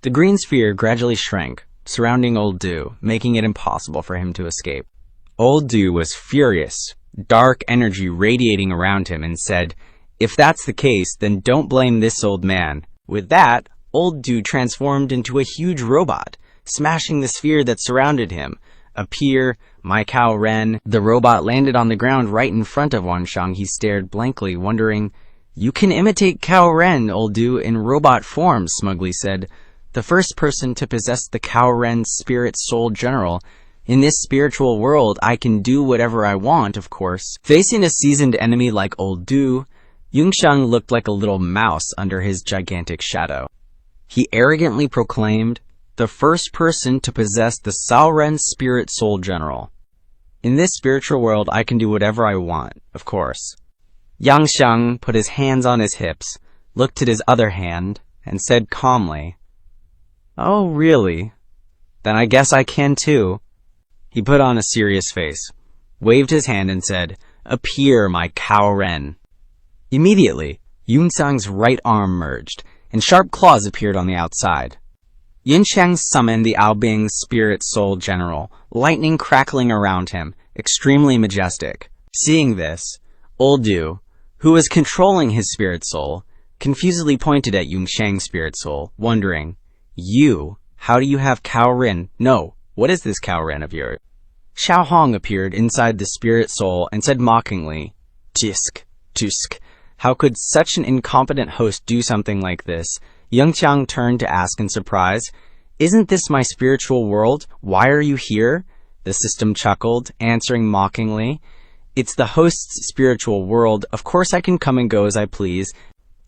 The green sphere gradually shrank, surrounding Old Du, making it impossible for him to escape. Old Du was furious, dark energy radiating around him, and said, "If that's the case, then don't blame this old man." With that, Old Du transformed into a huge robot, smashing the sphere that surrounded him. Appear, my cow Ren. The robot landed on the ground right in front of Yunxiang. He stared blankly, wondering, "You can imitate Cow Ren, Old Du, in robot form," smugly said. "The first person to possess the Cow Ren spirit soul general. In this spiritual world, I can do whatever I want, of course." Facing a seasoned enemy like Old Du, Yunxiang looked like a little mouse under his gigantic shadow. He arrogantly proclaimed, "The first person to possess the Cao Ren spirit soul general. In this spiritual world, I can do whatever I want, of course." Yunxiang put his hands on his hips, looked at his other hand, and said calmly, "Oh, really? Then I guess I can too." He put on a serious face, waved his hand, and said, "Appear, my cow Ren." Immediately, Yunxiang's right arm merged, and sharp claws appeared on the outside. Yunxiang summoned the Aobing's spirit soul general, lightning crackling around him, extremely majestic. Seeing this, Old Du, who was controlling his spirit soul, confusedly pointed at Yunxiang's spirit soul, wondering, "You, how do you have cow Ren? No, what is this cow Ren of yours?" Xiao Hong appeared inside the spirit soul and said mockingly, "Tisk, tusk. How could such an incompetent host do something like this?" Yunxiang turned to ask in surprise, "Isn't this my spiritual world? Why are you here?" The system chuckled, answering mockingly, "It's the host's spiritual world. Of course I can come and go as I please."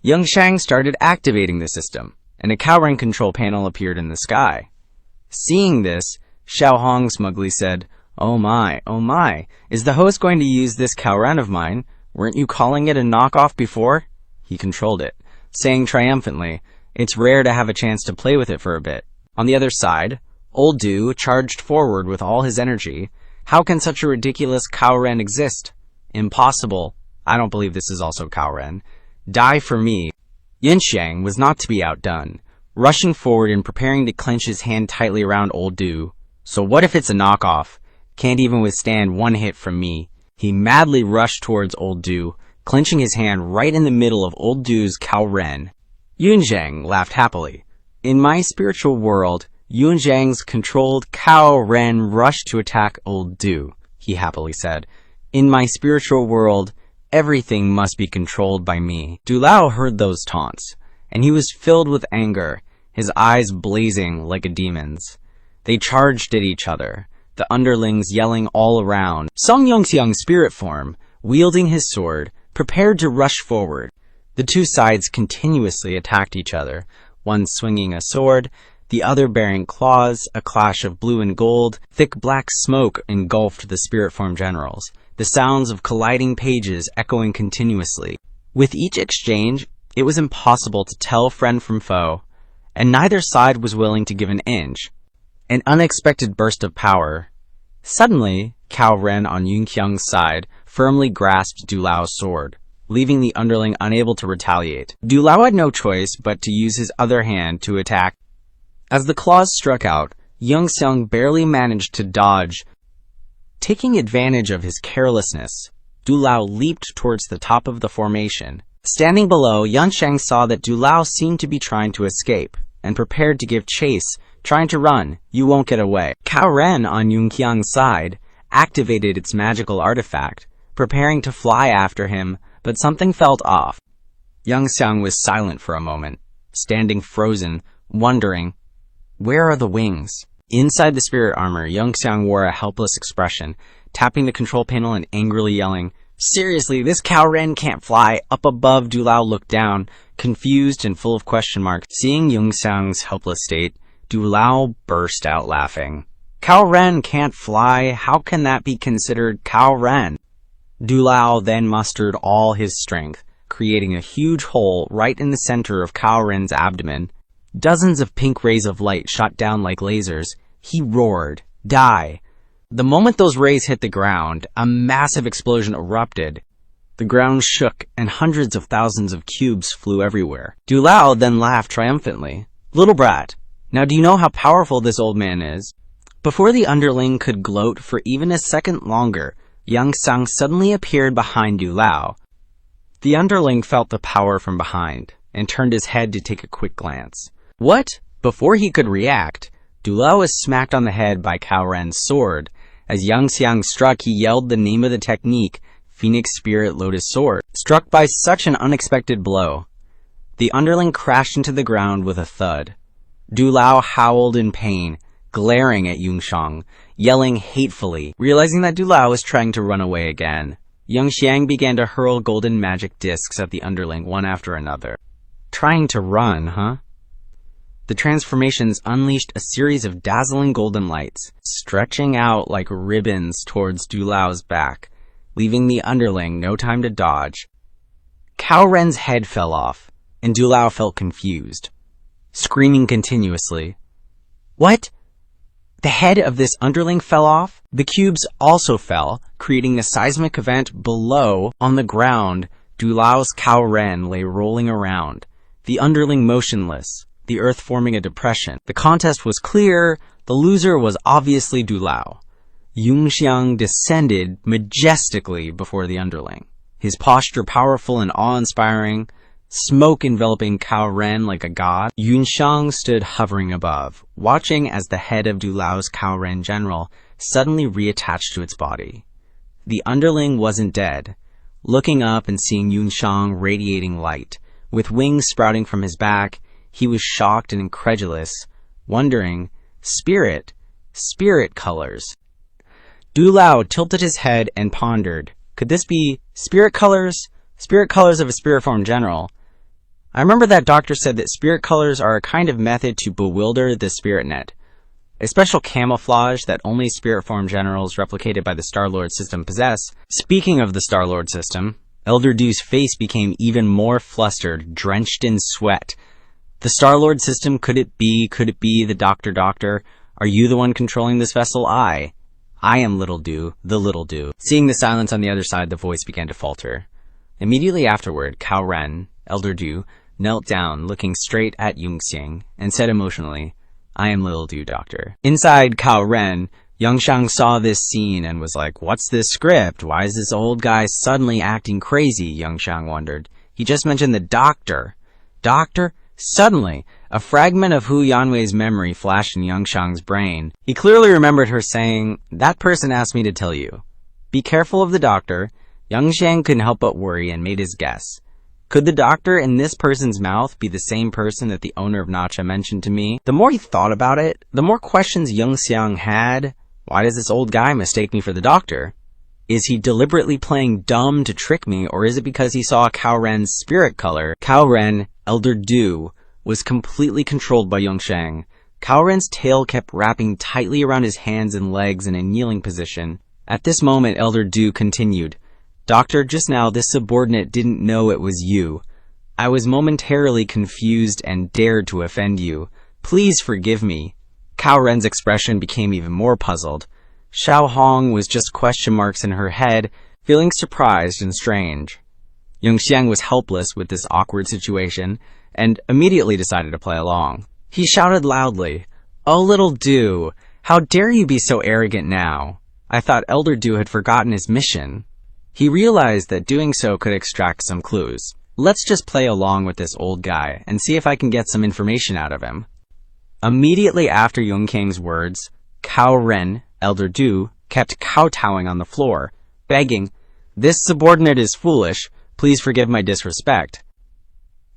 Yunxiang started activating the system, and a cow Ren control panel appeared in the sky. Seeing this, Xiao Hong smugly said, oh my, is the host going to use this cow Ren of mine? Weren't you calling it a knockoff before?" He controlled it, saying triumphantly, "It's rare to have a chance to play with it for a bit." On the other side, Old Du charged forward with all his energy. "How can such a ridiculous cow Ren exist? Impossible. I don't believe this is also cow Ren. Die for me." Yunxiang was not to be outdone, rushing forward and preparing to clench his hand tightly around Old Du. "So what if it's a knockoff? Can't even withstand one hit from me." He madly rushed towards Old Du, clenching his hand right in the middle of Old Du's cow Ren. Yunxiang laughed happily. "In my spiritual world, Yunxiang's controlled cow Ren rushed to attack Old Du," he happily said. "In my spiritual world, everything must be controlled by me." Du Lao heard those taunts, and he was filled with anger, his eyes blazing like a demon's. They charged at each other, the underlings yelling all around. Song Yunxiang's spirit form, wielding his sword, prepared to rush forward. The two sides continuously attacked each other, one swinging a sword, the other bearing claws. A clash of blue and gold. Thick black smoke engulfed the spirit form generals, the sounds of colliding pages echoing continuously. With each exchange, it was impossible to tell friend from foe, and neither side was willing to give an inch. An unexpected burst of power. Suddenly, Cow Ren on Yunxiang's side firmly grasped Du Lao's sword, leaving the underling unable to retaliate. Du Lao had no choice but to use his other hand to attack. As the claws struck out, Yunxiang barely managed to dodge. Taking advantage of his carelessness, Du Lao leaped towards the top of the formation. Standing below, Yunxiang saw that Du Lao seemed to be trying to escape, and prepared to give chase. "Trying to run, you won't get away." Cow Ren on Yunxiang's side activated its magical artifact, preparing to fly after him, but something felt off. Yunxiang was silent for a moment, standing frozen, wondering, where are the wings? Inside the spirit armor, Yunxiang wore a helpless expression, tapping the control panel and angrily yelling, "Seriously, this cow Ren can't fly." Up above, Du Lao looked down, confused and full of question marks. Seeing Yunxiang's helpless state, Du Lao burst out laughing. "Cow Ren can't fly? How can that be considered cow Ren?" Du Lao then mustered all his strength, creating a huge hole right in the center of Cow Ren's abdomen. Dozens of pink rays of light shot down like lasers. He roared, "Die!" The moment those rays hit the ground, a massive explosion erupted. The ground shook, and hundreds of thousands of cubes flew everywhere. Du Lao then laughed triumphantly. "Little brat, Now do you know how powerful this old man is? Before the underling could gloat for even a second longer, Yunxiang suddenly appeared behind Du Lao. The underling felt the power from behind, and turned his head to take a quick glance. What? Before he could react, Du Lao was smacked on the head by Cao Ren's sword. As Yunxiang struck, he yelled the name of the technique, Phoenix Spirit Lotus Sword. Struck by such an unexpected blow, the underling crashed into the ground with a thud. Du Lao howled in pain, glaring at Yunxiang, yelling hatefully. Realizing that Du Lao was trying to run away again, Yunxiang began to hurl golden magic discs at the underling one after another. Trying to run, huh? The transformations unleashed a series of dazzling golden lights, stretching out like ribbons towards Du Lao's back, leaving the underling no time to dodge. Cao Ren's head fell off, and Du Lao felt confused, screaming continuously. What? The head of this underling fell off? The cubes also fell, creating a seismic event below. On the ground, Du Lao's Cao Ren lay rolling around, the underling motionless, the earth forming a depression. The contest was clear. The loser was obviously Du Lao. Yunxiang descended majestically before the underling, his posture powerful and awe-inspiring, smoke enveloping Cao Ren like a god. Yunxiang stood hovering above, watching as the head of Du Lao's Cao Ren general suddenly reattached to its body. The underling wasn't dead. Looking up and seeing Yunxiang radiating light, with wings sprouting from his back, he was shocked and incredulous, wondering, Spirit colors. Du Lao tilted his head and pondered, could this be spirit colors? Spirit colors of a spirit form general. I remember that doctor said that spirit colors are a kind of method to bewilder the spirit net, a special camouflage that only spirit form generals replicated by the Star-Lord system possess. Speaking of the Star-Lord system, Elder Du's face became even more flustered, drenched in sweat. The Star-Lord system, could it be the Doctor? Are you the one controlling this vessel? I am Little Du, the Little Du. Seeing the silence on the other side, the voice began to falter. Immediately afterward, Cao Ren, Elder Du, knelt down, looking straight at Yunxiang, and said emotionally, I am Little Du, Doctor. Inside Cao Ren, Yunxiang saw this scene and was like, what's this script? Why is this old guy suddenly acting crazy? Yunxiang wondered. He just mentioned the doctor. Doctor? Suddenly, a fragment of Hu Yanwei's memory flashed in Yunxiang's brain. He clearly remembered her saying, that person asked me to tell you. Be careful of the doctor. Yunxiang couldn't help but worry and made his guess. Could the doctor in this person's mouth be the same person that the owner of Nacha mentioned to me? The more he thought about it, the more questions Yunxiang had. Why does this old guy mistake me for the doctor? Is he deliberately playing dumb to trick me, or is it because he saw Cao Ren's spirit color? Cao Ren, Elder Du, was completely controlled by Yunxiang. Cao Ren's tail kept wrapping tightly around his hands and legs in a kneeling position. At this moment, Elder Du continued, Doctor, just now this subordinate didn't know it was you. I was momentarily confused and dared to offend you. Please forgive me. Cao Ren's expression became even more puzzled. Xiao Hong was just question marks in her head, feeling surprised and strange. Yunxiang was helpless with this awkward situation, and immediately decided to play along. He shouted loudly, Oh, Little Du, how dare you be so arrogant now? I thought Elder Du had forgotten his mission. He realized that doing so could extract some clues. Let's just play along with this old guy and see if I can get some information out of him. Immediately after Yunxiang's words, Cao Ren, Elder Du, kept kowtowing on the floor, begging, This subordinate is foolish. Please forgive my disrespect.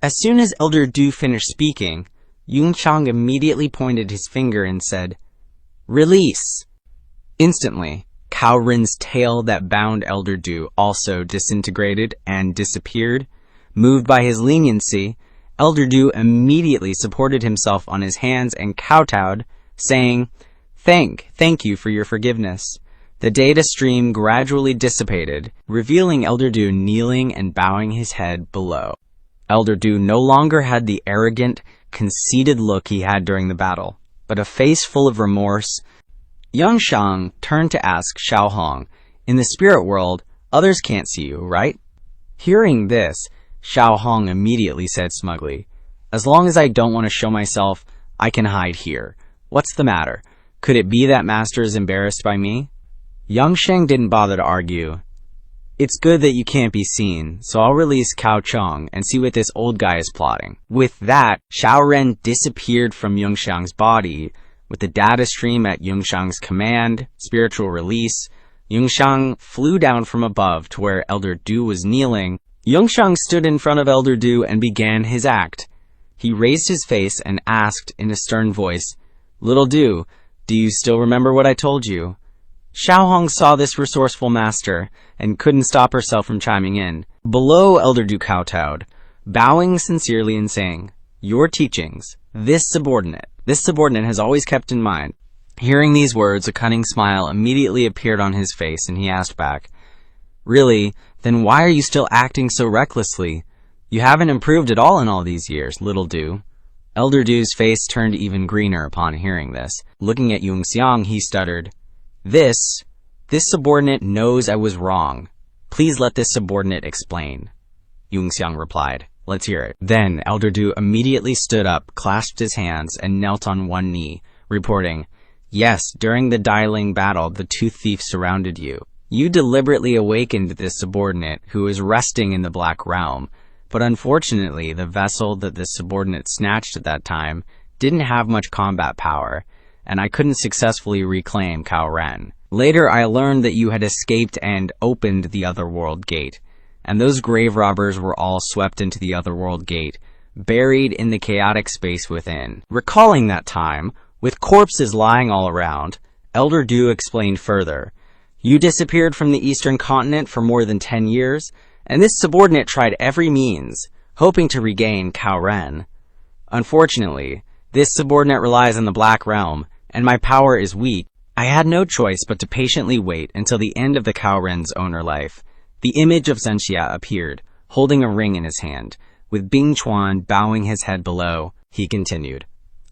As soon as Elder Du finished speaking, Yunxiang immediately pointed his finger and said, Release! Instantly, Cao Ren's tail that bound Elder Du also disintegrated and disappeared. Moved by his leniency, Elder Du immediately supported himself on his hands and kowtowed, saying, Thank you for your forgiveness. The data stream gradually dissipated, revealing Elder Du kneeling and bowing his head below. Elder Du no longer had the arrogant, conceited look he had during the battle, but a face full of remorse. Yunxiang turned to ask Xiao Hong, In the spirit world, others can't see you, right? Hearing this, Xiao Hong immediately said smugly, As long as I don't want to show myself, I can hide here. What's the matter? Could it be that master is embarrassed by me? Yunxiang didn't bother to argue. It's good that you can't be seen, so I'll release Cao Cheng and see what this old guy is plotting. With that, Xiaoren disappeared from Yunxiang's body. With the data stream at Yunxiang's command, spiritual release, Yunxiang flew down from above to where Elder Du was kneeling. Yunxiang stood in front of Elder Du and began his act. He raised his face and asked in a stern voice, "Little Du, do you still remember what I told you?" Xiaohong saw this resourceful master and couldn't stop herself from chiming in. Below, Elder Du kowtowed, bowing sincerely and saying, "Your teachings, this subordinate has always kept in mind." Hearing these words, a cunning smile immediately appeared on his face, and he asked back, "Really? Then why are you still acting so recklessly? You haven't improved at all in all these years, Little Du." Elder Du's face turned even greener upon hearing this. Looking at Yunxiang, he stuttered, This subordinate knows I was wrong. Please let this subordinate explain." Yunxiang replied, "Let's hear it." Then Elder Du immediately stood up, clasped his hands, and knelt on one knee, reporting, "Yes, during the Dailing battle, the Tooth Thief surrounded you. You deliberately awakened this subordinate who is resting in the Black Realm, but unfortunately, the vessel that this subordinate snatched at that time didn't have much combat power, and I couldn't successfully reclaim Cao Ren. Later, I learned that you had escaped and opened the Otherworld Gate, and those grave robbers were all swept into the Otherworld Gate, buried in the chaotic space within." Recalling that time, with corpses lying all around, Elder Du explained further, "You disappeared from the Eastern Continent for more than 10 years, and this subordinate tried every means, hoping to regain Cao Ren. Unfortunately, this subordinate relies on the Black Realm, and my power is weak. I had no choice but to patiently wait until the end of the Cao Ren's owner life." The image of Zhenxia appeared, holding a ring in his hand. With Bing Chuan bowing his head below, he continued,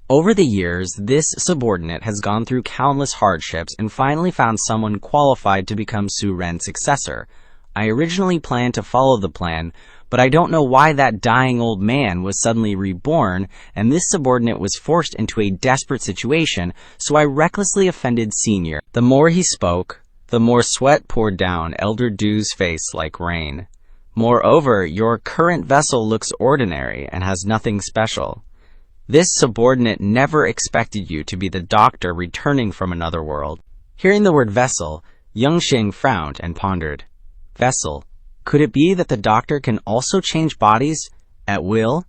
"Over the years, this subordinate has gone through countless hardships and finally found someone qualified to become Su Ren's successor. I originally planned to follow the plan, but I don't know why that dying old man was suddenly reborn, and this subordinate was forced into a desperate situation, so I recklessly offended Senior." The more he spoke, the more sweat poured down Elder Du's face like rain. "Moreover, your current vessel looks ordinary and has nothing special. This subordinate never expected you to be the doctor returning from another world." Hearing the word vessel, Yunxiang frowned and pondered. Vessel? Could it be that the doctor can also change bodies at will?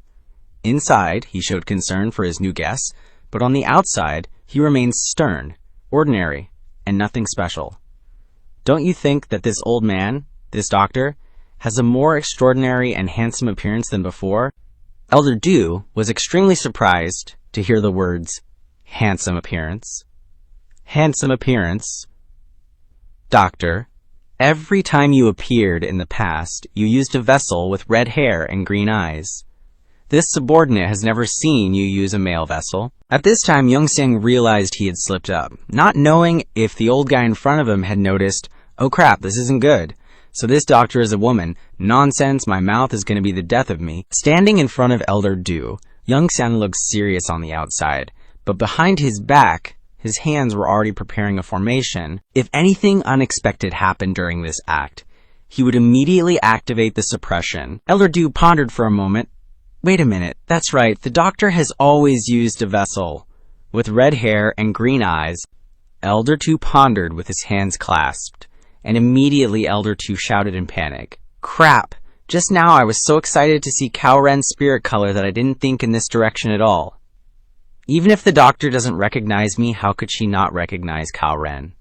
Inside, he showed concern for his new guests, but on the outside, he remains stern, ordinary, and nothing special. Don't you think that this old man, this doctor, has a more extraordinary and handsome appearance than before? Elder Du was extremely surprised to hear the words, handsome appearance. Handsome appearance? Doctor, every time you appeared in the past, you used a vessel with red hair and green eyes. This subordinate has never seen you use a male vessel. At this time, Yunxiang realized he had slipped up, not knowing if the old guy in front of him had noticed, "Oh crap, this isn't good. So this doctor is a woman. Nonsense, my mouth is going to be the death of me." Standing in front of Elder Du, Yunxiang looked serious on the outside, but behind his back, his hands were already preparing a formation. If anything unexpected happened during this act, he would immediately activate the suppression. Elder Du pondered for a moment. Wait a minute, that's right, the doctor has always used a vessel with red hair and green eyes. Elder Du pondered with his hands clasped, and immediately Elder Du shouted in panic. Crap! Just now I was so excited to see Cao Ren's spirit color that I didn't think in this direction at all. Even if the doctor doesn't recognize me, how could she not recognize Cao Ren?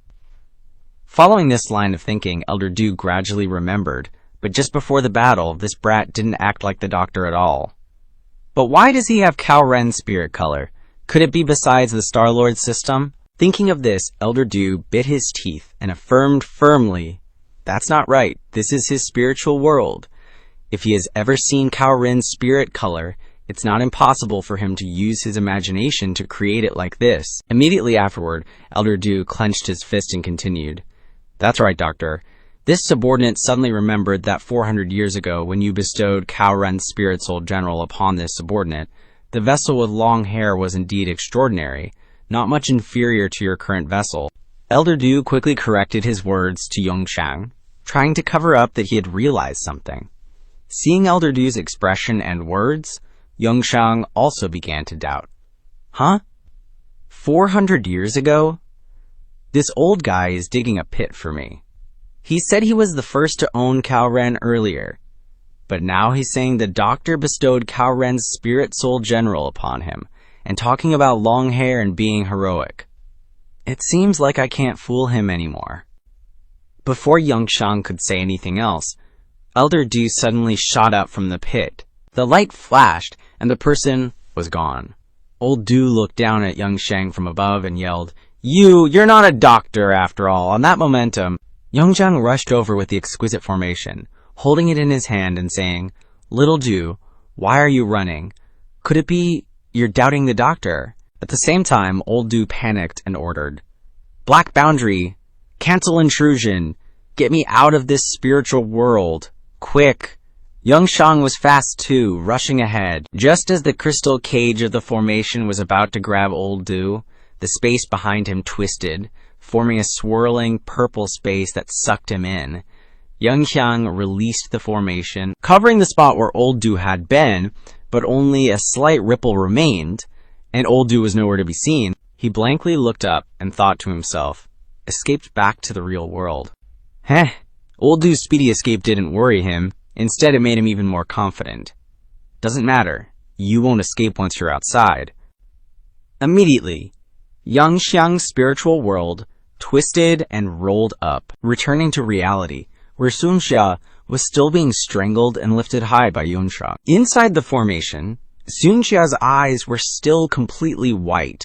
Following this line of thinking, Elder Du gradually remembered, but just before the battle, this brat didn't act like the doctor at all. But why does he have Cao Ren's spirit color? Could it be besides the Star-Lord system? Thinking of this, Elder Du bit his teeth and affirmed firmly, "That's not right. This is his spiritual world. If he has ever seen Cao Ren's spirit color, it's not impossible for him to use his imagination to create it like this." Immediately afterward, Elder Du clenched his fist and continued, "That's right, Doctor. This subordinate suddenly remembered that 400 years ago when you bestowed Cao Ren's spirit soul general upon this subordinate, The vessel with long hair was indeed extraordinary, not much inferior to your current vessel. Elder Du quickly corrected his words to Yunxiang, trying to cover up that he had realized something. Seeing Elder Du's expression and words, Yunxiang also began to doubt. Huh? 400 years ago? This old guy is digging a pit for me. He said he was the first to own Cao Ren earlier, but now he's saying the doctor bestowed Cao Ren's spirit soul general upon him, and talking about long hair and being heroic. It seems like I can't fool him anymore. Before Yunxiang could say anything else, Elder Du suddenly shot up from the pit. The light flashed, and the person was gone. Old Du looked down at Yunxiang from above and yelled, You're not a doctor after all. On that momentum, Yunxiang rushed over with the exquisite formation, holding it in his hand and saying, Little Du, why are you running? Could it be you're doubting the doctor? At the same time, Old Du panicked and ordered, Black Boundary, cancel intrusion, get me out of this spiritual world, quick. Yunxiang was fast too, rushing ahead. Just as the crystal cage of the formation was about to grab Old Du, the space behind him twisted, forming a swirling purple space that sucked him in. Yunxiang released the formation, covering the spot where Old Du had been, but only a slight ripple remained, and Old Du was nowhere to be seen. He blankly looked up and thought to himself, escaped back to the real world. Old Du's speedy escape didn't worry him. Instead, it made him even more confident. Doesn't matter. You won't escape once you're outside. Immediately, Yunxiang's spiritual world twisted and rolled up, returning to reality, where Sunxia was still being strangled and lifted high by Yunxiang. Inside the formation, Sunxia's eyes were still completely white.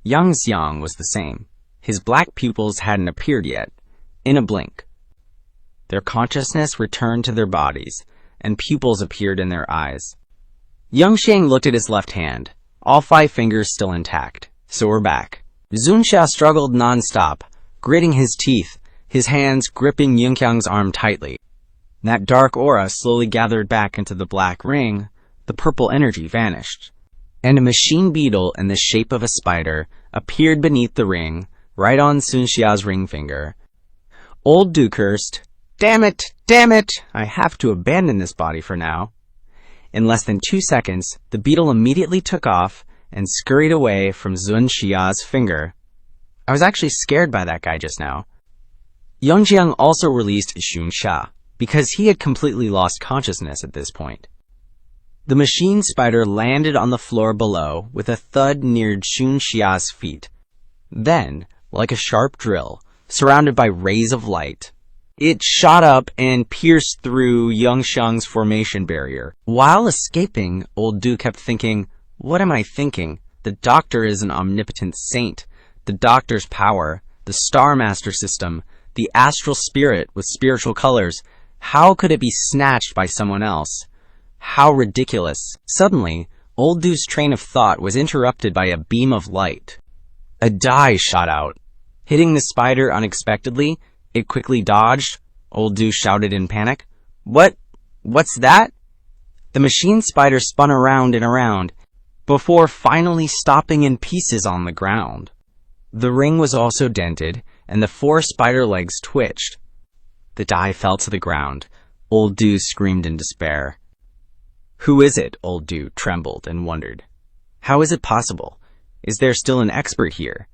Yunxiang was the same. His black pupils hadn't appeared yet. In a blink, their consciousness returned to their bodies, and pupils appeared in their eyes. Yunxiang looked at his left hand, all 5 fingers still intact. So we're back. Sunxia struggled non-stop, gritting his teeth, his hands gripping Yunxiang's arm tightly. That dark aura slowly gathered back into the black ring. The purple energy vanished, and a machine beetle in the shape of a spider appeared beneath the ring, right on Sunxia's ring finger. Old Du cursed, Damn it, I have to abandon this body for now. In less than 2 seconds, the beetle immediately took off and scurried away from Sunxia's finger. I was actually scared by that guy just now. Yunxiang also released Sunxia, because he had completely lost consciousness at this point. The machine spider landed on the floor below with a thud near Sunxia's feet. Then, like a sharp drill, surrounded by rays of light, it shot up and pierced through Yunxiang's formation barrier. While escaping, Old Du kept thinking, what am I thinking? The doctor is an omnipotent saint. The doctor's power, the Star Master system, the astral spirit with spiritual colors. How could it be snatched by someone else? How ridiculous. Suddenly, Old Du's train of thought was interrupted by a beam of light. A die shot out. Hitting the spider unexpectedly, it quickly dodged. Old Du shouted in panic. What's that? The machine spider spun around and around, before finally stopping in pieces on the ground. The ring was also dented, and the 4 spider legs twitched. The die fell to the ground. Old Du screamed in despair. Who is it? Old Du trembled and wondered. How is it possible? Is there still an expert here?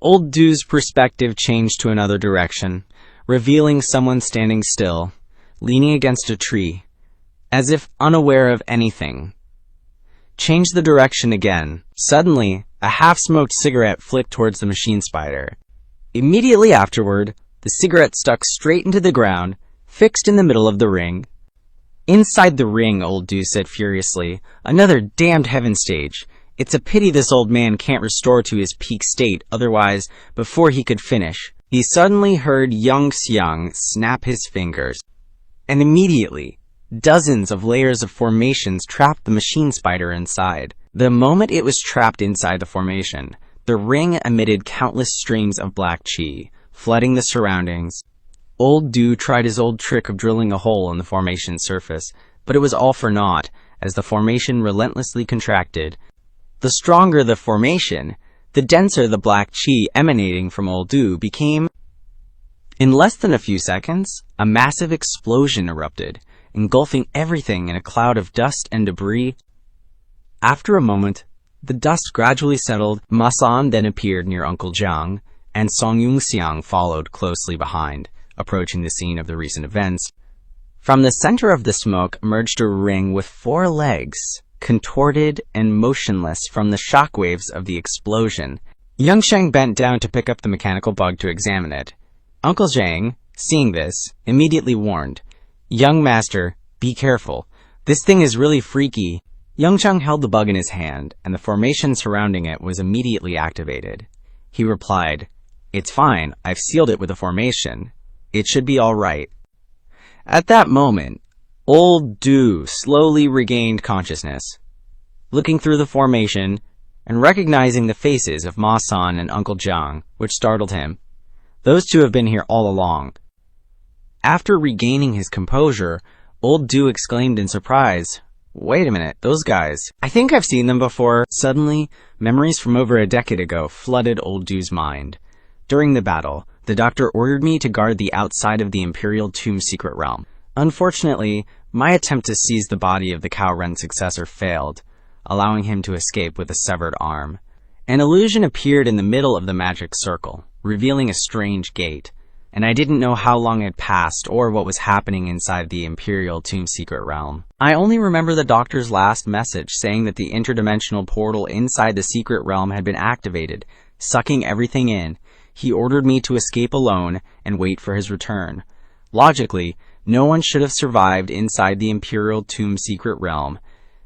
Old Du's perspective changed to another direction, revealing someone standing still, leaning against a tree, as if unaware of anything. Change the direction again. Suddenly, a half-smoked cigarette flicked towards the machine spider. Immediately afterward, the cigarette stuck straight into the ground, fixed in the middle of the ring. Inside the ring, Old Du said furiously, another damned heaven stage. It's a pity this old man can't restore to his peak state, otherwise, before he could finish, he suddenly heard Yunxiang snap his fingers. And immediately, dozens of layers of formations trapped the machine spider inside. The moment it was trapped inside the formation, the ring emitted countless streams of black chi, flooding the surroundings. Old Du tried his old trick of drilling a hole in the formation surface, but it was all for naught, as the formation relentlessly contracted. The stronger the formation, the denser the black chi emanating from old Du became. In less than a few seconds, a massive explosion erupted, engulfing everything in a cloud of dust and debris. After a moment, the dust gradually settled. Ma San then appeared near Uncle Jiang, and Yunxiang followed closely behind, approaching the scene of the recent events. From the center of the smoke emerged a ring with 4 legs, contorted and motionless from the shockwaves of the explosion. Yunxiang bent down to pick up the mechanical bug to examine it. Uncle Jiang, seeing this, immediately warned, "Young master, be careful. This thing is really freaky." Yunxiang held the bug in his hand, and the formation surrounding it was immediately activated. He replied, "It's fine. I've sealed it with a formation. It should be all right." At that moment, old Du slowly regained consciousness. Looking through the formation and recognizing the faces of Ma San and Uncle Jiang, which startled him. Those two have been here all along. After regaining his composure, old Du exclaimed in surprise, "Wait a minute, those guys. I think I've seen them before." Suddenly, memories from over a decade ago flooded old Du's mind. During the battle, the doctor ordered me to guard the outside of the Imperial Tomb secret realm. Unfortunately, my attempt to seize the body of the Cao Ren successor failed, allowing him to escape with a severed arm. An illusion appeared in the middle of the magic circle, revealing a strange gate, and I didn't know how long had passed or what was happening inside the Imperial Tomb secret realm. I only remember the doctor's last message saying that the interdimensional portal inside the secret realm had been activated, sucking everything in. He ordered me to escape alone and wait for his return. Logically, no one should have survived inside the Imperial Tomb secret realm.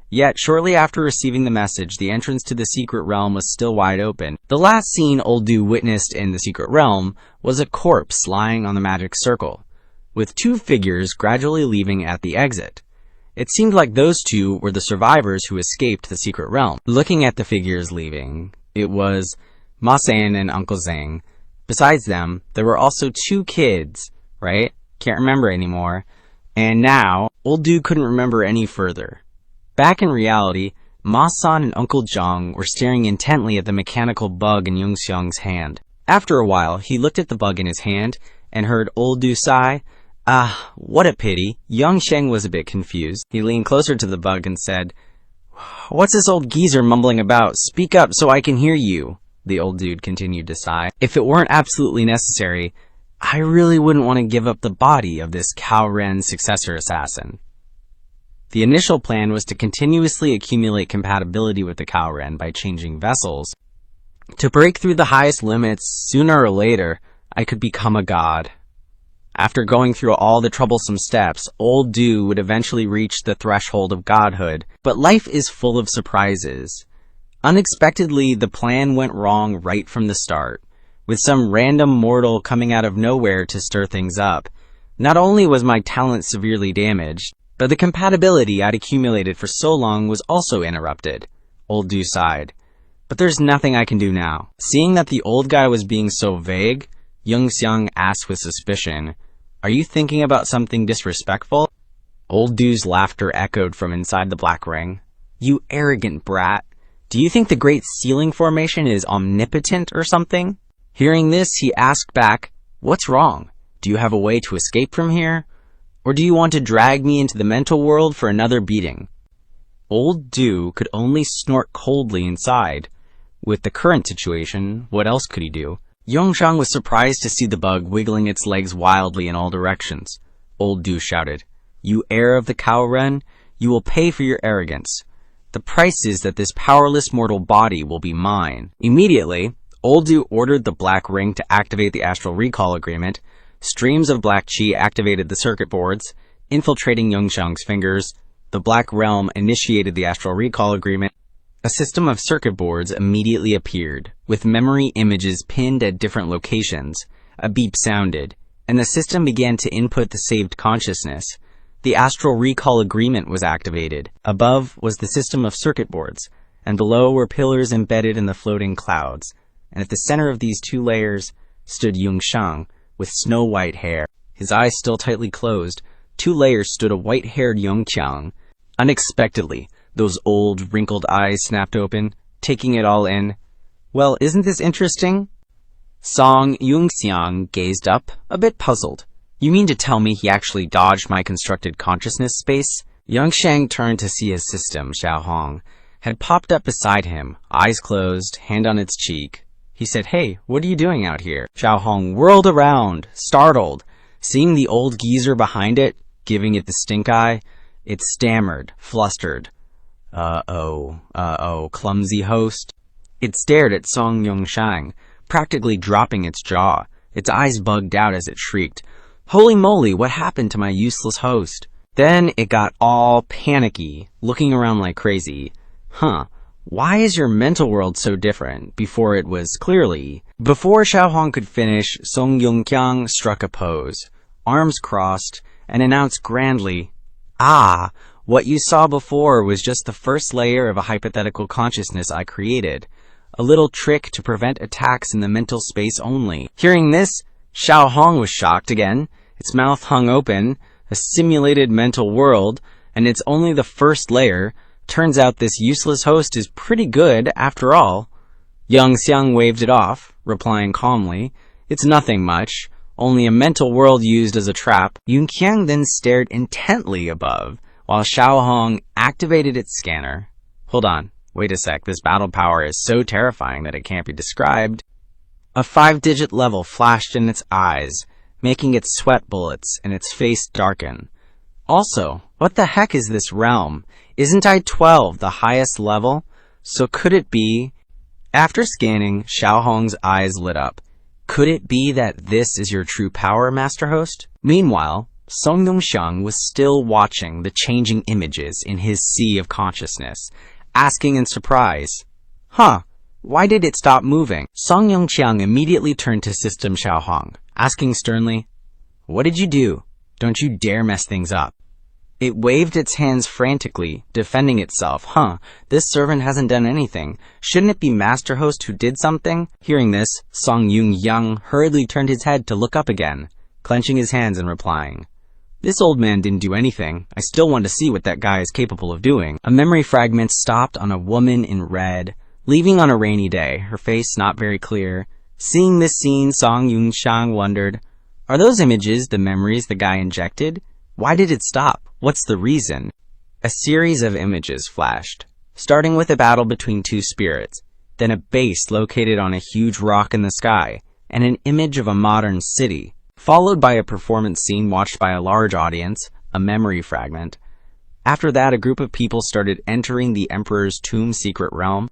Yet, shortly after receiving the message, the entrance to the secret realm was still wide open. The last scene old Du witnessed in the secret realm was a corpse lying on the magic circle, with 2 figures gradually leaving at the exit. It seemed like those 2 were the survivors who escaped the secret realm. Looking at the figures leaving, it was Ma San and Uncle Zhang. Besides them, there were also 2 kids, right? Can't remember anymore. And now, old Du couldn't remember any further. Back in reality, Ma San and Uncle Jiang were staring intently at the mechanical bug in Yunxiang's hand. After a while, he looked at the bug in his hand and heard old Du sigh, "Ah, what a pity." Yunxiang was a bit confused. He leaned closer to the bug and said, "What's this old geezer mumbling about? Speak up so I can hear you." The old dude continued to sigh. "If it weren't absolutely necessary, I really wouldn't want to give up the body of this Cao Ren successor assassin." The initial plan was to continuously accumulate compatibility with the Cao Ren by changing vessels. To break through the highest limits, sooner or later, I could become a god. After going through all the troublesome steps, old Du would eventually reach the threshold of godhood. But life is full of surprises. Unexpectedly, the plan went wrong right from the start, with some random mortal coming out of nowhere to stir things up. Not only was my talent severely damaged, but the compatibility I'd accumulated for so long was also interrupted. Old Du sighed. "But there's nothing I can do now." Seeing that the old guy was being so vague, Yunxiang asked with suspicion, "Are you thinking about something disrespectful?" Old Du's laughter echoed from inside the black ring. "You arrogant brat. Do you think the Great Sealing Formation is omnipotent or something?" Hearing this, he asked back, "What's wrong? Do you have a way to escape from here? Or do you want to drag me into the mental world for another beating?" Old Du could only snort coldly inside. With the current situation, what else could he do? Yunxiang was surprised to see the bug wiggling its legs wildly in all directions. Old Du shouted, "You heir of the Cao Ren, you will pay for your arrogance. The price is that this powerless mortal body will be mine." Immediately, old Du ordered the black ring to activate the astral recall agreement. Streams of black chi activated the circuit boards, infiltrating Yunxiang's fingers. The black realm initiated the astral recall agreement. A system of circuit boards immediately appeared, with memory images pinned at different locations. A beep sounded, and the system began to input the saved consciousness. The astral recall agreement was activated. Above was the system of circuit boards, and below were pillars embedded in the floating clouds. And at the center of these 2 layers stood Yunxiang, with snow-white hair. His eyes still tightly closed, 2 layers stood a white-haired Yunxiang. Unexpectedly, those old, wrinkled eyes snapped open, taking it all in. Well, isn't this interesting? Song Yunxiang gazed up, a bit puzzled. You mean to tell me he actually dodged my constructed consciousness space? Yunxiang turned to see his system, Xiaohong, had popped up beside him, eyes closed, hand on its cheek. He said, "Hey, what are you doing out here?" Xiaohong whirled around, startled. Seeing the old geezer behind it, giving it the stink eye, it stammered, flustered. Uh-oh, clumsy host. It stared at Song Yunxiang, practically dropping its jaw. Its eyes bugged out as it shrieked, "Holy moly, what happened to my useless host?" Then it got all panicky, looking around like crazy. Why is your mental world so different? Before it was clearly... Before Xiaohong could finish, Song Yunxiang struck a pose, arms crossed, and announced grandly, what you saw before was just the first layer of a hypothetical consciousness I created. A little trick to prevent attacks in the mental space only." Hearing this, Xiaohong was shocked again. Its mouth hung open, a simulated mental world, and it's only the first layer. Turns out this useless host is pretty good after all. Yunxiang waved it off, replying calmly, "It's nothing much, only a mental world used as a trap." Yunxiang then stared intently above, while Xiaohong activated its scanner. Hold on, wait a sec, this battle power is so terrifying that it can't be described. A 5-digit level flashed in its eyes, making it sweat bullets and its face darken. Also, what the heck is this realm? Isn't I 12 the highest level? So could it be... After scanning, Xiaohong's eyes lit up. Could it be that this is your true power, Master Host? Meanwhile, Song Yunxiang was still watching the changing images in his sea of consciousness, asking in surprise, why did it stop moving? Song Yunxiang immediately turned to System Xiaohong, asking sternly, "What did you do? Don't you dare mess things up." It waved its hands frantically, defending itself. This servant hasn't done anything. Shouldn't it be Master Host who did something? Hearing this, Song Yunxiang hurriedly turned his head to look up again, clenching his hands and replying, "This old man didn't do anything. I still want to see what that guy is capable of doing." A memory fragment stopped on a woman in red, leaving on a rainy day, her face not very clear. Seeing this scene, Song Yunxiang wondered, are those images the memories the guy injected? Why did it stop? What's the reason? A series of images flashed, starting with a battle between two spirits, then a base located on a huge rock in the sky, and an image of a modern city, followed by a performance scene watched by a large audience, a memory fragment. After that, a group of people started entering the Emperor's tomb secret realm.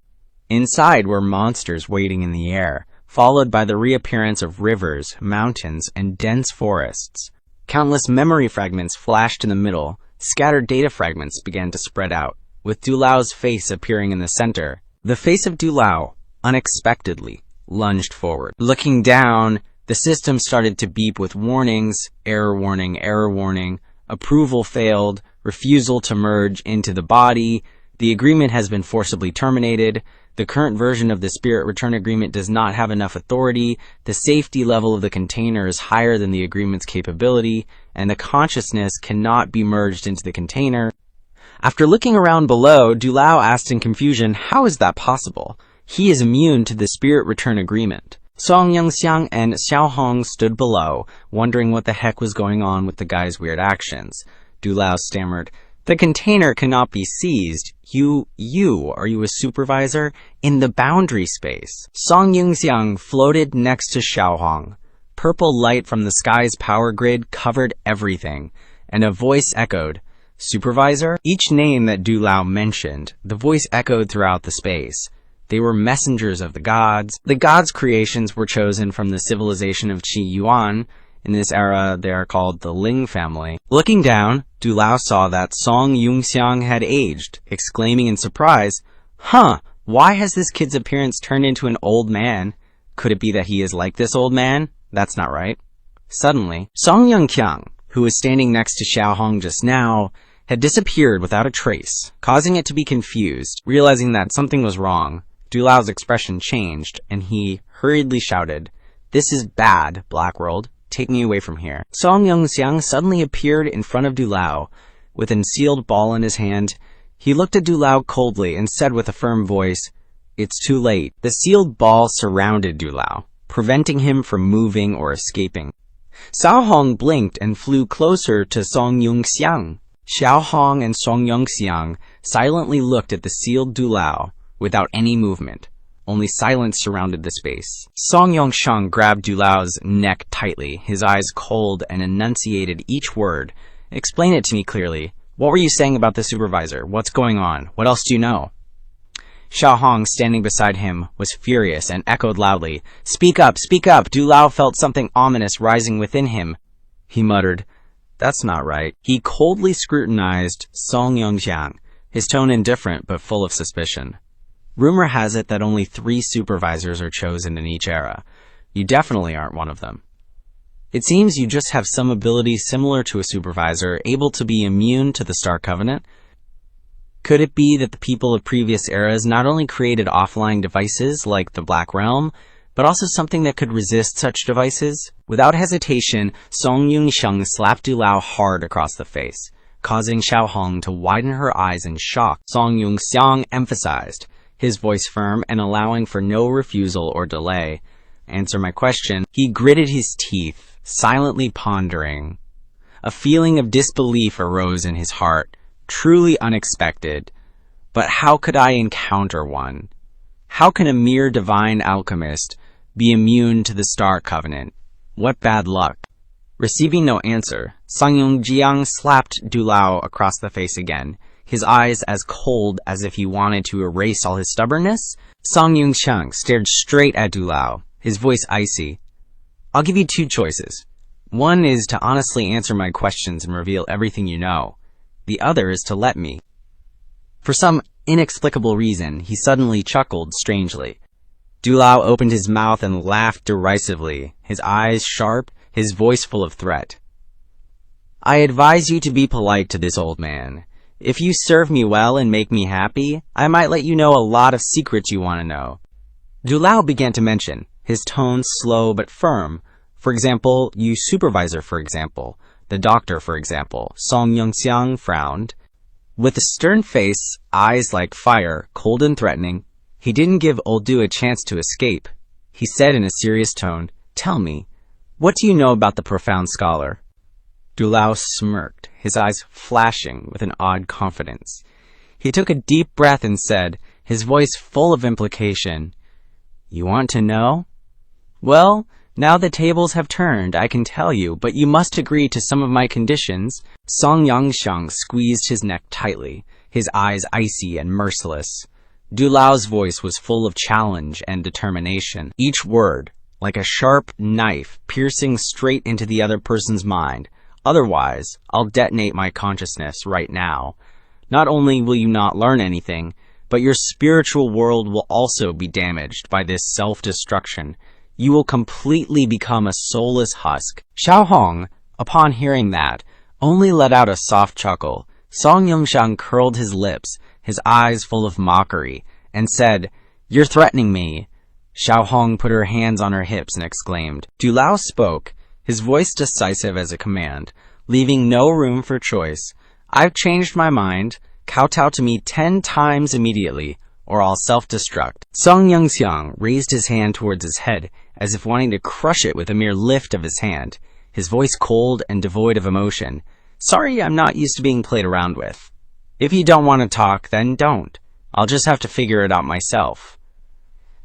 Inside were monsters waiting in the air, followed by the reappearance of rivers, mountains, and dense forests. Countless memory fragments flashed in the middle. Scattered data fragments began to spread out, with Dulao's face appearing in the center. The face of Dulao, unexpectedly, lunged forward. Looking down, the system started to beep with warnings, error warning, approval failed, refusal to merge into the body, the agreement has been forcibly terminated, the current version of the Spirit Return Agreement does not have enough authority, the safety level of the container is higher than the agreement's capability, and the consciousness cannot be merged into the container. After looking around below, Dulao asked in confusion, how is that possible? He is immune to the Spirit Return Agreement. Song Yunxiang and Xiaohong stood below, wondering what the heck was going on with the guy's weird actions. Dulao stammered, "The container cannot be seized. Are you a supervisor? In the boundary space." Song Yunxiang floated next to Xiaohong. Purple light from the sky's power grid covered everything, and a voice echoed, "Supervisor?" Each name that Dulao mentioned, the voice echoed throughout the space. They were messengers of the gods. The gods' creations were chosen from the civilization of Qi Yuan. In this era, they are called the Ling family. Looking down, Dulao saw that Song Yunxiang had aged, exclaiming in surprise, why has this kid's appearance turned into an old man? Could it be that he is like this old man? That's not right. Suddenly, Song Yunxiang, who was standing next to Xiaohong just now, had disappeared without a trace, causing it to be confused. Realizing that something was wrong, Dulao's expression changed, and he hurriedly shouted, "This is bad, Black World. Take me away from here." Song Yunxiang suddenly appeared in front of Dulao, with a sealed ball in his hand. He looked at Du Lao coldly and said with a firm voice, "It's too late." The sealed ball surrounded Du Lao, preventing him from moving or escaping. Xiao Hong blinked and flew closer to Song Yunxiang. Xiao Hong and Song Yunxiang silently looked at the sealed Du Lao without any movement. Only silence surrounded the space. Song Yunxiang grabbed Du Lao's neck tightly, his eyes cold, and enunciated each word. "Explain it to me clearly. What were you saying about the supervisor? What's going on? What else do you know?" Xiao Hong, standing beside him, was furious and echoed loudly, "Speak up, speak up!" Du Lao felt something ominous rising within him. He muttered, "That's not right." He coldly scrutinized Song Yunxiang, his tone indifferent but full of suspicion. "Rumor has it that only 3 supervisors are chosen in each era. You definitely aren't one of them. It seems you just have some ability similar to a supervisor, able to be immune to the Star Covenant. Could it be that the people of previous eras not only created offline devices like the Black Realm, but also something that could resist such devices?" Without hesitation, Song Yunxiang slapped Du Lao hard across the face, causing Xiao Hong to widen her eyes in shock. Song Yunxiang emphasized, his voice firm and allowing for no refusal or delay. "Answer my question." He gritted his teeth, silently pondering. A feeling of disbelief arose in his heart, truly unexpected. But how could I encounter one? How can a mere divine alchemist be immune to the Star Covenant? What bad luck. Receiving no answer, Song Yunxiang slapped Du Lao across the face again, his eyes as cold as if he wanted to erase all his stubbornness. Song Yunxiang stared straight at Du Lao, his voice icy. "I'll give you 2 choices. One is to honestly answer my questions and reveal everything you know. The other is to let me." For some inexplicable reason, he suddenly chuckled strangely. Du Lao opened his mouth and laughed derisively, his eyes sharp, his voice full of threat. "I advise you to be polite to this old man. If you serve me well and make me happy, I might let you know a lot of secrets you want to know." Du Lao began to mention, his tone slow but firm. "For example, you supervisor, for example. The doctor, for example." Song Yunxiang frowned. With a stern face, eyes like fire, cold and threatening, he didn't give old Du a chance to escape. He said in a serious tone, "Tell me, what do you know about the profound scholar?" Du Lao smirked, his eyes flashing with an odd confidence. He took a deep breath and said, his voice full of implication, "You want to know? Well, now the tables have turned, I can tell you, but you must agree to some of my conditions." Song Yunxiang squeezed his neck tightly, his eyes icy and merciless. Du Lao's voice was full of challenge and determination, each word like a sharp knife piercing straight into the other person's mind. "Otherwise, I'll detonate my consciousness right now. Not only will you not learn anything, but your spiritual world will also be damaged by this self-destruction. You will completely become a soulless husk." Xiao Hong, upon hearing that, only let out a soft chuckle. Song Yunxiang curled his lips, his eyes full of mockery, and said, "You're threatening me." Xiao Hong put her hands on her hips and exclaimed. Du Lao spoke, his voice decisive as a command, leaving no room for choice. "I've changed my mind. Kowtow to me 10 times immediately, or I'll self-destruct." Song Yunxiang raised his hand towards his head, as if wanting to crush it with a mere lift of his hand, his voice cold and devoid of emotion. "Sorry, I'm not used to being played around with. If you don't want to talk, then don't. I'll just have to figure it out myself."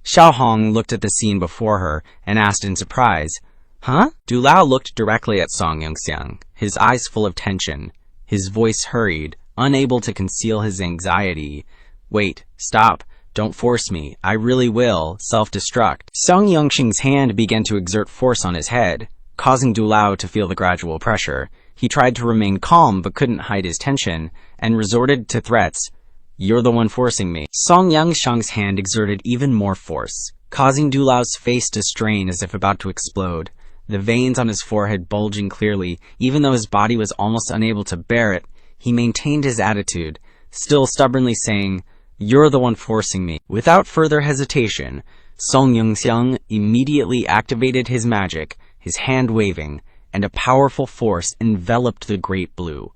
Xiao Hong looked at the scene before her and asked in surprise, "Huh?" Du Lao looked directly at Song Yunxiang, his eyes full of tension, his voice hurried, unable to conceal his anxiety. "Wait, stop, don't force me, I really will self-destruct." Song Yunxiang's hand began to exert force on his head, causing Du Lao to feel the gradual pressure. He tried to remain calm but couldn't hide his tension, and resorted to threats. "You're the one forcing me." Song Yunxiang's hand exerted even more force, causing Du Lao's face to strain as if about to explode, the veins on his forehead bulging clearly. Even though his body was almost unable to bear it, he maintained his attitude, still stubbornly saying, "You're the one forcing me." Without further hesitation, Song Yunxiang immediately activated his magic, his hand waving, and a powerful force enveloped the Great Blue.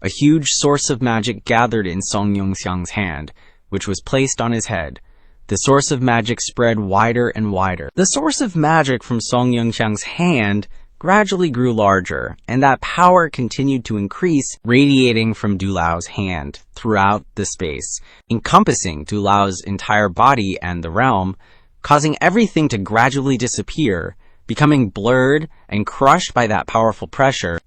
A huge source of magic gathered in Song Yunxiang's hand, which was placed on his head. The source of magic spread wider and wider. The source of magic from Song Yunxiang's hand gradually grew larger, and that power continued to increase, radiating from Du Lao's hand throughout the space, encompassing Du Lao's entire body and the realm, causing everything to gradually disappear, becoming blurred and crushed by that powerful pressure.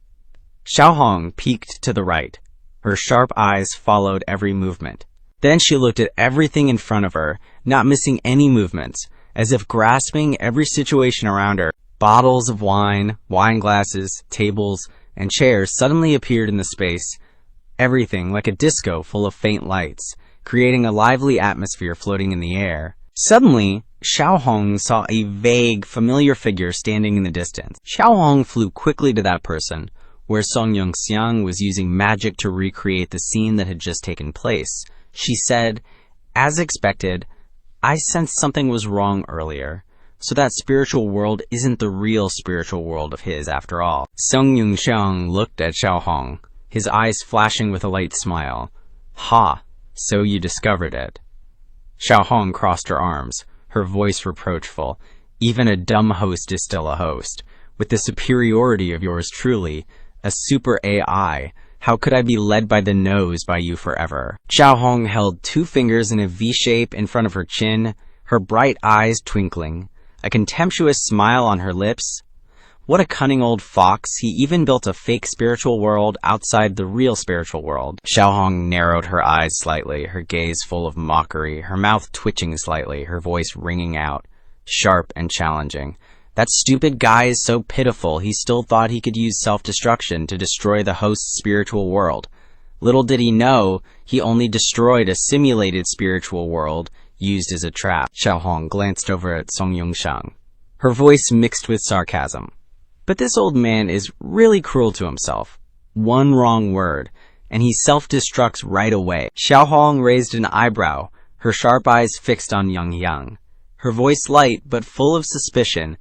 Xiaohong peeked to the right. Her sharp eyes followed every movement. Then she looked at everything in front of her, not missing any movements, as if grasping every situation around her. Bottles of wine, wine glasses, tables, and chairs suddenly appeared in the space, everything like a disco full of faint lights, creating a lively atmosphere floating in the air. Suddenly, Xiaohong saw a vague, familiar figure standing in the distance. Xiaohong flew quickly to that person, where Song Yunxiang was using magic to recreate the scene that had just taken place. She said, "As expected, I sensed something was wrong earlier. So that spiritual world isn't the real spiritual world of his after all." Song Yunxiang looked at Xiaohong, his eyes flashing with a light smile. "Ha, so you discovered it." Xiaohong crossed her arms, her voice reproachful. "Even a dumb host is still a host. With the superiority of yours truly, a super AI, how could I be led by the nose by you forever?" Xiaohong held 2 fingers in a V shape in front of her chin, her bright eyes twinkling, a contemptuous smile on her lips. What a cunning old fox, he even built a fake spiritual world outside the real spiritual world. Xiaohong narrowed her eyes slightly, her gaze full of mockery, her mouth twitching slightly, her voice ringing out, sharp and challenging. "That stupid guy is so pitiful, he still thought he could use self-destruction to destroy the host's spiritual world. Little did he know, he only destroyed a simulated spiritual world used as a trap." Xiaohong glanced over at Song Yunxiang, her voice mixed with sarcasm. "But this old man is really cruel to himself. One wrong word, and he self-destructs right away." Xiaohong raised an eyebrow, her sharp eyes fixed on Yunxiang, her voice light but full of suspicion.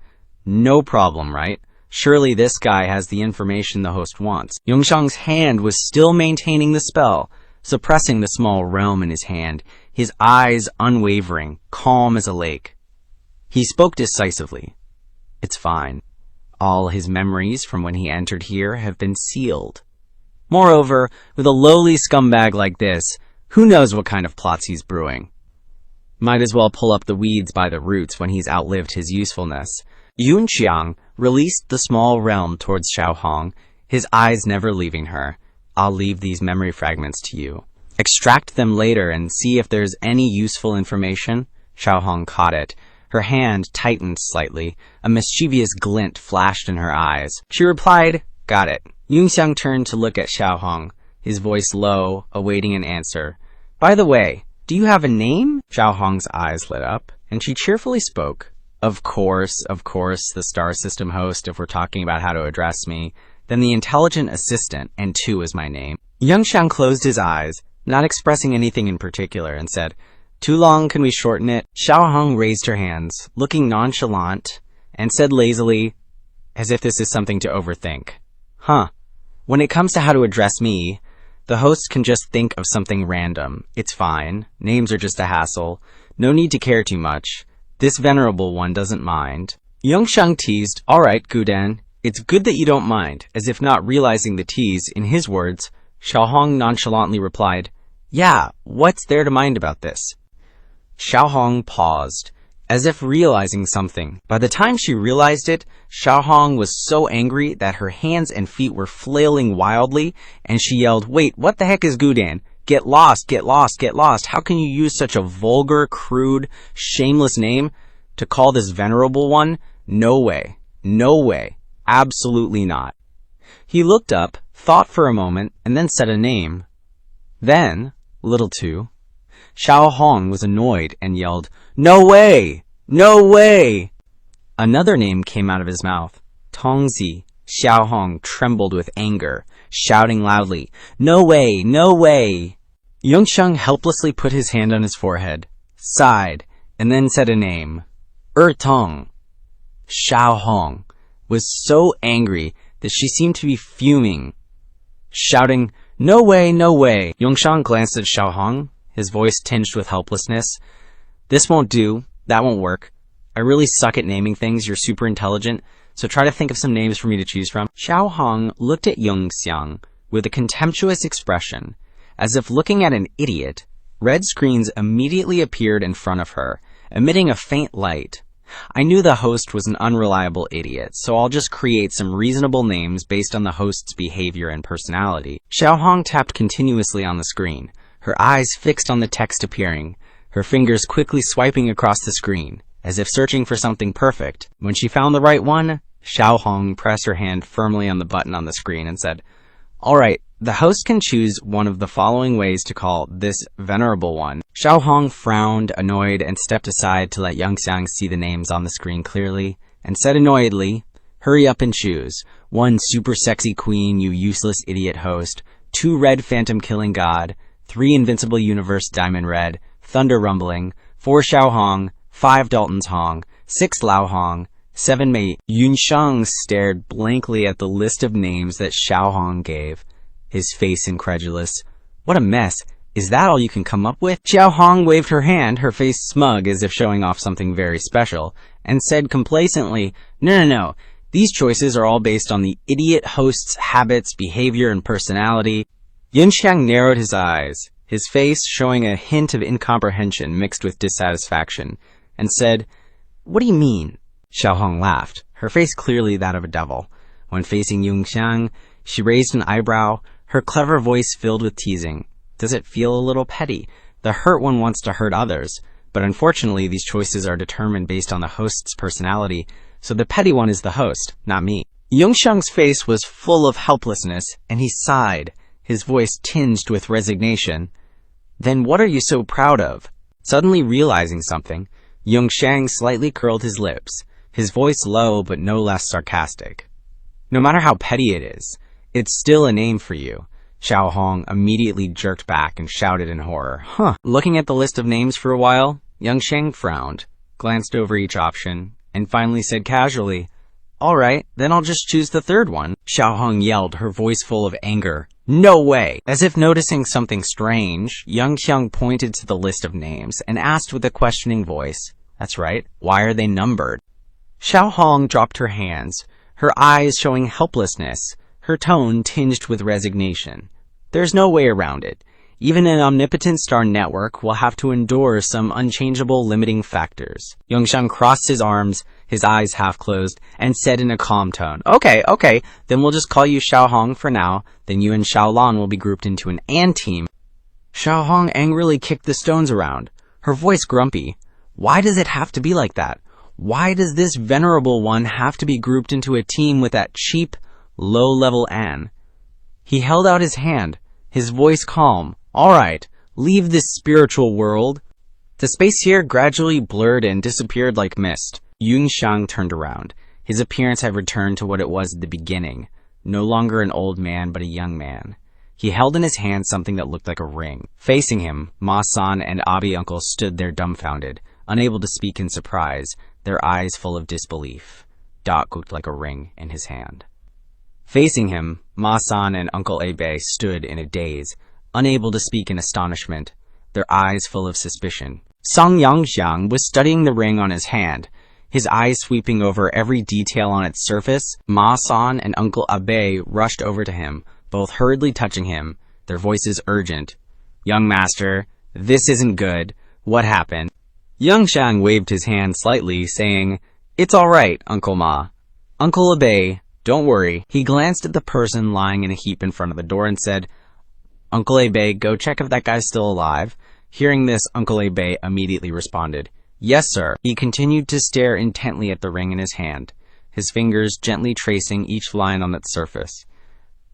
"No problem, right? Surely this guy has the information the host wants." Yunxiang's hand was still maintaining the spell, suppressing the small realm in his hand, his eyes unwavering, calm as a lake. He spoke decisively. "It's fine. All his memories from when he entered here have been sealed. Moreover, with a lowly scumbag like this, who knows what kind of plots he's brewing? Might as well pull up the weeds by the roots when he's outlived his usefulness." Yunxiang released the small realm towards Xiaohong, his eyes never leaving her. "I'll leave these memory fragments to you. Extract them later and see if there's any useful information." Xiaohong caught it. Her hand tightened slightly. A mischievous glint flashed in her eyes. She replied, "Got it." Yunxiang turned to look at Xiaohong, his voice low, awaiting an answer. "By the way, do you have a name?" Xiaohong's eyes lit up, and she cheerfully spoke. Of course, the star system host, if we're talking about how to address me. Then the intelligent assistant, and 2 is my name." Yunxiang closed his eyes, not expressing anything in particular, and said, "Too long, can we shorten it?" Xiaohong raised her hands, looking nonchalant, and said lazily, as if this is something to overthink, "When it comes to how to address me, the host can just think of something random. It's fine. Names are just a hassle. No need to care too much. This venerable one doesn't mind." Yunxiang teased, "All right, Gudan, it's good that you don't mind," as if not realizing the tease in his words. Xiaohong nonchalantly replied, "Yeah, what's there to mind about this?" Xiaohong paused, as if realizing something. By the time she realized it, Xiaohong was so angry that her hands and feet were flailing wildly, and she yelled, "Wait, what the heck is Gudan? Get lost, get lost, get lost. How can you use such a vulgar, crude, shameless name to call this venerable one? No way, no way, absolutely not." He looked up, thought for a moment, and then said a name. Then, little too, Xiaohong was annoyed and yelled, "No way! No way!" Another name came out of his mouth, Tongzi. Xiaohong trembled with anger, shouting loudly, "No way! No way!" Yunxiang helplessly put his hand on his forehead, sighed, and then said a name, Tong. Xiaohong was so angry that she seemed to be fuming, shouting, No way, no way. Yunxiang glanced at Xiaohong, his voice tinged with helplessness. This won't do. That won't work. I really suck at naming things. You're super intelligent, so try to think of some names for me to choose from. Xiaohong looked at Yunxiang with a contemptuous expression. As if looking at an idiot, red screens immediately appeared in front of her, emitting a faint light. I knew the host was an unreliable idiot, so I'll just create some reasonable names based on the host's behavior and personality. Xiaohong tapped continuously on the screen, her eyes fixed on the text appearing, her fingers quickly swiping across the screen, as if searching for something perfect. When she found the right one, Xiaohong pressed her hand firmly on the button on the screen and said, "All right, the host can choose one of the following ways to call this venerable one." Xiaohong frowned, annoyed, and stepped aside to let Yunxiang see the names on the screen clearly, and said annoyedly, "Hurry up and choose. 1 super sexy queen, you useless idiot host. 2 red phantom killing god. 3 invincible universe diamond red. Thunder rumbling. 4 Xiaohong. 5 Dalton's Hong. 6 Lao Hong. 7 Mei." Yunxiang stared blankly at the list of names that Xiaohong gave, his face incredulous. What a mess. Is that all you can come up with? Xiaohong waved her hand, her face smug as if showing off something very special, and said complacently, No. These choices are all based on the idiot host's habits, behavior, and personality." Yunxiang narrowed his eyes, his face showing a hint of incomprehension mixed with dissatisfaction, and said, "What do you mean?" Xiaohong laughed, her face clearly that of a devil. When facing Yunxiang, she raised an eyebrow, her clever voice filled with teasing. Does it feel a little petty? The hurt one wants to hurt others, but unfortunately these choices are determined based on the host's personality, so the petty one is the host, not me. Yunxiang's face was full of helplessness, and he sighed, his voice tinged with resignation. "Then what are you so proud of?" Suddenly realizing something, Yunxiang slightly curled his lips, his voice low but no less sarcastic. "No matter how petty it is, it's still a name for you." Xiaohong immediately jerked back and shouted in horror, "Huh!" Looking at the list of names for a while, Yunxiang frowned, glanced over each option, and finally said casually, "All right, then I'll just choose the 3rd one." Xiaohong yelled, her voice full of anger, "No way!" As if noticing something strange, Yunxiang pointed to the list of names and asked with a questioning voice, "That's right, why are they numbered?" Xiaohong dropped her hands, her eyes showing helplessness, her tone tinged with resignation. There's no way around it. Even an omnipotent star network will have to endure some unchangeable limiting factors. Yunxiang crossed his arms, his eyes half closed, and said in a calm tone, Okay, then we'll just call you Xiaohong for now, then you and Xiaolan will be grouped into an "and" team. Xiaohong angrily kicked the stones around, her voice grumpy. Why does it have to be like that? Why does this venerable one have to be grouped into a team with that cheap, low-level An? He held out his hand, his voice calm. "All right, leave this spiritual world." The space here gradually blurred and disappeared like mist. Yunxiang turned around. His appearance had returned to what it was at the beginning, no longer an old man but a young man. He held in his hand something that looked like a ring. Facing him, Ma-san and Abi-uncle stood there dumbfounded, unable to speak in surprise, their eyes full of disbelief. Dot looked like a ring in his hand. Facing him, Ma-san and Uncle Abe stood in a daze, unable to speak in astonishment, their eyes full of suspicion. Yunxiang was studying the ring on his hand, his eyes sweeping over every detail on its surface. Ma-san and Uncle Abe rushed over to him, both hurriedly touching him, their voices urgent. "Young master, this isn't good. What happened?" Yunxiang waved his hand slightly, saying, "It's all right, Uncle Ma. Uncle Abe, don't worry." He glanced at the person lying in a heap in front of the door and said, "Uncle Abe, go check if that guy's still alive." Hearing this, Uncle Abe immediately responded, "Yes, sir." He continued to stare intently at the ring in his hand, his fingers gently tracing each line on its surface.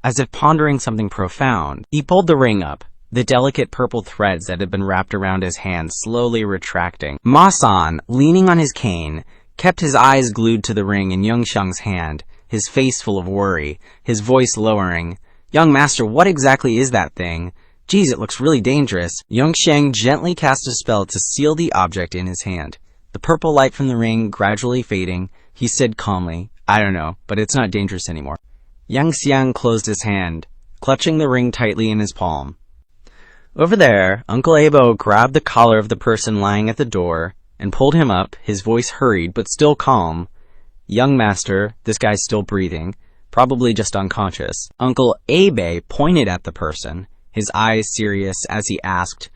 As if pondering something profound, he pulled the ring up, the delicate purple threads that had been wrapped around his hand slowly retracting. Ma-san, leaning on his cane, kept his eyes glued to the ring in Yunxiang's hand, his face full of worry, his voice lowering. "Young master, what exactly is that thing? Geez, it looks really dangerous." Yunxiang gently cast a spell to seal the object in his hand. The purple light from the ring gradually fading, he said calmly, "I don't know, but it's not dangerous anymore." Yunxiang closed his hand. clutching the ring tightly in his palm. Over there, Uncle Abo grabbed the collar of the person lying at the door and pulled him up, his voice hurried but still calm. "Young master, this guy's still breathing, probably just unconscious." Uncle Abe pointed at the person, his eyes serious as he asked,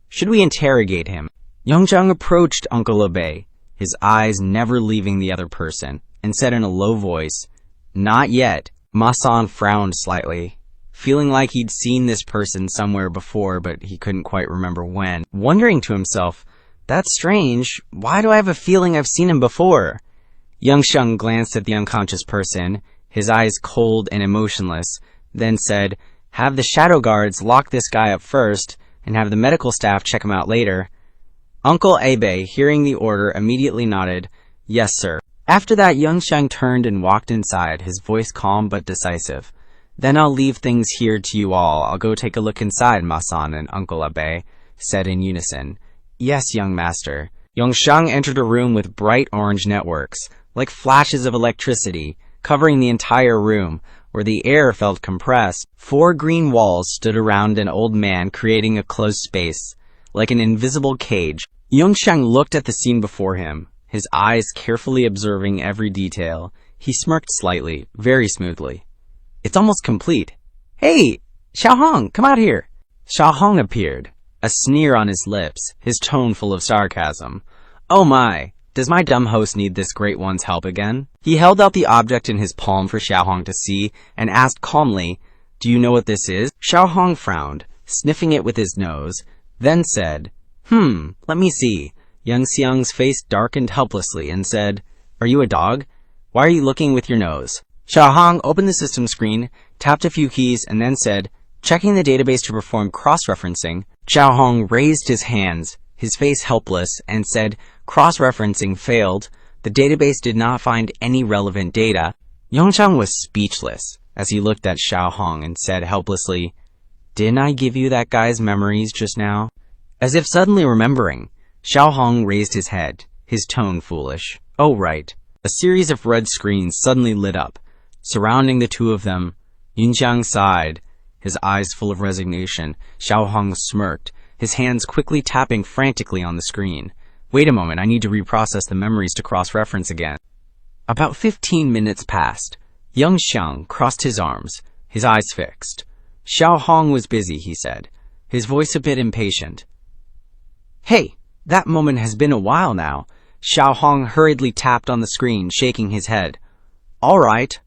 "Should we interrogate him?" Yunxiang approached Uncle Abe, his eyes never leaving the other person, and said in a low voice, "Not yet." Ma-san frowned slightly, feeling like he'd seen this person somewhere before, but he couldn't quite remember when. Wondering to himself, "That's strange. Why do I have a feeling I've seen him before?" Yunxiang glanced at the unconscious person, his eyes cold and emotionless, then said, "Have the shadow guards lock this guy up first, and have the medical staff check him out later." Uncle Abe, hearing the order, immediately nodded, "Yes, sir." After that, Yunxiang turned and walked inside, his voice calm but decisive. "Then I'll leave things here to you all. I'll go take a look inside," Ma-san and Uncle Abe said in unison. "Yes, young master." Yunxiang entered a room with bright orange networks, like flashes of electricity, covering the entire room, where the air felt compressed. 4 green walls stood around an old man, creating a closed space, like an invisible cage. Yunxiang looked at the scene before him, his eyes carefully observing every detail. He smirked slightly, very smoothly. "It's almost complete. Hey, Xiaohong, come out here." Xiaohong appeared, a sneer on his lips, his tone full of sarcasm. "Oh my, does my dumb host need this great one's help again?" He held out the object in his palm for Xiaohong to see and asked calmly, "Do you know what this is?" Xiaohong frowned, sniffing it with his nose, then said, let me see." Yunxiang's face darkened helplessly and said, "Are you a dog? Why are you looking with your nose?" Xiaohong opened the system screen, tapped a few keys, and then said, "Checking the database to perform cross-referencing." Xiaohong raised his hands, his face helpless, and said, "Cross-referencing failed. The database did not find any relevant data." Yunxiang was speechless as he looked at Xiaohong and said helplessly, "Didn't I give you that guy's memories just now?" As if suddenly remembering, Xiaohong raised his head, his tone foolish. "Oh, right." A series of red screens suddenly lit up, surrounding the two of them. Yunxiang sighed, his eyes full of resignation. Xiaohong smirked, his hands quickly tapping frantically on the screen. "Wait a moment, I need to reprocess the memories to cross-reference again." About 15 minutes passed. Yunxiang crossed his arms, his eyes fixed. Xiaohong was busy, he said, his voice a bit impatient. "Hey, that moment has been a while now." Xiaohong hurriedly tapped on the screen, shaking his head. All right,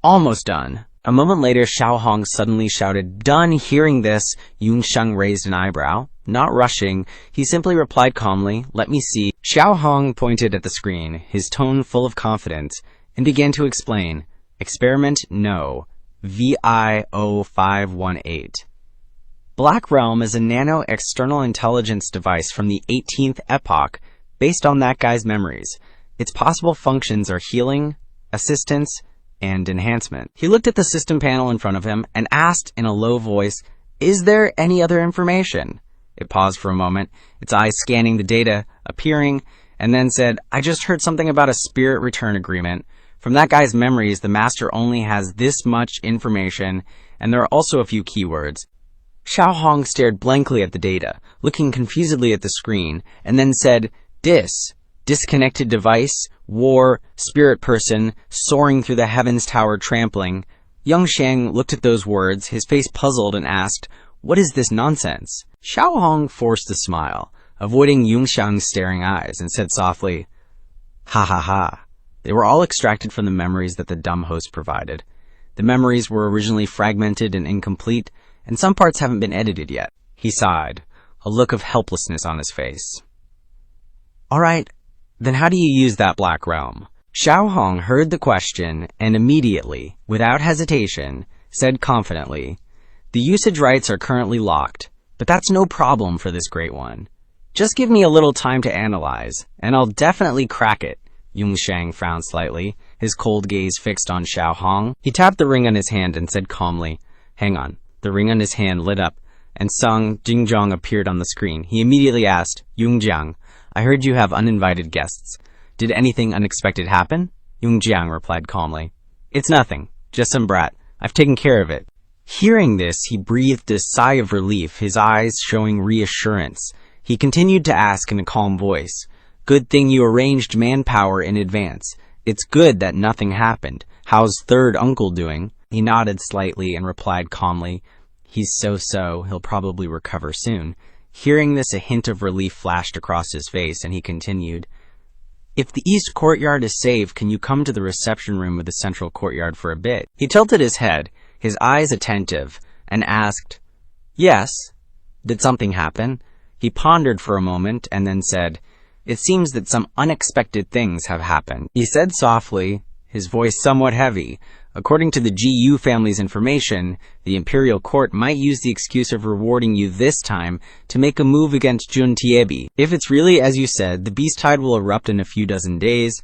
almost done." A moment later, Xiaohong suddenly shouted, "Done." Hearing this, Yunxiang raised an eyebrow. Not rushing, he simply replied calmly, "Let me see." Xiaohong pointed at the screen, his tone full of confidence, and began to explain. "Experiment No. VI-0518. Black Realm is a nano-external intelligence device from the 18th epoch, based on that guy's memories. Its possible functions are healing, assistance, and enhancement." He looked at the system panel in front of him and asked in a low voice, "Is there any other information?" It paused for a moment, its eyes scanning the data, appearing, and then said, "I just heard something about a spirit return agreement. From that guy's memories, the master only has this much information, and there are also a few keywords." Xiaohong stared blankly at the data, looking confusedly at the screen, and then said, Disconnected device, war, spirit person, soaring through the heavens tower trampling." Yunxiang looked at those words, his face puzzled, and asked, "What is this nonsense?" Xiaohong forced a smile, avoiding Yunxiang's staring eyes, and said softly, "Ha ha ha. They were all extracted from the memories that the dumb host provided. The memories were originally fragmented and incomplete, and some parts haven't been edited yet." He sighed, a look of helplessness on his face. "All right, then how do you use that Black Realm?" Xiaohong heard the question and immediately, without hesitation, said confidently, "The usage rights are currently locked, but that's no problem for this great one. Just give me a little time to analyze, and I'll definitely crack it." Yunxiang frowned slightly, his cold gaze fixed on Xiaohong. He tapped the ring on his hand and said calmly, "Hang on." The ring on his hand lit up, and Song Jingzhong appeared on the screen. He immediately asked, "Yunxiang, I heard you have uninvited guests. Did anything unexpected happen?" Yunxiang replied calmly, "It's nothing, just some brat. I've taken care of it." Hearing this, he breathed a sigh of relief, his eyes showing reassurance. He continued to ask in a calm voice, "Good thing you arranged manpower in advance. It's good that nothing happened. How's third uncle doing?" He nodded slightly and replied calmly, "He's so-so, he'll probably recover soon." Hearing this, a hint of relief flashed across his face, and he continued, "If the east courtyard is safe, can you come to the reception room of the central courtyard for a bit?" He tilted his head, his eyes attentive, and asked, "Yes. Did something happen?" He pondered for a moment and then said, "It seems that some unexpected things have happened." He said softly, his voice somewhat heavy, "According to the GU family's information, the Imperial Court might use the excuse of rewarding you this time to make a move against Juntiebi. If it's really as you said, the beast tide will erupt in a few dozen days.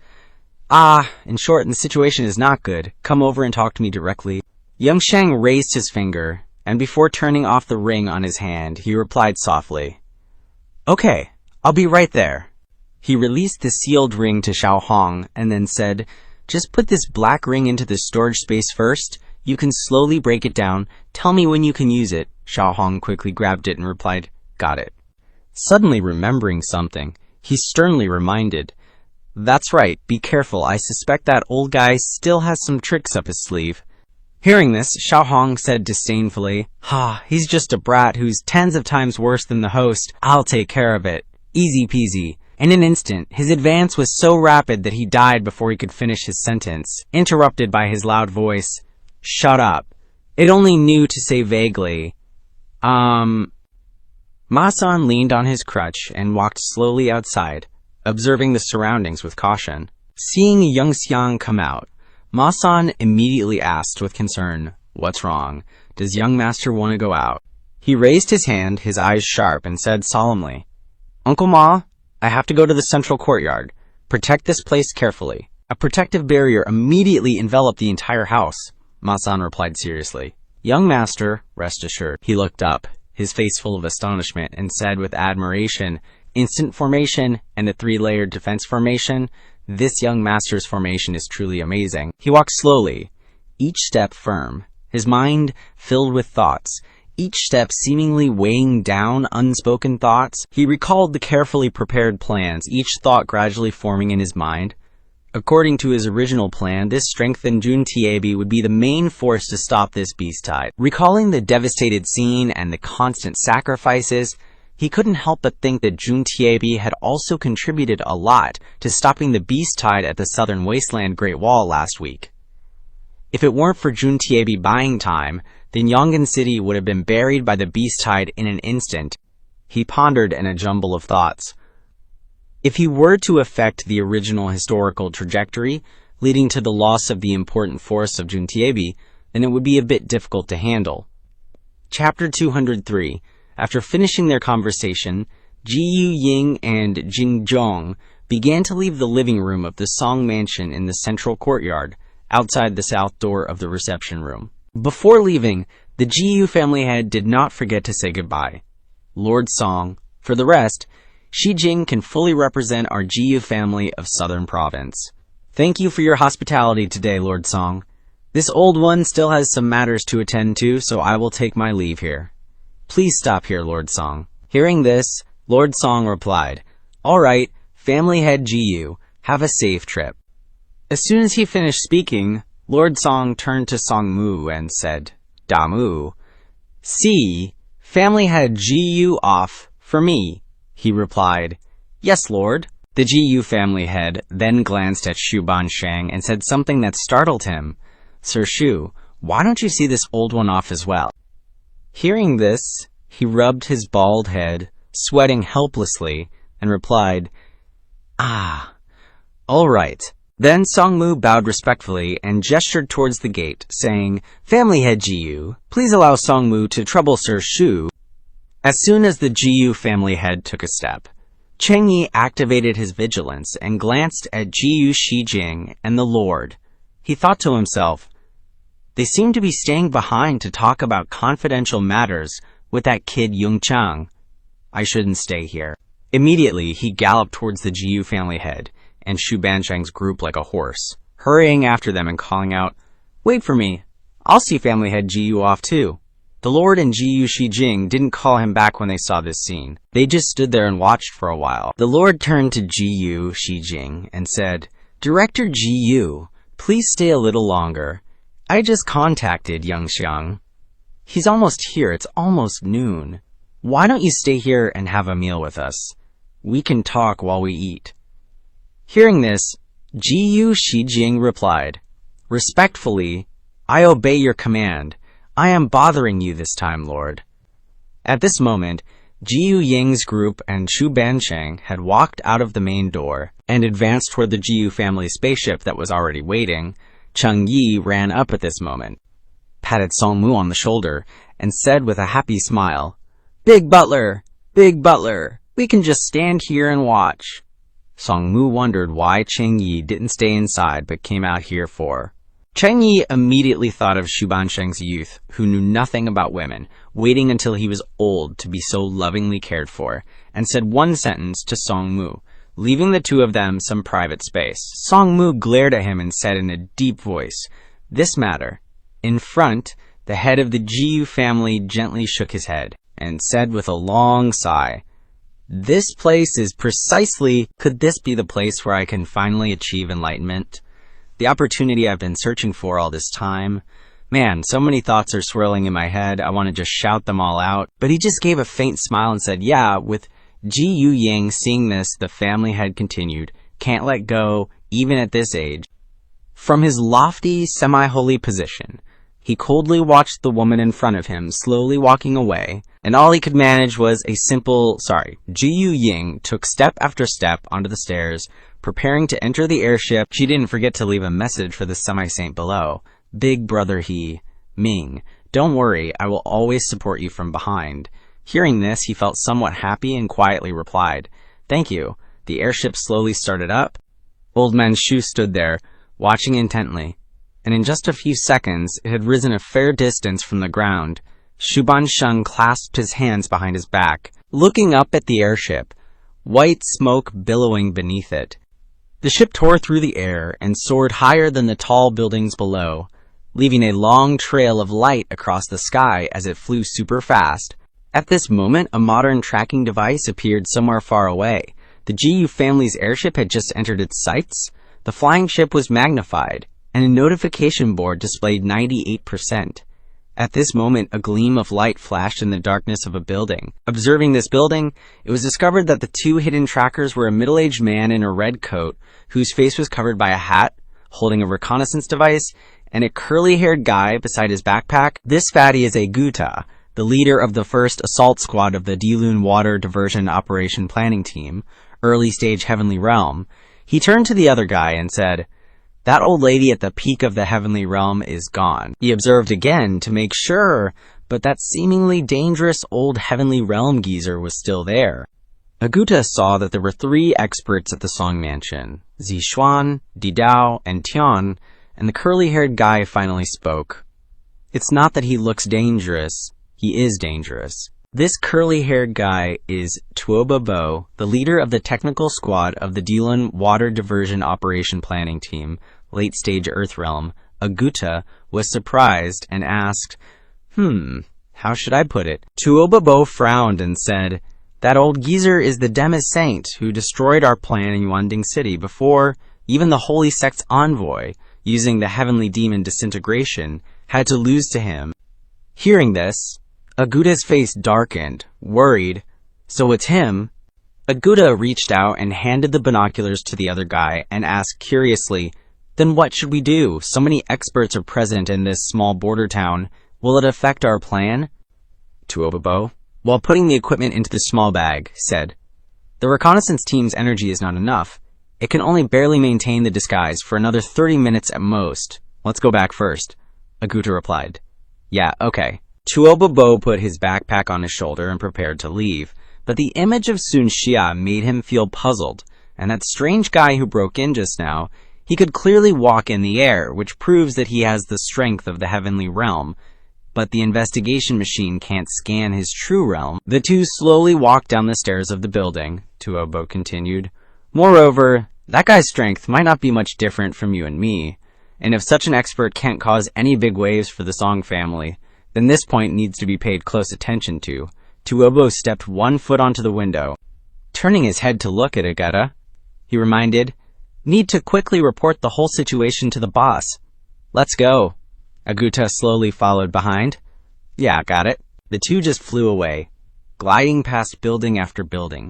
In short, the situation is not good. Come over and talk to me directly." Yunxiang raised his finger, and before turning off the ring on his hand, he replied softly, "Okay, I'll be right there." He released the sealed ring to Xiaohong and then said, "Just put this black ring into the storage space first. You can slowly break it down. Tell me when you can use it." Xiaohong quickly grabbed it and replied, "Got it." Suddenly remembering something, he sternly reminded, "That's right, be careful. I suspect that old guy still has some tricks up his sleeve." Hearing this, Xiaohong said disdainfully, "He's just a brat who's tens of times worse than the host. I'll take care of it. Easy peasy." In an instant, his advance was so rapid that he died before he could finish his sentence, interrupted by his loud voice, "Shut up." It only knew to say vaguely, Ma-san leaned on his crutch and walked slowly outside, observing the surroundings with caution. Seeing Yunxiang come out, Ma-san immediately asked with concern, "What's wrong? Does young master want to go out?" He raised his hand, his eyes sharp, and said solemnly, "Uncle Ma, I have to go to the central courtyard. Protect this place carefully." A protective barrier immediately enveloped the entire house. Ma-san replied seriously, "Young master, rest assured." He looked up, his face full of astonishment, and said with admiration, "Instant formation and a 3-layered defense formation. This young master's formation is truly amazing." He walked slowly, each step firm, his mind filled with thoughts, each step seemingly weighing down unspoken thoughts. He recalled the carefully prepared plans, each thought gradually forming in his mind. According to his original plan, this strengthened Juntiebi would be the main force to stop this beast tide. Recalling the devastated scene and the constant sacrifices, he couldn't help but think that Juntiebi had also contributed a lot to stopping the beast tide at the southern wasteland Great Wall last week. If it weren't for Juntiebi buying time, then Yongan City would have been buried by the beast tide in an instant. He pondered in a jumble of thoughts. If he were to affect the original historical trajectory, leading to the loss of the important force of Juntiebi, then it would be a bit difficult to handle. Chapter 203. After finishing their conversation, Ji Ying and Jing Zhong began to leave the living room of the Song Mansion in the central courtyard, outside the south door of the reception room. Before leaving, the GU family head did not forget to say goodbye. "Lord Song, for the rest, Shi Jing can fully represent our GU family of Southern Province. Thank you for your hospitality today, Lord Song. This old one still has some matters to attend to, so I will take my leave here." "Please stop here, Lord Song." Hearing this, Lord Song replied, "All right, family head GU, have a safe trip." As soon as he finished speaking, Lord Song turned to Song Mu and said, "Damu, see, family head GU off for me." He replied, "Yes, Lord." The GU family head then glanced at Shu Banshang and said something that startled him. "Sir Shu, why don't you see this old one off as well?" Hearing this, he rubbed his bald head, sweating helplessly, and replied, "All right." Then Song Mu bowed respectfully and gestured towards the gate, saying, "Family head GU, please allow Song Mu to trouble Sir Shu." As soon as the GU family head took a step, Cheng Yi activated his vigilance and glanced at GU Shi Jing and the Lord. He thought to himself, "They seem to be staying behind to talk about confidential matters with that kid Yunxiang. I shouldn't stay here." Immediately, he galloped towards the GU family head and Shu Banshang's group like a horse, hurrying after them and calling out, "Wait for me. I'll see family head Jiyu off too. The Lord and Jiyu Shijing didn't call him back when they saw this scene. They just stood there and watched for a while. The Lord turned to Jiyu Shijing and said, "Director Jiyu, please stay a little longer. I just contacted Yunxiang. He's almost here. It's almost noon. Why don't you stay here and have a meal with us? We can talk while we eat." Hearing this, Jiyu Shijing replied, "Respectfully, I obey your command. I am bothering you this time, Lord." At this moment, Jiyu Ying's group and Shu Bansheng had walked out of the main door and advanced toward the Jiyu family spaceship that was already waiting. Cheng Yi ran up at this moment, patted Song Mu on the shoulder, and said with a happy smile, Big Butler, we can just stand here and watch." Song Mu wondered why Cheng Yi didn't stay inside but came out here for. Cheng Yi immediately thought of Shu Bansheng's youth, who knew nothing about women, waiting until he was old to be so lovingly cared for, and said one sentence to Song Mu, leaving the two of them some private space. Song Mu glared at him and said in a deep voice, "This matter." In front, the head of the Jiyu family gently shook his head and said with a long sigh, "This place is precisely, could this be the place where I can finally achieve enlightenment? The opportunity I've been searching for all this time. Man, so many thoughts are swirling in my head, I want to just shout them all out." But he just gave a faint smile and said, "Yeah." With Jiyu Ying seeing this, the family head continued, "Can't let go, even at this age." From his lofty, semi-holy position, he coldly watched the woman in front of him slowly walking away, and all he could manage was a simple, Jiyu Ying took step after step onto the stairs, preparing to enter the airship. She didn't forget to leave a message for the semi-saint below. "Big brother he, Ming, don't worry, I will always support you from behind." Hearing this, he felt somewhat happy and quietly replied, "Thank you." The airship slowly started up. Old man Shu stood there, watching intently, and in just a few seconds, it had risen a fair distance from the ground. Shu Bansheng clasped his hands behind his back, looking up at the airship, white smoke billowing beneath it. The ship tore through the air and soared higher than the tall buildings below, leaving a long trail of light across the sky as it flew super fast. At this moment, a modern tracking device appeared somewhere far away. The Jiyu family's airship had just entered its sights. The flying ship was magnified, and a notification board displayed 98%. At this moment, a gleam of light flashed in the darkness of a building. Observing this building, it was discovered that the two hidden trackers were a middle-aged man in a red coat, whose face was covered by a hat, holding a reconnaissance device, and a curly-haired guy beside his backpack. This fatty is Aguta, the leader of the first assault squad of the Dilun Water Diversion Operation Planning Team, early-stage Heavenly Realm. He turned to the other guy and said, "That old lady at the peak of the Heavenly Realm is gone." He observed again to make sure, but that seemingly dangerous old Heavenly Realm geezer was still there. Aguta saw that there were 3 experts at the Song Mansion, Zixuan, Didao, and Tian, and the curly-haired guy finally spoke. "It's not that he looks dangerous, he is dangerous." This curly-haired guy is Tuoba Bo, the leader of the technical squad of the Dilun Water Diversion Operation Planning Team, late-stage Earth Realm. Aguta was surprised and asked, how should I put it? Tuoba Bo frowned and said, "That old geezer is the Demis Saint who destroyed our plan in Yuanding City before even the Holy Sect's envoy, using the Heavenly Demon Disintegration, had to lose to him." Hearing this, Aguta's face darkened, worried. "So it's him?" Aguta reached out and handed the binoculars to the other guy and asked curiously, "Then what should we do? So many experts are present in this small border town. Will it affect our plan?" Tuobobo, while putting the equipment into the small bag, said, "The reconnaissance team's energy is not enough. It can only barely maintain the disguise for another 30 minutes at most. Let's go back first." Aguta replied, "Yeah, okay." Tuobobo put his backpack on his shoulder and prepared to leave, but the image of Sun Xia made him feel puzzled, and that strange guy who broke in just now, he could clearly walk in the air, which proves that he has the strength of the Heavenly Realm, but the investigation machine can't scan his true realm. The two slowly walked down the stairs of the building, Tuobo continued. "Moreover, that guy's strength might not be much different from you and me. and if such an expert can't cause any big waves for the Song family, then this point needs to be paid close attention to. Tuobo stepped 1 foot onto the window. Turning his head to look at Agata, he reminded, "Need to quickly report the whole situation to the boss." "Let's go." Aguta slowly followed behind. "Yeah, got it." The two just flew away, gliding past building after building.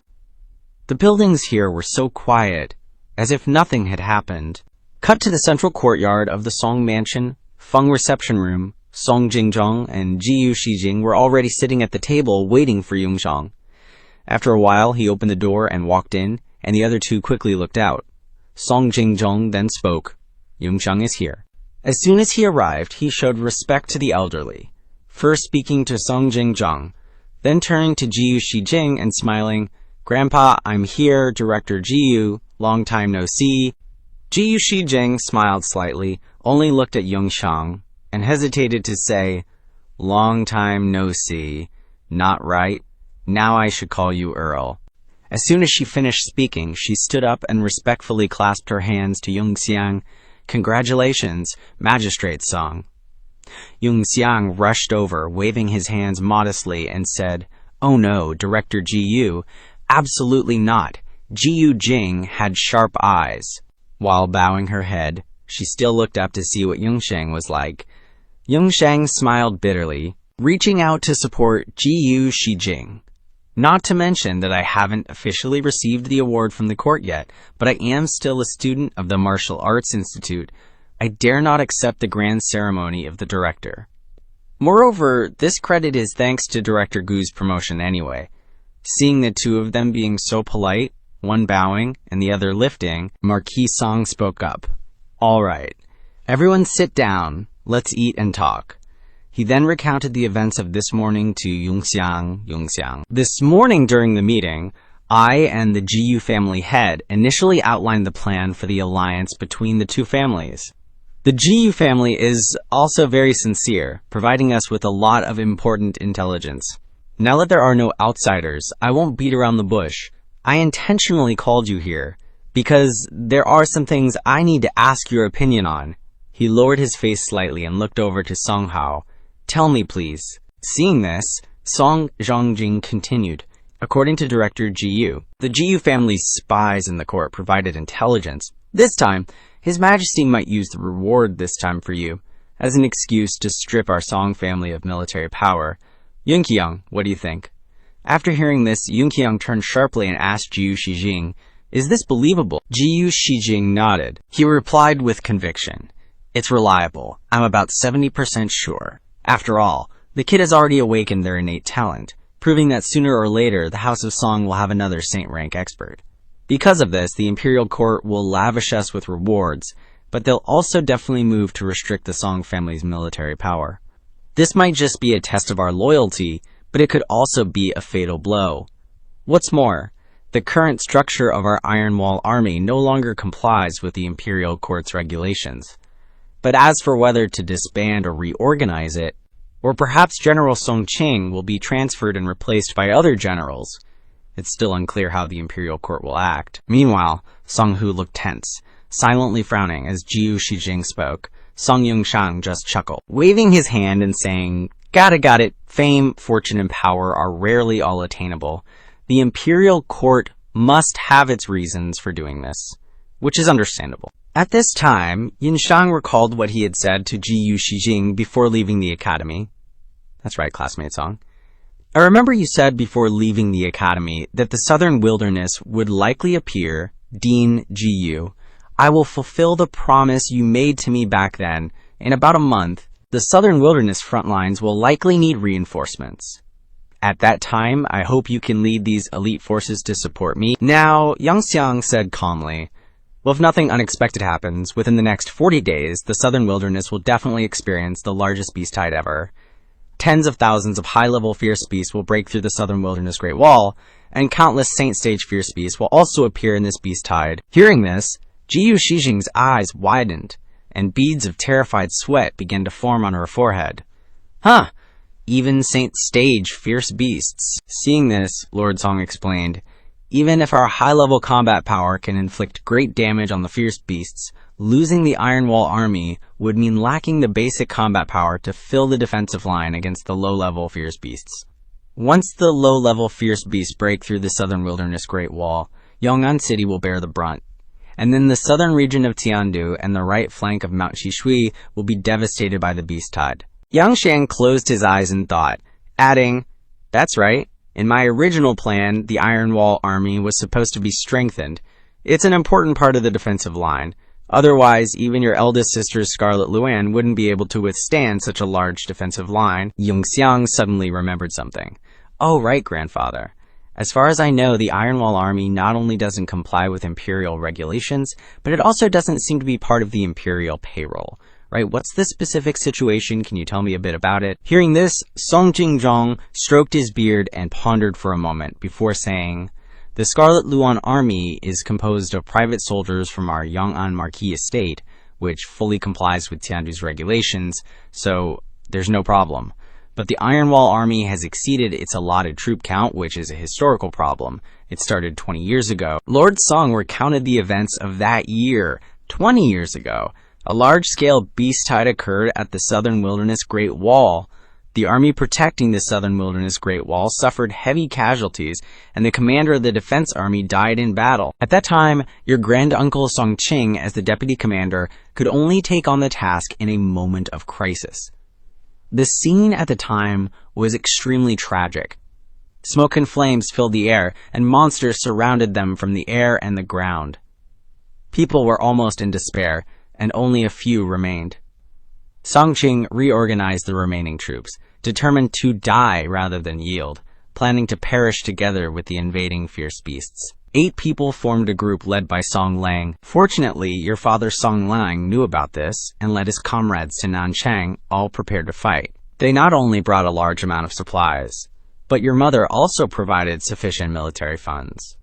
The buildings here were so quiet, as if nothing had happened. Cut to the central courtyard of the Song mansion, Feng reception room. Song Jingjong and Jiyu Shijing were already sitting at the table waiting for Yunxiang. After a while, he opened the door and walked in, and the other two quickly looked out. Song Jingjong then spoke. "Yunxiang is here." As soon as he arrived, he showed respect to the elderly, first speaking to Song Jingjong, then turning to Jiyu Shijing and smiling, "Grandpa, I'm here, Director Jiyu, long time no see." Jiyu Shijing smiled slightly, only looked at Yunxiang, and hesitated to say, "Long time no see. Not right. Now I should call you Earl." As soon as she finished speaking, she stood up and respectfully clasped her hands to Yunxiang. "Congratulations, Magistrate Song." Yunxiang rushed over, waving his hands modestly, and said, "Oh no, Director Jiyu, absolutely not. Jiyu Jing had sharp eyes." While bowing her head, she still looked up to see what Yunxiang was like. Yunxiang smiled bitterly, reaching out to support Jiyu Shijing. "Not to mention that I haven't officially received the award from the court yet, but I am still a student of the Martial Arts Institute. I dare not accept the grand ceremony of the director. Moreover, this credit is thanks to Director Gu's promotion anyway." Seeing the two of them being so polite, one bowing and the other lifting, Marquis Song spoke up. "All right, everyone sit down. Let's eat and talk." He then recounted the events of this morning to Yunxiang. "This morning during the meeting, I and the Jiyu family head initially outlined the plan for the alliance between the two families. The Jiyu family is also very sincere, providing us with a lot of important intelligence. Now that there are no outsiders, I won't beat around the bush. I intentionally called you here, because there are some things I need to ask your opinion on." He lowered his face slightly and looked over to Song Hao. "Tell me, please." Seeing this, Song Zhongjing continued. "According to Director Jiyu, the Jiyu family's spies in the court provided intelligence. This time, His Majesty might use the reward this time for you as an excuse to strip our Song family of military power. Yunxiang, what do you think?" After hearing this, Yunxiang turned sharply and asked Jiyu Shijing, "Is this believable?" Jiyu Shijing nodded. He replied with conviction, "It's reliable. I'm about 70% sure. After all, the kid has already awakened their innate talent, proving that sooner or later the House of Song will have another saint-rank expert. Because of this, the Imperial Court will lavish us with rewards, but they'll also definitely move to restrict the Song family's military power. This might just be a test of our loyalty, but it could also be a fatal blow. What's more, the current structure of our Iron Wall army no longer complies with the Imperial Court's regulations. But as for whether to disband or reorganize it, or perhaps General Song Qing will be transferred and replaced by other generals, it's still unclear how the Imperial Court will act." Meanwhile, Song Hu looked tense, silently frowning as Jiyu Shijing spoke. Song Yunxiang just chuckled, waving his hand and saying, Got it. Fame, fortune, and power are rarely all attainable. The Imperial Court must have its reasons for doing this, which is understandable." At this time, Yunxiang recalled what he had said to Jiyu Shijing before leaving the academy. "That's right, classmate Song. I remember you said before leaving the academy that the southern wilderness would likely appear, Dean Jiyu. I will fulfill the promise you made to me back then. In about a month, the southern wilderness front lines will likely need reinforcements. At that time, I hope you can lead these elite forces to support me." Now, Yunxiang said calmly, "Well, if nothing unexpected happens, within the next 40 days, the southern wilderness will definitely experience the largest beast tide ever. Tens of thousands of high-level fierce beasts will break through the southern wilderness Great Wall, and countless Saint-stage fierce beasts will also appear in this beast tide." Hearing this, Jiyu Shijing's eyes widened, and beads of terrified sweat began to form on her forehead. "Huh, even Saint-stage fierce beasts." Seeing this, Lord Song explained, "Even if our high-level combat power can inflict great damage on the fierce beasts, Losing the Iron Wall army would mean lacking the basic combat power to fill the defensive line against the low-level fierce beasts. Once the low-level fierce beasts break through the southern wilderness Great Wall, Yong'an City will bear the brunt. And then the southern region of Tiandu and the right flank of Mount Shishui will be devastated by the beast tide. Yunxiang closed his eyes in thought, adding, "That's right. In my original plan, the Iron Wall army was supposed to be strengthened. It's an important part of the defensive line. Otherwise, even your eldest sister's Scarlet Luan wouldn't be able to withstand such a large defensive line." Yunxiang suddenly remembered something. "Oh, right, grandfather. As far as I know, the Iron Wall army not only doesn't comply with imperial regulations, but it also doesn't seem to be part of the imperial payroll. Right, what's the specific situation? Can you tell me a bit about it?" Hearing this, Song Jinzhong stroked his beard and pondered for a moment before saying, "The Scarlet Luan army is composed of private soldiers from our Yong'an Marquis estate, which fully complies with Tiandu's regulations, so there's no problem. But the Iron Wall army has exceeded its allotted troop count, which is a historical problem. It started 20 years ago." Lord Song recounted the events of that year, 20 years ago. A large-scale beast tide occurred at the southern wilderness Great Wall. The army protecting the southern wilderness Great Wall suffered heavy casualties, and the commander of the defense army died in battle. At that time, your granduncle Song Qing, as the deputy commander, could only take on the task in a moment of crisis. The scene at the time was extremely tragic. Smoke and flames filled the air, and monsters surrounded them from the air and the ground. People were almost in despair, and only a few remained. Song Qing reorganized the remaining troops, determined to die rather than yield, planning to perish together with the invading fierce beasts. 8 people formed a group led by Song Lang. Fortunately, your father Song Lang knew about this and led his comrades to Nanchang, all prepared to fight. They not only brought a large amount of supplies, but your mother also provided sufficient military funds.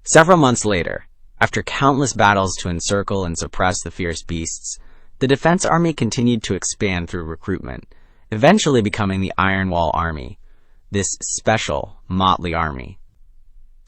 Several months later, after countless battles to encircle and suppress the fierce beasts, the defense army continued to expand through recruitment, eventually becoming the Iron Wall Army, this special, motley army.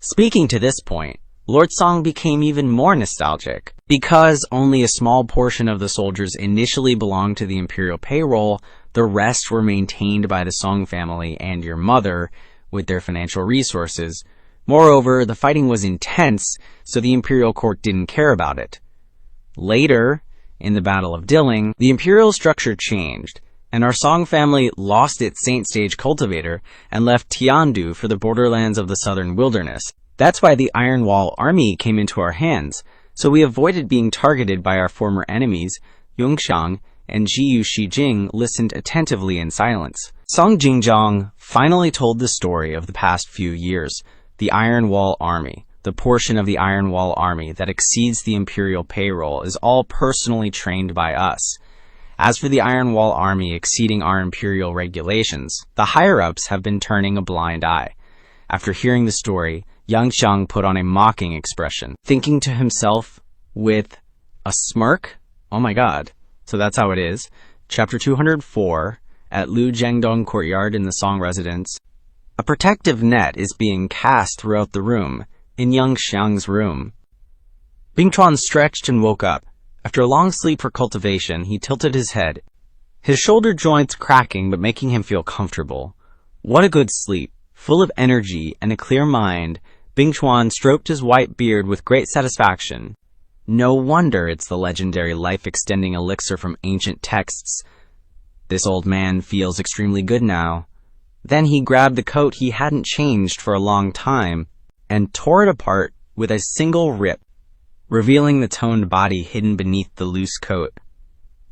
Speaking to this point, Lord Song became even more nostalgic. Because only a small portion of the soldiers initially belonged to the imperial payroll, the rest were maintained by the Song family and your mother with their financial resources. Moreover, the fighting was intense, so the imperial court didn't care about it. Later, in the Battle of Dilling, the imperial structure changed, and our Song family lost its Saint Stage cultivator and left Tiandu for the borderlands of the southern wilderness. That's why the Iron Wall army came into our hands, so we avoided being targeted by our former enemies. Yunxiang and Jiyu Shijing listened attentively in silence. Song Jinzhong finally told the story of the past few years. The Iron Wall army, the portion of the Iron Wall army that exceeds the imperial payroll, is all personally trained by us. As for the Iron Wall army exceeding our imperial regulations, the higher-ups have been turning a blind eye. After hearing the story, Yunxiang put on a mocking expression, thinking to himself with a smirk, "Oh my god, so that's how it is." Chapter 204, at Lu Jiangdong Courtyard in the Song residence. A protective net is being cast throughout the room, in Yunxiang's room. Bingchuan stretched and woke up. After a long sleep for cultivation, he tilted his head, his shoulder joints cracking but making him feel comfortable. What a good sleep! Full of energy and a clear mind, Bingchuan stroked his white beard with great satisfaction. No wonder it's the legendary life-extending elixir from ancient texts. This old man feels extremely good now. Then he grabbed the coat he hadn't changed for a long time and tore it apart with a single rip, revealing the toned body hidden beneath the loose coat.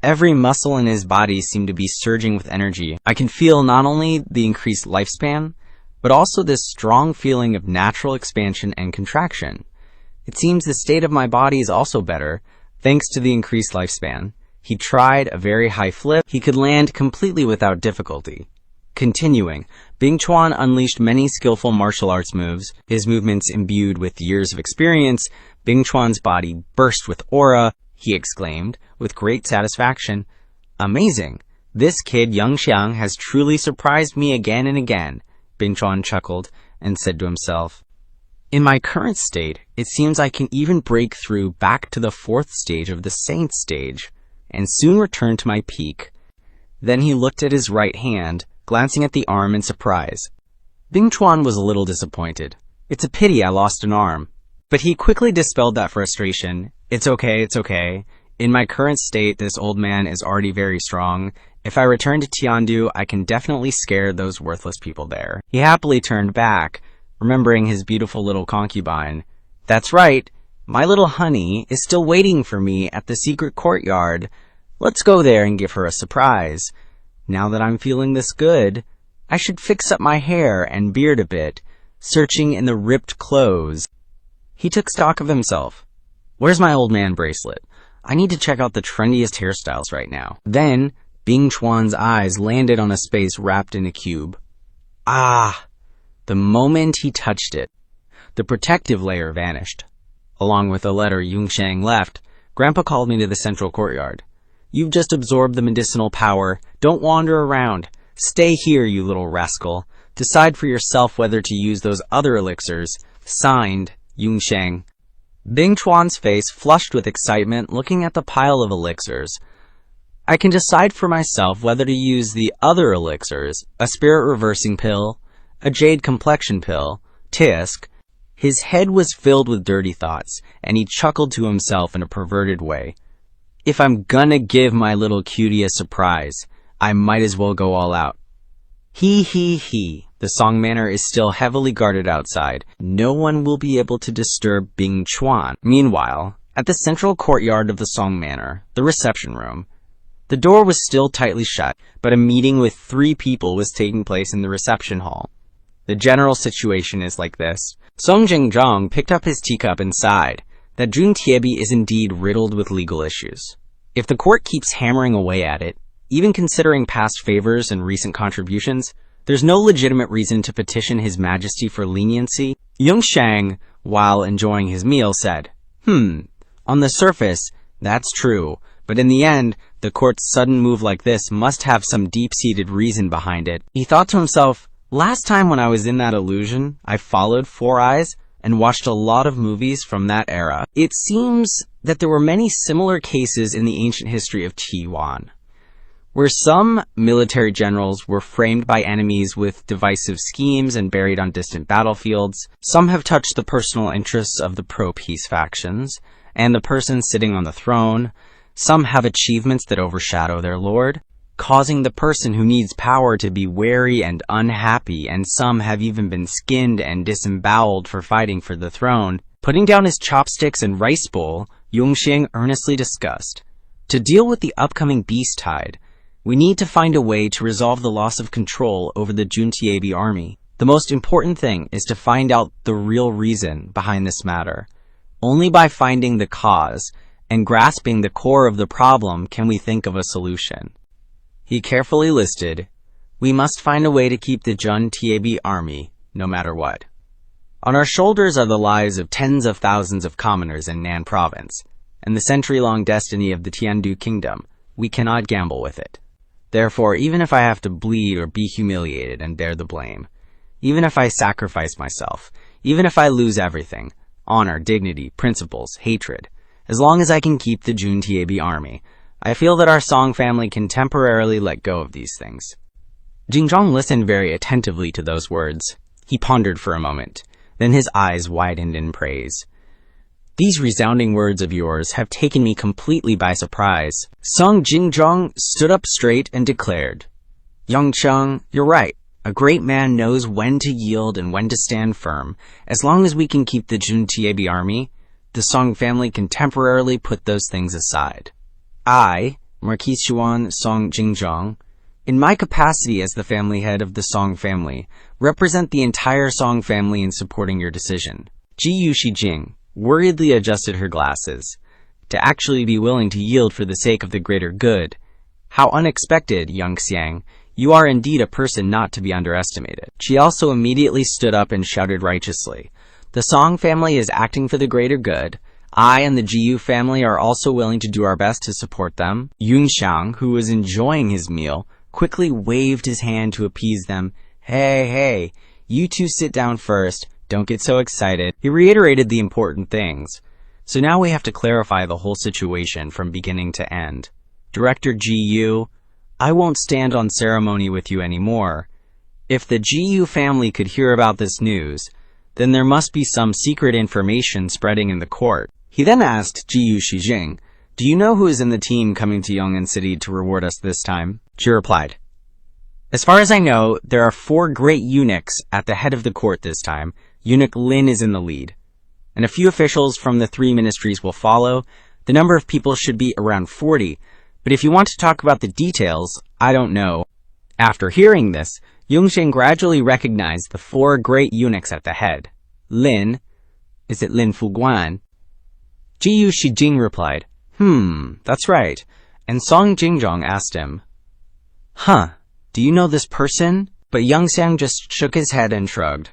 Every muscle in his body seemed to be surging with energy. I can feel not only the increased lifespan, but also this strong feeling of natural expansion and contraction. It seems the state of my body is also better, thanks to the increased lifespan. He tried a very high flip he could land completely without difficulty. Continuing, Bingchuan unleashed many skillful martial arts moves, his movements imbued with years of experience. Bingchuan's body burst with aura. He exclaimed, with great satisfaction, "Amazing! This kid Yunxiang has truly surprised me again and again." Bingchuan chuckled and said to himself, In my current state, it seems I can even break through back to the 4th stage of the Saint stage, and soon return to my peak. Then he looked at his right hand, glancing at the arm in surprise. Bing Chuan was a little disappointed. It's a pity I lost an arm. But he quickly dispelled that frustration. It's okay, it's okay. In my current state, this old man is already very strong. If I return to Tiandu, I can definitely scare those worthless people there. He happily turned back, remembering his beautiful little concubine. That's right, my little honey is still waiting for me at the secret courtyard. Let's go there and give her a surprise. Now that I'm feeling this good, I should fix up my hair and beard a bit, searching in the ripped clothes. He took stock of himself. Where's my old man bracelet? I need to check out the trendiest hairstyles right now. Then, Bing Chuan's eyes landed on a space wrapped in a cube. Ah! The moment he touched it, the protective layer vanished. Along with the letter Yunxiang left, Grandpa called me to the central courtyard. You've just absorbed the medicinal power. Don't wander around. Stay here, you little rascal. Decide for yourself whether to use those other elixirs. Signed, Yunxiang. Bing Chuan's face flushed with excitement looking at the pile of elixirs. I can decide for myself whether to use the other elixirs, a spirit reversing pill, a jade complexion pill, tisk. His head was filled with dirty thoughts, and he chuckled to himself in a perverted way. If I'm gonna give my little cutie a surprise, I might as well go all out. He. The Song Manor is still heavily guarded outside. No one will be able to disturb Bing Chuan. Meanwhile, at the central courtyard of the Song Manor, the reception room, the door was still tightly shut, but a meeting with 3 people was taking place in the reception hall. The general situation is like this. Song Jingjong picked up his teacup and sighed that Jun Tiebi is indeed riddled with legal issues. If the court keeps hammering away at it, even considering past favors and recent contributions, there's no legitimate reason to petition His Majesty for leniency. Yunxiang, while enjoying his meal, said, on the surface, that's true, but in the end, the court's sudden move like this must have some deep-seated reason behind it. He thought to himself, last time when I was in that illusion, I followed Four Eyes and watched a lot of movies from that era. It seems that there were many similar cases in the ancient history of Taiwan, where some military generals were framed by enemies with divisive schemes and buried on distant battlefields. Some have touched the personal interests of the pro-peace factions and the person sitting on the throne. Some have achievements that overshadow their lord, causing the person who needs power to be wary and unhappy, and some have even been skinned and disemboweled for fighting for the throne. Putting down his chopsticks and rice bowl, Yunxiang earnestly discussed, to deal with the upcoming beast tide, we need to find a way to resolve the loss of control over the Juntiebi army. The most important thing is to find out the real reason behind this matter. Only by finding the cause and grasping the core of the problem can we think of a solution. He carefully listed, we must find a way to keep the Juntiebi army, no matter what. On our shoulders are the lives of tens of thousands of commoners in Nan province, and the century-long destiny of the Tiandu kingdom. We cannot gamble with it. Therefore, even if I have to bleed or be humiliated and bear the blame, even if I sacrifice myself, even if I lose everything, honor, dignity, principles, hatred, as long as I can keep the Juntiebi army, I feel that our Song family can temporarily let go of these things. Jingjong listened very attentively to those words. He pondered for a moment, then his eyes widened in praise. These resounding words of yours have taken me completely by surprise. Song Jingjong stood up straight and declared, Yunxiang, you're right. A great man knows when to yield and when to stand firm. As long as we can keep the Juntiebi army, the Song family can temporarily put those things aside. I, Marquis Xuan Song Jingjong, in my capacity as the family head of the Song family, represent the entire Song family in supporting your decision. Ji Yushijing worriedly adjusted her glasses. To actually be willing to yield for the sake of the greater good. How unexpected, Yunxiang. You are indeed a person not to be underestimated. She also immediately stood up and shouted righteously. The Song family is acting for the greater good. I and the Jiyu family are also willing to do our best to support them. Yunxiang, who was enjoying his meal, quickly waved his hand to appease them. Hey, you two sit down first. don't get so excited. He reiterated the important things. So now we have to clarify the whole situation from beginning to end. Director GU, I won't stand on ceremony with you anymore. If the GU family could hear about this news, then there must be some secret information spreading in the court. He then asked GU Shijing, do you know who is in the team coming to Yong'an City to reward us this time? She replied, as far as I know, there are 4 great eunuchs at the head of the court this time. Eunuch Lin is in the lead. And a few officials from the 3 ministries will follow. The number of people should be around 40. But if you want to talk about the details, I don't know. After hearing this, Yunxiang gradually recognized the 4 great eunuchs at the head. Lin, is it Lin Fuguan? Jiyu Shijing replied, that's right. And Song Jingjong asked him, do you know this person? But Yunxiang just shook his head and shrugged.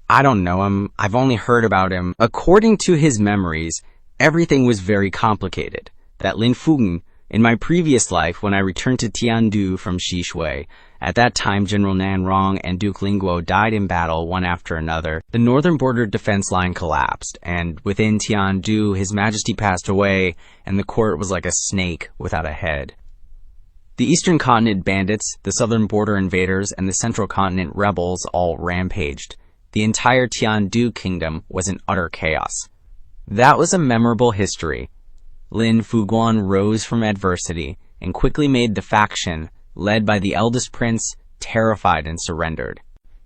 I don't know him, I've only heard about him. According to his memories, everything was very complicated. That Lin Fugen, in my previous life when I returned to Tiandu from Xishui, at that time General Nanrong and Duke Lingguo died in battle one after another. The northern border defense line collapsed, and within Tiandu His Majesty passed away, and the court was like a snake without a head. The eastern continent bandits, the southern border invaders, and the central continent rebels all rampaged. The entire Tiandu kingdom was in utter chaos. That was a memorable history. Lin Fuguan rose from adversity and quickly made the faction, led by the eldest prince, terrified and surrendered.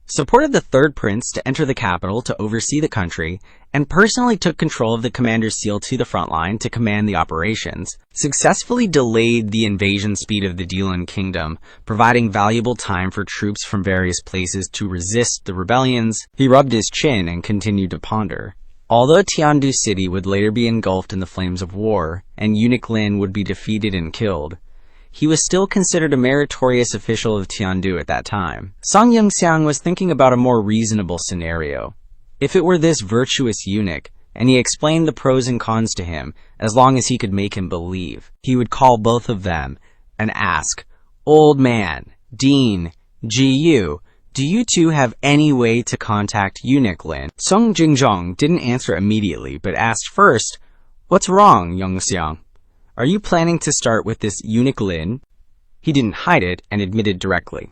Supported the third prince to enter the capital to oversee the country, and personally took control of the commander's seal to the front line to command the operations. Successfully delayed the invasion speed of the Dilan kingdom, providing valuable time for troops from various places to resist the rebellions. He rubbed his chin and continued to ponder. Although Tiandu City would later be engulfed in the flames of war, and Eunuch Lin would be defeated and killed, he was still considered a meritorious official of Tiandu at that time. Song Yunxiang was thinking about a more reasonable scenario. If it were this virtuous eunuch, and he explained the pros and cons to him, as long as he could make him believe, he would call both of them and ask, Old man, Dean, GU, do you two have any way to contact Eunuch Lin? Song Jingjong didn't answer immediately, but asked first, What's wrong, Yunxiang? Are you planning to start with this Eunuch Lin? He didn't hide it and admitted directly.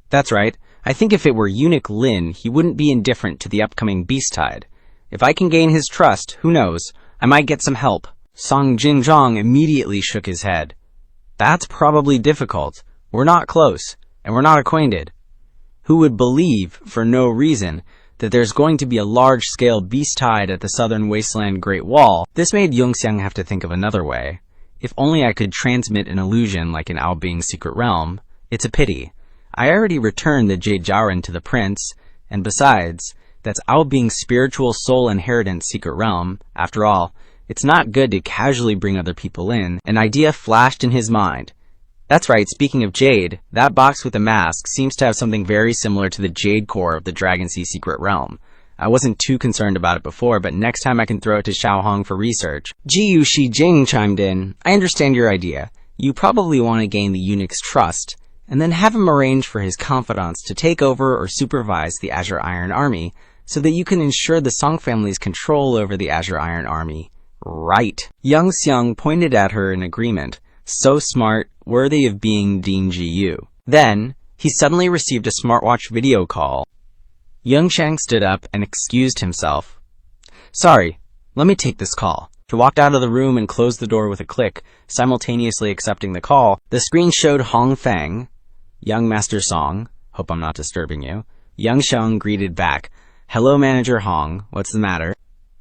That's right. I think if it were Eunuch Lin, he wouldn't be indifferent to the upcoming beast tide. If I can gain his trust, who knows, I might get some help. Song Jingjong immediately shook his head. That's probably difficult. We're not close, and we're not acquainted. Who would believe, for no reason, that there's going to be a large-scale beast tide at the southern wasteland Great Wall? This made Yunxiang have to think of another way. If only I could transmit an illusion like in Ao Bing's secret realm. It's a pity. I already returned the Jade Jiaoren to the prince, and besides, that's Ao Bing's spiritual soul inheritance secret realm. After all, it's not good to casually bring other people in. An idea flashed in his mind. That's right, speaking of Jade, that box with the mask seems to have something very similar to the Jade core of the Dragon Sea secret realm. I wasn't too concerned about it before, but next time I can throw it to Xiaohong for research. Jiyu Shijing chimed in. I understand your idea. You probably want to gain the eunuch's trust, and then have him arrange for his confidants to take over or supervise the Azure Iron Army, so that you can ensure the Song family's control over the Azure Iron Army. Right. Yunxiang pointed at her in agreement. So smart, worthy of being Dean Jiyu. Then, he suddenly received a smartwatch video call. Yunxiang stood up and excused himself. Sorry, let me take this call. He walked out of the room and closed the door with a click, simultaneously accepting the call. The screen showed Hong Feng. Young Master Song, hope I'm not disturbing you. Yunxiang greeted back. Hello, Manager Hong, what's the matter?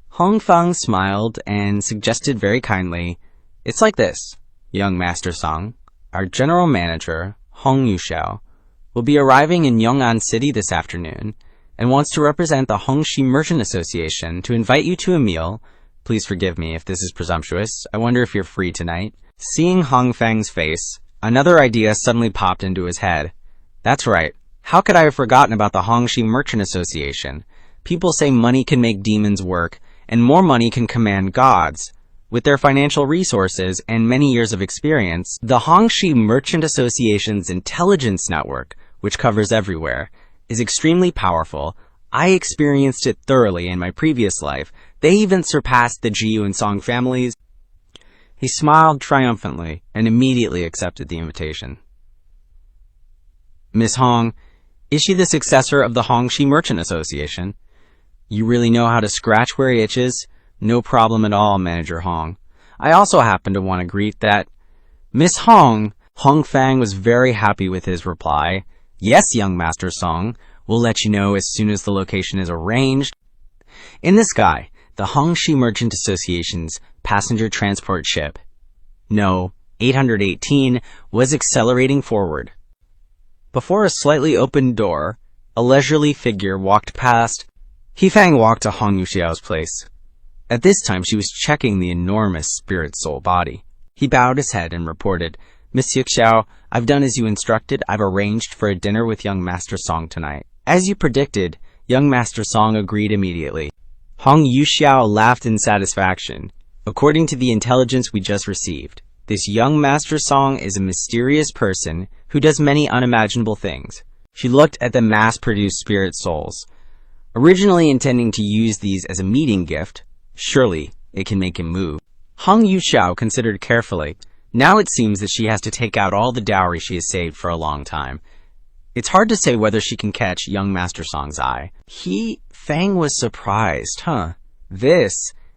Hong Feng smiled and suggested very kindly, It's like this. Young Master Song, our general manager, Hong Yuxiao, will be arriving in Yong'an City this afternoon and wants to represent the Hongxi Merchant Association to invite you to a meal. Please forgive me if this is presumptuous. I wonder if you're free tonight. Seeing Hong Feng's face, another idea suddenly popped into his head. That's right. How could I have forgotten about the Hongxi Merchant Association? People say money can make demons work, and more money can command gods. With their financial resources and many years of experience, the Hongxi Merchant Association's intelligence network, which covers everywhere, is extremely powerful. I experienced it thoroughly in my previous life. They even surpassed the Jiyu and Song families. He smiled triumphantly and immediately accepted the invitation. Miss Hong, is she the successor of the Hongxi Merchant Association? You really know how to scratch where he itches? No problem at all, Manager Hong. I also happen to want to greet that Miss Hong. Hong Fang was very happy with his reply. Yes, young Master Song. We'll let you know as soon as the location is arranged. In the sky, the Hongxi Merchant Association's passenger transport ship, No. 818, was accelerating forward. Before a slightly opened door, a leisurely figure walked past. He Fang walked to Hong Yuxiao's place. At this time, she was checking the enormous spirit-soul body. He bowed his head and reported, Miss Yuxiao, I've done as you instructed. I've arranged for a dinner with young Master Song tonight. As you predicted, young Master Song agreed immediately. Hong Yuxiao laughed in satisfaction. According to the intelligence we just received, this young Master Song is a mysterious person who does many unimaginable things. She looked at the mass-produced spirit souls, originally intending to use these as a meeting gift. Surely it can make him move. Hong Yuxiao considered carefully. Now it seems that she has to take out all the dowry she has saved for a long time. It's hard to say whether she can catch young Master Song's eye. Fang was surprised,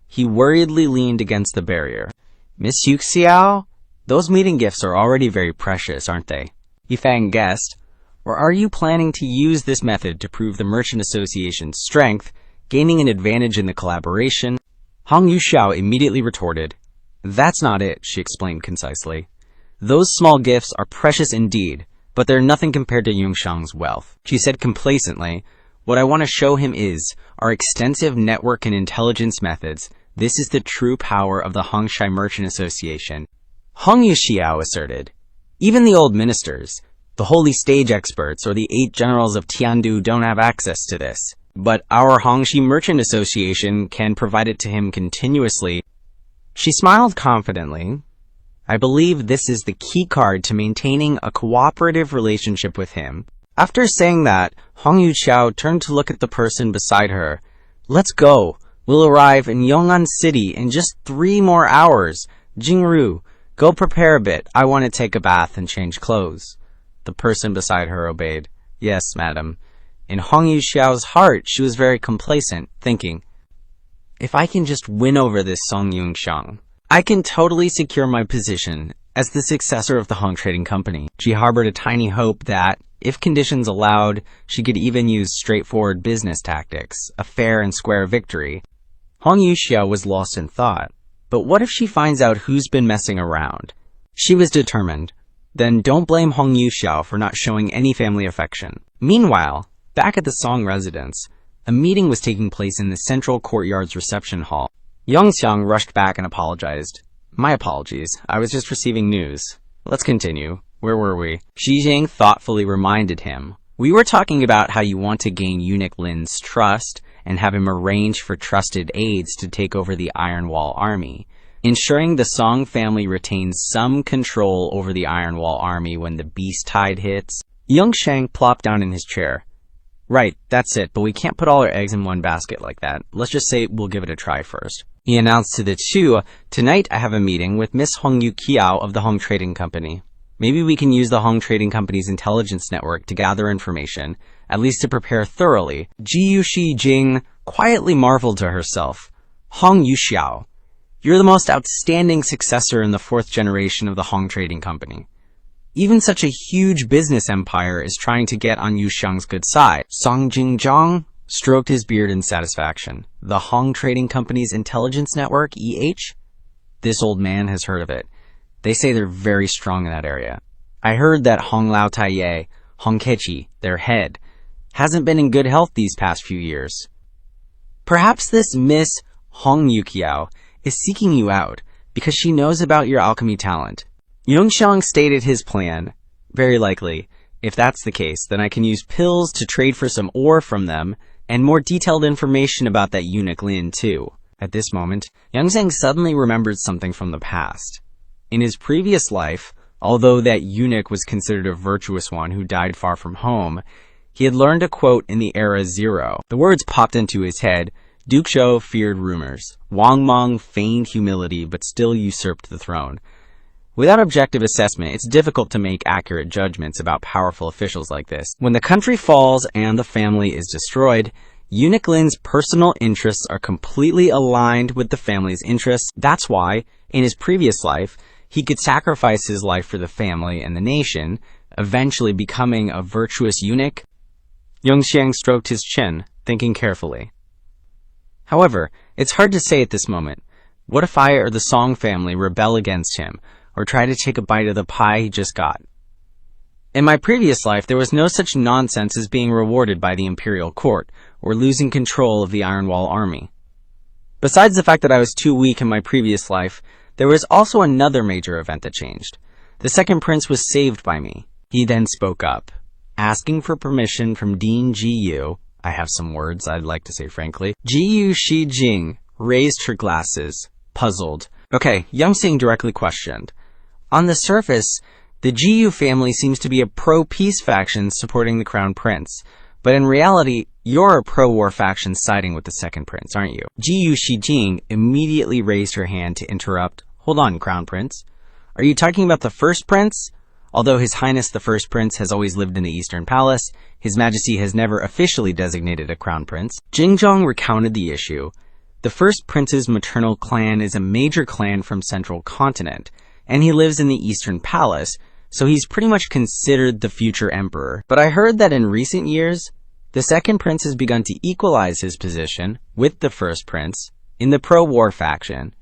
He worriedly leaned against the barrier. Miss Yuxiao, those meeting gifts are already very precious, aren't they? Fang guessed. Or are you planning to use this method to prove the Merchant Association's strength, gaining an advantage in the collaboration? Hong Yuxiao immediately retorted. That's not it, she explained concisely. Those small gifts are precious indeed, but they're nothing compared to Yunxiang's wealth. She said complacently, what I want to show him is our extensive network and intelligence methods. This is the true power of the Hongxi Merchant Association. Hong Yuxiao asserted. Even the old ministers, the holy stage experts, or the 8 generals of Tiandu don't have access to this. But our Hongxi Merchant Association can provide it to him continuously. She smiled confidently. I believe this is the key card to maintaining a cooperative relationship with him. After saying that, Hong Yuxiao turned to look at the person beside her. Let's go. We'll arrive in Yong'an City in just 3 more hours. Jingru, go prepare a bit. I want to take a bath and change clothes. The person beside her obeyed. Yes, madam. In Hong Yuxiao's heart, she was very complacent, thinking, if I can just win over this Song Yunxiang, I can totally secure my position as the successor of the Hong Trading Company. She harbored a tiny hope that, if conditions allowed, she could even use straightforward business tactics, a fair and square victory. Hong Yuxiao was lost in thought. But what if she finds out who's been messing around? She was determined. Then don't blame Hong Yuxiao for not showing any family affection. Meanwhile, back at the Song residence, a meeting was taking place in the central courtyard's reception hall. Yunxiang rushed back and apologized. My apologies. I was just receiving news. Let's continue. Where were we? Xijing thoughtfully reminded him. We were talking about how you want to gain Eunuch Lin's trust and have him arrange for trusted aides to take over the Iron Wall Army, ensuring the Song family retains some control over the Iron Wall Army when the beast tide hits. Yunxiang plopped down in his chair. Right, that's it, but we can't put all our eggs in one basket like that. Let's just say we'll give it a try first. He announced to the two, tonight I have a meeting with Miss Hong Yuxiao of the Hong Trading Company. Maybe we can use the Hong Trading Company's intelligence network to gather information, at least to prepare thoroughly. Ji Xijing quietly marveled to herself. Hong Yuxiao, you're the most outstanding successor in the 4th generation of the Hong Trading Company. Even such a huge business empire is trying to get on Yuxiang's good side. Song Jingzhang stroked his beard in satisfaction. The Hong Trading Company's intelligence network, EH? This old man has heard of it. They say they're very strong in that area. I heard that Hong Lao Taiye, Hong Kechi, their head, hasn't been in good health these past few years. Perhaps this Miss Hong Yuxiao is seeking you out because she knows about your alchemy talent. Yunxiang stated his plan. Very likely. If that's the case, then I can use pills to trade for some ore from them, and more detailed information about that Eunuch Lin too. At this moment, Yunxiang suddenly remembered something from the past. In his previous life, although that eunuch was considered a virtuous one who died far from home, He had learned a quote in the Era Zero. The words popped into his head. Duke Zhou feared rumors. Wang Meng feigned humility but still usurped the throne. Without objective assessment, it's difficult to make accurate judgments about powerful officials like this. When the country falls and the family is destroyed, Eunuch Lin's personal interests are completely aligned with the family's interests. That's why, in his previous life, he could sacrifice his life for the family and the nation, eventually becoming a virtuous eunuch. Yunxiang stroked his chin, thinking carefully. However, it's hard to say at this moment. What if I or the Song family rebel against him, or try to take a bite of the pie he just got? In my previous life, there was no such nonsense as being rewarded by the imperial court, or losing control of the Iron Wall army. Besides the fact that I was too weak in my previous life, there was also another major event that changed. The second prince was saved by me. He then spoke up, asking for permission from Dean Jiyu. I have some words I'd like to say frankly. Jiyu Shijing raised her glasses, puzzled. Okay, Yunxiang directly questioned. On the surface, the Jiyu family seems to be a pro-peace faction supporting the crown prince. But in reality, you're a pro-war faction siding with the second prince, aren't you? Jiyu Shijing immediately raised her hand to interrupt. Hold on, crown prince. Are you talking about the first prince? Although His Highness the First Prince has always lived in the Eastern Palace, His Majesty has never officially designated a crown prince. Jingzhong recounted the issue. The First Prince's maternal clan is a major clan from Central Continent, and he lives in the Eastern Palace, so he's pretty much considered the future emperor. But I heard that in recent years, the second prince has begun to equalize his position with the first prince in the pro-war faction.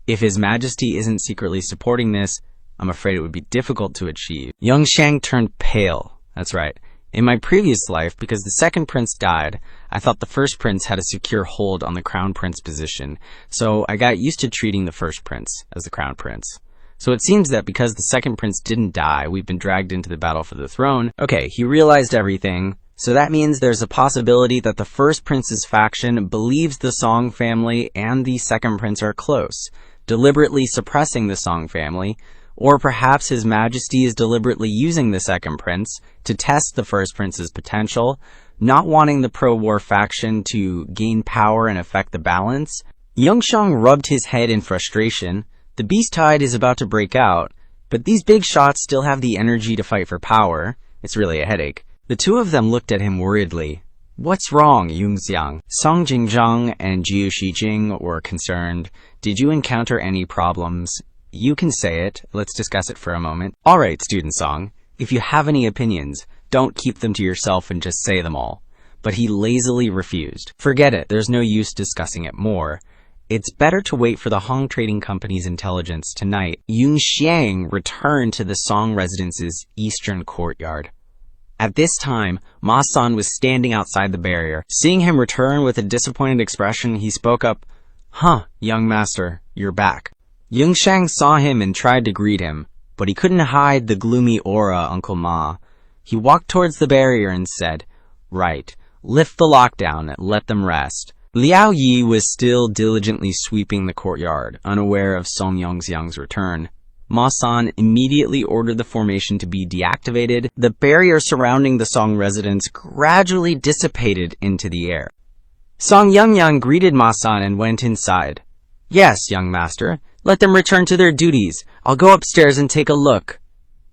If His Majesty isn't secretly supporting this, I'm afraid it would be difficult to achieve. Yunxiang turned pale. That's right. In my previous life, because the second prince died, I thought the first prince had a secure hold on the crown prince position, so I got used to treating the first prince as the crown prince. So it seems that because the second prince didn't die, we've been dragged into the battle for the throne. Okay, he realized everything, so that means there's a possibility that the first prince's faction believes the Song family and the second prince are close, deliberately suppressing the Song family. Or perhaps His Majesty is deliberately using the second prince to test the first prince's potential, not wanting the pro-war faction to gain power and affect the balance. Yunxiang rubbed his head in frustration. The beast tide is about to break out, but these big shots still have the energy to fight for power. It's really a headache. The two of them looked at him worriedly. What's wrong, Yunxiang? Song Jingzhang and Jiu Shijing were concerned. Did you encounter any problems? You can say it. Let's discuss it for a moment. Alright, Student Song. If you have any opinions, don't keep them to yourself and just say them all. But he lazily refused. Forget it. There's no use discussing it more. It's better to wait for the Hong Trading Company's intelligence tonight. Yunxiang returned to the Song residence's eastern courtyard. At this time, Ma San was standing outside the barrier. Seeing him return with a disappointed expression, he spoke up. Huh, young master, you're back. Yunxiang saw him and tried to greet him, but he couldn't hide the gloomy aura Uncle Ma. He walked towards the barrier and said, Right, lift the lockdown and let them rest. Liao Yi was still diligently sweeping the courtyard, unaware of Song Yongxiang's return. Ma San immediately ordered the formation to be deactivated. The barrier surrounding the Song residence gradually dissipated into the air. Song Yongxiang greeted Ma San and went inside. Yes, young master. Let them return to their duties. I'll go upstairs and take a look.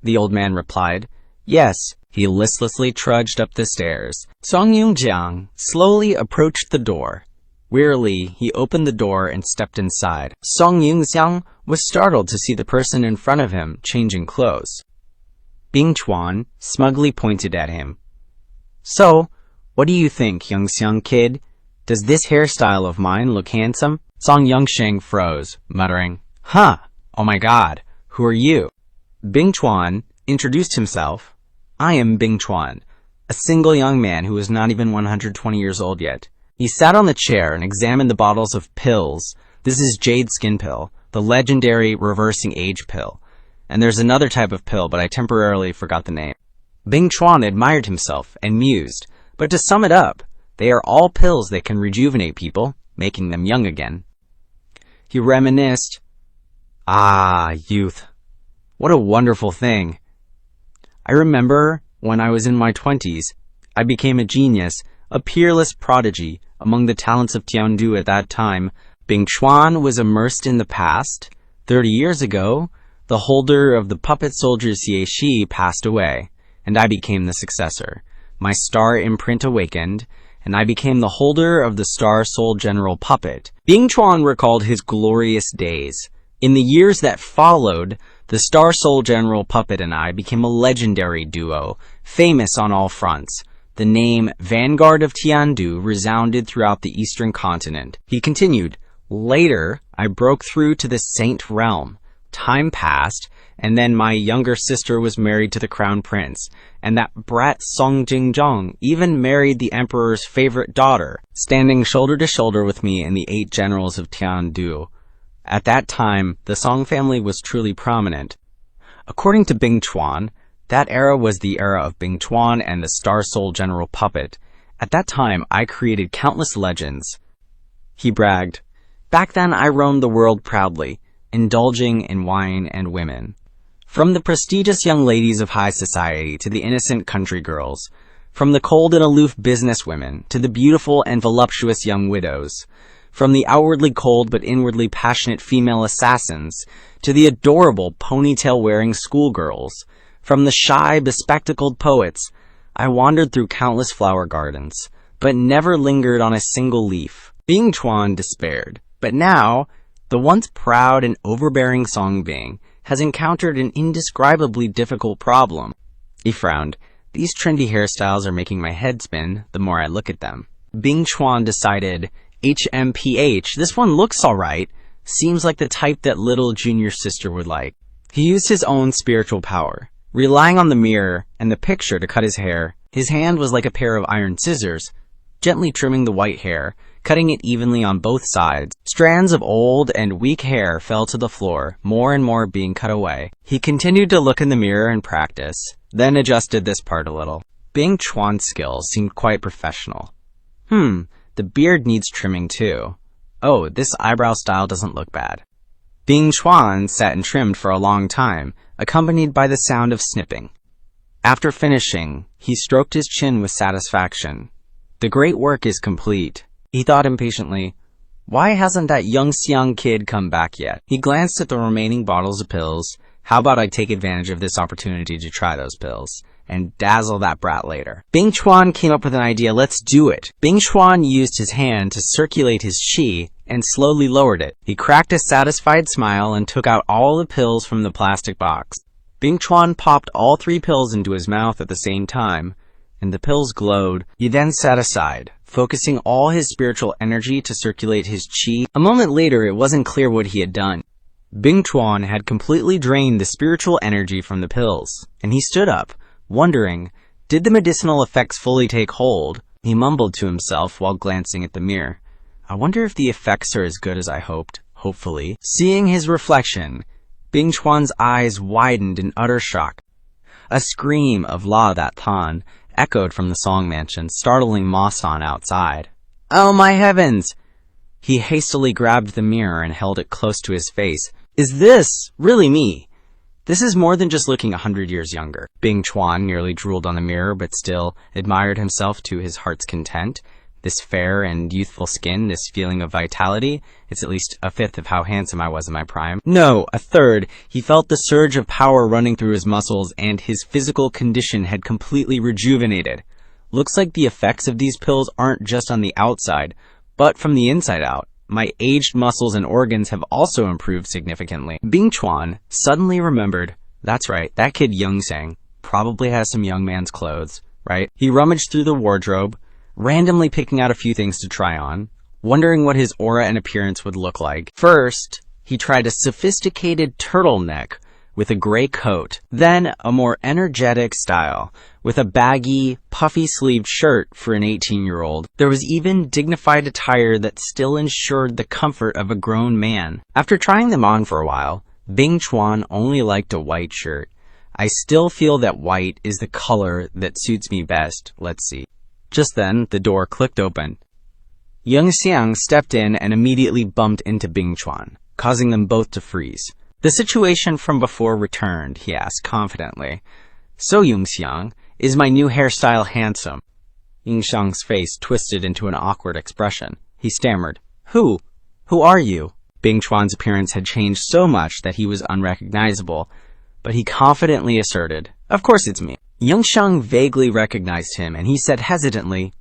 The old man replied. Yes. He listlessly trudged up the stairs. Song Yunxiang slowly approached the door. Wearily, he opened the door and stepped inside. Song Yunxiang was startled to see the person in front of him changing clothes. Bing Chuan smugly pointed at him. So, what do you think, Yunxiang kid? Does this hairstyle of mine look handsome? Song Yunxiang froze, muttering, Huh, oh my god, who are you? Bing Chuan introduced himself. I am Bing Chuan, a single young man who is not even 120 years old yet. He sat on the chair and examined the bottles of pills. This is Jade Skin Pill, the legendary reversing age pill. And there's another type of pill, but I temporarily forgot the name. Bing Chuan admired himself and mused, but to sum it up, they are all pills that can rejuvenate people, making them young again. He reminisced. Ah, youth. What a wonderful thing. I remember when I was in my 20s, I became a genius, a peerless prodigy among the talents of Tiandu at that time. Bing Chuan was immersed in the past. 30 years ago, the holder of the puppet soldier Xie Shi passed away, and I became the successor. My star imprint awakened, and I became the holder of the Star Soul General puppet. Bing Chuan recalled his glorious days. In the years that followed, the Star Soul General puppet and I became a legendary duo, famous on all fronts. The name Vanguard of Tiandu resounded throughout the eastern continent. He continued, "Later, I broke through to the Saint Realm. Time passed, and then my younger sister was married to the crown prince, and that brat Song Jingzhong even married the emperor's favorite daughter, standing shoulder to shoulder with me and the 8 generals of Tiandu. At that time, the Song family was truly prominent." According to Bing Chuan, that era was the era of Bing Chuan and the Star Soul General puppet. At that time, I created countless legends. He bragged, "Back then, I roamed the world proudly, indulging in wine and women. From the prestigious young ladies of high society to the innocent country girls, from the cold and aloof businesswomen to the beautiful and voluptuous young widows, from the outwardly cold but inwardly passionate female assassins to the adorable ponytail-wearing schoolgirls, from the shy, bespectacled poets, I wandered through countless flower gardens, but never lingered on a single leaf." Bing Chuan despaired, but now, the once proud and overbearing Song Bing has encountered an indescribably difficult problem. He frowned. "These trendy hairstyles are making my head spin the more I look at them." Bing Chuan decided, HMPH, this one looks alright. Seems like the type that little junior sister would like. He used his own spiritual power, relying on the mirror and the picture to cut his hair. His hand was like a pair of iron scissors, gently trimming the white hair, cutting it evenly on both sides. Strands of old and weak hair fell to the floor, more and more being cut away. He continued to look in the mirror and practice, then adjusted this part a little. Bing Chuan's skills seemed quite professional. The beard needs trimming too. Oh, this eyebrow style doesn't look bad. Bing Chuan sat and trimmed for a long time, accompanied by the sound of snipping. After finishing, he stroked his chin with satisfaction. The great work is complete. He thought impatiently, why hasn't that Yunxiang kid come back yet? He glanced at the remaining bottles of pills. How about I take advantage of this opportunity to try those pills and dazzle that brat later? Bing Chuan came up with an idea. Let's do it. Bing Chuan used his hand to circulate his qi and slowly lowered it. He cracked a satisfied smile and took out all the pills from the plastic box. Bing Chuan popped all 3 pills into his mouth at the same time, and the pills glowed. He then sat aside, focusing all his spiritual energy to circulate his qi. A moment later, it wasn't clear what he had done. Bing Chuan had completely drained the spiritual energy from the pills, and he stood up, wondering, did the medicinal effects fully take hold? He mumbled to himself while glancing at the mirror. I wonder if the effects are as good as I hoped. Hopefully. Seeing his reflection, Bing Chuan's eyes widened in utter shock. A scream of La Dat Tan echoed from the Song Mansion, startling Ma San outside. Oh my heavens! He hastily grabbed the mirror and held it close to his face. Is this really me? This is more than just looking 100 years younger. Bing Chuan nearly drooled on the mirror, but still admired himself to his heart's content. This fair and youthful skin, this feeling of vitality, it's at least a fifth of how handsome I was in my prime. No, a third. He felt the surge of power running through his muscles, and his physical condition had completely rejuvenated. Looks like the effects of these pills aren't just on the outside, but from the inside out. My aged muscles and organs have also improved significantly. Bing Chuan suddenly remembered, that's right, that kid Yunxiang probably has some young man's clothes, right? He rummaged through the wardrobe, randomly picking out a few things to try on, wondering what his aura and appearance would look like. First, he tried a sophisticated turtleneck with a gray coat, then a more energetic style with a baggy, puffy-sleeved shirt for an 18-year-old. There was even dignified attire that still ensured the comfort of a grown man. After trying them on for a while, Bing Chuan only liked a white shirt. I still feel that white is the color that suits me best. Let's see. Just then, the door clicked open. Yunxiang stepped in and immediately bumped into Bing Chuan, causing them both to freeze. The situation from before returned, he asked confidently. So, Yunxiang, is my new hairstyle handsome? Yunxiang's face twisted into an awkward expression. He stammered, Who? Who are you? Bing Chuan's appearance had changed so much that he was unrecognizable, but he confidently asserted, Of course it's me. Yunxiang vaguely recognized him, and he said hesitantly,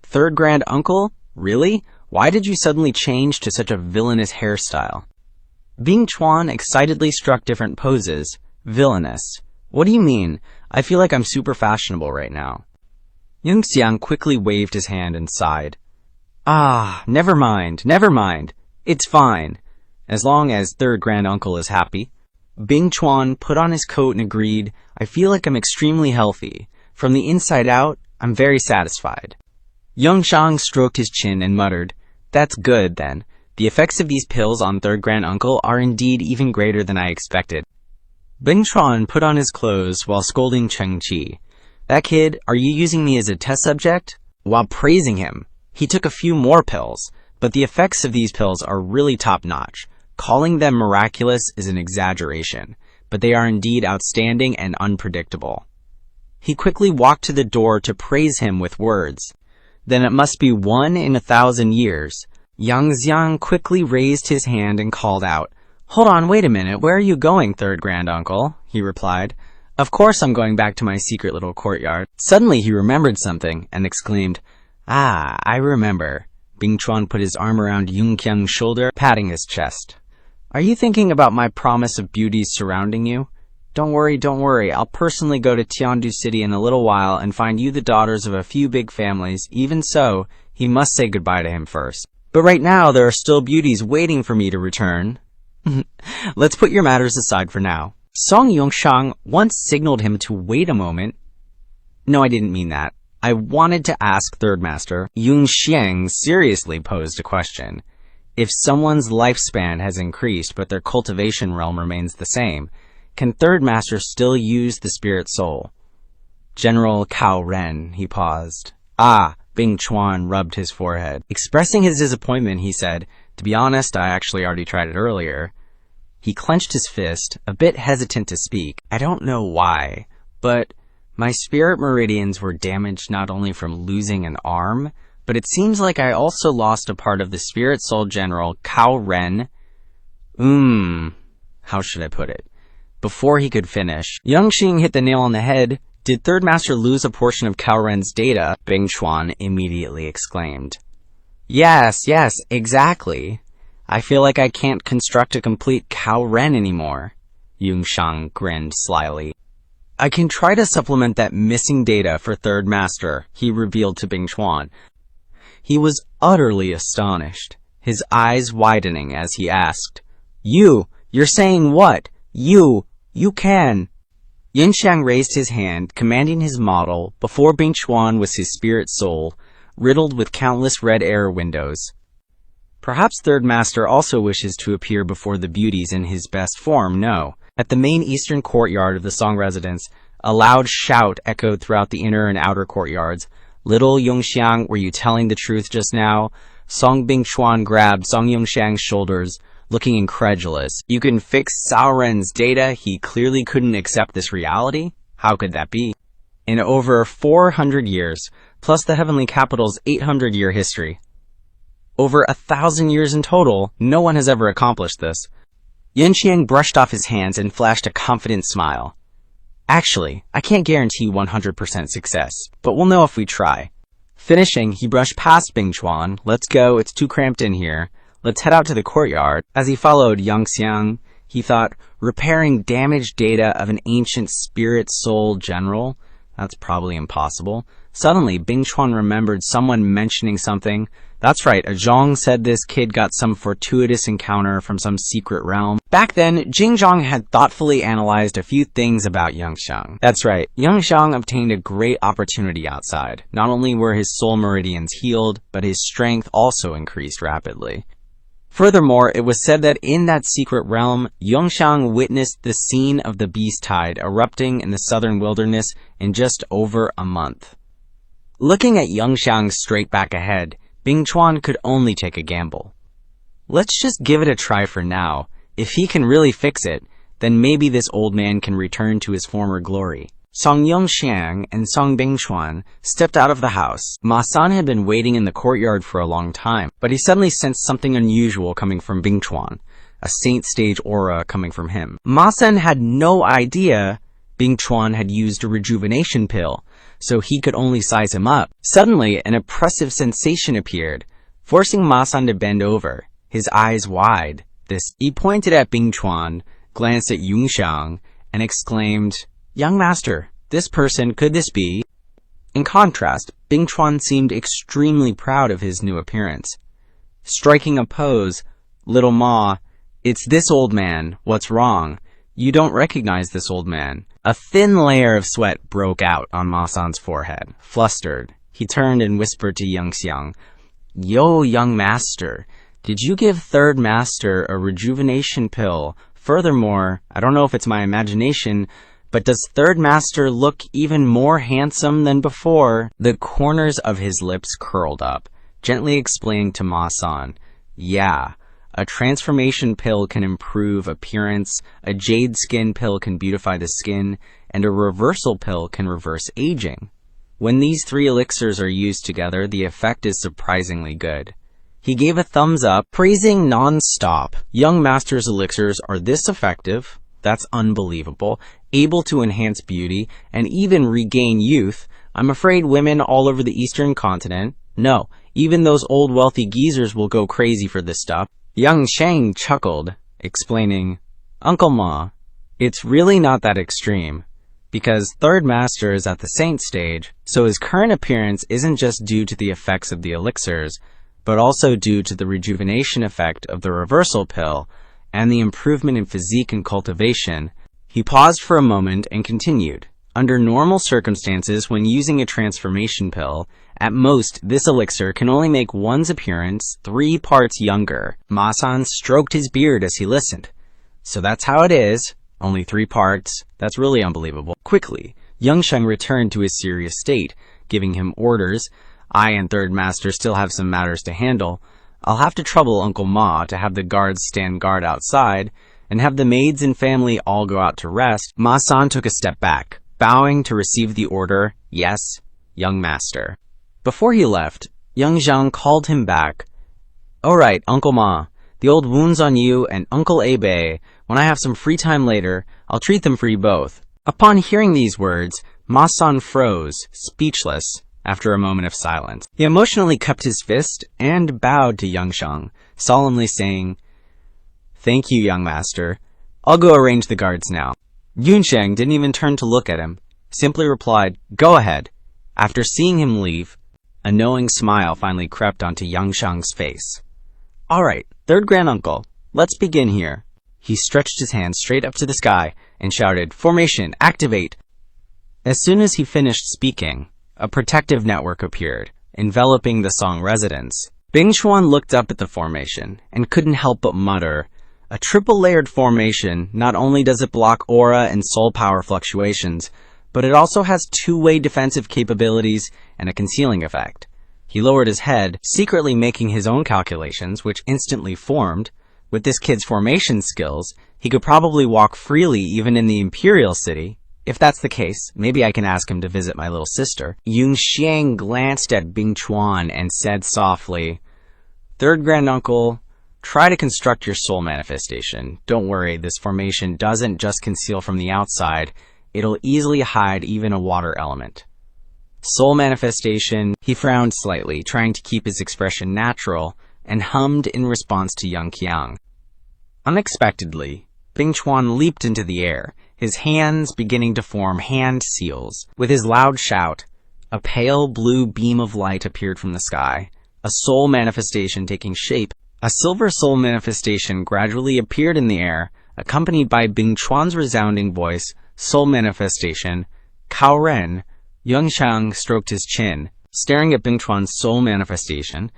Third grand uncle? Really? Why did you suddenly change to such a villainous hairstyle? Bing Chuan excitedly struck different poses. Villainous. What do you mean? I feel like I'm super fashionable right now. Yunxiang quickly waved his hand and sighed. Never mind. It's fine. As long as third grand uncle is happy. Bing Chuan put on his coat and agreed, I feel like I'm extremely healthy. From the inside out, I'm very satisfied. Yunxiang stroked his chin and muttered, That's good, then. The effects of these pills on third grand uncle are indeed even greater than I expected. Bing Chuan put on his clothes while scolding Cheng Qi. That kid, are you using me as a test subject? While praising him, he took a few more pills, but the effects of these pills are really top-notch. Calling them miraculous is an exaggeration, but they are indeed outstanding and unpredictable. He quickly walked to the door to praise him with words. Then it must be 1 in 1,000 years. Yunxiang quickly raised his hand and called out, Hold on, wait a minute, where are you going, third grand uncle? He replied, Of course I'm going back to my secret little courtyard. Suddenly he remembered something and exclaimed, I remember. Bing Chuan put his arm around Yunxiang's shoulder, patting his chest. Are you thinking about my promise of beauties surrounding you? Don't worry, I'll personally go to Tiandu City in a little while and find you the daughters of a few big families. Even so, he must say goodbye to him first. But right now, there are still beauties waiting for me to return. Let's put your matters aside for now. Song Yunxiang once signaled him to wait a moment. No, I didn't mean that. I wanted to ask Third Master. Yunxiang seriously posed a question. If someone's lifespan has increased but their cultivation realm remains the same, can Third Master still use the spirit soul? General Cao Ren, he paused. Bing Chuan rubbed his forehead. Expressing his disappointment, he said, To be honest, I actually already tried it earlier. He clenched his fist, a bit hesitant to speak. I don't know why, but my spirit meridians were damaged not only from losing an arm, but it seems like I also lost a part of the spirit soul general Cao Ren. How should I put it? Before he could finish, Yunxiang hit the nail on the head. Did Third Master lose a portion of Cao Ren's data? Bing Chuan immediately exclaimed. Yes, exactly. I feel like I can't construct a complete Cao Ren anymore. Yunxiang grinned slyly. I can try to supplement that missing data for Third Master, he revealed to Bing Chuan. He was utterly astonished, his eyes widening as he asked, You're saying what? You can. Yunxiang raised his hand, commanding his model. Before Bing Chuan was his spirit soul, riddled with countless red arrow windows. Perhaps Third Master also wishes to appear before the beauties in his best form, no. At the main eastern courtyard of the Song residence, a loud shout echoed throughout the inner and outer courtyards. Little Yunxiang, were you telling the truth just now? Song Bing Chuan grabbed Song Yunxiang's shoulders, looking incredulous. You can fix Cao Ren's data? He clearly couldn't accept this reality? How could that be? In over 400 years, plus the Heavenly Capital's 800-year history. Over 1,000 years in total, no one has ever accomplished this. Yunxiang brushed off his hands and flashed a confident smile. Actually, I can't guarantee 100% success, but we'll know if we try. Finishing, he brushed past Bing Chuan. Let's go, it's too cramped in here. Let's head out to the courtyard. As he followed Yunxiang, he thought, repairing damaged data of an ancient spirit soul general? That's probably impossible. Suddenly, Bing Chuan remembered someone mentioning something. That's right, a Zhong said this kid got some fortuitous encounter from some secret realm. Back then, Jingzhong had thoughtfully analyzed a few things about Yunxiang. That's right, Yunxiang obtained a great opportunity outside. Not only were his soul meridians healed, but his strength also increased rapidly. Furthermore, it was said that in that secret realm, Yunxiang witnessed the scene of the beast tide erupting in the southern wilderness in just over a month. Looking at Yunxiang straight back ahead, Bing Chuan could only take a gamble. Let's just give it a try for now. If he can really fix it, then maybe this old man can return to his former glory. Song Yunxiang and Song Bingchuan stepped out of the house. Ma-san had been waiting in the courtyard for a long time, but he suddenly sensed something unusual coming from Bingchuan, a saint stage aura coming from him. Ma-san had no idea Bingchuan had used a rejuvenation pill, so he could only size him up. Suddenly, an oppressive sensation appeared, forcing Ma-san to bend over, his eyes wide. He pointed at Bingchuan, glanced at Yunxiang, and exclaimed, "Young master, this person, could this be?" In contrast, Bingchuan seemed extremely proud of his new appearance. Striking a pose, "Little Ma, it's this old man. What's wrong? You don't recognize this old man." A thin layer of sweat broke out on Ma-san's forehead. Flustered, he turned and whispered to Yunxiang, "Yo, young master, did you give third master a rejuvenation pill? Furthermore, I don't know if it's my imagination, but does third master look even more handsome than before?" The corners of his lips curled up, gently explaining to Ma-san, "Yeah, a transformation pill can improve appearance, a jade skin pill can beautify the skin, and a reversal pill can reverse aging. When these three elixirs are used together, the effect is surprisingly good." He gave a thumbs up, praising non-stop. "Young master's elixirs are this effective? That's unbelievable. Able to enhance beauty and even regain youth. I'm afraid women all over the eastern continent, no, even those old wealthy geezers will go crazy for this stuff." Yunxiang chuckled, explaining, "Uncle Ma, it's really not that extreme, because third master is at the saint stage, so his current appearance isn't just due to the effects of the elixirs, but also due to the rejuvenation effect of the reversal pill and the improvement in physique and cultivation." He paused for a moment and continued, "Under normal circumstances, when using a transformation pill, at most this elixir can only make one's appearance 3 parts younger." Ma-san stroked his beard as he listened. "So that's how it is? Only 3 parts? That's really unbelievable." Quickly, Yunxiang returned to his serious state, giving him orders. "I and third master still have some matters to handle. I'll have to trouble Uncle Ma to have the guards stand guard outside, and have the maids and family all go out to rest." Ma-san took a step back, bowing to receive the order, "Yes, young master." Before he left, Yunxiang called him back. "All right, Uncle Ma, the old wound's on you and Uncle Abe. When I have some free time later, I'll treat them for you both." Upon hearing these words, Ma-san froze, speechless, after a moment of silence. He emotionally cupped his fist and bowed to Yunxiang, solemnly saying, "Thank you, young master. I'll go arrange the guards now." Yunxiang didn't even turn to look at him, simply replied, "Go ahead." After seeing him leave, a knowing smile finally crept onto Yunxiang's face. "All right, third granduncle, let's begin here." He stretched his hand straight up to the sky and shouted, "Formation, activate!" As soon as he finished speaking, a protective network appeared, enveloping the Song residence. Bingchuan looked up at the formation and couldn't help but mutter, "A triple-layered formation, not only does it block aura and soul power fluctuations, but it also has two-way defensive capabilities and a concealing effect." He lowered his head, secretly making his own calculations, which instantly formed. With this kid's formation skills, he could probably walk freely even in the Imperial City. If that's the case, maybe I can ask him to visit my little sister. Yunxiang glanced at Bingchuan and said softly, "Third granduncle, try to construct your soul manifestation. Don't worry, this formation doesn't just conceal from the outside, it'll easily hide even a water element." Soul manifestation, he frowned slightly, trying to keep his expression natural, and hummed in response to Yunxiang. Unexpectedly, Bingchuan leaped into the air, his hands beginning to form hand seals. With his loud shout, a pale blue beam of light appeared from the sky, a soul manifestation taking shape. A silver soul manifestation gradually appeared in the air, accompanied by Bingchuan's resounding voice, "Soul manifestation, Kao Ren." Yunxiang stroked his chin, staring at Bingchuan's soul manifestation,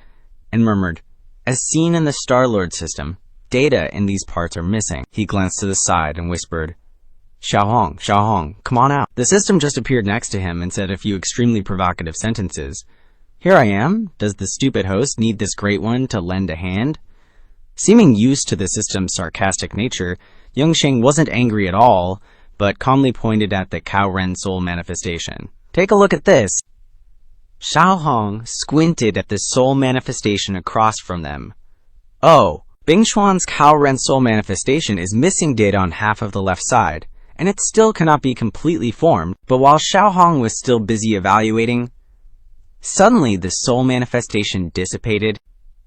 and murmured, "As seen in the Star-Lord system, data in these parts are missing." He glanced to the side and whispered, Xiaohong, come on out." The system just appeared next to him and said a few extremely provocative sentences. "Here I am. Does the stupid host need this great one to lend a hand?" Seeming used to the system's sarcastic nature, Yunxiang wasn't angry at all, but calmly pointed at the Cao Ren soul manifestation. "Take a look at this." Xiao Hong squinted at the soul manifestation across from them. "Oh, Bing Chuan's Cao Ren soul manifestation is missing data on half of the left side, and it still cannot be completely formed." But while Xiao Hong was still busy evaluating, suddenly the soul manifestation dissipated.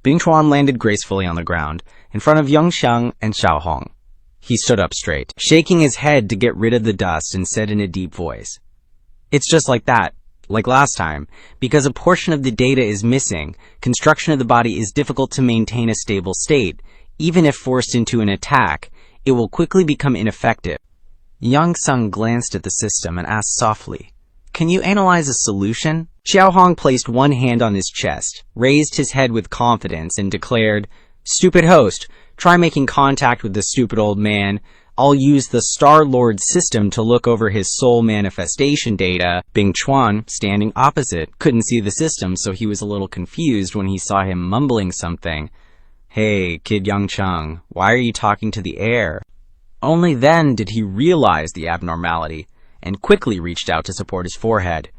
Bing Chuan landed gracefully on the ground, in front of Yunxiang and Xiao Hong. He stood up straight, shaking his head to get rid of the dust, and said in a deep voice, "It's just like that, like last time. Because a portion of the data is missing, construction of the body is difficult to maintain a stable state. Even if forced into an attack, it will quickly become ineffective." Yunxiang glanced at the system and asked softly, "Can you analyze a solution?" Xiao Hong placed one hand on his chest, raised his head with confidence, and declared, "Stupid host, try making contact with the stupid old man. I'll use the Star Lord system to look over his soul manifestation data." Bing Chuan, standing opposite, couldn't see the system, so he was a little confused when he saw him mumbling something. "Hey, kid Yunxiang, why are you talking to the air?" Only then did he realize the abnormality, and quickly reached out to support his forehead.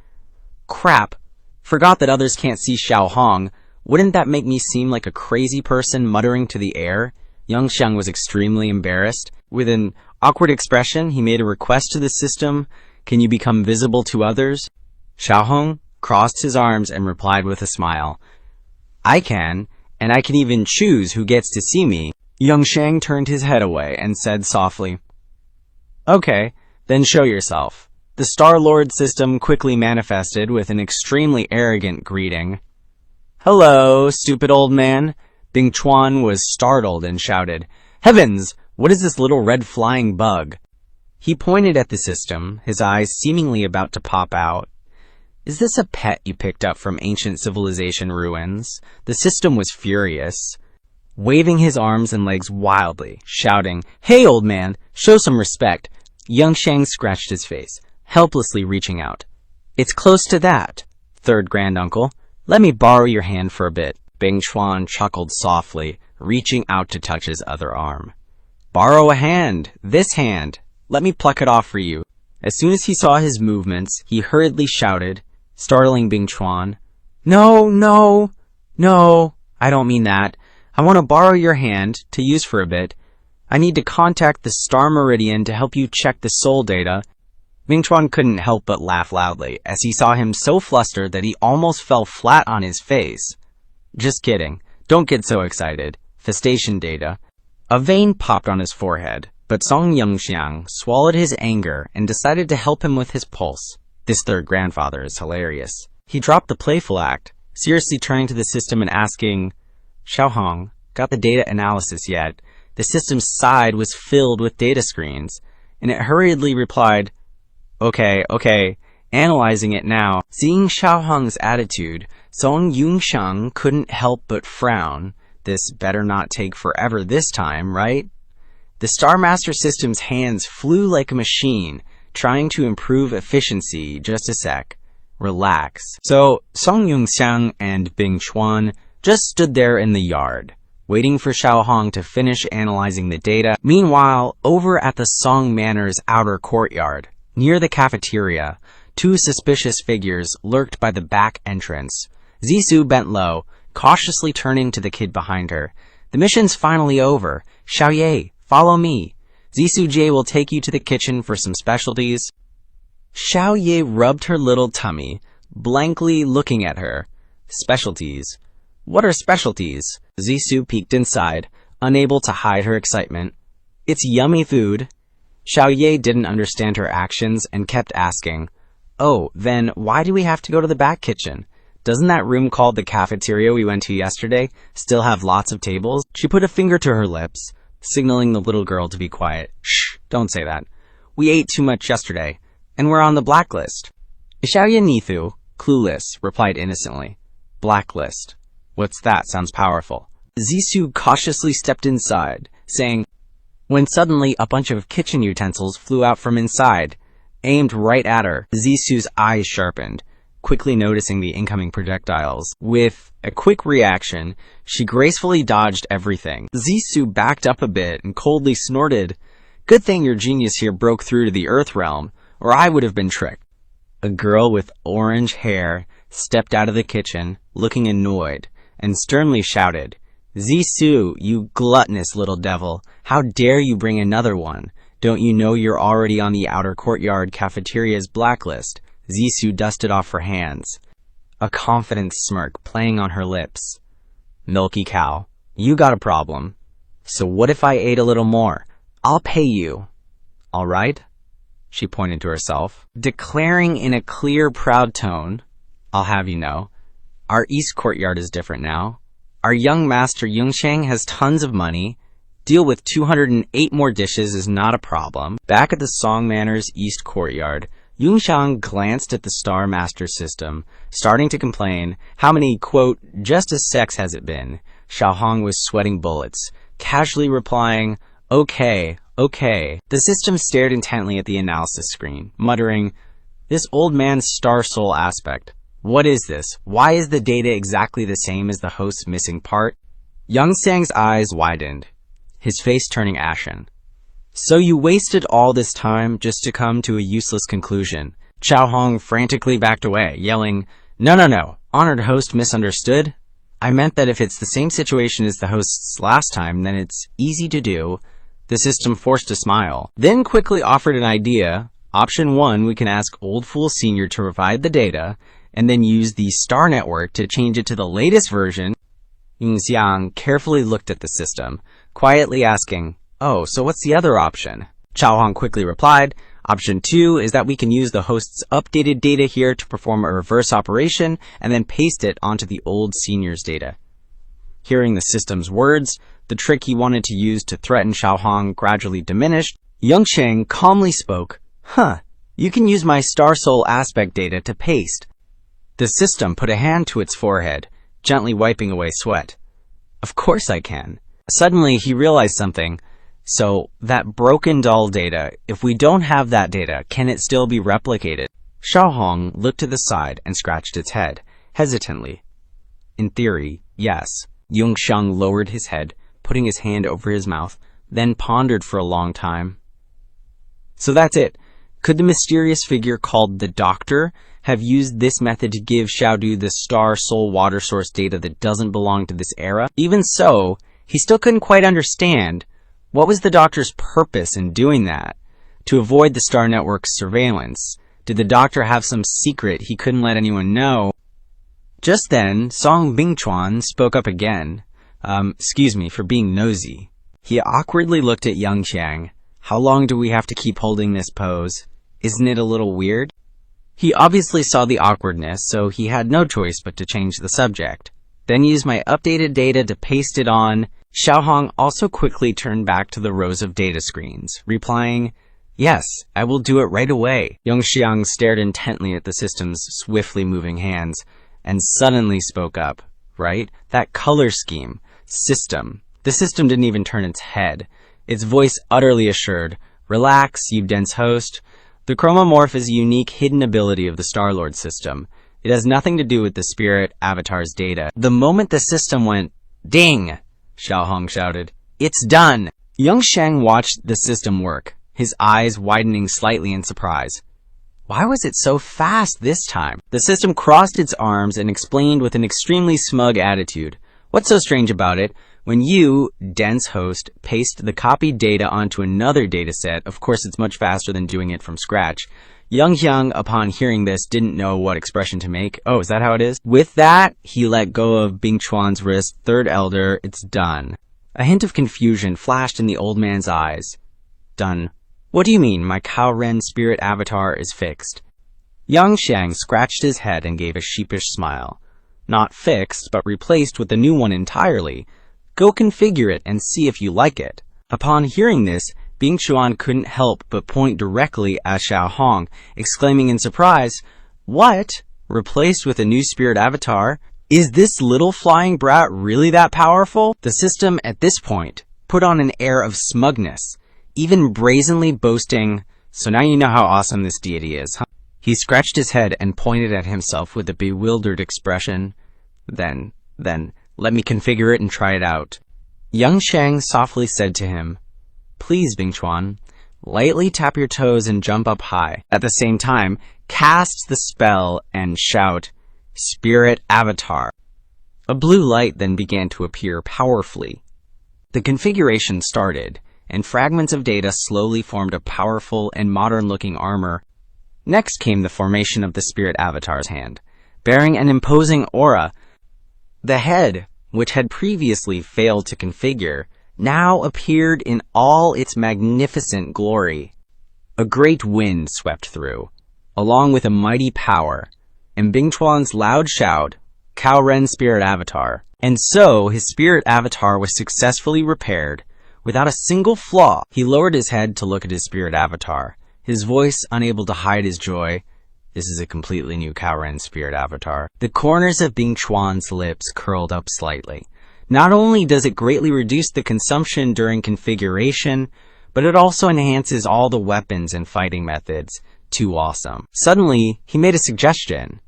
"Crap! Forgot that others can't see Xiao Hong. Wouldn't that make me seem like a crazy person muttering to the air?" Yunxiang was extremely embarrassed. With an awkward expression, he made a request to the system. "Can you become visible to others?" Xiao Hong crossed his arms and replied with a smile, "I can, and I can even choose who gets to see me." Yunxiang turned his head away and said softly, "Okay, then show yourself." The Star Lord system quickly manifested with an extremely arrogant greeting. "Hello, stupid old man." Bing Chuan was startled and shouted, "Heavens! What is this little red flying bug?" He pointed at the system, his eyes seemingly about to pop out. "Is this a pet you picked up from ancient civilization ruins?" The system was furious, waving his arms and legs wildly, shouting, "Hey, old man, show some respect." Yunxiang scratched his face, helplessly reaching out. "It's close to that, third granduncle. Let me borrow your hand for a bit." Bing Chuan chuckled softly, reaching out to touch his other arm. "Borrow a hand, this hand. Let me pluck it off for you." As soon as he saw his movements, he hurriedly shouted, startling Bing Chuan, "No, no, no, I don't mean that. I want to borrow your hand to use for a bit. I need to contact the Star Meridian to help you check the soul data." Bing Chuan couldn't help but laugh loudly as he saw him so flustered that he almost fell flat on his face. "Just kidding. Don't get so excited. Festation data." A vein popped on his forehead, but Song Yunxiang swallowed his anger and decided to help him with his pulse. This third grandfather is hilarious. He dropped the playful act, seriously turning to the system and asking, "Xiao Hong, got the data analysis yet?" The system's side was filled with data screens, and it hurriedly replied, Okay, analyzing it now." Seeing Xiao Hong's attitude, Song Yunxiang couldn't help but frown. This better not take forever this time, right? The Star Master system's hands flew like a machine, trying to improve efficiency. "Just a sec. Relax." So Song Yunxiang and Bing Chuan just stood there in the yard, waiting for Xiao Hong to finish analyzing the data. Meanwhile, over at the Song Manor's outer courtyard, near the cafeteria, two suspicious figures lurked by the back entrance. Zissou bent low, cautiously turning to the kid behind her. "The mission's finally over. Xiaoye, follow me. Zissou Jie will take you to the kitchen for some specialties." Xiaoye rubbed her little tummy, blankly looking at her. "Specialties? What are specialties?" Zissou peeked inside, unable to hide her excitement. "It's yummy food." Xiaoye didn't understand her actions and kept asking, "Oh, then why do we have to go to the back kitchen? Doesn't that room called the cafeteria we went to yesterday still have lots of tables?" She put a finger to her lips, signaling the little girl to be quiet. "Shh, don't say that. We ate too much yesterday, and we're on the blacklist." Xiaoye Nithu, clueless, replied innocently, "Blacklist? What's that? Sounds powerful." Zissou cautiously stepped inside, saying, when suddenly a bunch of kitchen utensils flew out from inside, aimed right at her. Zissou's eyes sharpened, quickly noticing the incoming projectiles. With a quick reaction, she gracefully dodged everything. Zissou backed up a bit and coldly snorted, Good thing your genius here broke through to the Earth realm, or I would have been tricked. A girl with orange hair stepped out of the kitchen, looking annoyed, and sternly shouted, "Zisu, you gluttonous little devil, how dare you bring another one? Don't you know you're already on the outer courtyard cafeteria's blacklist?" Zisu dusted off her hands, a confident smirk playing on her lips. "Milky cow, you got a problem. So what if I ate a little more? I'll pay you. All right?" She pointed to herself, declaring in a clear, proud tone, "I'll have you know, our east courtyard is different now. Our young master Yunxiang has tons of money. Deal with 208 more dishes is not a problem." Back at the Song Manor's east courtyard, Yunxiang glanced at the Star Master system, starting to complain, "How many, quote, just a sex has it been?" Xiaohong was sweating bullets, casually replying, "Okay, okay." The system stared intently at the analysis screen, muttering, "This old man's star soul aspect. What is this? Why is the data exactly the same as the host's missing part?" Yunxiang's eyes widened, his face turning ashen. "So you wasted all this time just to come to a useless conclusion." Xiaohong frantically backed away, yelling, No, honored host misunderstood. I meant that if it's the same situation as the host's last time, then it's easy to do." The system forced a smile, then quickly offered an idea. Option 1, we can ask Old Fool Senior to provide the data, and then use the Star Network to change it to the latest version. Yunxiang carefully looked at the system, quietly asking, "Oh, so what's the other option?" Xiaohong quickly replied, "Option 2 is that we can use the host's updated data here to perform a reverse operation and then paste it onto the old senior's data." Hearing the system's words, the trick he wanted to use to threaten Xiaohong gradually diminished. Yunxiang calmly spoke, You can use my Star Soul aspect data to paste." The system put a hand to its forehead, gently wiping away sweat. "Of course I can." Suddenly he realized something. "So, that broken doll data, if we don't have that data, can it still be replicated?" Xiaohong looked to the side and scratched its head, hesitantly. "In theory, yes." Yunxiang lowered his head, putting his hand over his mouth, then pondered for a long time. "So that's it. Could the mysterious figure called the Doctor have used this method to give Xiaodu the Star Soul water source data that doesn't belong to this era?" Even so, he still couldn't quite understand. What was the Doctor's purpose in doing that? To avoid the Star Network's surveillance? Did the Doctor have some secret he couldn't let anyone know? Just then, Song Bingchuan spoke up again. Excuse me for being nosy." He awkwardly looked at Yunxiang. "How long do we have to keep holding this pose? Isn't it a little weird?" He obviously saw the awkwardness, so he had no choice but to change the subject. "Then use my updated data to paste it on." Xiaohong also quickly turned back to the rows of data screens, replying, "Yes, I will do it right away." Yunxiang stared intently at the system's swiftly moving hands, and suddenly spoke up. "Right? That color scheme. System." The system didn't even turn its head. Its voice utterly assured, "Relax, you dense host. The chromomorph is a unique hidden ability of the Star-Lord system. It has nothing to do with the spirit avatar's data." The moment the system went, "Ding!" Xiaohong shouted, "It's done!" Yunxiang watched the system work, his eyes widening slightly in surprise. Why was it so fast this time? The system crossed its arms and explained with an extremely smug attitude. "What's so strange about it? When you, dense host, paste the copied data onto another dataset, of course it's much faster than doing it from scratch." Yunxiang, upon hearing this, didn't know what expression to make. "Oh, is that how it is?" With that, he let go of Bingchuan's wrist. "Third elder, it's done." A hint of confusion flashed in the old man's eyes. "Done? What do you mean, my Cao Ren spirit avatar is fixed?" Yunxiang scratched his head and gave a sheepish smile. "Not fixed, but replaced with a new one entirely. Go configure it and see if you like it." Upon hearing this, Bingchuan couldn't help but point directly at Xiaohong, exclaiming in surprise, "What? Replaced with a new spirit avatar? Is this little flying brat really that powerful?" The system, at this point, put on an air of smugness, even brazenly boasting, "So now you know how awesome this deity is, huh?" He scratched his head and pointed at himself with a bewildered expression. Then, let me configure it and try it out." Yunxiang softly said to him, "Please, Bingchuan, Lightly tap your toes and jump up high. At the same time, cast the spell and shout, "Spirit Avatar." A blue light then began to appear powerfully. The configuration started, and fragments of data slowly formed a powerful and modern-looking armor. Next came the formation of the Spirit Avatar's hand, bearing an imposing aura. The head, which had previously failed to configure, now appeared in all its magnificent glory. A great wind swept through, along with a mighty power, and Bing Chuan's loud shout, "Cao Ren Spirit Avatar." And so his Spirit Avatar was successfully repaired, without a single flaw. He lowered his head to look at his Spirit Avatar, his voice unable to hide his joy. This is a completely new Cao Ren Spirit Avatar. The corners of Bing Chuan's lips curled up slightly. Not only does it greatly reduce the consumption during configuration, but it also enhances all the weapons and fighting methods. Too awesome. Suddenly, he made a suggestion.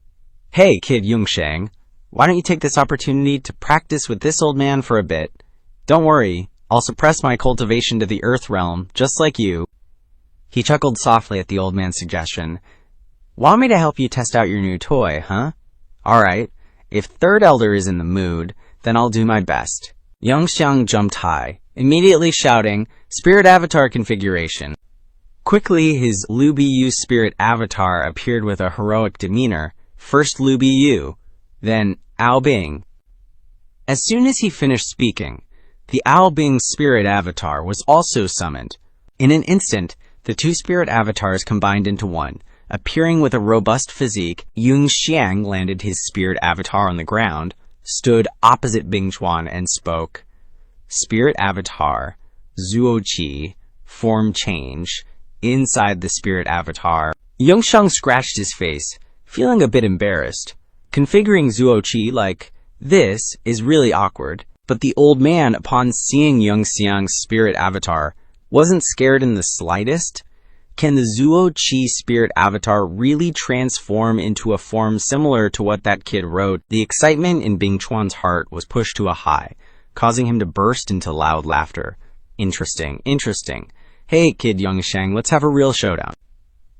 "Hey, kid Yunxiang, why don't you take this opportunity to practice with this old man for a bit? Don't worry, I'll suppress my cultivation to the Earth realm, just like you." He chuckled softly at the old man's suggestion. "Want me to help you test out your new toy, huh? Alright, if Third Elder is in the mood, then I'll do my best." Yunxiang jumped high, immediately shouting, "Spirit Avatar configuration." Quickly, his Lu Bu Spirit Avatar appeared with a heroic demeanor. First Lu Bu, then Ao Bing. As soon as he finished speaking, the Ao Bing Spirit Avatar was also summoned. In an instant, the two Spirit Avatars combined into one. Appearing with a robust physique, Yunxiang landed his Spirit Avatar on the ground, stood opposite Bing Chuan and spoke. "Spirit Avatar, Zuoqi, form change, inside the Spirit Avatar." Yunxiang scratched his face, feeling a bit embarrassed. Configuring Zuoqi like this is really awkward, but the old man, upon seeing Yunxiang's Spirit Avatar, wasn't scared in the slightest. Can the Zuoqi Spirit Avatar really transform into a form similar to what that kid wrote? The excitement in Bing Chuan's heart was pushed to a high, causing him to burst into loud laughter. Interesting. Hey, kid Yunxiang, let's have a real showdown."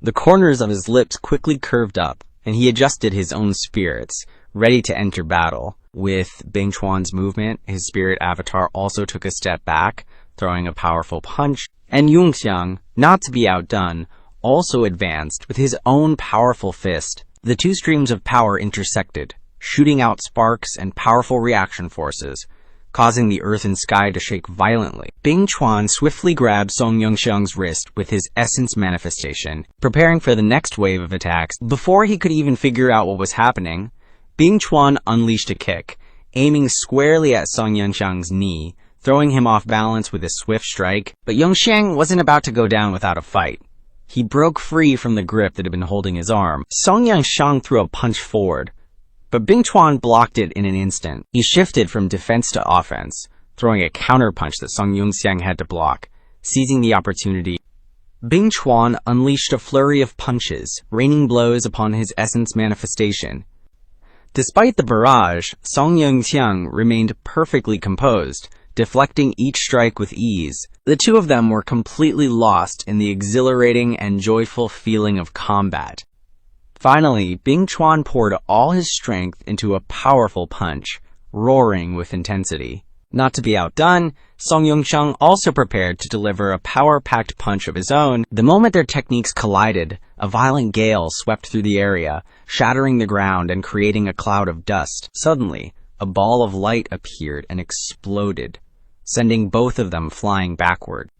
The corners of his lips quickly curved up, and he adjusted his own spirits, ready to enter battle. With Bing Chuan's movement, his Spirit Avatar also took a step back, throwing a powerful punch, and Yunxiang, not to be outdone, also advanced with his own powerful fist. The two streams of power intersected, shooting out sparks and powerful reaction forces, causing the earth and sky to shake violently. Bing Chuan swiftly grabbed Song Yunxiang's wrist with his essence manifestation, preparing for the next wave of attacks. Before he could even figure out what was happening, Bing Chuan unleashed a kick, aiming squarely at Song Yunxiang's knee, throwing him off balance with a swift strike. But Yunxiang wasn't about to go down without a fight. He broke free from the grip that had been holding his arm. Song Yunxiang threw a punch forward, but Bing Chuan blocked it in an instant. He shifted from defense to offense, throwing a counterpunch that Song Yunxiang had to block. Seizing the opportunity, Bing Chuan unleashed a flurry of punches, raining blows upon his essence manifestation. Despite the barrage, Song Yunxiang remained perfectly composed, deflecting each strike with ease. The two of them were completely lost in the exhilarating and joyful feeling of combat. Finally, Bing Chuan poured all his strength into a powerful punch, roaring with intensity. Not to be outdone, Song Yunxiang also prepared to deliver a power-packed punch of his own. The moment their techniques collided, a violent gale swept through the area, shattering the ground and creating a cloud of dust. Suddenly, a ball of light appeared and exploded, sending both of them flying backward.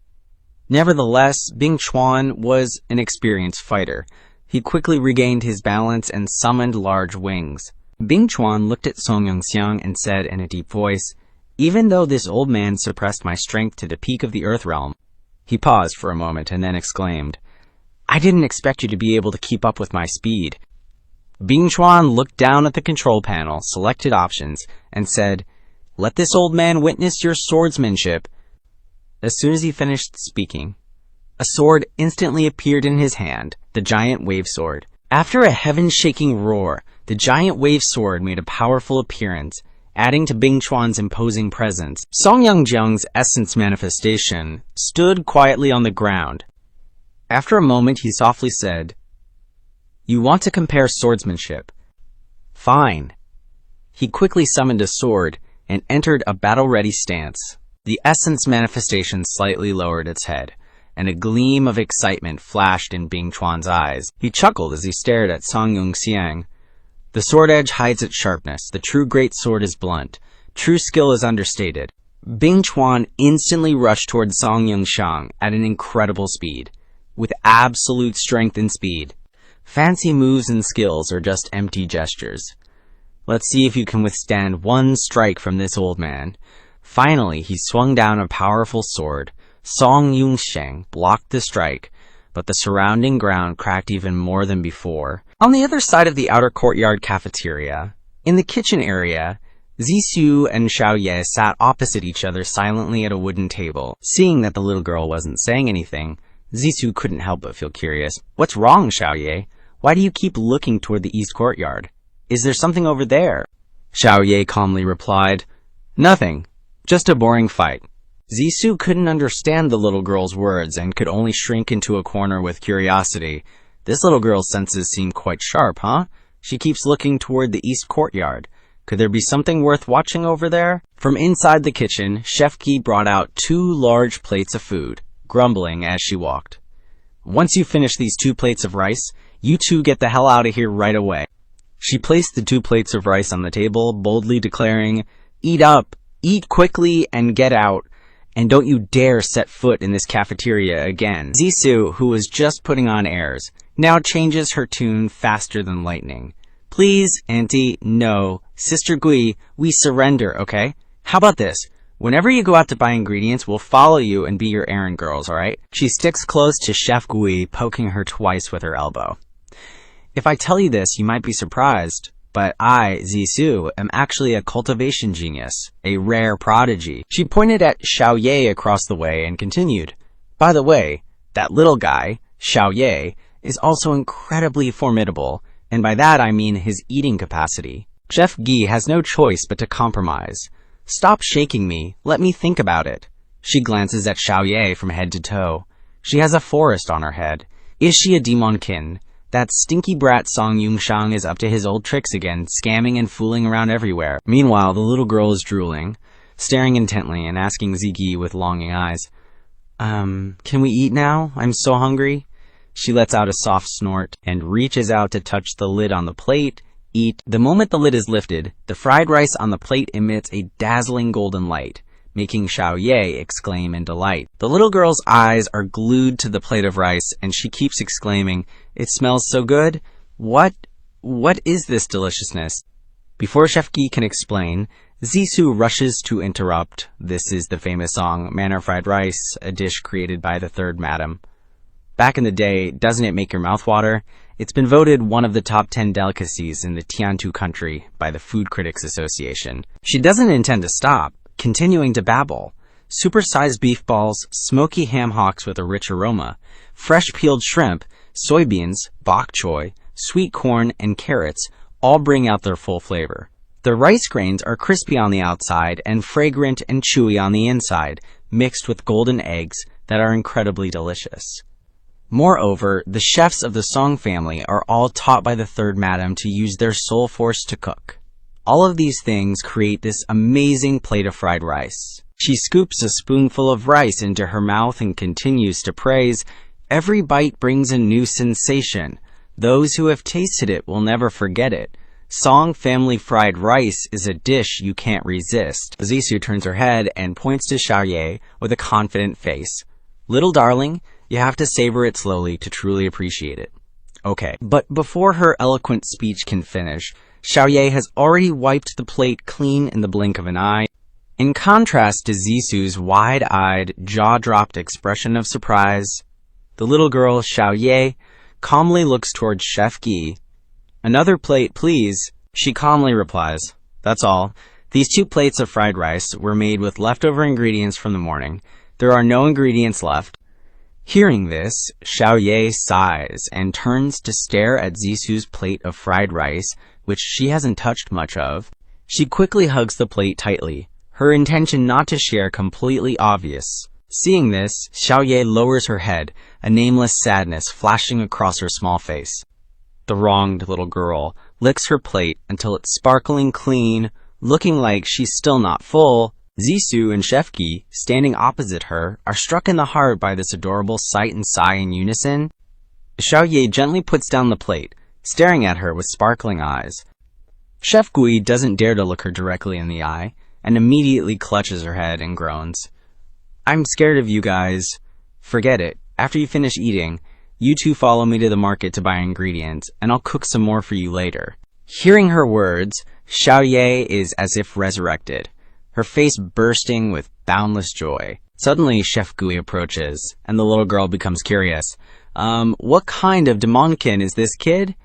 Nevertheless, Bing Chuan was an experienced fighter. He quickly regained his balance and summoned large wings. Bing Chuan looked at Song Yunxiang and said in a deep voice, "Even though this old man suppressed my strength to the peak of the Earth realm." He paused for a moment and then exclaimed, "I didn't expect you to be able to keep up with my speed." Bing Chuan looked down at the control panel, selected options, and said, "Let this old man witness your swordsmanship." As soon as he finished speaking, a sword instantly appeared in his hand, the giant wave sword. After a heaven-shaking roar, the giant wave sword made a powerful appearance, adding to Bing Chuan's imposing presence. Song Yunxiang's essence manifestation stood quietly on the ground. After a moment, he softly said, "You want to compare swordsmanship? Fine." He quickly summoned a sword and entered a battle-ready stance. The essence manifestation slightly lowered its head, and a gleam of excitement flashed in Bing Chuan's eyes. He chuckled as he stared at Song Yunxiang. The sword edge hides its sharpness. The true great sword is blunt. True skill is understated. Bing Chuan instantly rushed toward Song Yunxiang at an incredible speed, with absolute strength and speed. Fancy moves and skills are just empty gestures. Let's see if you can withstand one strike from this old man. Finally, he swung down a powerful sword. Song Yunxiang blocked the strike, but the surrounding ground cracked even more than before. On the other side of the outer courtyard cafeteria, in the kitchen area, Zixu and Xiaoye sat opposite each other silently at a wooden table. Seeing that the little girl wasn't saying anything, Zixu couldn't help but feel curious. "What's wrong, Xiaoye? Why do you keep looking toward the east courtyard? Is there something over there?" Xiaoye calmly replied, "Nothing. Just a boring fight." Zixu couldn't understand the little girl's words and could only shrink into a corner with curiosity. This little girl's senses seem quite sharp, huh? She keeps looking toward the east courtyard. Could there be something worth watching over there? From inside the kitchen, Chef Guy brought out 2 large plates of food, grumbling as she walked. "Once you finish these 2 plates of rice, you 2 get the hell out of here right away." She placed the 2 plates of rice on the table, boldly declaring, "Eat up, eat quickly, and get out. And don't you dare set foot in this cafeteria again." Zixu, who was just putting on airs, now changes her tune faster than lightning. "Please, Auntie, no. Sister Gui, we surrender, okay? How about this? Whenever you go out to buy ingredients, we'll follow you and be your errand girls, alright?" She sticks close to Chef Gui, poking her twice with her elbow. "If I tell you this, you might be surprised, but I, Zixu, am actually a cultivation genius, a rare prodigy." She pointed at Xiaoye across the way and continued, "By the way, that little guy, Xiaoye, is also incredibly formidable, and by that I mean his eating capacity." Chef Guy has no choice but to compromise. "Stop shaking me. Let me think about it." She glances at Xiaoye from head to toe. She has a forest on her head. Is she a demonkin? That stinky brat Song Yunxiang is up to his old tricks again, scamming and fooling around everywhere. Meanwhile, the little girl is drooling, staring intently and asking Ziggy with longing eyes, "Can we eat now? I'm so hungry." She lets out a soft snort and reaches out to touch the lid on the plate. Eat. The moment the lid is lifted, the fried rice on the plate emits a dazzling golden light, making Xiaoye exclaim in delight. The little girl's eyes are glued to the plate of rice, and she keeps exclaiming, "It smells so good! What is this deliciousness?" Before Chef Guy can explain, Zixu rushes to interrupt. This is the famous song, Manner Fried Rice, a dish created by the third madam. Back in the day, doesn't it make your mouth water? It's been voted one of the top 10 delicacies in the Tiantu country by the Food Critics Association. She doesn't intend to stop, continuing to babble. Supersized beef balls, smoky ham hocks with a rich aroma, fresh peeled shrimp, soybeans, bok choy, sweet corn, and carrots all bring out their full flavor. The rice grains are crispy on the outside and fragrant and chewy on the inside, mixed with golden eggs that are incredibly delicious. Moreover, the chefs of the Song family are all taught by the third madam to use their soul force to cook. All of these things create this amazing plate of fried rice. She scoops a spoonful of rice into her mouth and continues to praise, "Every bite brings a new sensation. Those who have tasted it will never forget it. Song family fried rice is a dish you can't resist." Zixu turns her head and points to Xiaoye with a confident face. "Little darling, you have to savor it slowly to truly appreciate it." Okay, but before her eloquent speech can finish, Xiaoye has already wiped the plate clean in the blink of an eye. In contrast to Zixu's wide-eyed, jaw-dropped expression of surprise, the little girl, Xiaoye, calmly looks towards Chef Guy. "Another plate, please." She calmly replies, "That's all. These 2 plates of fried rice were made with leftover ingredients from the morning. There are no ingredients left." Hearing this, Xiaoye sighs and turns to stare at Zixu's plate of fried rice, which she hasn't touched much of. She quickly hugs the plate tightly, her intention not to share completely obvious. Seeing this, Xiaoye lowers her head, a nameless sadness flashing across her small face. The wronged little girl licks her plate until it's sparkling clean, looking like she's still not full. Zissou and Shefki, standing opposite her, are struck in the heart by this adorable sight and sigh in unison. Xiaoye gently puts down the plate, staring at her with sparkling eyes. Shefgui doesn't dare to look her directly in the eye, and immediately clutches her head and groans. "I'm scared of you guys. Forget it. After you finish eating, you two follow me to the market to buy ingredients, and I'll cook some more for you later." Hearing her words, Xiaoye is as if resurrected, her face bursting with boundless joy. Suddenly, Chef Gui approaches, and the little girl becomes curious. What kind of demonkin is this, kid?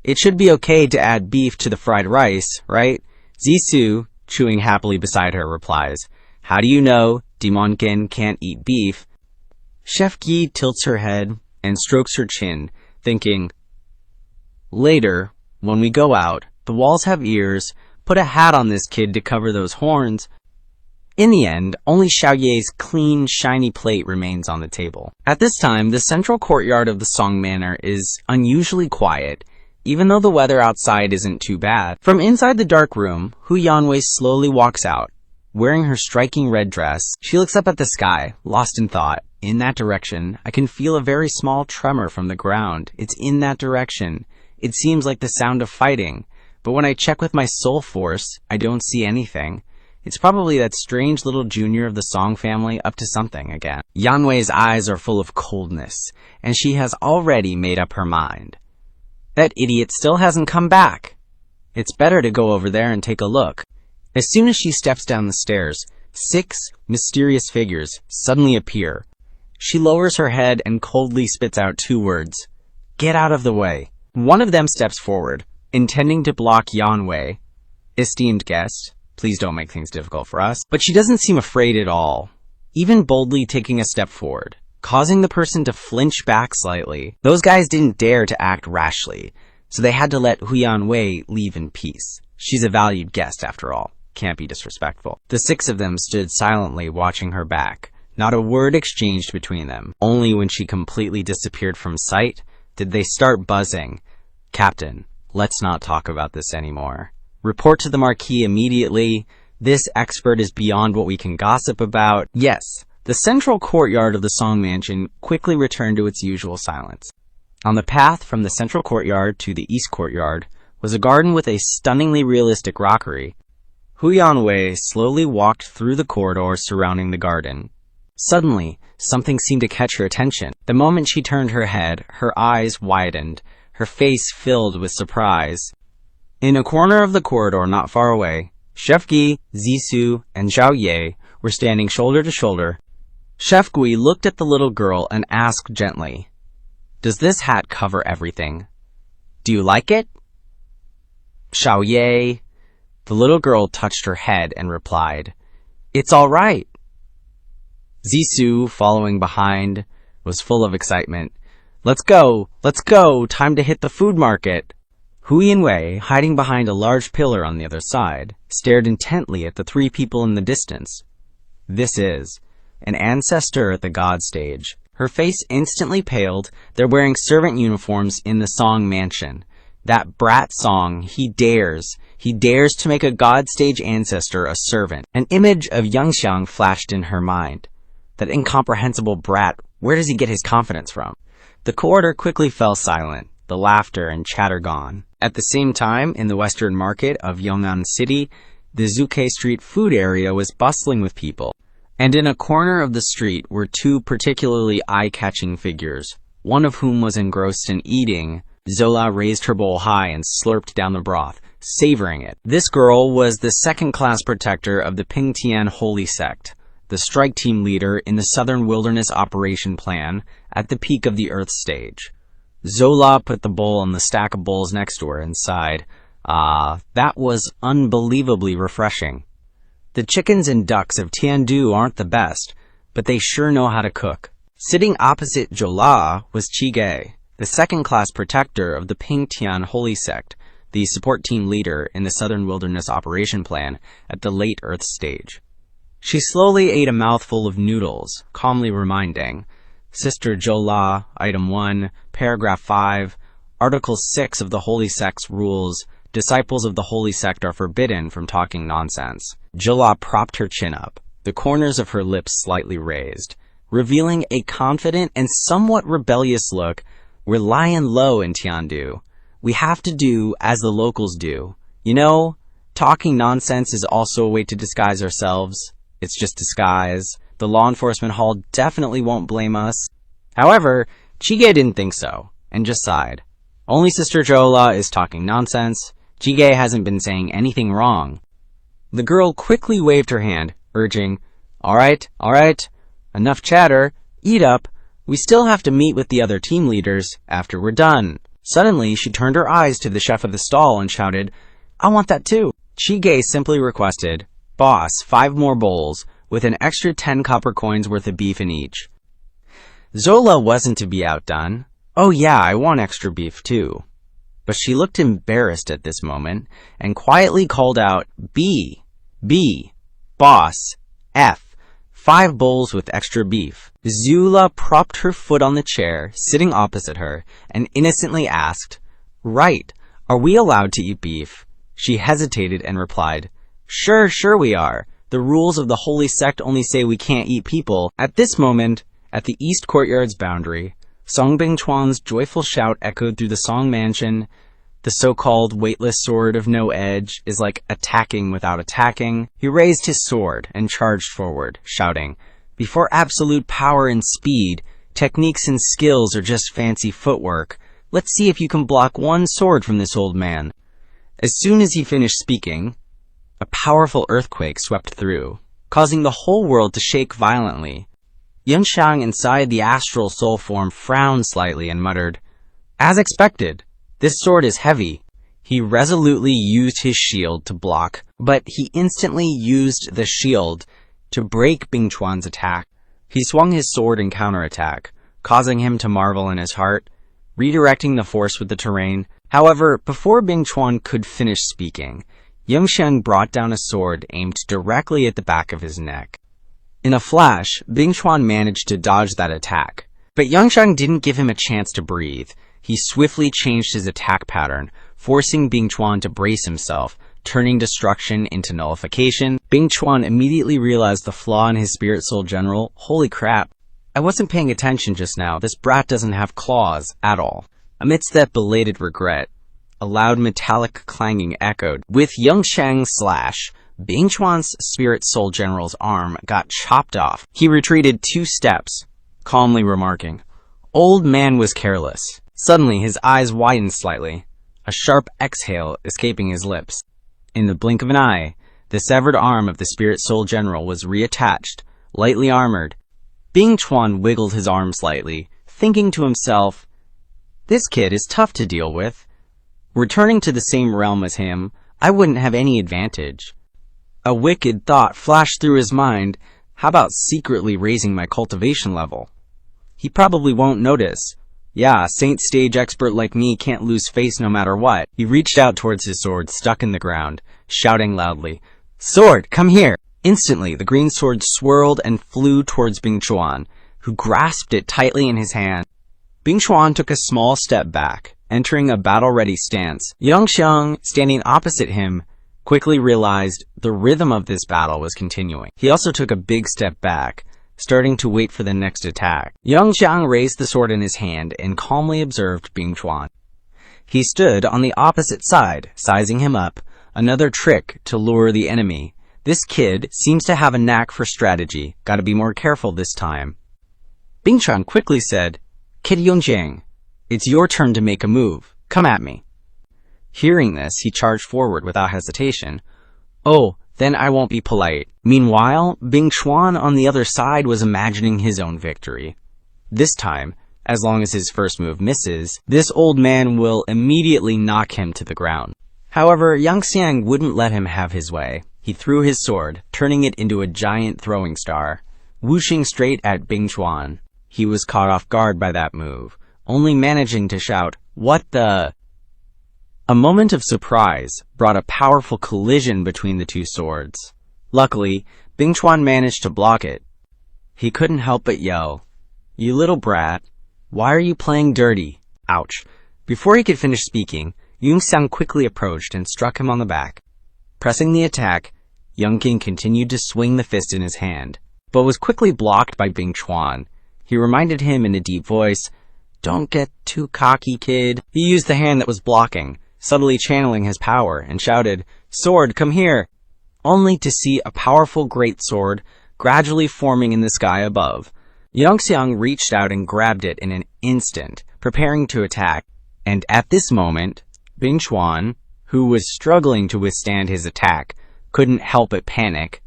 It should be okay to add beef to the fried rice, right? Zissou, chewing happily beside her, replies, "How do you know demonkin can't eat beef?" Chef Gui tilts her head and strokes her chin, thinking, "Later, when we go out, the walls have ears. Put a hat on this kid to cover those horns." In the end, only Xiaoye's clean, shiny plate remains on the table. At this time, the central courtyard of the Song Manor is unusually quiet, even though the weather outside isn't too bad. From inside the dark room, Hu Yanwei slowly walks out. Wearing her striking red dress, she looks up at the sky, lost in thought. In that direction, I can feel a very small tremor from the ground. It's in that direction. It seems like the sound of fighting, but when I check with my soul force, I don't see anything. It's probably that strange little junior of the Song family up to something again. Yanwei's eyes are full of coldness, and she has already made up her mind. That idiot still hasn't come back. It's better to go over there and take a look. As soon as she steps down the stairs, 6 mysterious figures suddenly appear. She lowers her head and coldly spits out 2 words. "Get out of the way." One of them steps forward, intending to block Yanwei. "Esteemed guest, please don't make things difficult for us." But she doesn't seem afraid at all, even boldly taking a step forward, causing the person to flinch back slightly. Those guys didn't dare to act rashly, so they had to let Hu Yanwei leave in peace. She's a valued guest after all. Can't be disrespectful. The 6 of them stood silently watching her back. Not a word exchanged between them. Only when she completely disappeared from sight did they start buzzing. "Captain, let's not talk about this anymore. Report to the Marquis immediately. This expert is beyond what we can gossip about." Yes, the central courtyard of the Song Mansion quickly returned to its usual silence. On the path from the central courtyard to the east courtyard was a garden with a stunningly realistic rockery. Hu Yanwei slowly walked through the corridor surrounding the garden. Suddenly, something seemed to catch her attention. The moment she turned her head, her eyes widened, her face filled with surprise. In a corner of the corridor not far away, Chef Gui, Zissou, and Zhao Ye were standing shoulder to shoulder. Chef Gui looked at the little girl and asked gently, "Does this hat cover everything? Do you like it?" "Xiao Ye." The little girl touched her head and replied, "It's all right." Zissou, following behind, was full of excitement. Let's go! Time to hit the food market!" Hu Yanwei, hiding behind a large pillar on the other side, stared intently at the 3 people in the distance. This is an ancestor at the god stage. Her face instantly paled. They're wearing servant uniforms in the Song Mansion. That brat Song, he dares to make a god stage ancestor a servant. An image of Yunxiang flashed in her mind. That incomprehensible brat, where does he get his confidence from? The corridor quickly fell silent, the laughter and chatter gone. At the same time, in the western market of Yong'an City, the Zuke Street food area was bustling with people. And in a corner of the street were 2 particularly eye-catching figures, one of whom was engrossed in eating. Zola raised her bowl high and slurped down the broth, savoring it. This girl was the second-class protector of the Pingtian Holy Sect, the strike team leader in the Southern Wilderness Operation Plan at the peak of the Earth stage. Zola put the bowl on the stack of bowls next to her and sighed. That was unbelievably refreshing. The chickens and ducks of Tiandu aren't the best, but they sure know how to cook. Sitting opposite Zola was Chige, the second-class protector of the Pingtian Holy Sect, the support team leader in the Southern Wilderness Operation Plan at the late Earth stage. She slowly ate a mouthful of noodles, calmly reminding, Sister Jola, Item 1, Paragraph 5, Article 6 of the Holy Sect's rules, disciples of the Holy Sect are forbidden from talking nonsense. Jola propped her chin up, the corners of her lips slightly raised, revealing a confident and somewhat rebellious look. We're lying low in Tiandu. We have to do as the locals do. You know, talking nonsense is also a way to disguise ourselves. It's just disguise. The law enforcement hall definitely won't blame us. However, Chige didn't think so, and just sighed. Only Sister Jola is talking nonsense. Chige hasn't been saying anything wrong. The girl quickly waved her hand, urging, all right, enough chatter, eat up. We still have to meet with the other team leaders after we're done. Suddenly, she turned her eyes to the chef of the stall and shouted, I want that too. Chige simply requested, Boss, 5 more bowls, with an extra 10 copper coins worth of beef in each. Zola wasn't to be outdone. Oh yeah, I want extra beef too. But she looked embarrassed at this moment and quietly called out, B, Boss, F, 5 bowls with extra beef. Zula propped her foot on the chair, sitting opposite her, and innocently asked, Right, are we allowed to eat beef? She hesitated and replied, Sure we are. The rules of the Holy Sect only say we can't eat people. At this moment, at the East Courtyard's boundary, Song Bingchuan's joyful shout echoed through the Song Mansion. The so-called weightless sword of no edge is like attacking without attacking. He raised his sword and charged forward, shouting, Before absolute power and speed, techniques and skills are just fancy footwork. Let's see if you can block one sword from this old man. As soon as he finished speaking, a powerful earthquake swept through, causing the whole world to shake violently. Yunxiang inside the astral soul form frowned slightly and muttered, As expected, this sword is heavy. He resolutely used his shield to block, but he instantly used the shield to break Bingchuan's attack. He swung his sword in counterattack, causing him to marvel in his heart, redirecting the force with the terrain. However, before Bingchuan could finish speaking, Yunxiang brought down a sword aimed directly at the back of his neck. In a flash, Bingchuan managed to dodge that attack, but Yunxiang didn't give him a chance to breathe. He swiftly changed his attack pattern, forcing Bingchuan to brace himself, turning destruction into nullification. Bingchuan immediately realized the flaw in his spirit soul general. Holy crap, I wasn't paying attention just now. This brat doesn't have claws at all. Amidst that belated regret, a loud metallic clanging echoed. With Yunxiang's slash, Bingchuan's spirit soul general's arm got chopped off. He retreated 2 steps, calmly remarking, Old man was careless. Suddenly, his eyes widened slightly, a sharp exhale escaping his lips. In the blink of an eye, the severed arm of the spirit soul general was reattached, lightly armored. Bingchuan wiggled his arm slightly, thinking to himself, This kid is tough to deal with. Returning to the same realm as him, I wouldn't have any advantage. A wicked thought flashed through his mind. How about secretly raising my cultivation level? He probably won't notice. Yeah, Saint Stage expert like me can't lose face no matter what. He reached out towards his sword stuck in the ground, shouting loudly, Sword, come here! Instantly, the green sword swirled and flew towards Bingchuan, who grasped it tightly in his hand. Bingchuan took a small step back, entering a battle-ready stance. Yunxiang, standing opposite him, quickly realized the rhythm of this battle was continuing. He also took a big step back, starting to wait for the next attack. Yunxiang raised the sword in his hand and calmly observed Bingchuan. He stood on the opposite side, sizing him up, another trick to lure the enemy. This kid seems to have a knack for strategy. Gotta be more careful this time. Bingchuan quickly said, Kid Yunxiang, it's your turn to make a move. Come at me. Hearing this, he charged forward without hesitation. Oh, then I won't be polite. Meanwhile, Bingchuan on the other side was imagining his own victory. This time, as long as his first move misses, this old man will immediately knock him to the ground. However, Yunxiang wouldn't let him have his way. He threw his sword, turning it into a giant throwing star, whooshing straight at Bingchuan. He was caught off guard by that move, only managing to shout, What the? A moment of surprise brought a powerful collision between the two swords. Luckily, Bing Chuan managed to block it. He couldn't help but yell, "You little brat, why are you playing dirty?" Ouch. Before he could finish speaking, Yunxiang quickly approached and struck him on the back. Pressing the attack, Yunxiang continued to swing the fist in his hand, but was quickly blocked by Bing Chuan. He reminded him in a deep voice, "Don't get too cocky, kid." He used the hand that was blocking, subtly channeling his power, and shouted, "Sword, come here!" only to see a powerful great sword gradually forming in the sky above. Yunxiang reached out and grabbed it in an instant, preparing to attack, and at this moment, Bing Chuan, who was struggling to withstand his attack, couldn't help but panic.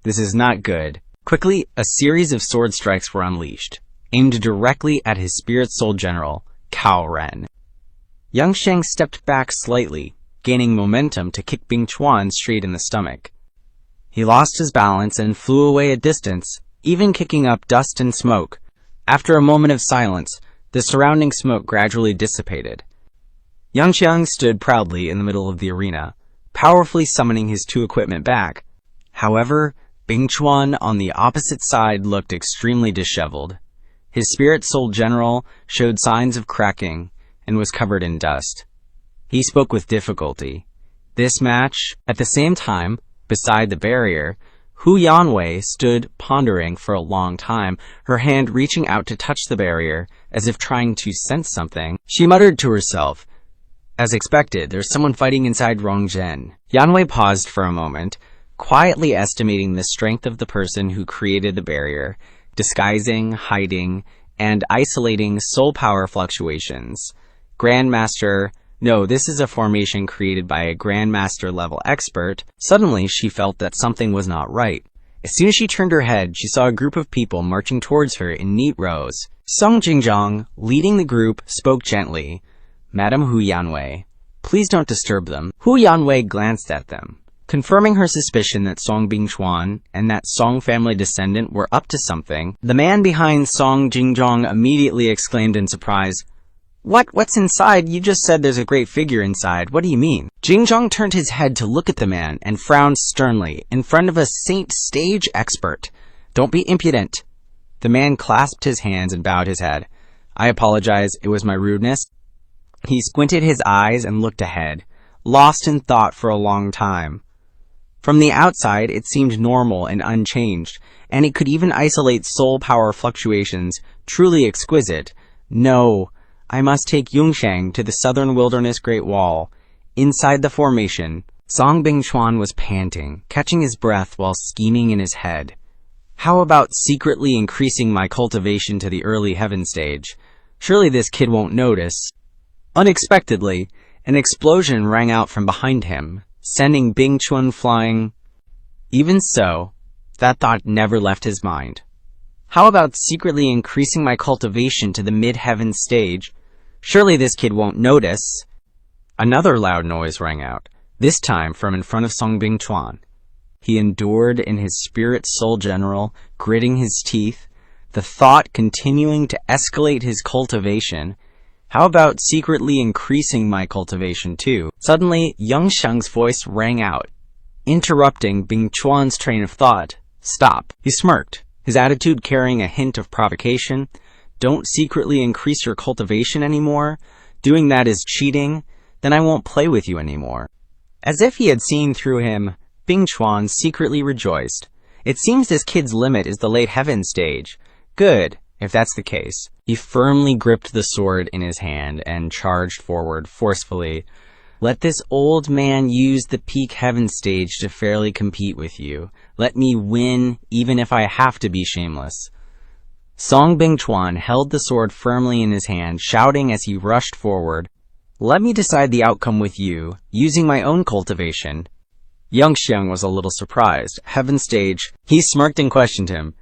This is not good. Quickly, a series of sword strikes were unleashed, aimed directly at his spirit soul general, Cao Ren. Yunxiang stepped back slightly, gaining momentum to kick Bing Chuan straight in the stomach. He lost his balance and flew away a distance, even kicking up dust and smoke. After a moment of silence, the surrounding smoke gradually dissipated. Yunxiang stood proudly in the middle of the arena, powerfully summoning his two equipment back. However, Bing Chuan on the opposite side looked extremely disheveled. His spirit soul general showed signs of cracking and was covered in dust. He spoke with difficulty. This match, at the same time, beside the barrier, Hu Yanwei stood pondering for a long time, her hand reaching out to touch the barrier, as if trying to sense something. She muttered to herself, "As expected, there's someone fighting inside Rongzhen." Yanwei paused for a moment, quietly estimating the strength of the person who created the barrier, disguising, hiding, and isolating soul power fluctuations. Grandmaster... No, this is a formation created by a Grandmaster level expert. Suddenly, she felt that something was not right. As soon as she turned her head, she saw a group of people marching towards her in neat rows. Song Jingjong, leading the group, spoke gently, "Madam Hu Yanwei, please don't disturb them." Hu Yanwei glanced at them, confirming her suspicion that Song Bing Chuan and that Song family descendant were up to something. The man behind Song Jingjong immediately exclaimed in surprise, What's inside? You just said there's a great figure inside. What do you mean?" Jingjong turned his head to look at the man and frowned sternly in front of a saint stage expert. "Don't be impudent." The man clasped his hands and bowed his head. "I apologize. It was my rudeness." He squinted his eyes and looked ahead, lost in thought for a long time. From the outside, it seemed normal and unchanged, and he could even isolate soul power fluctuations, truly exquisite. No. I must take Yunxiang to the southern wilderness Great Wall. Inside the formation, Song Bing Chuan was panting, catching his breath while scheming in his head. How about secretly increasing my cultivation to the early heaven stage? Surely this kid won't notice. Unexpectedly, an explosion rang out from behind him, sending Bing Chuan flying. Even so, that thought never left his mind. How about secretly increasing my cultivation to the mid-heaven stage? Surely this kid won't notice. Another loud noise rang out, this time from in front of Song Bing Chuan. He endured in his spirit soul general, gritting his teeth, the thought continuing to escalate his cultivation. How about secretly increasing my cultivation too? Suddenly, Yunxiang's voice rang out, interrupting Bing Chuan's train of thought. "Stop." He smirked, his attitude carrying a hint of provocation. "Don't secretly increase your cultivation anymore? Doing that is cheating? Then I won't play with you anymore." As if he had seen through him, Bing Chuan secretly rejoiced. It seems this kid's limit is the late heaven stage. Good, if that's the case. He firmly gripped the sword in his hand and charged forward forcefully. "Let this old man use the peak heaven stage to fairly compete with you. Let me win, even if I have to be shameless." Song Bing Chuan held the sword firmly in his hand, shouting as he rushed forward, "Let me decide the outcome with you, using my own cultivation." Yunxiang was a little surprised. Heaven stage. He smirked and questioned him.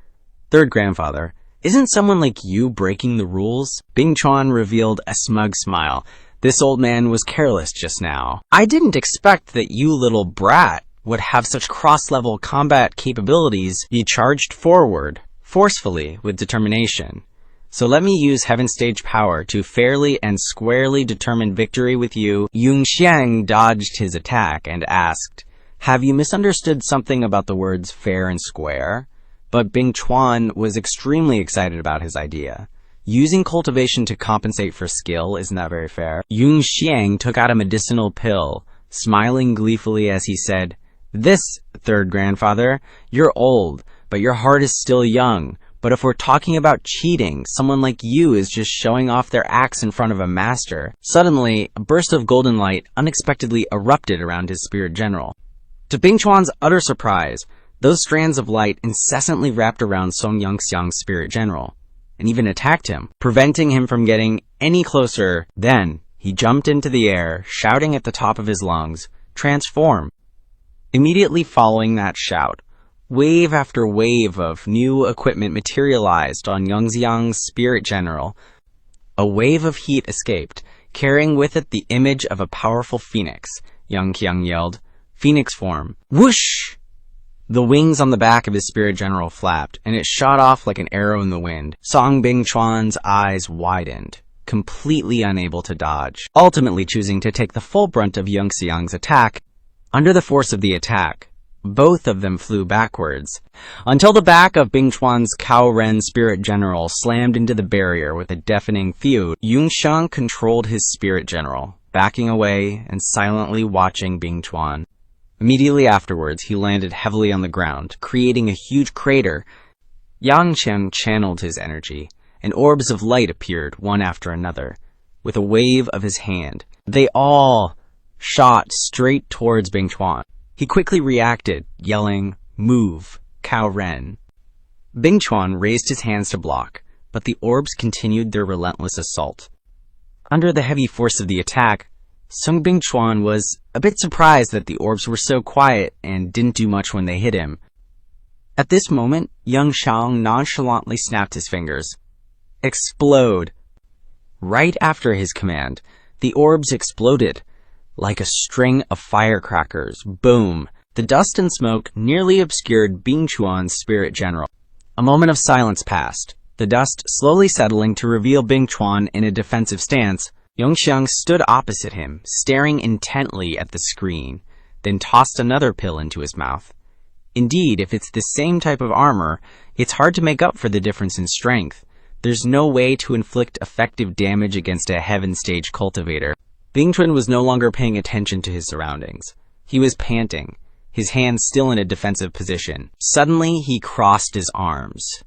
"Third grandfather, isn't someone like you breaking the rules?" Bing Chuan revealed a smug smile. This old man was careless just now. "I didn't expect that you little brat would have such cross-level combat capabilities." He charged forward, forcefully, with determination. "So let me use heaven stage power to fairly and squarely determine victory with you." Yunxiang dodged his attack and asked, Have you misunderstood something about the words fair and square? But Bing Chuan was extremely excited about his idea. Using cultivation to compensate for skill isn't that very fair. Yunxiang took out a medicinal pill, smiling gleefully as he said, "This, third grandfather, you're old, but your heart is still young. But if we're talking about cheating, someone like you is just showing off their axe in front of a master." Suddenly, a burst of golden light unexpectedly erupted around his spirit general. To Bing Chuan's utter surprise, those strands of light incessantly wrapped around Song Yunxiang's spirit general, and even attacked him, preventing him from getting any closer. Then, he jumped into the air, shouting at the top of his lungs, "Transform!" Immediately following that shout, wave after wave of new equipment materialized on Yunxiang's spirit general. A wave of heat escaped, carrying with it the image of a powerful phoenix. Yunxiang yelled, "Phoenix form!" Whoosh! The wings on the back of his spirit general flapped, and it shot off like an arrow in the wind. Song Bing Chuan's eyes widened, completely unable to dodge, ultimately choosing to take the full brunt of Yunxiang's attack. Under the force of the attack, both of them flew backwards, until the back of Bing Chuan's Cao Ren spirit general slammed into the barrier with a deafening thud. Yunxiang controlled his spirit general, backing away and silently watching Bing Chuan. Immediately afterwards, he landed heavily on the ground, creating a huge crater. Yunxiang channeled his energy, and orbs of light appeared one after another. With a wave of his hand, they all shot straight towards Bing Chuan. He quickly reacted, yelling, "Move, Cao Ren." Bing Chuan raised his hands to block, but the orbs continued their relentless assault. Under the heavy force of the attack, Song Bing Chuan was a bit surprised that the orbs were so quiet and didn't do much when they hit him. At this moment, Yunxiang nonchalantly snapped his fingers. "Explode!" Right after his command, the orbs exploded. Like a string of firecrackers, boom! The dust and smoke nearly obscured Bing Chuan's spirit general. A moment of silence passed, the dust slowly settling to reveal Bing Chuan in a defensive stance. Yunxiang stood opposite him, staring intently at the screen, then tossed another pill into his mouth. Indeed, if it's the same type of armor, it's hard to make up for the difference in strength. There's no way to inflict effective damage against a heaven stage cultivator. Bing Chuan was no longer paying attention to his surroundings. He was panting, his hands still in a defensive position. Suddenly, he crossed his arms,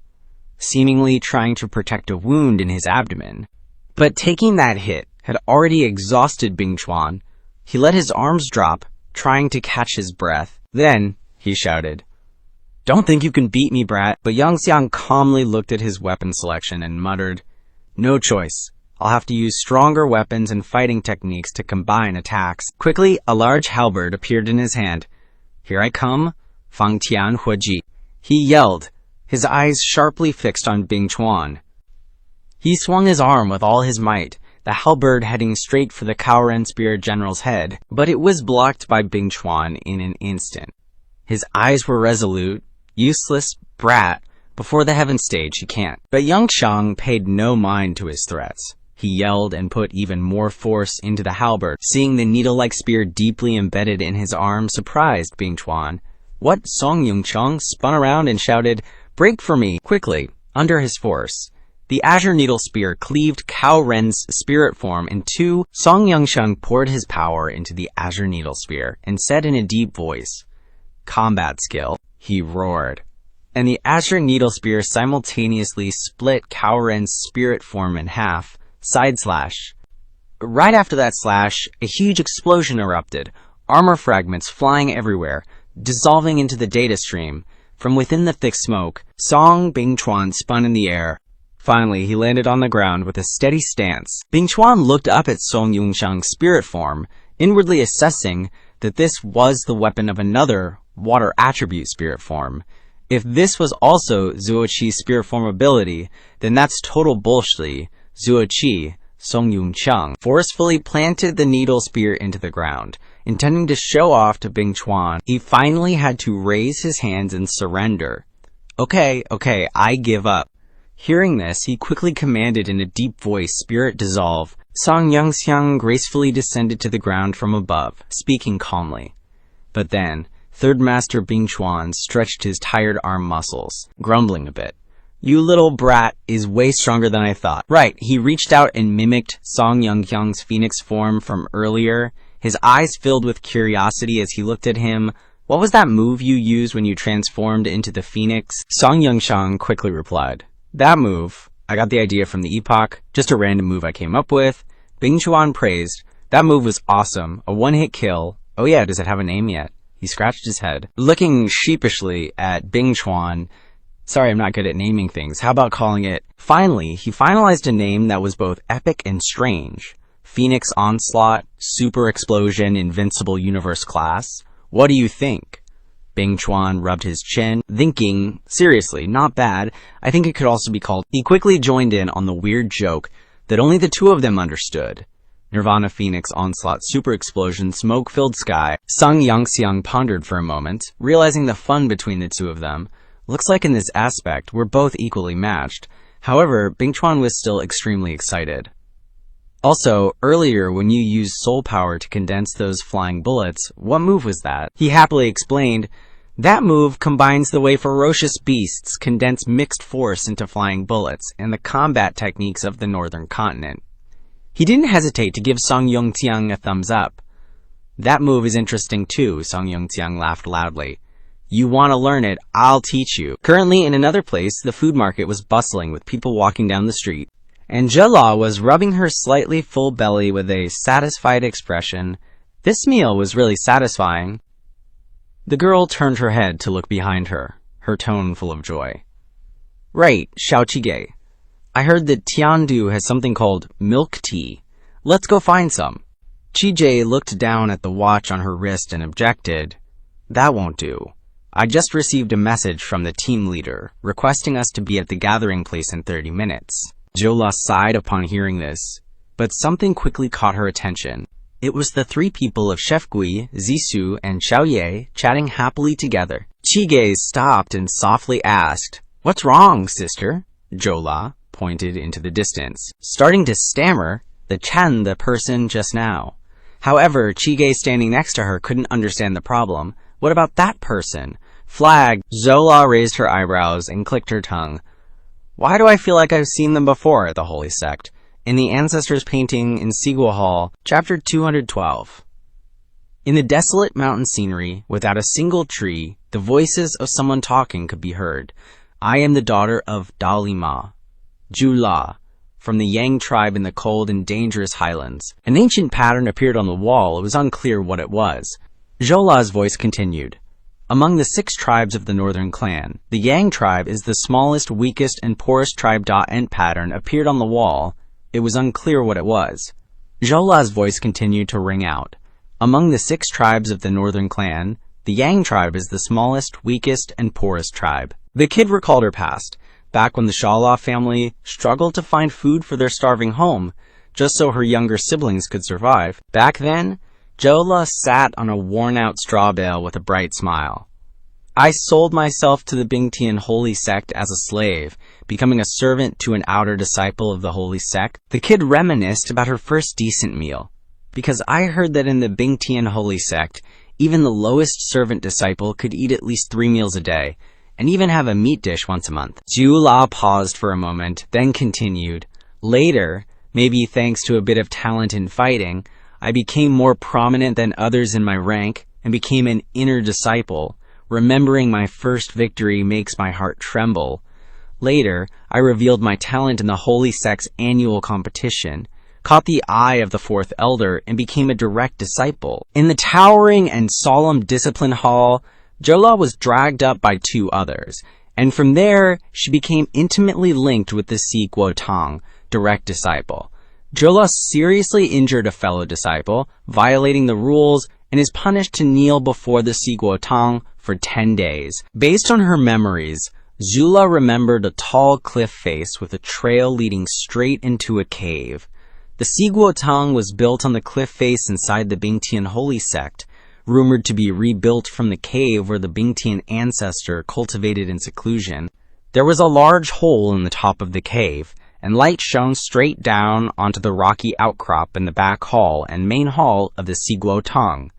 seemingly trying to protect a wound in his abdomen. But taking that hit had already exhausted Bing Chuan. He let his arms drop, trying to catch his breath. Then, he shouted, "Don't think you can beat me, brat." But Yunxiang calmly looked at his weapon selection and muttered, "No choice. I'll have to use stronger weapons and fighting techniques to combine attacks." Quickly, a large halberd appeared in his hand. "Here I come, Fang Tian Huoji," he yelled, his eyes sharply fixed on Bing Chuan. He swung his arm with all his might, the halberd heading straight for the Cao Ren spirit general's head, but it was blocked by Bing Chuan in an instant. His eyes were resolute. "Useless brat. Before the heaven stage, he can't." But Yunxiang paid no mind to his threats. He yelled and put even more force into the halberd. Seeing the needle-like spear deeply embedded in his arm surprised Bing Chuan. "What?" Song Yunxiang spun around and shouted, "Break for me!" Quickly, under his force, the azure needle spear cleaved Cao Ren's spirit form in two. Song Yunxiang poured his power into the azure needle spear and said in a deep voice, "Combat skill," he roared. And the azure needle spear simultaneously split Cao Ren's spirit form in half, side slash. Right after that slash, a huge explosion erupted, armor fragments flying everywhere, dissolving into the data stream. From within the thick smoke, Song Bing Chuan spun in the air. Finally, he landed on the ground with a steady stance. Bing Chuan looked up at Song Yunxiang's spirit form, inwardly assessing that this was the weapon of another water attribute spirit form. If this was also Zuoqi's spirit form ability, then that's total bullshit. Zuoqi, Song Yunxiang, forcefully planted the needle spear into the ground, intending to show off to Bing Chuan. He finally had to raise his hands and surrender. Okay, I give up." Hearing this, he quickly commanded in a deep voice, "Spirit dissolve." Song Yunxiang gracefully descended to the ground from above, speaking calmly. But then, Third Master Bingchuan stretched his tired arm muscles, grumbling a bit. You little brat is way stronger than I thought. Right, he reached out and mimicked Song Yunxiang's phoenix form from earlier, his eyes filled with curiosity as he looked at him. What was that move you used when you transformed into the phoenix? Song Yunxiang quickly replied, That move, I got the idea from the epoch, just a random move I came up with. Bingchuan praised, That move was awesome, a one-hit kill. Oh yeah, does it have a name yet? He scratched his head, looking sheepishly at Bingchuan. Sorry, I'm not good at naming things. How about calling it? Finally, he finalized a name that was both epic and strange. Phoenix Onslaught, Super Explosion, Invincible Universe Class. What do you think? Bingchuan rubbed his chin, thinking, seriously, not bad. I think it could also be called. He quickly joined in on the weird joke that only the two of them understood. Nirvana Phoenix Onslaught Super Explosion Smoke-Filled Sky. Sung Yunxiang pondered for a moment, realizing the fun between the two of them. Looks like in this aspect, we're both equally matched. However, Bingchuan was still extremely excited. Also, earlier when you used soul power to condense those flying bullets, what move was that? He happily explained, That move combines the way ferocious beasts condense mixed force into flying bullets and the combat techniques of the northern continent. He didn't hesitate to give Song Yunxiang a thumbs up. That move is interesting too, Song Yunxiang laughed loudly. You want to learn it, I'll teach you. Currently, in another place, the food market was bustling with people walking down the street, and Zhela was rubbing her slightly full belly with a satisfied expression. This meal was really satisfying. The girl turned her head to look behind her, her tone full of joy. Right, Xiao Qige. I heard that Tiandu has something called milk tea. Let's go find some. Qige looked down at the watch on her wrist and objected. That won't do. I just received a message from the team leader, requesting us to be at the gathering place in 30 minutes. Zhela sighed upon hearing this, but something quickly caught her attention. It was the three people of Chef Gui, Zissou, and Xiaoye chatting happily together. Qige stopped and softly asked, What's wrong, sister? Zhela pointed into the distance, starting to stammer, the person just now. However, Qige standing next to her couldn't understand the problem. What about that person? Flag. Zhela raised her eyebrows and clicked her tongue. Why do I feel like I've seen them before at the Holy Sect? In the Ancestors painting in Sigua Hall, chapter 212. In the desolate mountain scenery, without a single tree, the voices of someone talking could be heard. I am the daughter of Dalima, Jula, from the Yang tribe in the cold and dangerous highlands. An ancient pattern appeared on the wall. It was unclear what it was. Zhola's voice continued. Among the 6 tribes of the northern clan, the Yang tribe is the smallest, weakest, and poorest tribe. End pattern appeared on the wall. It was unclear what it was. Zhola's voice continued to ring out. Among the 6 tribes of the northern clan, the Yang tribe is the smallest, weakest, and poorest tribe. The kid recalled her past, back when the Shala family struggled to find food for their starving home, just so her younger siblings could survive. Back then, Zhola sat on a worn-out straw bale with a bright smile. I sold myself to the Bingtian holy sect as a slave, becoming a servant to an outer disciple of the holy sect. The kid reminisced about her first decent meal, because I heard that in the Bingtian holy sect, even the lowest servant disciple could eat at least 3 meals a day, and even have a meat dish once a month. Zhula paused for a moment, then continued. Later, maybe thanks to a bit of talent in fighting, I became more prominent than others in my rank and became an inner disciple. Remembering my first victory makes my heart tremble. Later, I revealed my talent in the Holy Sect's annual competition, caught the eye of the 4th elder, and became a direct disciple. In the towering and solemn discipline hall, Zhola was dragged up by 2 others, and from there, she became intimately linked with the Si Guo Tang, direct disciple. Zhola seriously injured a fellow disciple, violating the rules, and is punished to kneel before the Si Guo Tang for 10 days. Based on her memories, Zhula remembered a tall cliff face with a trail leading straight into a cave. The Si Guo Tang was built on the cliff face inside the Bingtian holy sect, rumored to be rebuilt from the cave where the Bingtian ancestor cultivated in seclusion. There was a large hole in the top of the cave, and light shone straight down onto the rocky outcrop in the back hall and main hall of the Si Guo Tang.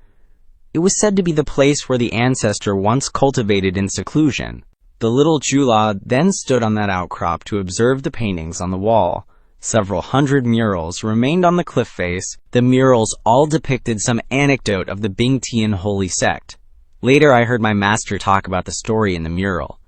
It was said to be the place where the ancestor once cultivated in seclusion. The little Jula then stood on that outcrop to observe the paintings on the wall. Several hundred murals remained on the cliff face. The murals all depicted some anecdote of the Bingtian holy sect. Later, I heard my master talk about the story in the mural.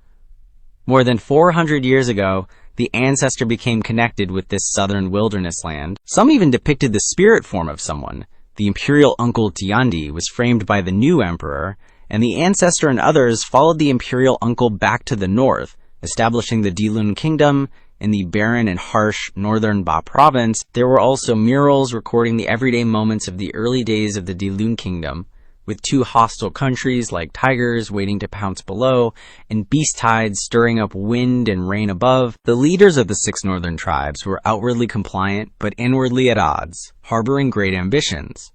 More than 400 years ago, the ancestor became connected with this southern wilderness land. Some even depicted the spirit form of someone. The imperial uncle Tiandi was framed by the new emperor, and the ancestor and others followed the imperial uncle back to the north, establishing the Dilun kingdom in the barren and harsh northern Ba province. There were also murals recording the everyday moments of the early days of the Dilun kingdom, with two hostile countries like tigers waiting to pounce below, and beast tides stirring up wind and rain above. The leaders of the 6 northern tribes were outwardly compliant, but inwardly at odds, harboring great ambitions.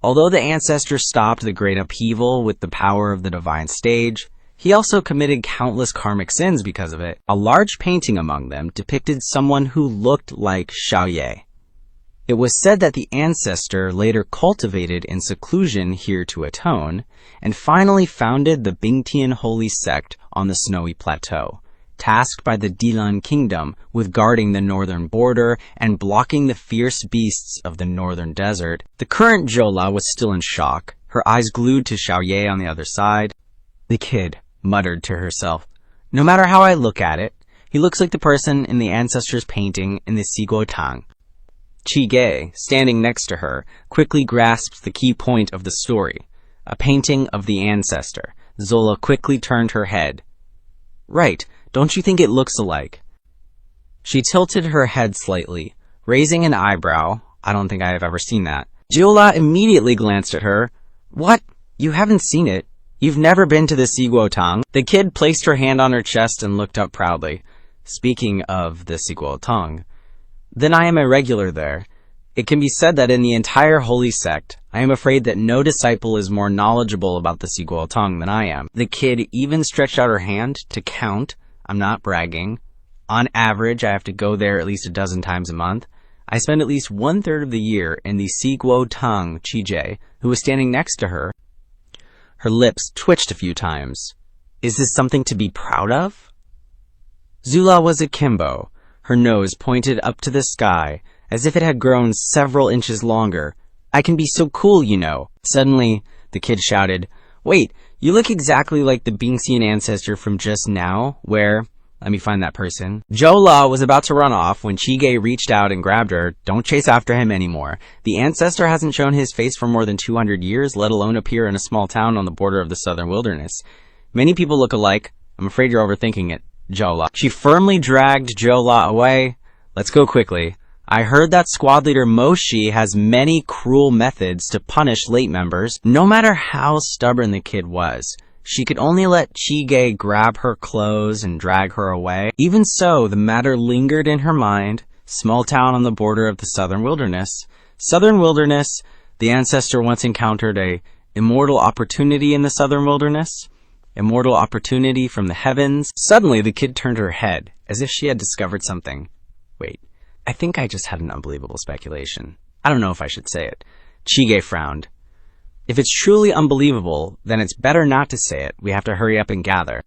Although the ancestor stopped the great upheaval with the power of the divine stage, he also committed countless karmic sins because of it. A large painting among them depicted someone who looked like Xiaoye. It was said that the ancestor later cultivated in seclusion here to atone, and finally founded the Bingtian holy sect on the snowy plateau, tasked by the Dilan kingdom with guarding the northern border and blocking the fierce beasts of the northern desert. The current Jola was still in shock, her eyes glued to Xiaoye on the other side. The kid muttered to herself, "No matter how I look at it, he looks like the person in the ancestor's painting in the Siguo Tang." Chige, standing next to her, quickly grasps the key point of the story, a painting of the ancestor. Zola quickly turned her head. "Right, don't you think it looks alike?" She tilted her head slightly, raising an eyebrow. I don't think I have ever seen that. Jola immediately glanced at her. "What? You haven't seen it? You've never been to the Siguo Tang?" The kid placed her hand on her chest and looked up proudly. "Speaking of the Siguo Tang, then I am a regular there. It can be said that in the entire holy sect, I am afraid that no disciple is more knowledgeable about the Siguo Tang than I am." The kid even stretched out her hand to count. I'm not bragging. On average, I have to go there at least a dozen times a month. I spend at least 1/3 of the year in the Siguo Tang. Chije, who was standing next to her, her lips twitched a few times. "Is this something to be proud of?" Zula was akimbo, her nose pointed up to the sky, as if it had grown several inches longer. "I can be so cool, you know." Suddenly, the kid shouted, "Wait, you look exactly like the Bingxian ancestor from just now, where... Let me find that person." Jola was about to run off when Chige reached out and grabbed her. "Don't chase after him anymore. The ancestor hasn't shown his face for more than 200 years, let alone appear in a small town on the border of the southern wilderness. Many people look alike. I'm afraid you're overthinking it, Jola." She firmly dragged Jola away. "Let's go quickly. I heard that squad leader Moshi has many cruel methods to punish late members." No matter how stubborn the kid was, she could only let Chige grab her clothes and drag her away. Even so, the matter lingered in her mind. Small town on the border of the southern wilderness. Southern wilderness. The ancestor once encountered a immortal opportunity in the southern wilderness. Immortal opportunity from the heavens. Suddenly, the kid turned her head, as if she had discovered something. Wait, I think I just had an unbelievable speculation. I don't know if I should say it. Chige frowned. If it's truly unbelievable, then it's better not to say it. We have to hurry up and gather.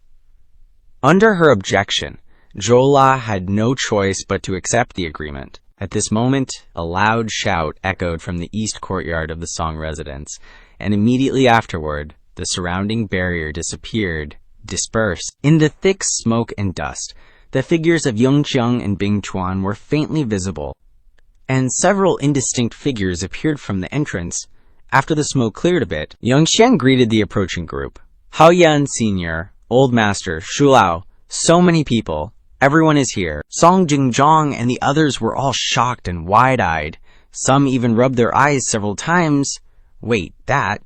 Under her objection, Jola had no choice but to accept the agreement. At this moment, a loud shout echoed from the east courtyard of the Song residence, and immediately afterward, the surrounding barrier dispersed. In the thick smoke and dust, the figures of Yunxiang and Bingchuan were faintly visible, and several indistinct figures appeared from the entrance. After the smoke cleared a bit, Yunxiang greeted the approaching group. "Haoyan Senior, Old Master, Shulao, so many people. Everyone is here." Song Jingzhong and the others were all shocked and wide-eyed. Some even rubbed their eyes several times. "Wait, that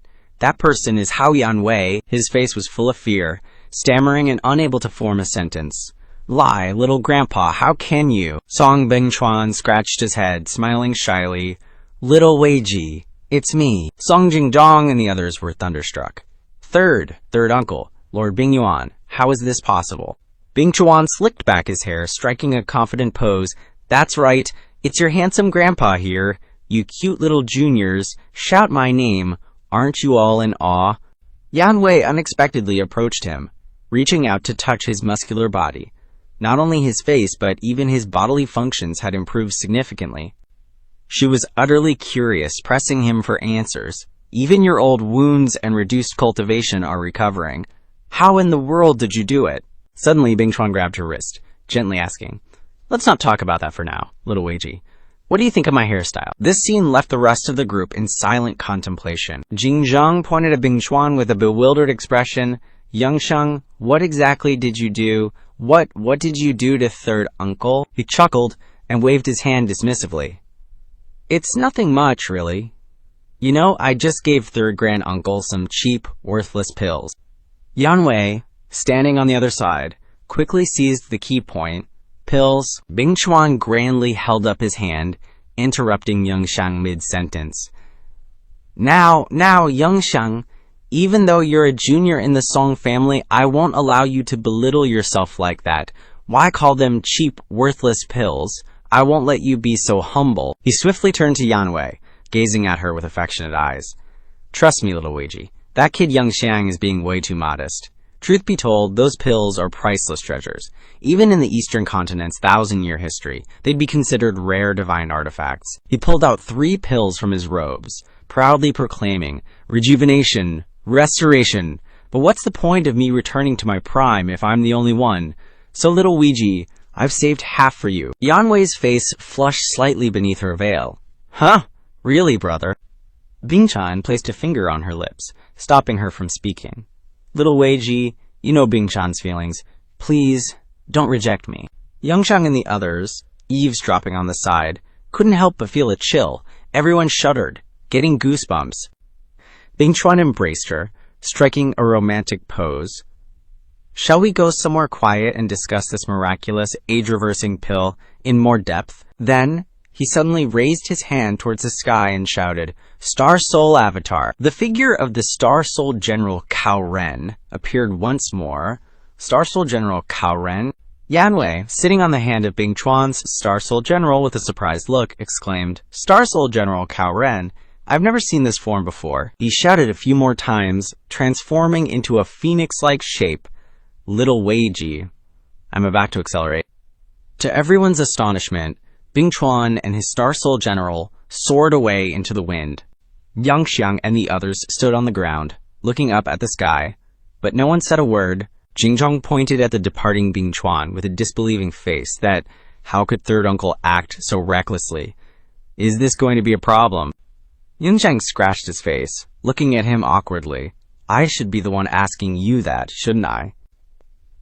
person is Haoyan Wei." His face was full of fear, stammering and unable to form a sentence. "Lie, little grandpa, how can you?" Song Bingchuan scratched his head, smiling shyly. "Little Weiji, it's me." Song Jingzhong and the others were thunderstruck. Third uncle, Lord Bingyuan, how is this possible?" Bingchuan slicked back his hair, striking a confident pose. "That's right, it's your handsome grandpa here. You cute little juniors, shout my name. Aren't you all in awe? Yan Wei unexpectedly approached him, reaching out to touch his muscular body. Not only his face, but even his bodily functions had improved significantly. She was utterly curious, pressing him for answers. Even your old wounds and reduced cultivation are recovering. How in the world did you do it? Suddenly, Bingchuan grabbed her wrist, gently asking, "Let's not talk about that for now, little Weiji. What do you think of my hairstyle?" This scene left the rest of the group in silent contemplation. Yunxiang pointed at Bingchuan with a bewildered expression. "Yunxiang, what exactly did you do? What did you do to third uncle?" He chuckled and waved his hand dismissively. "It's nothing much, really. You know, I just gave third grand uncle some cheap, worthless pills." Yan Wei, standing on the other side, quickly seized the key point. Pills. Bingchuan grandly held up his hand, interrupting Yunxiang mid-sentence. Now, Yunxiang, even though you're a junior in the Song family, I won't allow you to belittle yourself like that. Why call them cheap, worthless pills? I won't let you be so humble. He swiftly turned to Yan Wei, gazing at her with affectionate eyes. "Trust me, little Weiji, that kid Yunxiang is being way too modest. Truth be told, those pills are priceless treasures. Even in the Eastern continent's 1,000-year history, they'd be considered rare divine artifacts." He pulled out 3 pills from his robes, proudly proclaiming, "Rejuvenation, restoration. But what's the point of me returning to my prime if I'm the only one? So, little Weiji, I've saved half for you." Yan Wei's face flushed slightly beneath her veil. "Huh? Really, brother?" Bingchuan placed a finger on her lips, stopping her from speaking. "Little Weiji, you know Bingchuan's feelings. Please, don't reject me." Yunxiang and the others, eavesdropping on the side, couldn't help but feel a chill. Everyone shuddered, getting goosebumps. Bingchuan embraced her, striking a romantic pose. "Shall we go somewhere quiet and discuss this miraculous, age-reversing pill in more depth?" Then, he suddenly raised his hand towards the sky and shouted, "Star Soul Avatar!" The figure of the Star Soul General Cao Ren appeared once more. Star Soul General Cao Ren? Yan Wei, sitting on the hand of Bingchuan's Star Soul General with a surprised look, exclaimed, "Star Soul General Cao Ren? I've never seen this form before." He shouted a few more times, transforming into a phoenix-like shape. "Little Weiji." I'm about to accelerate. To everyone's astonishment, Bingchuan and his Star Soul General soared away into the wind. Yunxiang and the others stood on the ground, looking up at the sky, but no one said a word. Jingzhong pointed at the departing Bingchuan with a disbelieving face that, how could third uncle act so recklessly? Is this going to be a problem? Yunxiang scratched his face, looking at him awkwardly. I should be the one asking you that, shouldn't I?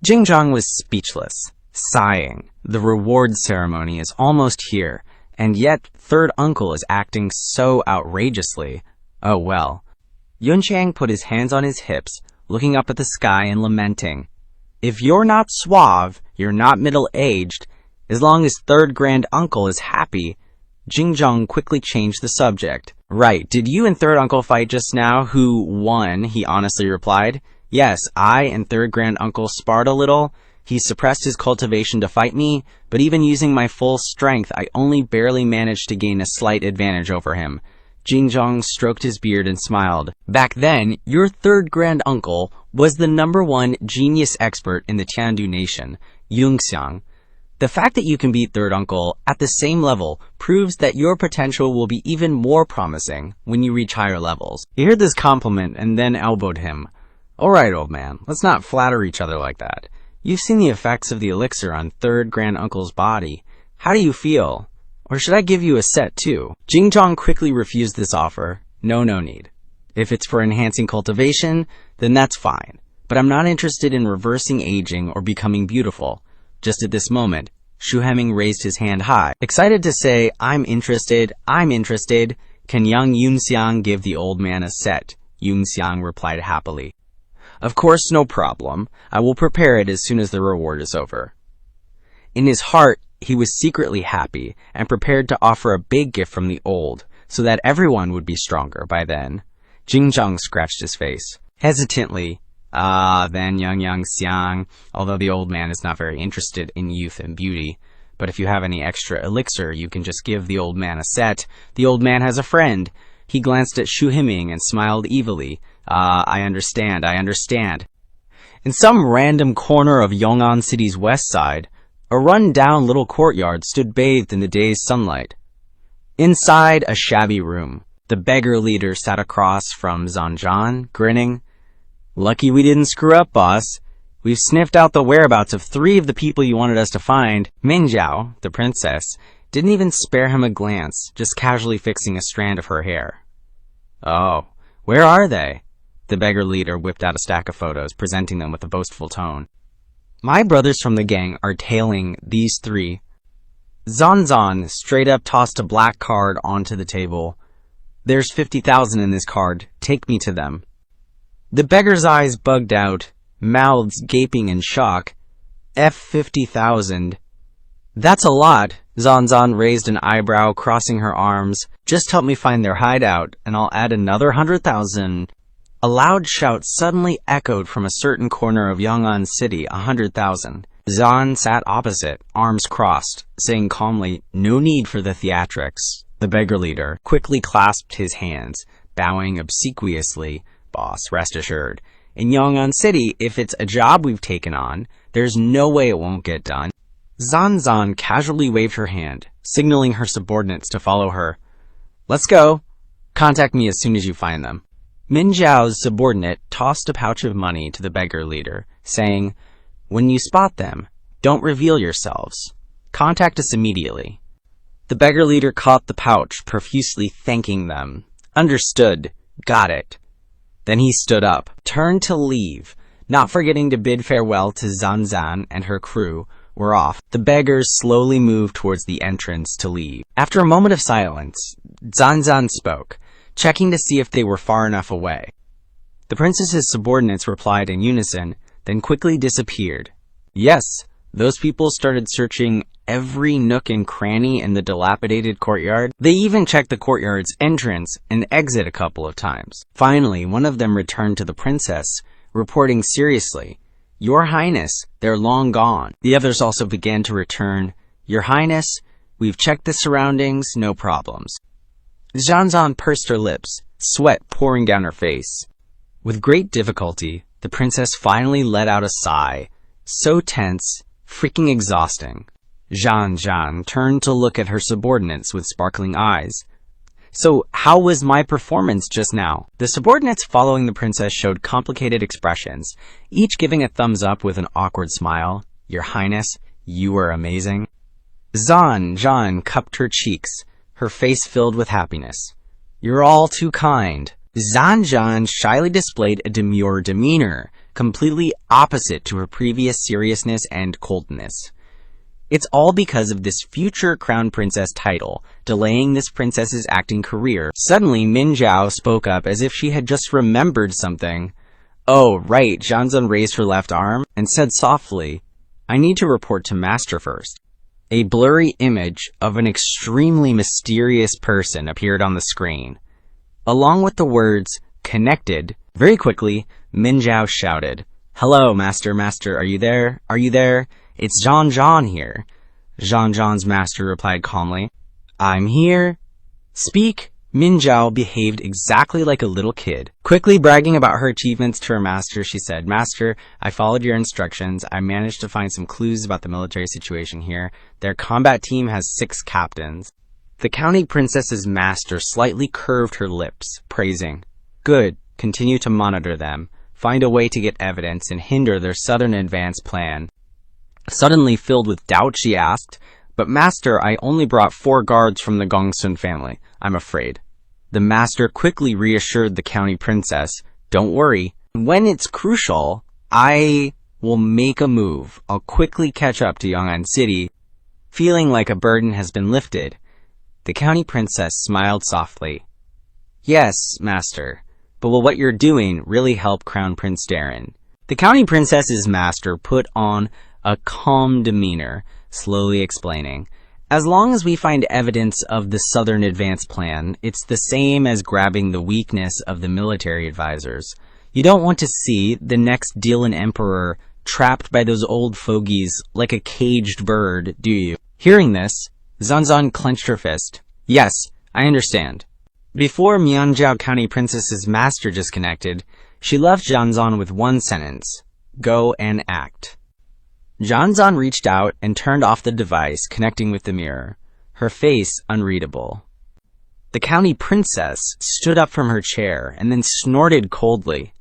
Jingzhong was speechless, sighing. The reward ceremony is almost here, and yet third uncle is acting so outrageously. Oh well. Yunxiang put his hands on his hips, looking up at the sky and lamenting. If you're not suave, you're not middle-aged. As long as third grand uncle is happy. Jingzhong quickly changed the subject. Right, did you and third uncle fight just now? Who won? He honestly replied. Yes, I and third grand uncle sparred a little. He suppressed his cultivation to fight me, but even using my full strength, I only barely managed to gain a slight advantage over him. Jingzhong stroked his beard and smiled. Back then, your third grand uncle was the #1 genius expert in the Tiandu nation, Yunxiang. The fact that you can beat third uncle at the same level proves that your potential will be even more promising when you reach higher levels. He heard this compliment and then elbowed him. Alright, old man, let's not flatter each other like that. You've seen the effects of the elixir on third grand uncle's body. How do you feel? Or should I give you a set too? Jingzhong quickly refused this offer. No need. If it's for enhancing cultivation, then that's fine. But I'm not interested in reversing aging or becoming beautiful. Just at this moment, Shu Heming raised his hand high, excited to say, I'm interested. Can young Yunxiang give the old man a set? Yunxiang replied happily. Of course, no problem. I will prepare it as soon as the reward is over. In his heart, he was secretly happy and prepared to offer a big gift from the old, so that everyone would be stronger by then. Jingzhong scratched his face. Hesitantly, then young Yunxiang, although the old man is not very interested in youth and beauty. But if you have any extra elixir, you can just give the old man a set. The old man has a friend. He glanced at Shu Himing and smiled evilly. I understand. In some random corner of Yongan City's west side, a run-down little courtyard stood bathed in the day's sunlight. Inside a shabby room, the beggar leader sat across from Zanjan, grinning. Lucky we didn't screw up, boss. We've sniffed out the whereabouts of 3 of the people you wanted us to find. Minjiao, the princess, didn't even spare him a glance, just casually fixing a strand of her hair. Oh, where are they? The beggar leader whipped out a stack of photos, presenting them with a boastful tone. My brothers from the gang are tailing these 3. Zanzan straight up tossed a black card onto the table. There's 50,000 in this card. Take me to them. The beggar's eyes bugged out, mouths gaping in shock. F 50,000. That's a lot. Zanzan raised an eyebrow, crossing her arms. Just help me find their hideout, and I'll add another 100,000. A loud shout suddenly echoed from a certain corner of Yongan City. 100,000. Zan sat opposite, arms crossed, saying calmly, no need for the theatrics. The beggar leader quickly clasped his hands, bowing obsequiously. Boss, rest assured. In Yongan City, if it's a job we've taken on, there's no way it won't get done. Zanzan casually waved her hand, signaling her subordinates to follow her. Let's go. Contact me as soon as you find them. Minjiao's subordinate tossed a pouch of money to the beggar leader, saying, when you spot them, don't reveal yourselves. Contact us immediately. The beggar leader caught the pouch, profusely thanking them. Understood. Got it. Then he stood up, turned to leave, not forgetting to bid farewell to Zanzan and her crew. Were off. The beggars slowly moved towards the entrance to leave. After a moment of silence, Zanzan spoke, checking to see if they were far enough away. The princess's subordinates replied in unison, then quickly disappeared. Yes, those people started searching every nook and cranny in the dilapidated courtyard. They even checked the courtyard's entrance and exit a couple of times. Finally, one of them returned to the princess, reporting seriously, Your Highness, they're long gone. The others also began to return. Your Highness, we've checked the surroundings, no problems. Zanzan pursed her lips, sweat pouring down her face. With great difficulty, the princess finally let out a sigh, so tense, freaking exhausting. Zhan turned to look at her subordinates with sparkling eyes. So, how was my performance just now? The subordinates following the princess showed complicated expressions, each giving a thumbs up with an awkward smile. Your Highness, you were amazing. Zhan cupped her cheeks, her face filled with happiness. You're all too kind. Zhan shyly displayed a demure demeanor, completely opposite to her previous seriousness and coldness. It's all because of this future crown princess title, delaying this princess's acting career. Suddenly, Minjiao spoke up as if she had just remembered something. Oh, right, Zhanzan raised her left arm and said softly, I need to report to Master first. A blurry image of an extremely mysterious person appeared on the screen. Along with the words, connected, very quickly, Minjiao shouted, Hello, Master, are you there? Are you there? It's Zhan here. Zhan's master replied calmly. I'm here. Speak. Minjiao behaved exactly like a little kid. Quickly bragging about her achievements to her master, she said, Master, I followed your instructions. I managed to find some clues about the military situation here. Their combat team has 6 captains. The county princess's master slightly curved her lips, praising. Good. Continue to monitor them. Find a way to get evidence and hinder their southern advance plan. Suddenly filled with doubt, she asked, But Master, I only brought 4 guards from the Gongsun family. I'm afraid. The master quickly reassured the county princess, Don't worry. When it's crucial, I will make a move. I'll quickly catch up to Yongan City. Feeling like a burden has been lifted, the county princess smiled softly. Yes, Master, but will what you're doing really help Crown Prince Darren? The county princess's master put on a calm demeanor, slowly explaining, As long as we find evidence of the Southern Advance Plan, it's the same as grabbing the weakness of the military advisors. You don't want to see the next Dylan Emperor trapped by those old fogies like a caged bird, do you? Hearing this, Zanzan clenched her fist. Yes, I understand. Before Mianzhao County Princess's master disconnected, she left Zhanzan with one sentence: go and act. Zhanzan reached out and turned off the device connecting with the mirror, her face unreadable. The county princess stood up from her chair and then snorted coldly.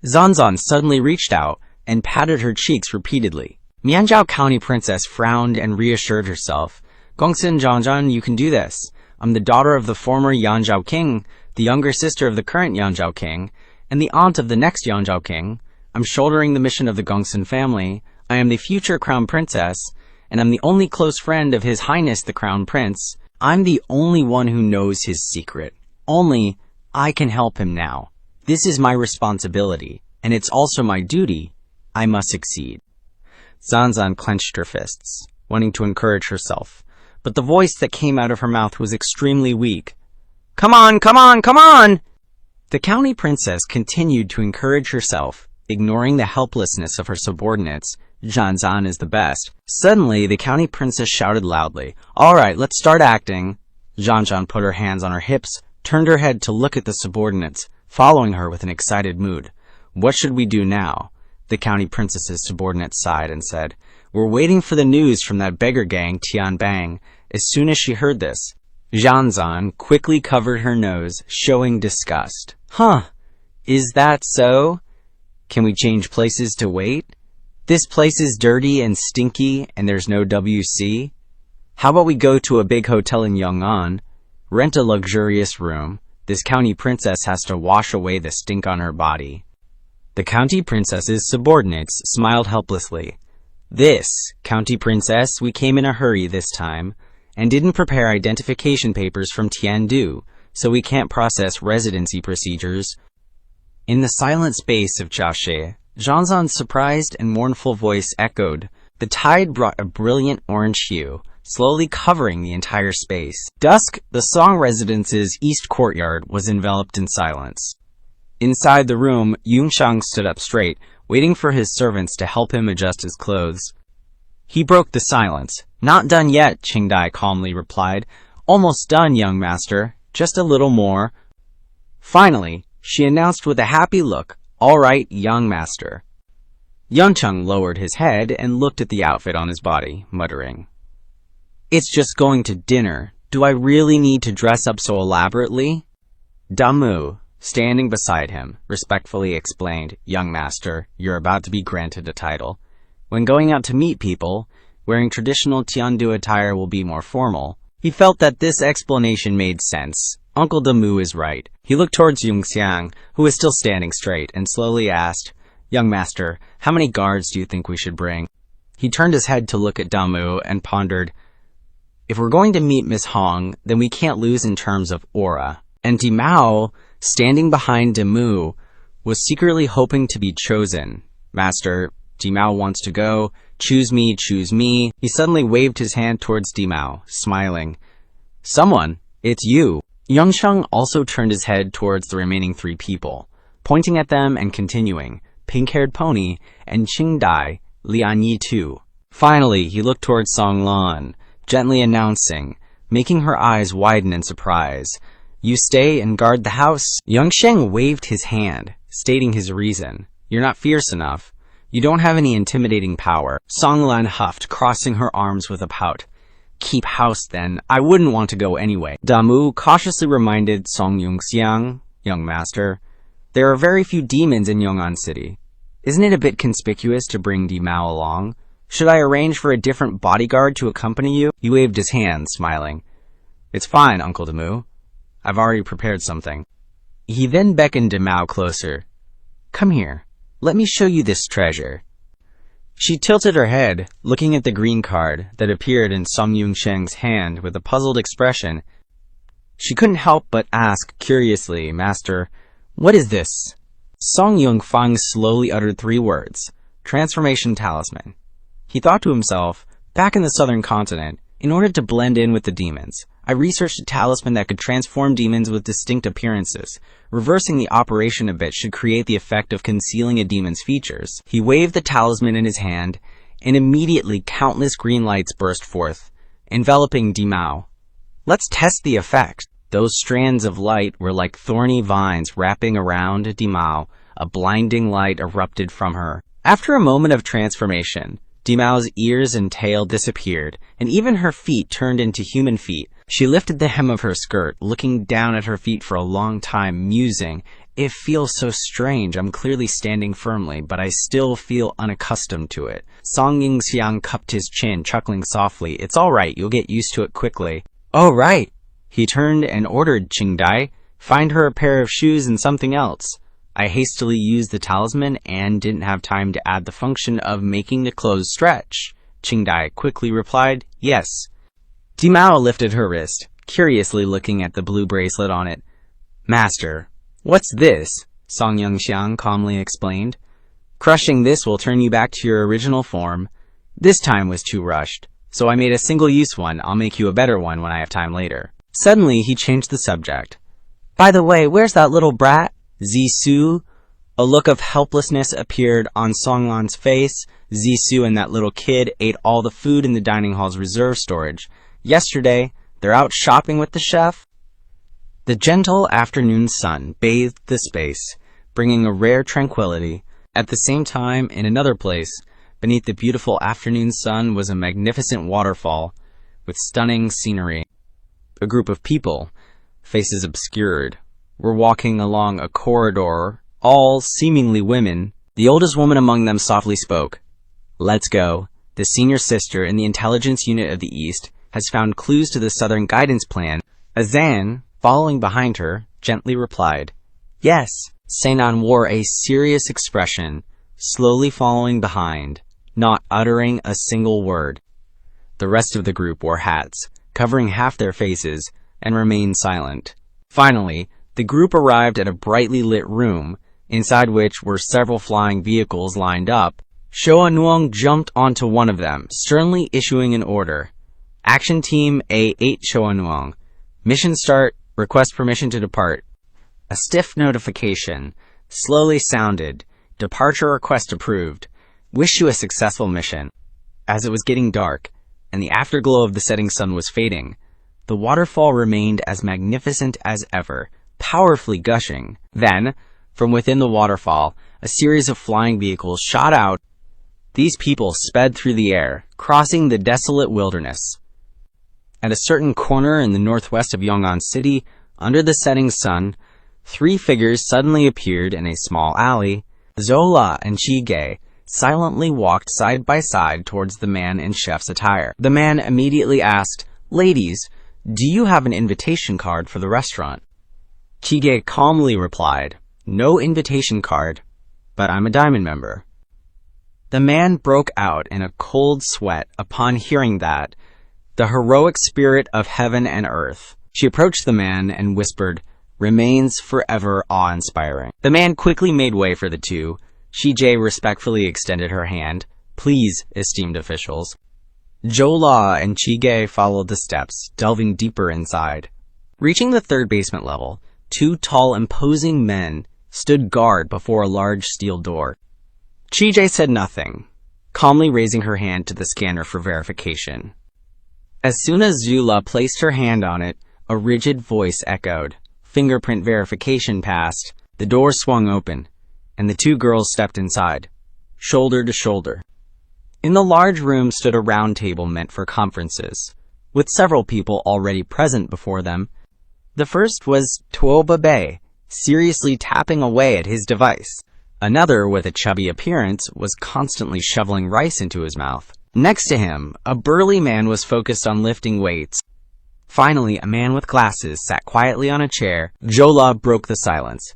Zhanzan suddenly reached out and patted her cheeks repeatedly. Mianzhao County Princess frowned and reassured herself. Gongsun Zhanzan, you can do this. I'm the daughter of the former Yanzhao King, the younger sister of the current Yanzhao King, and the aunt of the next Yanzhao King. I'm shouldering the mission of the Gongsun family. I am the future Crown Princess, and I'm the only close friend of His Highness the Crown Prince. I'm the only one who knows his secret. Only I can help him now. This is my responsibility, and it's also my duty. I must succeed. Zhanzan clenched her fists, wanting to encourage herself, but the voice that came out of her mouth was extremely weak. Come on, come on, come on! The county princess continued to encourage herself, ignoring the helplessness of her subordinates. Zhanzan is the best. Suddenly, the county princess shouted loudly, all right, let's start acting. Zhanzan put her hands on her hips, turned her head to look at the subordinates, following her with an excited mood. What should we do now? The county princess's subordinate sighed and said, we're waiting for the news from that beggar gang Tianbang. As soon as she heard this, Zhanzan quickly covered her nose, showing disgust. Huh, is that so? Can we change places to wait? This place is dirty and stinky, and there's no WC. How about we go to a big hotel in Yunxiang, rent a luxurious room. This county princess has to wash away the stink on her body. The county princess's subordinates smiled helplessly. This, county princess, we came in a hurry this time, and didn't prepare identification papers from Tiandu, so we can't process residency procedures. In the silent space of Jiaxie, Zhanzan's surprised and mournful voice echoed. The tide brought a brilliant orange hue, slowly covering the entire space. Dusk, the Song residence's east courtyard was enveloped in silence. Inside the room, Yunxiang stood up straight, waiting for his servants to help him adjust his clothes. He broke the silence. Not done yet, Qingdai calmly replied. Almost done, young master. Just a little more. Finally, she announced with a happy look, all right, young master. Yunxiang lowered his head and looked at the outfit on his body, muttering, it's just going to dinner. Do I really need to dress up so elaborately? Damu, standing beside him, respectfully explained, young master, you're about to be granted a title. When going out to meet people, wearing traditional Tiandu attire will be more formal. He felt that this explanation made sense. Uncle Damu is right. He looked towards Yunxiang, who was still standing straight, and slowly asked, young master, how many guards do you think we should bring? He turned his head to look at Damu and pondered, if we're going to meet Miss Hong, then we can't lose in terms of aura. And Dimao, standing behind Damu, was secretly hoping to be chosen. Master, Dimao wants to go. Choose me, choose me. He suddenly waved his hand towards Dimao, smiling. Someone, it's you. Yunxiang also turned his head towards the remaining three people, pointing at them and continuing, pink-haired pony, and Qingdai, Lianyi too. Finally, he looked towards Song Lan, gently announcing, making her eyes widen in surprise, you stay and guard the house. Yunxiang waved his hand, stating his reason. You're not fierce enough. You don't have any intimidating power. Song Lan huffed, crossing her arms with a pout. Keep house then. I wouldn't want to go anyway. Damu cautiously reminded Song Yunxiang, young master, there are very few demons in Yong'an City. Isn't it a bit conspicuous to bring Dimao along? Should I arrange for a different bodyguard to accompany you? He waved his hand, smiling. It's fine, Uncle Damu. I've already prepared something. He then beckoned Dimao closer. Come here. Let me show you this treasure. She tilted her head, looking at the green card that appeared in Song Yunxiang's hand with a puzzled expression. She couldn't help but ask curiously, Master, what is this? Song Yunfang slowly uttered 3 words, Transformation Talisman. He thought to himself, back in the southern continent, in order to blend in with the demons, I researched a talisman that could transform demons with distinct appearances. Reversing the operation a bit should create the effect of concealing a demon's features. He waved the talisman in his hand, and immediately countless green lights burst forth, enveloping Dimao. Let's test the effect. Those strands of light were like thorny vines wrapping around Dimao. A blinding light erupted from her. After a moment of transformation, Dimao's ears and tail disappeared, and even her feet turned into human feet. She lifted the hem of her skirt, looking down at her feet for a long time, musing, "It feels so strange. I'm clearly standing firmly, but I still feel unaccustomed to it." Song Yunxiang cupped his chin, chuckling softly. "It's all right. You'll get used to it quickly." "Oh, right." He turned and ordered Qingdai, "Find her a pair of shoes and something else." I hastily used the talisman and didn't have time to add the function of making the clothes stretch. Qingdai quickly replied, "Yes." Dimao lifted her wrist, curiously looking at the blue bracelet on it. "Master, what's this?" Song Yunxiang calmly explained. "Crushing this will turn you back to your original form. This time was too rushed, so I made a single-use one. I'll make you a better one when I have time later." Suddenly, he changed the subject. "By the way, where's that little brat? Zisu?" A look of helplessness appeared on Songlan's face. Zisu and that little kid ate all the food in the dining hall's reserve storage. Yesterday, they're out shopping with the chef. The gentle afternoon sun bathed the space, bringing a rare tranquility. At the same time, in another place, beneath the beautiful afternoon sun was a magnificent waterfall with stunning scenery. A group of people, faces obscured, were walking along a corridor, all seemingly women. The oldest woman among them softly spoke. "Let's go. The senior sister in the intelligence unit of the East has found clues to the Southern Guidance Plan." Azan, following behind her, gently replied, "Yes." Seinan wore a serious expression, slowly following behind, not uttering a single word. The rest of the group wore hats, covering half their faces, and remained silent. Finally, the group arrived at a brightly lit room, inside which were several flying vehicles lined up. Shoa Nuong jumped onto one of them, sternly issuing an order. "Action Team A8 Shoa Nuong. Mission start. Request permission to depart." A stiff notification slowly sounded. "Departure request approved. Wish you a successful mission." As it was getting dark, and the afterglow of the setting sun was fading, the waterfall remained as magnificent as ever, powerfully gushing. Then, from within the waterfall, a series of flying vehicles shot out. These people sped through the air, crossing the desolate wilderness. At a certain corner in the northwest of Yongan City, under the setting sun, 3 figures suddenly appeared in a small alley. Zola and Chige silently walked side by side towards the man in chef's attire. The man immediately asked, "Ladies, do you have an invitation card for the restaurant?" Chige calmly replied, "No invitation card, but I'm a diamond member." The man broke out in a cold sweat upon hearing that, the heroic spirit of heaven and earth. She approached the man and whispered, "Remains forever awe-inspiring." The man quickly made way for the two. Shijie respectfully extended her hand. "Please, esteemed officials." Jola and Chige followed the steps, delving deeper inside. Reaching the 3rd basement level, 2 tall, imposing men stood guard before a large steel door. Chige said nothing, calmly raising her hand to the scanner for verification. As soon as Zula placed her hand on it, a rigid voice echoed. Fingerprint verification passed. The door swung open, and the 2 girls stepped inside, shoulder to shoulder. In the large room stood a round table meant for conferences, with several people already present before them. The first was Tuoba Bay, seriously tapping away at his device. Another, with a chubby appearance, was constantly shoveling rice into his mouth. Next to him, a burly man was focused on lifting weights. Finally, a man with glasses sat quietly on a chair. Jola broke the silence.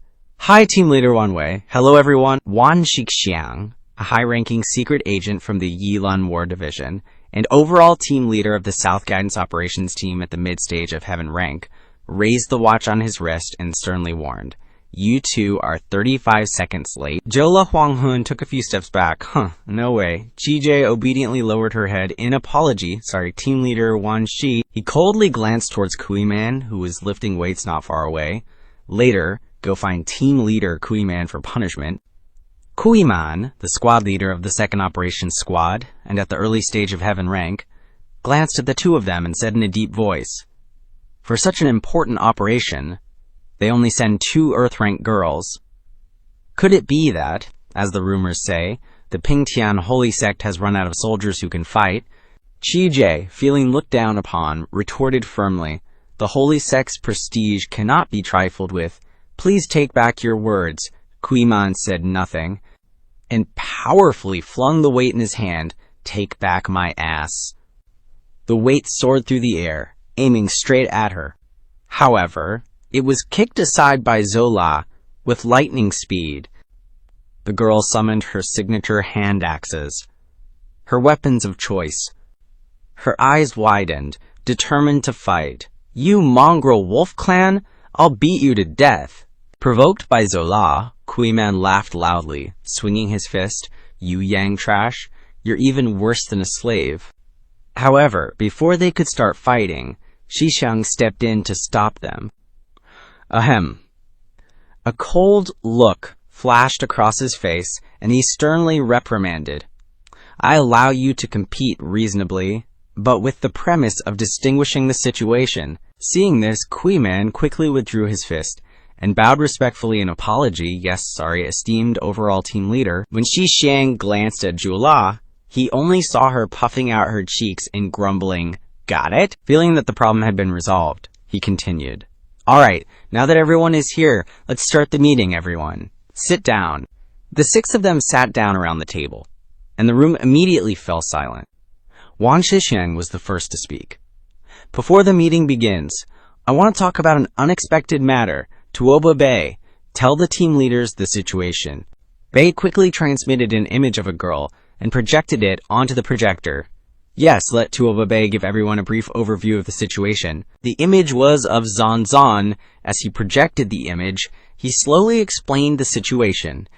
"Hi, Team Leader Wanwei. Hello, everyone." Wan Shixiang, a high-ranking secret agent from the Yilun War Division, and overall team leader of the South Guidance Operations Team at the mid-stage of Heaven rank, raised the watch on his wrist and sternly warned, "You 2 are 35 seconds late." Jola Huanghun took a few steps back. No way. Chije obediently lowered her head in apology. Team leader Wan Shi. He coldly glanced towards Kuiman, who was lifting weights not far away. Later, go find team leader Kuiman for punishment. Kuiman, the squad leader of the 2nd Operations Squad, and at the early stage of Heaven rank, glanced at the 2 of them and said in a deep voice, For such an important operation, they only send 2 Earth-rank girls. Could it be that, as the rumors say, the Pingtian holy sect has run out of soldiers who can fight? Qijie, feeling looked down upon, retorted firmly, "The holy sect's prestige cannot be trifled with. Please take back your words." Kuiman said nothing, and powerfully flung the weight in his hand. "Take back my ass." The weight soared through the air, aiming straight at her. However, it was kicked aside by Zola with lightning speed. The girl summoned her signature hand axes, her weapons of choice. Her eyes widened, determined to fight. "You mongrel wolf clan, I'll beat you to death." Provoked by Zola, Kuiman laughed loudly, swinging his fist. "You yang trash, you're even worse than a slave." However, before they could start fighting, Yunxiang stepped in to stop them. Ahem. A cold look flashed across his face, and he sternly reprimanded, "I allow you to compete reasonably, but with the premise of distinguishing the situation." Seeing this, Kuiman quickly withdrew his fist and bowed respectfully in apology. "Yes, sorry, esteemed overall team leader." When Yunxiang glanced at Jula, he only saw her puffing out her cheeks and grumbling, "Got it?" Feeling that the problem had been resolved, he continued, "All right, now that everyone is here, let's start the meeting, everyone. Sit down." The 6 of them sat down around the table, and the room immediately fell silent. Wang Shisheng was the first to speak. "Before the meeting begins, I want to talk about an unexpected matter. Tuoba Bei, tell the team leaders the situation." Bei quickly transmitted an image of a girl and projected it onto the projector. "Yes, let Tuoba Bei give everyone a brief overview of the situation." The image was of Zan Zan. As he projected the image, he slowly explained the situation.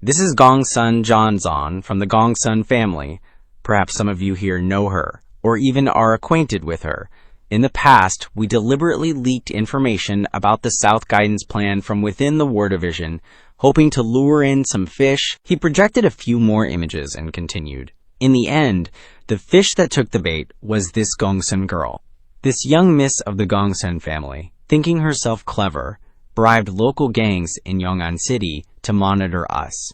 "This is Gongsun Zhan from the Gongsun family. Perhaps some of you here know her, or even are acquainted with her. In the past, we deliberately leaked information about the South Guidance Plan from within the War Division, hoping to lure in some fish." He projected a few more images and continued. "In the end, the fish that took the bait was this Gongsun girl. This young miss of the Gongsun family, thinking herself clever, bribed local gangs in Yong'an City to monitor us.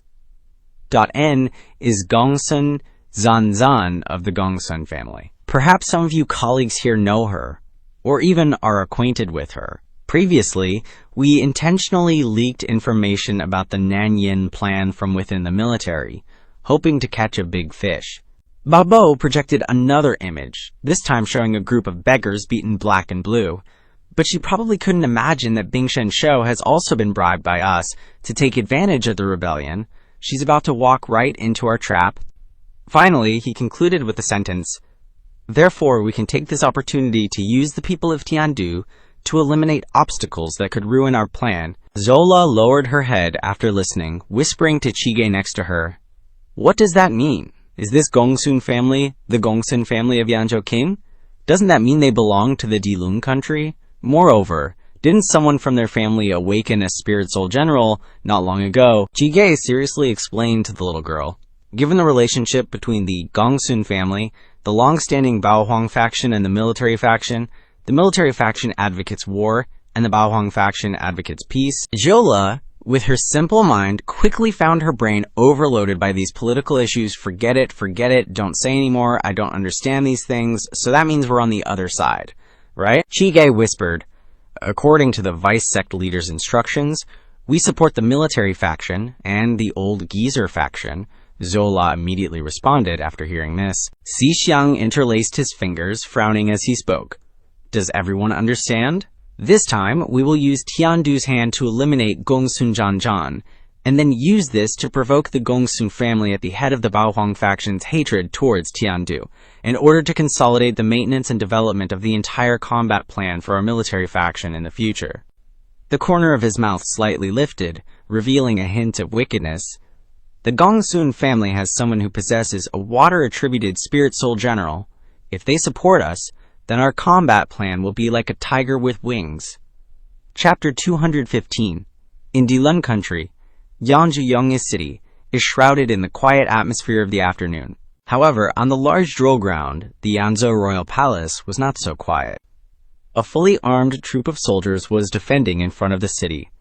N is Gongsun Zhan of the Gongsun family. Perhaps some of you colleagues here know her, or even are acquainted with her. Previously, we intentionally leaked information about the Nanyin plan from within the military, hoping to catch a big fish." Babo projected another image, this time showing a group of beggars beaten black and blue. But she probably couldn't imagine that Bingshen Shou has also been bribed by us to take advantage of the rebellion. She's about to walk right into our trap. Finally, he concluded with the sentence, "Therefore, we can take this opportunity to use the people of Tiandu to eliminate obstacles that could ruin our plan." Zola lowered her head after listening, whispering to Chige next to her, "What does that mean? Is this Gongsun family the Gongsun family of Yanzhou King? Doesn't that mean they belong to the Dilun country? Moreover, didn't someone from their family awaken a spirit soul general not long ago?" Chige seriously explained to the little girl, "Given the relationship between the Gongsun family, the long-standing Baohuang faction, and the military faction advocates war, and the Baohuang faction advocates peace." Zhola, with her simple mind, quickly found her brain overloaded by these political issues. Forget it, don't say anymore, I don't understand these things, so that means we're on the other side, right? Chige whispered, "According to the vice sect leader's instructions, we support the military faction and the old geezer faction." Zola immediately responded after hearing this. Xixiang interlaced his fingers, frowning as he spoke. "Does everyone understand? This time, we will use Tiandu's hand to eliminate Gongsun Zhan, and then use this to provoke the Gongsun family at the head of the Baohuang faction's hatred towards Tiandu, in order to consolidate the maintenance and development of the entire combat plan for our military faction in the future." The corner of his mouth slightly lifted, revealing a hint of wickedness. "The Gongsun family has someone who possesses a water-attributed spirit soul general. If they support us, then our combat plan will be like a tiger with wings." Chapter 215. In Dilun country, Yangzhou City is shrouded in the quiet atmosphere of the afternoon. However, on the large drill ground, the Yanzhou Royal Palace was not so quiet. A fully armed troop of soldiers was defending in front of the city.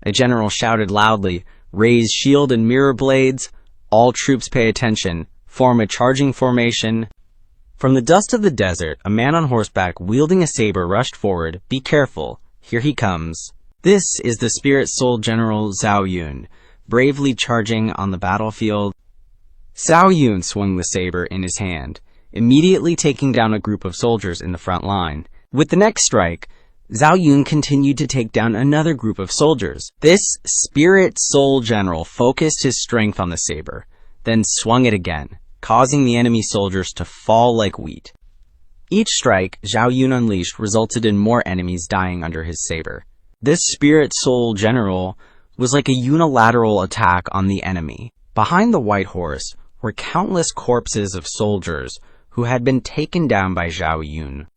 A general shouted loudly, "Raise shield and mirror blades! All troops pay attention! Form a charging formation!" From the dust of the desert, a man on horseback wielding a saber rushed forward. "Be careful! Here he comes!" This is the spirit soul general Zhao Yun, bravely charging on the battlefield. Zhao Yun swung the saber in his hand, immediately taking down a group of soldiers in the front line. With the next strike, Zhao Yun continued to take down another group of soldiers. This spirit soul general focused his strength on the saber, then swung it again, causing the enemy soldiers to fall like wheat. Each strike Zhao Yun unleashed resulted in more enemies dying under his saber. This spirit soul general was like a unilateral attack on the enemy. Behind the white horse were countless corpses of soldiers who had been taken down by Zhao Yun.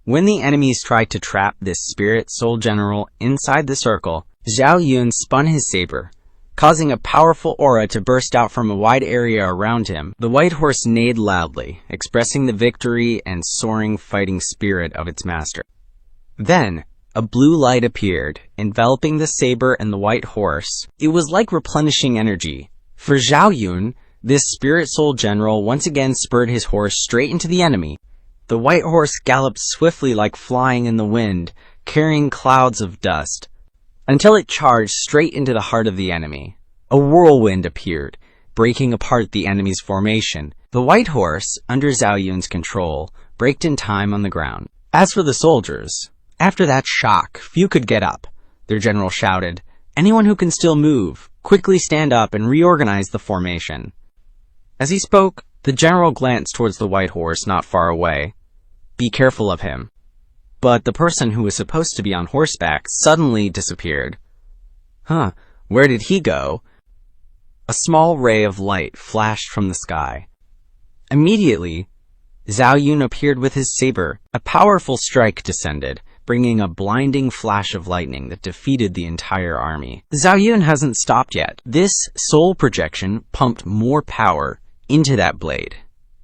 When the enemies tried to trap this spirit soul general inside the circle, Zhao Yun spun his saber, causing a powerful aura to burst out from a wide area around him. The white horse neighed loudly, expressing the victory and soaring fighting spirit of its master. Then, a blue light appeared, enveloping the saber and the white horse. It was like replenishing energy. For Zhao Yun, this spirit soul general once again spurred his horse straight into the enemy. The white horse galloped swiftly like flying in the wind, carrying clouds of dust, until it charged straight into the heart of the enemy. A whirlwind appeared, breaking apart the enemy's formation. The white horse, under Zhao Yun's control, braked in time on the ground. As for the soldiers, after that shock, few could get up. Their general shouted, "Anyone who can still move, quickly stand up and reorganize the formation." As he spoke, the general glanced towards the white horse not far away. "Be careful of him." But the person who was supposed to be on horseback suddenly disappeared. Where did he go? A small ray of light flashed from the sky. Immediately, Zhao Yun appeared with his saber. A powerful strike descended, bringing a blinding flash of lightning that defeated the entire army. Zhao Yun hasn't stopped yet. This soul projection pumped more power into that blade,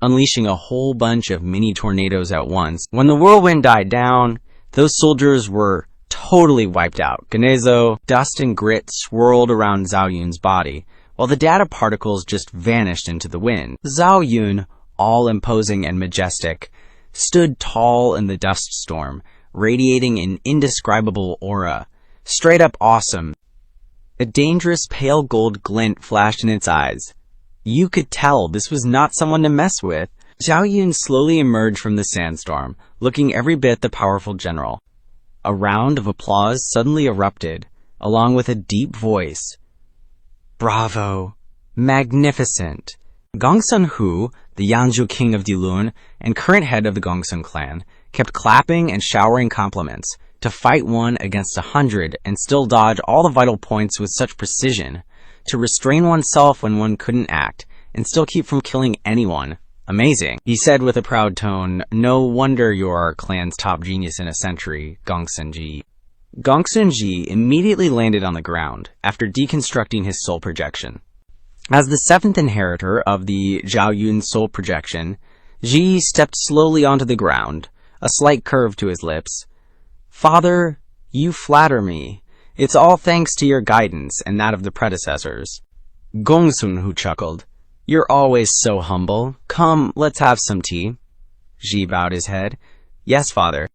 unleashing a whole bunch of mini tornadoes at once. When the whirlwind died down, those soldiers were totally wiped out. Ganezo, dust and grit swirled around Zhao Yun's body, while the data particles just vanished into the wind. Zhao Yun, all imposing and majestic, stood tall in the dust storm, radiating an indescribable aura. Straight up awesome. A dangerous pale gold glint flashed in its eyes. You could tell this was not someone to mess with. Zhao Yun slowly emerged from the sandstorm, looking every bit the powerful general. A round of applause suddenly erupted, along with a deep voice. "Bravo! Magnificent!" Gongsun Hu, the Yangzhou king of Dilun and current head of the Gongsun clan, kept clapping and showering compliments. To fight one against 100 and still dodge all the vital points with such precision. To restrain oneself when one couldn't act, and still keep from killing anyone. Amazing, he said with a proud tone. "No wonder you're our clan's top genius in a century, Gongsun Ji." Gongsun Ji immediately landed on the ground, after deconstructing his soul projection. As the seventh inheritor of the Zhao Yun soul projection, Ji stepped slowly onto the ground, a slight curve to his lips. "Father, you flatter me. It's all thanks to your guidance and that of the predecessors." Gongsun Hu chuckled. "You're always so humble. Come, let's have some tea." Ji bowed his head. "Yes, father."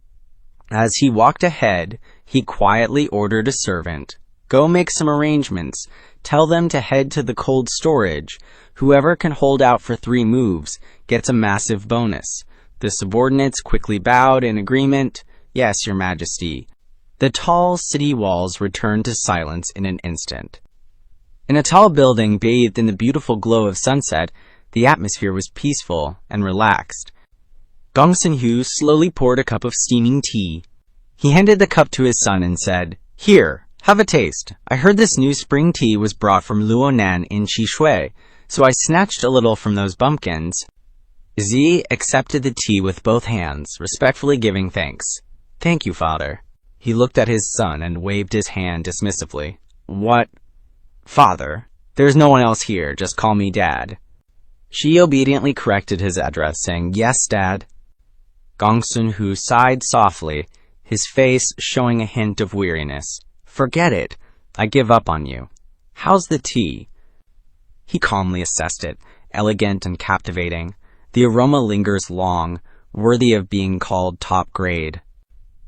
As he walked ahead, he quietly ordered a servant. "Go make some arrangements. Tell them to head to the cold storage. Whoever can hold out for 3 moves gets a massive bonus." The subordinates quickly bowed in agreement. "Yes, your majesty." The tall city walls returned to silence in an instant. In a tall building bathed in the beautiful glow of sunset, the atmosphere was peaceful and relaxed. Gongsun Hu slowly poured a cup of steaming tea. He handed the cup to his son and said, "Here, have a taste. I heard this new spring tea was brought from Luonan in Qishui, so I snatched a little from those bumpkins." Zi accepted the tea with both hands, respectfully giving thanks. "Thank you, father." He looked at his son and waved his hand dismissively. "What? Father, there's no one else here, just call me Dad." She obediently corrected his address, saying, "Yes, Dad." Gongsun Hu sighed softly. his face showing a hint of weariness. "Forget it. I give up on you. How's the tea?" He calmly assessed it, elegant and captivating. The aroma lingers long, worthy of being called top grade.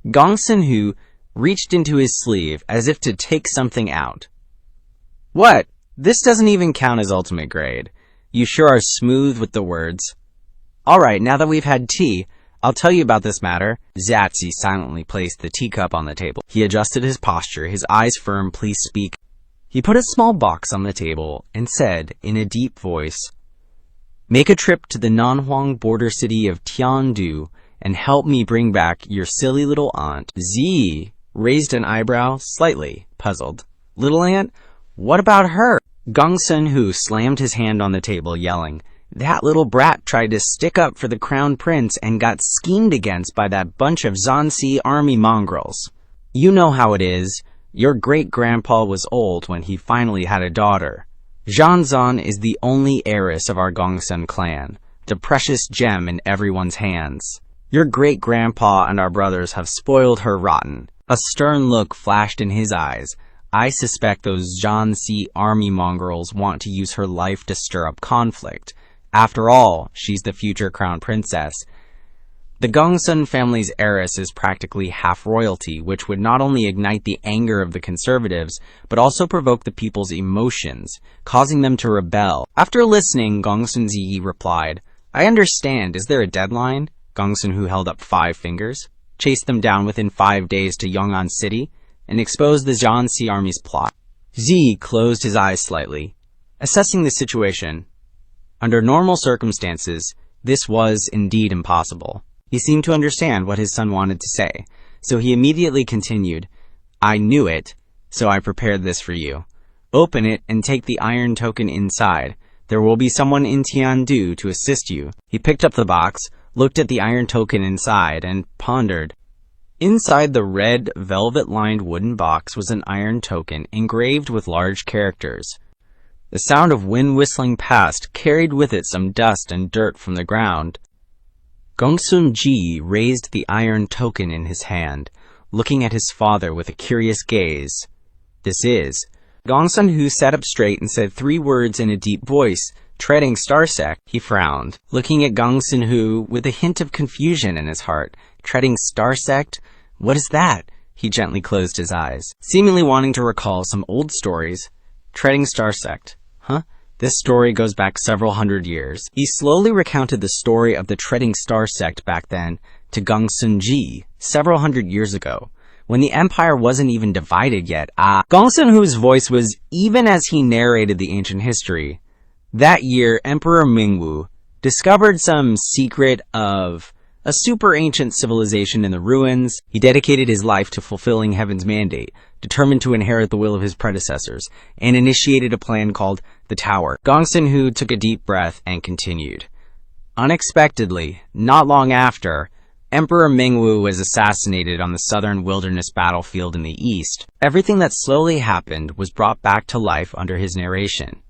Gong Sun-hu reached into his sleeve as if to take something out. "What? This doesn't even count as ultimate grade. You sure are smooth with the words. All right, now that we've had tea, I'll tell you about this matter." Zatsi silently placed the teacup on the table. He adjusted his posture, his eyes firm. "Please speak." He put a small box on the table and said in a deep voice, "Make a trip to the Nanhuang border city of Tiandu and help me bring back your silly little aunt." Z raised an eyebrow, slightly puzzled. "Little aunt? What about her?" Gong Sun-hu slammed his hand on the table, yelling, "That little brat tried to stick up for the crown prince and got schemed against by that bunch of Zanxi army mongrels. You know how it is. Your great-grandpa was old when he finally had a daughter. Zhanzan is the only heiress of our Gongsun clan, the precious gem in everyone's hands. Your great-grandpa and our brothers have spoiled her rotten." A stern look flashed in his eyes. "I suspect those Zhanxi army mongrels want to use her life to stir up conflict. After all, she's the future crown princess. The Gongsun family's heiress is practically half royalty, which would not only ignite the anger of the conservatives, but also provoke the people's emotions, causing them to rebel." After listening, Gongsun Ziyi replied, "I understand. Is there a deadline?" Gongsun, who held up 5 fingers, "Chase them down within 5 days to Yong'an City and expose the Zhanxi army's plot." Zi closed his eyes slightly, assessing the situation. Under normal circumstances, this was indeed impossible. He seemed to understand what his son wanted to say, so he immediately continued, "I knew it, so I prepared this for you. Open it and take the iron token inside. There will be someone in Tiandu to assist you." He picked up the box, looked at the iron token inside, and pondered. Inside the red, velvet-lined wooden box was an iron token engraved with large characters. The sound of wind whistling past carried with it some dust and dirt from the ground. Gongsun Ji raised the iron token in his hand, looking at his father with a curious gaze. "This is." Gongsun Hu sat up straight and said 3 words in a deep voice, "Treading star sect." He frowned, looking at Gongsun Hu with a hint of confusion in his heart. "Treading star sect? What is that?" He gently closed his eyes, seemingly wanting to recall some old stories. "Treading star sect. Huh? This story goes back several hundred years." He slowly recounted the story of the Treading Star sect back then to Gongsun Ji, several hundred years ago, when the empire wasn't even divided yet. Gongsun Hu's voice was even as he narrated the ancient history. That year, Emperor Mingwu discovered some secret of a super ancient civilization in the ruins. He dedicated his life to fulfilling heaven's mandate, determined to inherit the will of his predecessors, and initiated a plan called the Tower. Gongsun Hu took a deep breath and continued. Unexpectedly, not long after, Emperor Mingwu was assassinated on the southern wilderness battlefield in the east. Everything that slowly happened was brought back to life under his narration.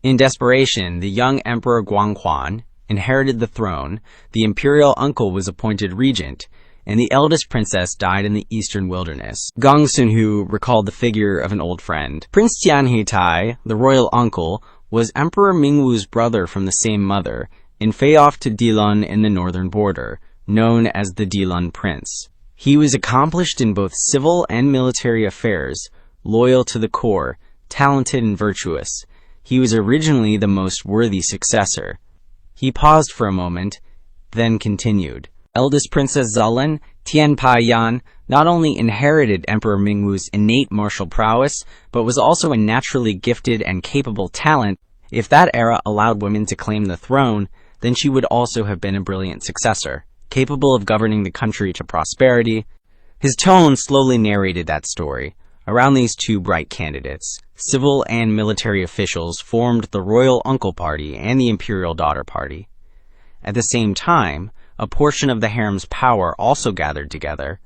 In desperation, the young Emperor Guanghuan inherited the throne, the imperial uncle was appointed regent, and the eldest princess died in the eastern wilderness. Gongsun Hu recalled the figure of an old friend. Prince Tianheitai, the royal uncle, was Emperor Mingwu's brother from the same mother, and fei off to Dilun in the northern border, known as the Dilun Prince. He was accomplished in both civil and military affairs, loyal to the core, talented and virtuous. He was originally the most worthy successor. He paused for a moment, then continued. Eldest Princess Zelen, Tianpaiyan, not only inherited Emperor Mingwu's innate martial prowess, but was also a naturally gifted and capable talent. If that era allowed women to claim the throne, then she would also have been a brilliant successor, capable of governing the country to prosperity. His tone slowly narrated that story. Around these 2 bright candidates, civil and military officials formed the Royal Uncle Party and the Imperial Daughter Party. At the same time, a portion of the harem's power also gathered together,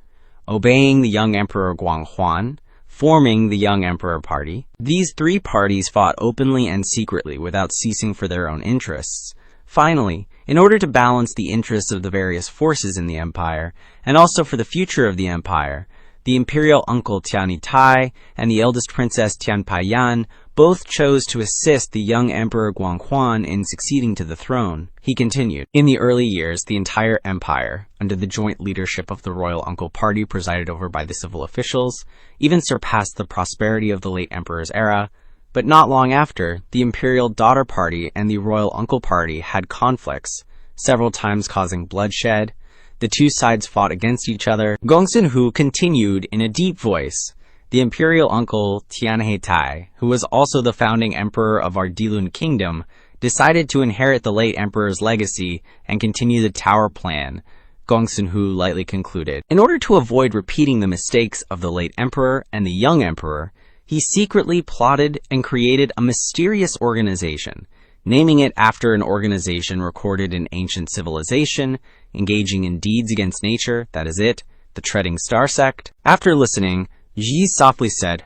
obeying the young Emperor Guanghuan, forming the Young Emperor Party. These 3 parties fought openly and secretly without ceasing for their own interests. Finally, In order to balance the interests of the various forces in the empire, and also for the future of the empire, the imperial uncle Tiantai and the eldest princess Tianpaiyan both chose to assist the young Emperor Guanghuan in succeeding to the throne. He continued, in the early years, the entire empire, under the joint leadership of the royal uncle party presided over by the civil officials, even surpassed the prosperity of the late emperor's era. But not long after, the imperial daughter party and the royal uncle party had conflicts, several times causing bloodshed. The two sides fought against each other. Gongsun-hu continued in a deep voice. The imperial uncle Tianhaitai, who was also the founding emperor of our Dilun kingdom, decided to inherit the late emperor's legacy and continue the Tower Plan, Gongsun-hu lightly concluded. In order to avoid repeating the mistakes of the late emperor and the young emperor, he secretly plotted and created a mysterious organization, naming it after an organization recorded in ancient civilization, engaging in deeds against nature, that is it, the Treading Star Sect. After listening, Ji softly said,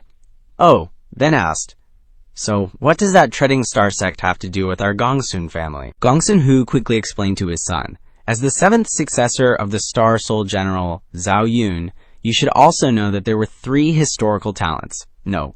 "Oh," then asked, "So, what does that Treading Star Sect have to do with our Gongsun family?" Gongsun-hu quickly explained to his son, "As the seventh successor of the Star Soul General, Zhao Yun, you should also know that there were 3 historical talents. No,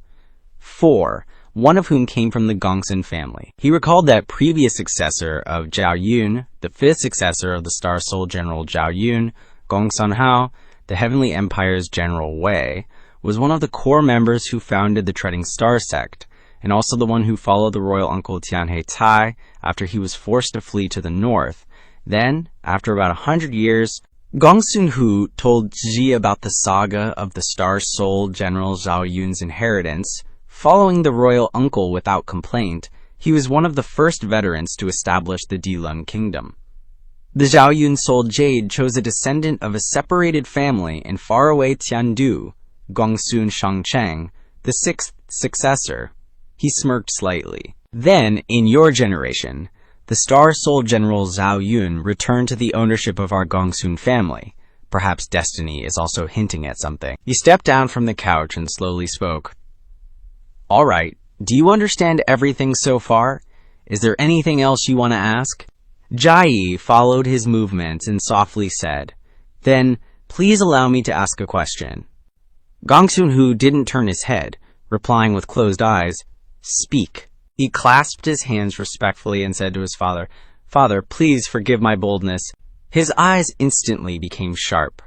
4, one of whom came from the Gongsun family." He recalled that previous successor of Zhao Yun, the 5th successor of the Star Soul General Zhao Yun, Gongsun Hao, the Heavenly Empire's General Wei, was one of the core members who founded the Treading Star Sect, and also the one who followed the royal uncle Tianhaitai after he was forced to flee to the north. Then, after about 100 years, Gongsun-hu told Ji about the saga of the Star Soul General Zhao Yun's inheritance. Following the royal uncle without complaint, he was one of the first veterans to establish the Dilun kingdom. The Zhao Yun soul Jade chose a descendant of a separated family in faraway Tiandu, Gongsun Shangcheng, the 6th successor. He smirked slightly. Then, in your generation, the Star Soul General Zhao Yun returned to the ownership of our Gongsun family. Perhaps destiny is also hinting at something. He stepped down from the couch and slowly spoke. "All right, do you understand everything so far? Is there anything else you want to ask?" Jai followed his movements and softly said, "Then, please allow me to ask a question." Gongsun-hu didn't turn his head, replying with closed eyes, "Speak." He clasped his hands respectfully and said to his father, "Father, please forgive my boldness." His eyes instantly became sharp.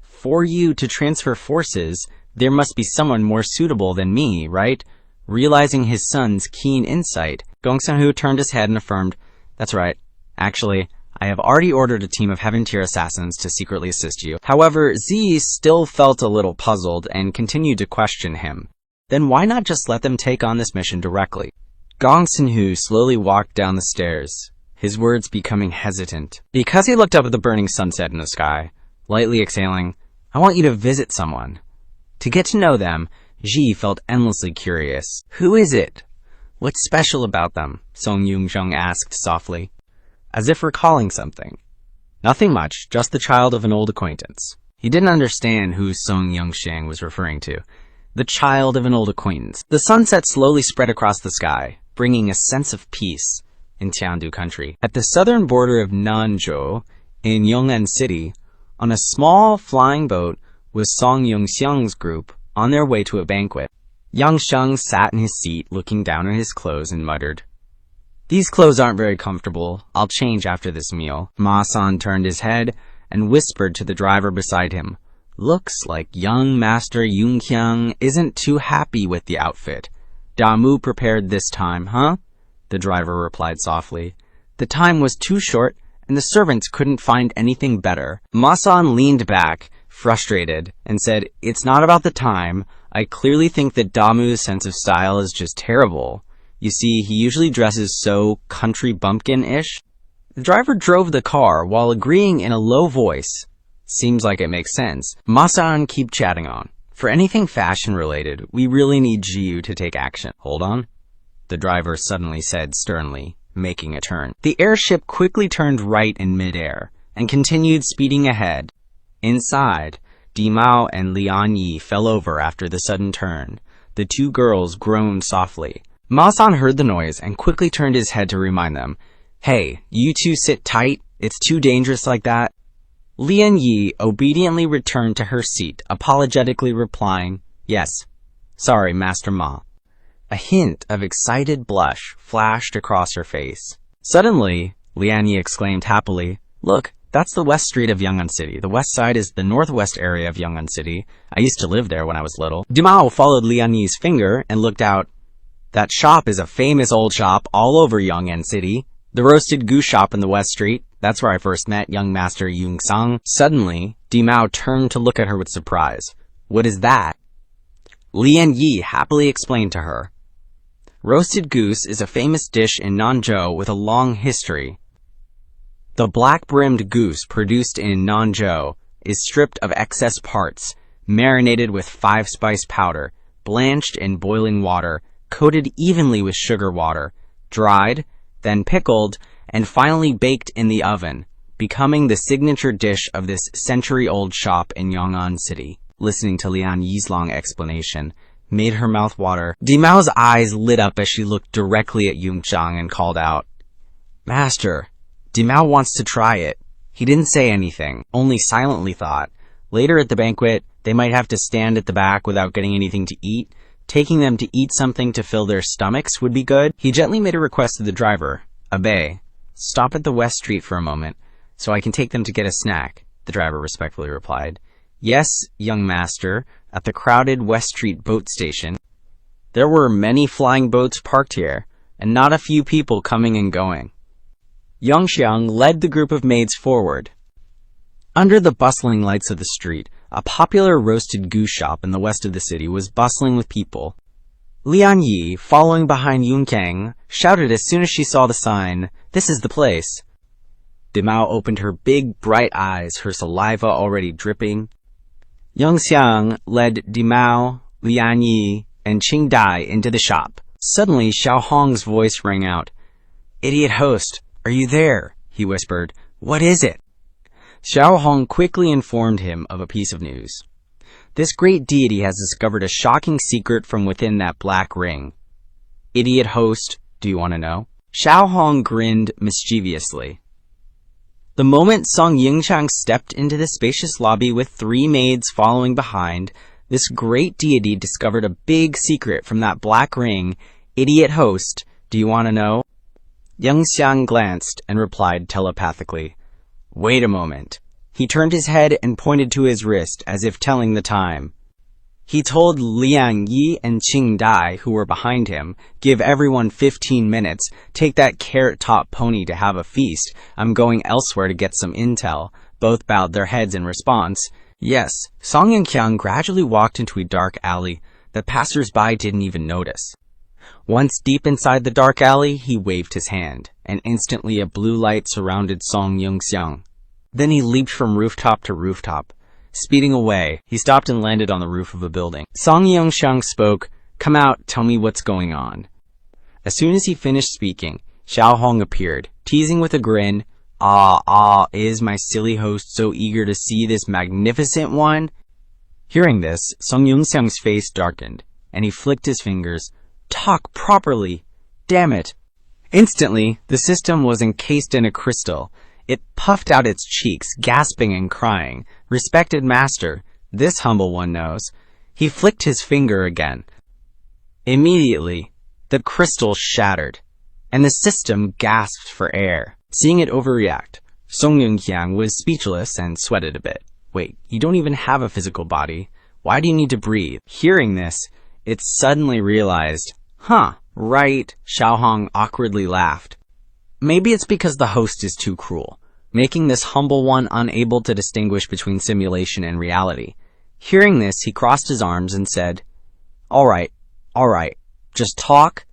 "For you to transfer forces, there must be someone more suitable than me, right?" Realizing his son's keen insight, Gongsun-hu turned his head and affirmed, "That's right. Actually, I have already ordered a team of Heaven-tier assassins to secretly assist you." However, Zi still felt a little puzzled and continued to question him. Then why not just let them take on this mission directly? Gongsun-hu slowly walked down the stairs, his words becoming hesitant, because he looked up at the burning sunset in the sky, lightly exhaling, "I want you to visit someone." To get to know them, Ji felt endlessly curious. "Who is it? What's special about them?" Song Yunxiang asked softly, as if recalling something. "Nothing much, just the child of an old acquaintance." He didn't understand who Song Yunxiang was referring to. The child of an old acquaintance. The sunset slowly spread across the sky, bringing a sense of peace in Tiandu country. At the southern border of Nanzhou, in Yong'an City, on a small flying boat was Song Yunxiang's group on their way to a banquet. Yunxiang sat in his seat looking down at his clothes and muttered, "These clothes aren't very comfortable. I'll change after this meal." Ma-san turned his head and whispered to the driver beside him, "Looks like young Master Yunxiang isn't too happy with the outfit. Damu prepared this time, huh?" The driver replied softly. "The time was too short, and the servants couldn't find anything better." Ma-san leaned back, frustrated, and said, "It's not about the time. I clearly think that Damu's sense of style is just terrible. You see, he usually dresses so country bumpkin-ish." The driver drove the car while agreeing in a low voice. "Seems like it makes sense." Ma-san keep chatting on. "For anything fashion-related, we really need Jiyu to take action." "Hold on," the driver suddenly said sternly, making a turn. The airship quickly turned right in midair and continued speeding ahead. Inside, Dimao and Lian Yi fell over after the sudden turn. The 2 girls groaned softly. Ma-san heard the noise and quickly turned his head to remind them, Hey, you two sit tight. It's too dangerous like that. Lian Yi obediently returned to her seat, apologetically replying, Yes. Sorry, Master Ma. A hint of excited blush flashed across her face. Suddenly, Lian Yi exclaimed happily, Look, that's the West Street of Yunxiang City. The west side is the northwest area of Yunxiang City. I used to live there when I was little. Dumao followed Lian Yi's finger and looked out. That shop is a famous old shop all over Yunxiang City. The roasted goose shop in the West Street. That's where I first met young Master Yunxiang. Suddenly, Dimao turned to look at her with surprise. What is that? Lian Yi happily explained to her. Roasted goose is a famous dish in Nanzhou with a long history. The black-brimmed goose produced in Nanzhou is stripped of excess parts, marinated with 5-spice powder, blanched in boiling water, coated evenly with sugar water, dried, then pickled, and finally baked in the oven, becoming the signature dish of this century-old shop in Yunxiang City. Listening to Lian Yi's long explanation made her mouth water. Dimao's eyes lit up as she looked directly at Yunxiang and called out, Master, Dimao wants to try it. He didn't say anything, only silently thought. Later at the banquet, they might have to stand at the back without getting anything to eat. Taking them to eat something to fill their stomachs would be good. He gently made a request to the driver. Abe, stop at the West Street for a moment, so I can take them to get a snack, the driver respectfully replied. Yes, young master, at the crowded West Street boat station. There were many flying boats parked here, and not a few people coming and going. Yunxiang led the group of maids forward. Under the bustling lights of the street, a popular roasted goose shop in the west of the city was bustling with people. Lian Yi, following behind Yunxiang, shouted as soon as she saw the sign, This is the place. Dimao opened her big, bright eyes, her saliva already dripping. Yunxiang led Dimao, Lian Yi, and Qing Dai into the shop. Suddenly, Xiao Hong's voice rang out. Idiot host, are you there? He whispered. What is it? Xiao Hong quickly informed him of a piece of news. This great deity has discovered a shocking secret from within that black ring. Idiot host, do you want to know? Xiao Hong grinned mischievously. The moment Song Yunxiang stepped into the spacious lobby with 3 maids following behind, this great deity discovered a big secret from that black ring. Idiot host, do you want to know? Yunxiang glanced and replied telepathically. Wait a moment. He turned his head and pointed to his wrist as if telling the time. He told Lian Yi and Qing Dai, who were behind him, give everyone 15 minutes, take that carrot-top pony to have a feast. I'm going elsewhere to get some intel. Both bowed their heads in response. Yes, Song Yunxiang gradually walked into a dark alley that passers-by didn't even notice. Once deep inside the dark alley, he waved his hand, and instantly a blue light surrounded Song Yunxiang. Then he leaped from rooftop to rooftop. Speeding away, he stopped and landed on the roof of a building. Song Yunxiang spoke, Come out, tell me what's going on. As soon as he finished speaking, Xiao Hong appeared, teasing with a grin, is my silly host so eager to see this magnificent one? Hearing this, Song Yunxiang's face darkened, and he flicked his fingers. Talk properly! Damn it! Instantly, the system was encased in a crystal. It puffed out its cheeks, gasping and crying. Respected master, this humble one knows. He flicked his finger again. Immediately, the crystal shattered, and the system gasped for air. Seeing it overreact, Song Yunxiang was speechless and sweated a bit. Wait, you don't even have a physical body. Why do you need to breathe? Hearing this, it suddenly realized, right, Xiao Hong awkwardly laughed. Maybe it's because the host is too cruel, making this humble one unable to distinguish between simulation and reality. Hearing this, he crossed his arms and said, All right, just talk.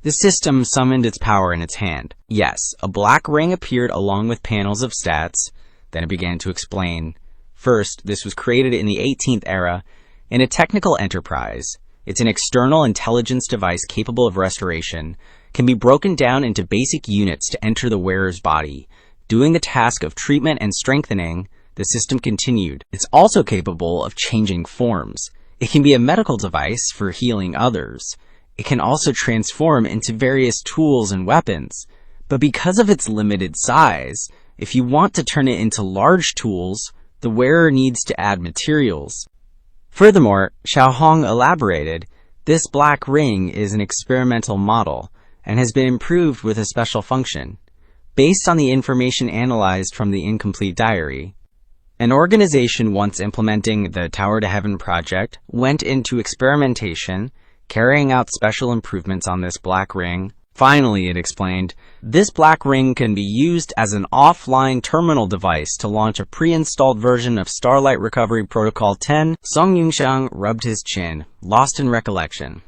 The system summoned its power in its hand. Yes, a black ring appeared along with panels of stats. Then it began to explain. First, this was created in the 18th era in a technical enterprise. It's an external intelligence device capable of restoration, can be broken down into basic units to enter the wearer's body. Doing the task of treatment and strengthening, the system continued. It's also capable of changing forms. It can be a medical device for healing others. It can also transform into various tools and weapons. But because of its limited size, if you want to turn it into large tools, the wearer needs to add materials. Furthermore, Xiaohong elaborated, this black ring is an experimental model and has been improved with a special function. Based on the information analyzed from the incomplete diary, an organization once implementing the Tower to Heaven project went into experimentation, carrying out special improvements on this black ring. Finally, it explained, this black ring can be used as an offline terminal device to launch a pre-installed version of Starlight Recovery Protocol 10. Song Yunxiang rubbed his chin, lost in recollection.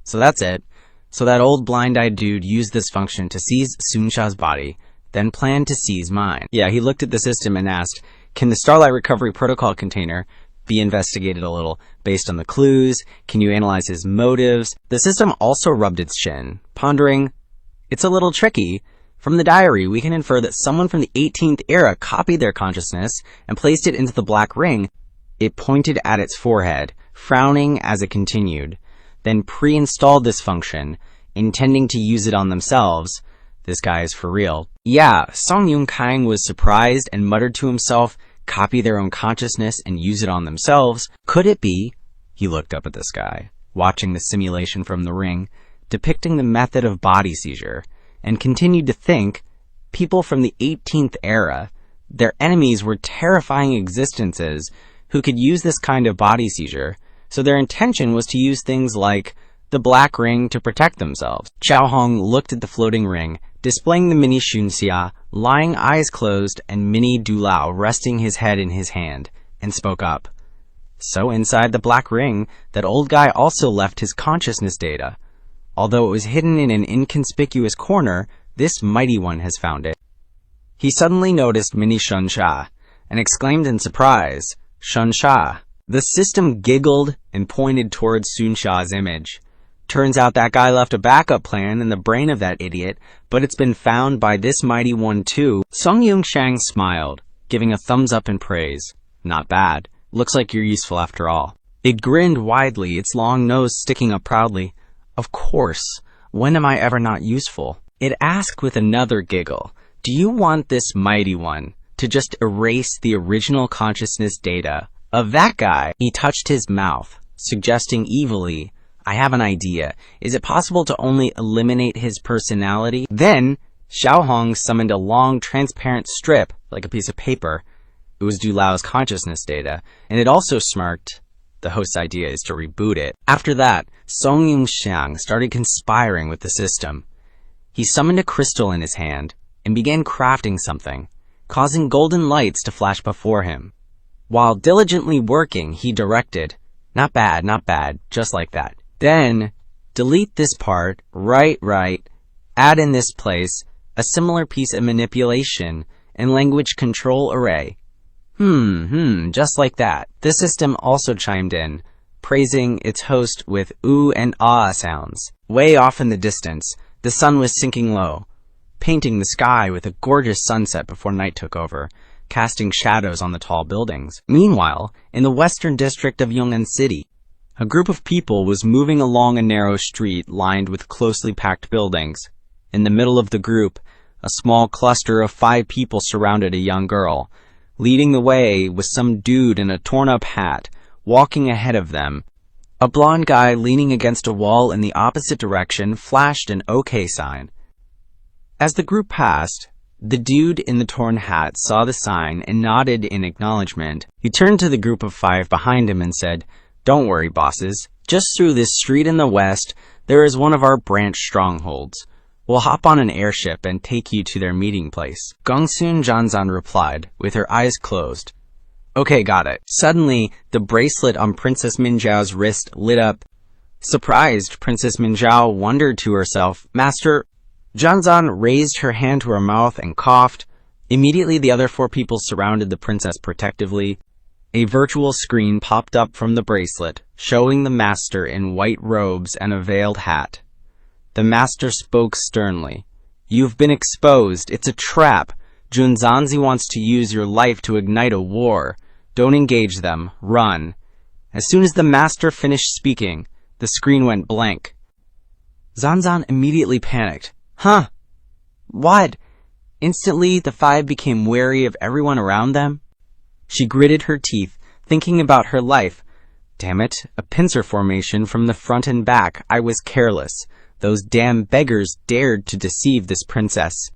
So that's it. So that old blind-eyed dude used this function to seize Sunsha's body, then planned to seize mine. Yeah, he looked at the system and asked, can the Starlight Recovery Protocol container be investigated a little based on the clues? Can you analyze his motives? The system also rubbed its chin, pondering, it's a little tricky. From the diary, we can infer that someone from the 18th era copied their consciousness and placed it into the black ring. It pointed at its forehead, frowning as it continued, then pre-installed this function, intending to use it on themselves. This guy is for real. Yeah, Song Yunxiang was surprised and muttered to himself, copy their own consciousness and use it on themselves. Could it be? He looked up at the sky, watching the simulation from the ring, depicting the method of body seizure, and continued to think, people from the 18th era, their enemies were terrifying existences who could use this kind of body seizure, so their intention was to use things like the black ring to protect themselves. Xiaohong looked at the floating ring, displaying the mini Xunxia, lying eyes closed, and mini Dulao resting his head in his hand, and spoke up. So inside the black ring, that old guy also left his consciousness data. Although it was hidden in an inconspicuous corner, this mighty one has found it. He suddenly noticed mini Xunsha, and exclaimed in surprise, Xunsha. The system giggled and pointed towards Sunsha's image. Turns out that guy left a backup plan in the brain of that idiot, but it's been found by this mighty one too. Song Yunxiang smiled, giving a thumbs up in praise. Not bad. Looks like you're useful after all. It grinned widely, its long nose sticking up proudly. Of course. When am I ever not useful? It asked with another giggle, do you want this mighty one to just erase the original consciousness data of that guy? He touched his mouth, suggesting evilly, I have an idea. Is it possible to only eliminate his personality? Then, Xiaohong summoned a long, transparent strip, like a piece of paper. It was Dulao's consciousness data, and it also smirked. The host's idea is to reboot it. After that, Song Yunxiang started conspiring with the system. He summoned a crystal in his hand and began crafting something, causing golden lights to flash before him. While diligently working, he directed, not bad, just like that. Then, delete this part, right, add in this place, a similar piece of manipulation, and language control array. Just like that. The system also chimed in, praising its host with ooh and ah sounds. Way off in the distance, the sun was sinking low, painting the sky with a gorgeous sunset before night took over, casting shadows on the tall buildings. Meanwhile, in the western district of Yunnan City, a group of people was moving along a narrow street lined with closely packed buildings. In the middle of the group, a small cluster of 5 people surrounded a young girl. Leading the way was some dude in a torn-up hat, walking ahead of them. A blond guy leaning against a wall in the opposite direction flashed an OK sign. As the group passed, the dude in the torn hat saw the sign and nodded in acknowledgement. He turned to the group of 5 behind him and said, don't worry, bosses. Just through this street in the west, there is one of our branch strongholds. We'll hop on an airship and take you to their meeting place. Gongsun Janzan replied, with her eyes closed. Okay, got it. Suddenly, the bracelet on Princess Minzhao's wrist lit up. Surprised, Princess Minzhao wondered to herself, Master... Janzan raised her hand to her mouth and coughed. Immediately, the other 4 people surrounded the princess protectively. A virtual screen popped up from the bracelet, showing the master in white robes and a veiled hat. The master spoke sternly. You've been exposed. It's a trap. Junzanzi wants to use your life to ignite a war. Don't engage them. Run. As soon as the master finished speaking, the screen went blank. Zanzan immediately panicked. Huh? What? Instantly, the five became wary of everyone around them. She gritted her teeth, thinking about her life. Damn it, a pincer formation from the front and back. I was careless. Those damn beggars dared to deceive this princess.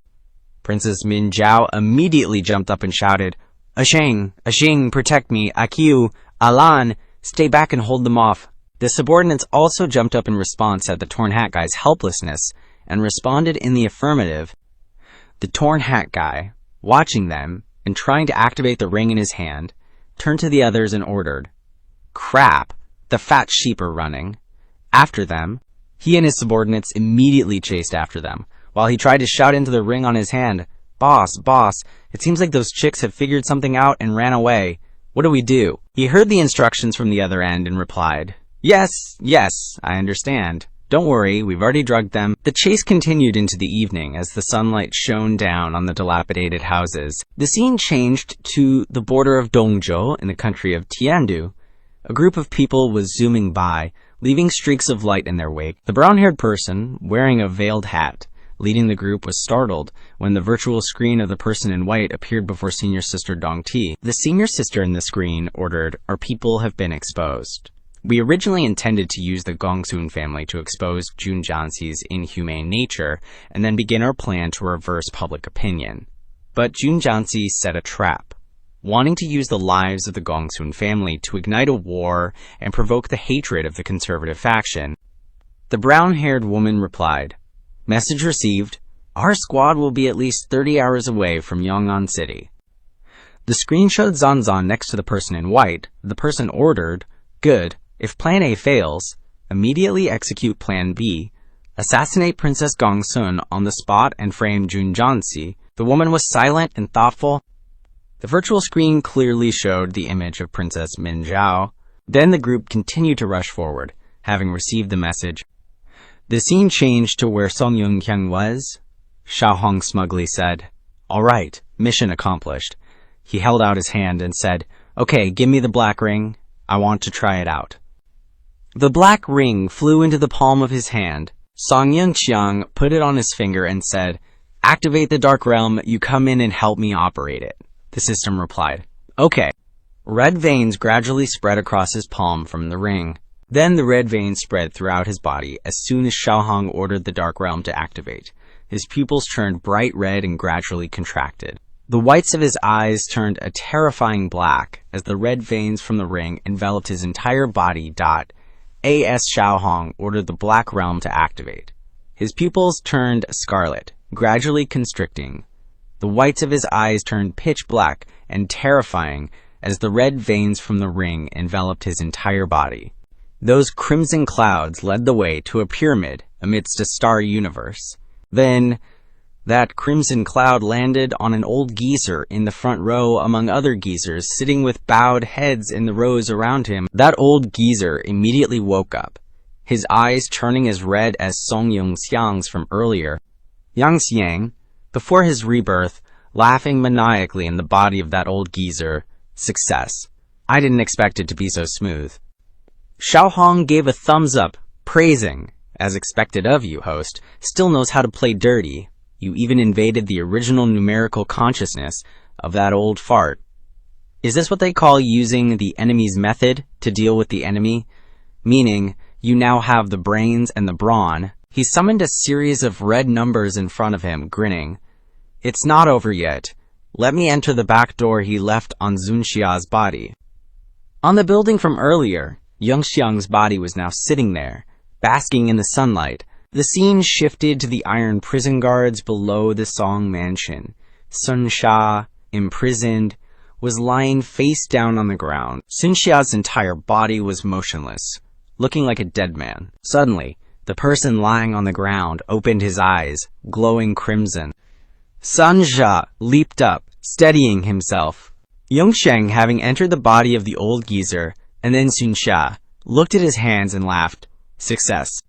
Princess Min Zhao immediately jumped up and shouted, Ashing, protect me, Akiu, Alan, stay back and hold them off. The subordinates also jumped up in response at the Torn Hat Guy's helplessness and responded in the affirmative. The Torn Hat Guy, watching them and trying to activate the ring in his hand, turned to the others and ordered, Crap, the fat sheep are running. After them, he and his subordinates immediately chased after them, while he tried to shout into the ring on his hand, Boss, it seems like those chicks have figured something out and ran away. What do we do? He heard the instructions from the other end and replied, Yes, I understand. Don't worry, we've already drugged them. The chase continued into the evening as the sunlight shone down on the dilapidated houses. The scene changed to the border of Dongzhou in the country of Tiandu. A group of people was zooming by, leaving streaks of light in their wake. The brown-haired person, wearing a veiled hat, leading the group, was startled when the virtual screen of the person in white appeared before Senior Sister Dong Ti. The Senior Sister in the screen ordered, Our people have been exposed. We originally intended to use the Gongsun family to expose Jun Jianxi's inhumane nature and then begin our plan to reverse public opinion. But Jun Jianxi set a trap, wanting to use the lives of the Gongsun family to ignite a war and provoke the hatred of the conservative faction. The brown-haired woman replied, Message received. Our squad will be at least 30 hours away from Yong'an City. The screen showed Zanzan next to the person in white. The person ordered, Good. If Plan A fails, immediately execute Plan B, assassinate Princess Gongsun on the spot and frame Jun Jianxi. The woman was silent and thoughtful. The virtual screen clearly showed the image of Princess Min Zhao. Then the group continued to rush forward, having received the message. The scene changed to where Song Yunxiang was. Xiaohong smugly said, All right, mission accomplished. He held out his hand and said, Okay, give me the black ring. I want to try it out. The black ring flew into the palm of his hand. Song Yunxiang put it on his finger and said, Activate the Dark Realm, you come in and help me operate it. The system replied, Okay. Red veins gradually spread across his palm from the ring. Then the red veins spread throughout his body as soon as Xiaohong ordered the Dark Realm to activate. His pupils turned bright red and gradually contracted. The whites of his eyes turned a terrifying black as the red veins from the ring enveloped his entire body. As Xiaohong ordered the Black Realm to activate. His pupils turned scarlet, gradually constricting. The whites of his eyes turned pitch black and terrifying as the red veins from the ring enveloped his entire body. Those crimson clouds led the way to a pyramid amidst a star universe. Then, that crimson cloud landed on an old geezer in the front row among other geezers sitting with bowed heads in the rows around him. That old geezer immediately woke up, his eyes turning as red as Song Yunxiang's from earlier. Yunxiang, before his rebirth, laughing maniacally in the body of that old geezer. Success. I didn't expect it to be so smooth. Xiaohong gave a thumbs up, praising, as expected of you, host, still knows how to play dirty. You even invaded the original numerical consciousness of that old fart. Is this what they call using the enemy's method to deal with the enemy? Meaning, you now have the brains and the brawn. He summoned a series of red numbers in front of him, grinning. It's not over yet. Let me enter the back door he left on Zunxia's body. On the building from earlier, Yunxiang's body was now sitting there, basking in the sunlight. The scene shifted to the iron prison guards below the Song mansion. Sun Sha, imprisoned, was lying face down on the ground. Sun Xia's entire body was motionless, looking like a dead man. Suddenly, the person lying on the ground opened his eyes, glowing crimson. Sun Xia leaped up, steadying himself. Yunxiang, having entered the body of the old geezer, and then Sun Xia, looked at his hands and laughed. Success.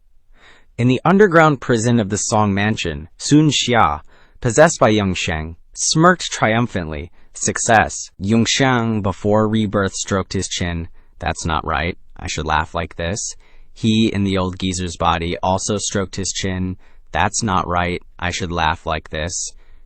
In the underground prison of the Song mansion, Sun Xia, possessed by Yunxiang, smirked triumphantly. Success. Yunxiang, before rebirth, stroked his chin. That's not right. I should laugh like this. He, in the old geezer's body, also stroked his chin. That's not right. I should laugh like this.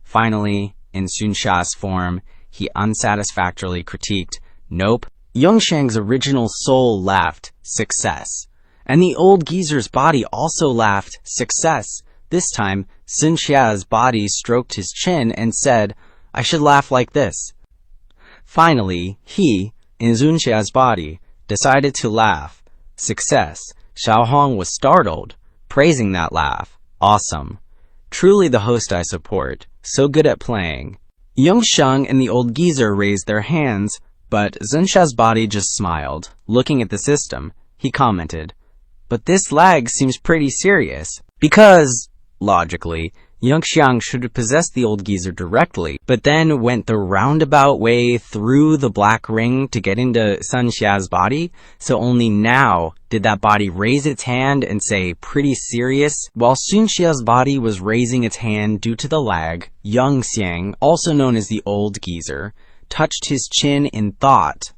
Finally, in Sunxia's form, he unsatisfactorily critiqued, nope. Yunxiang's original soul laughed, success. And the old geezer's body also laughed, success. This time, Sunxia's body stroked his chin and said, I should laugh like this. Finally, he, in Sunxia's body, decided to laugh, success. Xiaohong was startled, praising that laugh. Awesome. Truly the host I support, so good at playing. Yunxiang and the old geezer raised their hands, but Sunxia's body just smiled. Looking at the system, he commented, but this lag seems pretty serious. Because, logically, Yunxiang should have possessed the old geezer directly, but then went the roundabout way through the black ring to get into Sunxia's body, so only now did that body raise its hand and say, pretty serious. While Sunxia's body was raising its hand due to the lag, Yunxiang, also known as the old geezer, touched his chin in thought.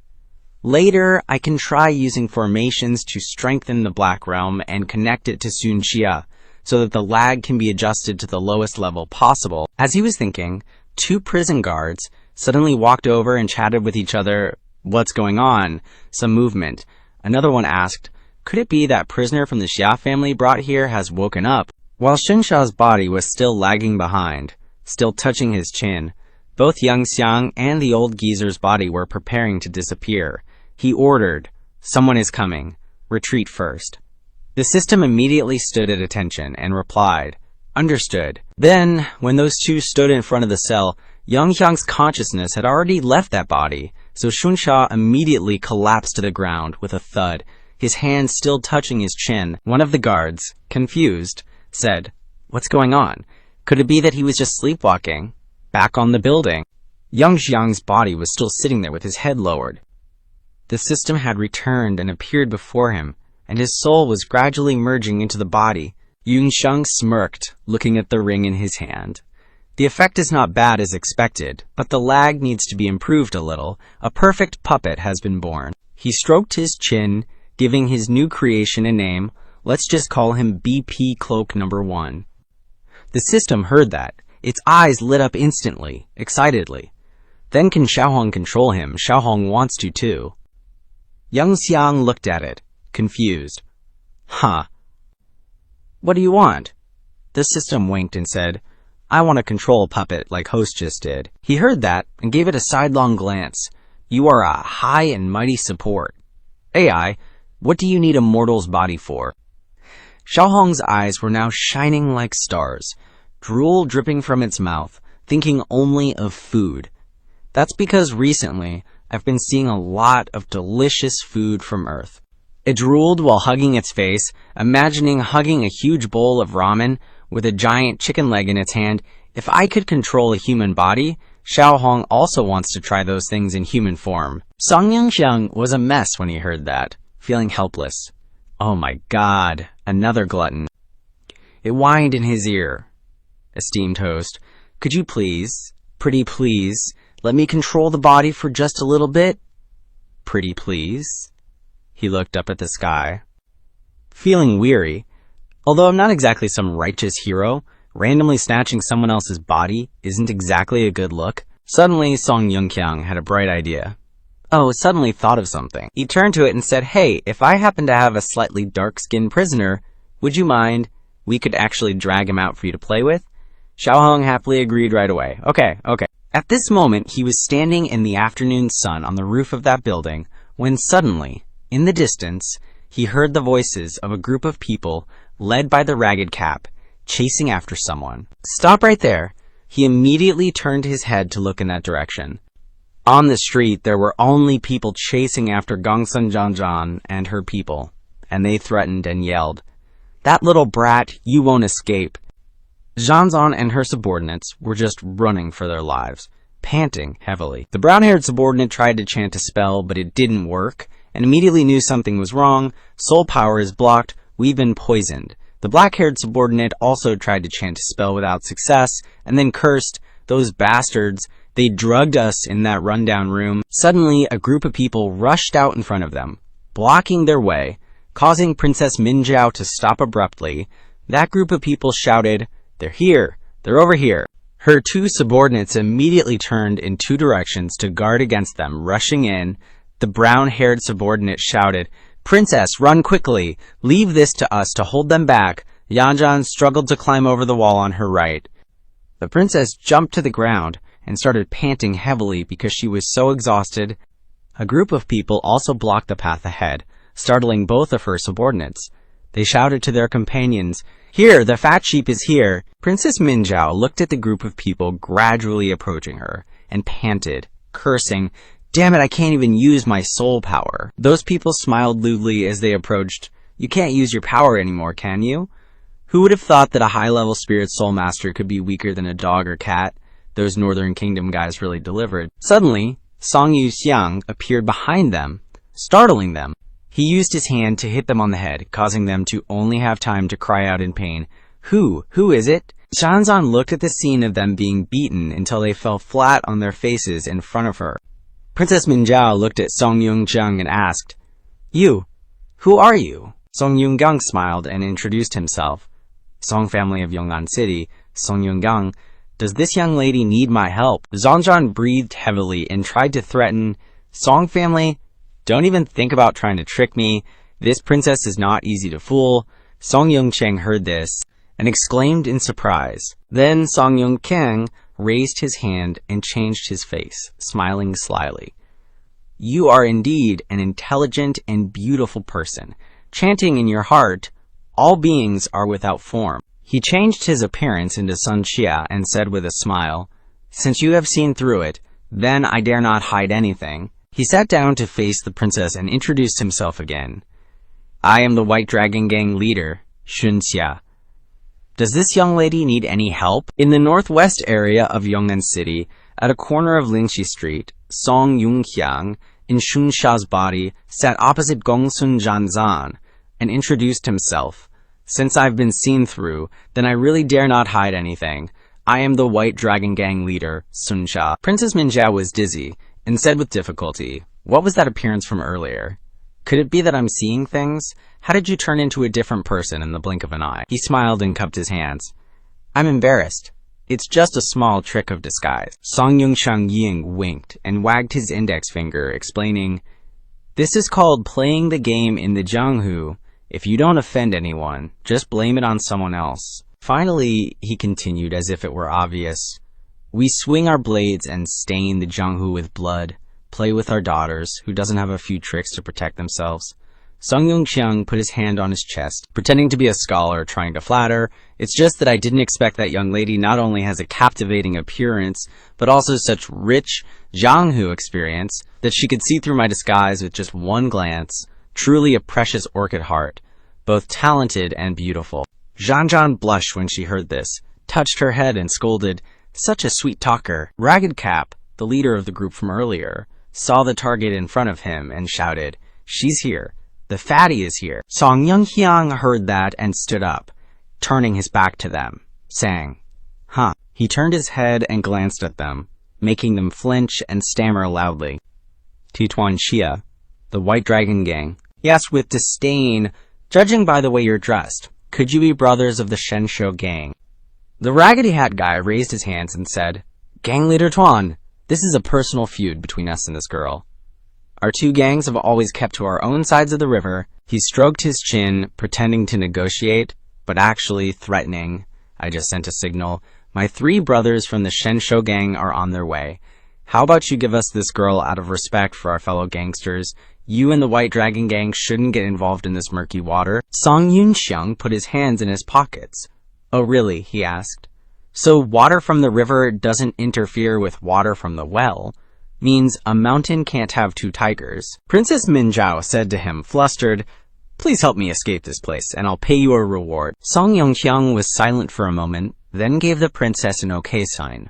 Later, I can try using formations to strengthen the black realm and connect it to Sunxia, so that the lag can be adjusted to the lowest level possible. As he was thinking, 2 prison guards suddenly walked over and chatted with each other. What's going on? Some movement. Another one asked, could it be that prisoner from the Xia family brought here has woken up? While Sunxia's body was still lagging behind, still touching his chin, both Yunxiang and the old geezer's body were preparing to disappear. He ordered, someone is coming. Retreat first. The system immediately stood at attention and replied, understood. Then, when those two stood in front of the cell, Yunxiang's consciousness had already left that body, so Sunxia immediately collapsed to the ground with a thud, his hand still touching his chin. One of the guards, confused, said, what's going on? Could it be that he was just sleepwalking? Back on the building. Yunxiang's body was still sitting there with his head lowered. The system had returned and appeared before him, and his soul was gradually merging into the body. Yunxiang smirked, looking at the ring in his hand. The effect is not bad as expected, but the lag needs to be improved a little. A perfect puppet has been born. He stroked his chin, giving his new creation a name. Let's just call him BP Cloak Number 1. The system heard that. Its eyes lit up instantly, excitedly. Then can Xiaohong control him? Xiaohong wants to too. Yunxiang looked at it, confused. Huh. What do you want? The system winked and said, I want to control a puppet like Host just did. He heard that and gave it a sidelong glance. You are a high and mighty support. AI, what do you need a mortal's body for? Xiaohong's eyes were now shining like stars, drool dripping from its mouth, thinking only of food. That's because recently, I've been seeing a lot of delicious food from Earth. It drooled while hugging its face, imagining hugging a huge bowl of ramen with a giant chicken leg in its hand. If I could control a human body, Xiaohong also wants to try those things in human form. Song Yunxiang was a mess when he heard that, feeling helpless. Oh my god, another glutton. It whined in his ear. Esteemed host, could you please, pretty please, let me control the body for just a little bit? Pretty please? He looked up at the sky. Feeling weary, although I'm not exactly some righteous hero, randomly snatching someone else's body isn't exactly a good look. Suddenly, Song Yunxiang had a bright idea. Oh, suddenly thought of something. He turned to it and said, hey, if I happen to have a slightly dark-skinned prisoner, would you mind? We could actually drag him out for you to play with. Xiaohong happily agreed right away. Okay. At this moment, he was standing in the afternoon sun on the roof of that building, when suddenly, in the distance, he heard the voices of a group of people, led by the ragged cap, chasing after someone. Stop right there. He immediately turned his head to look in that direction. On the street, there were only people chasing after Gongsun Zhangzhan and her people, and they threatened and yelled, that little brat, you won't escape. Zhanzan and her subordinates were just running for their lives, panting heavily. The brown-haired subordinate tried to chant a spell, but it didn't work, and immediately knew something was wrong. Soul power is blocked. We've been poisoned. The black-haired subordinate also tried to chant a spell without success, and then cursed, those bastards, they drugged us in that rundown room. Suddenly, a group of people rushed out in front of them, blocking their way, causing Princess Minjiao to stop abruptly. That group of people shouted, "They're here! They're over here!" Her two subordinates immediately turned in two directions to guard against them. Rushing in, the brown-haired subordinate shouted, "Princess, run quickly! Leave this to us to hold them back!" Yanjan struggled to climb over the wall on her right. The princess jumped to the ground and started panting heavily because she was so exhausted. A group of people also blocked the path ahead, startling both of her subordinates. They shouted to their companions, "Here, the fat sheep is here!" Princess Minjiao looked at the group of people gradually approaching her and panted, cursing, "Damn it, I can't even use my soul power." Those people smiled lewdly as they approached. "You can't use your power anymore, can you?" Who would have thought that a high-level spirit soul master could be weaker than a dog or cat? Those Northern Kingdom guys really delivered. Suddenly, Yunxiang appeared behind them, startling them. He used his hand to hit them on the head, causing them to only have time to cry out in pain. Who is it?" Shanzan looked at the scene of them being beaten until they fell flat on their faces in front of her. Princess Minjiao looked at Yunxiang and asked, "You, who are you?" Yunxiang smiled and introduced himself. "Song family of Yong'an City, Yunxiang. Does this young lady need my help?" Zhangzhan breathed heavily and tried to threaten, "Song family? Don't even think about trying to trick me. This princess is not easy to fool." Song Yunxiang heard this and exclaimed in surprise. Then Song Yunxiang raised his hand and changed his face, smiling slyly. "You are indeed an intelligent and beautiful person, chanting in your heart, 'All beings are without form.'" He changed his appearance into Sun Xia and said with a smile, "Since you have seen through it, then I dare not hide anything." He sat down to face the princess and introduced himself again. "I am the White Dragon Gang leader, Sun Xia. Does this young lady need any help?" In the northwest area of Yong'an City, at a corner of Lingxi Street, Song Yunxiang, in Sun Xia's body, sat opposite Gongsun Zhanzan and introduced himself. "Since I've been seen through, then I really dare not hide anything. I am the White Dragon Gang leader, Sun Xia." Princess Minjiao was dizzy and said with difficulty, "What was that appearance from earlier? Could it be that I'm seeing things? How did you turn into a different person in the blink of an eye?" He smiled and cupped his hands. "I'm embarrassed. It's just a small trick of disguise." Song Yunxiang Ying winked and wagged his index finger, explaining, "This is called playing the game in the Jianghu. If you don't offend anyone, just blame it on someone else." Finally, he continued as if it were obvious, "We swing our blades and stain the Jianghu with blood, play with our daughters, who doesn't have a few tricks to protect themselves." Song Yunxiang put his hand on his chest, pretending to be a scholar trying to flatter. "It's just that I didn't expect that young lady not only has a captivating appearance, but also such rich Jianghu experience that she could see through my disguise with just one glance. Truly a precious orchid heart, both talented and beautiful." Zhanzhan blushed when she heard this, touched her head and scolded, "Such a sweet talker." Ragged Cap, the leader of the group from earlier, saw the target in front of him and shouted, "She's here. The fatty is here." Song Yunxiang heard that and stood up, turning his back to them, saying, "Huh." He turned his head and glanced at them, making them flinch and stammer loudly. "Tituan Xia, the White Dragon Gang." He asked with disdain, "Judging by the way you're dressed, could you be brothers of the Shensho Gang?" The Raggedy Hat guy raised his hands and said, "Gang leader Tuan, this is a personal feud between us and this girl. Our two gangs have always kept to our own sides of the river." He stroked his chin, pretending to negotiate, but actually threatening. "I just sent a signal. My three brothers from the Shensho Gang are on their way. How about you give us this girl out of respect for our fellow gangsters? You and the White Dragon Gang shouldn't get involved in this murky water." Song Yunxiang put his hands in his pockets. "Oh really?" he asked. "So water from the river doesn't interfere with water from the well? Means a mountain can't have two tigers?" Princess Minjiao said to him, flustered, "Please help me escape this place, and I'll pay you a reward." Song Yunxiang was silent for a moment, then gave the princess an okay sign.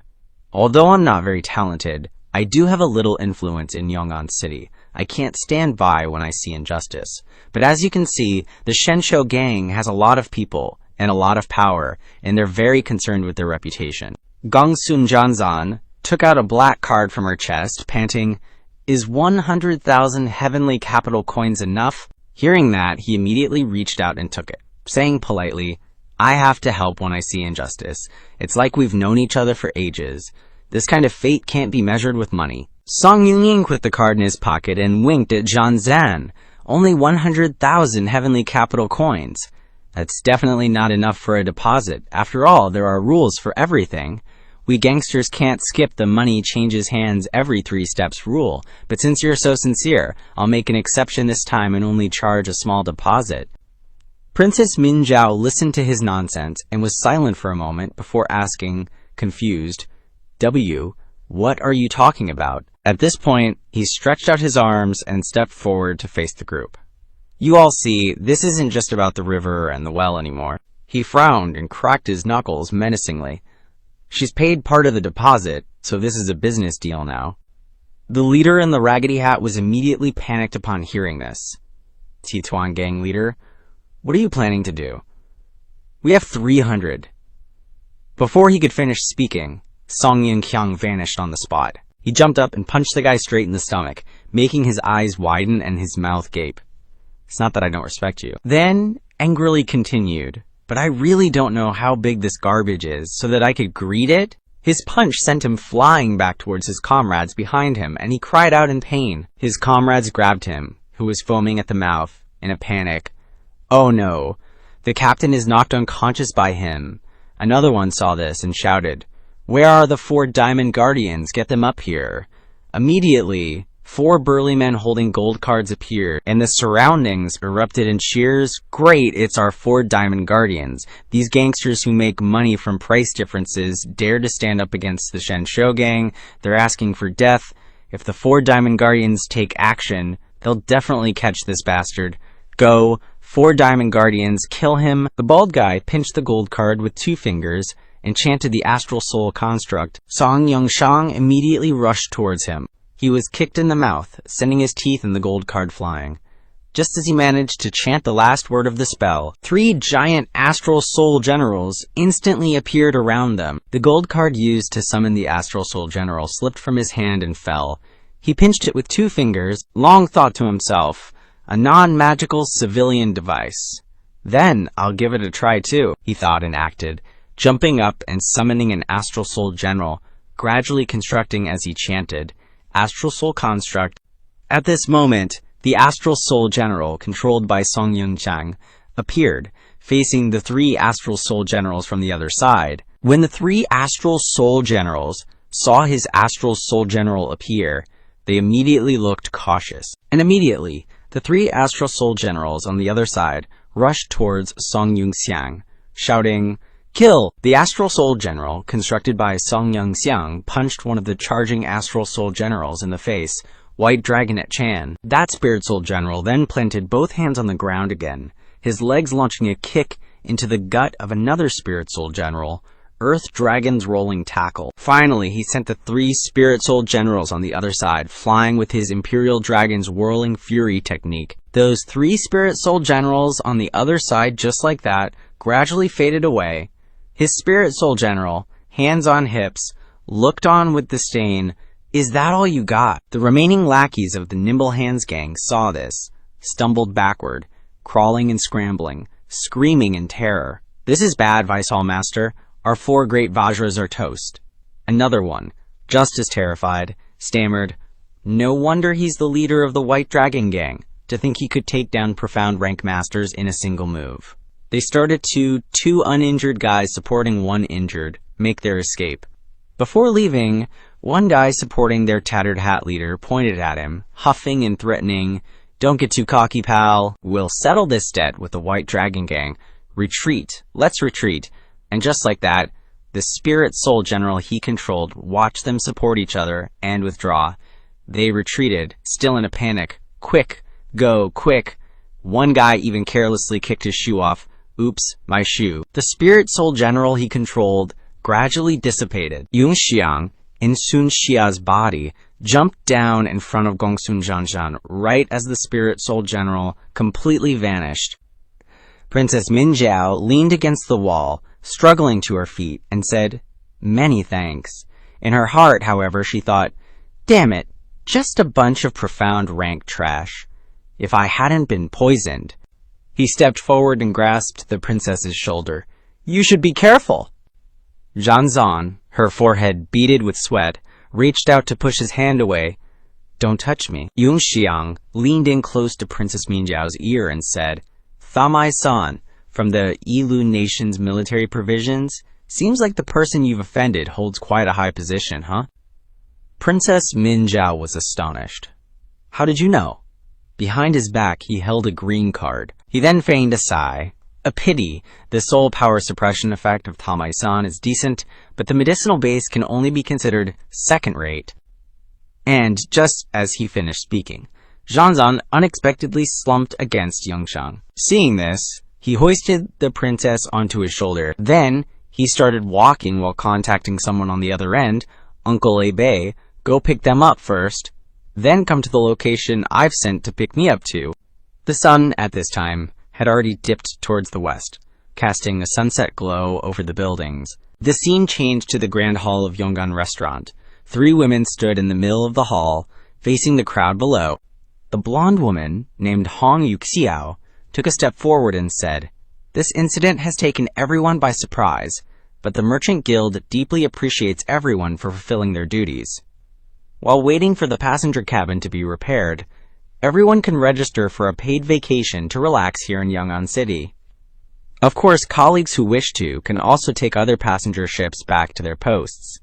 "Although I'm not very talented, I do have a little influence in Yong'an City. I can't stand by when I see injustice. But as you can see, the Shensho Gang has a lot of people and a lot of power, and they're very concerned with their reputation." Gongsun Zhanzan took out a black card from her chest, panting, "Is 100,000 heavenly capital coins enough?" Hearing that, he immediately reached out and took it, saying politely, I have to help when I see injustice. It's like we've known each other for ages. This kind of fate can't be measured with money. Song Yunxiang put the card in his pocket and winked at Zhan Zan. Only 100,000 heavenly capital coins. That's definitely not enough for a deposit. After all, there are rules for everything. We gangsters can't skip the money changes hands every 3 steps rule, but since you're so sincere, I'll make an exception this time and only charge a small deposit. Princess Min Zhao listened to his nonsense and was silent for a moment before asking, confused, what are you talking about? At this point, he stretched out his arms and stepped forward to face the group. You all see, this isn't just about the river and the well anymore. He frowned and cracked his knuckles menacingly. She's paid part of the deposit, so this is a business deal now. The leader in the raggedy hat was immediately panicked upon hearing this. Tituan gang leader, what are you planning to do? We have 300. Before he could finish speaking, Song Yunxiang vanished on the spot. He jumped up and punched the guy straight in the stomach, making his eyes widen and his mouth gape. It's not that I don't respect you. Then, angrily continued, but I really don't know how big this garbage is so that I could greet it? His punch sent him flying back towards his comrades behind him, and he cried out in pain. His comrades grabbed him, who was foaming at the mouth, in a panic. Oh no, the captain is knocked unconscious by him. Another one saw this and shouted, Where are the 4 diamond guardians? Get them up here. Immediately, 4 burly men holding gold cards appeared, and the surroundings erupted in cheers. Great, it's our 4 diamond guardians. These gangsters who make money from price differences dare to stand up against the Shensho gang. They're asking for death. If the 4 diamond guardians take action, they'll definitely catch this bastard. Go, 4 diamond guardians, kill him. The bald guy pinched the gold card with 2 fingers and chanted the astral soul construct. Song Yunxiang immediately rushed towards him. He was kicked in the mouth, sending his teeth and the gold card flying. Just as he managed to chant the last word of the spell, 3 giant astral soul generals instantly appeared around them. The gold card used to summon the astral soul general slipped from his hand and fell. He pinched it with 2 fingers, Long thought to himself, a non-magical civilian device. Then I'll give it a try too, he thought and acted, jumping up and summoning an astral soul general, gradually constructing as he chanted, Astral Soul Construct. At this moment, the Astral Soul General, controlled by Song Yunxiang, appeared, facing the 3 Astral Soul Generals from the other side. When the 3 Astral Soul Generals saw his Astral Soul General appear, they immediately looked cautious. And immediately, the 3 Astral Soul Generals on the other side rushed towards Song Yunxiang, shouting, Kill! The Astral Soul General, constructed by Song Yunxiang, punched one of the charging Astral Soul Generals in the face, White Dragonet Chan. That Spirit Soul General then planted both hands on the ground again, his legs launching a kick into the gut of another Spirit Soul General, Earth Dragon's Rolling Tackle. Finally, he sent the 3 Spirit Soul Generals on the other side, flying with his Imperial Dragon's Whirling Fury technique. Those 3 Spirit Soul Generals on the other side, just like that, gradually faded away. His Spirit Soul General, hands on hips, looked on with disdain. Is that all you got? The remaining lackeys of the Nimble Hands gang saw this, stumbled backward, crawling and scrambling, screaming in terror. This is bad, Vice-Hall Master. Our 4 great Vajras are toast. Another one, just as terrified, stammered, No wonder he's the leader of the White Dragon gang, to think he could take down profound rank masters in a single move. They started to 2 uninjured guys supporting 1 injured make their escape. Before leaving, one guy supporting their tattered hat leader pointed at him, huffing and threatening, Don't get too cocky, pal. We'll settle this debt with the White Dragon gang. Retreat. Let's retreat. And just like that, the Spirit Soul General he controlled watched them support each other and withdraw. They retreated, still in a panic. Quick. Go. Quick. One guy even carelessly kicked his shoe off. Oops, my shoe. The Spirit Soul General he controlled gradually dissipated. Yunxiang, in Sun Xia's body, jumped down in front of Gongsun Zhanshan right as the Spirit Soul General completely vanished. Princess Min Zhao leaned against the wall, struggling to her feet, and said, Many thanks. In her heart, however, she thought, Damn it, just a bunch of profound rank trash. If I hadn't been poisoned. He stepped forward and grasped the princess's shoulder. You should be careful. Zhanzan, her forehead beaded with sweat, reached out to push his hand away. Don't touch me. Yunxiang leaned in close to Princess Minjiao's ear and said, Thamai-san, from the Yilu nation's military provisions, seems like the person you've offended holds quite a high position, huh? Princess Minjiao was astonished. How did you know? Behind his back, he held a green card. He then feigned a sigh. A pity. The soul power suppression effect of Thamai-san is decent, but the medicinal base can only be considered second-rate. And just as he finished speaking, Zhanzan unexpectedly slumped against Yunxiang. Seeing this, he hoisted the princess onto his shoulder. Then, he started walking while contacting someone on the other end. Uncle Abe, go pick them up first. Then come to the location I've sent to pick me up to. The sun, at this time, had already dipped towards the west, casting a sunset glow over the buildings. The scene changed to the grand hall of Yong'an restaurant. 3 women stood in the middle of the hall, facing the crowd below. The blonde woman, named Hong Yuxiao, took a step forward and said, This incident has taken everyone by surprise, but the Merchant Guild deeply appreciates everyone for fulfilling their duties. While waiting for the passenger cabin to be repaired, everyone can register for a paid vacation to relax here in Yong'an City. Of course, colleagues who wish to can also take other passenger ships back to their posts.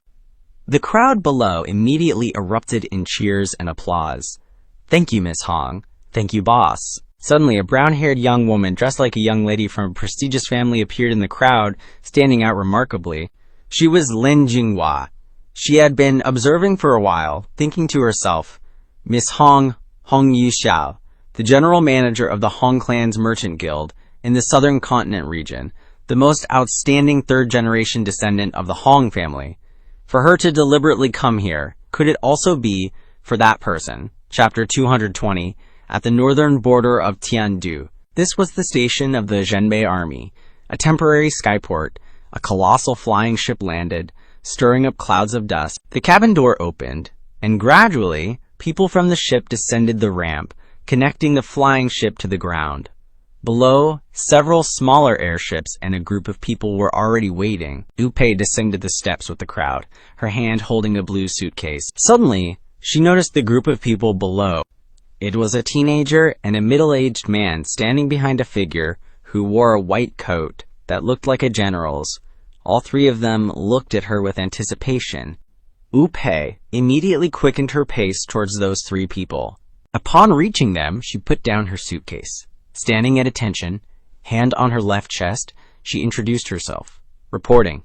The crowd below immediately erupted in cheers and applause. Thank you, Miss Hong. Thank you, boss. Suddenly, a brown-haired young woman dressed like a young lady from a prestigious family appeared in the crowd, standing out remarkably. She was Lin Jinghua. She had been observing for a while, thinking to herself, Miss Hong Yuxiao, the general manager of the Hong Clan's Merchant Guild in the Southern Continent region, the most outstanding third-generation descendant of the Hong family. For her to deliberately come here, could it also be for that person? Chapter 220, at the northern border of Tiandu. This was the station of the Zhenbei army, a temporary skyport. A colossal flying ship landed, stirring up clouds of dust. The cabin door opened, and gradually, people from the ship descended the ramp, connecting the flying ship to the ground. Below, several smaller airships and a group of people were already waiting. Upe descended the steps with the crowd, her hand holding a blue suitcase. Suddenly, she noticed the group of people below. It was a teenager and a middle-aged man standing behind a figure who wore a white coat that looked like a general's. All 3 of them looked at her with anticipation. Upe immediately quickened her pace towards those 3 people. Upon reaching them, she put down her suitcase. Standing at attention, hand on her left chest, she introduced herself, reporting,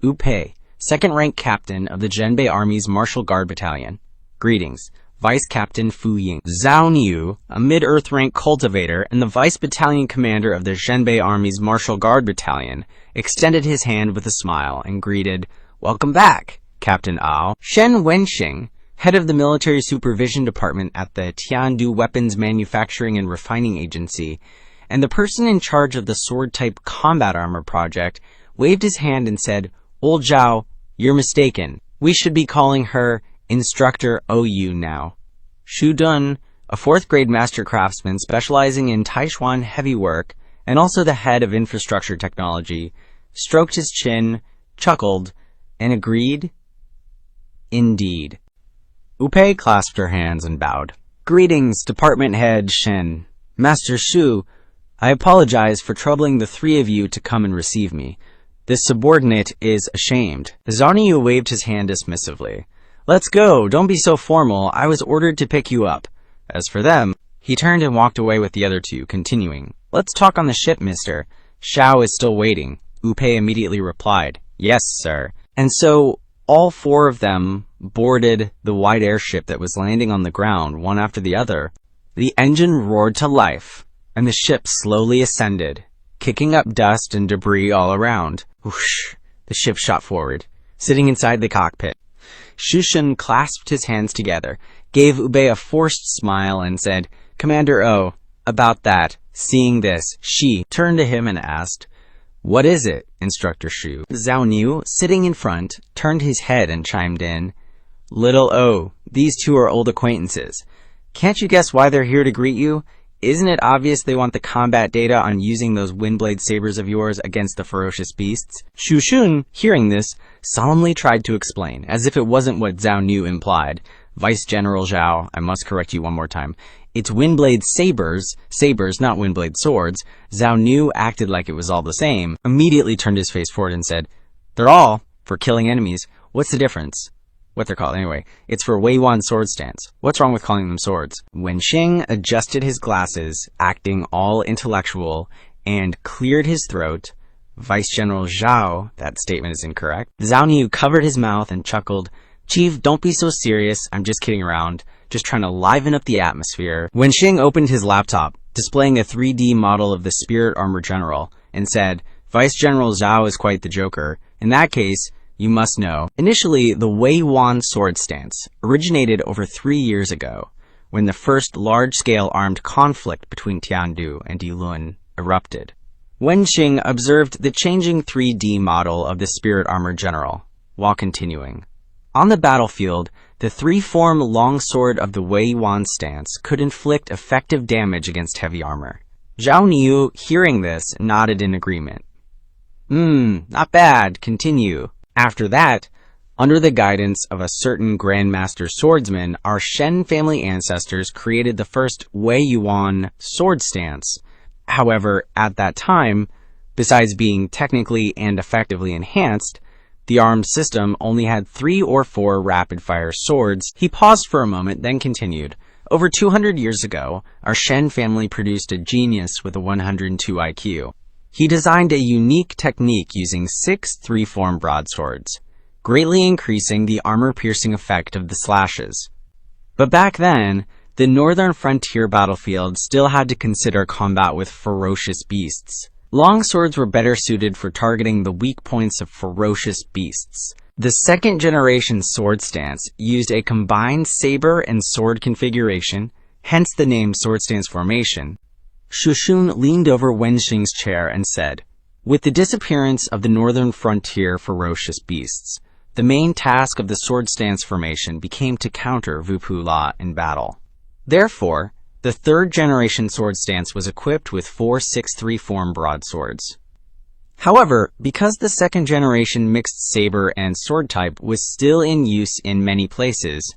Upe, second-rank captain of the Zhenbei Army's Martial Guard Battalion. Greetings, Vice Captain Fu Ying. Zhao Niu, a mid-earth rank cultivator and the Vice Battalion Commander of the Zhenbei Army's Martial Guard Battalion, extended his hand with a smile and greeted, Welcome back, Captain Ao. Shen Wenxing, head of the Military Supervision Department at the Tiandu Weapons Manufacturing and Refining Agency, and the person in charge of the sword-type combat armor project, waved his hand and said, Old Zhao, you're mistaken. We should be calling her Instructor OU now. Xu Dun, a 4th-grade master craftsman specializing in Taishuan heavy work, and also the head of infrastructure technology, stroked his chin, chuckled, and agreed, Indeed. Upe clasped her hands and bowed. Greetings, Department Head Shen. Master Xu, I apologize for troubling the 3 of you to come and receive me. This subordinate is ashamed. Zhao waved his hand dismissively. Let's go, don't be so formal, I was ordered to pick you up. As for them, he turned and walked away with the other 2, continuing, Let's talk on the ship, mister. Xiao is still waiting. Upe immediately replied, Yes, sir. And so, all 4 of them boarded the wide airship that was landing on the ground, one after the other. The engine roared to life, and the ship slowly ascended, kicking up dust and debris all around. Whoosh! The ship shot forward, sitting inside the cockpit. Shushan clasped his hands together, gave Ube a forced smile, and said, Commander O, about that. Seeing this, she turned to him and asked, What is it, Instructor Xu? Zhao Niu, sitting in front, turned his head and chimed in, Little O, these 2 are old acquaintances. Can't you guess why they're here to greet you? Isn't it obvious they want the combat data on using those windblade sabers of yours against the ferocious beasts? Shu Shun, hearing this, solemnly tried to explain, as if it wasn't what Zhao Nu implied. Vice General Zhao, I must correct you one more time. It's windblade sabers, not windblade swords. Zhao Nu acted like it was all the same, immediately turned his face forward and said, "They're all for killing enemies. What's the difference?" What they're called anyway. It's for Wei Yuan sword stance. What's wrong with calling them swords? Wenxing adjusted his glasses, acting all intellectual, and cleared his throat. Vice General Zhao, that statement is incorrect. Zhao Nu covered his mouth and chuckled. "Chief, don't be so serious. I'm just kidding around. Just trying to liven up the atmosphere." Wenxing opened his laptop, displaying a 3D model of the Spirit Armor General, and said, "Vice General Zhao is quite the joker. In that case, you must know." Initially, the Wei Yuan sword stance originated over 3 years ago, when the first large-scale armed conflict between Tiandu and Dilun erupted. Wenxing observed the changing 3D model of the Spirit Armor General, while continuing. On the battlefield, the three-form longsword of the Wei Yuan stance could inflict effective damage against heavy armor. Zhao Nu, hearing this, nodded in agreement. Not bad, continue." After that, under the guidance of a certain Grandmaster Swordsman, our Shen family ancestors created the first Wei Yuan sword stance. However, at that time, besides being technically and effectively enhanced, the armed system only had 3 or 4 rapid-fire swords. He paused for a moment, then continued. Over 200 years ago, our Shen family produced a genius with a 102 IQ. He designed a unique technique using 6 3-form broadswords, greatly increasing the armor-piercing effect of the slashes. But back then, the northern frontier battlefield still had to consider combat with ferocious beasts. Longswords were better suited for targeting the weak points of ferocious beasts. The second-generation sword stance used a combined saber and sword configuration, hence the name sword stance formation. Shu Shun leaned over Wenxing's chair and said, "With the disappearance of the northern frontier ferocious beasts, the main task of the sword stance formation became to counter Wupu La in battle. Therefore, the third-generation sword stance was equipped with 4 6-3-form broadswords. However, because the second-generation mixed saber and sword type was still in use in many places,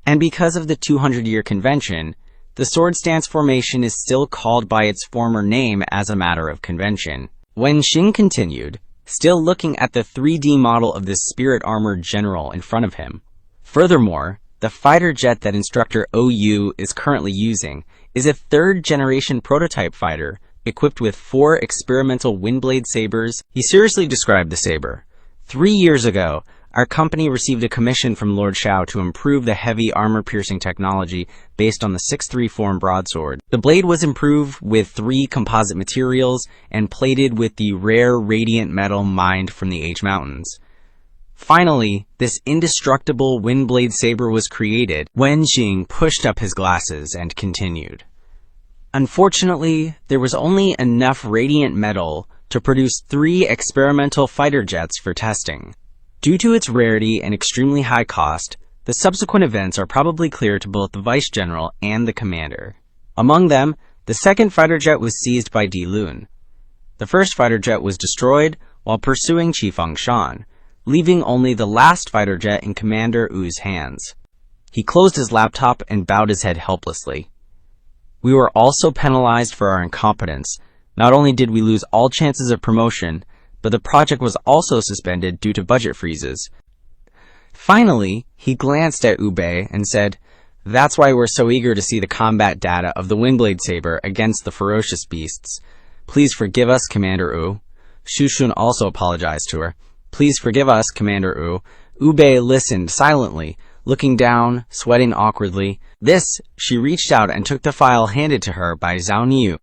and because of the 200-year convention, the sword stance formation is still called by its former name as a matter of convention." Wenxing continued, still looking at the 3D model of the Spirit Armor General in front of him. "Furthermore, the fighter jet that Instructor OU is currently using is a third-generation prototype fighter equipped with 4 experimental windblade sabers." He seriously described the saber. 3 years ago, our company received a commission from Lord Shao to improve the heavy armor-piercing technology based on the 6-3-form broadsword. The blade was improved with 3 composite materials and plated with the rare radiant metal mined from the H Mountains. Finally, this indestructible windblade saber was created. Wenxing pushed up his glasses and continued. "Unfortunately, there was only enough radiant metal to produce 3 experimental fighter jets for testing. Due to its rarity and extremely high cost, the subsequent events are probably clear to both the Vice General and the Commander. Among them, the second fighter jet was seized by Dilun. The first fighter jet was destroyed while pursuing Qifeng Shan, leaving only the last fighter jet in Commander Wu's hands." He closed his laptop and bowed his head helplessly. "We were also penalized for our incompetence. Not only did we lose all chances of promotion, but the project was also suspended due to budget freezes." Finally, he glanced at Ube and said, "That's why we're so eager to see the combat data of the Windblade Saber against the ferocious beasts. Please forgive us, Commander Wu." Shu Shun also apologized to her. "Please forgive us, Commander Wu." Ube listened silently, looking down, sweating awkwardly. She reached out and took the file handed to her by Zhao Nu.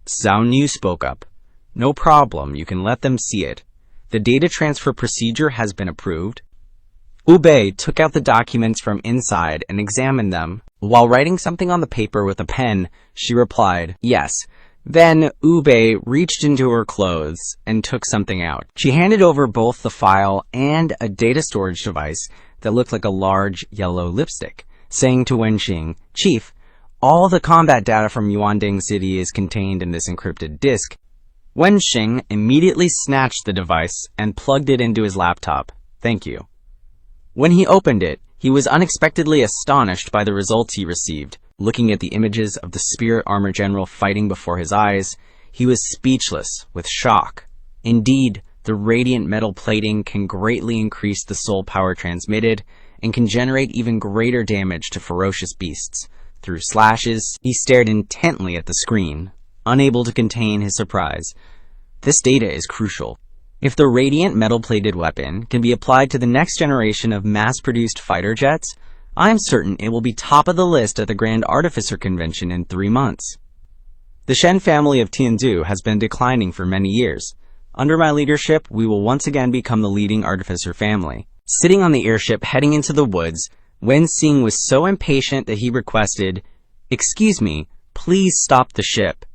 Zhao Nu spoke up. "No problem, you can let them see it. The data transfer procedure has been approved." Ube took out the documents from inside and examined them. While writing something on the paper with a pen, she replied, "Yes." Then Ube reached into her clothes and took something out. She handed over both the file and a data storage device that looked like a large yellow lipstick, saying to Wenxing, "Chief, All the combat data from Yuanding City is contained in this encrypted disk. Wenxing immediately snatched the device and plugged it into his laptop. Thank you. When he opened it, he was unexpectedly astonished by the results he received. Looking at the images of the Spirit Armor General fighting before his eyes, he was speechless with shock. Indeed, the radiant metal plating can greatly increase the soul power transmitted and can generate even greater damage to ferocious beasts. Through slashes, he stared intently at the screen, unable to contain his surprise. This data is crucial. If the radiant metal-plated weapon can be applied to the next generation of mass-produced fighter jets, I'm certain it will be top of the list at the Grand Artificer Convention in 3 months. The Shen family of Tiandu has been declining for many years. Under my leadership, we will once again become the leading artificer family. Sitting on the airship heading into the woods, Wenxing was so impatient that he requested, "Excuse me, please stop the ship.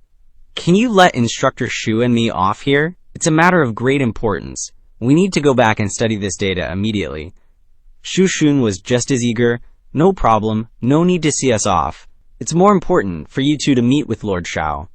Can you let Instructor Shu and me off here? It's a matter of great importance. We need to go back and study this data immediately." Shu Shun was just as eager. "No problem, no need to see us off. It's more important for you two to meet with Lord Shao.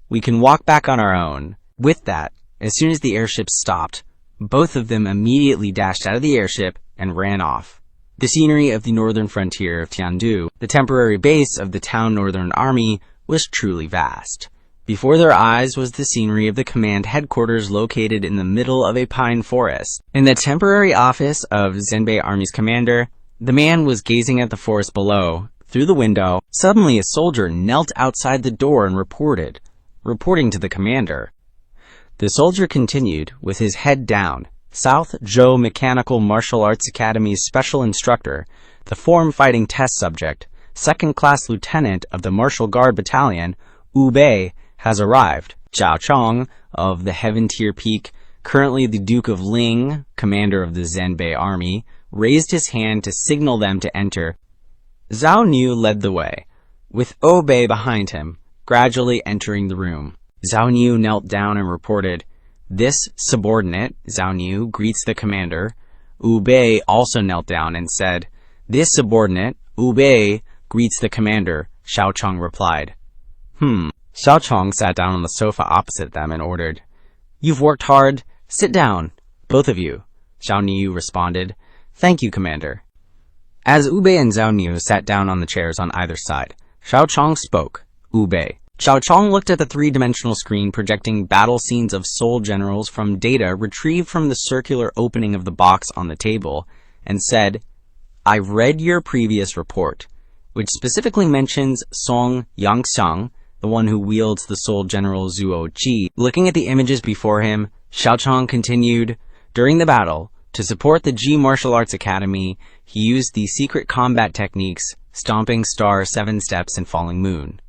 We can walk back on our own." With that, as soon as the airship stopped, both of them immediately dashed out of the airship and ran off. The scenery of the northern frontier of Tiandu, the temporary base of the Town Northern Army, was truly vast. Before their eyes was the scenery of the command headquarters located in the middle of a pine forest. In the temporary office of Zenbei Army's commander, the man was gazing at the forest below. Through the window, suddenly a soldier knelt outside the door and reporting to the commander. The soldier continued, with his head down. South Zhou Mechanical Martial Arts Academy's special instructor, the form-fighting test subject, second-class lieutenant of the Martial Guard Battalion, Wu Bei, has arrived. Zhao Chong of the Heaven Tier Peak, currently the Duke of Ling, commander of the Zenbei Army, raised his hand to signal them to enter. Zhao Niu led the way, with Wu Bei behind him, gradually entering the room. Zhao Niu knelt down and reported, "This subordinate, Zhao Niu, greets the commander." Wu Bei also knelt down and said, "This subordinate, Wu Bei, greets the commander," Xiao Chong replied. Xiao Chong sat down on the sofa opposite them and ordered, "You've worked hard. Sit down, both of you." Zhao Niu responded, "Thank you, Commander." As Wu Bei and Zhao Niu sat down on the chairs on either side, Xiao Chong spoke. Wu Bei. Xiao Chong looked at the three-dimensional screen projecting battle scenes of soul generals from data retrieved from the circular opening of the box on the table and said, "I read your previous report, which specifically mentions Song Yunxiang, the one who wields the soul general Zuo Ji." Looking at the images before him, Xiao Chong continued, "During the battle, to support the Ji Martial Arts Academy, he used the secret combat techniques, Stomping Star, 7 Steps, and Falling Moon."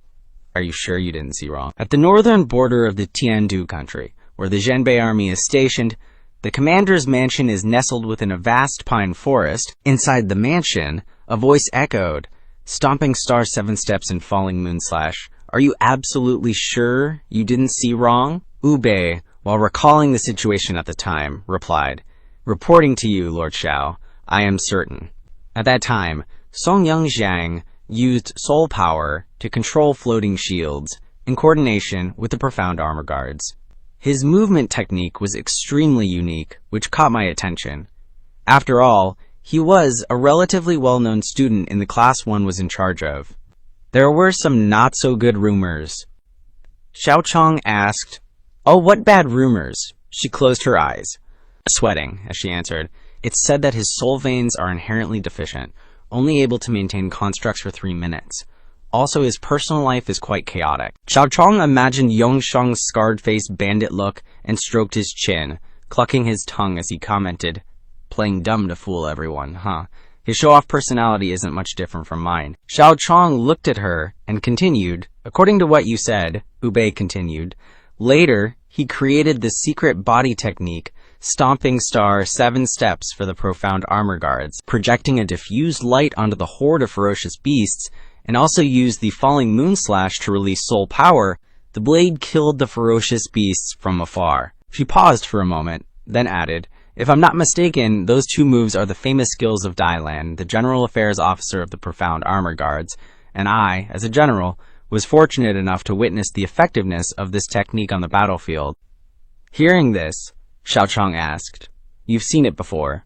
Are you sure you didn't see wrong? At the northern border of the Tiandu country, where the Zhenbei army is stationed, the commander's mansion is nestled within a vast pine forest. Inside the mansion, a voice echoed, "Stomping Star, 7 Steps, and Falling Moon / Are you absolutely sure you didn't see wrong?" Wu Bei, while recalling the situation at the time, replied, "Reporting to you, Lord Shao, I am certain." At that time, Song Yunxiang used soul power to control floating shields in coordination with the profound armor guards. His movement technique was extremely unique, which caught my attention. After all, he was a relatively well-known student in the class one was in charge of. There were some not-so-good rumors. Xiao Chong asked, "Oh, what bad rumors?" She closed her eyes, sweating as she answered, "It's said that his soul veins are inherently deficient, only able to maintain constructs for 3 minutes. Also, his personal life is quite chaotic." Xiao Chong imagined Yunxiang's scarred-faced bandit look and stroked his chin, clucking his tongue as he commented, "Playing dumb to fool everyone, huh? His show-off personality isn't much different from mine." Xiao Chong looked at her and continued, "According to what you said," Wu Bei continued, "later, he created the secret body technique, Stomping Star, 7 Steps, for the profound armor guards, projecting a diffused light onto the horde of ferocious beasts, and also used the Falling Moon slash to release soul power. The blade killed the ferocious beasts from afar." She paused for a moment, then added, "If I'm not mistaken, those 2 moves are the famous skills of Dailan, the General Affairs Officer of the Profound Armor Guards, and I, as a general, was fortunate enough to witness the effectiveness of this technique on the battlefield. Hearing this, Xiaochang asked, "You've seen it before?"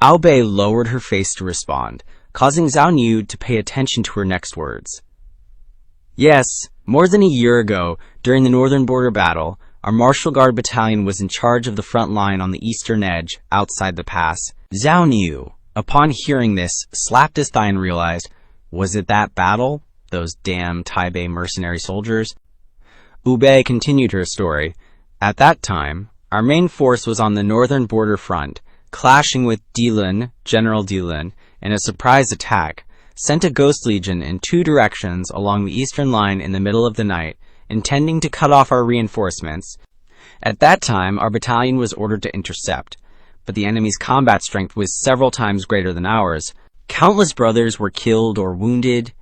Ao Bei lowered her face to respond, causing Zhao Niu to pay attention to her next words. "Yes, more than a year ago, during the Northern Border Battle, our Martial Guard battalion was in charge of the front line on the eastern edge, outside the pass." Zhao Niu, upon hearing this, slapped his thigh and realized, was it that battle? Those damn Taipei mercenary soldiers? Wu Bei continued her story. "At that time, our main force was on the northern border front, clashing with Dilun, General Dilun, in a surprise attack, sent a ghost legion in 2 directions along the eastern line in the middle of the night, intending to cut off our reinforcements. At that time, our battalion was ordered to intercept, but the enemy's combat strength was several times greater than ours. Countless brothers were killed or wounded.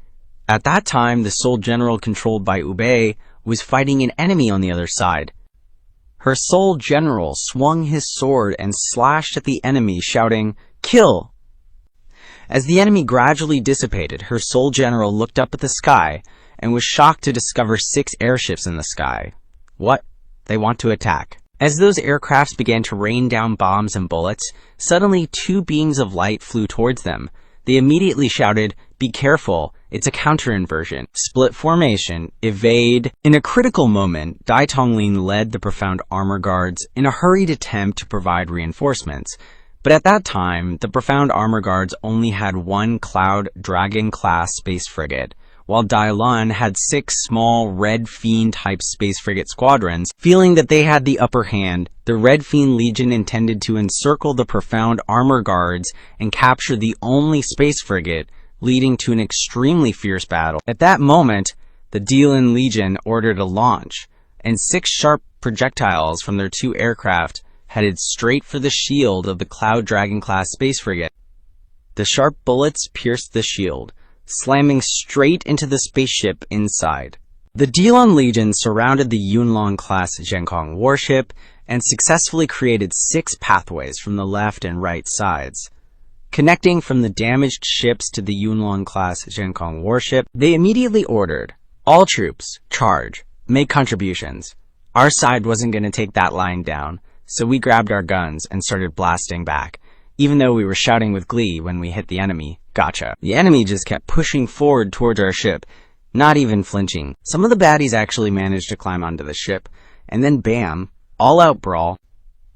At that time, the sole general controlled by Wu Bei was fighting an enemy on the other side. Her sole general swung his sword and slashed at the enemy, shouting, 'Kill!' As the enemy gradually dissipated, her sole general looked up at the sky and was shocked to discover 6 airships in the sky. What? They want to attack. As those aircrafts began to rain down bombs and bullets, suddenly 2 beams of light flew towards them. They immediately shouted, 'Be careful, it's a counter-inversion. Split formation, evade.' In a critical moment, Dai Tonglin led the Profound Armor Guards in a hurried attempt to provide reinforcements. But at that time, the Profound Armor Guards only had 1 Cloud Dragon-class space frigate, while Dai Lan had 6 small Red Fiend-type space frigate squadrons. Feeling that they had the upper hand, the Red Fiend Legion intended to encircle the Profound Armor Guards and capture the only space frigate, leading to an extremely fierce battle. At that moment, the Dilun Legion ordered a launch, and 6 sharp projectiles from their 2 aircraft headed straight for the shield of the Cloud Dragon-class space frigate. The sharp bullets pierced the shield, slamming straight into the spaceship inside. The Dilun Legion surrounded the Yunxiang-class Zhenkong warship and successfully created 6 pathways from the left and right sides. Connecting from the damaged ships to the Yunxiang-class Zhenkong warship, they immediately ordered, "All troops, charge, make contributions." Our side wasn't going to take that line down, so we grabbed our guns and started blasting back, even though we were shouting with glee when we hit the enemy. Gotcha. The enemy just kept pushing forward towards our ship, not even flinching. Some of the baddies actually managed to climb onto the ship, and then bam, all-out brawl,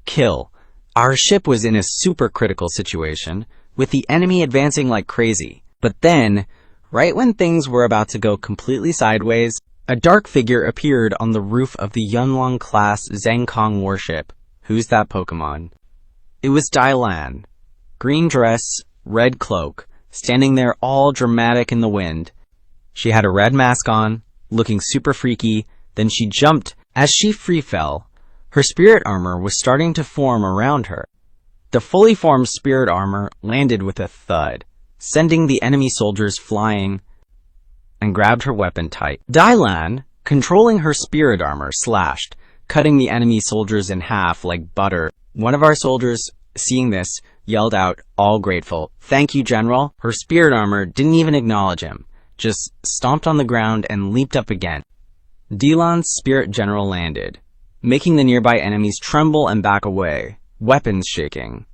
kill. Our ship was in a super critical situation, with the enemy advancing like crazy. But then, right when things were about to go completely sideways, a dark figure appeared on the roof of the Yunxiang-class Zhenkong warship. Who's that Pokemon? It was Dai Lan. Green dress, red cloak, standing there all dramatic in the wind. She had a red mask on, looking super freaky, then she jumped. As she free fell, her spirit armor was starting to form around her. The fully formed spirit armor landed with a thud, sending the enemy soldiers flying, and grabbed her weapon tight. Dai Lan, controlling her spirit armor, slashed, cutting the enemy soldiers in half like butter. One of our soldiers, seeing this, yelled out, all grateful, "Thank you, General." Her spirit armor didn't even acknowledge him, just stomped on the ground and leaped up again. Dilan's spirit general landed, making the nearby enemies tremble and back away, weapons shaking.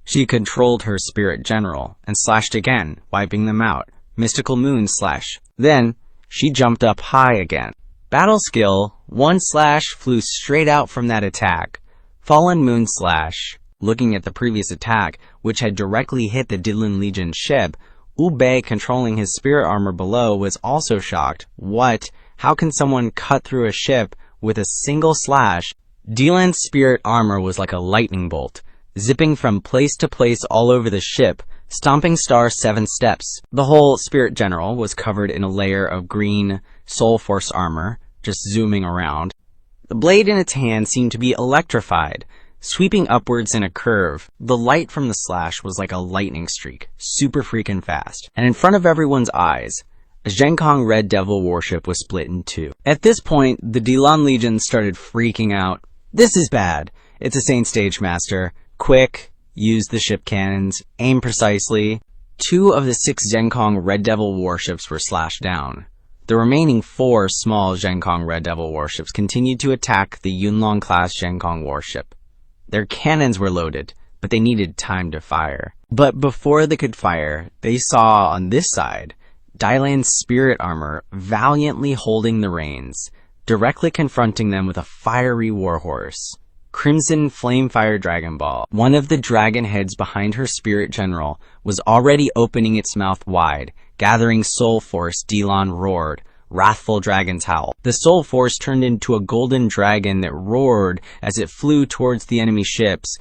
She controlled her spirit general and slashed again, wiping them out. Mystical moon slash. Then, she jumped up high again. Battle skill, 1 slash flew straight out from that attack. Fallen moon slash. Looking at the previous attack, which had directly hit the Dilun Legion ship, Wu Bei, controlling his spirit armor below, was also shocked. What? How can someone cut through a ship with a single slash? Dilun's spirit armor was like a lightning bolt, zipping from place to place all over the ship, stomping star 7 steps. The whole spirit general was covered in a layer of green soul force armor, just zooming around. The blade in its hand seemed to be electrified, sweeping upwards in a curve. The light from the slash was like a lightning streak, super freaking fast. And in front of everyone's eyes, a Zhenkong Red Devil warship was split in 2. At this point, the Dilun Legion started freaking out. This is bad. It's a Saint Stage Master. Quick, use the ship cannons, aim precisely. 2 of the 6 Zhenkong Red Devil warships were slashed down. The remaining 4 small Zhenkong Red Devil warships continued to attack the Yunlong-class Zhenkong warship. Their cannons were loaded, but they needed time to fire. But before they could fire, they saw on this side Dylan's spirit armor valiantly holding the reins, directly confronting them with a fiery warhorse. Crimson Flamefire Dragon Ball, one of the dragon heads behind her spirit general, was already opening its mouth wide. Gathering soul force, Dylan roared. Wrathful dragon's howl. The soul force turned into a golden dragon that roared as it flew towards the enemy ships.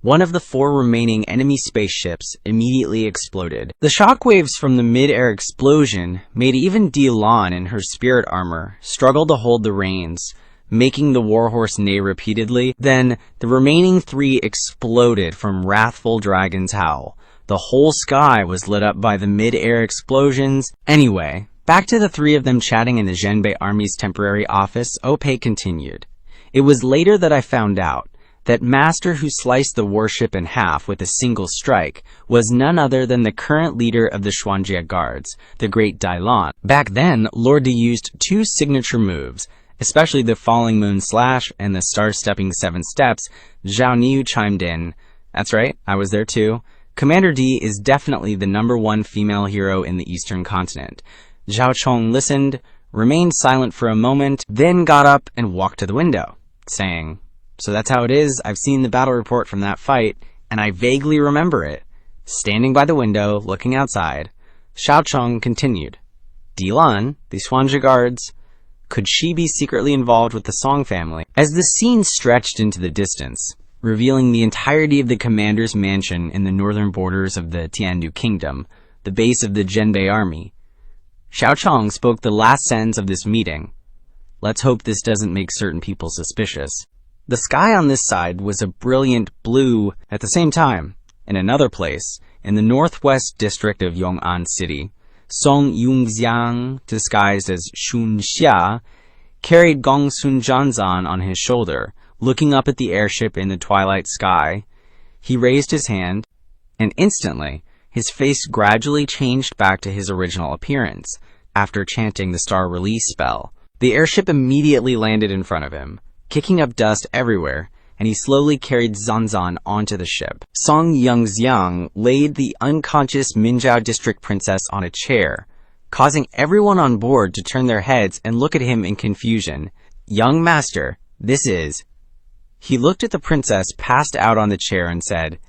One of the 4 remaining enemy spaceships immediately exploded. The shockwaves from the mid-air explosion made even Dylan in her spirit armor struggle to hold the reins, making the warhorse neigh repeatedly. Then, the remaining 3 exploded from Wrathful Dragon's howl. The whole sky was lit up by the mid-air explosions. Anyway, back to the 3 of them chatting in the Zhenbei Army's temporary office, Opei continued. It was later that I found out that master who sliced the warship in half with a single strike was none other than the current leader of the Xuanjie Guards, the great Dylan. Back then, Lord Di used 2 signature moves, especially the Falling Moon Slash and the Star-Stepping 7 Steps. Zhao Niu chimed in. That's right, I was there too. Commander D is definitely the #1 female hero in the Eastern continent. Zhao Chong listened, remained silent for a moment, then got up and walked to the window, saying, "So that's how it is. I've seen the battle report from that fight, and I vaguely remember it." Standing by the window, looking outside, Xiao Chong continued, "Dylan, the Xuanjie Guards, could she be secretly involved with the Song family?" As the scene stretched into the distance, revealing the entirety of the commander's mansion in the northern borders of the Tiandu Kingdom, the base of the Zhenbei Army, Xiao Chong spoke the last sentence of this meeting. "Let's hope this doesn't make certain people suspicious." The sky on this side was a brilliant blue. At the same time, in another place, in the northwest district of Yong'an City, Song Yunxiang, disguised as Shunxia, carried Gongsun Janzan on his shoulder. Looking up at the airship in the twilight sky, he raised his hand, and instantly, his face gradually changed back to his original appearance. After chanting the star release spell, the airship immediately landed in front of him, kicking up dust everywhere, and he slowly carried Zanzan onto the ship. Song Yunxiang laid the unconscious Minjiao district princess on a chair, causing everyone on board to turn their heads and look at him in confusion. "Young master, this is..." He looked at the princess passed out on the chair and said,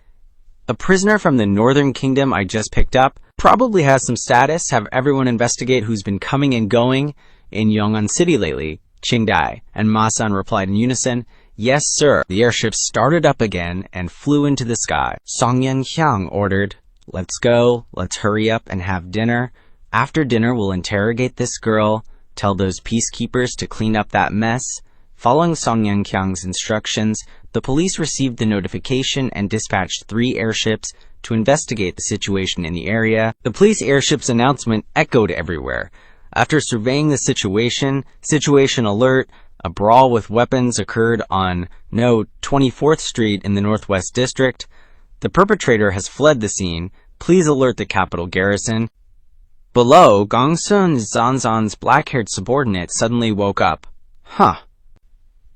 "A prisoner from the Northern Kingdom I just picked up, probably has some status. Have everyone investigate who's been coming and going in Yong'an City lately." Qingdai and Ma-san replied in unison, "Yes, sir." The airship started up again and flew into the sky. Song Yunxiang ordered, "Let's go, let's hurry up and have dinner. After dinner, we'll interrogate this girl, tell those peacekeepers to clean up that mess." Following Song Yunxiang's instructions, the police received the notification and dispatched 3 airships to investigate the situation in the area. The police airship's announcement echoed everywhere. After surveying the situation alert, a brawl with weapons occurred on 24th Street in the Northwest District. The perpetrator has fled the scene. Please alert the capital garrison. Below, Gongsun Zanzan's black-haired subordinate suddenly woke up. Huh.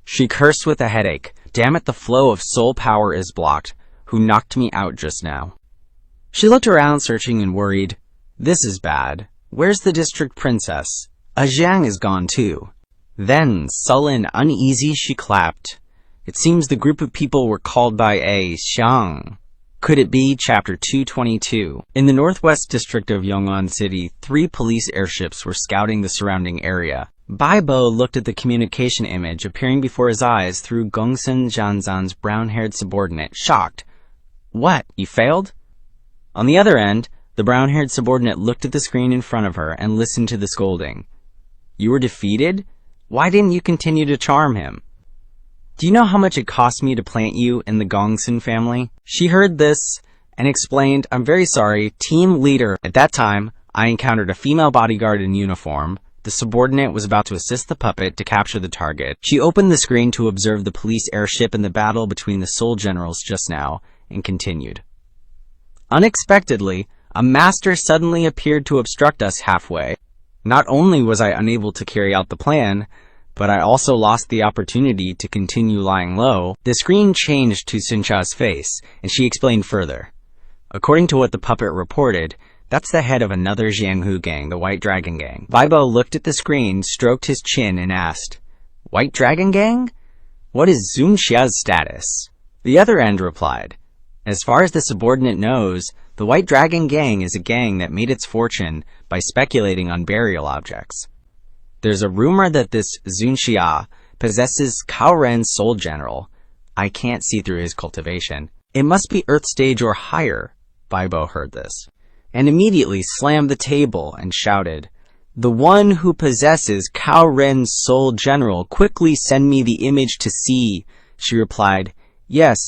She cursed with a headache. Damn it, the flow of soul power is blocked. Who knocked me out just now? She looked around, searching and worried. This is bad. Where's the district princess? Zhang is gone too. Then, sullen, uneasy, she clapped. It seems the group of people were called by a Xiang. Could it be Chapter 222? In the northwest district of Yong'an City, 3 police airships were scouting the surrounding area. Baibo looked at the communication image appearing before his eyes through Gongsun Janzan's brown-haired subordinate, shocked. What, you failed? On the other end, the brown-haired subordinate looked at the screen in front of her and listened to the scolding. You were defeated? Why didn't you continue to charm him? Do you know how much it cost me to plant you in the Gongsun family? She heard this and explained, I'm very sorry, team leader. At that time, I encountered a female bodyguard in uniform. The subordinate was about to assist the puppet to capture the target. She opened the screen to observe the police airship in the battle between the Soul Generals just now, and continued. Unexpectedly, A master suddenly appeared to obstruct us halfway. Not only was I unable to carry out the plan, but I also lost the opportunity to continue lying low. The screen changed to Suncha's face, and she explained further. According to what the puppet reported, that's the head of another Jianghu gang, the White Dragon Gang. Baibo looked at the screen, stroked his chin, and asked, White Dragon Gang? What is Yunxiang's status? The other end replied, as far as the subordinate knows, the White Dragon Gang is a gang that made its fortune by speculating on burial objects. There's a rumor that this Yunxiang possesses Cao Ren's soul general. I can't see through his cultivation. It must be Earth stage or higher. Baibo heard this, and immediately slammed the table and shouted, The one who possesses Cao Ren's soul general, quickly send me the image to see. She replied, Yes.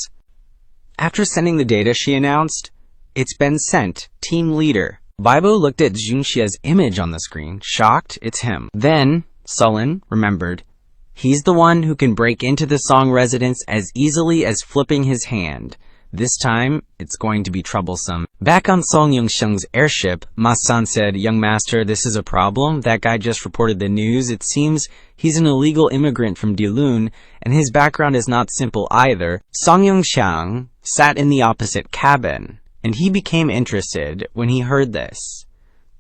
After sending the data, she announced, It's been sent, team leader. Baibo looked at Yunxiang's image on the screen, shocked. It's him. Then, sullen, remembered, he's the one who can break into the Song residence as easily as flipping his hand. This time, it's going to be troublesome. Back on Song Yunxiang's airship, Ma-san said, Young master, this is a problem. That guy just reported the news. It seems he's an illegal immigrant from Dilun, and his background is not simple either. Song Yunxiang sat in the opposite cabin, and he became interested when he heard this.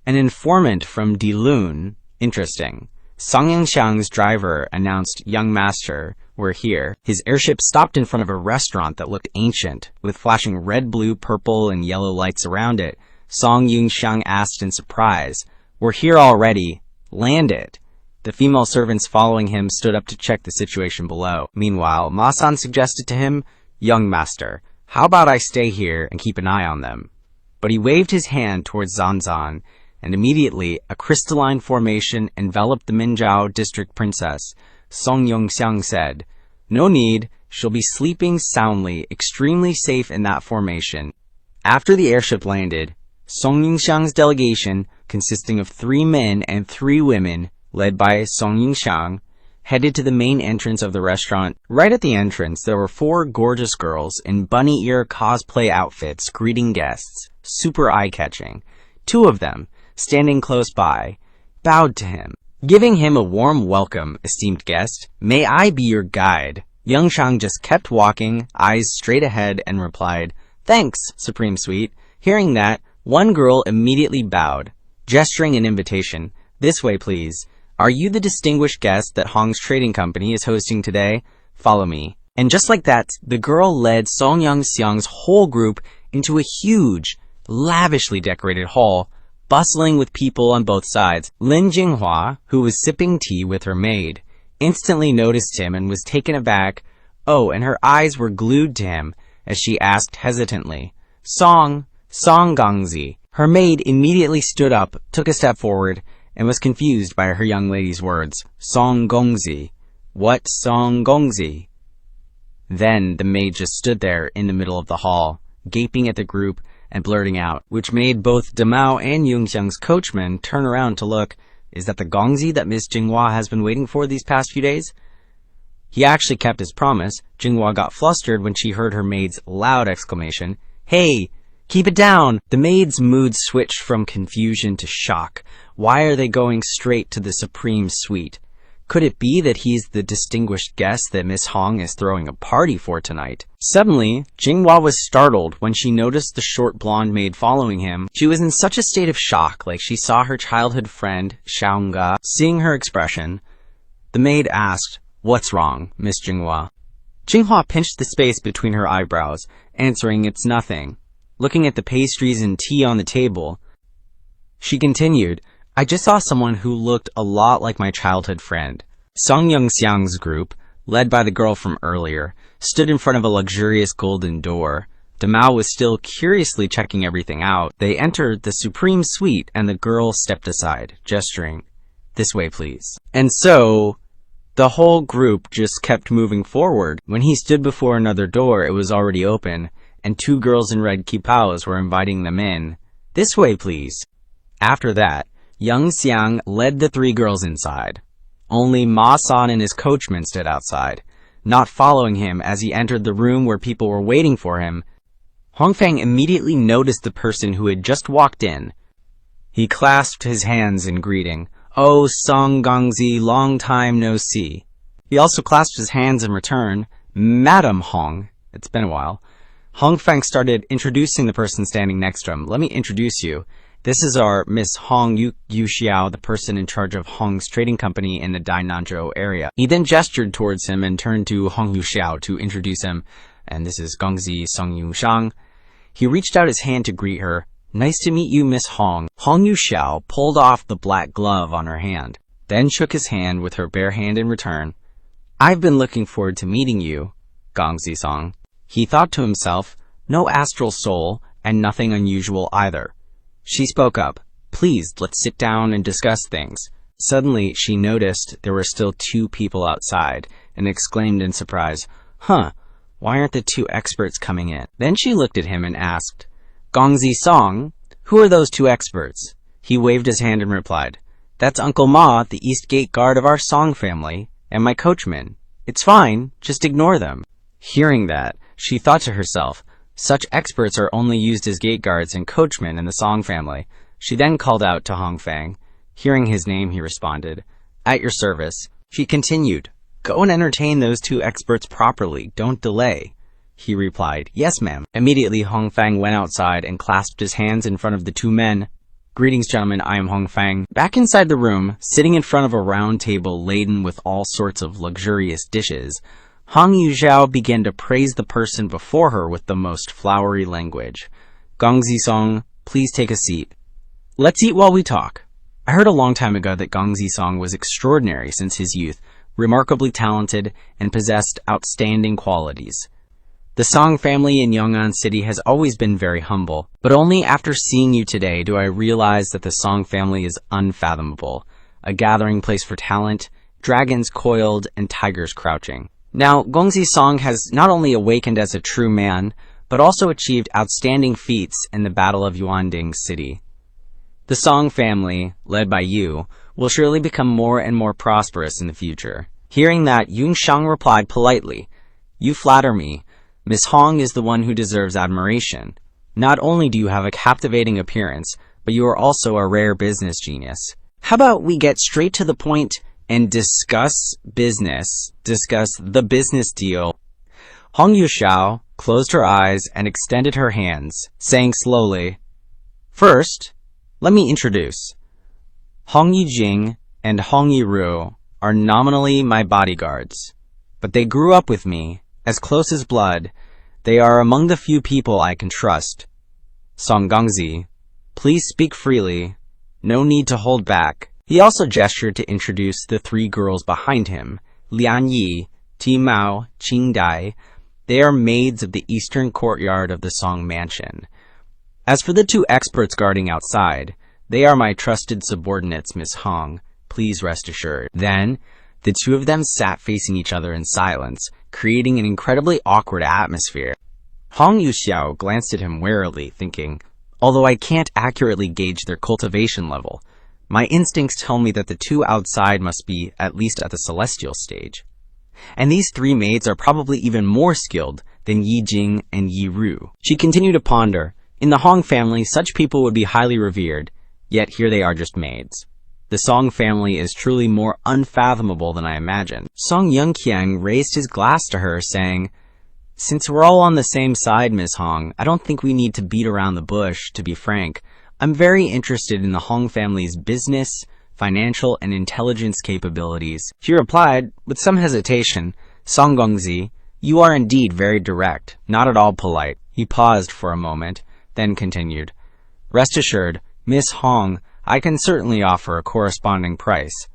An informant from Dilun. Interesting. Song Yunxiang's driver announced, Young master, we're here. His airship stopped in front of a restaurant that looked ancient, with flashing red, blue, purple, and yellow lights around it. Song Yunxiang asked in surprise, We're here already. Land it. The female servants following him stood up to check the situation below. Meanwhile, Ma-san suggested to him, Young master, how about I stay here and keep an eye on them? But he waved his hand towards Zanzan, and immediately a crystalline formation enveloped the Minzhou district princess. Song Yunxiang said, No need, she'll be sleeping soundly, extremely safe in that formation. After the airship landed, Song Yunxiang's delegation, consisting of 3 men and 3 women, led by Song Yunxiang, headed to the main entrance of the restaurant. Right at the entrance, there were 4 gorgeous girls in bunny ear cosplay outfits greeting guests, super eye-catching. 2 of them, standing close by, bowed to him, giving him a warm welcome. Esteemed guest, may I be your guide? Yunxiang just kept walking, eyes straight ahead, and replied, Thanks, Supreme Sweet. Hearing that, one girl immediately bowed, gesturing an invitation. This way, please. Are you the distinguished guest that Hong's trading company is hosting today? Follow me. And just like that, the girl led Song Yunxiang's whole group into a huge, lavishly decorated hall, bustling with people on both sides. Lin Jinghua, who was sipping tea with her maid, instantly noticed him and was taken aback. Oh, and her eyes were glued to him as she asked hesitantly, Song Gongzi. Her maid immediately stood up, took a step forward, and was confused by her young lady's words. Song Gongzi. What Song Gongzi? Then the maid just stood there in the middle of the hall, gaping at the group and blurting out, which made both Demao and Yunxiang's coachman turn around to look. Is that the Gongzi that Miss Jinghua has been waiting for these past few days? He actually kept his promise. Jinghua got flustered when she heard her maid's loud exclamation, Hey, keep it down! The maid's mood switched from confusion to shock. Why are they going straight to the Supreme Suite? Could it be that he's the distinguished guest that Miss Hong is throwing a party for tonight? Suddenly, Jinghua was startled when she noticed the short blonde maid following him. She was in such a state of shock, like she saw her childhood friend, Xiaonga. Seeing her expression, the maid asked, What's wrong, Miss Jinghua? Jinghua pinched the space between her eyebrows, answering, It's nothing. Looking at the pastries and tea on the table, she continued, I just saw someone who looked a lot like my childhood friend. Song Yunxiang's group, led by the girl from earlier, stood in front of a luxurious golden door. Demao was still curiously checking everything out. They entered the Supreme Suite, and the girl stepped aside, gesturing, This way, please. And so, the whole group just kept moving forward. When he stood before another door, it was already open, and 2 girls in red kippaos were inviting them in. This way, please. After that, Yunxiang led the 3 girls inside. Only Ma-san and his coachman stood outside, not following him as he entered the room where people were waiting for him. Hongfang immediately noticed the person who had just walked in. He clasped his hands in greeting. "Oh, Song Gongzi, long time no see." He also clasped his hands in return. "Madam Hong, it's been a while." Hongfang started introducing the person standing next to him. "Let me introduce you. This is our Miss Hong Yuxiao, the person in charge of Hong's trading company in the Dainanzhou area." He then gestured towards him and turned to Hong Yuxiao to introduce him. "And this is Gongzi Song Yunxiang." He reached out his hand to greet her. "Nice to meet you, Miss Hong." Hong Yuxiao pulled off the black glove on her hand, then shook his hand with her bare hand in return. "I've been looking forward to meeting you, Gongzi Song." He thought to himself, no astral soul, and nothing unusual either. She spoke up. "Please, let's sit down and discuss things." Suddenly, she noticed there were still 2 people outside, and exclaimed in surprise, "Huh, why aren't the 2 experts coming in?" Then she looked at him and asked, "Gongzi Song, who are those 2 experts?" He waved his hand and replied, "That's Uncle Ma, the East Gate guard of our Song family, and my coachman. It's fine, just ignore them." Hearing that, she thought to herself, such experts are only used as gate guards and coachmen in the Song family. She then called out to Hongfang. Hearing his name, he responded, "At your service." She continued, "Go and entertain those 2 experts properly, don't delay." He replied, "Yes, ma'am." Immediately, Hongfang went outside and clasped his hands in front of the 2 men. "Greetings, gentlemen, I am Hongfang." Back inside the room, sitting in front of a round table laden with all sorts of luxurious dishes, Hong Yuxiao began to praise the person before her with the most flowery language. "Gongzi Song, please take a seat. Let's eat while we talk. I heard a long time ago that Gongzi Song was extraordinary since his youth, remarkably talented, and possessed outstanding qualities. The Song family in Yunxiang City has always been very humble, but only after seeing you today do I realize that the Song family is unfathomable, a gathering place for talent, dragons coiled, and tigers crouching. Now, Gongzi Song has not only awakened as a true man, but also achieved outstanding feats in the Battle of Yuanding City. The Song family, led by you, will surely become more and more prosperous in the future." Hearing that, Yunxiang replied politely, "You flatter me. Miss Hong is the one who deserves admiration. Not only do you have a captivating appearance, but you are also a rare business genius. How about we get straight to the point and discuss business, discuss the business deal?" Hong Yuxiao closed her eyes and extended her hands, saying slowly, "First, let me introduce. Hong Yijing and Hong Yiru are nominally my bodyguards, but they grew up with me, as close as blood. They are among the few people I can trust. Song Gongzi, please speak freely. No need to hold back." He also gestured to introduce the 3 girls behind him, Lian Yi, Ti Mao, Qing Dai. They are maids of the eastern courtyard of the Song mansion. As for the 2 experts guarding outside, they are my trusted subordinates, Miss Hong. Please rest assured. Then, the 2 of them sat facing each other in silence, creating an incredibly awkward atmosphere. Hong Yuxiao glanced at him warily, thinking, although I can't accurately gauge their cultivation level, my instincts tell me that the 2 outside must be at least at the celestial stage. And these 3 maids are probably even more skilled than Yi Jing and Yi Ru. She continued to ponder. In the Hong family, such people would be highly revered, yet here they are just maids. The Song family is truly more unfathomable than I imagined. Song Yunxiang raised his glass to her, saying, "Since we're all on the same side, Miss Hong, I don't think we need to beat around the bush, to be frank. I'm very interested in the Hong family's business, financial, and intelligence capabilities." She replied, with some hesitation, "Song Gongzi, you are indeed very direct, not at all polite." He paused for a moment, then continued, "Rest assured, Miss Hong, I can certainly offer a corresponding price."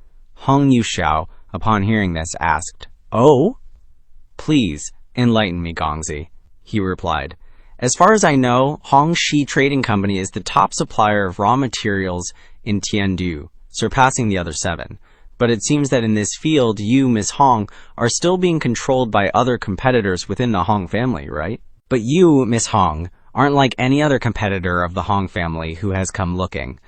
Hong Yuxiao, upon hearing this, asked, "Oh?" "Please, enlighten me, Gongzi," he replied. "As far as I know, Hong Shi Trading Company is the top supplier of raw materials in Tiandu, surpassing the other 7. But it seems that in this field, you, Miss Hong, are still being controlled by other competitors within the Hong family, right? But you, Miss Hong, aren't like any other competitor of the Hong family who has come looking.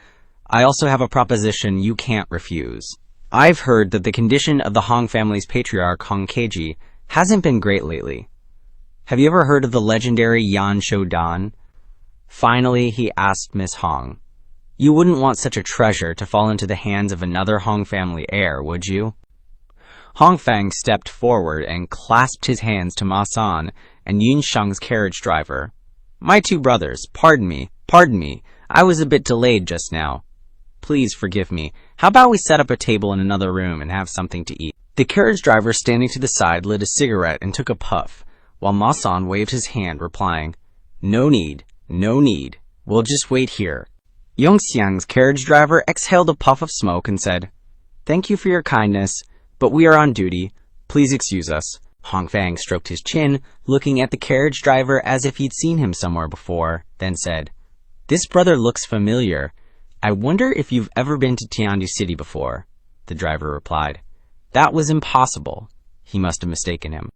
I also have a proposition you can't refuse. I've heard that the condition of the Hong family's patriarch, Hong Keiji, hasn't been great lately. Have you ever heard of the legendary Yan Shoudan? Finally, he asked Miss Hong. You wouldn't want such a treasure to fall into the hands of another Hong family heir, would you? Hong Fang stepped forward and clasped his hands to Ma San and Yunxiang's carriage driver. My two brothers, pardon me. I was a bit delayed just now. Please forgive me. How about we set up a table in another room and have something to eat? The carriage driver standing to the side lit a cigarette and took a puff, while Ma San waved his hand, replying, No need. We'll just wait here. Yunxiang's carriage driver exhaled a puff of smoke and said, Thank you for your kindness, but we are on duty. Please excuse us. Hong Fang stroked his chin, looking at the carriage driver as if he'd seen him somewhere before, then said, This brother looks familiar. I wonder if you've ever been to Tiandu City before. The driver replied. That was impossible. He must have mistaken him.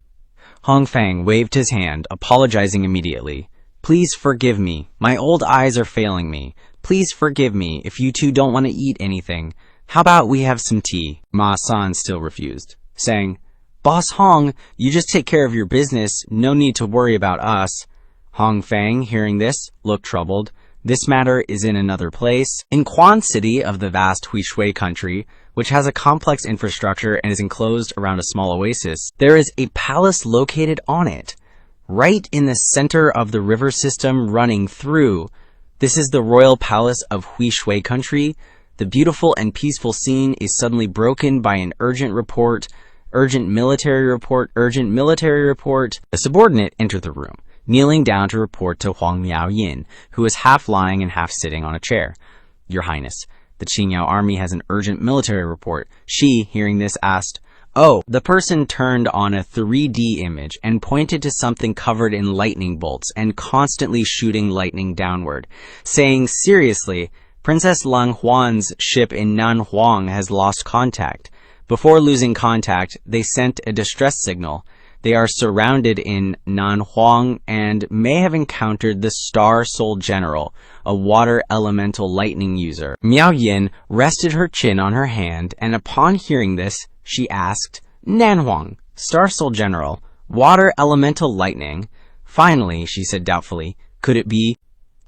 Hong Fang waved his hand, apologizing immediately. Please forgive me. My old eyes are failing me. Please forgive me if you two don't want to eat anything. How about we have some tea? Ma San still refused, saying, Boss Hong, you just take care of your business. No need to worry about us. Hong Fang, hearing this, looked troubled. This matter is in another place. In Quan City of the vast Huishui country, which has a complex infrastructure and is enclosed around a small oasis, there is a palace located on it, right in the center of the river system running through. This is the royal palace of Huishui country. The beautiful and peaceful scene is suddenly broken by an urgent military report. A subordinate entered the room, kneeling down to report to Huang Miaoyin, who was half lying and half sitting on a chair. Your Highness, the Qingyao army has an urgent military report. She, hearing this, asked, Oh, the person turned on a 3D image and pointed to something covered in lightning bolts and constantly shooting lightning downward, saying, Seriously, Princess Lang Huan's ship in Nanhuang has lost contact. Before losing contact, they sent a distress signal. They are surrounded in Nanhuang and may have encountered the Star Soul General, a water elemental lightning user. Miao Yin rested her chin on her hand, and upon hearing this, she asked, Nanhuang, Star Soul General, water elemental lightning. Finally, she said doubtfully, could it be?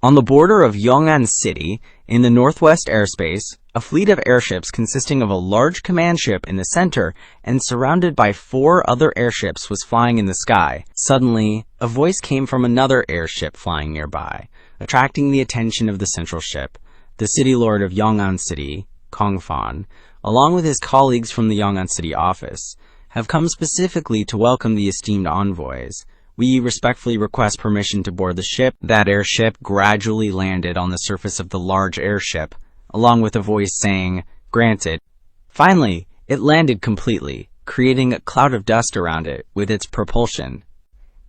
On the border of Yong'an City, in the northwest airspace, a fleet of airships consisting of a large command ship in the center and surrounded by 4 other airships was flying in the sky. Suddenly, a voice came from another airship flying nearby, attracting the attention of the central ship. The city lord of Yong'an City, Kong Fan, along with his colleagues from the Yong'an City office, have come specifically to welcome the esteemed envoys. We respectfully request permission to board the ship. That airship gradually landed on the surface of the large airship, along with a voice saying, Granted. Finally, it landed completely, creating a cloud of dust around it with its propulsion.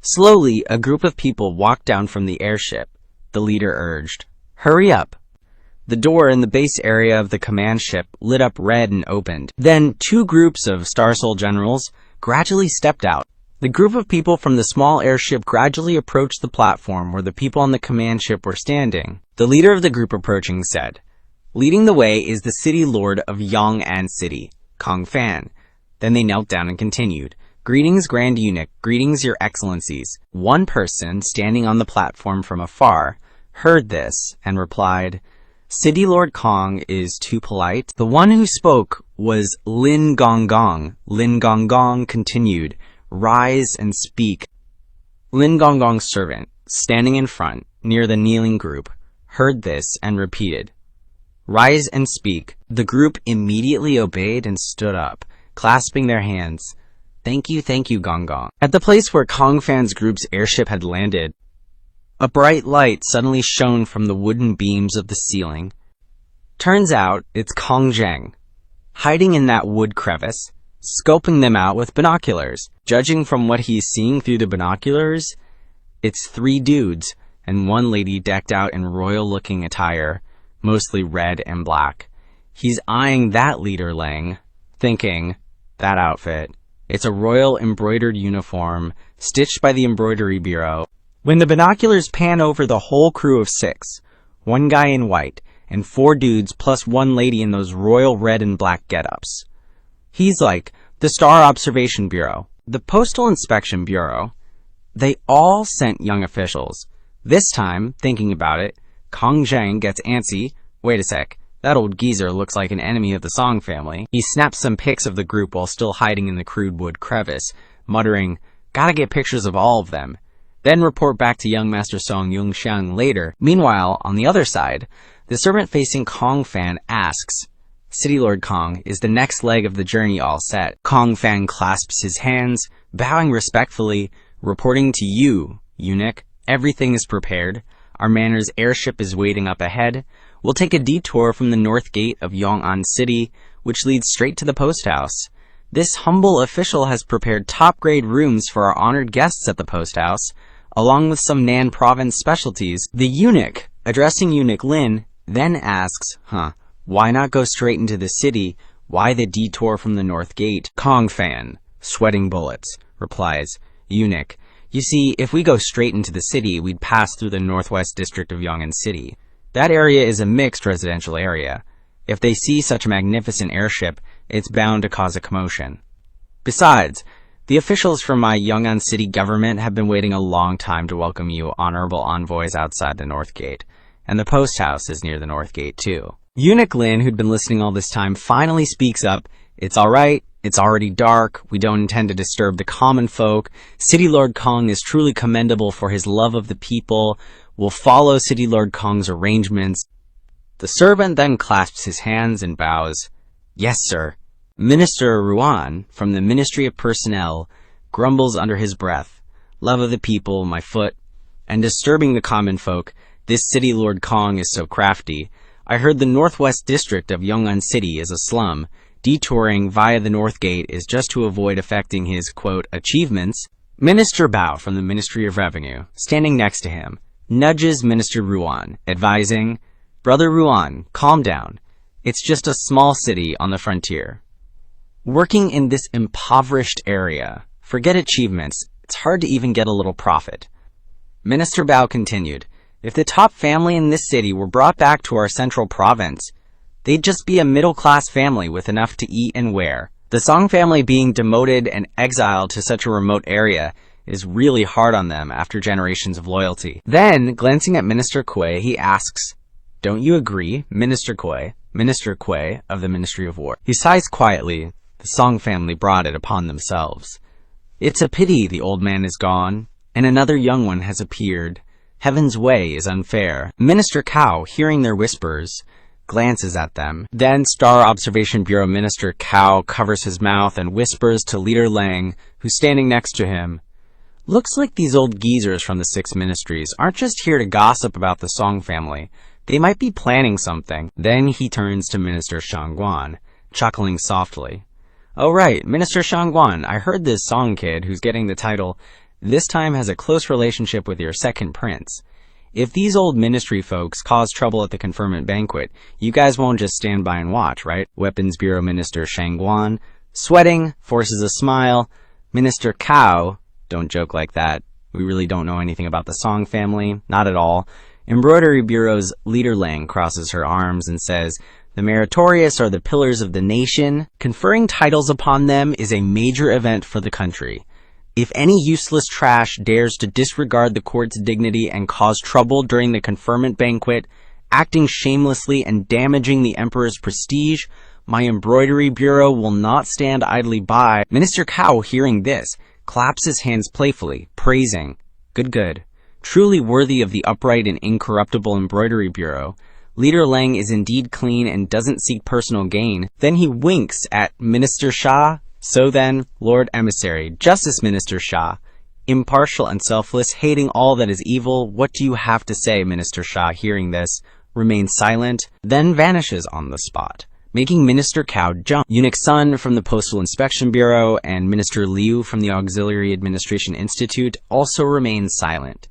Slowly, a group of people walked down from the airship. The leader urged, Hurry up. The door in the base area of the command ship lit up red and opened. Then 2 groups of Star Soul generals gradually stepped out. The group of people from the small airship gradually approached the platform where the people on the command ship were standing. The leader of the group approaching said, Leading the way is the city lord of Yong'an City, Kong Fan. Then they knelt down and continued, Greetings, Grand Eunuch, greetings, your excellencies. One person, standing on the platform from afar, heard this and replied, City Lord Kong is too polite. The one who spoke was Lin Gonggong. Lin Gonggong continued, Rise and speak. Lin Gonggong's servant, standing in front, near the kneeling group, heard this and repeated, Rise and speak. The group immediately obeyed and stood up, clasping their hands. Thank you, Gonggong. At the place where Kong Fan's group's airship had landed, a bright light suddenly shone from the wooden beams of the ceiling. Turns out it's Kong Zheng, hiding in that wood crevice, scoping them out with binoculars. Judging from what he's seeing through the binoculars, it's 3 dudes and 1 lady decked out in royal-looking attire, mostly red and black. He's eyeing that leader Lang, thinking, that outfit. It's a royal embroidered uniform, stitched by the embroidery bureau. When the binoculars pan over the whole crew of 6, 1 guy in white, and 4 dudes plus 1 lady in those royal red and black get-ups. He's like, the Star Observation Bureau, the Postal Inspection Bureau, They all sent young officials. This time, thinking about it, Kong Zheng gets antsy. Wait a sec, that old geezer looks like an enemy of the Song family. He snaps some pics of the group while still hiding in the crude wood crevice, muttering, "Gotta get pictures of all of them." Then report back to young Master Song Yunxiang later. Meanwhile, on the other side, the servant-facing Kong fan asks, "City Lord Kong, is the next leg of the journey all set?" Kong fan clasps his hands, bowing respectfully, reporting to you, eunuch. Everything is prepared. Our Manor's airship is waiting up ahead. We'll take a detour from the north gate of Yong'an City, which leads straight to the post house. This humble official has prepared top-grade rooms for our honored guests at the post house, along with some Nan province specialties. The eunuch, addressing Eunuch Lin, then asks, why not go straight into the city? Why the detour from the north gate? Kong fan, sweating bullets, replies, "Eunuch, you see, if we go straight into the city, we'd pass through the northwest district of Yong'an City. That area is a mixed residential area. If they see such a magnificent airship, it's bound to cause a commotion. Besides, the officials from my Yong'an City government have been waiting a long time to welcome you honorable envoys outside the North Gate, and the post house is near the North Gate too." Eunuch Lin, who'd been listening all this time, finally speaks up. "It's all right. It's already dark. We don't intend to disturb the common folk. City Lord Kong is truly commendable for his love of the people. We'll follow City Lord Kong's arrangements." The servant then clasps his hands and bows. "Yes, sir." Minister Ruan, from the Ministry of Personnel, grumbles under his breath, "Love of the people, my foot, and disturbing the common folk. This City Lord Kong is so crafty. I heard the northwest district of Yong'an City is a slum. Detouring via the North Gate is just to avoid affecting his, quote, achievements." Minister Bao, from the Ministry of Revenue, standing next to him, nudges Minister Ruan, advising, "Brother Ruan, calm down. It's just a small city on the frontier. Working in this impoverished area, forget achievements, it's hard to even get a little profit." Minister Bao continued, "If the top family in this city were brought back to our central province, they'd just be a middle-class family with enough to eat and wear. The Song family being demoted and exiled to such a remote area is really hard on them after generations of loyalty." Then, glancing at Minister Kuei, he asks, "Don't you agree, Minister Kuei of the Ministry of War?" He sighs quietly. The Song family brought it upon themselves. "It's a pity the old man is gone, and another young one has appeared. Heaven's way is unfair." Minister Cao, hearing their whispers, glances at them. Then Star Observation Bureau Minister Cao covers his mouth and whispers to Leader Lang, who's standing next to him, "Looks like these old geezers from the 6 ministries aren't just here to gossip about the Song family. They might be planning something." Then he turns to Minister Shangguan, chuckling softly. "Oh right, Minister Shangguan, I heard this Song kid who's getting the title this time has a close relationship with your second prince. If these old ministry folks cause trouble at the conferment banquet, you guys won't just stand by and watch, right?" Weapons Bureau Minister Shangguan, sweating, forces a smile. Minister Cao, "Don't joke like that. We really don't know anything about the Song family, not at all." Embroidery Bureau's Leader Lang crosses her arms and says, "The meritorious are the pillars of the nation. Conferring titles upon them is a major event for the country. If any useless trash dares to disregard the court's dignity and cause trouble during the conferment banquet, acting shamelessly and damaging the emperor's prestige, my Embroidery Bureau will not stand idly by." Minister Cao, hearing this, claps his hands playfully, praising, Good. Truly worthy of the upright and incorruptible Embroidery Bureau. Leader Lang is indeed clean and doesn't seek personal gain." Then he winks at Minister Sha. "So then, Lord Emissary, Justice Minister Sha, impartial and selfless, hating all that is evil, what do you have to say?" Minister Sha, hearing this, remains silent, then vanishes on the spot, making Minister Cao jump. Eunuch Sun from the Postal Inspection Bureau and Minister Liu from the Auxiliary Administration Institute also remain silent,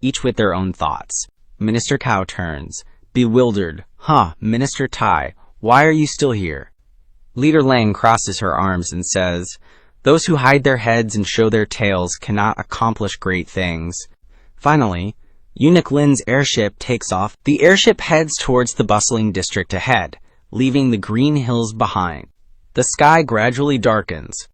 each with their own thoughts. Minister Cao turns, bewildered. Minister Tai, why are you still here?" Leader Lang crosses her arms and says, "Those who hide their heads and show their tails cannot accomplish great things." Finally, Eunuch Lin's airship takes off. The airship heads towards the bustling district ahead, leaving the green hills behind. The sky gradually darkens.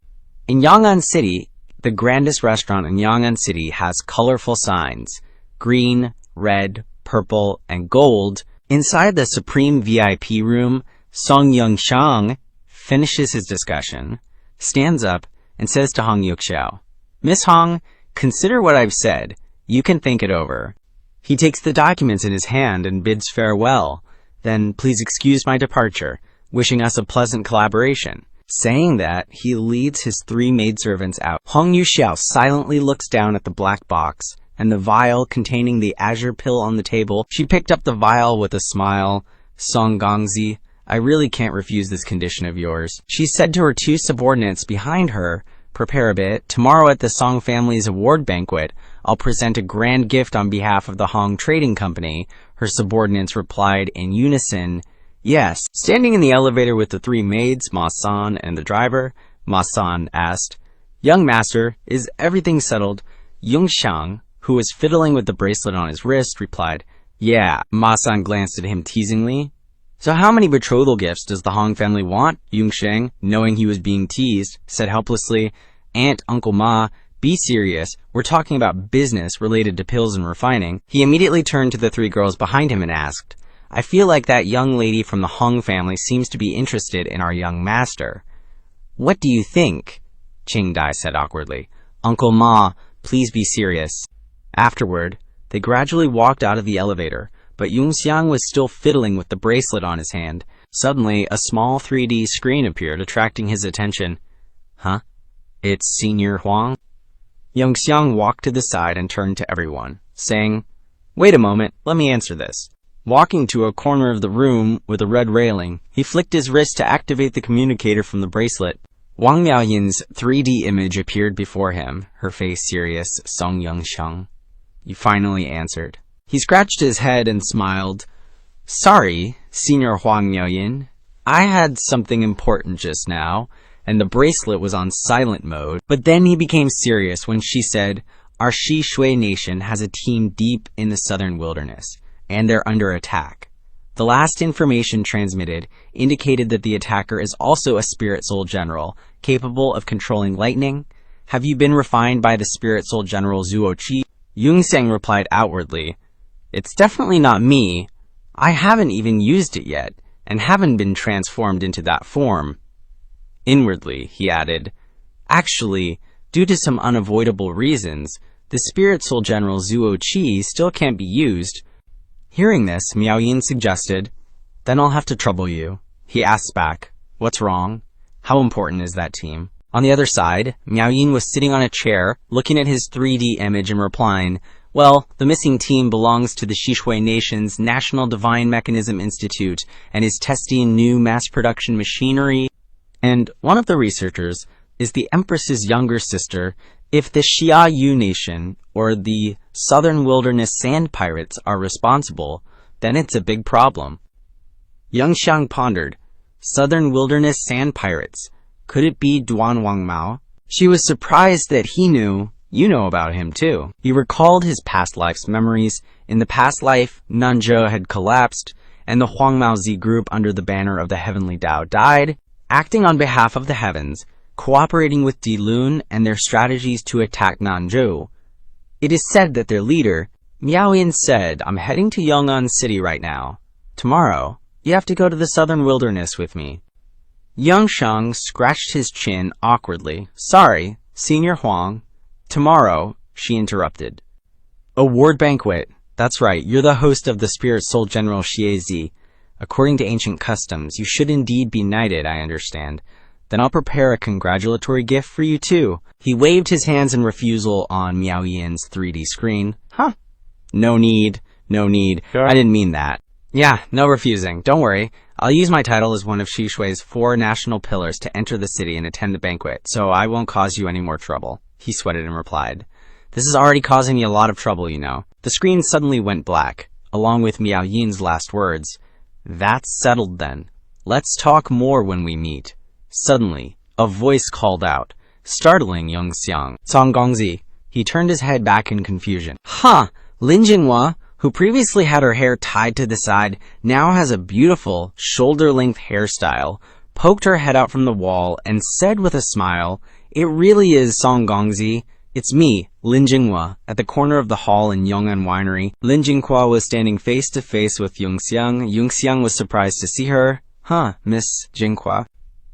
In Yong'an City, The grandest restaurant in Yang'an City has colorful signs: green, red, purple, and gold. Inside the supreme VIP room, Yunxiang finishes his discussion, stands up, and says to Hong Yuxiao, "Miss Hong, consider what I've said. You can think it over." He takes the documents in his hand and bids farewell. "Then please excuse my departure, wishing us a pleasant collaboration." Saying that, he leads his 3 maidservants out. Hong Yuxiao silently looks down at the black box and the vial containing the azure pill on the table. She picked up the vial with a smile. "Song Gongzi, I really can't refuse this condition of yours." She said to her 2 subordinates behind her, "Prepare a bit. Tomorrow at the Song family's award banquet, I'll present a grand gift on behalf of the Hong Trading Company." Her subordinates replied in unison, "Yes." Standing in the elevator with the 3 maids, Ma-san, and the driver, Ma-san asked, "Young master, is everything settled?" Yunxiang, who was fiddling with the bracelet on his wrist, replied, "Yeah." Ma-san glanced at him teasingly. "So how many betrothal gifts does the Hong family want?" Yunxiang, knowing he was being teased, said helplessly, "Aunt, Uncle Ma, be serious. We're talking about business related to pills and refining." He immediately turned to the 3 girls behind him and asked, "I feel like that young lady from the Hong family seems to be interested in our young master. What do you think?" Qing Dai said awkwardly. "Uncle Ma, please be serious." Afterward, they gradually walked out of the elevator, but Yunxiang was still fiddling with the bracelet on his hand. Suddenly, a small 3D screen appeared, attracting his attention. "Huh? It's Senior Huang?" Yunxiang walked to the side and turned to everyone, saying, "Wait a moment, let me answer this." Walking to a corner of the room with a red railing, he flicked his wrist to activate the communicator from the bracelet. Wang Miaoyin's 3D image appeared before him, her face serious. "Song Yunxiang," he finally answered. He scratched his head and smiled. "Sorry, Senior Huang Miaoyin. I had something important just now," and the bracelet was on silent mode. But then he became serious when she said, "Our Shi Shui nation has a team deep in the southern wilderness, and they're under attack. The last information transmitted indicated that the attacker is also a spirit soul general, capable of controlling lightning. Have you been refined by the spirit soul general Zuo Qi?" Yunxiang replied outwardly, "It's definitely not me. I haven't even used it yet, and haven't been transformed into that form." Inwardly, he added, "Actually, due to some unavoidable reasons, the spirit soul general Zuo Qi still can't be used." Hearing this, Miaoyin suggested, "Then I'll have to trouble you." He asked back, "What's wrong? How important is that team?" On the other side, Miaoyin was sitting on a chair, looking at his 3D image and replying, "Well, the missing team belongs to the Shishui Nation's National Divine Mechanism Institute and is testing new mass production machinery. And one of the researchers is the Empress's younger sister. If the Xia Yu Nation or the Southern Wilderness Sand Pirates are responsible, then it's a big problem." Yunxiang pondered. Southern Wilderness Sand Pirates. Could it be Duan Wang Mao? She was surprised that he knew. You know about him too. He recalled his past life's memories. In the past life, Nanzhou had collapsed, and the Huang Maozi group under the banner of the Heavenly Tao died. Acting on behalf of the heavens, cooperating with Di Lun and their strategies to attack Nanzhou. It is said that their leader, Miaoyin, said, "I'm heading to Yong'an City right now. Tomorrow, you have to go to the southern wilderness with me." Yunxiang scratched his chin awkwardly. "Sorry, Senior Huang. Tomorrow," she interrupted. "Award banquet. That's right, you're the host of the Spirit Soul General Xiezi. According to ancient customs, you should indeed be knighted, I understand. Then I'll prepare a congratulatory gift for you too." He waved his hands in refusal on Miaoyin's 3D screen. "Huh? No need, no need. Sure. I didn't mean that." "Yeah, no refusing. Don't worry. I'll use my title as one of Shishui's 4 national pillars to enter the city and attend the banquet, so I won't cause you any more trouble." He sweated and replied, "This is already causing me a lot of trouble, you know." The screen suddenly went black, along with Miaoyin's last words. "That's settled then. Let's talk more when we meet." Suddenly, a voice called out, startling Yunxiang. "Song Gongzi." He turned his head back in confusion. Lin Jinhua, who previously had her hair tied to the side, now has a beautiful, shoulder-length hairstyle, poked her head out from the wall, and said with a smile, It really is Song Gongzi. It's me, Lin Jinghua, at the corner of the hall in Yong'an Winery. Lin Jinghua was standing face to face with Yunxiang. Yunxiang was surprised to see her. Huh, Miss Jinghua.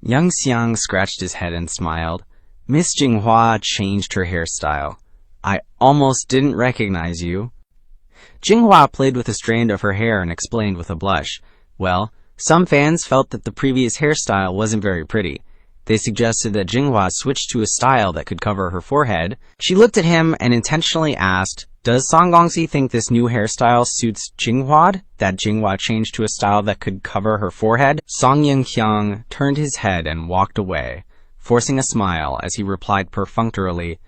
Yunxiang scratched his head and smiled. Miss Jinghua changed her hairstyle. I almost didn't recognize you. Jinghua played with a strand of her hair and explained with a blush. Well, some fans felt that the previous hairstyle wasn't very pretty. They suggested that Jinghua switch to a style that could cover her forehead. She looked at him and intentionally asked, does Song Gongzi think this new hairstyle suits Jinghua? That Jinghua changed to a style that could cover her forehead? Song Yunxiang turned his head and walked away, forcing a smile as he replied perfunctorily,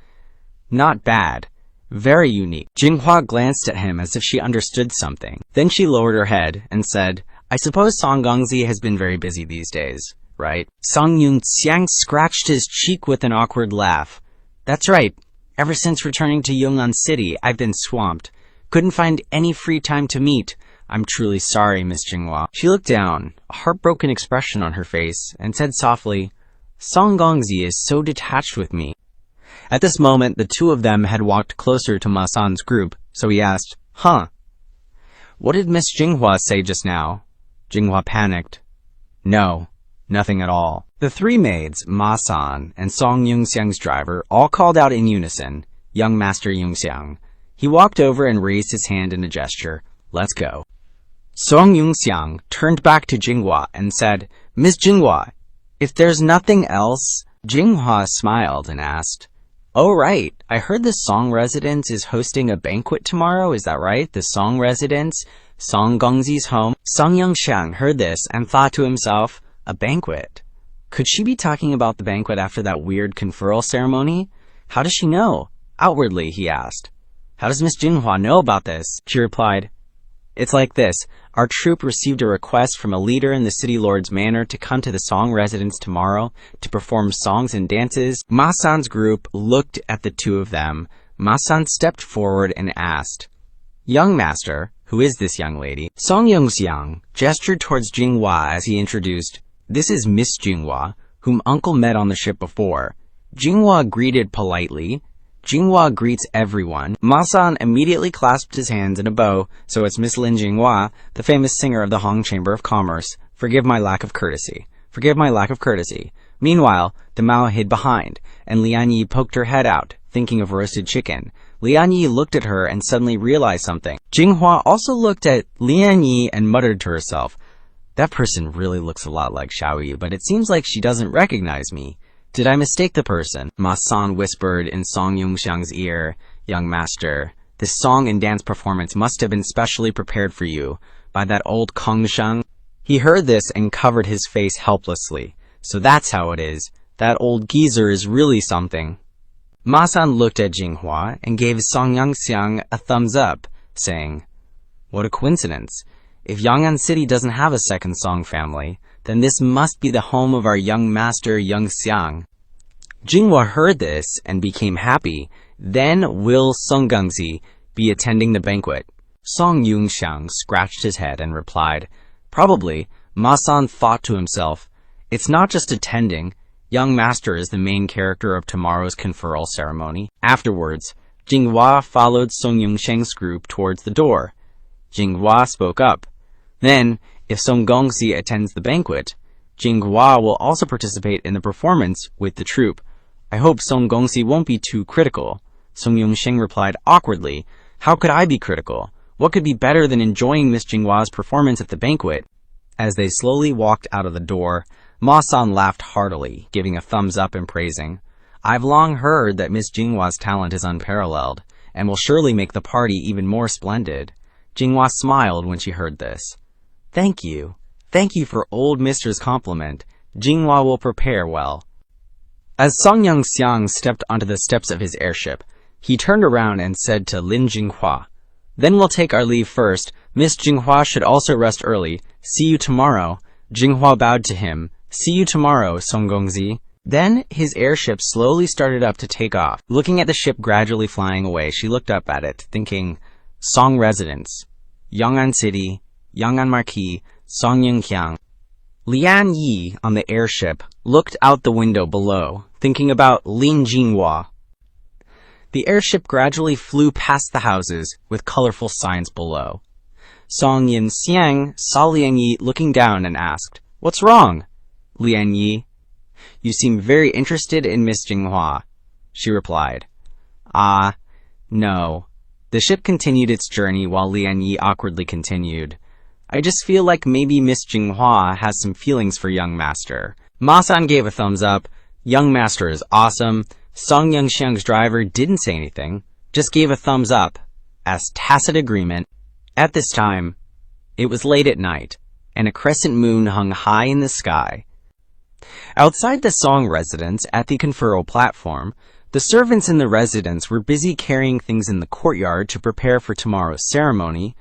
not bad. Very unique. Jinghua glanced at him as if she understood something. Then she lowered her head and said, I suppose Song Gongzi has been very busy these days, right? Song Yunxiang scratched his cheek with an awkward laugh. That's right. Ever since returning to Yunnan City, I've been swamped. Couldn't find any free time to meet. I'm truly sorry, Miss Jinghua. She looked down, a heartbroken expression on her face, and said softly, Song Gongzi is so detached with me. At this moment, the two of them had walked closer to Ma San's group, so he asked, Huh? What did Miss Jinghua say just now? Jinghua panicked. No, nothing at all. The three maids, Ma San and Song Yunxiang's driver, all called out in unison, Young Master Yunxiang. He walked over and raised his hand in a gesture. Let's go. Song Yunxiang turned back to Jinghua and said, Miss Jinghua, if there's nothing else... Jinghua smiled and asked, Oh, right. I heard the Song Residence is hosting a banquet tomorrow. Is that right? The Song Residence? Song Gongzi's home? Song Yunxiang heard this and thought to himself, a banquet? Could she be talking about the banquet after that weird conferral ceremony? How does she know? Outwardly, he asked. How does Miss Jinghua know about this? She replied, It's like this. Our troop received a request from a leader in the city lord's manor to come to the Song Residence tomorrow to perform songs and dances. Ma San's group looked at the two of them. Ma San stepped forward and asked, Young Master, who is this young lady? Song Yunxiang gestured towards Jinghua as he introduced, This is Miss Jinghua, whom Uncle met on the ship before. Jinghua greeted politely. Jinghua greets everyone. Ma San immediately clasped his hands in a bow, so it's Miss Lin Jinghua, the famous singer of the Hong Chamber of Commerce. Forgive my lack of courtesy. Forgive my lack of courtesy. Meanwhile, the Mao hid behind, and Lian Yi poked her head out, thinking of roasted chicken. Lian Yi looked at her and suddenly realized something. Jinghua also looked at Lian Yi and muttered to herself, That person really looks a lot like Xiaoyi, but it seems like she doesn't recognize me. Did I mistake the person? Ma San whispered in Song Yunxiang's ear, Young Master, this song and dance performance must have been specially prepared for you by that old Kongshang. He heard this and covered his face helplessly. So that's how it is. That old geezer is really something. Ma San looked at Jinghua and gave Song Yunxiang a thumbs up, saying, What a coincidence. If Yong'an City doesn't have a second Song family, then this must be the home of our young master Yunxiang. Jinghua heard this and became happy. Then will Song Gongzi be attending the banquet? Song Yunxiang scratched his head and replied, Probably. Ma San thought to himself, It's not just attending. Young Master is the main character of tomorrow's conferral ceremony. Afterwards, Jinghua followed Song Yunxiang's group towards the door. Jinghua spoke up. Then, if Song Gongzi attends the banquet, Jinghua will also participate in the performance with the troupe. I hope Song Gongzi won't be too critical. Song Yunxiang replied awkwardly, How could I be critical? What could be better than enjoying Miss Jinghua's performance at the banquet? As they slowly walked out of the door, Ma San laughed heartily, giving a thumbs up and praising. I've long heard that Miss Jinghua's talent is unparalleled, and will surely make the party even more splendid. Jinghua smiled when she heard this. Thank you. Thank you for old Mister's compliment. Jinghua will prepare well. As Song Yunxiang stepped onto the steps of his airship, he turned around and said to Lin Jinghua, Then we'll take our leave first. Miss Jinghua should also rest early. See you tomorrow. Jinghua bowed to him. See you tomorrow, Song Gongzi. Then his airship slowly started up to take off. Looking at the ship gradually flying away, she looked up at it, thinking, Song Residence, Yong'an City, Yong'an Marquis, Song Yunxiang. Lian Yi, on the airship, looked out the window below, thinking about Lin Jinghua. The airship gradually flew past the houses, with colorful signs below. Song Yunxiang saw Lian Yi looking down and asked, "What's wrong?" "Lian Yi, you seem very interested in Miss Jinghua," she replied. "Ah, no." The ship continued its journey while Lian Yi awkwardly continued. "I just feel like maybe Miss Jinghua has some feelings for young master." Ma-san gave a thumbs up. Young master is awesome. Song Yunxiang's driver didn't say anything, just gave a thumbs up, as tacit agreement. At this time, it was late at night, and a crescent moon hung high in the sky. Outside the Song residence, at the conferral platform, the servants in the residence were busy carrying things in the courtyard to prepare for tomorrow's ceremony.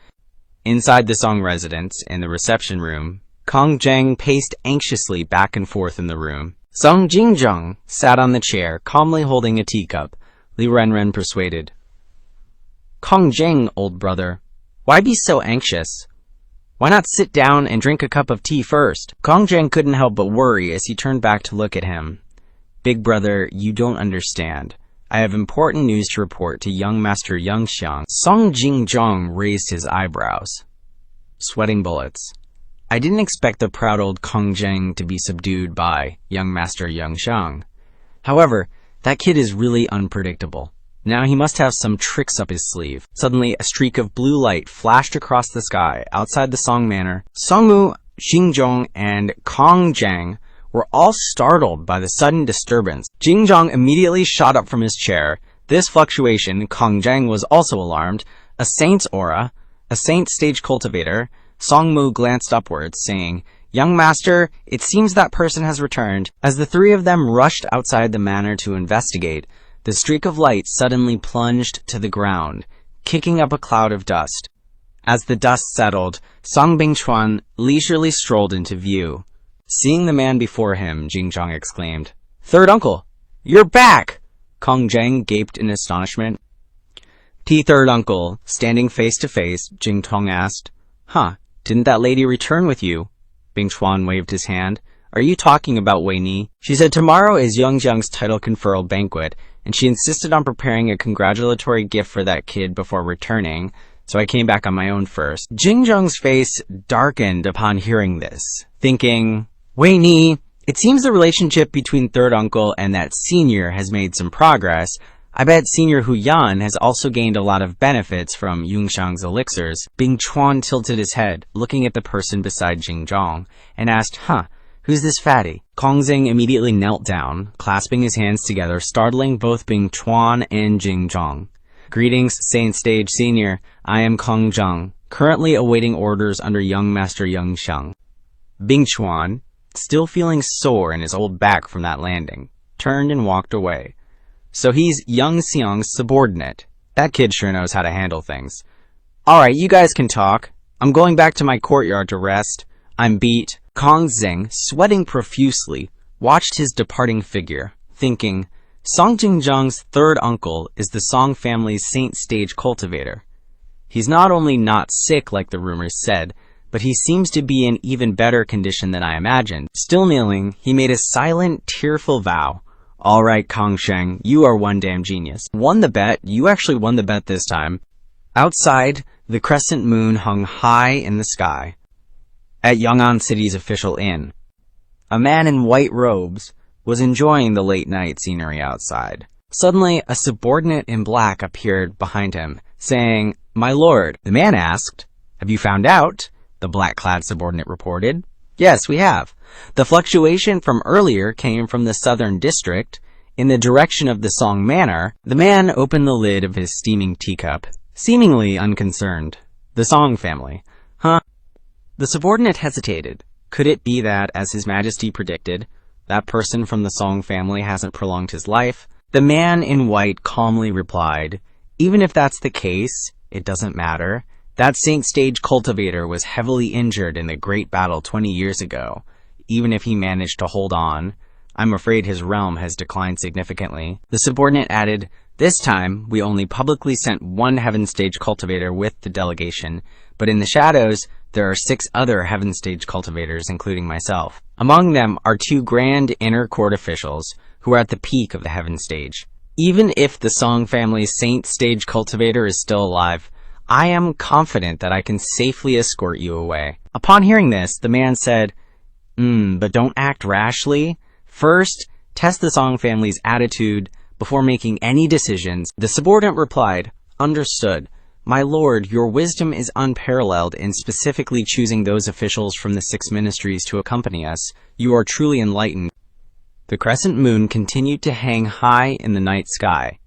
Inside the Song residence, in the reception room, Kong Zheng paced anxiously back and forth in the room. Song Jingjong sat on the chair, calmly holding a teacup. Li Renren persuaded. "Kong Zheng, old brother, why be so anxious? Why not sit down and drink a cup of tea first?" Kong Zheng couldn't help but worry as he turned back to look at him. "Big brother, you don't understand. I have important news to report to young Master Yunxiang." Song Jingjong raised his eyebrows, sweating bullets. I didn't expect the proud old Kong Zheng to be subdued by young Master Yunxiang. However, that kid is really unpredictable. Now he must have some tricks up his sleeve. Suddenly, a streak of blue light flashed across the sky outside the Song Manor. Songmu, Xingjong, and Kong Zheng were all startled by the sudden disturbance. Jingjong immediately shot up from his chair. This fluctuation, Kong Zheng was also alarmed. A saint's aura, a saint stage cultivator. Songmu glanced upwards, saying, "Young master, it seems that person has returned." As the three of them rushed outside the manor to investigate, the streak of light suddenly plunged to the ground, kicking up a cloud of dust. As the dust settled, Song Bingchuan leisurely strolled into view. Seeing the man before him, Jingjong exclaimed, "Third uncle, you're back!" Kong Zheng gaped in astonishment. "Third uncle," standing face to face, Jingtong asked, "Huh, didn't that lady return with you?" Bingchuan waved his hand. "Are you talking about Wei Ni? She said tomorrow is Yunxiang's title conferral banquet, and she insisted on preparing a congratulatory gift for that kid before returning, so I came back on my own first." Jingjong's face darkened upon hearing this, thinking, "Wei Ni, it seems the relationship between third uncle and that senior has made some progress. I bet Senior Hu Yan has also gained a lot of benefits from Yunxiang's elixirs." Bing Chuan tilted his head, looking at the person beside Jingjong, and asked, "Huh, who's this fatty?" Kong Zheng immediately knelt down, clasping his hands together, startling both Bing Chuan and Jingjong. "Greetings, Saint Stage Senior. I am Kong Zheng, currently awaiting orders under young Master Yunxiang." Bing Chuan, still feeling sore in his old back from that landing, turned and walked away. "So he's Yunxiang's subordinate. That kid sure knows how to handle things. Alright, you guys can talk. I'm going back to my courtyard to rest. I'm beat." Kong Zheng, sweating profusely, watched his departing figure, thinking, Song Jingjong's third uncle is the Song family's saint stage cultivator. He's not only not sick like the rumors said, but he seems to be in even better condition than I imagined. Still kneeling, he made a silent, tearful vow. "All right, Kong Sheng, you are one damn genius. Won the bet. You actually won the bet this time." Outside, the crescent moon hung high in the sky. At Yong'an City's official inn, a man in white robes was enjoying the late-night scenery outside. Suddenly, a subordinate in black appeared behind him, saying, "My lord." The man asked, "Have you found out?" The black-clad subordinate reported. "Yes, we have. The fluctuation from earlier came from the southern district, in the direction of the Song Manor." The man opened the lid of his steaming teacup, seemingly unconcerned. "The Song family, huh?" The subordinate hesitated. Could it be that, as His Majesty predicted, that person from the Song family hasn't prolonged his life? The man in white calmly replied, "Even if that's the case, it doesn't matter. That saint stage cultivator was heavily injured in the great battle 20 years ago. Even if he managed to hold on, I'm afraid his realm has declined significantly." The subordinate added, "This time, we only publicly sent one heaven stage cultivator with the delegation, but in the shadows, there are 6 other heaven stage cultivators, including myself. Among them are 2 grand inner court officials who are at the peak of the heaven stage. Even if the Song family's saint stage cultivator is still alive, I am confident that I can safely escort you away." Upon hearing this, the man said, But don't act rashly. First, test the Song family's attitude before making any decisions." The subordinate replied, "Understood. My lord, your wisdom is unparalleled in specifically choosing those officials from the 6 ministries to accompany us. You are truly enlightened." The crescent moon continued to hang high in the night sky.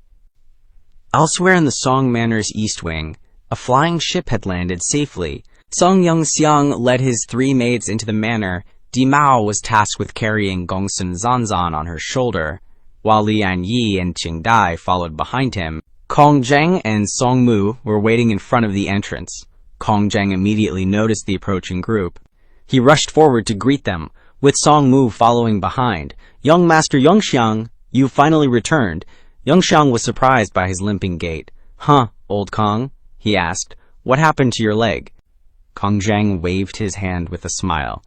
Elsewhere in the Song Manor's east wing, a flying ship had landed safely. Song Yunxiang led his 3 maids into the manor. Di Mao was tasked with carrying Gongsun Zanzan on her shoulder, while Lian Yi and Qing Dai followed behind him. Kong Zheng and Song Mu were waiting in front of the entrance. Kong Zheng immediately noticed the approaching group. He rushed forward to greet them, with Song Mu following behind. "Young Master Yunxiang, you finally returned." Yunxiang was surprised by his limping gait. "Huh, old Kong?" he asked. "What happened to your leg?" Kong Zheng waved his hand with a smile.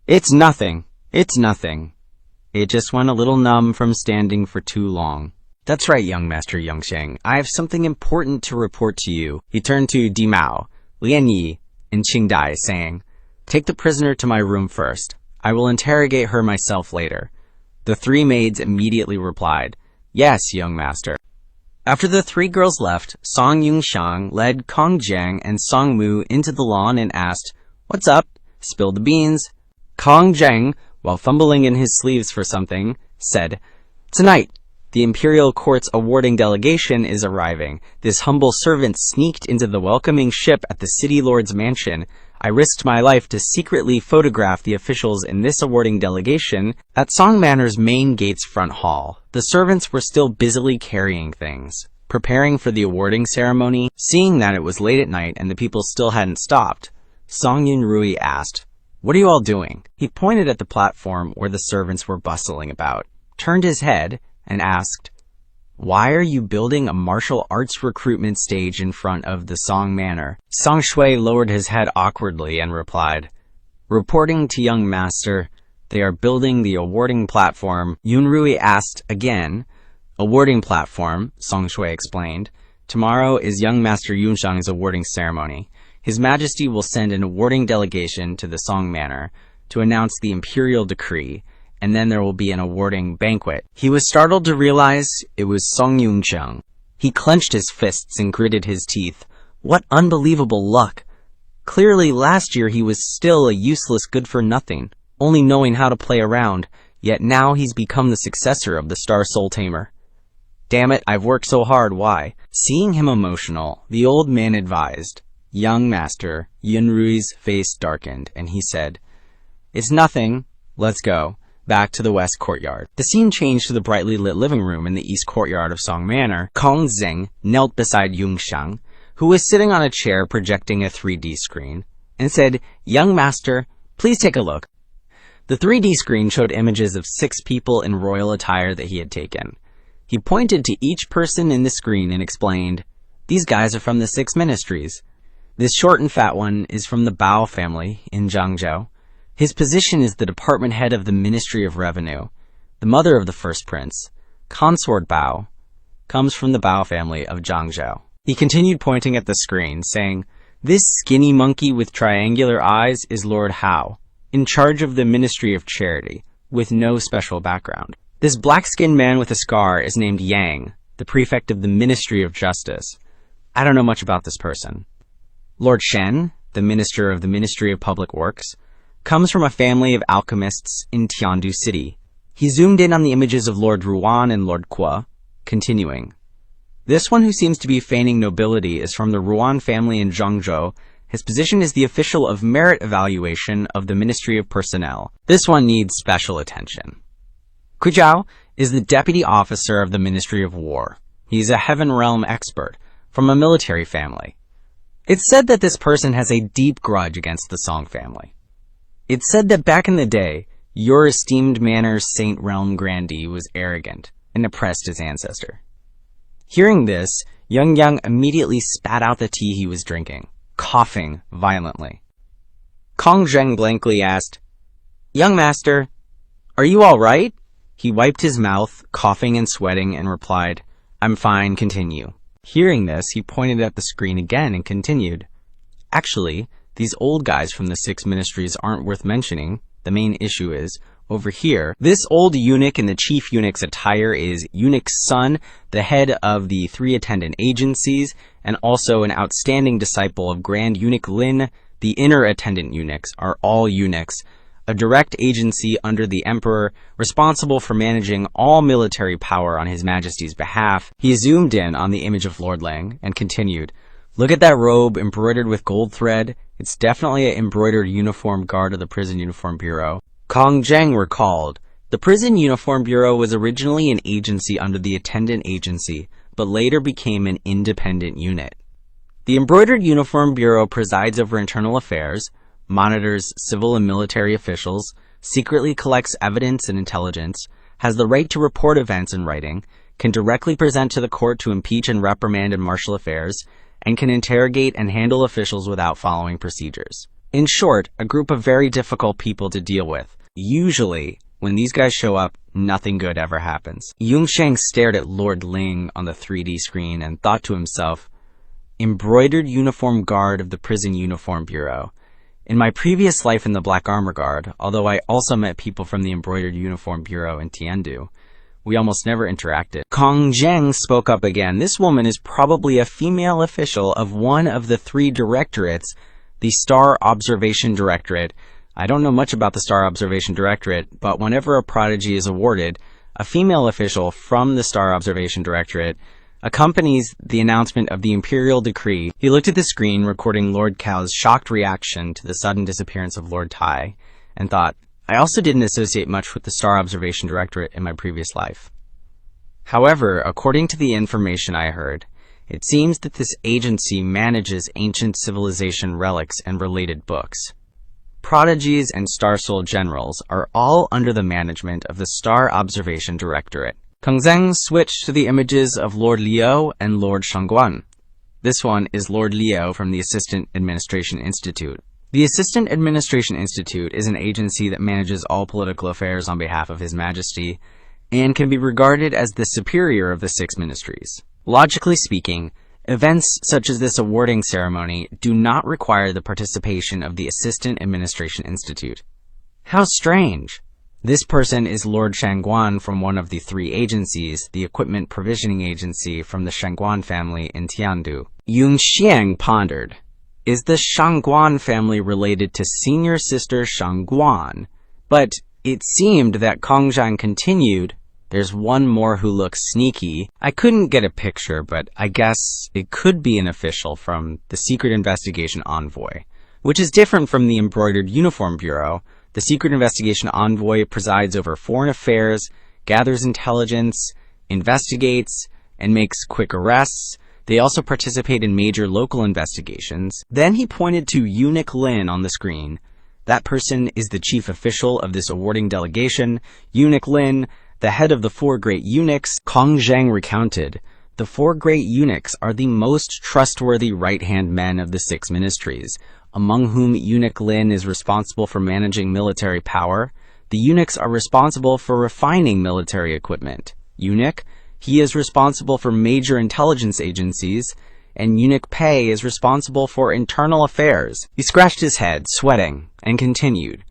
It's nothing. It just went a little numb from standing for too long." "That's right, young Master Yunxiang. I have something important to report to you." He turned to Di Mao, Lian Yi, and Qing Dai, saying, "Take the prisoner to my room first. I will interrogate her myself later." The 3 maids immediately replied, "Yes, young master." After the 3 girls left, Song Yunxiang led Kong Zheng and Song Mu into the lawn and asked, "What's up? Spill the beans." Kong Zheng, while fumbling in his sleeves for something, said, "Tonight, the Imperial Court's awarding delegation is arriving. This humble servant sneaked into the welcoming ship at the City Lord's mansion. I risked my life to secretly photograph the officials in this awarding delegation." At Song Manor's main gate's front hall, the servants were still busily carrying things, preparing for the awarding ceremony. Seeing that it was late at night and the people still hadn't stopped, Song Yunrui asked, "What are you all doing?" He pointed at the platform where the servants were bustling about, turned his head, and asked, "Why are you building a martial arts recruitment stage in front of the Song Manor?" Song Shui lowered his head awkwardly and replied, "Reporting to young master, they are building the awarding platform." Yunrui asked again. "Awarding platform," Song Shui explained. "Tomorrow is young master Yunxiang's awarding ceremony. His Majesty will send an awarding delegation to the Song Manor to announce the imperial decree, and then there will be an awarding banquet." He was startled to realize it was Song Yunxiang. He clenched his fists and gritted his teeth. What unbelievable luck! Clearly last year he was still a useless good-for-nothing, only knowing how to play around, yet now he's become the successor of the Star Soul Tamer. "Damn it, I've worked so hard, why?" Seeing him emotional, the old man advised, "Young master." Yunrui's face darkened, and he said, "It's nothing. Let's go back to the west courtyard." The scene changed to the brightly lit living room in the east courtyard of Song Manor. Kong Zheng knelt beside Yunxiang, who was sitting on a chair projecting a 3D screen, and said, "Young master, please take a look." The 3D screen showed images of 6 people in royal attire that he had taken. He pointed to each person in the screen and explained, "These guys are from the 6 ministries. This short and fat one is from the Bao family in Zhangzhou. His position is the department head of the Ministry of Revenue. The mother of the first prince, Consort Bao, comes from the Bao family of Zhangzhou." He continued pointing at the screen, saying, "This skinny monkey with triangular eyes is Lord Hao, in charge of the Ministry of Charity, with no special background. This black-skinned man with a scar is named Yang, the prefect of the Ministry of Justice. I don't know much about this person. Lord Shen, the minister of the Ministry of Public Works, comes from a family of alchemists in Tiandu City." He zoomed in on the images of Lord Ruan and Lord Kwa, continuing, "This one who seems to be feigning nobility is from the Ruan family in Zhangzhou. His position is the official of merit evaluation of the Ministry of Personnel. This one needs special attention. Kujiao is the deputy officer of the Ministry of War. He's a Heaven Realm expert from a military family. It's said that this person has a deep grudge against the Song family. It's said that back in the day, your esteemed manor's Saint Realm grandee was arrogant and oppressed his ancestor." Hearing this, Yang immediately spat out the tea he was drinking, coughing violently. Kong Zheng blankly asked, "Young master, are you all right?" He wiped his mouth, coughing and sweating, and replied, "I'm fine, continue." Hearing this, he pointed at the screen again and continued, "Actually, these old guys from the 6 ministries aren't worth mentioning. The main issue is, over here, this old eunuch in the chief eunuch's attire is Eunuch's son, the head of the 3 attendant agencies, and also an outstanding disciple of Grand Eunuch Lin. The inner attendant eunuchs are all eunuchs, a direct agency under the emperor, responsible for managing all military power on His Majesty's behalf." He zoomed in on the image of Lord Lang and continued, "Look at that robe embroidered with gold thread. It's definitely an embroidered uniform guard of the Prison Uniform Bureau." Kong Zheng recalled, "The Prison Uniform Bureau was originally an agency under the attendant agency, but later became an independent unit. The Embroidered Uniform Bureau presides over internal affairs, monitors civil and military officials, secretly collects evidence and intelligence, has the right to report events in writing, can directly present to the court to impeach and reprimand in martial affairs, and can interrogate and handle officials without following procedures. In short, a group of very difficult people to deal with. Usually, when these guys show up, nothing good ever happens." Yunxiang stared at Lord Ling on the 3D screen and thought to himself, "Embroidered Uniform Guard of the Prison Uniform Bureau. In my previous life in the Black Armor Guard, although I also met people from the Embroidered Uniform Bureau in Tiandu, we almost never interacted." Kong Zheng spoke up again. "This woman is probably a female official of one of the 3 directorates, the Star Observation Directorate. I don't know much about the Star Observation Directorate, but whenever a prodigy is awarded, a female official from the Star Observation Directorate accompanies the announcement of the imperial decree." He looked at the screen, recording Lord Cao's shocked reaction to the sudden disappearance of Lord Tai, and thought, "I also didn't associate much with the Star Observation Directorate in my previous life. However, according to the information I heard, it seems that this agency manages ancient civilization relics and related books. Prodigies and Star Soul generals are all under the management of the Star Observation Directorate." Kong Zheng switched to the images of Lord Liu and Lord Shangguan. This one is Lord Liu from the Assistant Administration Institute. The Assistant Administration Institute is an agency that manages all political affairs on behalf of His Majesty and can be regarded as the superior of the 6 ministries. Logically speaking, events such as this awarding ceremony do not require the participation of the Assistant Administration Institute. How strange! This person is Lord Shangguan from one of the 3 agencies, the Equipment Provisioning Agency from the Shangguan family in Tiandu. Yunxiang pondered, "Is the Shangguan family related to senior sister Shangguan?" But it seemed that Kong Zheng continued, "There's one more who looks sneaky. I couldn't get a picture, but I guess it could be an official from the Secret Investigation Envoy, which is different from the Embroidered Uniform Bureau. The Secret Investigation Envoy presides over foreign affairs, gathers intelligence, investigates, and makes quick arrests. They also participate in major local investigations." Then he pointed to Eunuch Lin on the screen. "That person is the chief official of this awarding delegation. Eunuch Lin, the head of the 4 great eunuchs." Kong Zheng recounted, "The 4 great eunuchs are the most trustworthy right-hand men of the 6 ministries, among whom Eunuch Lin is responsible for managing military power. The eunuchs are responsible for refining military equipment. Eunuch, he is responsible for major intelligence agencies, and Eunuch Pei is responsible for internal affairs." He scratched his head, sweating, and continued,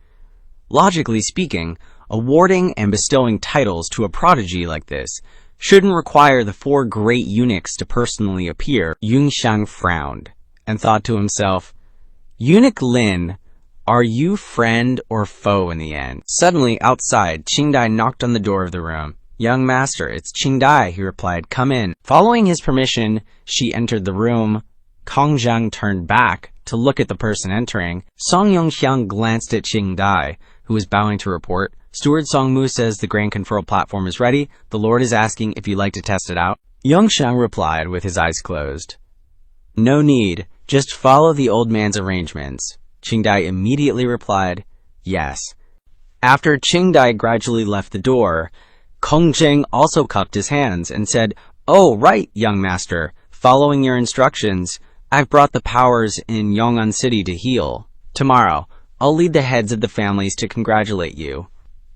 "Logically speaking, awarding and bestowing titles to a prodigy like this shouldn't require the 4 great eunuchs to personally appear." Yunxiang frowned and thought to himself, "Eunuch Lin, are you friend or foe in the end?" Suddenly, outside, Qingdai knocked on the door of the room. "Young master, it's Qingdai," he replied. "Come in." Following his permission, she entered the room. Kong Zheng turned back to look at the person entering. Song Yunxiang glanced at Qingdai, who was bowing to report. "Steward Songmu says the Grand Control platform is ready. The Lord is asking if you'd like to test it out." Yunxiang replied with his eyes closed, "No need. Just follow the old man's arrangements." Qingdai immediately replied, "Yes." After Qingdai gradually left the door, Kong Zheng also cupped his hands and said, "Oh, right, young master. Following your instructions, I've brought the powers in Yong'an City to heal. Tomorrow, I'll lead the heads of the families to congratulate you.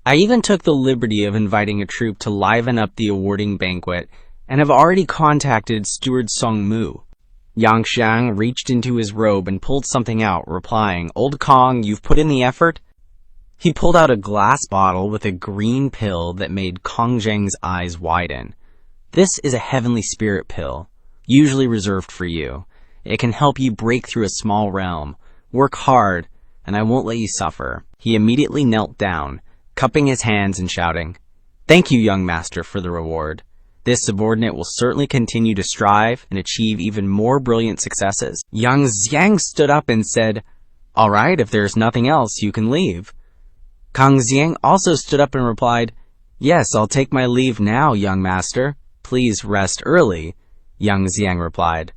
I even took the liberty of inviting a troupe to liven up the awarding banquet, and have already contacted Steward Song Mu. Yunxiang reached into his robe and pulled something out, replying, "Old Kong, you've put in the effort?" He pulled out a glass bottle with a green pill that made Kong Zheng's eyes widen. "This is a heavenly spirit pill, usually reserved for you. It can help you break through a small realm. Work hard, and I won't let you suffer." He immediately knelt down, cupping his hands and shouting, "Thank you, young master, for the reward. This subordinate will certainly continue to strive and achieve even more brilliant successes." Yunxiang stood up and said, "All right, if there's nothing else, you can leave." Kang Xiang also stood up and replied, "Yes, I'll take my leave now, young master. Please rest early." Yunxiang replied,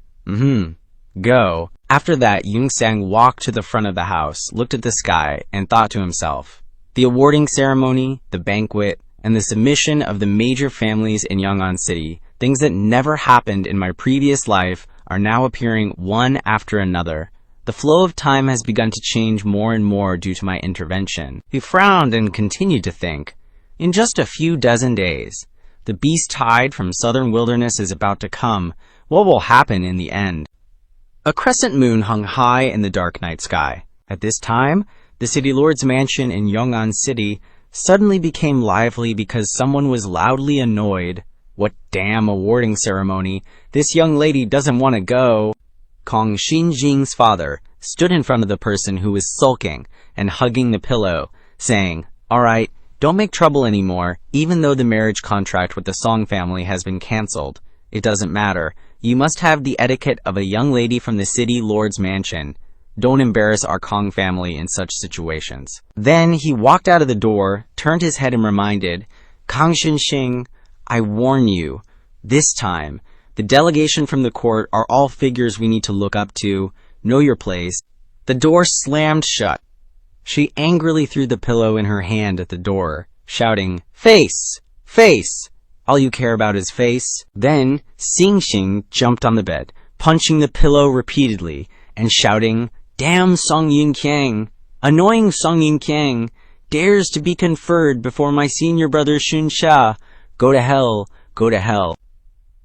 "Go." After that, Yunxiang walked to the front of the house, looked at the sky, and thought to himself, the awarding ceremony, the banquet, and the submission of the major families in Yunnan City, things that never happened in my previous life, are now appearing one after another. The flow of time has begun to change more and more due to my intervention. He frowned and continued to think. In just a few dozen days, the beast tide from southern wilderness is about to come. What will happen in the end? A crescent moon hung high in the dark night sky. At this time, the city lord's mansion in Yunnan City suddenly became lively because someone was loudly annoyed. "What damn awarding ceremony? This young lady doesn't want to go." Kong Xinjing's father stood in front of the person who was sulking and hugging the pillow, saying, "All right, don't make trouble anymore, even though the marriage contract with the Song family has been cancelled. It doesn't matter. You must have the etiquette of a young lady from the city lord's mansion. Don't embarrass our Kong family in such situations." Then he walked out of the door, turned his head and reminded, "Kang Xinxing, I warn you, this time, the delegation from the court are all figures we need to look up to. Know your place." The door slammed shut. She angrily threw the pillow in her hand at the door, shouting, "Face! Face! All you care about is face." Then Xingxing jumped on the bed, punching the pillow repeatedly, and shouting, "Damn Song Yunqiang! Annoying Song Yunqiang! Dares to be conferred before my senior brother Xunsha! Go to hell! Go to hell!"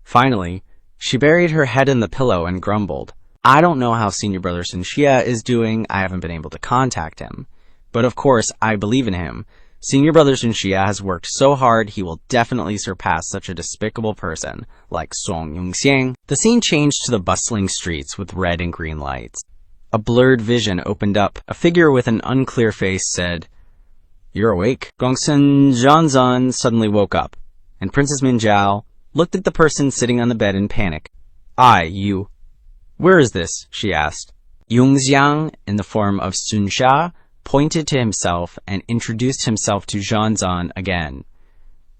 Finally, she buried her head in the pillow and grumbled, "I don't know how senior brother Xunsha is doing. I haven't been able to contact him. But of course, I believe in him. Senior brother Xunsha has worked so hard, he will definitely surpass such a despicable person like Song Yunxiang." The scene changed to the bustling streets with red and green lights. A blurred vision opened up. A figure with an unclear face said, "You're awake." Gongsun Zhanzan suddenly woke up, and Princess Minjiao looked at the person sitting on the bed in panic. You. Where is this?" she asked. Yunxiang, in the form of Xunsha, pointed to himself and introduced himself to Zhanzan again.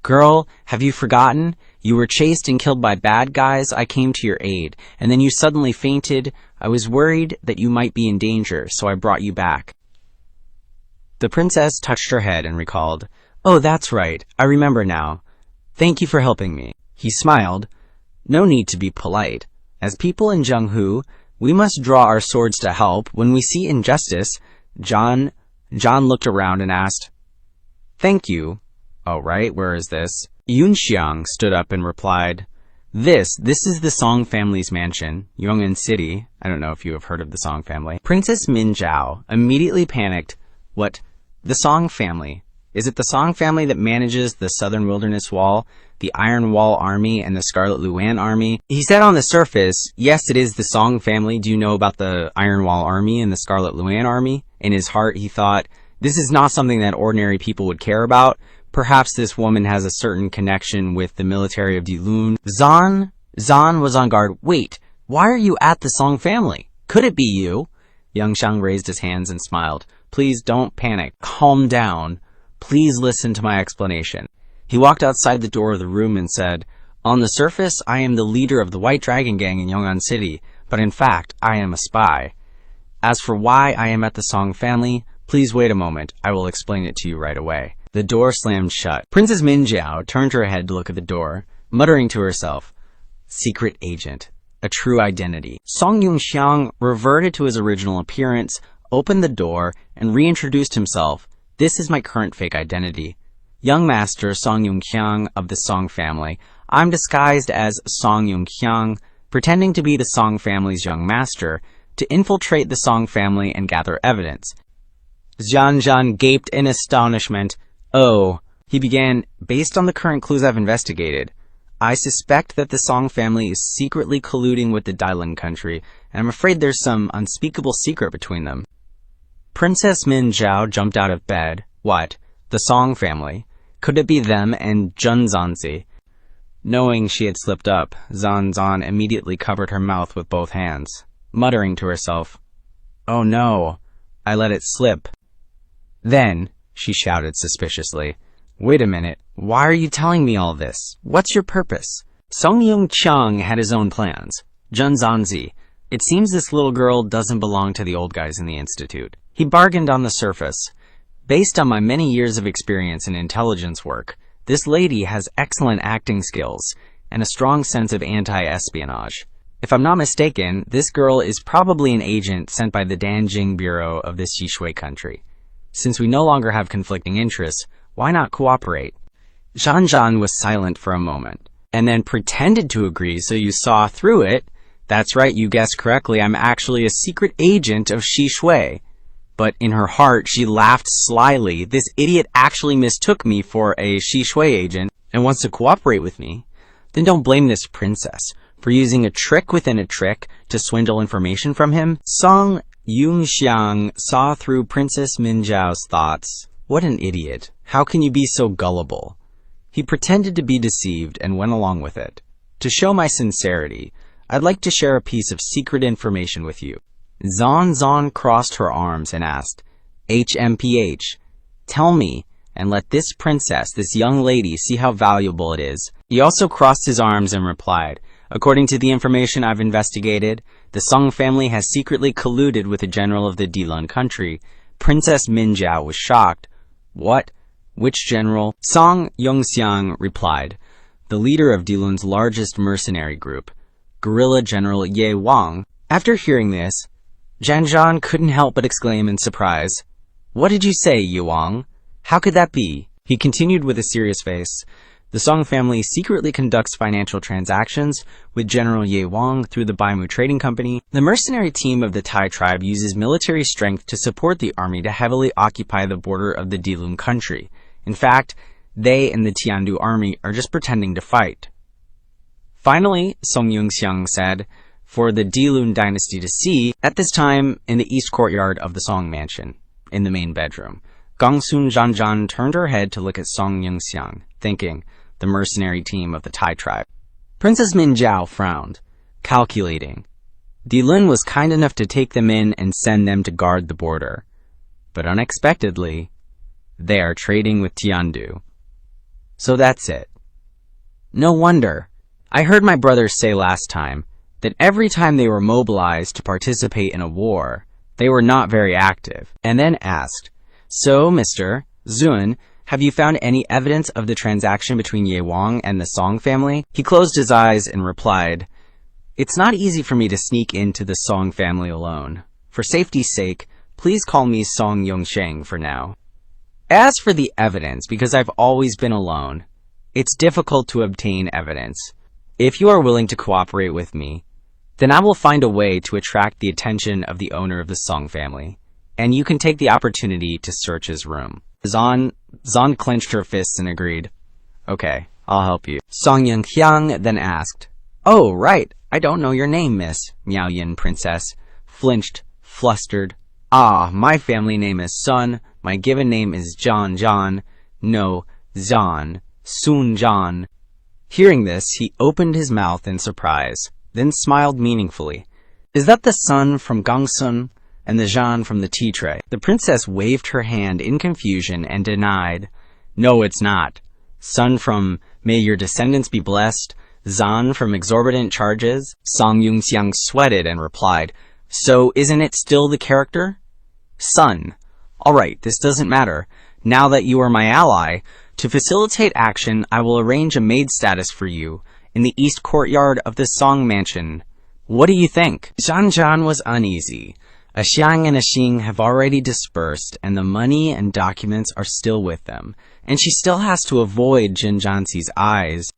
"Girl, have you forgotten? You were chased and killed by bad guys. I came to your aid, and then you suddenly fainted. I was worried that you might be in danger, so I brought you back." The princess touched her head and recalled, "Oh, that's right. I remember now. Thank you for helping me." He smiled. "No need to be polite. As people in Zhenghu, we must draw our swords to help when we see injustice." John looked around and asked, "Thank you. Oh, right, where is this?" Yunxiang stood up and replied, This is the Song family's mansion, Yunnan City." I don't know if you have heard of the Song family. Princess Minjiao immediately panicked. "What? The Song family? Is it the Song family that manages the Southern Wilderness Wall, the Iron Wall Army, and the Scarlet Luan Army?" He said on the surface, "Yes, it is the Song family. Do you know about the Iron Wall Army and the Scarlet Luan Army?" In his heart, he thought, this is not something that ordinary people would care about. Perhaps this woman has a certain connection with the military of Dilun. Zan was on guard. "Wait, why are you at the Song family? Could it be you?" Yunxiang raised his hands and smiled. "Please don't panic. Calm down. Please listen to my explanation." He walked outside the door of the room and said, "On the surface, I am the leader of the White Dragon Gang in Yunnan City, but in fact, I am a spy. As for why I am at the Song family, please wait a moment. I will explain it to you right away." The door slammed shut. Princess Minjiao turned her head to look at the door, muttering to herself, "Secret agent. A true identity." Song Yunxiang reverted to his original appearance, opened the door, and reintroduced himself. "This is my current fake identity. Young Master Song Yunxiang of the Song family. I'm disguised as Song Yunxiang, pretending to be the Song family's young master, to infiltrate the Song family and gather evidence." Zhan gaped in astonishment. "Oh," he began, "based on the current clues I've investigated, I suspect that the Song family is secretly colluding with the Dailan country, and I'm afraid there's some unspeakable secret between them." Princess Min Zhao jumped out of bed. What? The Song family? Could it be them and Junzanzi? Knowing she had slipped up, Zan immediately covered her mouth with both hands, muttering to herself, "Oh no, I let it slip." Then, she shouted suspiciously, "Wait a minute, why are you telling me all this? What's your purpose?" Song Yunxiang had his own plans. Junzanzi, it seems this little girl doesn't belong to the old guys in the institute. He bargained on the surface. "Based on my many years of experience in intelligence work, this lady has excellent acting skills and a strong sense of anti-espionage. If I'm not mistaken, this girl is probably an agent sent by the Danjing Bureau of the Xishui country. Since we no longer have conflicting interests, why not cooperate?" Zhan was silent for a moment, and then pretended to agree. "So you saw through it? That's right, you guessed correctly. I'm actually a secret agent of Xishui." But in her heart, she laughed slyly. "This idiot actually mistook me for a Xishui agent and wants to cooperate with me. Then don't blame this princess for using a trick within a trick to swindle information from him." Song Yunxiang saw through Princess Min Zhao's thoughts. What an idiot. How can you be so gullible? He pretended to be deceived and went along with it. "To show my sincerity, I'd like to share a piece of secret information with you." Zhan crossed her arms and asked, "HMPH, tell me, and let this princess, this young lady, see how valuable it is." He also crossed his arms and replied, "According to the information I've investigated, the Song family has secretly colluded with a general of the Dailan country." Princess Min Zhao was shocked. "What? Which general?" Song Yunxiang replied, "The leader of Dailan's largest mercenary group, guerrilla general Ye Wang." After hearing this, Zhan couldn't help but exclaim in surprise, "What did you say, Ye Wang? How could that be?" He continued with a serious face, "The Song family secretly conducts financial transactions with General Ye Wang through the Baimu Trading Company. The mercenary team of the Tai tribe uses military strength to support the army to heavily occupy the border of the Dailan country. In fact, they and the Tiandu army are just pretending to fight." Finally, Song Yunxiang said, "For the Dailan dynasty to see," at this time in the east courtyard of the Song mansion, in the main bedroom, Gongsun Zhan turned her head to look at Song Yunxiang, thinking, the mercenary team of the Tai tribe. Princess Min Zhao frowned, calculating. Dailan was kind enough to take them in and send them to guard the border. But unexpectedly, they are trading with Tiandu. So that's it. No wonder. I heard my brothers say last time that every time they were mobilized to participate in a war, they were not very active, and then asked, "So, Mr. Zun, have you found any evidence of the transaction between Ye Wang and the Song family?" He closed his eyes and replied, "It's not easy for me to sneak into the Song family alone. For safety's sake, please call me Song Yunxiang for now. As for the evidence, because I've always been alone, it's difficult to obtain evidence. If you are willing to cooperate with me, then I will find a way to attract the attention of the owner of the Song family, and you can take the opportunity to search his room." Zhan clenched her fists and agreed. "Okay, I'll help you." Song Yunxiang then asked, "Oh, right, I don't know your name, Miss." Miao Yin princess flinched, flustered. "Ah, my family name is Sun. My given name is Zhan. No, Zhan. Sun Zhan." Hearing this, he opened his mouth in surprise, then smiled meaningfully. "Is that the Sun from Gongsun and the Zhan from the tea tray?" The princess waved her hand in confusion and denied, "No, it's not. Sun from May Your Descendants Be Blessed, Zhan from Exorbitant Charges." Song Yunxiang sweated and replied, "So isn't it still the character? Sun. All right, this doesn't matter. Now that you are my ally, to facilitate action, I will arrange a maid status for you in the east courtyard of the Song mansion. What do you think?" Zhan was uneasy. Xiang and Xing have already dispersed, and the money and documents are still with them, and she still has to avoid Jin Zhanxi's eyes.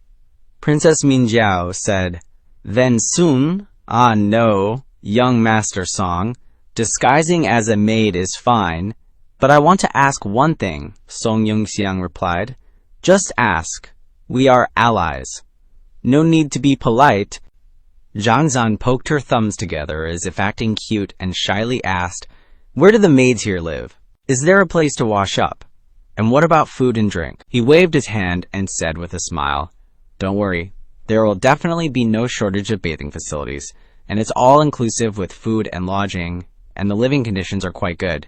Princess Minjiao said, "Then soon, ah no, young master Song, disguising as a maid is fine, but I want to ask one thing," Song Yunxiang replied. "Just ask. We are allies. No need to be polite." Zhang Zhan poked her thumbs together as if acting cute and shyly asked, "Where do the maids here live? Is there a place to wash up? And what about food and drink?" He waved his hand and said with a smile, "Don't worry, there will definitely be no shortage of bathing facilities, and it's all inclusive with food and lodging, and the living conditions are quite good.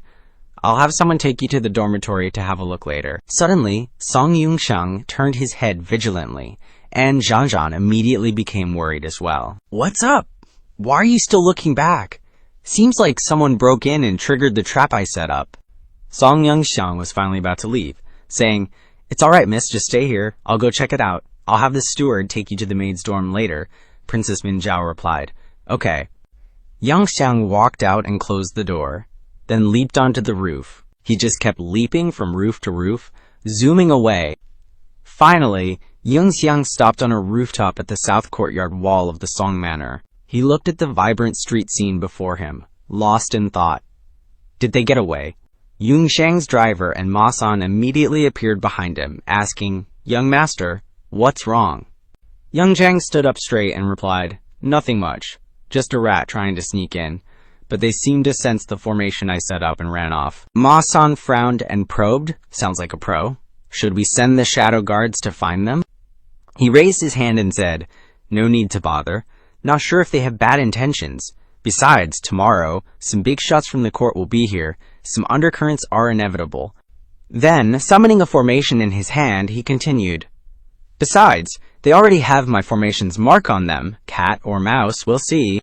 I'll have someone take you to the dormitory to have a look later." Suddenly, Song Yunxiang turned his head vigilantly, and Zhang Zhan immediately became worried as well. "What's up? Why are you still looking back? Seems like someone broke in and triggered the trap I set up." Song Yunxiang was finally about to leave, saying, "It's alright, miss, just stay here. I'll go check it out. I'll have the steward take you to the maid's dorm later." Princess Minjiao replied, "Okay." Yunxiang walked out and closed the door, then leaped onto the roof. He just kept leaping from roof to roof, zooming away. Finally, Yunxiang stopped on a rooftop at the south courtyard wall of the Song Manor. He looked at the vibrant street scene before him, lost in thought. Did they get away? Yunxiang's driver and Ma San immediately appeared behind him, asking, "Young master, what's wrong?" Yunxiang stood up straight and replied, "Nothing much. Just a rat trying to sneak in. But they seemed to sense the formation I set up and ran off." Ma San frowned and probed. Sounds like a pro. "Should we send the shadow guards to find them?" He raised his hand and said, "No need to bother. Not sure if they have bad intentions. Besides, tomorrow, some big shots from the court will be here. Some undercurrents are inevitable." Then, summoning a formation in his hand, he continued, "Besides, they already have my formation's mark on them. Cat or mouse, we'll see."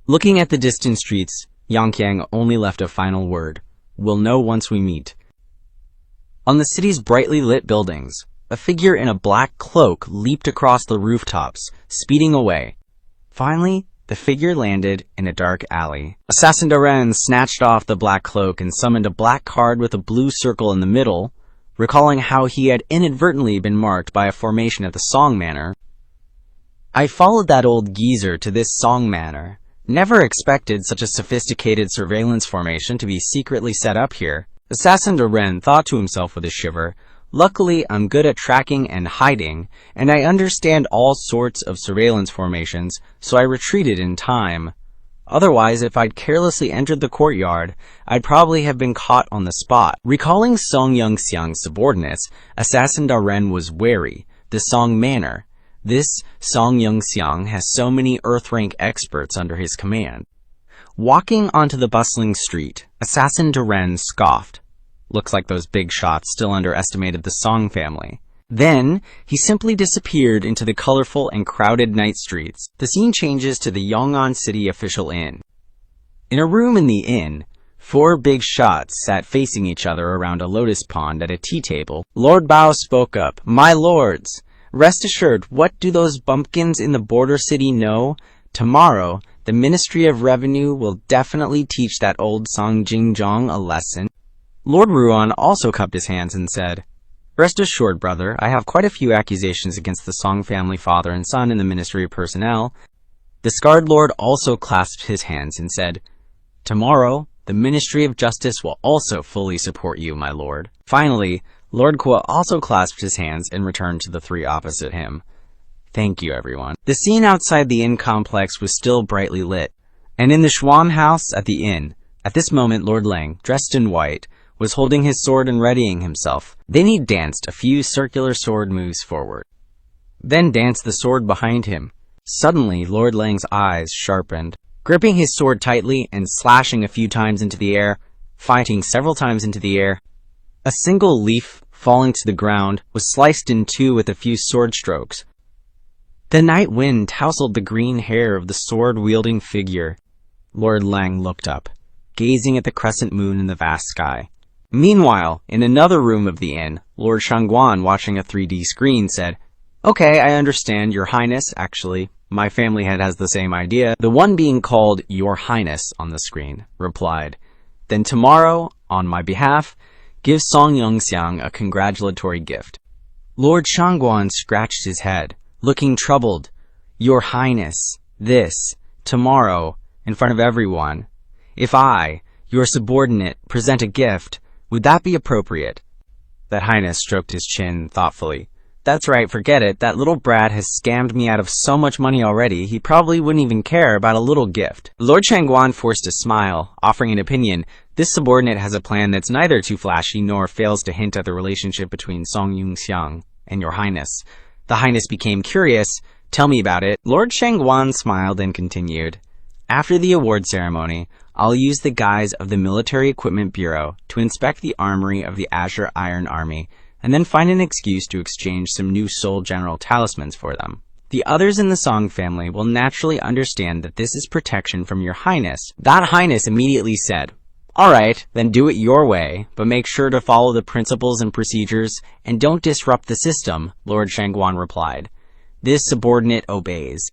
Looking at the distant streets, Yunxiang only left a final word. "We'll know once we meet." On the city's brightly lit buildings, a figure in a black cloak leaped across the rooftops, speeding away. Finally, the figure landed in a dark alley. Assassin Doran snatched off the black cloak and summoned a black card with a blue circle in the middle, recalling how he had inadvertently been marked by a formation at the Song Manor. "I followed that old geezer to this Song Manor. Never expected such a sophisticated surveillance formation to be secretly set up here." Assassin Doran thought to himself with a shiver, "Luckily, I'm good at tracking and hiding, and I understand all sorts of surveillance formations, so I retreated in time. Otherwise, if I'd carelessly entered the courtyard, I'd probably have been caught on the spot." Recalling Song Yunxiang's subordinates, Assassin Doran was wary. The Song Manor. This Song Yunxiang has so many Earth-rank experts under his command. Walking onto the bustling street, Assassin Doran scoffed. Looks like those big shots still underestimated the Song family. Then, he simply disappeared into the colorful and crowded night streets. The scene changes to the Yong'an City official inn. In a room in the inn, 4 big shots sat facing each other around a lotus pond at a tea table. Lord Bao spoke up, "My lords, rest assured, what do those bumpkins in the border city know? Tomorrow, the Ministry of Revenue will definitely teach that old Song Jingjong a lesson." Lord Ruan also cupped his hands and said, "Rest assured, brother, I have quite a few accusations against the Song family father and son in the Ministry of Personnel." The Scarred Lord also clasped his hands and said, "Tomorrow, the Ministry of Justice will also fully support you, my lord." Finally, Lord Kwa also clasped his hands and returned to the 3 opposite him. "Thank you, everyone." The scene outside the inn complex was still brightly lit, and in the Schwan house at the inn, at this moment Lord Lang, dressed in white, was holding his sword and readying himself. Then he danced a few circular sword moves forward. Then danced the sword behind him. Suddenly, Lord Lang's eyes sharpened. Gripping his sword tightly and slashing a few times into the air, fighting several times into the air, a single leaf, falling to the ground, was sliced in 2 with a few sword strokes. The night wind tousled the green hair of the sword-wielding figure. Lord Lang looked up, gazing at the crescent moon in the vast sky. Meanwhile, in another room of the inn, Lord Shangguan, watching a 3D screen, said, "Okay, I understand, Your Highness, actually. My family head has the same idea. The one being called Your Highness on the screen replied, then tomorrow, on my behalf, give Song Yunxiang a congratulatory gift. Lord Shangguan scratched his head, looking troubled. Your Highness, this, tomorrow, in front of everyone. If I, your subordinate, present a gift, would that be appropriate? That Highness stroked his chin thoughtfully. That's right, forget it. That little brat has scammed me out of so much money already, he probably wouldn't even care about a little gift. Lord Shangguan forced a smile, offering an opinion. This subordinate has a plan that's neither too flashy nor fails to hint at the relationship between Song Yunxiang and Your Highness. The Highness became curious. Tell me about it. Lord Shangguan smiled and continued. After the award ceremony, I'll use the guise of the Military Equipment Bureau to inspect the armory of the Azure Iron Army, and then find an excuse to exchange some new Soul General talismans for them. The others in the Song family will naturally understand that this is protection from Your Highness. That Highness immediately said, all right, then do it your way, but make sure to follow the principles and procedures, and don't disrupt the system, Lord Shangguan replied. This subordinate obeys.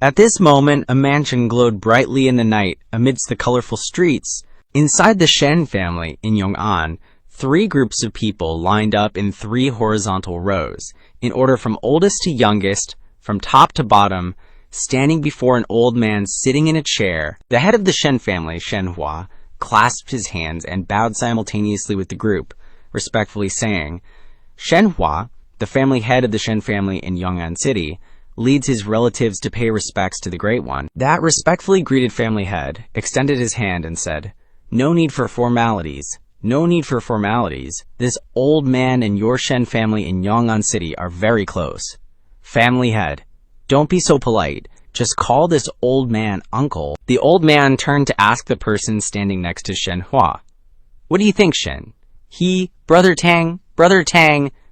At this moment, a mansion glowed brightly in the night amidst the colorful streets. Inside the Shen family in Yong'an, 3 groups of people lined up in 3 horizontal rows, in order from oldest to youngest, from top to bottom, standing before an old man sitting in a chair. The head of the Shen family, Shenhua, clasped his hands and bowed simultaneously with the group, respectfully saying, Shenhua, the family head of the Shen family in Yong'an City, leads his relatives to pay respects to the Great One. That respectfully greeted family head, extended his hand and said, no need for formalities. No need for formalities. This old man and your Shen family in Yong'an City are very close. Family head, don't be so polite. Just call this old man uncle. The old man turned to ask the person standing next to Shenhua. What do you think, Shen? Brother Tang,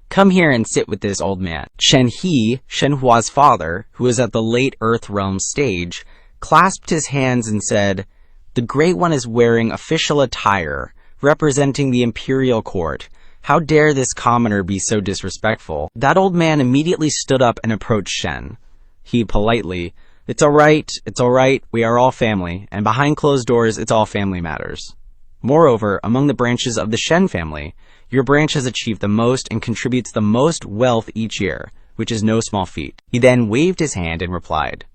come here and sit with this old man. Shen He, Shenhua's father, who was at the late Earth Realm stage, clasped his hands and said, the Great One is wearing official attire, representing the imperial court. How dare this commoner be so disrespectful? That old man immediately stood up and approached Shen. He politely, it's all right, we are all family, and behind closed doors it's all family matters. Moreover, among the branches of the Shen family, your branch has achieved the most and contributes the most wealth each year, which is no small feat. He then waved his hand and replied,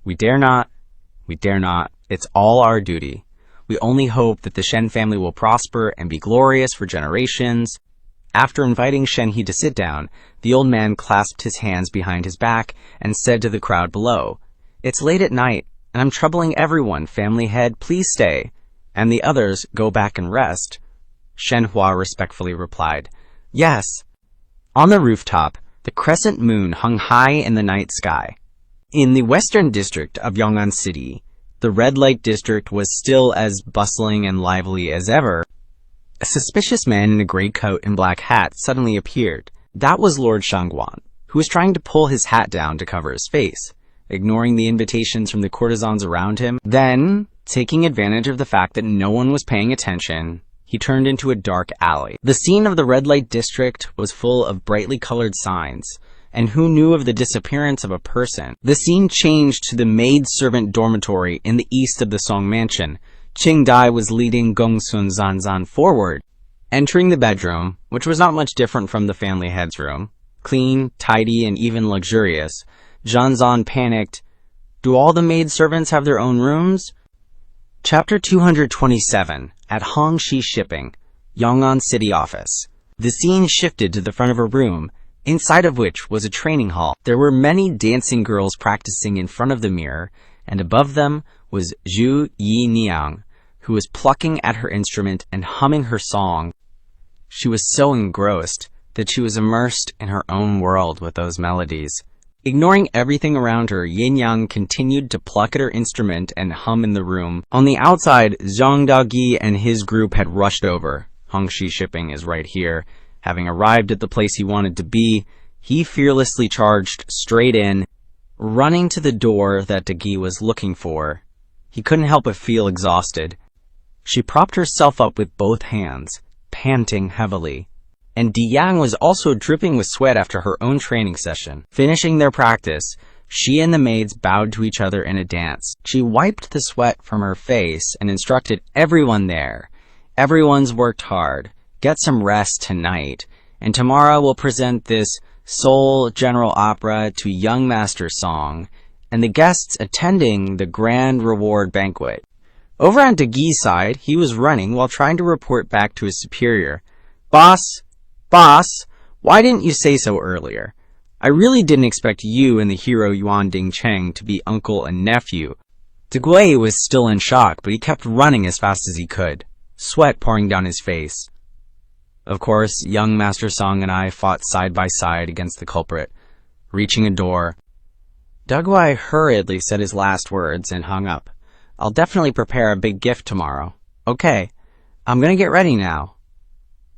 we dare not, it's all our duty. We only hope that the Shen family will prosper and be glorious for generations. After inviting Shen He to sit down, the old man clasped his hands behind his back and said to the crowd below, it's late at night, and I'm troubling everyone. Family head, please stay. And the others, go back and rest. Shenhua respectfully replied, yes. On the rooftop, the crescent moon hung high in the night sky. In the western district of Yong'an City, the red light district was still as bustling and lively as ever. A suspicious man in a gray coat and black hat suddenly appeared. That was Lord Shangguan, who was trying to pull his hat down to cover his face, ignoring the invitations from the courtesans around him. Then, taking advantage of the fact that no one was paying attention, he turned into a dark alley. The scene of the red light district was full of brightly colored signs, and who knew of the disappearance of a person? The scene changed to the maid-servant dormitory in the east of the Song mansion. Qing Dai was leading Gongsun Zanzan forward. Entering the bedroom, which was not much different from the family head's room, clean, tidy, and even luxurious, Zanzan panicked. Do all the maid-servants have their own rooms? Chapter 227, at Hongxi Shipping, Yong'an City Office. The scene shifted to the front of a room, inside of which was a training hall. There were many dancing girls practicing in front of the mirror, and above them was Zhu Yiniang, who was plucking at her instrument and humming her song. She was so engrossed that she was immersed in her own world with those melodies. Ignoring everything around her, Yin-Yang continued to pluck at her instrument and hum in the room. On the outside, Zhang Daogi and his group had rushed over. Hongxi Shipping is right here. Having arrived at the place he wanted to be, he fearlessly charged straight in, running to the door that Daogi was looking for. He couldn't help but feel exhausted. She propped herself up with both hands, panting heavily. And Di Yang was also dripping with sweat after her own training session. Finishing their practice, She and the maids bowed to each other in a dance. She wiped the sweat from her face and instructed everyone there. Everyone's worked hard. Get some rest tonight. And tomorrow we'll present this Seoul General Opera to Young Master Song and the guests attending the Grand Reward Banquet. Over on Dagi's side, he was running while trying to report back to his superior. Boss, why didn't you say so earlier? I really didn't expect you and the hero Yunxiang to be uncle and nephew. Dagui was still in shock, but he kept running as fast as he could, sweat pouring down his face. Of course, young Master Song and I fought side by side against the culprit, reaching a door. Dagui hurriedly said his last words and hung up. I'll definitely prepare a big gift tomorrow. Okay, I'm gonna get ready now.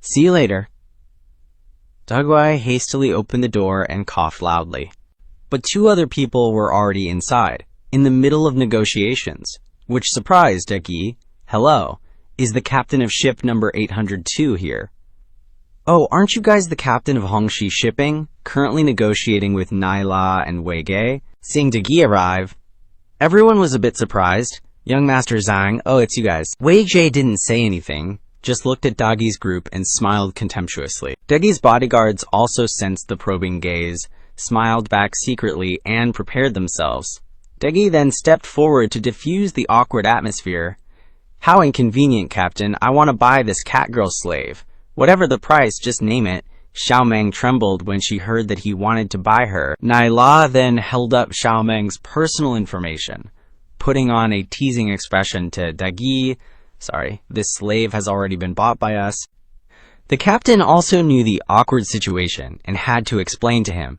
See you later. Dagui hastily opened the door and coughed loudly. But two other people were already inside, in the middle of negotiations, which surprised Dagi. Hello, is the captain of ship number 802 here? Oh, aren't you guys the captain of Hongxi Shipping, currently negotiating with Naila and Weige? Seeing Dagi arrive, everyone was a bit surprised. Young Master Zhang, oh, it's you guys. Weige didn't say anything, just looked at Dagi's group and smiled contemptuously. Dagi's bodyguards also sensed the probing gaze, smiled back secretly, and prepared themselves. Dagi then stepped forward to diffuse the awkward atmosphere. How inconvenient, Captain. I want to buy this catgirl slave. Whatever the price, just name it. Xiaomeng trembled when she heard that he wanted to buy her. Naila then held up Xiaomeng's personal information, putting on a teasing expression to Dagi. Sorry, this slave has already been bought by us. The captain also knew the awkward situation and had to explain to him.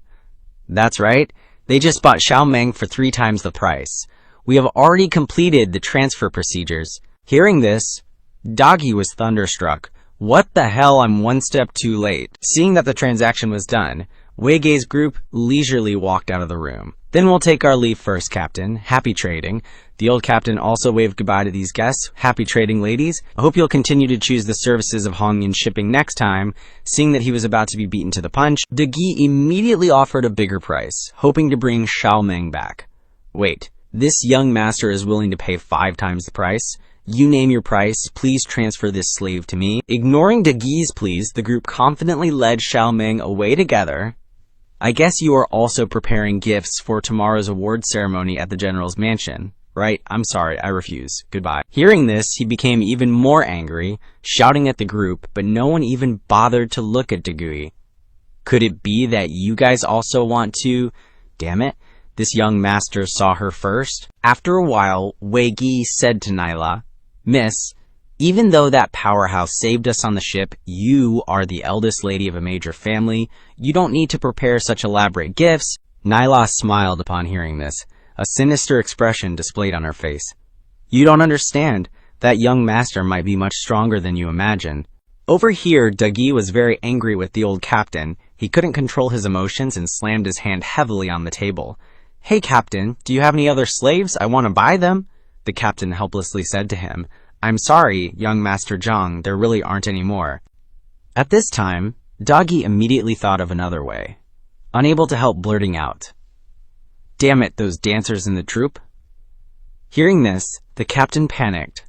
That's right, they just bought Xiaomeng for 3 times the price. We have already completed the transfer procedures. Hearing this, Dagi was thunderstruck. What the hell, I'm one step too late. Seeing that the transaction was done, Weige's group leisurely walked out of the room. Then we'll take our leave first, Captain. Happy trading. The old captain also waved goodbye to these guests. Happy trading, ladies. I hope you'll continue to choose the services of Hongyan Shipping next time. Seeing that he was about to be beaten to the punch, Dagi immediately offered a bigger price, hoping to bring Xiaomeng back. Wait, this young master is willing to pay 5 times the price? You name your price, please transfer this slave to me. Ignoring Dagi's pleas, the group confidently led Xiaomeng away together. I guess you are also preparing gifts for tomorrow's award ceremony at the general's mansion, right? I'm sorry, I refuse. Goodbye. Hearing this, he became even more angry, shouting at the group, but no one even bothered to look at Dagui. Could it be that you guys also want to? Damn it, this young master saw her first. After a while, Weige said to Naila, Miss, even though that powerhouse saved us on the ship, you are the eldest lady of a major family. You don't need to prepare such elaborate gifts. Naila smiled upon hearing this, a sinister expression displayed on her face. You don't understand. That young master might be much stronger than you imagine. Over here, Dagi was very angry with the old captain. He couldn't control his emotions and slammed his hand heavily on the table. Hey, Captain, do you have any other slaves? I want to buy them. The captain helplessly said to him, I'm sorry, young Master Zhang, there really aren't any more. At this time, Dagi immediately thought of another way, unable to help blurting out, Damn it, those dancers in the troupe. Hearing this, the captain panicked.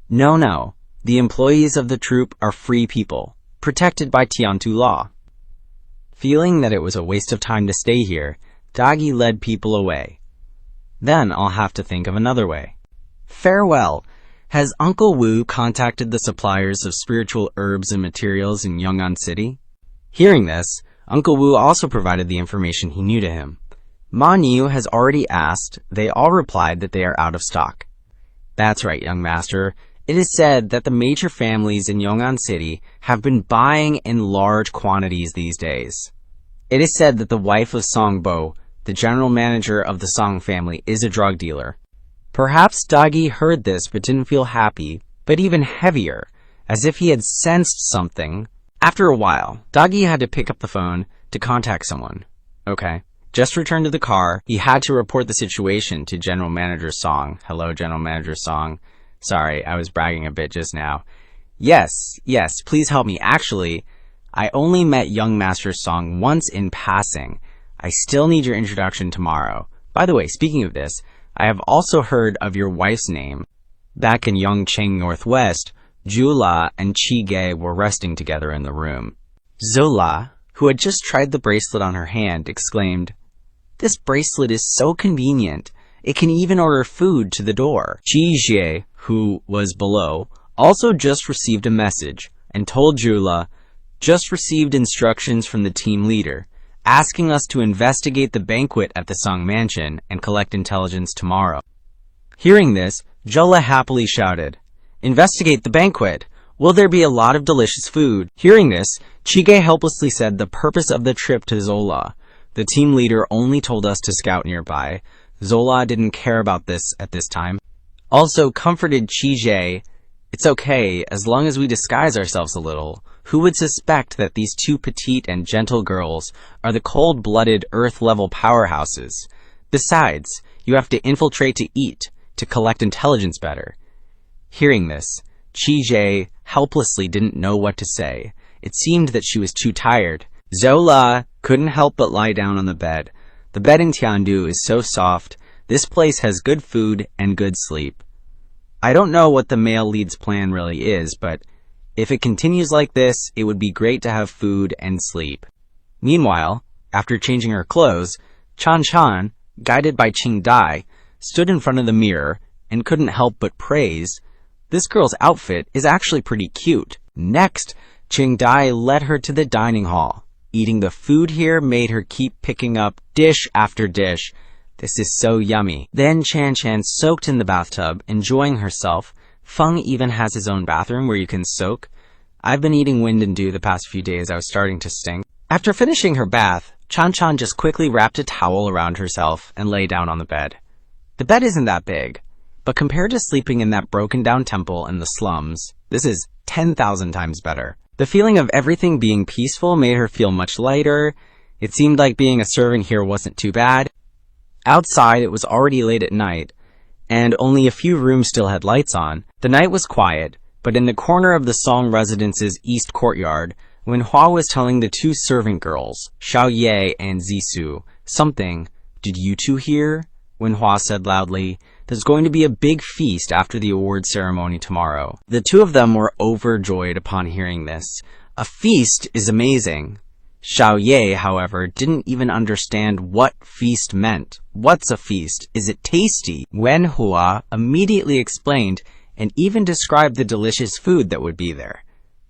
No, the employees of the troupe are free people, protected by Tiantu law. Feeling that it was a waste of time to stay here, Dagi led people away. Then I'll have to think of another way. Farewell. Has Uncle Wu contacted the suppliers of spiritual herbs and materials in Yong'an City? Hearing this, Uncle Wu also provided the information he knew to him. Ma Niu has already asked. They all replied that they are out of stock. That's right, young master. It is said that the major families in Yong'an City have been buying in large quantities these days. It is said that the wife of Song Bo, the general manager of the Song family, is a drug dealer. Perhaps Dagi heard this but didn't feel happy, but even heavier, as if he had sensed something. After a while, Dagi had to pick up the phone to contact someone. Okay, just returned to the car. He had to report the situation to General Manager Song. Hello, General Manager Song. Sorry, I was bragging a bit just now. Yes, please help me. Actually, I only met young Master Song once in passing. I still need your introduction tomorrow. By the way, speaking of this, I have also heard of your wife's name. Back in Yunxiang Northwest, Jula and Chige were resting together in the room. Zola, who had just tried the bracelet on her hand, exclaimed, "This bracelet is so convenient. It can even order food to the door." Chige, who was below, also just received a message and told Jula, "Just received instructions from the team leader, asking us to investigate the banquet at the Song Mansion and collect intelligence tomorrow." Hearing this, Jula happily shouted, "Investigate the banquet! Will there be a lot of delicious food?" Hearing this, Chige helplessly said the purpose of the trip to Zola. The team leader only told us to scout nearby. Zola didn't care about this at this time. Also comforted Chige, "It's okay, as long as we disguise ourselves a little. Who would suspect that these two petite and gentle girls are the cold-blooded Earth-level powerhouses? Besides, you have to infiltrate to eat, to collect intelligence better." Hearing this, Chige helplessly didn't know what to say. It seemed that she was too tired. Zola couldn't help but lie down on the bed. The bed in Tiandu is so soft. This place has good food and good sleep. I don't know what the male lead's plan really is, but if it continues like this, it would be great to have food and sleep. Meanwhile, after changing her clothes, Chan Chan, guided by Qing Dai, stood in front of the mirror and couldn't help but praise, "This girl's outfit is actually pretty cute." Next, Qing Dai led her to the dining hall. Eating the food here made her keep picking up dish after dish. "This is so yummy." Then Chan Chan soaked in the bathtub, enjoying herself. Feng even has his own bathroom where you can soak. I've been eating wind and dew the past few days. I was starting to stink. After finishing her bath, Chan Chan just quickly wrapped a towel around herself and lay down on the bed. The bed isn't that big, but compared to sleeping in that broken down temple in the slums, this is 10,000 times better. The feeling of everything being peaceful made her feel much lighter. It seemed like being a servant here wasn't too bad. Outside, it was already late at night, and only a few rooms still had lights on. The night was quiet, but in the corner of the Song residence's east courtyard, when Hua was telling the two servant girls, Xiao Ye and Zisu, something, "Did you two hear?" When Hua said loudly, "There's going to be a big feast after the award ceremony tomorrow." The two of them were overjoyed upon hearing this. A feast is amazing. Xiao Ye, however, didn't even understand what feast meant. What's a feast? Is it tasty? Wen Hua immediately explained and even described the delicious food that would be there.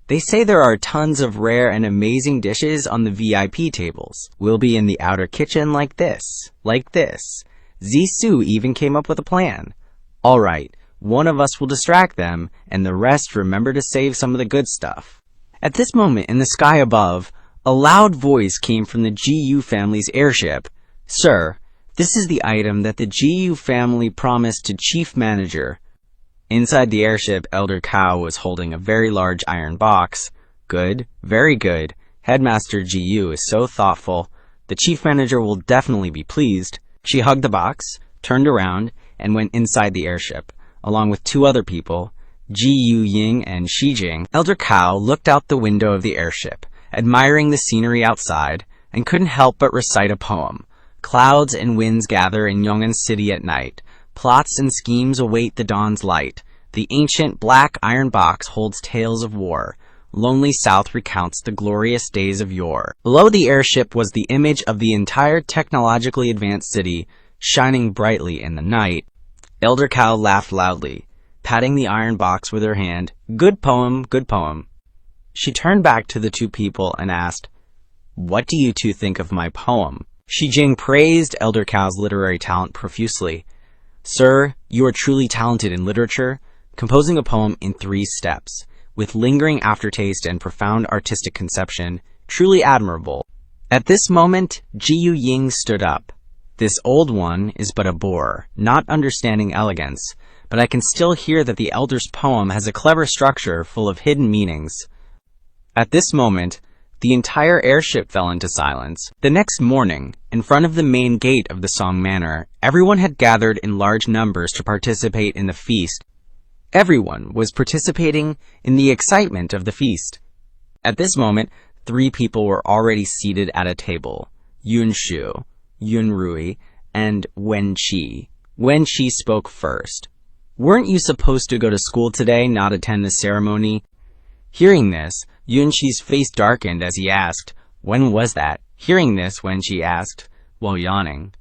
They say there are tons of rare and amazing dishes on the VIP tables. We'll be in the outer kitchen like this. Zisu even came up with a plan. "All right, one of us will distract them, and the rest remember to save some of the good stuff." At this moment, in the sky above, a loud voice came from the GU family's airship. "Sir, this is the item that the GU family promised to Chief Manager." Inside the airship, Elder Cow was holding a very large iron box. "Good, very good. Headmaster GU is so thoughtful. The Chief Manager will definitely be pleased." She hugged the box, turned around, and went inside the airship, along with two other people, Ji Yu Ying and Shi Jing. Elder Cow looked out the window of the airship, admiring the scenery outside, and couldn't help but recite a poem. "Clouds and winds gather in Yong'an City at night. Plots and schemes await the dawn's light. The ancient black iron box holds tales of war. Lonely South recounts the glorious days of yore." Below the airship was the image of the entire technologically advanced city, shining brightly in the night. Elder Cow laughed loudly, patting the iron box with her hand. "Good poem, good poem." She turned back to the two people and asked, "What do you two think of my poem?" Shi Jing praised Elder Cow's literary talent profusely. "Sir, you are truly talented in literature, composing a poem in 3 steps. With lingering aftertaste and profound artistic conception, truly admirable." At this moment, Ji Yu Ying stood up. "This old one is but a bore, not understanding elegance, but I can still hear that the elder's poem has a clever structure full of hidden meanings." At this moment, the entire airship fell into silence. The next morning, in front of the main gate of the Song Manor, everyone had gathered in large numbers to participate in the feast. Everyone was participating in the excitement of the feast. At this moment, 3 people were already seated at a table: Yun Shu, Yun Rui, and Wenqi. Wenqi spoke first. "Weren't you supposed to go to school today, not attend the ceremony?" Hearing this, Yunxi's face darkened as he asked, "When was that?" Hearing this, Wenqi asked, while yawning,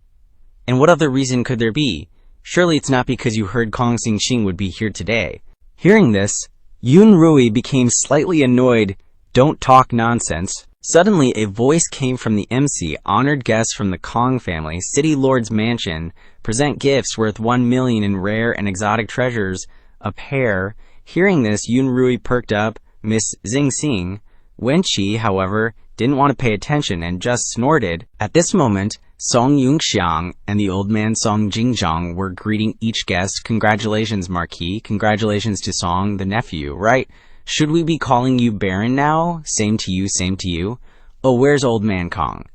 "And what other reason could there be? Surely it's not because you heard Kong Xingxing would be here today." Hearing this, Yun Rui became slightly annoyed. "Don't talk nonsense." Suddenly, a voice came from the MC. "Honored guests from the Kong family, City Lord's mansion, present gifts worth 1 million in rare and exotic treasures, a pair." Hearing this, Yun Rui perked up. Miss Xingxing. Wenqi, however, didn't want to pay attention and just snorted. At this moment, Song Yunxiang and the old man Song Jingzhang were greeting each guest. "Congratulations, Marquis. Congratulations to Song, the nephew, right? Should we be calling you Baron now? Same to you, same to you. Oh, where's old man Kong?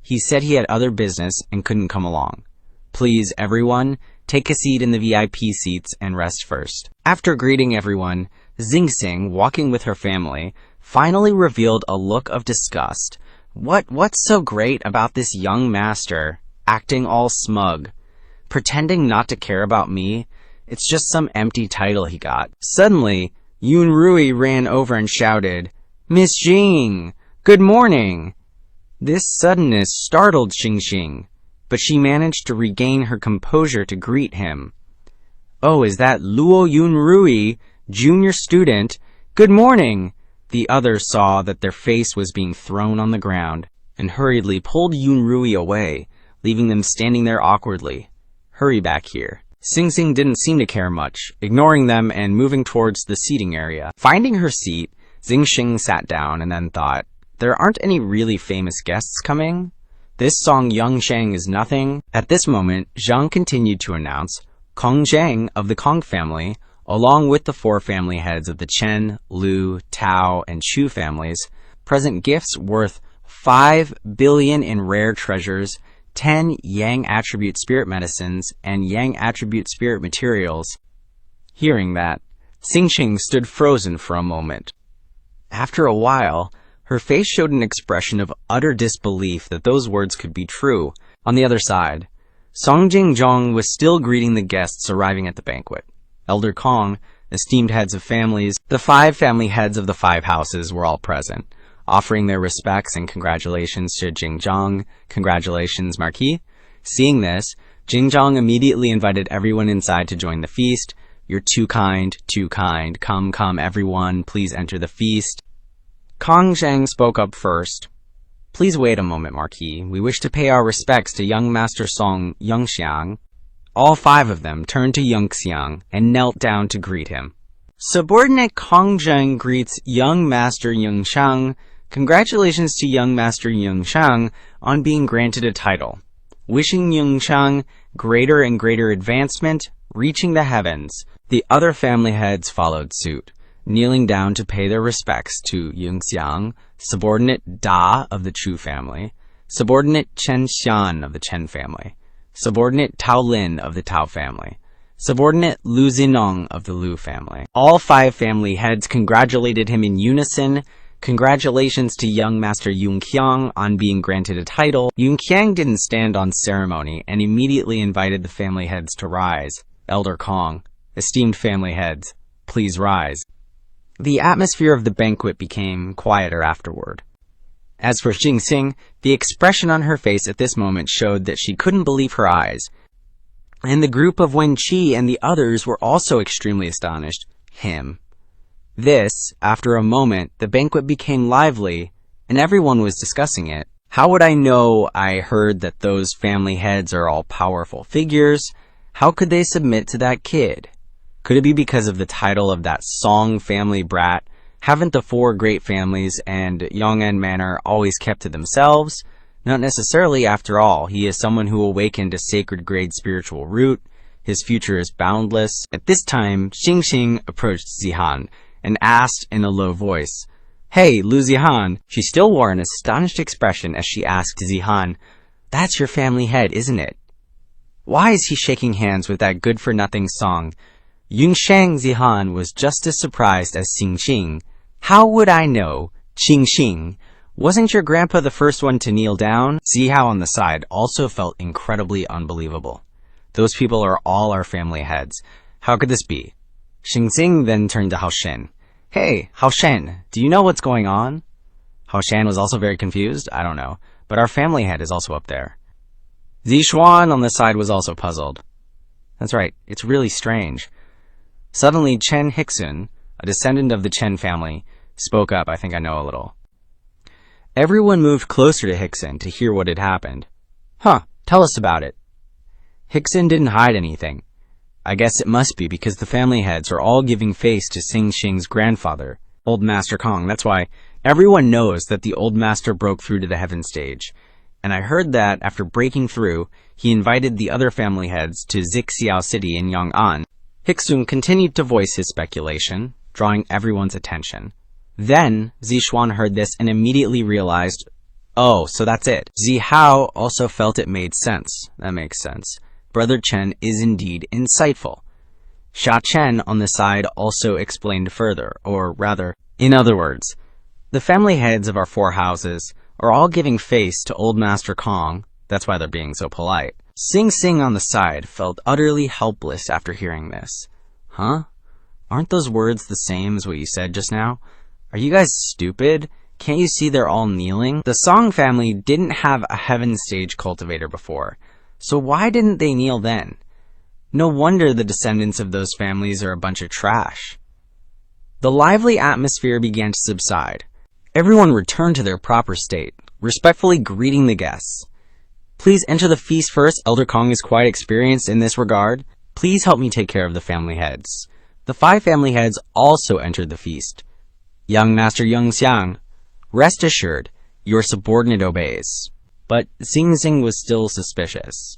He said he had other business and couldn't come along. Please, everyone, take a seat in the VIP seats and rest first." After greeting everyone, Xingxing, walking with her family, finally revealed a look of disgust. What's so great about this young master, acting all smug, pretending not to care about me? It's just some empty title he got. Suddenly, Yun Rui ran over and shouted, "Miss Jing, good morning!" This suddenness startled Xingxing, but she managed to regain her composure to greet him. "Oh, is that Luo Yun Rui, junior student? Good morning!" The others saw that their face was being thrown on the ground and hurriedly pulled Yun Rui away, leaving them standing there awkwardly. "Hurry back here." Xingxing didn't seem to care much, ignoring them and moving towards the seating area. Finding her seat, Xingxing sat down and then thought, there aren't any really famous guests coming? This song Yunxiang is nothing. At this moment, Zhang continued to announce, Kong Zhang of the Kong family, along with the 4 family heads of the Chen, Liu, Tao, and Chu families, present gifts worth 5 billion in rare treasures, 10 Yang attribute spirit medicines, and Yang attribute spirit materials. Hearing that, Xingxing stood frozen for a moment. After a while, her face showed an expression of utter disbelief that those words could be true. On the other side, Song Jingzhong was still greeting the guests arriving at the banquet. Elder Kong, esteemed heads of families, the 5 family heads of the 5 houses were all present, offering their respects and congratulations to Jingzhong. "Congratulations, Marquis." Seeing this, Jingzhong immediately invited everyone inside to join the feast. "You're too kind, too kind. Come, come, everyone, please enter the feast." Kong Zhang spoke up first. "Please wait a moment, Marquis. We wish to pay our respects to young Master Song Yunxiang." All 5 of them turned to Yunxiang and knelt down to greet him. Subordinate Kong Zhang greets young Master Yunxiang. "Congratulations to young Master Yunxiang on being granted a title. Wishing Yunxiang greater and greater advancement, reaching the heavens." The other family heads followed suit, kneeling down to pay their respects to Yunxiang, subordinate Da of the Chu family, subordinate Chen Xian of the Chen family, subordinate Tao Lin of the Tao family, subordinate Lu Zinong of the Lu family. All 5 family heads congratulated him in unison. Congratulations to young Master Yunxiang on being granted a title. Yunxiang didn't stand on ceremony and immediately invited the family heads to rise. Elder Kong, esteemed family heads, please rise. The atmosphere of the banquet became quieter afterward. As for Xingxing, the expression on her face at this moment showed that she couldn't believe her eyes. And the group of Wenqi and the others were also extremely astonished. This, after a moment, the banquet became lively, and everyone was discussing it. How would I know? I heard that those family heads are all powerful figures. How could they submit to that kid? Could it be because of the title of that Song family brat? Haven't the 4 great families and Yong'an Manor always kept to themselves? Not necessarily, after all. He is someone who awakened a sacred grade spiritual root. His future is boundless. At this time, Xingxing approached Zihan and asked in a low voice, "Hey, Lu Zihan." She still wore an astonished expression as she asked Zihan, "That's your family head, isn't it? Why is he shaking hands with that good-for-nothing Song?" Yunxiang Zihan was just as surprised as Xingxing. "How would I know, Xingxing? Wasn't your grandpa the first one to kneel down? Zihao on the side also felt incredibly unbelievable. Those people are all our family heads. How could this be? Xingxing then turned to Haoshen. Hey, Haoshen, do you know what's going on? Haoshen was also very confused. I don't know. But our family head is also up there. Zixuan on the side was also puzzled. That's right, it's really strange. Suddenly, Chen Hixun, a descendant of the Chen family, spoke up. I think I know a little. Everyone moved closer to Hixun to hear what had happened. Huh, tell us about it. Hixun didn't hide anything. I guess it must be because the family heads are all giving face to Sing Xing's grandfather, Old Master Kong. That's why everyone knows that the Old Master broke through to the heaven stage. And I heard that after breaking through, he invited the other family heads to Zixiao City in Yong'an. Hixun continued to voice his speculation, drawing everyone's attention. Then, Zixuan heard this and immediately realized, oh, so that's it. Zihao also felt it made sense. That makes sense. Brother Chen is indeed insightful. Xia Chen on the side also explained further, or rather, in other words, the family heads of our 4 houses are all giving face to Old Master Kong. That's why they're being so polite. Sing Sing on the side felt utterly helpless after hearing this. Huh? Aren't those words the same as what you said just now? Are you guys stupid? Can't you see they're all kneeling? The Song family didn't have a heaven stage cultivator before, so why didn't they kneel then? No wonder the descendants of those families are a bunch of trash. The lively atmosphere began to subside. Everyone returned to their proper state, respectfully greeting the guests. Please enter the feast first. Elder Kong is quite experienced in this regard. Please help me take care of the family heads. The 5 family heads also entered the feast. Young Master Yunxiang, rest assured, your subordinate obeys. But Xing Xing was still suspicious.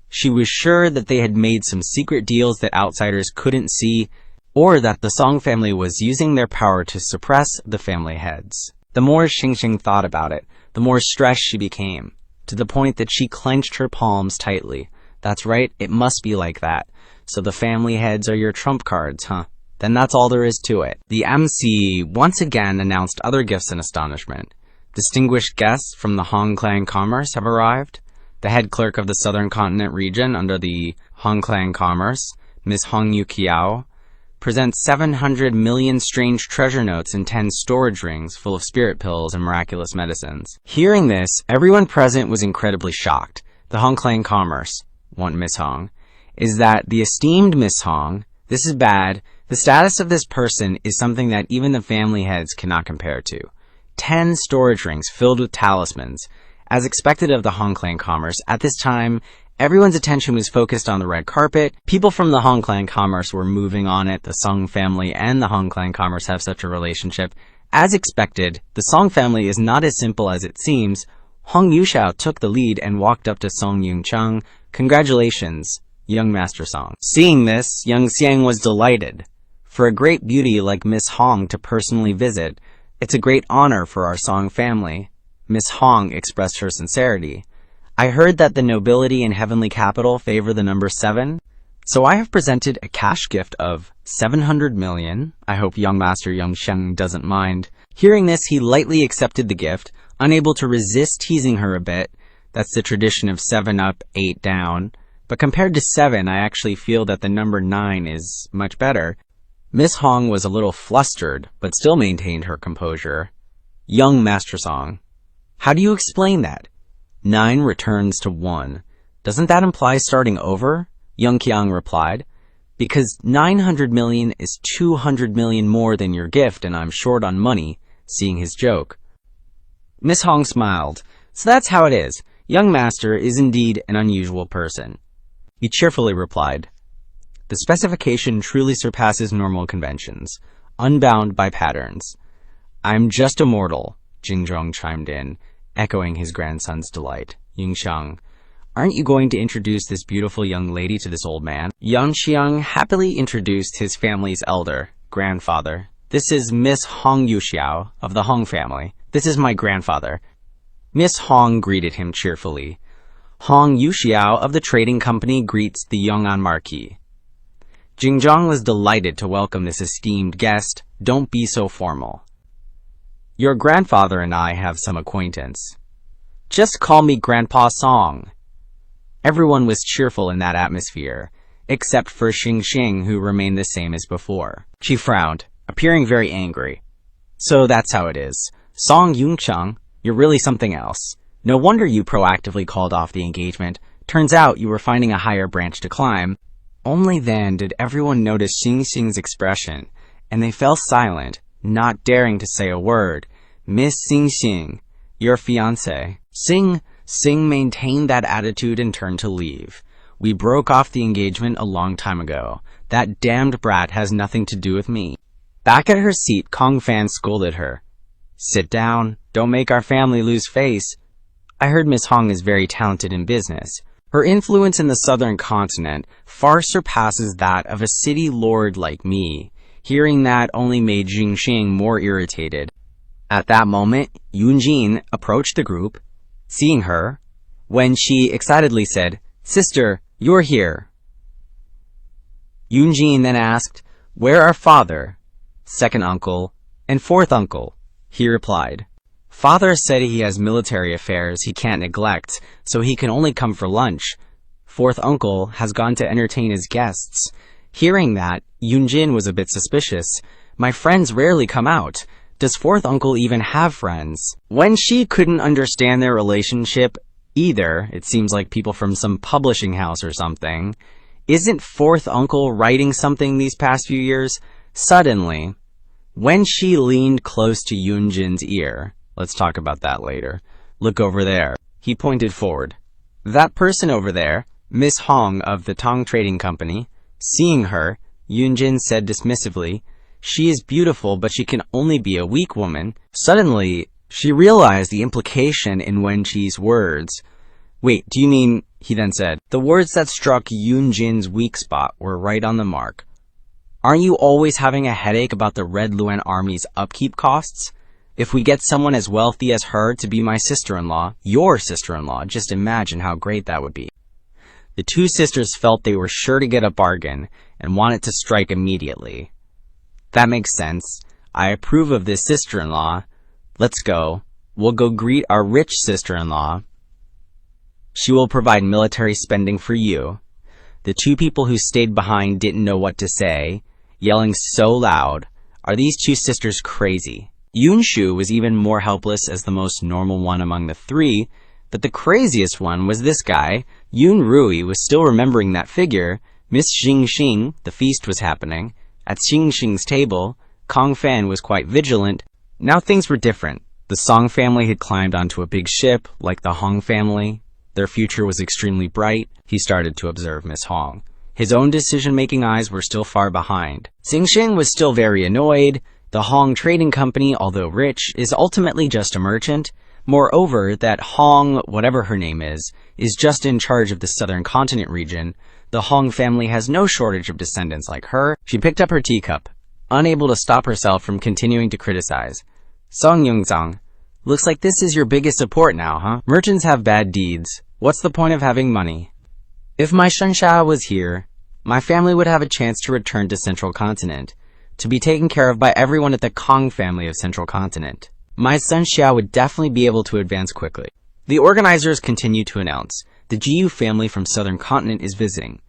She was sure that they had made some secret deals that outsiders couldn't see, or that the Song family was using their power to suppress the family heads. The more Xing Xing thought about it, the more stressed she became, to the point that she clenched her palms tightly. That's right, it must be like that. So the family heads are your trump cards, huh? Then that's all there is to it. The MC once again announced other gifts in astonishment. Distinguished guests from the Hong Clan Commerce have arrived. The head clerk of the Southern Continent region under the Hong Clan Commerce, Ms. Hong Yuqiao, presents 700 million strange treasure notes and 10 storage rings full of spirit pills and miraculous medicines. Hearing this, everyone present was incredibly shocked. The Hong Clan Commerce, want Miss Hong, is that the esteemed Miss Hong, this is bad, the status of this person is something that even the family heads cannot compare to. 10 storage rings filled with talismans. As expected of the Hong Clan Commerce, at this time, everyone's attention was focused on the red carpet. People from the Hong Clan Commerce were moving on it. The Song family and the Hong Clan Commerce have such a relationship. As expected, the Song family is not as simple as it seems. Hong Yuxiao took the lead and walked up to Song Yunxiang. Congratulations, young Master Song. Seeing this, Yunxiang was delighted. For a great beauty like Miss Hong to personally visit, it's a great honor for our Song family. Miss Hong expressed her sincerity. I heard that the nobility in Heavenly Capital favor the number 7, so I have presented a cash gift of 700 million. I hope young Master Yunxiang doesn't mind. Hearing this, he lightly accepted the gift, unable to resist teasing her a bit. That's the tradition of 7 up, 8 down. But compared to 7, I actually feel that the number 9 is much better. Miss Hong was a little flustered, but still maintained her composure. Young Master Song, how do you explain that? 9 returns to 1. Doesn't that imply starting over? Yunxiang replied. Because 900 million is 200 million more than your gift, and I'm short on money, seeing his joke. Miss Hong smiled. So that's how it is. Young Master is indeed an unusual person. He cheerfully replied. The specification truly surpasses normal conventions, unbound by patterns. I'm just a mortal, Jingzhong chimed in, echoing his grandson's delight. Yunxiang, aren't you going to introduce this beautiful young lady to this old man? Yunxiang happily introduced his family's elder, grandfather. This is Miss Hong Yuxiao of the Hong family. This is my grandfather. Miss Hong greeted him cheerfully. Hong Yuxiao of the trading company greets the Yong'an Marquis. Jingzhong was delighted to welcome this esteemed guest. Don't be so formal. Your grandfather and I have some acquaintance. Just call me Grandpa Song. Everyone was cheerful in that atmosphere, except for Yunxiang, who remained the same as before. She frowned, appearing very angry. So that's how it is. Song Yunxiang, you're really something else. No wonder you proactively called off the engagement. Turns out you were finding a higher branch to climb. Only then did everyone notice Yunxiang's expression, and they fell silent, not daring to say a word. Miss Yunxiang, your fiancé. Sing maintained that attitude and turned to leave. We broke off the engagement a long time ago. That damned brat has nothing to do with me. Back at her seat, Kong Fan scolded her. Sit down. Don't make our family lose face. I heard Miss Hong is very talented in business. Her influence in the southern continent far surpasses that of a city lord like me. Hearing that only made Yunxiang more irritated. At that moment, Yunjin approached the group, seeing her, when she excitedly said, Sister, you're here. Yunjin then asked, Where are father, second uncle, and fourth uncle? He replied, Father said he has military affairs he can't neglect, so he can only come for lunch. Fourth uncle has gone to entertain his guests. Hearing that, Yunjin was a bit suspicious. My friends rarely come out. Does fourth uncle even have friends? When she couldn't understand their relationship either, it seems like people from some publishing house or something. Isn't fourth uncle writing something these past few years? Suddenly, when she leaned close to Yunjin's ear, let's talk about that later. Look over there. He pointed forward. That person over there, Miss Hong of the Tong Trading Company. Seeing her, Yunjin said dismissively, She is beautiful, but she can only be a weak woman. Suddenly, she realized the implication in Wenqi's words. Wait, do you mean, he then said. The words that struck Yunjin's weak spot were right on the mark. Aren't you always having a headache about the Red Luan Army's upkeep costs? If we get someone as wealthy as her to be my sister-in-law, your sister-in-law, just imagine how great that would be. The two sisters felt they were sure to get a bargain and wanted to strike immediately. That makes sense. I approve of this sister-in-law. Let's go. We'll go greet our rich sister-in-law. She will provide military spending for you. The two people who stayed behind didn't know what to say, yelling so loud. Are these two sisters crazy? Yunshu was even more helpless as the most normal one among the three, but the craziest one was this guy. Yun Rui was still remembering that figure. Miss Xingxing, the feast was happening. At Xingxing's table, Kong Fan was quite vigilant. Now things were different. The Song family had climbed onto a big ship, like the Hong family. Their future was extremely bright. He started to observe Miss Hong. His own decision-making eyes were still far behind. Xingxing was still very annoyed. The Hong Trading Company, although rich, is ultimately just a merchant. Moreover, that Hong, whatever her name is just in charge of the southern continent region. The Hong family has no shortage of descendants like her. She picked up her teacup, unable to stop herself from continuing to criticize. Song Yunxiang, looks like this is your biggest support now, huh? Merchants have bad deeds. What's the point of having money? If my Shenxia was here, my family would have a chance to return to Central Continent, to be taken care of by everyone at the Kong family of Central Continent. My son Xia would definitely be able to advance quickly. The organizers continued to announce, the Jiyu family from Southern Continent is visiting.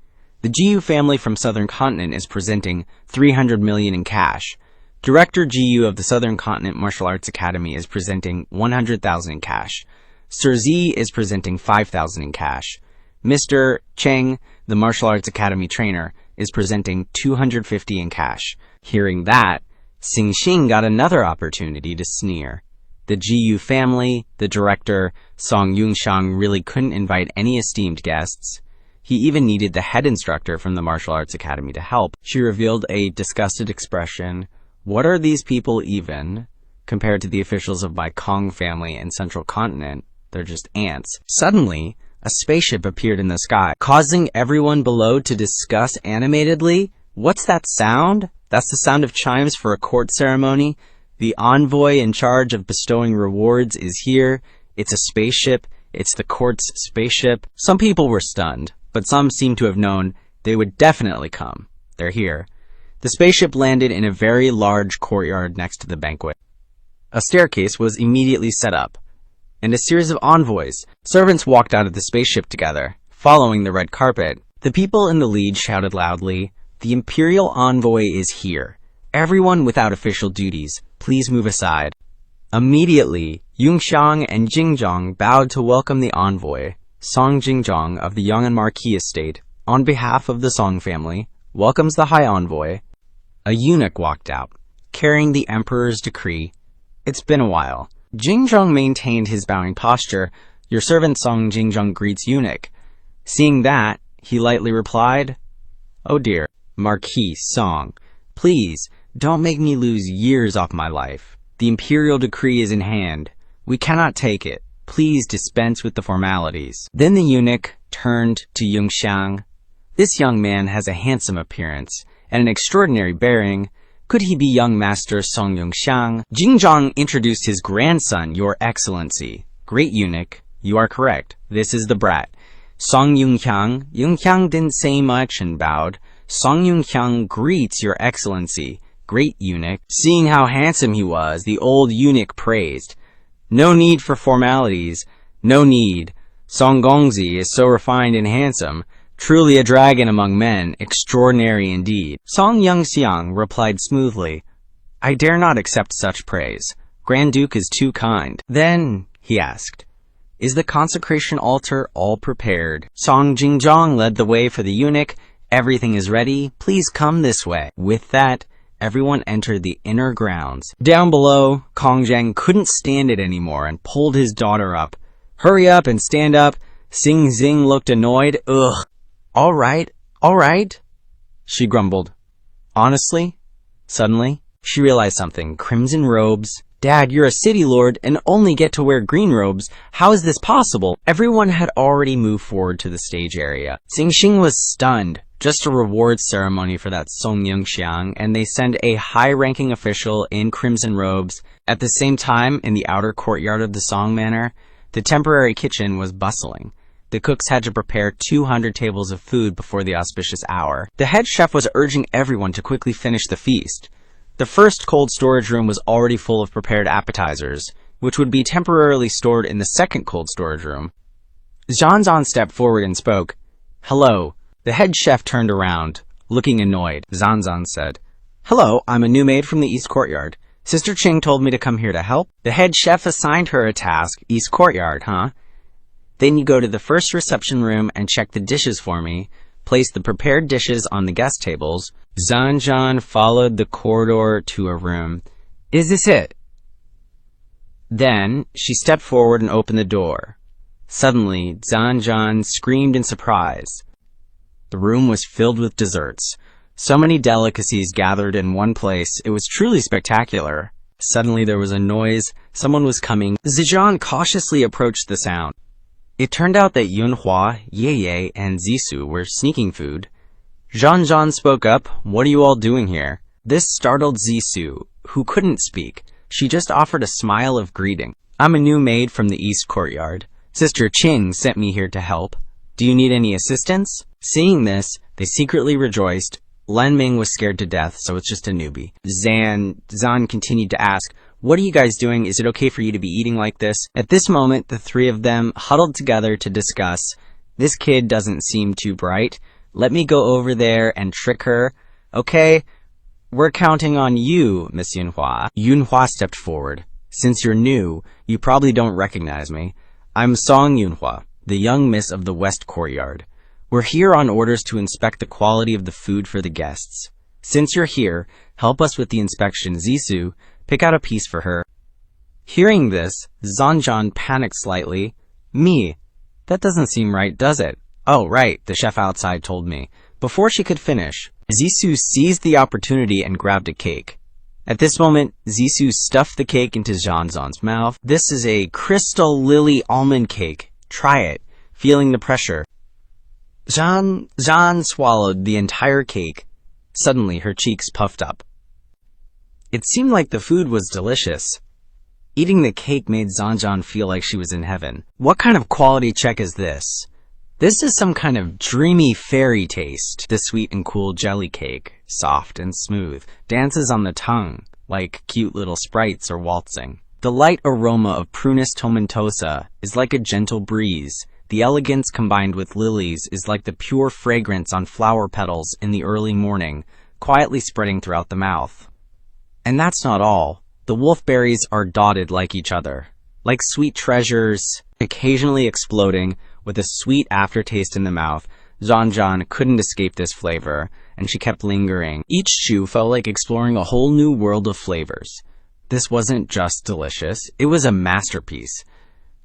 The Jiyu family from Southern Continent is presenting 300 million in cash. Director Jiyu of the Southern Continent Martial Arts Academy is presenting 100,000 in cash. Sir Z is presenting 5,000 in cash. Mr. Cheng, the Martial Arts Academy trainer, is presenting 250 in cash. Hearing that, Xingxing got another opportunity to sneer. The Jiyu family, the director, Song Yunxiang, really couldn't invite any esteemed guests. He even needed the head instructor from the Martial Arts Academy to help. She revealed a disgusted expression. What are these people even? Compared to the officials of my Kong family and Central Continent, they're just ants. Suddenly, a spaceship appeared in the sky, causing everyone below to discuss animatedly. What's that sound? That's the sound of chimes for a court ceremony. The envoy in charge of bestowing rewards is here. It's a spaceship. It's the court's spaceship. Some people were stunned, but some seemed to have known they would definitely come. They're here. The spaceship landed in a very large courtyard next to the banquet. A staircase was immediately set up, and a series of envoys, servants walked out of the spaceship together, following the red carpet. The people in the lead shouted loudly, "The Imperial Envoy is here. Everyone without official duties, please move aside." Immediately, Yunxiang and Jingzhong bowed to welcome the envoy. Song Jingzhong of the Young and Marquis estate, on behalf of the Song family, welcomes the High Envoy. A eunuch walked out, carrying the Emperor's decree. It's been a while. Jingzhong maintained his bowing posture. Your servant Song Jingzhong greets eunuch. Seeing that, he lightly replied, "Oh dear, Marquis Song, please don't make me lose years off my life. The imperial decree is in hand. We cannot take it. Please dispense with the formalities." Then the eunuch turned to Yunxiang. This young man has a handsome appearance and an extraordinary bearing. Could he be young master Song Yunxiang? Jingzhong introduced his grandson, Your Excellency. Great eunuch, you are correct. This is the brat. Song Yunxiang. Yunxiang didn't say much and bowed. Song Yunxiang greets Your Excellency. Great eunuch. Seeing how handsome he was, the old eunuch praised. No need for formalities. No need. Song Gongzi is so refined and handsome. Truly a dragon among men. Extraordinary indeed. Song Yunxiang replied smoothly, "I dare not accept such praise. Grand Duke is too kind." Then, he asked, "Is the consecration altar all prepared?" Song Jingzhong led the way for the eunuch. "Everything is ready. Please come this way." With that, everyone entered the inner grounds. Down below, Kongzhang couldn't stand it anymore and pulled his daughter up. "Hurry up and stand up." Sing Zing looked annoyed. "Ugh. All right, she grumbled. Honestly, suddenly, she realized something. Crimson robes. Dad, you're a city lord and only get to wear green robes. How is this possible? Everyone had already moved forward to the stage area. Xingxing was stunned. Just a reward ceremony for that Song Yunxiang, and they send a high-ranking official in crimson robes. At the same time, in the outer courtyard of the Song Manor, the temporary kitchen was bustling. The cooks had to prepare 200 tables of food before the auspicious hour. The head chef was urging everyone to quickly finish the feast. The first cold storage room was already full of prepared appetizers, which would be temporarily stored in the second cold storage room. Zhanzan stepped forward and spoke. "Hello." The head chef turned around, looking annoyed. Zhanzan said, "Hello, I'm a new maid from the East Courtyard. Sister Ching told me to come here to help." The head chef assigned her a task. "East Courtyard, huh? Then you go to the first reception room and check the dishes for me. Place the prepared dishes on the guest tables." Zhanzan followed the corridor to a room. "Is this it?" Then she stepped forward and opened the door. Suddenly, Zhanzan screamed in surprise. The room was filled with desserts. So many delicacies gathered in one place. It was truly spectacular. Suddenly there was a noise. Someone was coming. Zizhan cautiously approached the sound. It turned out that Yunhua, Ye, and Zisu were sneaking food. Zhanzan spoke up. "What are you all doing here?" This startled Zisu, who couldn't speak. She just offered a smile of greeting. "I'm a new maid from the East Courtyard. Sister Ching sent me here to help. Do you need any assistance?" Seeing this, they secretly rejoiced. Lan Ming was scared to death, so it's just a newbie. Zhan continued to ask, "What are you guys doing? Is it okay for you to be eating like this?" At this moment, the three of them huddled together to discuss. "This kid doesn't seem too bright. Let me go over there and trick her. Okay, we're counting on you, Miss Yunhua." Yunhua stepped forward. "Since you're new, you probably don't recognize me. I'm Song Yunhua, the young miss of the West Courtyard. We're here on orders to inspect the quality of the food for the guests. Since you're here, help us with the inspection. Zisu, pick out a piece for her." Hearing this, Zhanzan panicked slightly. "Me? That doesn't seem right, does it?" "Oh, right, the chef outside told me." Before she could finish, Zisu seized the opportunity and grabbed a cake. At this moment, Zisu stuffed the cake into Zhanzan's mouth. "This is a crystal lily almond cake. Try it." Feeling the pressure, Zhan swallowed the entire cake. Suddenly, her cheeks puffed up. It seemed like the food was delicious. Eating the cake made Zhanzan feel like she was in heaven. What kind of quality check is this? This is some kind of dreamy fairy taste. The sweet and cool jelly cake, soft and smooth, dances on the tongue. like cute little sprites or waltzing. The light aroma of Prunus tomentosa is like a gentle breeze. The elegance combined with lilies is like the pure fragrance on flower petals in the early morning, quietly spreading throughout the mouth. And that's not all. The wolfberries are dotted like each other, like sweet treasures, occasionally exploding with a sweet aftertaste in the mouth. Zhanzhan couldn't escape this flavor, and she kept lingering. Each chew felt like exploring a whole new world of flavors. This wasn't just delicious, it was a masterpiece.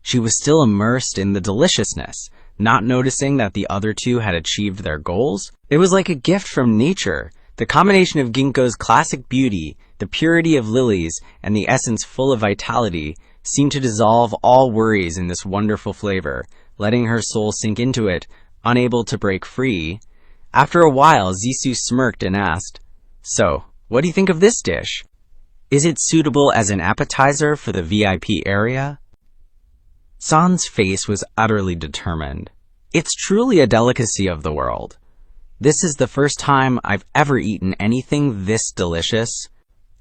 She was still immersed in the deliciousness, not noticing that the other two had achieved their goals. It was like a gift from nature. The combination of ginkgo's classic beauty, the purity of lilies, and the essence full of vitality seemed to dissolve all worries in this wonderful flavor, letting her soul sink into it, unable to break free. After a while, Zissou smirked and asked, "So, what do you think of this dish? Is it suitable as an appetizer for the VIP area?" San's face was utterly determined. "It's truly a delicacy of the world. This is the first time I've ever eaten anything this delicious."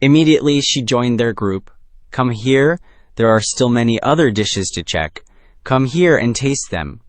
Immediately, she joined their group. "Come here, there are still many other dishes to check. Come here and taste them."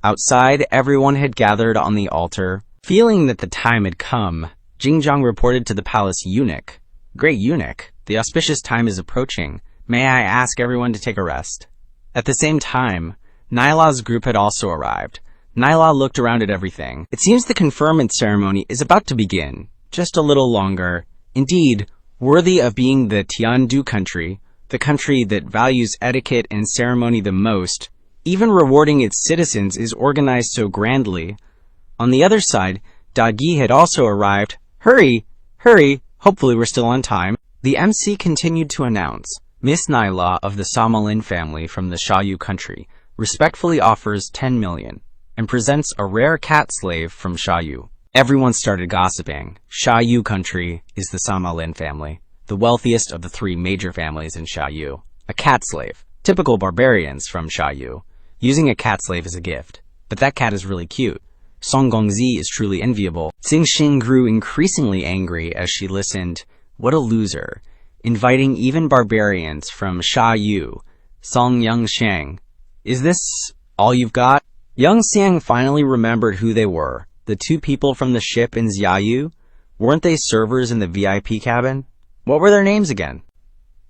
Outside, everyone had gathered on the altar. Feeling that the time had come, Jingjiang reported to the palace eunuch. "Great eunuch, the auspicious time is approaching. May I ask everyone to take a rest?" At the same time, Nyla's group had also arrived. Nyla looked around at everything. "It seems the conferment ceremony is about to begin. Just a little longer. Indeed, worthy of being the Tiandu country, the country that values etiquette and ceremony the most. Even rewarding its citizens is organized so grandly." On the other side, Dagi had also arrived. "Hurry! Hurry! Hopefully we're still on time." The MC continued to announce, "Miss Nyla of the Samalin family from the Shayu country respectfully offers 10 million and presents a rare cat slave from Shayu." Everyone started gossiping. Shayu country is the Samalin family, the wealthiest of the 3 major families in Shayu. A cat slave. Typical barbarians from Shayu. Using a cat slave is a gift. But that cat is really cute. Song Gongzi is truly enviable. Xingxing grew increasingly angry as she listened. What a loser. Inviting even barbarians from Shayu. Song Yunxiang. Is this all you've got? Yunxiang finally remembered who they were. The 2 people from the ship in Xiaoyu. Weren't they servers in the VIP cabin? What were their names again?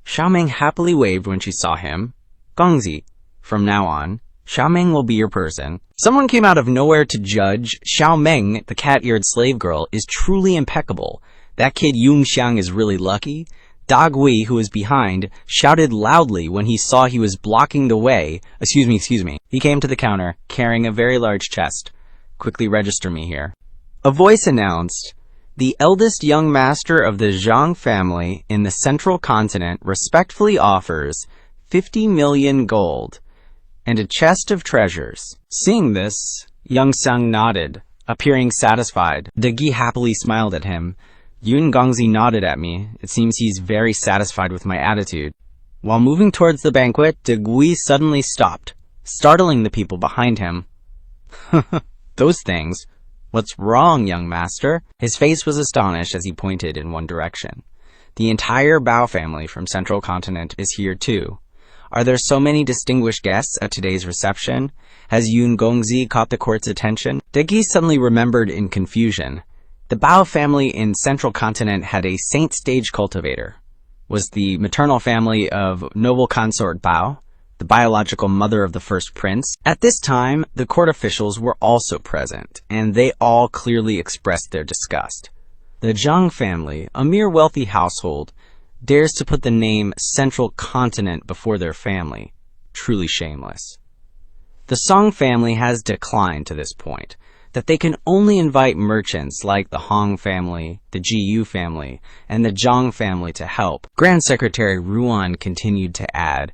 Xiaoming happily waved when she saw him. "Gongzi, from now on, Xiaoming will be your person." Someone came out of nowhere to judge. Xiaoming, the cat-eared slave girl, is truly impeccable. That kid Yunxiang is really lucky. Dagui, who was behind, shouted loudly when he saw he was blocking the way. Excuse me. He came to the counter, carrying a very large chest. "Quickly register me here." A voice announced, "The eldest young master of the Zhang family in the central continent respectfully offers 50 million gold and a chest of treasures." Seeing this, Yunxiang nodded, appearing satisfied. Dagi happily smiled at him. "Yun Gongzi nodded at me. It seems he's very satisfied with my attitude." While moving towards the banquet, Dagui suddenly stopped, startling the people behind him. "Those things. What's wrong, young master?" His face was astonished as he pointed in one direction. "The entire Bao family from Central Continent is here too. Are there so many distinguished guests at today's reception? Has Yun Gongzi caught the court's attention?" Dagi suddenly remembered in confusion. The Bao family in Central Continent had a saint stage cultivator. Was the maternal family of noble consort Bao, the biological mother of the first prince. At this time, the court officials were also present, and they all clearly expressed their disgust. The Zhang family, a mere wealthy household, dares to put the name Central Continent before their family. Truly shameless. The Song family has declined to this point, that they can only invite merchants like the Hong family, the Jiyu family, and the Zhang family to help. Grand Secretary Ruan continued to add,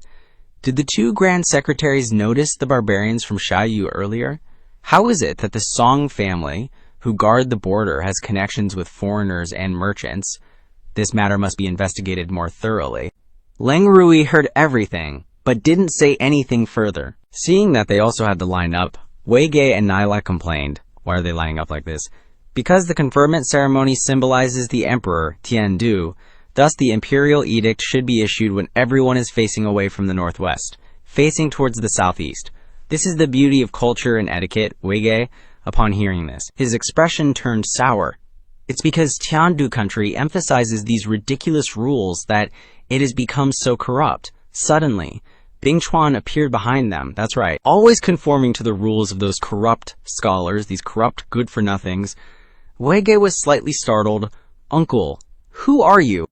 "Did the 2 Grand Secretaries notice the barbarians from Shayu earlier? How is it that the Song family, who guard the border, has connections with foreigners and merchants? This matter must be investigated more thoroughly." Leng Rui heard everything, but didn't say anything further. Seeing that they also had to line up, Wei Gei and Nyla complained. "Why are they lining up like this?" Because the conferment ceremony symbolizes the emperor, Tiandu, Thus, the imperial edict should be issued when everyone is facing away from the northwest, facing towards the southeast. This is the beauty of culture and etiquette, Wege. Upon hearing this, his expression turned sour. It's because Tiandu country emphasizes these ridiculous rules that it has become so corrupt. Suddenly, Bing Chuan appeared behind them, that's right, always conforming to the rules of those corrupt scholars, these corrupt good-for-nothings. Wege was slightly startled. "Uncle, who are you?"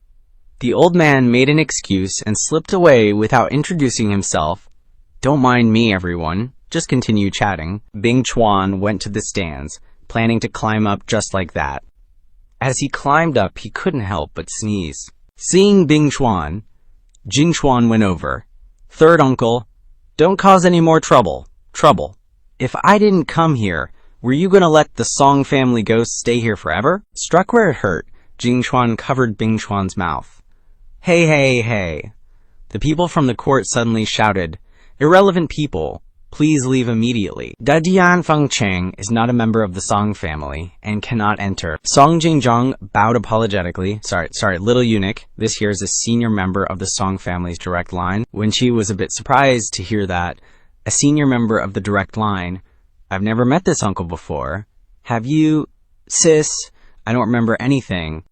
The old man made an excuse and slipped away without introducing himself. "Don't mind me, everyone. Just continue chatting." Bing Chuan went to the stands, planning to climb up just like that. As he climbed up, he couldn't help but sneeze. Seeing Bing Chuan, Jing Chuan went over. "Third uncle, don't cause any more trouble. If I didn't come here, were you gonna let the Song family ghost stay here forever?" Struck where it hurt, Jing Chuan covered Bing Chuan's mouth. Hey. The people from the court suddenly shouted, "Irrelevant people, please leave immediately." Dadian Fengcheng is not a member of the Song family and cannot enter. Song Jingzhong bowed apologetically. Sorry, little eunuch. This here is a senior member of the Song family's direct line. When she was a bit surprised to hear that, a senior member of the direct line, "I've never met this uncle before. Have you, sis? I don't remember anything."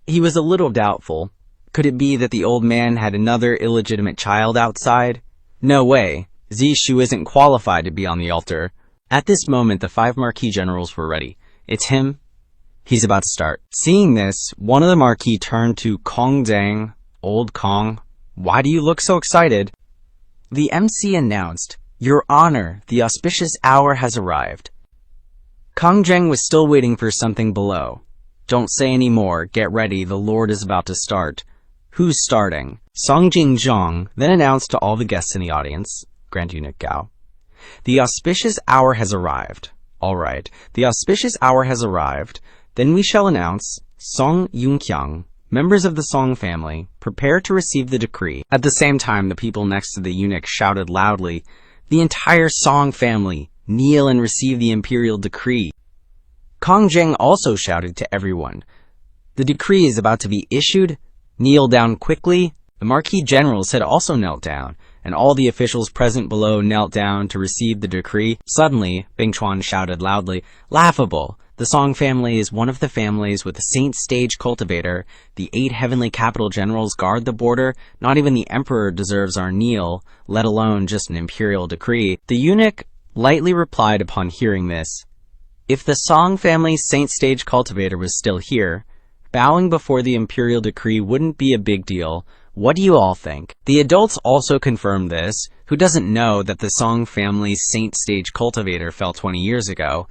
He was a little doubtful. Could it be that the old man had another illegitimate child outside? No way. Zishu isn't qualified to be on the altar. At this moment, the 5 marquis generals were ready. It's him. He's about to start. Seeing this, one of the marquis turned to Kong Zhang. "Old Kong, why do you look so excited?" The MC announced, "Your Honor, the auspicious hour has arrived." Kong Zhang was still waiting for something below. "Don't say any more. Get ready. The Lord is about to start." "Who's starting?" Song Jingzhong then announced to all the guests in the audience, Grand Eunuch Gao, "The auspicious hour has arrived." "All right, the auspicious hour has arrived. Then we shall announce Song Yunxiang, members of the Song family, prepare to receive the decree." At the same time, the people next to the eunuch shouted loudly, "The entire Song family, kneel and receive the imperial decree." Kong Zheng also shouted to everyone, "The decree is about to be issued. Kneel down quickly." The marquis generals had also knelt down, and all the officials present below knelt down to receive the decree. Suddenly, Bing Chuan shouted loudly, "Laughable! The Song family is one of the families with the Saint Stage Cultivator. The 8 heavenly capital generals guard the border. Not even the emperor deserves our kneel, let alone just an imperial decree." The eunuch lightly replied upon hearing this, "If the Song family's Saint Stage Cultivator was still here, bowing before the imperial decree wouldn't be a big deal. What do you all think?" The adults also confirmed this. Who doesn't know that the Song family's Saint Stage Cultivator fell 20 years ago?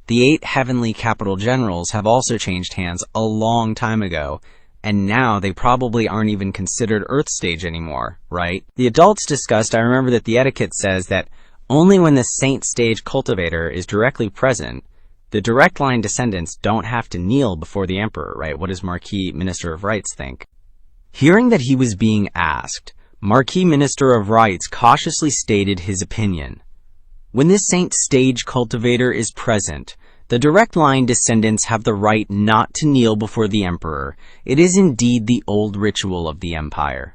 The 8 heavenly capital generals have also changed hands a long time ago, and now they probably aren't even considered Earth Stage anymore, right? The adults discussed, I remember that the etiquette says that only when the Saint Stage Cultivator is directly present, the direct line descendants don't have to kneel before the emperor, right? What does Marquis Minister of Rights think? Hearing that he was being asked, Marquis Minister of Rights cautiously stated his opinion. "When this Saint Stage Cultivator is present, the direct line descendants have the right not to kneel before the emperor. It is indeed the old ritual of the empire."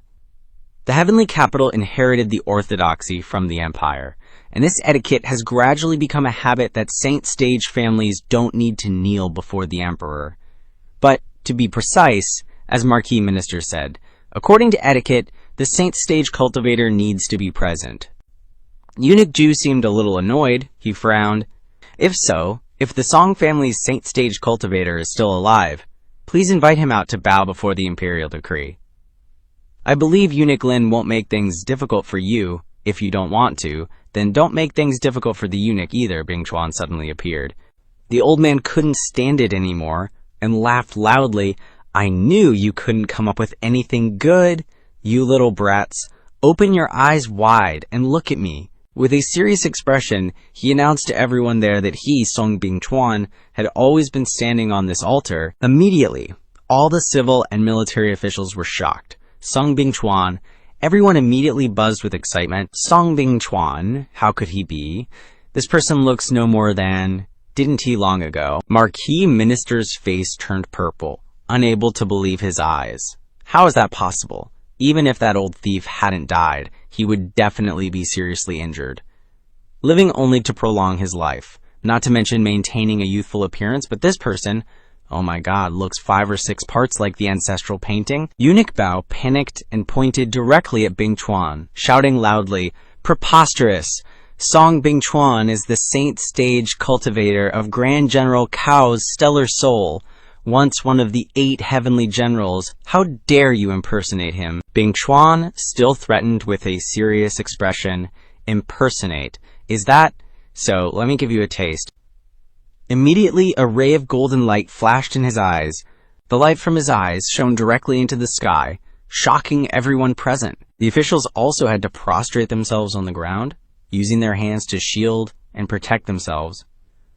The heavenly capital inherited the orthodoxy from the empire, and this etiquette has gradually become a habit that Saint Stage families don't need to kneel before the emperor. But, to be precise, as Marquis Minister said, according to etiquette, the Saint Stage Cultivator needs to be present. Eunuch Ju seemed a little annoyed. He frowned. "If so, if the Song family's Saint Stage Cultivator is still alive, please invite him out to bow before the imperial decree." "I believe Eunuch Lin won't make things difficult for you. If you don't want to, then don't make things difficult for the eunuch either," Bing Chuan suddenly appeared. The old man couldn't stand it anymore and laughed loudly. "I knew you couldn't come up with anything good. You little brats, open your eyes wide and look at me." With a serious expression, he announced to everyone there that he, Song Bing Chuan, had always been standing on this altar. Immediately, all the civil and military officials were shocked. Song Bing Chuan, everyone immediately buzzed with excitement. Song Bing Chuan, how could he be? This person looks no more than, didn't he long ago? Marquis Minister's face turned purple, unable to believe his eyes. How is that possible? Even if that old thief hadn't died, he would definitely be seriously injured. Living only to prolong his life, not to mention maintaining a youthful appearance, but this person, oh my god, looks 5 or 6 parts like the ancestral painting. Eunuch Bao panicked and pointed directly at Bing Chuan, shouting loudly, "Preposterous! Song Bing Chuan is the saint stage cultivator of Grand General Cao's stellar soul, once one of the 8 heavenly generals. How dare you impersonate him?" Bing Chuan still threatened with a serious expression. Impersonate. Is that? So, let me give you a taste. Immediately, a ray of golden light flashed in his eyes. The light from his eyes shone directly into the sky, shocking everyone present. The officials also had to prostrate themselves on the ground, using their hands to shield and protect themselves.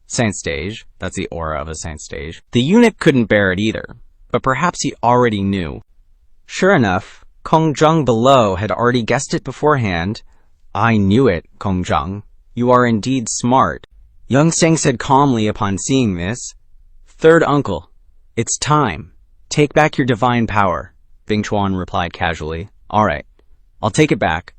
Saint stage, that's the aura of a saint stage. The eunuch couldn't bear it either, but perhaps he already knew. Sure enough, Kong Zheng below had already guessed it beforehand. "I knew it, Kong Zheng. You are indeed smart," Yunxiang said calmly upon seeing this. "Third uncle, it's time. Take back your divine power," Bing Chuan replied casually. "All right, I'll take it back."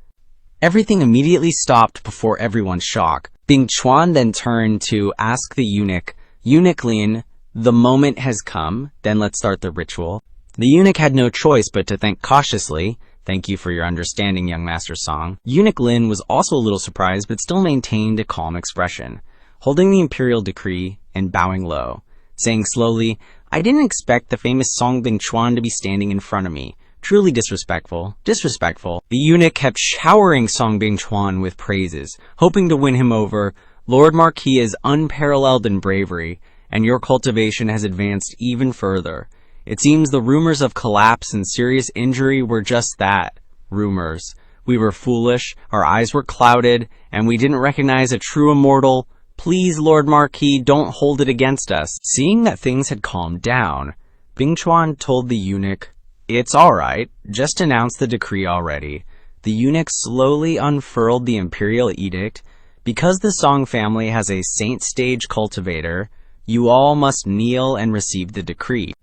Everything immediately stopped before everyone's shock. Bing Chuan then turned to ask the eunuch, "Eunuch Lin, the moment has come, then let's start the ritual." The eunuch had no choice but to think cautiously, "Thank you for your understanding, young Master Song." Eunuch Lin was also a little surprised, but still maintained a calm expression, holding the imperial decree and bowing low, saying slowly, "I didn't expect the famous Song Bing Chuan to be standing in front of me. Truly disrespectful, disrespectful." The eunuch kept showering Song Bing Chuan with praises, hoping to win him over. "Lord Marquis is unparalleled in bravery, and your cultivation has advanced even further. It seems the rumors of collapse and serious injury were just that, rumors. We were foolish, our eyes were clouded, and we didn't recognize a true immortal. Please, Lord Marquis, don't hold it against us." Seeing that things had calmed down, Bing Chuan told the eunuch, "It's all right, just announce the decree already." The eunuch slowly unfurled the imperial edict. "Because the Song family has a saint stage cultivator, you all must kneel and receive the decree."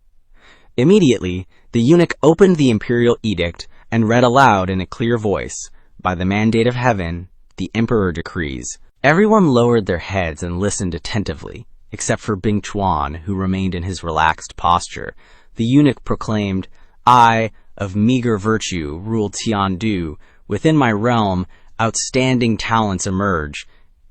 Immediately, the eunuch opened the imperial edict and read aloud in a clear voice, "By the mandate of heaven, the emperor decrees." Everyone lowered their heads and listened attentively, except for Bing Chuan, who remained in his relaxed posture. The eunuch proclaimed, "I, of meager virtue, rule Tiandu. Within my realm, outstanding talents emerge.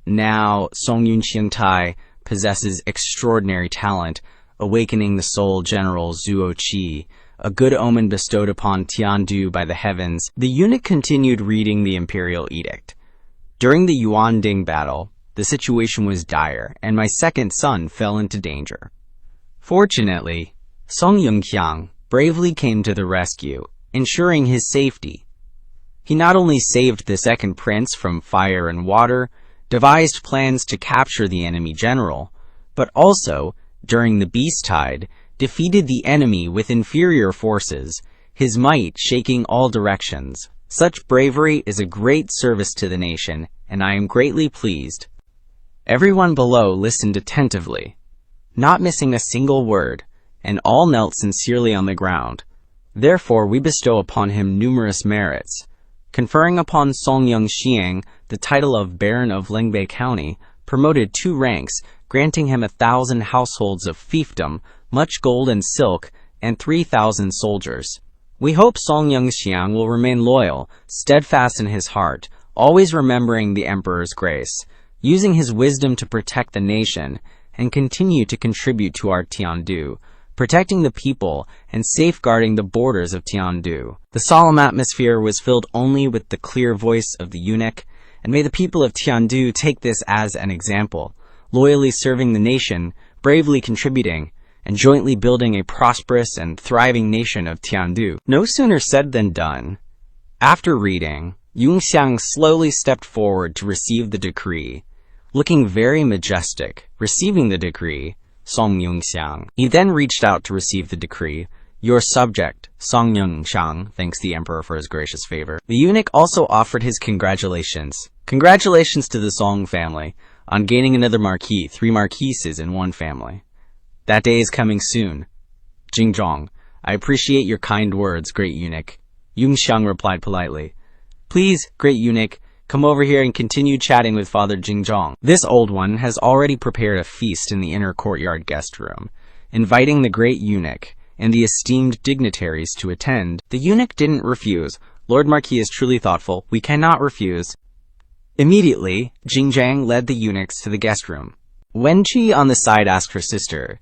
Now, Song Yunxiang possesses extraordinary talent, awakening the soul general Zuo Qi, a good omen bestowed upon Tiandu by the heavens." The eunuch continued reading the imperial edict. "During the Yuanding battle, the situation was dire, and my second son fell into danger. Fortunately, Song Yunxiang bravely came to the rescue, ensuring his safety. He not only saved the second prince from fire and water, devised plans to capture the enemy general, but also, during the beast tide, defeated the enemy with inferior forces, his might shaking all directions. Such bravery is a great service to the nation, and I am greatly pleased." Everyone below listened attentively, not missing a single word, and all knelt sincerely on the ground. "Therefore we bestow upon him numerous merits, conferring upon Song Yunxiang the title of Baron of Lingbei County, promoted 2 ranks, granting him 1,000 households of fiefdom, much gold and silk, and 3,000 soldiers. We hope Song Yunxiang will remain loyal, steadfast in his heart, always remembering the Emperor's grace, using his wisdom to protect the nation, and continue to contribute to our Tiandu, protecting the people and safeguarding the borders of Tiandu." The solemn atmosphere was filled only with the clear voice of the eunuch, and may the people of Tiandu take this as an example, loyally serving the nation, bravely contributing, and jointly building a prosperous and thriving nation of Tiandu. No sooner said than done. After reading, Yunxiang slowly stepped forward to receive the decree. Looking very majestic, receiving the decree, Song Yunxiang. He then reached out to receive the decree. "Your subject, Song Yunxiang, thanks the emperor for his gracious favor." The eunuch also offered his congratulations. "Congratulations to the Song family on gaining another marquis, 3 marquises in one family. That day is coming soon. Jingzhong, I appreciate your kind words, great eunuch. Yunxiang replied politely. Please, great eunuch, come over here and continue chatting with Father Jingzhong. This old one has already prepared a feast in the inner courtyard guest room, inviting the great eunuch and the esteemed dignitaries to attend. The eunuch didn't refuse. Lord Marquis is truly thoughtful. We cannot refuse. Immediately, Jingzhang led the eunuchs to the guest room. Wenqi on the side asked her sister,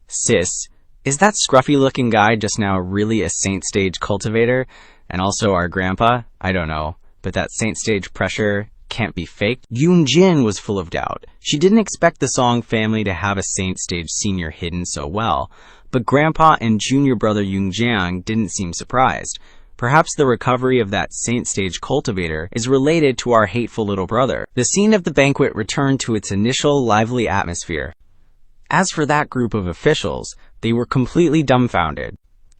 Sis, is that scruffy-looking guy just now really a saint stage cultivator? And also our grandpa? I don't know, but that saint stage pressure can't be faked. Yunjin was full of doubt. She didn't expect the Song family to have a saint stage senior hidden so well, but grandpa and junior brother Yunxiang didn't seem surprised. Perhaps the recovery of that saint stage cultivator is related to our hateful little brother. The scene of the banquet returned to its initial lively atmosphere. As for that group of officials, they were completely dumbfounded.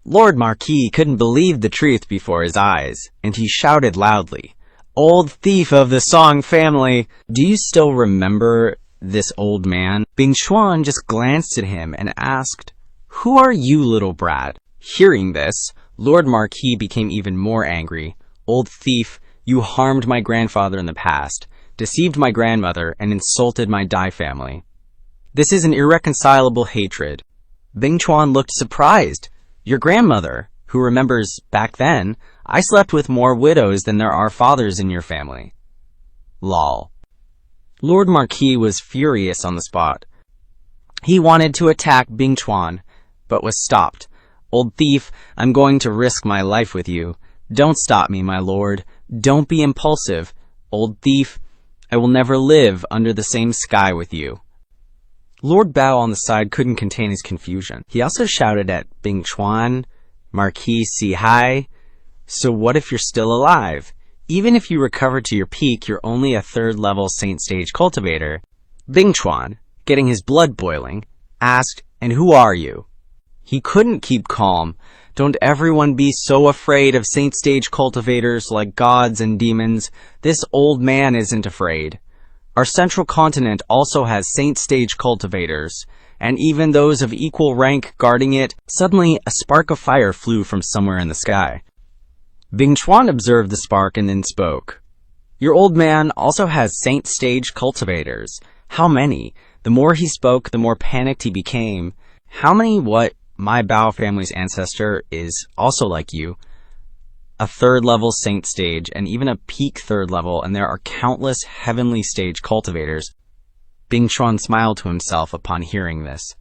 Lord Marquis couldn't believe the truth before his eyes, and he shouted loudly, Old thief of the Song family! Do you still remember this old man? Bing Chuan just glanced at him and asked, Who are you, little brat? Hearing this, Lord Marquis became even more angry. Old thief, you harmed my grandfather in the past, deceived my grandmother, and insulted my Dai family. This is an irreconcilable hatred. Bing Chuan looked surprised. Your grandmother, who remembers back then, I slept with more widows than there are fathers in your family. Lol. Lord Marquis was furious on the spot. He wanted to attack Bing Chuan, but was stopped. Old thief, I'm going to risk my life with you. Don't stop me, my lord. Don't be impulsive. Old thief, I will never live under the same sky with you. Lord Bao on the side couldn't contain his confusion. He also shouted at Bing Chuan, Marquis Si Hai, so what if you're still alive? Even if you recover to your peak, you're only a third-level saint stage cultivator. Bing Chuan, getting his blood boiling, asked, And who are you? He couldn't keep calm. Don't everyone be so afraid of saint stage cultivators like gods and demons. This old man isn't afraid. Our central continent also has saint stage cultivators, and even those of equal rank guarding it. Suddenly, a spark of fire flew from somewhere in the sky. Bing Chuan observed the spark and then spoke. Your old man also has saint stage cultivators. How many? The more he spoke, the more panicked he became. How many? What? My Bao family's ancestor is also like you. A third-level saint stage, and even a peak third level, and there are countless heavenly stage cultivators. Bing Chuan smiled to himself upon hearing this.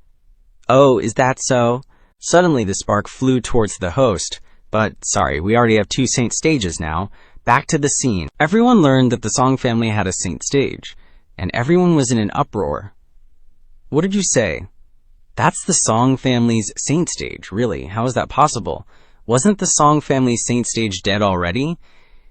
Oh, is that so? Suddenly the spark flew towards the host. But, sorry, we already have 2 saint stages now. Back to the scene. Everyone learned that the Song family had a saint stage, and everyone was in an uproar. What did you say? That's the Song family's saint stage, really. How is that possible? Wasn't the Song family's saint stage dead already?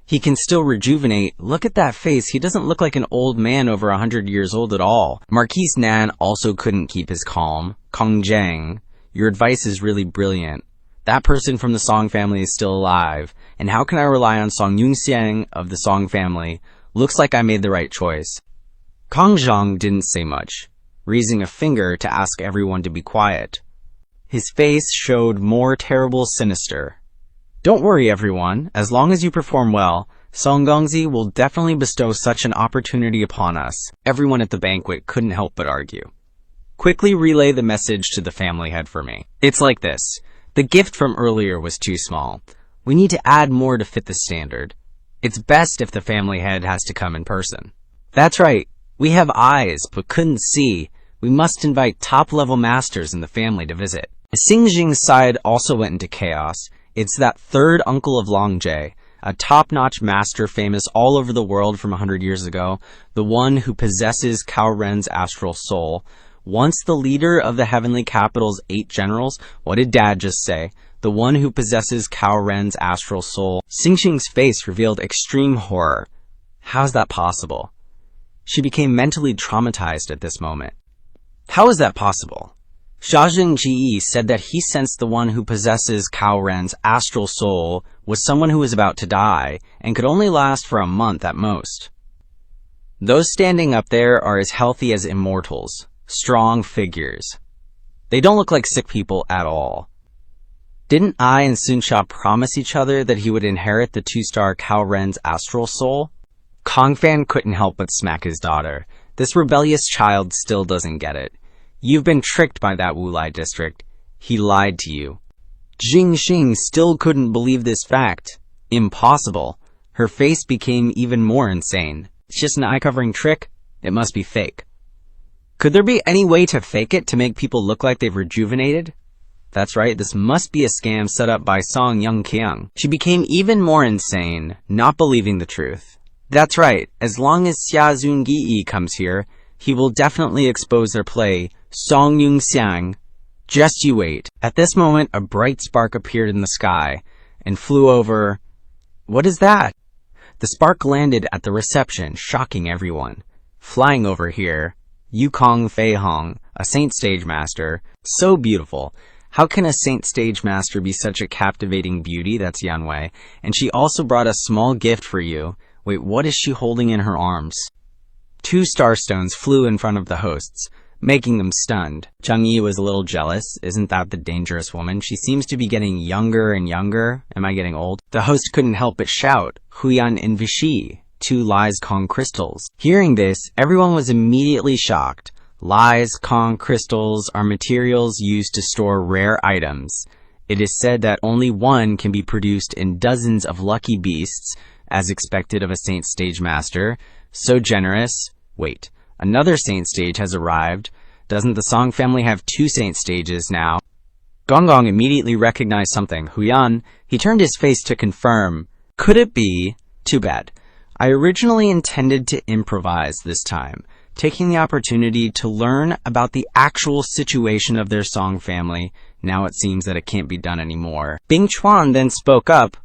He can still rejuvenate. Look at that face. He doesn't look like an old man over 100 years old at all. Marquis Nan also couldn't keep his calm. Kong Zhang, your advice is really brilliant. That person from the Song family is still alive. And how can I rely on Song Yunxiang of the Song family? Looks like I made the right choice. Kong Zhang didn't say much, raising a finger to ask everyone to be quiet. His face showed more terrible sinister. Don't worry, everyone. As long as you perform well, Song Gongzi will definitely bestow such an opportunity upon us. Everyone at the banquet couldn't help but argue. Quickly relay the message to the family head for me. It's like this. The gift from earlier was too small. We need to add more to fit the standard. It's best if the family head has to come in person. That's right. We have eyes, but couldn't see. We must invite top-level masters in the family to visit. Xingjing's side also went into chaos. It's that third uncle of Longjie, a top-notch master famous all over the world from 100 years ago, the one who possesses Cao Ren's astral soul. Once the leader of the heavenly capital's 8 generals, what did Dad just say? The one who possesses Cao Ren's astral soul. Xingjing's face revealed extreme horror. How's that possible? She became mentally traumatized at this moment. How is that possible? Xiaojing Ji said that he sensed the one who possesses Cao Ren's astral soul was someone who was about to die and could only last for a month at most. Those standing up there are as healthy as immortals, strong figures. They don't look like sick people at all. Didn't I and Sunsha promise each other that he would inherit the 2-star Cao Ren's astral soul? Kongfan couldn't help but smack his daughter. This rebellious child still doesn't get it. You've been tricked by that Wulai district. He lied to you. Yunxiang still couldn't believe this fact. Impossible. Her face became even more insane. It's just an eye-covering trick. It must be fake. Could there be any way to fake it to make people look like they've rejuvenated? That's right, this must be a scam set up by Song Yunxiang. She became even more insane, not believing the truth. That's right, as long as Xia Zungi comes here, he will definitely expose their play, Song Yunxiang. Just you wait. At this moment, a bright spark appeared in the sky and flew over. What is that? The spark landed at the reception, shocking everyone. Flying over here, Yukong Fei Hong, a saint stage master. So beautiful. How can a saint stage master be such a captivating beauty? That's Yanwei. And she also brought a small gift for you. Wait, what is she holding in her arms? 2 starstones flew in front of the hosts, making them stunned. Zhang Yi was a little jealous. Isn't that the dangerous woman? She seems to be getting younger and younger. Am I getting old? The host couldn't help but shout, Huyan and Vichy, 2 Lies Kong crystals. Hearing this, everyone was immediately shocked. Lies Kong crystals are materials used to store rare items. It is said that only one can be produced in dozens of lucky beasts, as expected of a saint stage master. So generous. Wait. Another saint stage has arrived. Doesn't the Song family have 2 saint stages now? Gonggong immediately recognized something. Huyan, he turned his face to confirm. Could it be? Too bad. I originally intended to improvise this time, taking the opportunity to learn about the actual situation of their Song family. Now it seems that it can't be done anymore. Bing Chuan then spoke up.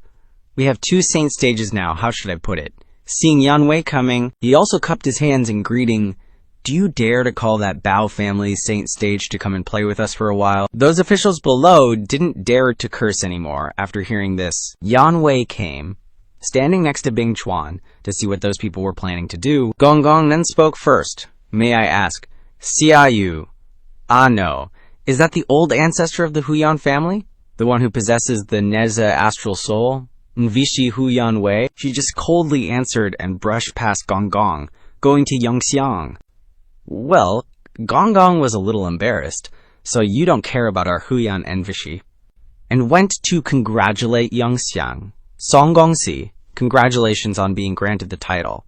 We have 2 saint stages now. How should I put it? Seeing Yanwei coming, he also cupped his hands in greeting. Do you dare to call that Bao family saint stage to come and play with us for a while? Those officials below didn't dare to curse anymore after hearing this. Yanwei came, standing next to Bing Chuan, to see what those people were planning to do. Gonggong then spoke first. May I ask, Xia Yu? Ah no, is that the old ancestor of the Huyan family? The one who possesses the Neza astral soul? Nvishi Huyan Wei? She just coldly answered and brushed past Gonggong, going to Yunxiang. Well, Gonggong was a little embarrassed, so you don't care about our Huyan and Vichy, and went to congratulate Yunxiang. Song Gongxi, congratulations on being granted the title.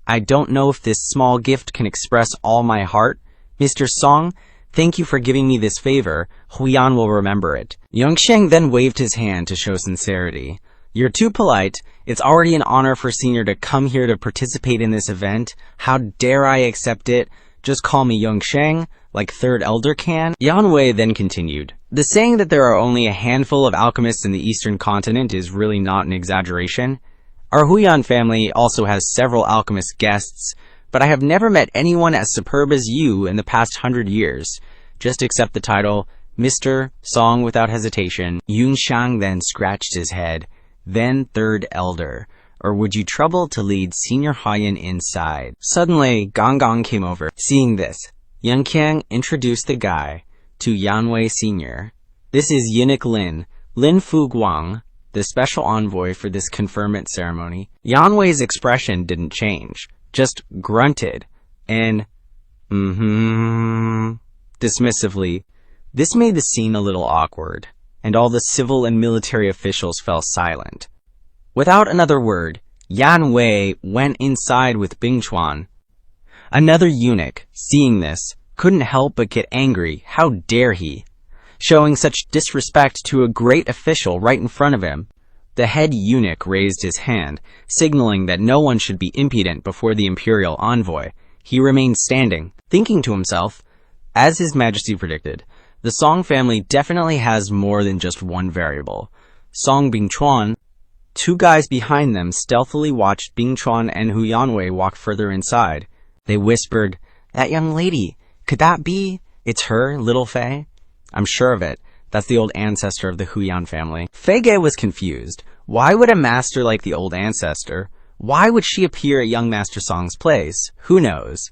I don't know if this small gift can express all my heart. Mr. Song, thank you for giving me this favor. Huyan will remember it. Yunxiang then waved his hand to show sincerity. You're too polite. It's already an honor for Senior to come here to participate in this event. How dare I accept it? Just call me Yunxiang, like Third Elder can. Yanwei then continued. The saying that there are only a handful of alchemists in the eastern continent is really not an exaggeration. Our Huyan family also has several alchemist guests, but I have never met anyone as superb as you in the past 100 years. Just accept the title, Mr. Song without hesitation. Yunxiang then scratched his head. Then Third Elder. Or would you trouble to lead Senior Haiyan inside? Suddenly, Gonggong came over. Seeing this, Yunxiang introduced the guy to Yanwei Senior. This is Yinik Lin Fu Guang, the special envoy for this conferment ceremony. Yanwei's expression didn't change, just grunted and dismissively. This made the scene a little awkward, and all the civil and military officials fell silent. Without another word, Yanwei went inside with Bing Chuan. Another eunuch, seeing this, couldn't help but get angry. How dare he? Showing such disrespect to a great official right in front of him. The head eunuch raised his hand, signaling that no one should be impudent before the imperial envoy. He remained standing, thinking to himself, as His Majesty predicted, the Song family definitely has more than just one variable. Song Bing Chuan. 2 guys behind them stealthily watched Bing Chuan and Hu Yanwei walk further inside. They whispered, That young lady, could that be? It's her, little Fei? I'm sure of it. That's the old ancestor of the Huyan family. Fei Ge was confused. Why would a master like the old ancestor? Why would she appear at young Master Song's place? Who knows?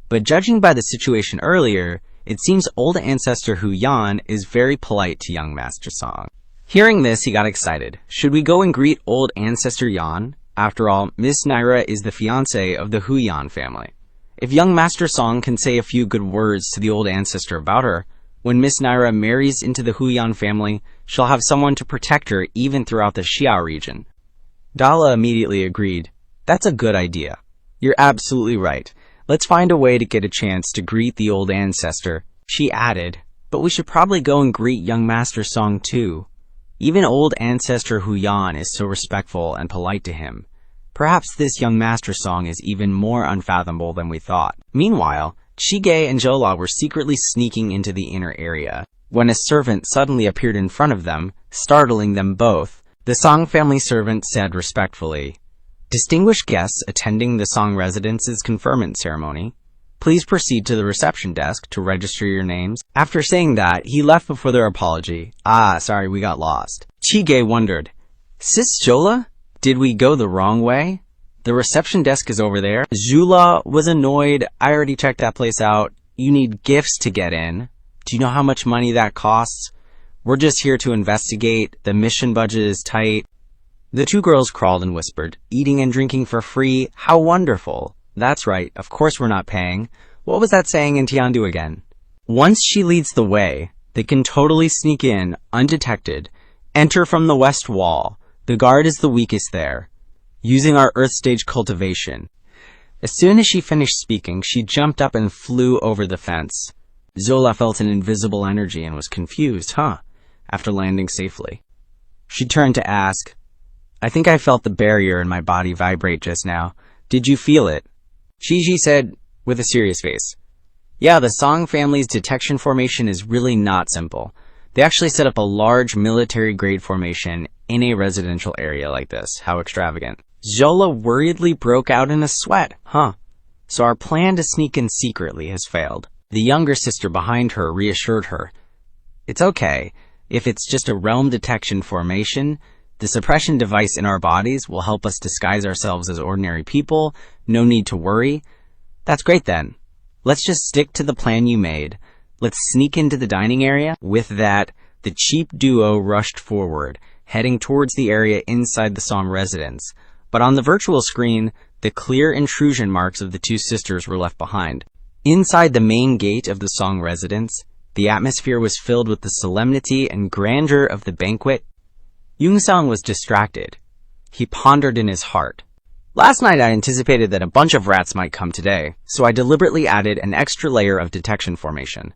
But judging by the situation earlier, it seems old ancestor Hu Yan is very polite to young Master Song. Hearing this, he got excited. Should we go and greet old ancestor Yan? After all, Miss Naira is the fiancée of the Yan family. If young Master Song can say a few good words to the old ancestor about her, when Miss Naira marries into the Yan family, she'll have someone to protect her even throughout the Xiao region. Dala immediately agreed. That's a good idea. You're absolutely right. Let's find a way to get a chance to greet the old ancestor. She added, but we should probably go and greet young Master Song too. Even old ancestor Yan is so respectful and polite to him. Perhaps this young Master Song is even more unfathomable than we thought. Meanwhile, Chige and Jola were secretly sneaking into the inner area, when a servant suddenly appeared in front of them, startling them both. The Song family servant said respectfully, "Distinguished guests attending the Song residence's conferment ceremony, please proceed to the reception desk to register your names." After saying that, he left before their apology. Sorry, we got lost. Chige wondered, Sis Jola, did we go the wrong way? The reception desk is over there. Zula was annoyed. I already checked that place out. You need gifts to get in. Do you know how much money that costs? We're just here to investigate. The mission budget is tight. The two girls crawled and whispered, eating and drinking for free. How wonderful. That's right. Of course we're not paying. What was that saying in Tiandu again? Once she leads the way, they can totally sneak in, undetected. Enter from the west wall. The guard is the weakest there. Using our earth stage cultivation. As soon as she finished speaking, she jumped up and flew over the fence. Zola felt an invisible energy and was confused, after landing safely. She turned to ask, I think I felt the barrier in my body vibrate just now. Did you feel it? Gigi said, with a serious face, yeah, the Song family's detection formation is really not simple. They actually set up a large military-grade formation in a residential area like this. How extravagant. Zola worriedly broke out in a sweat. So our plan to sneak in secretly has failed. The younger sister behind her reassured her. It's okay. If it's just a realm detection formation, the suppression device in our bodies will help us disguise ourselves as ordinary people. No need to worry. That's great then. Let's just stick to the plan you made. Let's sneak into the dining area. With that, the cheap duo rushed forward, heading towards the area inside the Song residence. But on the virtual screen, the clear intrusion marks of the two sisters were left behind. Inside the main gate of the Song residence, the atmosphere was filled with the solemnity and grandeur of the banquet. Yunxiang was distracted. He pondered in his heart. Last night I anticipated that a bunch of rats might come today, so I deliberately added an extra layer of detection formation.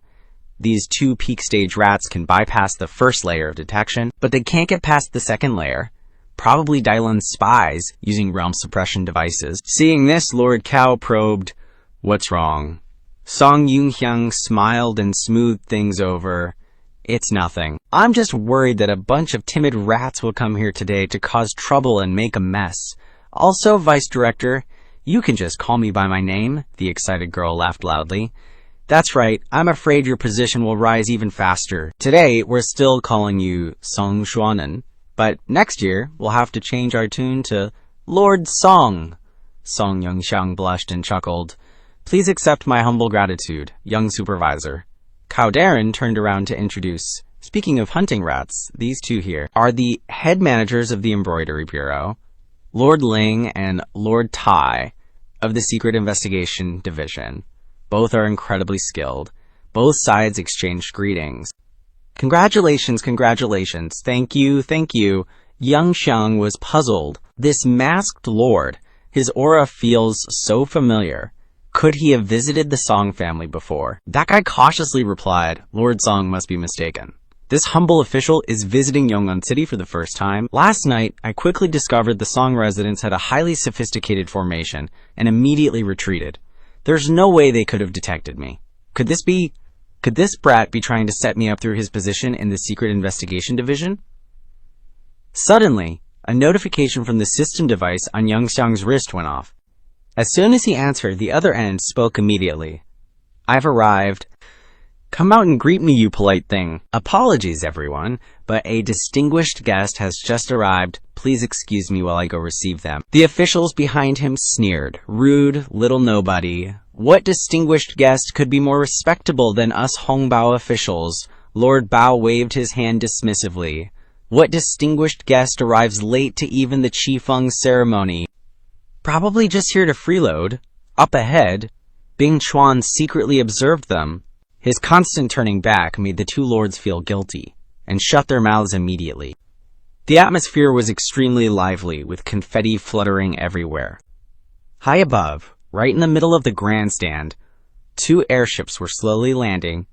These two peak stage rats can bypass the first layer of detection, but they can't get past the second layer. Probably Dylan's spies using realm suppression devices. Seeing this, Lord Cao probed, What's wrong? Song Yunxiang smiled and smoothed things over. It's nothing. I'm just worried that a bunch of timid rats will come here today to cause trouble and make a mess. Also, Vice Director, you can just call me by my name, the excited girl laughed loudly. That's right, I'm afraid your position will rise even faster. Today, we're still calling you Song Xuanen, but next year, we'll have to change our tune to Lord Song. Song Yunxiang blushed and chuckled. Please accept my humble gratitude, young supervisor. Cao Darren turned around to introduce. Speaking of hunting rats, these two here are the head managers of the Embroidery Bureau, Lord Ling and Lord Tai of the Secret Investigation Division. Both are incredibly skilled. Both sides exchanged greetings. Congratulations, congratulations. Thank you, thank you. Yunxiang was puzzled. This masked lord, his aura feels so familiar. Could he have visited the Song family before? That guy cautiously replied, Lord Song must be mistaken. This humble official is visiting Yong'an City for the first time. Last night, I quickly discovered the Song residence had a highly sophisticated formation and immediately retreated. There's no way they could have detected me. Could this brat be trying to set me up through his position in the Secret Investigation Division? Suddenly, a notification from the system device on Yunxiang's wrist went off. As soon as he answered, the other end spoke immediately. I've arrived. Come out and greet me, you polite thing. Apologies, everyone, but a distinguished guest has just arrived. Please excuse me while I go receive them. The officials behind him sneered. Rude, little nobody. What distinguished guest could be more respectable than us Hongbao officials? Lord Bao waved his hand dismissively. What distinguished guest arrives late to even the Qifeng ceremony? Probably just here to freeload. Up ahead, Bing Chuan secretly observed them. His constant turning back made the two lords feel guilty, and shut their mouths immediately. The atmosphere was extremely lively, with confetti fluttering everywhere. High above, right in the middle of the grandstand, two airships were slowly landing.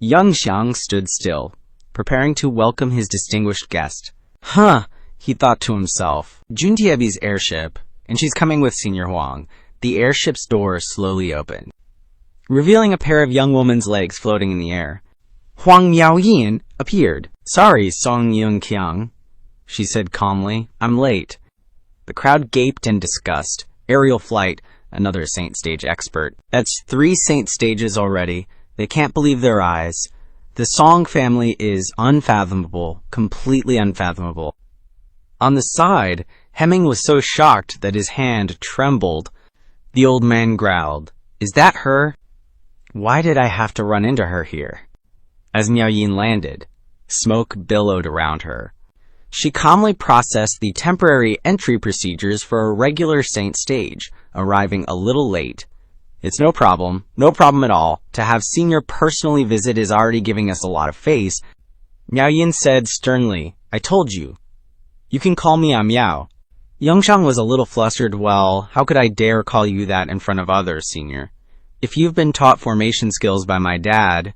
Yunxiang stood still, preparing to welcome his distinguished guest. Huh, he thought to himself. Juntiebi's airship, and she's coming with Senior Huang. The airship's door slowly opened, revealing a pair of young woman's legs floating in the air. Huang Miaoyin appeared. Sorry, Song Yunxiang, she said calmly. I'm late. The crowd gaped in disgust. Aerial flight, another Saint Stage expert. That's 3 Saint Stages already. They can't believe their eyes. The Song family is unfathomable, completely unfathomable. On the side, Hemming was so shocked that his hand trembled. The old man growled, Is that her? Why did I have to run into her here? As Miao Yin landed, smoke billowed around her. She calmly processed the temporary entry procedures for a regular Saint Stage, arriving a little late. It's no problem at all. To have Senior personally visit is already giving us a lot of face. Miao Yin said sternly, I told you. You can call me Miao. Yunxiang was a little flustered. Well, how could I dare call you that in front of others, Senior? If you've been taught formation skills by my dad,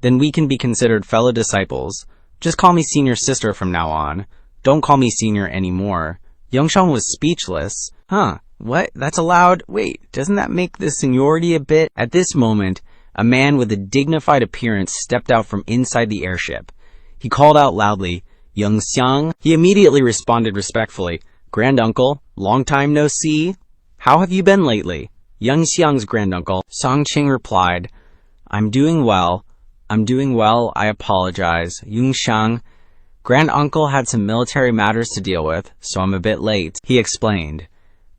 then we can be considered fellow disciples. Just call me Senior Sister from now on. Don't call me Senior anymore. Yunxiang was speechless. Huh, what? That's allowed? Wait, doesn't that make the seniority a bit? At this moment, a man with a dignified appearance stepped out from inside the airship. He called out loudly, Yunxiang. He immediately responded respectfully, Granduncle, long time no see. How have you been lately? Yunxiang's granduncle, Song Qing, replied, I'm doing well, I apologize. Yunxiang, Granduncle had some military matters to deal with, so I'm a bit late. He explained,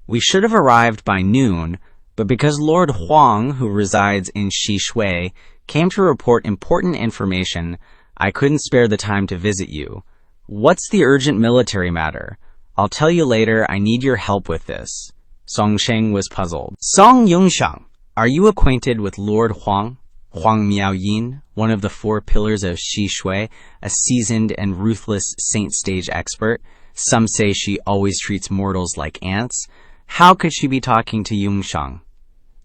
We should have arrived by noon, but because Lord Huang, who resides in Xishui, came to report important information, I couldn't spare the time to visit you. What's the urgent military matter? I'll tell you later. I need your help with this. Song Sheng was puzzled. Song Yunxiang, are you acquainted with Lord Huang? Huang Miaoyin, one of the 4 pillars of Xishui, a seasoned and ruthless Saint Stage expert. Some say she always treats mortals like ants. How could she be talking to Yunxiang?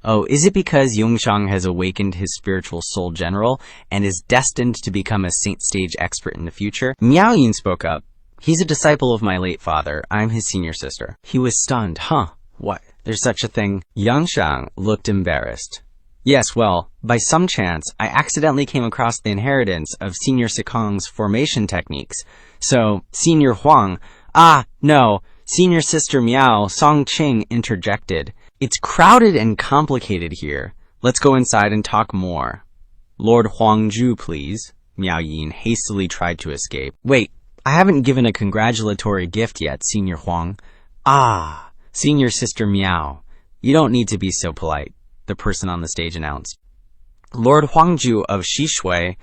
Oh, is it because Yunxiang has awakened his spiritual soul general and is destined to become a Saint Stage expert in the future? Miaoyin spoke up. He's a disciple of my late father. I'm his senior sister. He was stunned. Huh? What? There's such a thing? Yunxiang looked embarrassed. Yes, well, by some chance, I accidentally came across the inheritance of Senior Sikong's formation techniques. So, Senior Huang, no, Senior Sister Miao, Song Qing interjected. It's crowded and complicated here. Let's go inside and talk more. Lord Huangju, please. Miao Yin hastily tried to escape. Wait, I haven't given a congratulatory gift yet, Senior Huang. Senior Sister Miao. You don't need to be so polite, the person on the stage announced. Lord Huangju of Xishui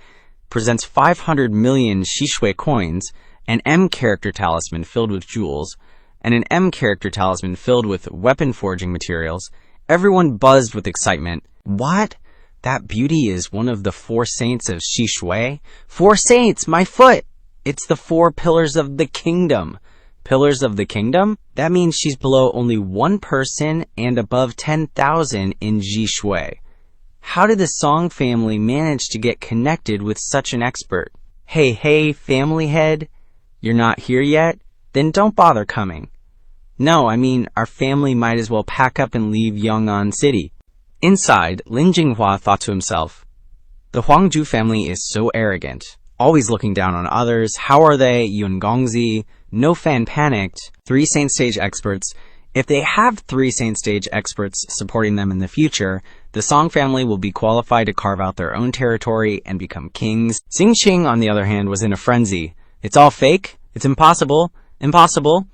presents 500 million Xishui coins, an M character talisman filled with jewels, and an M character talisman filled with weapon forging materials. Everyone buzzed with excitement. What? That beauty is one of the 4 saints of Xishui? 4 saints! My foot! It's the 4 pillars of the kingdom. Pillars of the kingdom? That means she's below only 1 person and above 10,000 in Xishui. How did the Song family manage to get connected with such an expert? Hey, family head, you're not here yet? Then don't bother coming. No, I mean, our family might as well pack up and leave Yong'an City. Inside, Lin Jinghua thought to himself, the Huangju family is so arrogant, always looking down on others. How are they? Yun Gongzi. No fan panicked. 3 Saint Stage experts. If they have 3 Saint Stage experts supporting them in the future, the Song family will be qualified to carve out their own territory and become kings. Xing Qing, on the other hand, was in a frenzy. It's all fake. It's impossible. Impossible.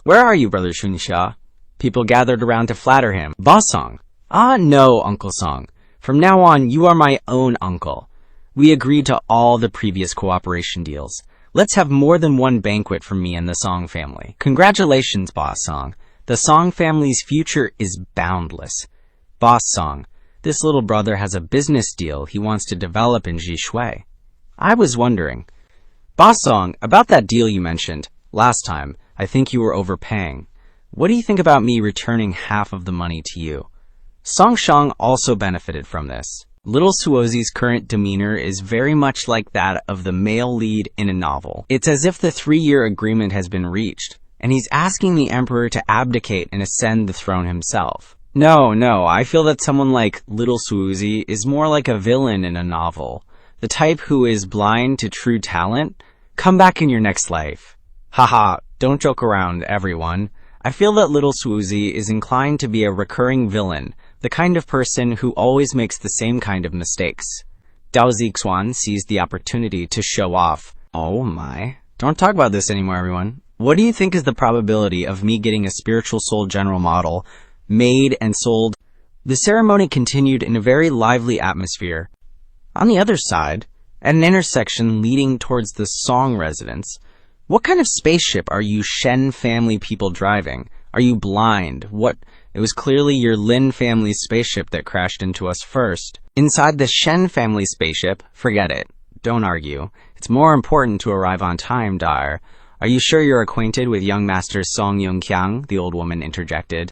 Where are you, Brother Xunsha? People gathered around to flatter him. Boss Song. No, Uncle Song. From now on, you are my own uncle. We agreed to all the previous cooperation deals. Let's have more than one banquet for me and the Song family. Congratulations, Boss Song. The Song family's future is boundless. Boss Song, this little brother has a business deal he wants to develop in Jishui. I was wondering, Boss Song, about that deal you mentioned last time. I think you were overpaying. What do you think about me returning half of the money to you? Song Shang also benefited from this. Little Suozi's current demeanor is very much like that of the male lead in a novel. It's as if the 3-year agreement has been reached, and he's asking the emperor to abdicate and ascend the throne himself. No, I feel that someone like Little Suozi is more like a villain in a novel. The type who is blind to true talent. Come back in your next life. Haha, don't joke around, everyone. I feel that Little Suozi is inclined to be a recurring villain, the kind of person who always makes the same kind of mistakes. Dao Zixuan seized the opportunity to show off. Oh my. Don't talk about this anymore, everyone. What do you think is the probability of me getting a spiritual soul general model made and sold? The ceremony continued in a very lively atmosphere. On the other side, at an intersection leading towards the Song residence, what kind of spaceship are you Shen family people driving? Are you blind? What? It was clearly your Lin family's spaceship that crashed into us first. Inside the Shen family spaceship, forget it. Don't argue. It's more important to arrive on time, Dyer. Are you sure you're acquainted with young Master Song Yunxiang? The old woman interjected.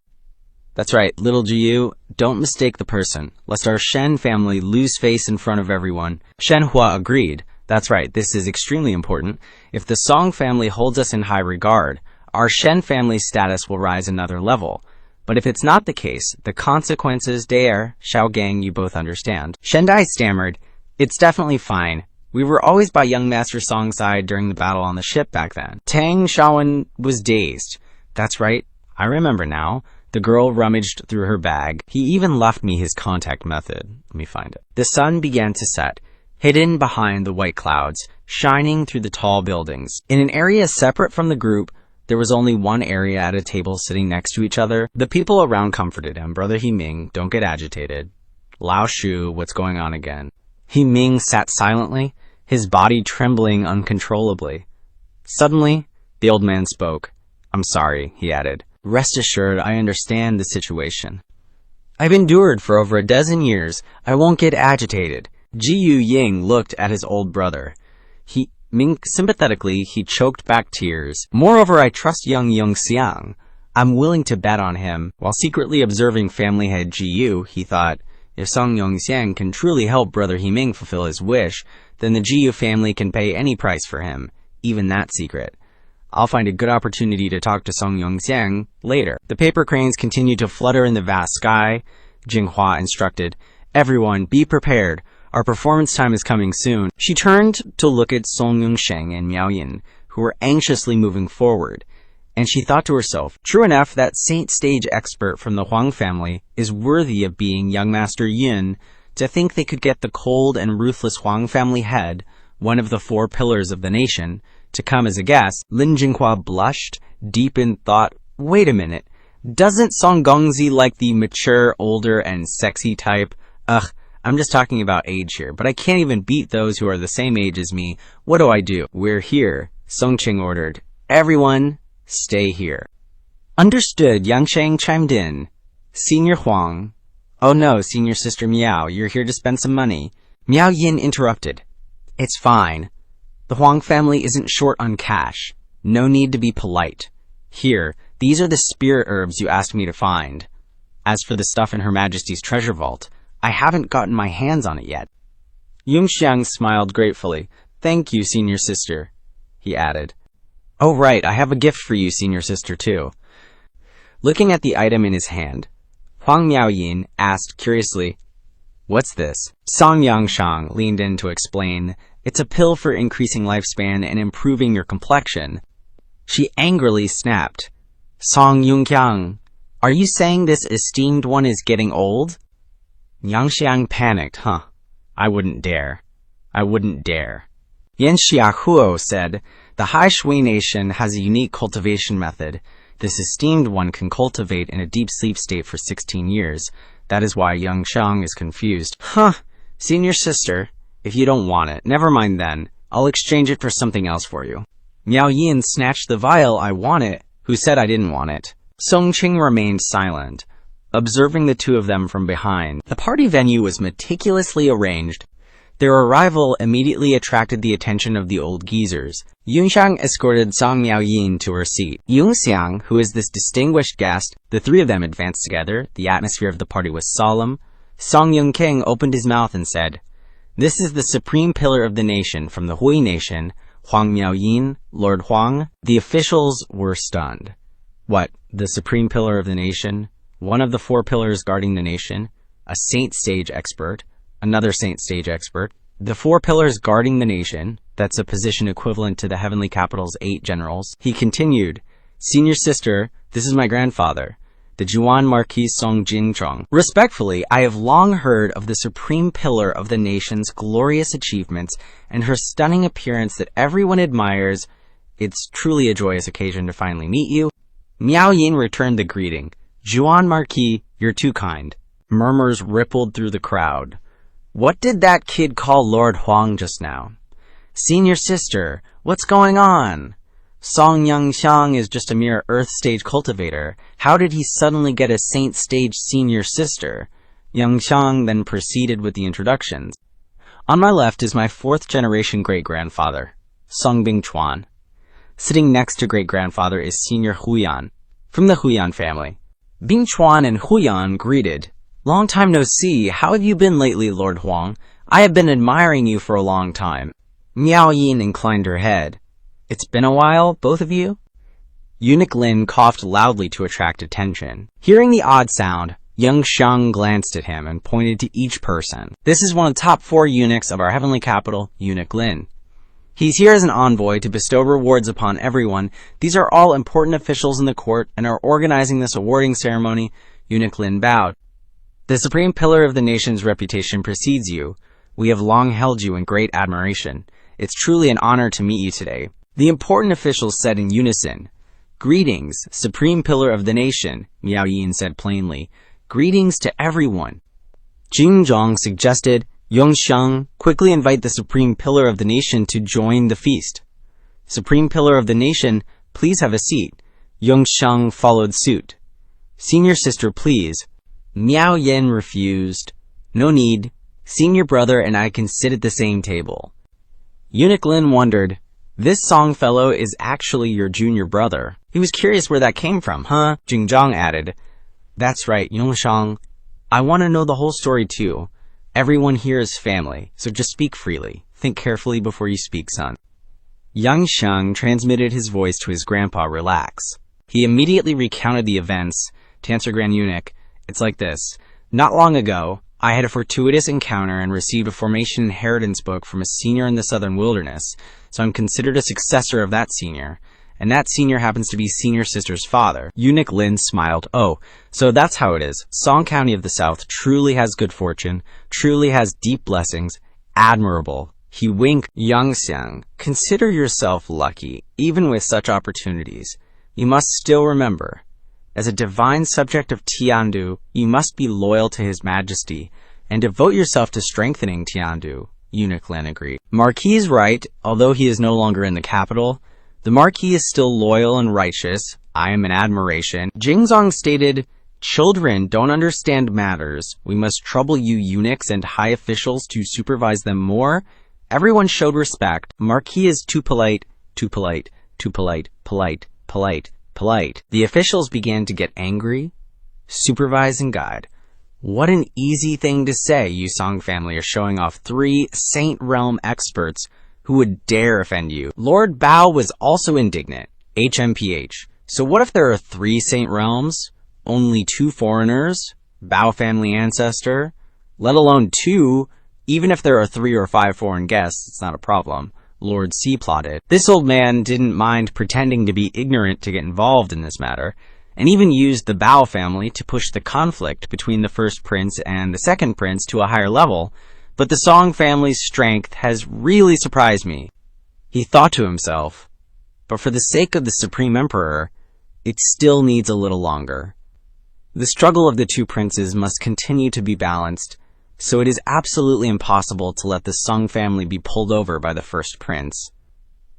That's right, little Jiyu, don't mistake the person, lest our Shen family lose face in front of everyone. Shenhua agreed. That's right, this is extremely important. If the Song family holds us in high regard, our Shen family's status will rise another level. But if it's not the case, the consequences there, Xiaogang, you both understand. Shendai stammered, it's definitely fine. We were always by young Master Song's side during the battle on the ship back then. Tang Shaowen was dazed. That's right, I remember now. The girl rummaged through her bag. He even left me his contact method. Let me find it. The sun began to set, hidden behind the white clouds, shining through the tall buildings. In an area separate from the group, there was only one area at a table sitting next to each other. The people around comforted him. Brother Himing, don't get agitated. Lao Shu, what's going on again? Himing sat silently, his body trembling uncontrollably. Suddenly, the old man spoke. I'm sorry, he added. Rest assured, I understand the situation. I've endured for over a dozen years. I won't get agitated. Ji Yu Ying looked at his old brother. Sympathetically, he choked back tears. Moreover, I trust young Yunxiang. I'm willing to bet on him. While secretly observing family head Ji Yu, he thought, if Song Yunxiang can truly help brother Himing fulfill his wish, then the Ji Yu family can pay any price for him, even that secret. I'll find a good opportunity to talk to Song Yunxiang later. The paper cranes continued to flutter in the vast sky. Jinghua instructed, everyone, be prepared. Our performance time is coming soon. She turned to look at Song Yunxiang and Miao Yin, who were anxiously moving forward, and she thought to herself, true enough, that saint stage expert from the Huang family is worthy of being young Master Yin. To think they could get the cold and ruthless Huang family head, one of the 4 pillars of the nation, to come as a guest. Lin Jinghua blushed, deep in thought. Wait a minute. Doesn't Song Gongzi like the mature, older, and sexy type? Ugh, I'm just talking about age here, but I can't even beat those who are the same age as me. What do I do? We're here, Song Qing ordered. Everyone, stay here. Understood, Yunxiang chimed in. Senior Huang. Oh no, Senior Sister Miao, you're here to spend some money. Miao Yin interrupted. It's fine. The Huang family isn't short on cash. No need to be polite. Here, these are the spirit herbs you asked me to find. As for the stuff in Her Majesty's treasure vault, I haven't gotten my hands on it yet. Yunxiang smiled gratefully. Thank you, Senior Sister, he added. Oh right, I have a gift for you, Senior Sister, too. Looking at the item in his hand, Huang Miaoyin asked curiously, What's this? Song Yangshang leaned in to explain, It's a pill for increasing lifespan and improving your complexion. She angrily snapped, Song Yunqiang, are you saying this esteemed one is getting old? Yangxiang panicked, I wouldn't dare. I wouldn't dare. Yan Xiaohuo said, The Hai Shui Nation has a unique cultivation method. This esteemed one can cultivate in a deep sleep state for 16 years. That is why Yangxiang is confused. Senior Sister, if you don't want it, never mind then. I'll exchange it for something else for you. Miao Yin snatched the vial. I want it. Who said I didn't want it? Song Qing remained silent, observing the two of them from behind. The party venue was meticulously arranged. Their arrival immediately attracted the attention of the old geezers. Yunxiang escorted Song Miao Yin to her seat. Yunxiang, who is this distinguished guest, the three of them advanced together. The atmosphere of the party was solemn. Song Yunqiang opened his mouth and said, "This is the supreme pillar of the nation from the Hui nation, Huang Miao Yin, Lord Huang." The officials were stunned. What, the supreme pillar of the nation? One of the four pillars guarding the nation? A saint stage expert? Another saint stage expert? The four pillars guarding the nation, that's a position equivalent to the heavenly capital's 8 generals. He continued, "Senior sister, this is my grandfather, the Juan Marquis Song Jingchong. Respectfully, I have long heard of the supreme pillar of the nation's glorious achievements and her stunning appearance that everyone admires. It's truly a joyous occasion to finally meet you." Miao Yin returned the greeting. "Juan Marquis, you're too kind." Murmurs rippled through the crowd. What did that kid call Lord Huang just now? Senior sister, what's going on? Song Yunxiang is just a mere earth stage cultivator. How did he suddenly get a saint stage senior sister? Yunxiang then proceeded with the introductions. On my left is my 4th generation great-grandfather, Song Bingchuan. Sitting next to great-grandfather is Senior Huyan, from the Huyan family. Bingchuan and Huyan greeted. "Long time no see. How have you been lately, Lord Huang? I have been admiring you for a long time." Miao Yin inclined her head. "It's been a while, both of you?" Eunuch Lin coughed loudly to attract attention. Hearing the odd sound, Yunxiang glanced at him and pointed to each person. "This is one of the top 4 eunuchs of our heavenly capital, Eunuch Lin. He's here as an envoy to bestow rewards upon everyone. These are all important officials in the court and are organizing this awarding ceremony." Eunuch Lin bowed. "The supreme pillar of the nation's reputation precedes you. We have long held you in great admiration. It's truly an honor to meet you today." The important officials said in unison. "Greetings, supreme pillar of the nation," Miao Yin said plainly. "Greetings to everyone." Jingzhong suggested, "Yunxiang, quickly invite the supreme pillar of the nation to join the feast." "Supreme pillar of the nation, please have a seat." Yunxiang followed suit. "Senior sister, please." Miao Yin refused. "No need. Senior brother and I can sit at the same table." Eunuch Lin wondered, "This Song fellow is actually your junior brother." He was curious where that came from, huh? Jingzhong added, "That's right, Yunxiang. I want to know the whole story too. Everyone here is family, so just speak freely. Think carefully before you speak, son." Yunxiang transmitted his voice to his grandpa, "Relax." He immediately recounted the events. To answer Grand Eunuch, "It's like this. Not long ago, I had a fortuitous encounter and received a formation inheritance book from a senior in the southern wilderness, so I'm considered a successor of that senior, and that senior happens to be senior sister's father." Eunuch Lin smiled. "Oh, so that's how it is. Song County of the South truly has good fortune, truly has deep blessings. Admirable." He winked. "Yunxiang, consider yourself lucky, even with such opportunities. You must still remember, as a divine subject of Tiandu, you must be loyal to His Majesty and devote yourself to strengthening Tiandu." Eunuch Lin agreed. "Marquis is right, although he is no longer in the capital. The Marquis is still loyal and righteous. I am in admiration." Jingzong stated, "Children don't understand matters. We must trouble you eunuchs and high officials to supervise them more." Everyone showed respect. "Marquis is too polite, too polite, too polite, polite, polite, polite." The officials began to get angry. "Supervise and guide. What an easy thing to say. You Song family are showing off 3 Saint Realm experts. Who would dare offend you?" Lord Bao was also indignant. HMPH. "So what if there are 3 Saint Realms? Only 2 foreigners? Bao family ancestor? Let alone 2. Even if there are 3 or 5 foreign guests, it's not a problem." Lord C plotted. This old man didn't mind pretending to be ignorant to get involved in this matter, and even used the Bao family to push the conflict between the first prince and the second prince to a higher level. "But the Song family's strength has really surprised me." He thought to himself, "But for the sake of the Supreme Emperor, it still needs a little longer. The struggle of the 2 princes must continue to be balanced. so it is absolutely impossible to let the Sung family be pulled over by the first prince.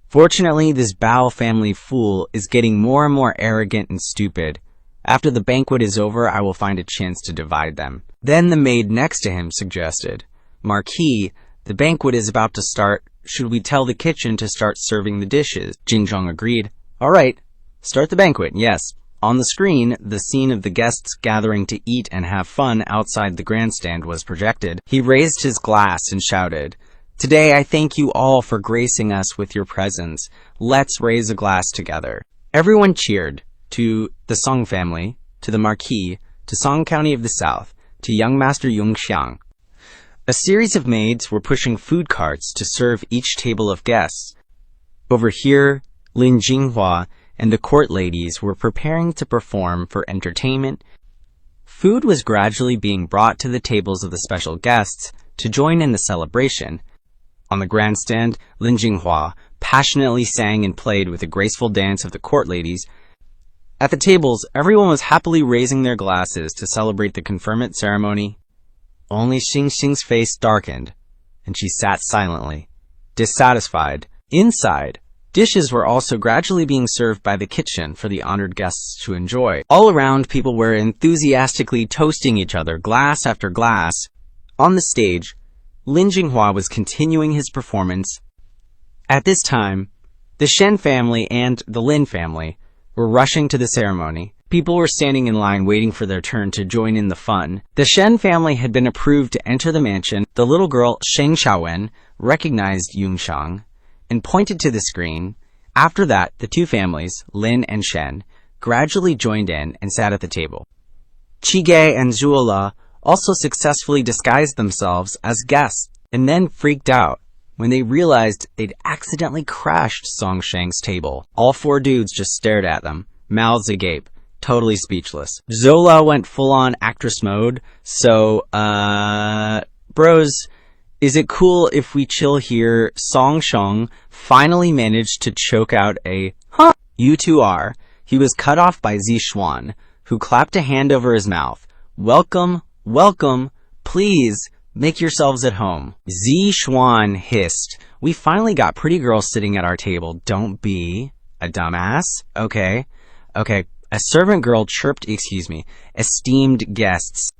Fortunately, this Bao family fool is getting more and more arrogant and stupid. After the banquet is over, I will find a chance to divide them. Then the maid next to him suggested, Marquis, the banquet is about to start. Should we tell the kitchen to start serving the dishes? Yunxiang agreed. All right, start the banquet, yes. On the screen, the scene of the guests gathering to eat and have fun outside the grandstand was projected. He raised his glass and shouted, Today I thank you all for gracing us with your presence. Let's raise a glass together. Everyone cheered. To the Song family, to the Marquis, to Song County of the South, to young Master Yunxiang. A series of maids were pushing food carts to serve each table of guests. Over here, Lin Jinghua and the court ladies were preparing to perform for entertainment. Food was gradually being brought to the tables of the special guests to join in the celebration. On the grandstand, Lin Jinghua passionately sang and played with the graceful dance of the court ladies. At the tables, everyone was happily raising their glasses to celebrate the conferment ceremony. Only Xingxing's face darkened, and she sat silently, dissatisfied. Inside, dishes were also gradually being served by the kitchen for the honored guests to enjoy. All around, people were enthusiastically toasting each other, glass after glass. On the stage, Lin Jinghua was continuing his performance. At this time, the Shen family and the Lin family were rushing to the ceremony. People were standing in line waiting for their turn to join in the fun. The Shen family had been approved to enter the mansion. The little girl, Sheng Xiaowen, recognized Yunxiang and pointed to the screen. After that, the two families, Lin and Shen, gradually joined in and sat at the table. Chige and Zhuola also successfully disguised themselves as guests and then freaked out when they realized they'd accidentally crashed Songsheng's table. All four dudes just stared at them, mouths agape, totally speechless. Zola went full-on actress mode, so, bros, is it cool if we chill here? Songsheng finally managed to choke out a, huh, you two are. He was cut off by Zixuan, who clapped a hand over his mouth. Welcome, welcome, please. Make yourselves at home. Zixuan hissed. We finally got pretty girls sitting at our table. Don't be a dumbass. Okay. A servant girl chirped, excuse me, esteemed guests.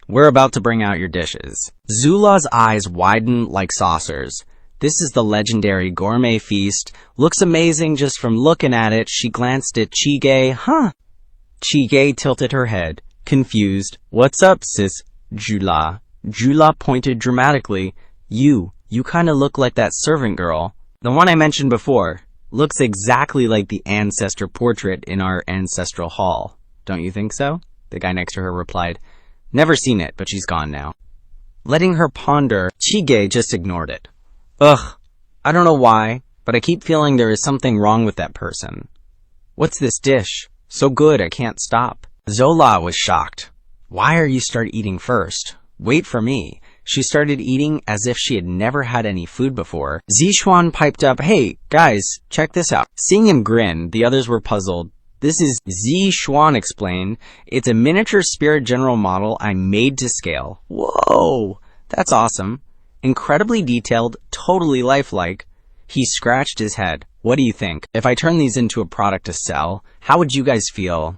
We're about to bring out your dishes. Zula's eyes widened like saucers. This is the legendary gourmet feast. Looks amazing just from looking at it. She glanced at Chige. Huh? Chige tilted her head, confused. What's up, sis? Jula pointed dramatically. You kinda look like that servant girl. The one I mentioned before. Looks exactly like the ancestor portrait in our ancestral hall. Don't you think so? The guy next to her replied. Never seen it, but she's gone now. Letting her ponder, Chige just ignored it. Ugh, I don't know why, but I keep feeling there is something wrong with that person. What's this dish? So good I can't stop. Zola was shocked. Why are you start eating first? Wait for me. She started eating as if she had never had any food before. Zixuan piped up, Hey, guys, check this out. Seeing him grin, the others were puzzled. This is Zixuan explained. It's a miniature spirit general model I made to scale. Whoa, that's awesome. Incredibly detailed, totally lifelike. He scratched his head. What do you think? If I turn these into a product to sell, how would you guys feel?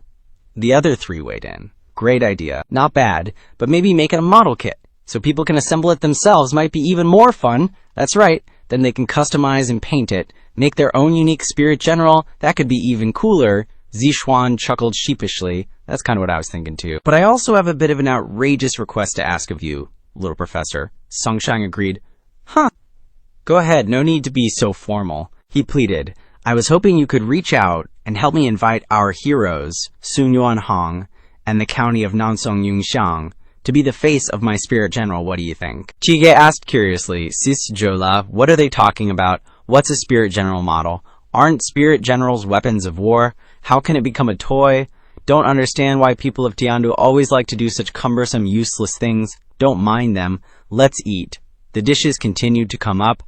The other three weighed in. Great idea. Not bad, but maybe make it a model kit. So people can assemble it themselves. Might be even more fun. That's right. Then they can customize and paint it. Make their own unique spirit general. That could be even cooler. Zixuan chuckled sheepishly. That's kind of what I was thinking too. But I also have a bit of an outrageous request to ask of you, little professor. Songshang agreed. Huh. Go ahead. No need to be so formal. He pleaded. I was hoping you could reach out and help me invite our heroes, Sun Yuan Hong and the county of Nansong Yunxiang, to be the face of my spirit general. What do you think? Chige asked curiously, Sis Jola, what are they talking about? What's a spirit general model? Aren't spirit generals weapons of war? How can it become a toy? Don't understand why people of Tiandu always like to do such cumbersome, useless things. Don't mind them. Let's eat. The dishes continued to come up.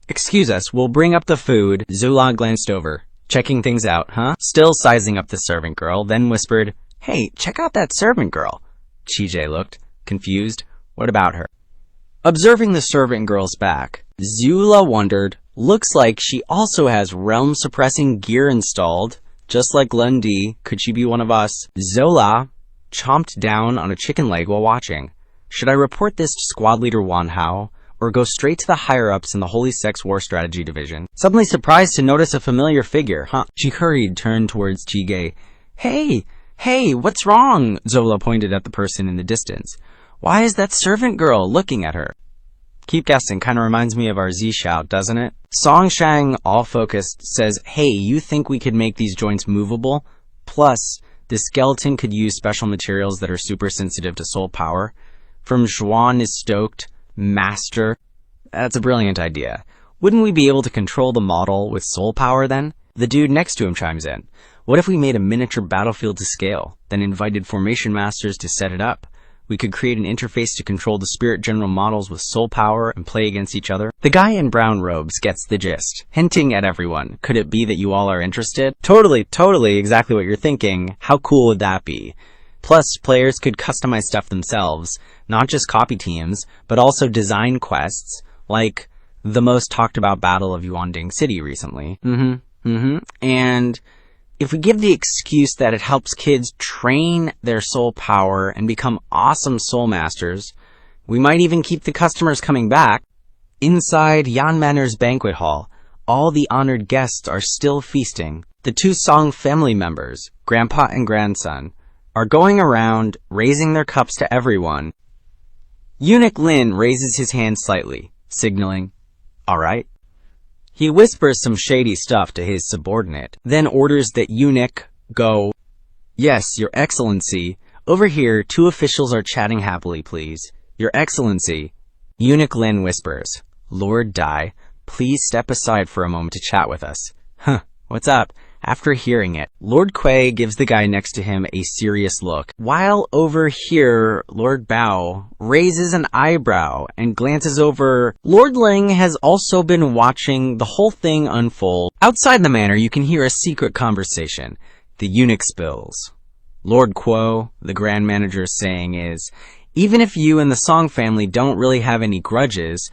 Excuse us, we'll bring up the food. Zula glanced over, checking things out, huh? Still sizing up the servant girl, then whispered, Hey, check out that servant girl. Chige looked confused. What about her? Observing the servant girl's back, Zula wondered, looks like she also has realm-suppressing gear installed. Just like Lundi, could she be one of us? Zola chomped down on a chicken leg while watching. Should I report this to squad leader Wanhao, or go straight to the higher-ups in the Holy Sex War Strategy Division? Suddenly surprised to notice a familiar figure, She hurried, turned towards Jige. Hey, what's wrong? Zola pointed at the person in the distance. Why is that servant girl looking at her? Keep guessing, kinda reminds me of our Z-Shout, doesn't it? Yunxiang, all focused, says, hey, you think we could make these joints movable? Plus, this skeleton could use special materials that are super sensitive to soul power. From Zhuan is stoked. Master. That's a brilliant idea. Wouldn't we be able to control the model with soul power then? The dude next to him chimes in. What if we made a miniature battlefield to scale, then invited formation masters to set it up? We could create an interface to control the spirit general models with soul power and play against each other. The guy in brown robes gets the gist, hinting at everyone. Could it be that you all are interested? Totally, exactly what you're thinking. How cool would that be? Plus, players could customize stuff themselves, not just copy teams, but also design quests, like the most talked about Battle of Yuanding City recently. And if we give the excuse that it helps kids train their soul power and become awesome soul masters, we might even keep the customers coming back. Inside Yan Manor's banquet hall, all the honored guests are still feasting. The two Song family members, grandpa and grandson, are going around raising their cups to everyone. Eunuch Lin raises his hand slightly, signaling, all right. He whispers some shady stuff to his subordinate, then orders that Eunuch go. Yes, Your Excellency. Over here, two officials are chatting happily, please. Your Excellency. Eunuch Lin whispers. Lord Dai, please step aside for a moment to chat with us. What's up? After hearing it, Lord Kuei gives the guy next to him a serious look, while over here, Lord Bao raises an eyebrow and glances over. Lord Ling has also been watching the whole thing unfold. Outside the manor, you can hear a secret conversation. The eunuch spills. Lord Kuo, the Grand Manager, saying is, even if you and the Song family don't really have any grudges,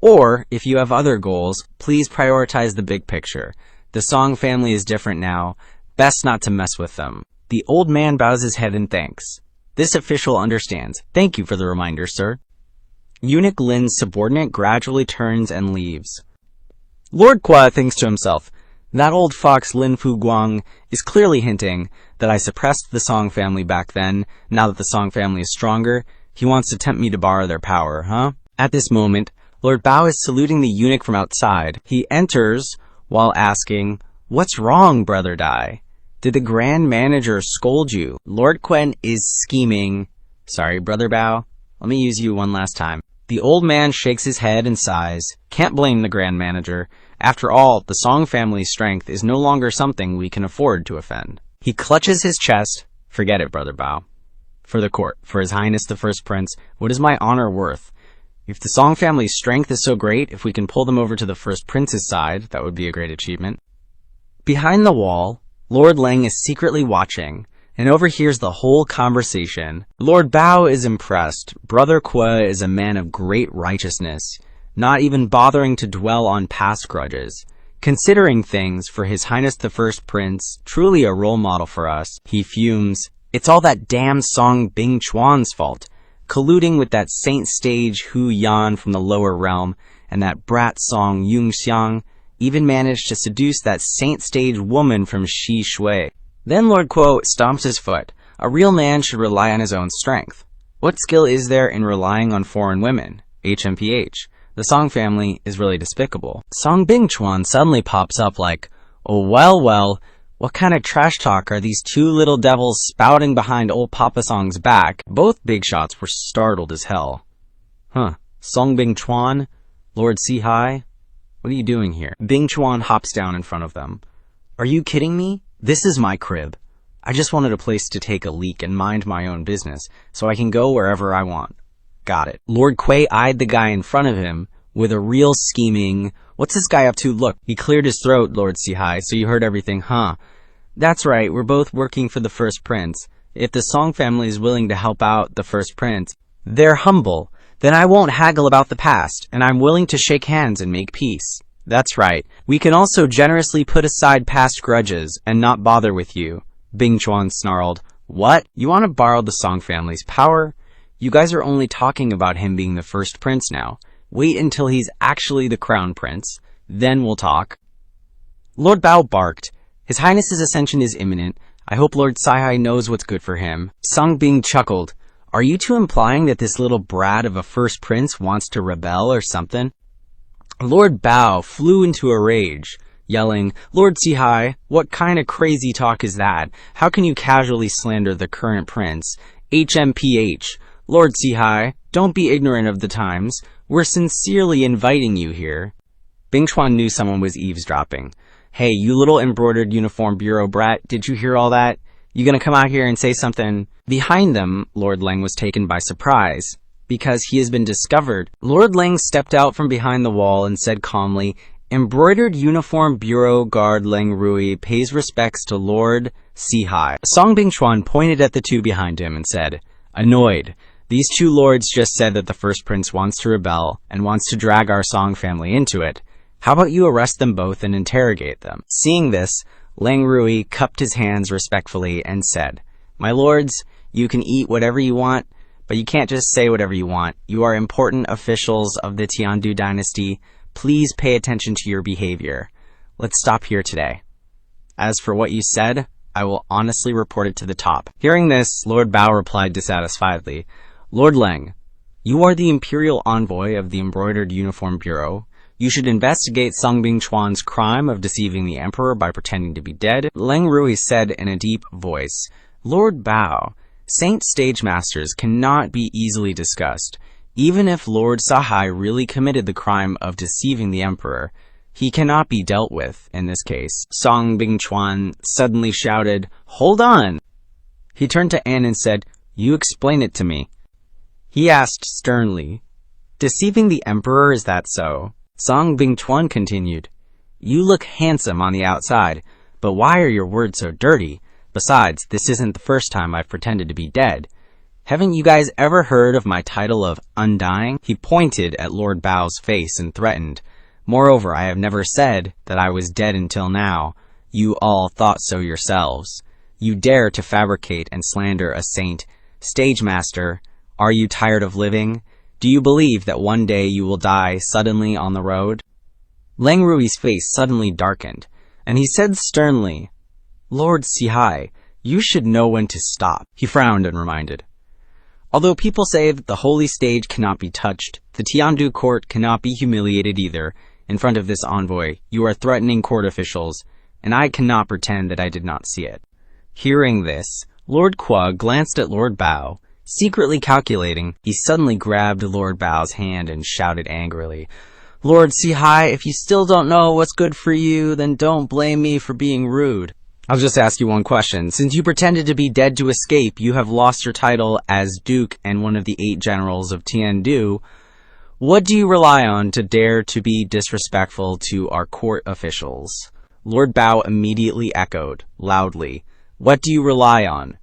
or if you have other goals, please prioritize the big picture. The Song family is different now. Best not to mess with them. The old man bows his head in thanks. This official understands. Thank you for the reminder, sir. Eunuch Lin's subordinate gradually turns and leaves. Lord Kwa thinks to himself, that old fox Lin Fu Guang is clearly hinting that I suppressed the Song family back then. Now that the Song family is stronger, he wants to tempt me to borrow their power, huh? At this moment, Lord Bao is saluting the eunuch from outside. He enters while asking, what's wrong, Brother Dai? Did the Grand Manager scold you? Lord Quen is scheming. Sorry, Brother Bao. Let me use you one last time. The old man shakes his head and sighs. Can't blame the Grand Manager. After all, the Song family's strength is no longer something we can afford to offend. He clutches his chest. Forget it, Brother Bao. For the court, for His Highness the First Prince, what is my honor worth? If the Song family's strength is so great, if we can pull them over to the First Prince's side, that would be a great achievement. Behind the wall, Lord Lang is secretly watching, and overhears the whole conversation. Lord Bao is impressed. Brother Kwa is a man of great righteousness, not even bothering to dwell on past grudges. Considering things for His Highness the First Prince, truly a role model for us. He fumes. It's all that damn Song Bing Chuan's fault. Colluding with that saint stage Hu Yan from the lower realm, and that brat Song Yunxiang even managed to seduce that saint stage woman from Shi Shui. Then Lord Kuo stomps his foot. A real man should rely on his own strength. What skill is there in relying on foreign women? HMPH. The Song family is really despicable. Song Bingchuan suddenly pops up like, oh well, what kind of trash talk are these two little devils spouting behind old Papa Song's back? Both big shots were startled as hell. Song Bingchuan? Lord Sihai? What are you doing here? Bingchuan hops down in front of them. Are you kidding me? This is my crib. I just wanted a place to take a leak and mind my own business, so I can go wherever I want. Got it. Lord Kuei eyed the guy in front of him with a real scheming, what's this guy up to? Look, he cleared his throat, Lord Sihai, so you heard everything, huh? That's right, we're both working for the First Prince. If the Song family is willing to help out the First Prince, they're humble. Then I won't haggle about the past, and I'm willing to shake hands and make peace. That's right. We can also generously put aside past grudges and not bother with you. Bing Chuan snarled. What? You want to borrow the Song family's power? You guys are only talking about him being the first prince now. Wait until he's actually the crown prince. Then we'll talk. Lord Bao barked. His Highness's ascension is imminent. I hope Lord Saihai knows what's good for him. Song Bing chuckled. Are you two implying that this little brat of a first prince wants to rebel or something? Lord Bao flew into a rage, yelling, Lord Saihai, what kind of crazy talk is that? How can you casually slander the current prince? HMPH. Lord Saihai, don't be ignorant of the times. We're sincerely inviting you here. Bing Chuan knew someone was eavesdropping. Hey, you little embroidered uniform bureau brat, did you hear all that? You gonna come out here and say something? Behind them, Lord Leng was taken by surprise, because he has been discovered. Lord Leng stepped out from behind the wall and said calmly, Embroidered Uniform Bureau Guard Leng Rui pays respects to Lord Saihai. Song Bing Chuan pointed at the two behind him and said, Annoyed, these two lords just said that the first prince wants to rebel and wants to drag our Song family into it. How about you arrest them both and interrogate them? Seeing this, Leng Rui cupped his hands respectfully and said, My lords, you can eat whatever you want, but you can't just say whatever you want. You are important officials of the Tiandu dynasty. Please pay attention to your behavior. Let's stop here today. As for what you said, I will honestly report it to the top. Hearing this, Lord Bao replied dissatisfiedly, Lord Leng, you are the imperial envoy of the Embroidered Uniform Bureau. You should investigate Song Bing Chuan's crime of deceiving the emperor by pretending to be dead. Leng Rui said in a deep voice, Lord Bao, Saint Stage Masters cannot be easily discussed. Even if Lord Saihai really committed the crime of deceiving the emperor, he cannot be dealt with in this case. Song Bing Chuan suddenly shouted, Hold on! He turned to An and said, You explain it to me. He asked sternly, Deceiving the emperor, is that so? Song Bing Chuan continued, You look handsome on the outside, but why are your words so dirty? Besides, this isn't the first time I've pretended to be dead. Haven't you guys ever heard of my title of Undying? He pointed at Lord Bao's face and threatened, Moreover, I have never said that I was dead until now. You all thought so yourselves. You dare to fabricate and slander a saint. Stage Master, are you tired of living? Do you believe that one day you will die suddenly on the road? Leng Rui's face suddenly darkened, and he said sternly, Lord Saihai, you should know when to stop. He frowned and reminded, Although people say that the holy stage cannot be touched, the Tiandu court cannot be humiliated either. In front of this envoy, you are threatening court officials, and I cannot pretend that I did not see it. Hearing this, Lord Kwa glanced at Lord Bao. Secretly calculating, he suddenly grabbed Lord Bao's hand and shouted angrily, Lord Saihai, if you still don't know what's good for you, then don't blame me for being rude. I'll just ask you one question. Since you pretended to be dead to escape, you have lost your title as Duke and one of the 8 generals of Tiandu. What do you rely on to dare to be disrespectful to our court officials? Lord Bao immediately echoed, loudly, What do you rely on?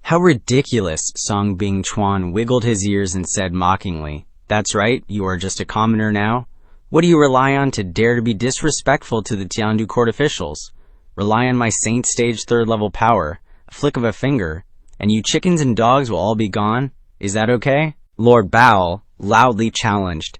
How ridiculous, Song Bing Chuan wiggled his ears and said mockingly, That's right, you are just a commoner now. What do you rely on to dare to be disrespectful to the Tiandu court officials? Rely on my Saint Stage 3rd level power, a flick of a finger, and you chickens and dogs will all be gone? Is that okay? Lord Bao loudly challenged,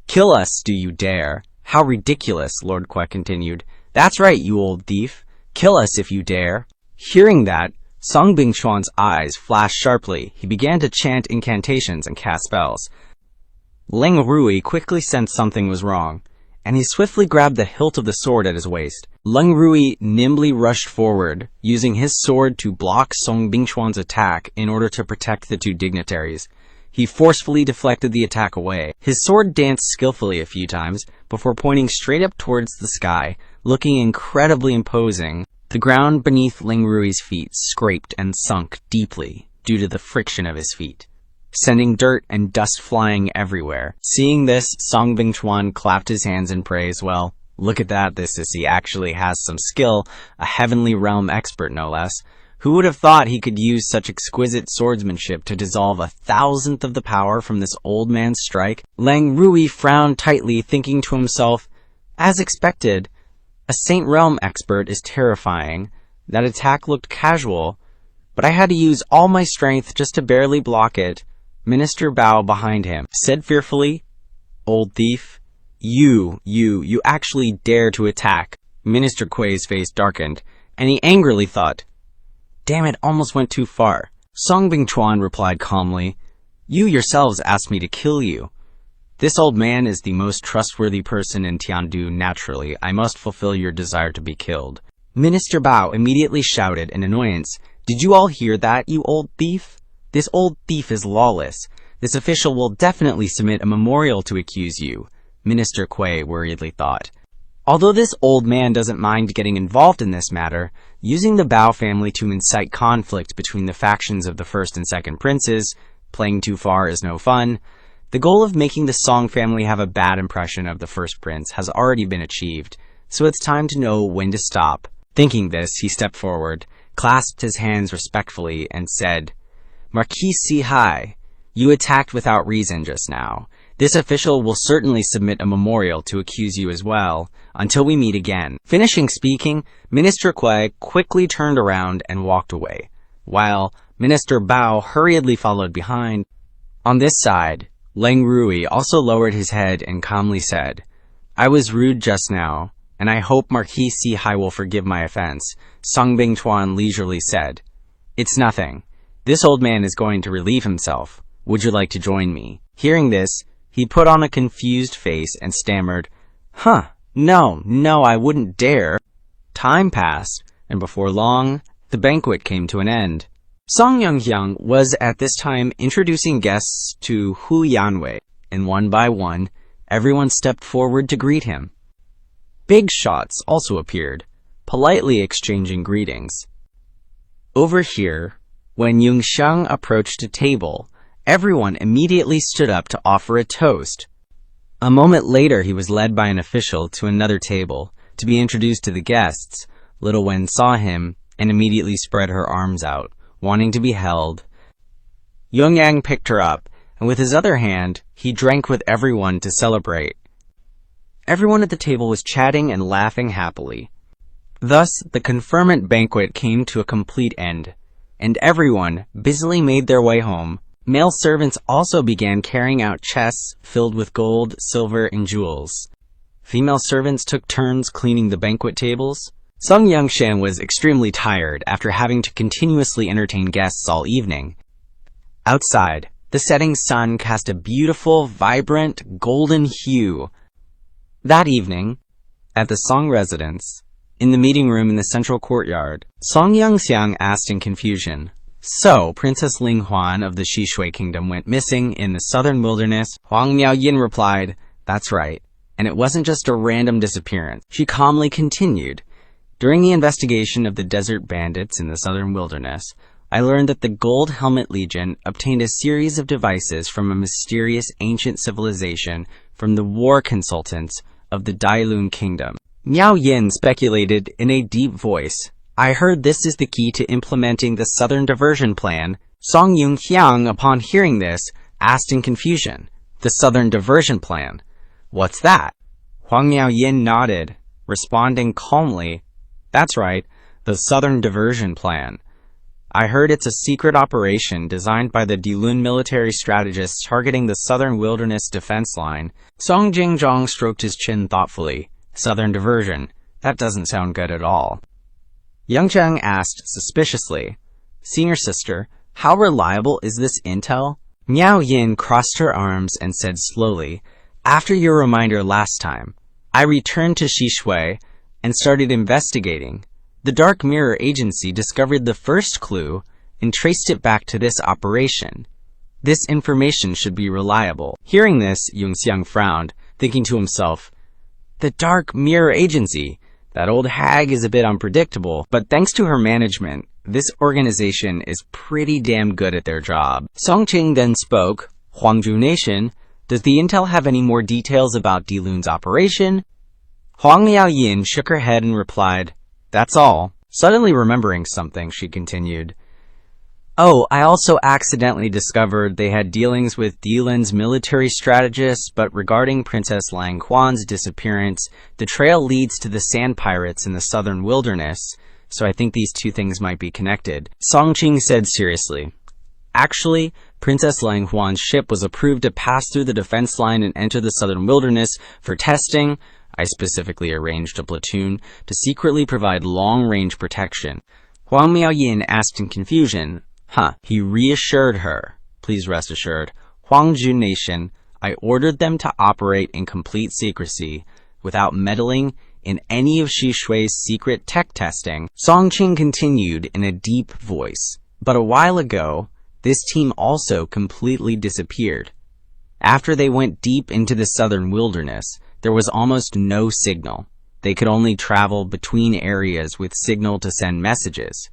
Kill us, do you dare? How ridiculous, Lord Kwa continued. That's right, you old thief. Kill us if you dare. Hearing that, Song Bing Chuan's eyes flashed sharply. He began to chant incantations and cast spells. Leng Rui quickly sensed something was wrong, and he swiftly grabbed the hilt of the sword at his waist. Leng Rui nimbly rushed forward, using his sword to block Song Bing Chuan's attack in order to protect the two dignitaries. He forcefully deflected the attack away. His sword danced skillfully a few times before pointing straight up towards the sky, looking incredibly imposing. The ground beneath Leng Rui's feet scraped and sunk deeply due to the friction of his feet, sending dirt and dust flying everywhere. Seeing this, Song Bing Chuan clapped his hands in praise. Well, look at that, this sissy actually has some skill, a heavenly realm expert no less. Who would have thought he could use such exquisite swordsmanship to dissolve 1,000th of the power from this old man's strike? Lang Rui frowned tightly, thinking to himself, as expected, a Saint Realm expert is terrifying. That attack looked casual, but I had to use all my strength just to barely block it. Minister Bao behind him said fearfully, "Old thief, you actually dare to attack." Minister Kuei's face darkened, and he angrily thought, "Damn it, almost went too far." Song Bingchuan replied calmly, "You yourselves asked me to kill you. This old man is the most trustworthy person in Tiandu. Naturally, I must fulfill your desire to be killed." Minister Bao immediately shouted in annoyance, "Did you all hear that, you old thief? This old thief is lawless. This official will definitely submit a memorial to accuse you," Minister Kuei worriedly thought. Although this old man doesn't mind getting involved in this matter, using the Bao family to incite conflict between the factions of the first and second princes, playing too far is no fun. The goal of making the Song family have a bad impression of the first prince has already been achieved, so it's time to know when to stop. Thinking this, he stepped forward, clasped his hands respectfully, and said, "Marquis Sihai, you attacked without reason just now. This official will certainly submit a memorial to accuse you as well, until we meet again." Finishing speaking, Minister Kuei quickly turned around and walked away, while Minister Bao hurriedly followed behind. On this side, Lang Rui also lowered his head and calmly said, "I was rude just now, and I hope Marquis Sihai will forgive my offense." Song Bingchuan leisurely said, "It's nothing. This old man is going to relieve himself. Would you like to join me?" Hearing this, he put on a confused face and stammered, No, I wouldn't dare." Time passed, and before long, the banquet came to an end. Song Yunxiang was at this time introducing guests to Hu Yanwei, and one by one, everyone stepped forward to greet him. Big shots also appeared, politely exchanging greetings. Over here, when Yunxiang approached a table, everyone immediately stood up to offer a toast. A moment later, he was led by an official to another table to be introduced to the guests. Little Wen saw him and immediately spread her arms out, wanting to be held. Yunxiang picked her up, and with his other hand, he drank with everyone to celebrate. Everyone at the table was chatting and laughing happily. Thus, the conferment banquet came to a complete end, and everyone busily made their way home. Male servants also began carrying out chests filled with gold, silver, and jewels. Female servants took turns cleaning the banquet tables. Song Yunxiang was extremely tired after having to continuously entertain guests all evening. Outside, the setting sun cast a beautiful, vibrant, golden hue. That evening, at the Song residence, in the meeting room in the central courtyard, Song Yunxiang asked in confusion, "So, Princess Ling Huan of the Shishui Kingdom went missing in the southern wilderness?" Huang Miaoyin replied, "That's right, and it wasn't just a random disappearance." She calmly continued, "During the investigation of the desert bandits in the southern wilderness, I learned that the Gold Helmet Legion obtained a series of devices from a mysterious ancient civilization from the war consultants of the Dailun Kingdom." Miao Yin speculated in a deep voice, "I heard this is the key to implementing the Southern Diversion Plan." Song Yunxiang, upon hearing this, asked in confusion, "The Southern Diversion Plan? What's that?" Huang Miaoyin nodded, responding calmly, "That's right, the Southern Diversion Plan. I heard it's a secret operation designed by the Dilun military strategists targeting the southern wilderness defense line." Song Jingzhong stroked his chin thoughtfully. "Southern diversion? That doesn't sound good at all." Yunxiang asked suspiciously, "Senior sister, how reliable is this intel?" Miao Yin crossed her arms and said slowly, "After your reminder last time, I returned to Shishui and started investigating. The Dark Mirror Agency discovered the first clue and traced it back to this operation. This information should be reliable." Hearing this, Yunxiang frowned, thinking to himself, "The Dark Mirror Agency? That old hag is a bit unpredictable, but thanks to her management, this organization is pretty damn good at their job." Song Qing then spoke, "Huangzhou Nation, does the intel have any more details about Dilun's operation?" Huang Miaoyin shook her head and replied, "That's all. Suddenly remembering something, she continued, "Oh, I also accidentally discovered they had dealings with Dylan's military strategist, but regarding Princess Lang Huan's disappearance, the trail leads to the sand pirates in the southern wilderness, so I think these two things might be connected." Songqing said seriously, "Actually, Princess Lang Huan's ship was approved to pass through the defense line and enter the southern wilderness for testing. I specifically arranged a platoon to secretly provide long-range protection." Huang Miaoyin asked in confusion, "Huh." He reassured her, "Please rest assured, Huangju Nation, I ordered them to operate in complete secrecy, without meddling in any of Shi Shui's secret tech testing." Songqing continued in a deep voice, "But a while ago, this team also completely disappeared. After they went deep into the southern wilderness, there was almost no signal. They could only travel between areas with signal to send messages.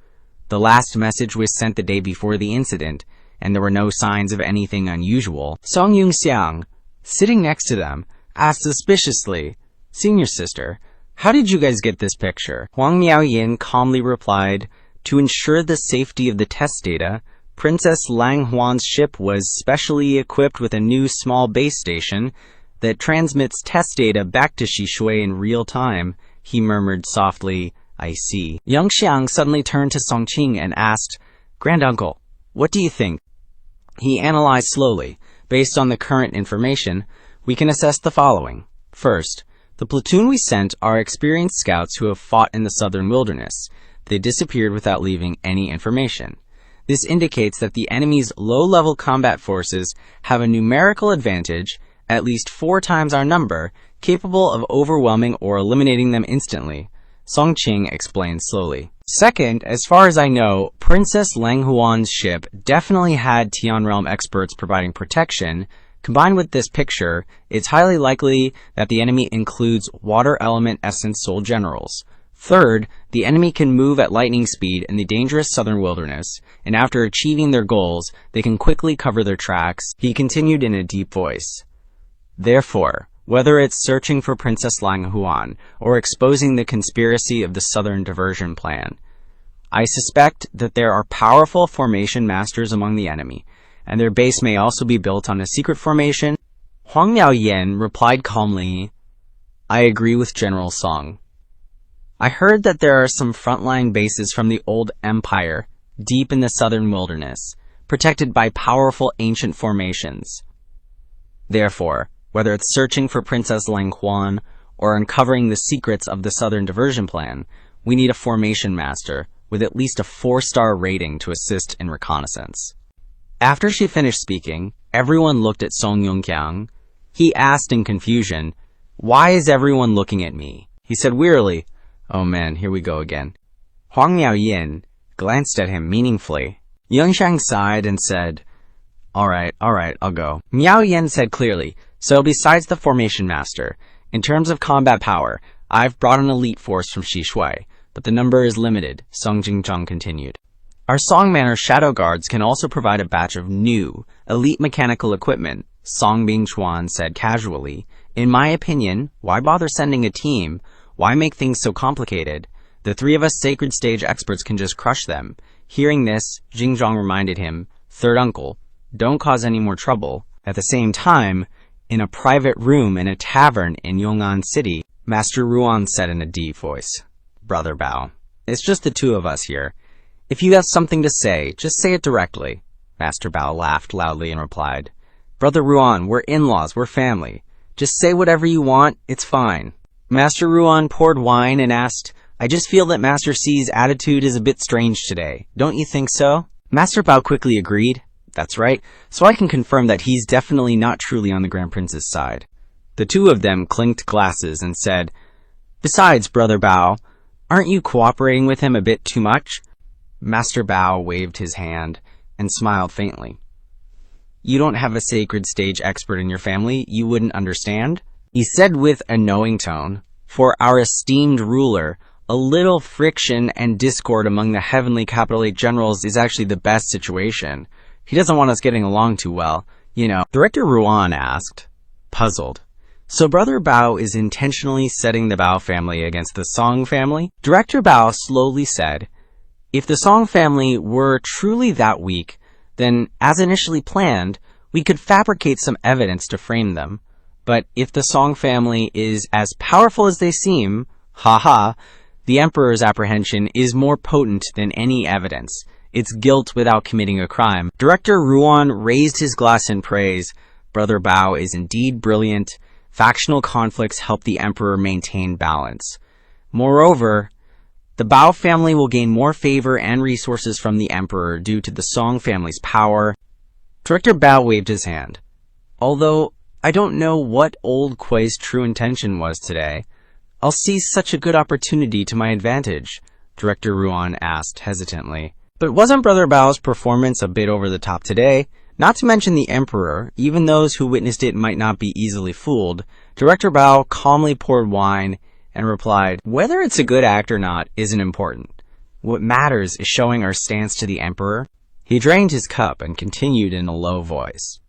The last message was sent the day before the incident, and there were no signs of anything unusual." Song Yunxiang, sitting next to them, asked suspiciously, "Senior sister, how did you guys get this picture?" Huang Miaoyin calmly replied, "To ensure the safety of the test data, Princess Lang Huan's ship was specially equipped with a new small base station that transmits test data back to Shi Shui in real time." He murmured softly, "I see." Yunxiang suddenly turned to Songqing and asked, "Granduncle, what do you think?" He analyzed slowly. "Based on the current information, we can assess the following. First, the platoon we sent are experienced scouts who have fought in the southern wilderness. They disappeared without leaving any information. This indicates that the enemy's low-level combat forces have a numerical advantage, at least 4 times our number, capable of overwhelming or eliminating them instantly." Songqing explained slowly. "Second, as far as I know, Princess Lang Huan's ship definitely had Tian Realm experts providing protection. Combined with this picture, it's highly likely that the enemy includes water element essence soul generals. Third, the enemy can move at lightning speed in the dangerous southern wilderness, and after achieving their goals, they can quickly cover their tracks." He continued in a deep voice, "Therefore, whether it's searching for Princess Lang Huan or exposing the conspiracy of the Southern Diversion Plan, I suspect that there are powerful formation masters among the enemy, and their base may also be built on a secret formation." Huang Miaoyin replied calmly, "I agree with General Song. I heard that there are some frontline bases from the old empire deep in the southern wilderness, protected by powerful ancient formations. Therefore, whether it's searching for Princess Lang Huan or uncovering the secrets of the Southern Diversion Plan, we need a formation master with at least a 4-star rating to assist in reconnaissance." After she finished speaking, everyone looked at Song Yunxiang. He asked in confusion, "Why is everyone looking at me?" He said wearily, "Oh man, here we go again." Huang Miaoyin glanced at him meaningfully. Yunxiang sighed and said, All right, I'll go." Miaoyin said clearly, "So besides the formation master, in terms of combat power, I've brought an elite force from Shi Shui, but the number is limited." Song Jingzhong continued, "Our Songmanor Shadow Guards can also provide a batch of new, elite mechanical equipment." Song Bingchuan said casually, "In my opinion, why bother sending a team? Why make things so complicated? The 3 of us sacred stage experts can just crush them." Hearing this, Jingzhong reminded him, "Third uncle, don't cause any more trouble." At the same time, in a private room in a tavern in Yong'an City, Master Ruan said in a deep voice, "Brother Bao, it's just the 2 of us here. If you have something to say, just say it directly." Master Bao laughed loudly and replied, "Brother Ruan, we're in-laws, we're family. Just say whatever you want, it's fine." Master Ruan poured wine and asked, "I just feel that Master C's attitude is a bit strange today. Don't you think so?" Master Bao quickly agreed. "That's right, so I can confirm that he's definitely not truly on the Grand Prince's side." The 2 of them clinked glasses and said, "Besides, Brother Bao, aren't you cooperating with him a bit too much?" Master Bao waved his hand and smiled faintly. "You don't have a sacred stage expert in your family, you wouldn't understand?" He said with a knowing tone, "For our esteemed ruler, a little friction and discord among the heavenly Capital 8 generals is actually the best situation. He doesn't want us getting along too well, you know." Director Ruan asked, puzzled, So Brother Bao is intentionally setting the Bao family against the Song family? Director Bao slowly said, if the Song family were truly that weak, then, as initially planned, we could fabricate some evidence to frame them. But if the Song family is as powerful as they seem, haha, the Emperor's apprehension is more potent than any evidence. It's guilt without committing a crime. Director Ruan raised his glass in praise. Brother Bao is indeed brilliant. Factional conflicts help the Emperor maintain balance. Moreover, the Bao family will gain more favor and resources from the Emperor due to the Song family's power. Director Bao waved his hand. Although I don't know what old Kui's true intention was today, I'll seize such a good opportunity to my advantage, Director Ruan asked hesitantly. But wasn't Brother Bao's performance a bit over the top today? Not to mention the Emperor, even those who witnessed it might not be easily fooled. Director Bao calmly poured wine and replied, whether it's a good act or not isn't important. What matters is showing our stance to the Emperor. He drained his cup and continued in a low voice.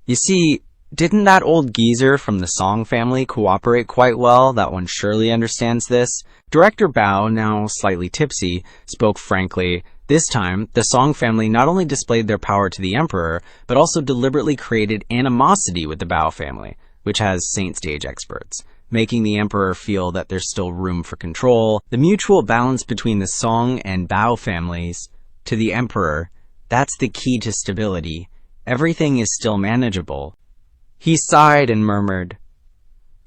You see, didn't that old geezer from the Song family cooperate quite well? That one surely understands this. Director Bao, now slightly tipsy, spoke frankly. This time, the Song family not only displayed their power to the Emperor, but also deliberately created animosity with the Bao family, which has saint stage experts, making the Emperor feel that there's still room for control. The mutual balance between the Song and Bao families, to the Emperor, that's the key to stability. Everything is still manageable. He sighed and murmured,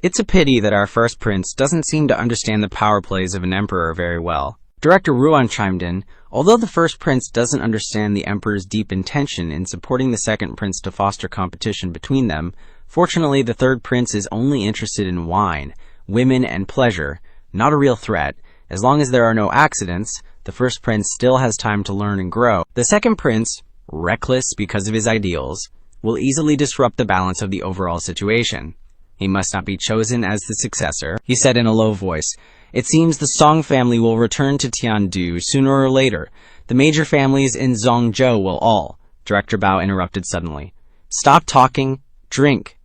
it's a pity that our first prince doesn't seem to understand the power plays of an emperor very well. Director Ruan chimed in, although the first prince doesn't understand the emperor's deep intention in supporting the second prince to foster competition between them, fortunately the third prince is only interested in wine, women, and pleasure, not a real threat. As long as there are no accidents, the first prince still has time to learn and grow. The second prince, reckless because of his ideals, will easily disrupt the balance of the overall situation. He must not be chosen as the successor, he said in a low voice. It seems the Song family will return to Tiandu sooner or later. The major families in Zhongzhou will all. Director Bao interrupted suddenly. Stop talking, drink.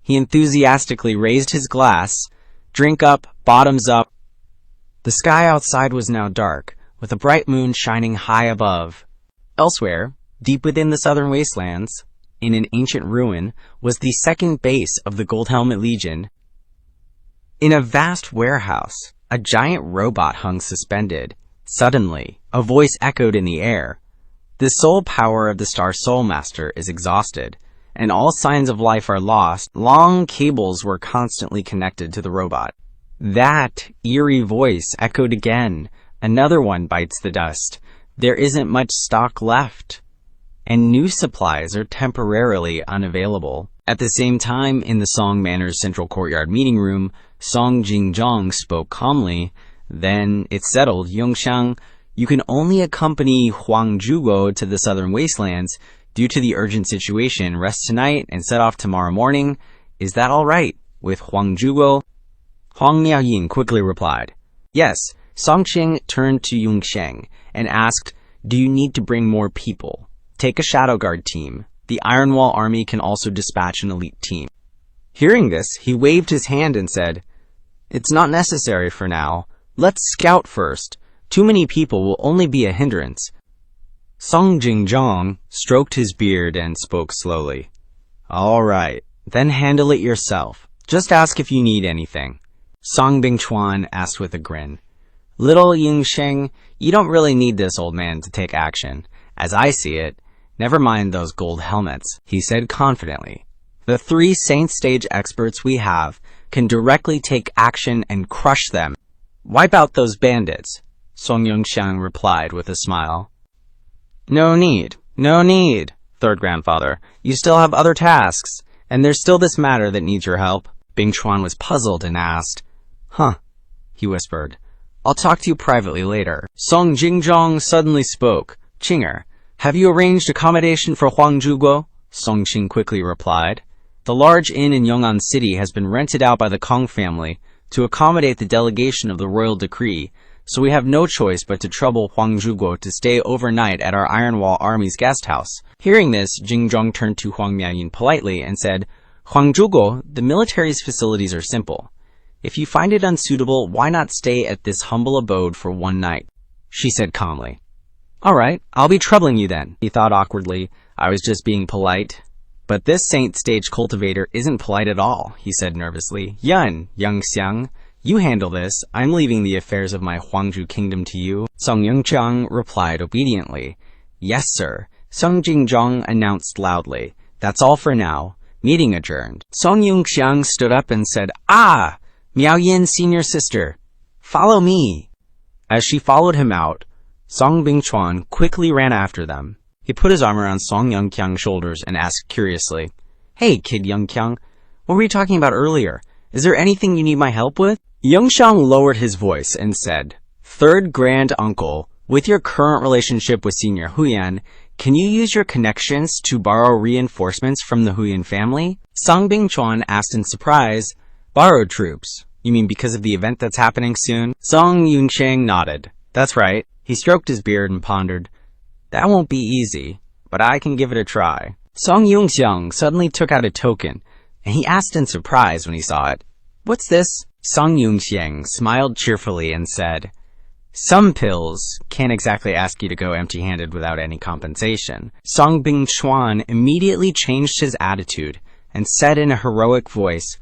He enthusiastically raised his glass. Drink up, bottoms up. The sky outside was now dark, with a bright moon shining high above. Elsewhere, deep within the southern wastelands, in an ancient ruin, was the second base of the Gold Helmet Legion. In a vast warehouse, a giant robot hung suspended. Suddenly, a voice echoed in the air. The soul power of the Star Soul Master is exhausted, and all signs of life are lost. Long cables were constantly connected to the robot. That eerie voice echoed again. Another one bites the dust. There isn't much stock left, and new supplies are temporarily unavailable. At the same time, in the Song Manor's central courtyard meeting room, Song Jingzhong spoke calmly. Then it's settled, Yunxiang. You can only accompany Huang Zhuguo to the southern wastelands. Due to the urgent situation, rest tonight and set off tomorrow morning. Is that all right with Huang Zhuguo? Huang Miaoyin quickly replied. Yes. Song Qing turned to Yunxiang and asked, do you need to bring more people? Take a Shadow Guard team. The Iron Wall army can also dispatch an elite team. Hearing this, he waved his hand and said, it's not necessary for now. Let's scout first. Too many people will only be a hindrance. Song Jingzhong stroked his beard and spoke slowly. All right, then handle it yourself. Just ask if you need anything. Song Bingchuan asked with a grin. Little Yunxiang, you don't really need this old man to take action. As I see it, never mind those gold helmets, he said confidently. The 3 saint stage experts we have can directly take action and crush them. Wipe out those bandits, Song Yunxiang replied with a smile. No need, third grandfather. You still have other tasks, and there's still this matter that needs your help. Bingchuan was puzzled and asked, Huh, he whispered. I'll talk to you privately later. Song Jingzhong suddenly spoke. Qinger, have you arranged accommodation for Huang Zhuguo? Song Qing quickly replied. The large inn in Yong'an City has been rented out by the Kong family to accommodate the delegation of the royal decree, so we have no choice but to trouble Huang Zhuguo to stay overnight at our Iron Wall army's guest house. Hearing this, Jingzhong turned to Huang Miaoyin politely and said, Huangzhugo, the military's facilities are simple. If you find it unsuitable, why not stay at this humble abode for one night? She said calmly. All right, I'll be troubling you then. He thought awkwardly. I was just being polite. But this saint stage cultivator isn't polite at all, he said nervously. Yunxiang, you handle this. I'm leaving the affairs of my Huangzhou kingdom to you. Yunxiang replied obediently. Yes, sir. Song Jingzhong announced loudly. That's all for now. Meeting adjourned. Yunxiang stood up and said, Ah! Miao Yin, senior sister. Follow me. As she followed him out, Song Bingchuan quickly ran after them. He put his arm around Song Yunxiang's shoulders and asked curiously, Hey, kid Yunxiang, what were you talking about earlier? Is there anything you need my help with? Yunxiang lowered his voice and said, Third grand uncle, with your current relationship with Senior Huyan, can you use your connections to borrow reinforcements from the Huyan family? Song Bingchuan asked in surprise, Borrow troops? You mean because of the event that's happening soon? Song Yunxiang nodded. That's right. He stroked his beard and pondered. That won't be easy, but I can give it a try. Song Yunxiang suddenly took out a token, and he asked in surprise when he saw it, What's this? Song Yunxiang smiled cheerfully and said, Some pills can't exactly ask you to go empty-handed without any compensation. Song Bingchuan immediately changed his attitude and said in a heroic voice,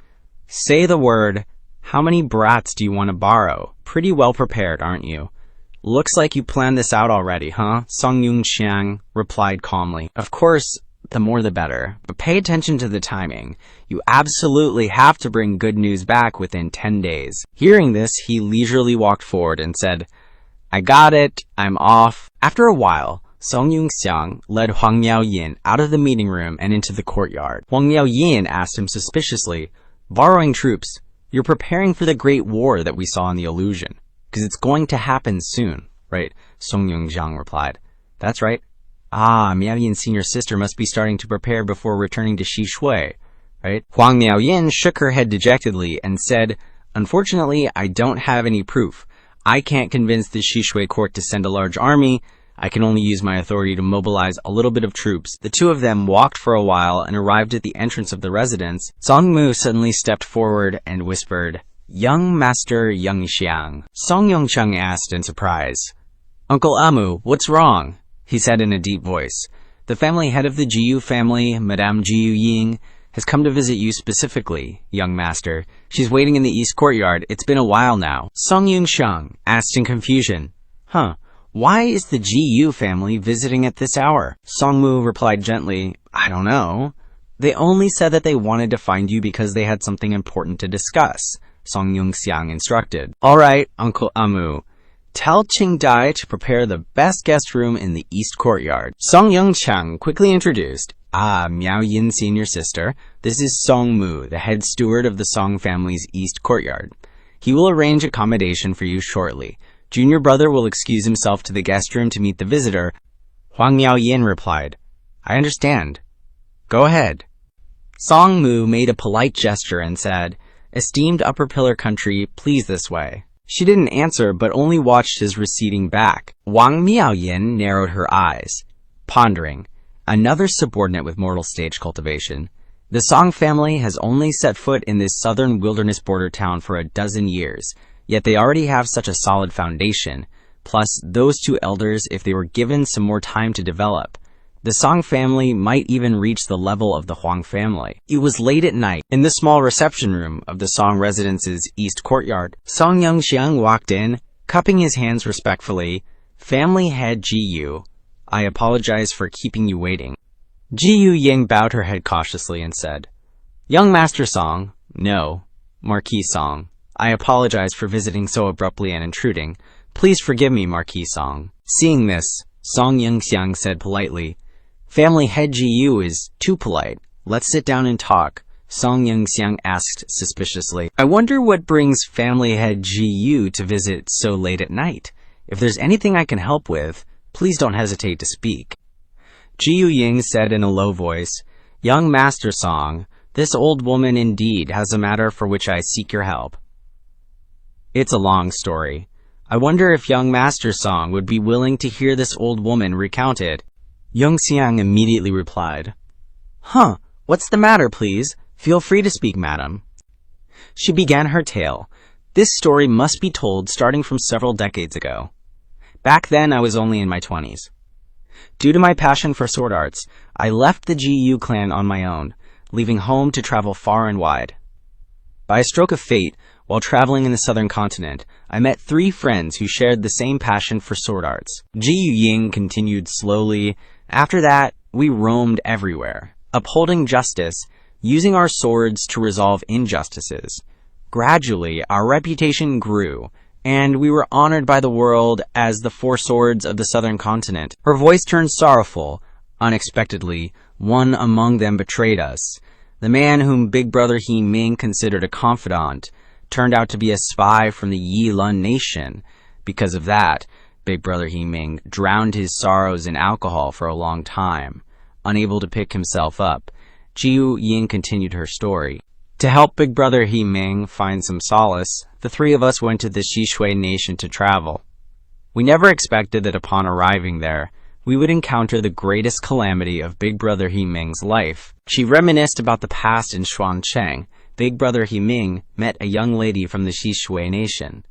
Say the word, how many brats do you want to borrow? Pretty well prepared, aren't you? Looks like you planned this out already, huh? Song Yunxiang replied calmly. Of course, the more the better, but pay attention to the timing. You absolutely have to bring good news back within 10 days. Hearing this, he leisurely walked forward and said, I got it, I'm off. After a while, Song Yunxiang led Huang Miaoyin out of the meeting room and into the courtyard. Huang Miaoyin asked him suspiciously, Borrowing troops, you're preparing for the great war that we saw in the illusion, because it's going to happen soon, right? Song Yunxiang replied. That's right. Ah, Miaoyin's senior sister must be starting to prepare before returning to Xishui, right? Huang Miaoyin shook her head dejectedly and said, Unfortunately, I don't have any proof. I can't convince the Xishui court to send a large army. I can only use my authority to mobilize a little bit of troops. The two of them walked for a while and arrived at the entrance of the residence. Song Mu suddenly stepped forward and whispered, Young Master Yunxiang. Song Yunxiang asked in surprise, Uncle Amu, what's wrong? He said in a deep voice. The family head of the Jiyu family, Madame Jiyu Ying, has come to visit you specifically, young master. She's waiting in the east courtyard. It's been a while now. Song Yunxiang asked in confusion, Huh? Why is the Jiyu family visiting at this hour? Song Mu replied gently, I don't know. They only said that they wanted to find you because they had something important to discuss, Song Yunxiang instructed. All right, Uncle Amu. Tell Qingdai to prepare the best guest room in the east courtyard. Song Yunxiang quickly introduced, Miao Yin senior sister. This is Song Mu, the head steward of the Song family's east courtyard. He will arrange accommodation for you shortly. Junior brother will excuse himself to the guest room to meet the visitor. Huang Miaoyin replied, I understand. Go ahead. Song Mu made a polite gesture and said, Esteemed upper pillar country, please this way. She didn't answer, but only watched his receding back. Wang Miaoyin narrowed her eyes, pondering. Another subordinate with mortal stage cultivation. The Song family has only set foot in this southern wilderness border town for a dozen years. Yet they already have such a solid foundation, plus those two elders, if they were given some more time to develop. The Song family might even reach the level of the Huang family. It was late at night. In the small reception room of the Song residence's east courtyard, Song Yunxiang walked in, cupping his hands respectfully. Family head Jiyu, I apologize for keeping you waiting. Jiyu Ying bowed her head cautiously and said, Young Master Song, no, Marquis Song. I apologize for visiting so abruptly and intruding. Please forgive me, Marquis Song. Seeing this, Song Yunxiang said politely, Family head Jiyu is too polite. Let's sit down and talk. Song Yunxiang asked suspiciously, I wonder what brings family head Jiyu to visit so late at night. If there's anything I can help with, please don't hesitate to speak. Jiyu Ying said in a low voice, Young Master Song, this old woman indeed has a matter for which I seek your help. It's a long story. I wonder if young Master Song would be willing to hear this old woman recount it. Yunxiang immediately replied, Huh, what's the matter, please? Feel free to speak, madam. She began her tale. This story must be told starting from several decades ago. Back then, I was only in my 20s. Due to my passion for sword arts, I left the GU clan on my own, leaving home to travel far and wide. By a stroke of fate, while traveling in the southern continent, I met 3 friends who shared the same passion for sword arts. Ying continued slowly. After that, we roamed everywhere, upholding justice, using our swords to resolve injustices. Gradually, our reputation grew, and we were honored by the world as the 4 swords of the southern continent. Her voice turned sorrowful. Unexpectedly, one among them betrayed us. The man whom Big Brother He Ming considered a confidant turned out to be a spy from the Yi Lun nation. Because of that, Big Brother He Ming drowned his sorrows in alcohol for a long time. Unable to pick himself up, Jiu Ying continued her story. To help Big Brother He Ming find some solace, the 3 of us went to the Shishui nation to travel. We never expected that upon arriving there, we would encounter the greatest calamity of Big Brother He Ming's life. She reminisced about the past in Yunxiang. Big Brother He Ming met a young lady from the Shishui nation.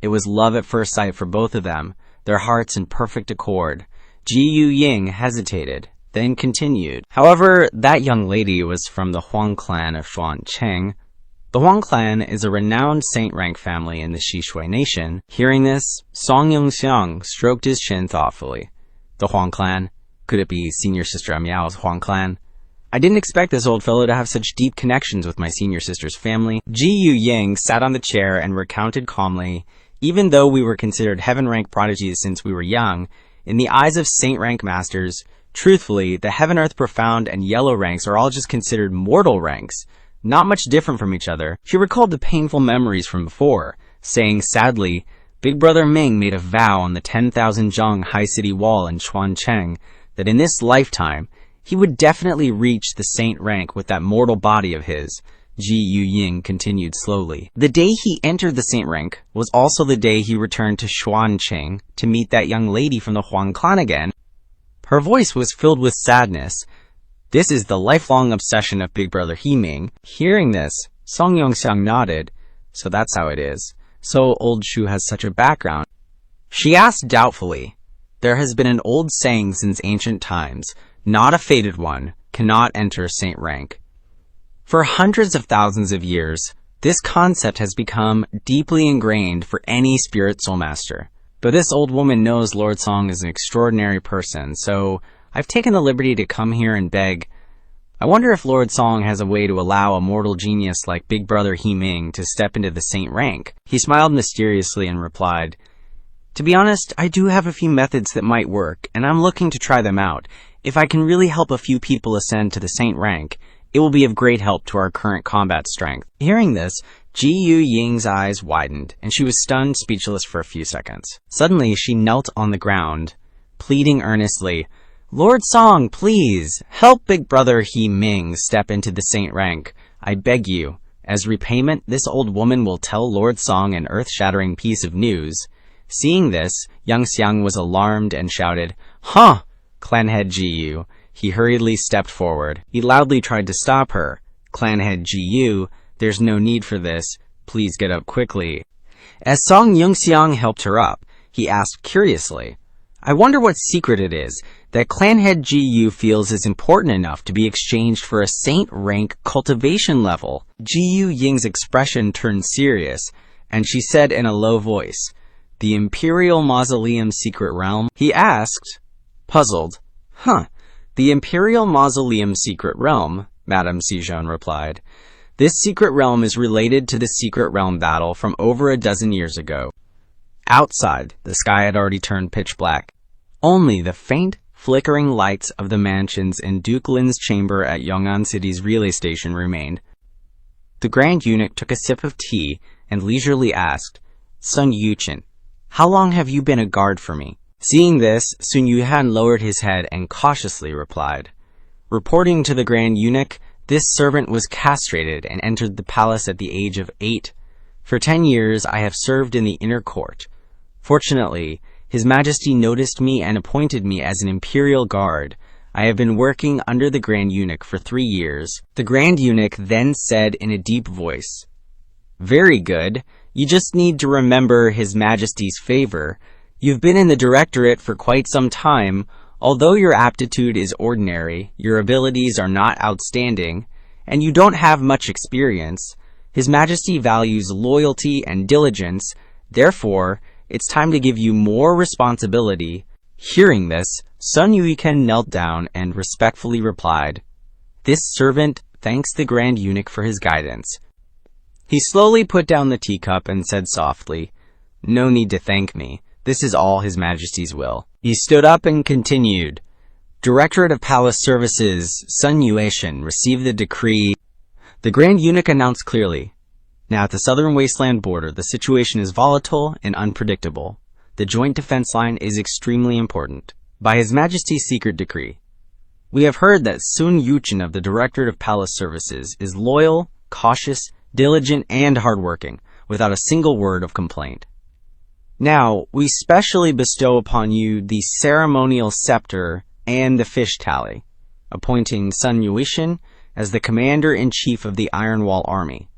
It was love at first sight for both of them, their hearts in perfect accord. Jiu Ying hesitated, then continued. However, that young lady was from the Huang clan of Yunxiang. The Huang clan is a renowned saint rank family in the Shishui nation. Hearing this, Yunxiang stroked his chin thoughtfully. The Huang clan? Could it be senior sister Miao's Huang clan? I didn't expect this old fellow to have such deep connections with my senior sister's family. Jiu Ying sat on the chair and recounted calmly. Even though we were considered heaven rank prodigies since we were young, in the eyes of saint rank masters, truthfully, the heaven, earth, profound, and yellow ranks are all just considered mortal ranks, not much different from each other. She recalled the painful memories from before, saying sadly, Big Brother Ming made a vow on the 10,000 zhang high city wall in Chuancheng that in this lifetime, he would definitely reach the saint rank with that mortal body of his. Jiu Ying continued slowly. The day he entered the saint rank was also the day he returned to Xuancheng to meet that young lady from the Huang clan again. Her voice was filled with sadness. This is the lifelong obsession of Big Brother He Ming. Hearing this, Yunxiang nodded. So that's how it is. So old Shu has such a background. She asked doubtfully, there has been an old saying since ancient times, not a fated one, cannot enter saint rank. For hundreds of thousands of years, this concept has become deeply ingrained for any spirit soul master. But this old woman knows Lord Song is an extraordinary person, so I've taken the liberty to come here and beg. I wonder if Lord Song has a way to allow a mortal genius like Big Brother He Ming to step into the saint rank. He smiled mysteriously and replied, to be honest, I do have a few methods that might work, and I'm looking to try them out. If I can really help a few people ascend to the saint rank, it will be of great help to our current combat strength. Hearing this, Jiu Ying's eyes widened, and she was stunned, speechless for a few seconds. Suddenly, she knelt on the ground, pleading earnestly, Lord Song, please, help Big Brother He Ming step into the saint rank. I beg you. As repayment, this old woman will tell Lord Song an earth-shattering piece of news. Seeing this, Yunxiang was alarmed and shouted, Huh! Clanhead Jiu. He hurriedly stepped forward. He loudly tried to stop her. Clanhead Jiu, there's no need for this. Please get up quickly. As Song Yunxiang helped her up, he asked curiously, I wonder what secret it is that Clanhead Jiu feels is important enough to be exchanged for a saint rank cultivation level. Jiu Ying's expression turned serious, and she said in a low voice, the Imperial Mausoleum Secret Realm? He asked, puzzled, The Imperial Mausoleum Secret Realm, Madame Sijon replied. This secret realm is related to the secret realm battle from over a dozen years ago. Outside, the sky had already turned pitch black. Only the faint, flickering lights of the mansions in Duke Lin's chamber at Yong'an City's relay station remained. The Grand Eunuch took a sip of tea and leisurely asked, Sun Yuchen, how long have you been a guard for me? Seeing this, Sun Yuhan lowered his head and cautiously replied, reporting to the Grand Eunuch, this servant was castrated and entered the palace at the age of 8. For 10 years, I have served in the inner court. Fortunately, His Majesty noticed me and appointed me as an imperial guard. I have been working under the Grand Eunuch for 3 years. The Grand Eunuch then said in a deep voice, "Very good. You just need to remember His Majesty's favor. You've been in the Directorate for quite some time. Although your aptitude is ordinary, your abilities are not outstanding, and you don't have much experience. His Majesty values loyalty and diligence. Therefore, it's time to give you more responsibility." Hearing this, Sun Yuiken knelt down and respectfully replied, "This servant thanks the Grand Eunuch for his guidance." He slowly put down the teacup and said softly, "No need to thank me. This is all His Majesty's will." He stood up and continued, "Directorate of Palace Services, Sun Yuichen, received the decree." The Grand Eunuch announced clearly, "Now at the southern wasteland border, the situation is volatile and unpredictable. The joint defense line is extremely important. By His Majesty's secret decree, we have heard that Sun Yuchen of the Directorate of Palace Services is loyal, cautious, diligent, and hardworking, without a single word of complaint. Now, we specially bestow upon you the ceremonial scepter and the fish tally, appointing Sun Yuichen as the Commander-in-Chief of the Iron Wall Army,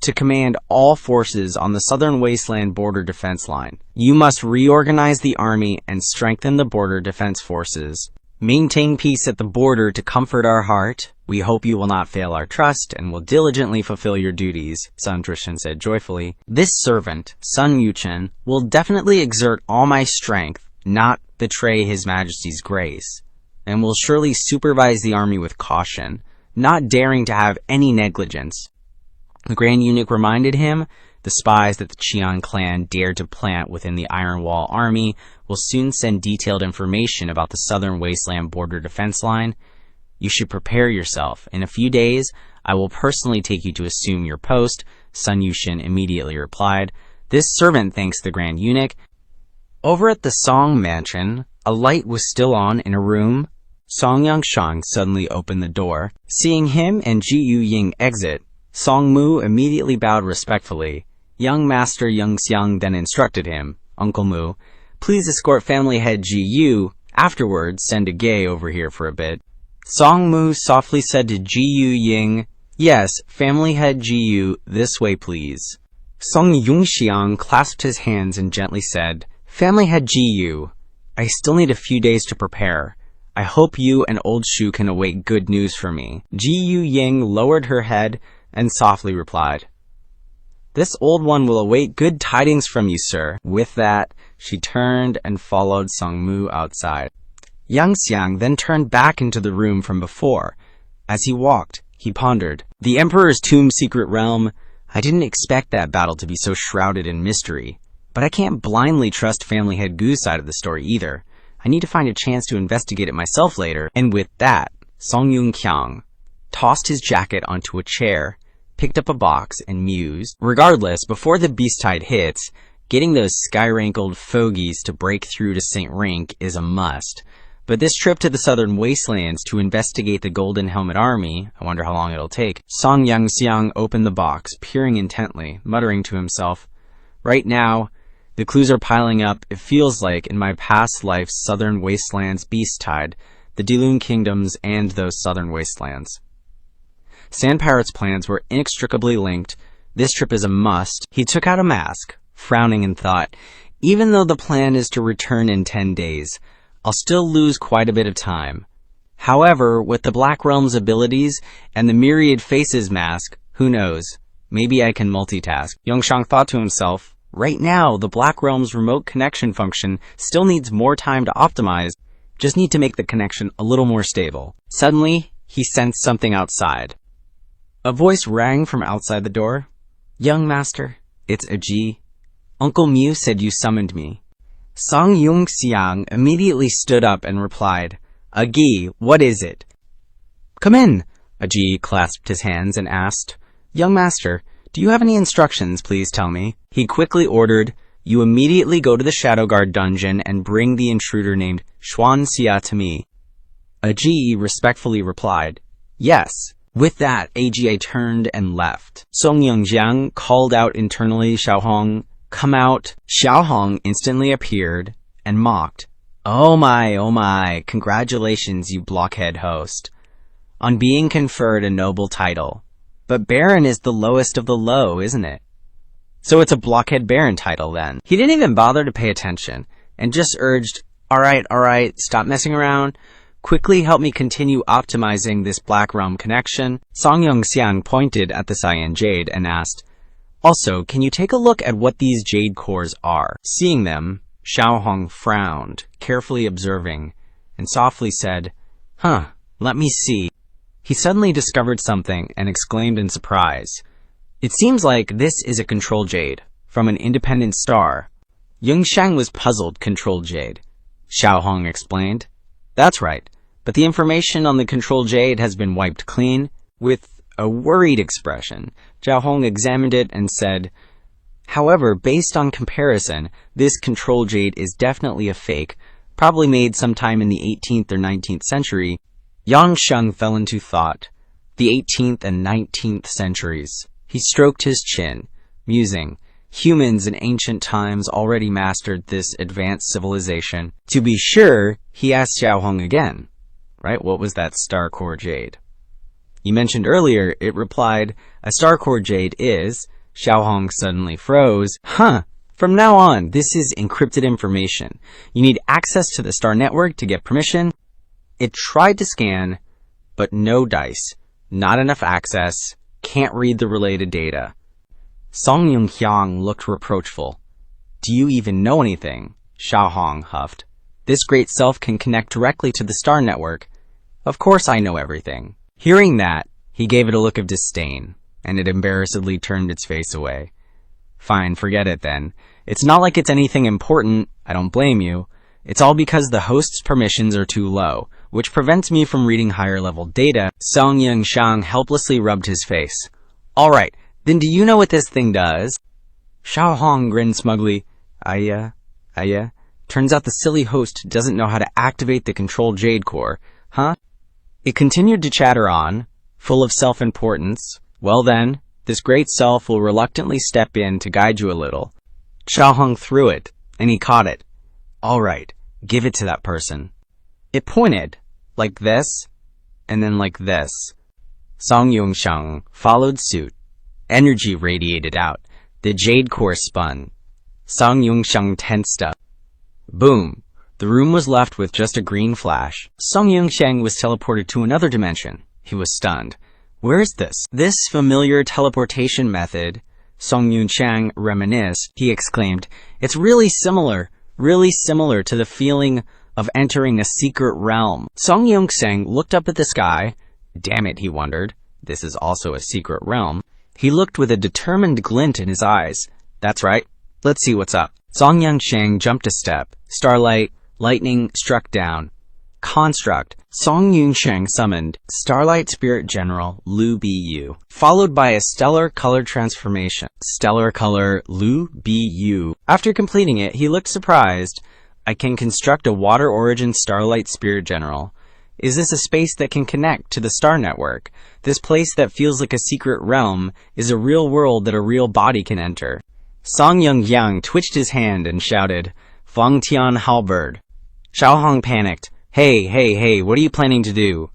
to command all forces on the southern wasteland border defense line. You must reorganize the army and strengthen the border defense forces. Maintain peace at the border to comfort our heart. We hope you will not fail our trust and will diligently fulfill your duties," Sun Trishan said joyfully. "This servant, Sun Yuchen, will definitely exert all my strength, not betray His Majesty's grace, and will surely supervise the army with caution, not daring to have any negligence." The Grand Eunuch reminded him, "The spies that the Qian clan dared to plant within the Iron Wall army will soon send detailed information about the southern wasteland border defense line. You should prepare yourself. In a few days, I will personally take you to assume your post," Sun Yuchen immediately replied. "This servant thanks the Grand Eunuch." Over at the Song mansion, a light was still on in a room. Song Yunxiang suddenly opened the door. Seeing him and Ji Yu Ying exit, Song Mu immediately bowed respectfully. Young Master Yunxiang then instructed him, "Uncle Mu, please escort family head Ji Yu. Afterwards, send a gay over here for a bit." Song Mu softly said to Ji Yu Ying, "Yes, family head Ji Yu, this way please." Song Yunxiang clasped his hands and gently said, "Family head Ji Yu, I still need a few days to prepare. I hope you and old Shu can await good news for me." Ji Yu Ying lowered her head and softly replied, "This old one will await good tidings from you, sir." With that, she turned and followed Song Mu outside. Yunxiang then turned back into the room from before. As he walked, he pondered, "The Emperor's Tomb Secret Realm. I didn't expect that battle to be so shrouded in mystery. But I can't blindly trust family head Gu's side of the story either. I need to find a chance to investigate it myself later." And with that, Song Yunqiang tossed his jacket onto a chair, picked up a box, and mused. Regardless, before the beast tide hits, getting those sky-rankled fogies to break through to St. Rink is a must. But this trip to the southern wastelands to investigate the Golden Helmet Army, I wonder how long it'll take. Song Yunxiang opened the box, peering intently, muttering to himself, "Right now, the clues are piling up. It feels like in my past life's southern wastelands beast tide, the Dilun kingdoms, and those southern wastelands. Sand Pirate's plans were inextricably linked. This trip is a must." He took out a mask, frowning, and thought, "Even though the plan is to return in 10 days, I'll still lose quite a bit of time. However, with the Black Realm's abilities and the Myriad Faces mask, who knows? Maybe I can multitask." Yunxiang thought to himself, "Right now, the Black Realm's remote connection function still needs more time to optimize. Just need to make the connection a little more stable." Suddenly, he sensed something outside. A voice rang from outside the door. "Young master, it's Aji. Uncle Mu said you summoned me." Song Yunxiang immediately stood up and replied, "Agi, what is it?" "Come in." Aji clasped his hands and asked, "Young master, do you have any instructions? Please tell me." He quickly ordered, "You immediately go to the Shadow Guard dungeon and bring the intruder named Xuan Xia to me." Aji respectfully replied, "Yes." With that, Agi turned and left. Song Yunxiang called out internally, "Xiaohong, come out." Xiaohong instantly appeared and mocked, oh my, congratulations, you blockhead host, on being conferred a noble title. But Baron is the lowest of the low, isn't it? So it's a blockhead Baron title then. He didn't even bother to pay attention, and just urged, alright, stop messing around. Quickly help me continue optimizing this Black Realm connection. Yunxiang pointed at the cyan jade and asked, also, can you take a look at what these jade cores are? Seeing them, Xiaohong frowned, carefully observing, and softly said, let me see. He suddenly discovered something and exclaimed in surprise, it seems like this is a control jade, from an independent star. Yunxiang was puzzled. Control jade, Xiaohong explained. That's right, but the information on the control jade has been wiped clean. With a worried expression, Xiaohong examined it and said, however, based on comparison, this control jade is definitely a fake, probably made sometime in the 18th or 19th century. Yunxiang fell into thought. The 18th and 19th centuries. He stroked his chin, musing. Humans in ancient times already mastered this advanced civilization. To be sure, he asked Xiaohong again, right, what was that star core jade? You mentioned earlier, it replied, a star core jade is... Xiaohong suddenly froze. From now on, this is encrypted information. You need access to the star network to get permission. It tried to scan, but no dice, not enough access, can't read the related data. Yunxiang looked reproachful. Do you even know anything? Xiaohong huffed. This great self can connect directly to the star network. Of course I know everything. Hearing that, he gave it a look of disdain, and it embarrassedly turned its face away. Fine, forget it then. It's not like it's anything important. I don't blame you. It's all because the host's permissions are too low, which prevents me from reading higher-level data. Yunxiang helplessly rubbed his face. Alright, then do you know what this thing does? Xiaohong grinned smugly. Turns out the silly host doesn't know how to activate the control jade core, huh? It continued to chatter on, full of self-importance. Well then, this great self will reluctantly step in to guide you a little. Xiaohong threw it, and he caught it. Alright, give it to that person. It pointed, like this, and then like this. Yunxiang followed suit. Energy radiated out. The jade core spun. Yunxiang tensed up. Boom! The room was left with just a green flash. Yunxiang was teleported to another dimension. He was stunned. Where is this? This familiar teleportation method, Yunxiang reminisced. He exclaimed, it's really similar to the feeling of entering a secret realm. Yunxiang looked up at the sky. Damn it, he wondered. This is also a secret realm. He looked with a determined glint in his eyes. That's right. Let's see what's up. Yunxiang jumped a step. Starlight, lightning struck down. Construct. Yunxiang summoned Starlight Spirit General Lu Bu, followed by a stellar color transformation. Stellar color Lu Bu. After completing it, he looked surprised. I can construct a water origin Starlight Spirit General. Is this a space that can connect to the star network? This place that feels like a secret realm is a real world that a real body can enter. Yunxiang twitched his hand and shouted, Feng Tian halberd. Xiaohong panicked. Hey, what are you planning to do?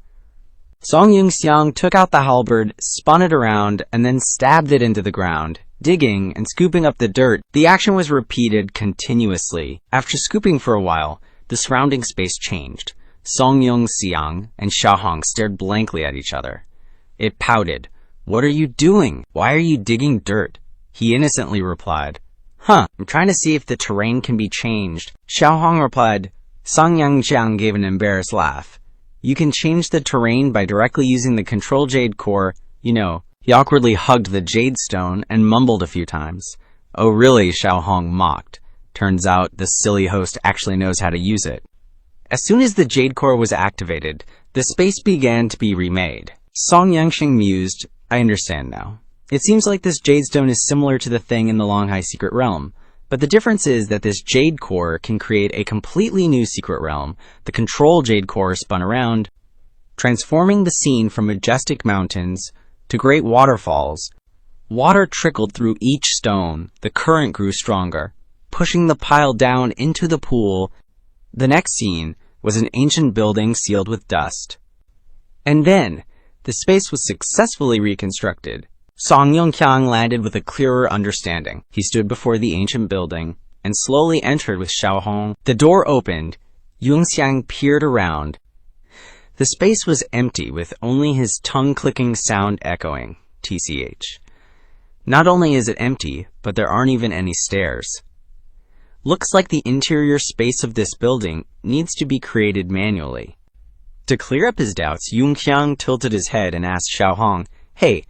Yunxiang took out the halberd, spun it around, and then stabbed it into the ground, digging and scooping up the dirt. The action was repeated continuously. After scooping for a while, the surrounding space changed. Yunxiang and Xiaohong stared blankly at each other. It pouted. What are you doing? Why are you digging dirt? He innocently replied. I'm trying to see if the terrain can be changed. Xiaohong replied. Yunxiang gave an embarrassed laugh. You can change the terrain by directly using the control jade core. You know, he awkwardly hugged the jade stone and mumbled a few times. Oh really, Xiaohong mocked. Turns out the silly host actually knows how to use it. As soon as the jade core was activated, the space began to be remade. Yunxiang mused, I understand now. It seems like this jade stone is similar to the thing in the Longhai secret realm. But the difference is that this jade core can create a completely new secret realm. The control jade core spun around, transforming the scene from majestic mountains to great waterfalls. Water trickled through each stone. The current grew stronger, pushing the pile down into the pool. The next scene was an ancient building sealed with dust. And then, the space was successfully reconstructed. Song Yunxiang landed with a clearer understanding. He stood before the ancient building and slowly entered with Xiaohong. The door opened. Yunxiang peered around. The space was empty, with only his tongue-clicking sound echoing, TCH. Not only is it empty, but there aren't even any stairs. Looks like the interior space of this building needs to be created manually. To clear up his doubts, Yunxiang tilted his head and asked Xiaohong, "Hey,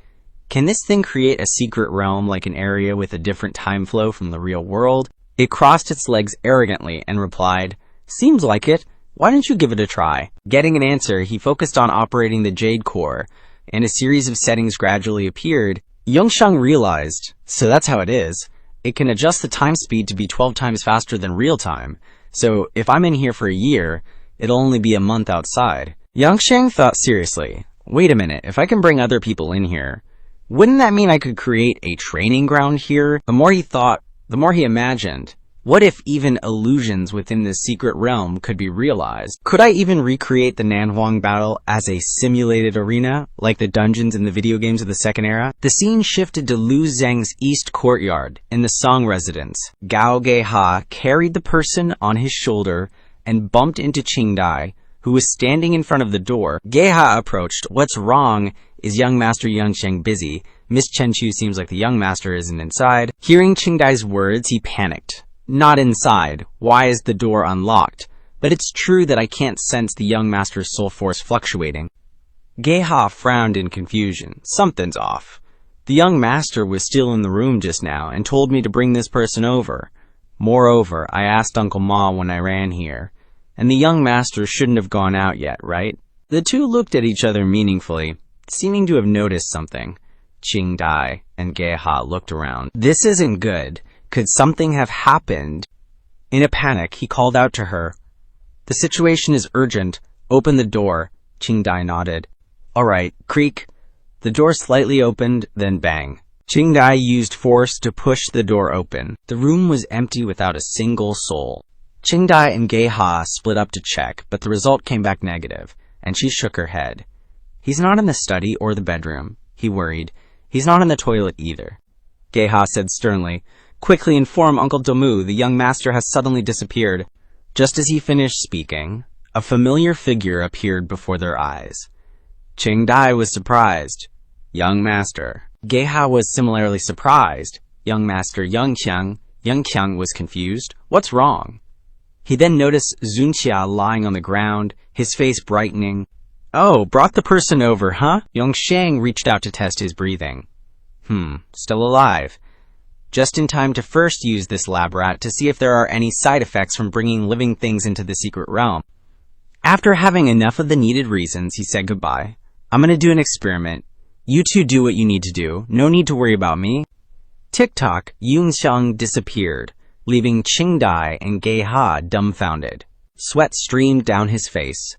can this thing create a secret realm like an area with a different time flow from the real world?" It crossed its legs arrogantly and replied, "Seems like it. Why don't you give it a try?" Getting an answer, he focused on operating the Jade Core, and a series of settings gradually appeared. Yunxiang realized, so that's how it is. It can adjust the time speed to be 12 times faster than real time. So if I'm in here for a year, it'll only be a month outside. Yunxiang thought seriously, wait a minute, if I can bring other people in here, wouldn't that mean I could create a training ground here? The more he thought, the more he imagined. What if even illusions within this secret realm could be realized? Could I even recreate the Nanhuang battle as a simulated arena, like the dungeons in the video games of the Second Era? The scene shifted to Lu Zheng's east courtyard in the Song residence. Gao Geha carried the person on his shoulder and bumped into Qingdai, who was standing in front of the door. Geha approached. "What's wrong? Is young master Yunxiang busy? Miss Chenchu seems like the young master isn't inside." Hearing Qingdai's words, he panicked. "Not inside. Why is the door unlocked? But it's true that I can't sense the young master's soul force fluctuating." Geha frowned in confusion. Something's off. The young master was still in the room just now and told me to bring this person over. Moreover, I asked Uncle Ma when I ran here, and the young master shouldn't have gone out yet, right? The two looked at each other meaningfully, seeming to have noticed something. Qingdai and Geha looked around. This isn't good. Could something have happened? In a panic, he called out to her. "The situation is urgent. Open the door." Qingdai nodded. "All right, creak." The door slightly opened, then bang. Qingdai used force to push the door open. The room was empty without a single soul. Qingdai and Geha split up to check, but the result came back negative, and she shook her head. "He's not in the study or the bedroom," he worried. "He's not in the toilet either." Geha said sternly, "Quickly inform Uncle Domu the young master has suddenly disappeared." Just as he finished speaking, a familiar figure appeared before their eyes. Qingdai was surprised. "Young master." Geha was similarly surprised. "Young master Yunxiang." Yunxiang was confused. "What's wrong?" He then noticed Zunxia lying on the ground, his face brightening. "Oh, brought the person over, huh?" Yunxiang reached out to test his breathing. Still alive. Just in time to first use this lab rat to see if there are any side effects from bringing living things into the secret realm. After having enough of the needed reasons, he said goodbye. "I'm gonna do an experiment. You two do what you need to do. No need to worry about me." Tick-tock, Yunxiang disappeared, leaving Qingdai and Geha dumbfounded. Sweat streamed down his face.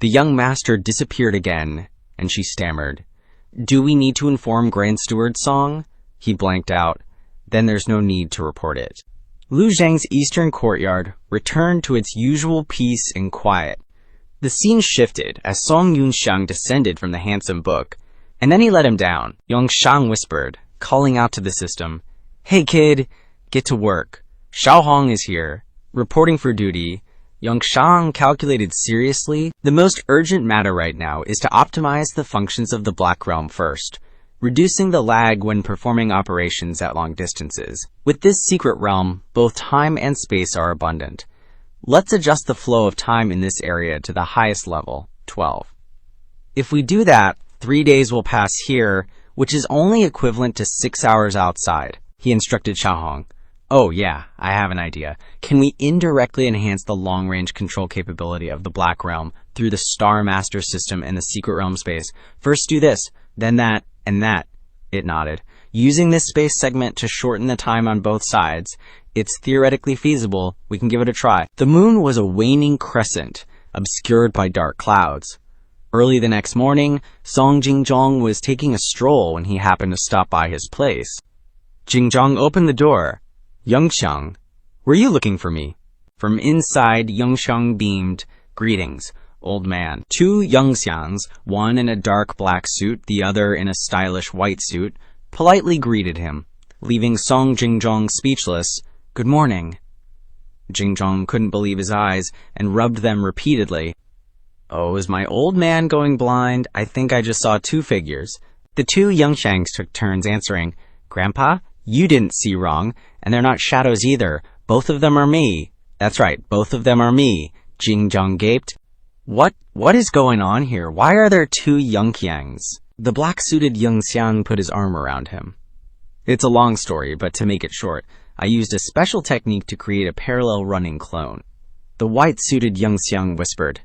The young master disappeared again, and she stammered. "Do we need to inform Grand Steward Song?" He blanked out. "Then there's no need to report it." Lu Zheng's eastern courtyard returned to its usual peace and quiet. The scene shifted as Song Yunxiang descended from the handsome book, and then he let him down. Yunxiang whispered, calling out to the system, "Hey kid, get to work. Xiaohong is here, reporting for duty." Yunxiang calculated seriously. The most urgent matter right now is to optimize the functions of the Black Realm first, reducing the lag when performing operations at long distances. With this secret realm, both time and space are abundant. Let's adjust the flow of time in this area to the highest level, 12. If we do that, 3 days will pass here, which is only equivalent to 6 hours outside, he instructed Xiaohong. "Oh yeah, I have an idea. Can we indirectly enhance the long-range control capability of the Black Realm through the Star Master system and the Secret Realm space? First do this, then that, and that." It nodded. "Using this space segment to shorten the time on both sides, it's theoretically feasible. We can give it a try." The moon was a waning crescent, obscured by dark clouds. Early the next morning, Song Jingzhong was taking a stroll when he happened to stop by his place. Jingzhong opened the door. "Yunxiang, were you looking for me?" From inside, Yunxiang beamed. "Greetings, old man." Two Yunxiangs, one in a dark black suit, the other in a stylish white suit, politely greeted him, leaving Song Jingzhong speechless. "Good morning." Jingzhong couldn't believe his eyes and rubbed them repeatedly. "Oh, is my old man going blind? I think I just saw two figures." The two Yunxiangs took turns answering. "Grandpa, you didn't see wrong, and they're not shadows either. Both of them are me." "That's right, both of them are me," Jingzhong gaped. What is going on here? Why are there two Yunxiangs?" The black-suited Yunxiang put his arm around him. "It's a long story, but to make it short, I used a special technique to create a parallel running clone." The white-suited Yunxiang whispered,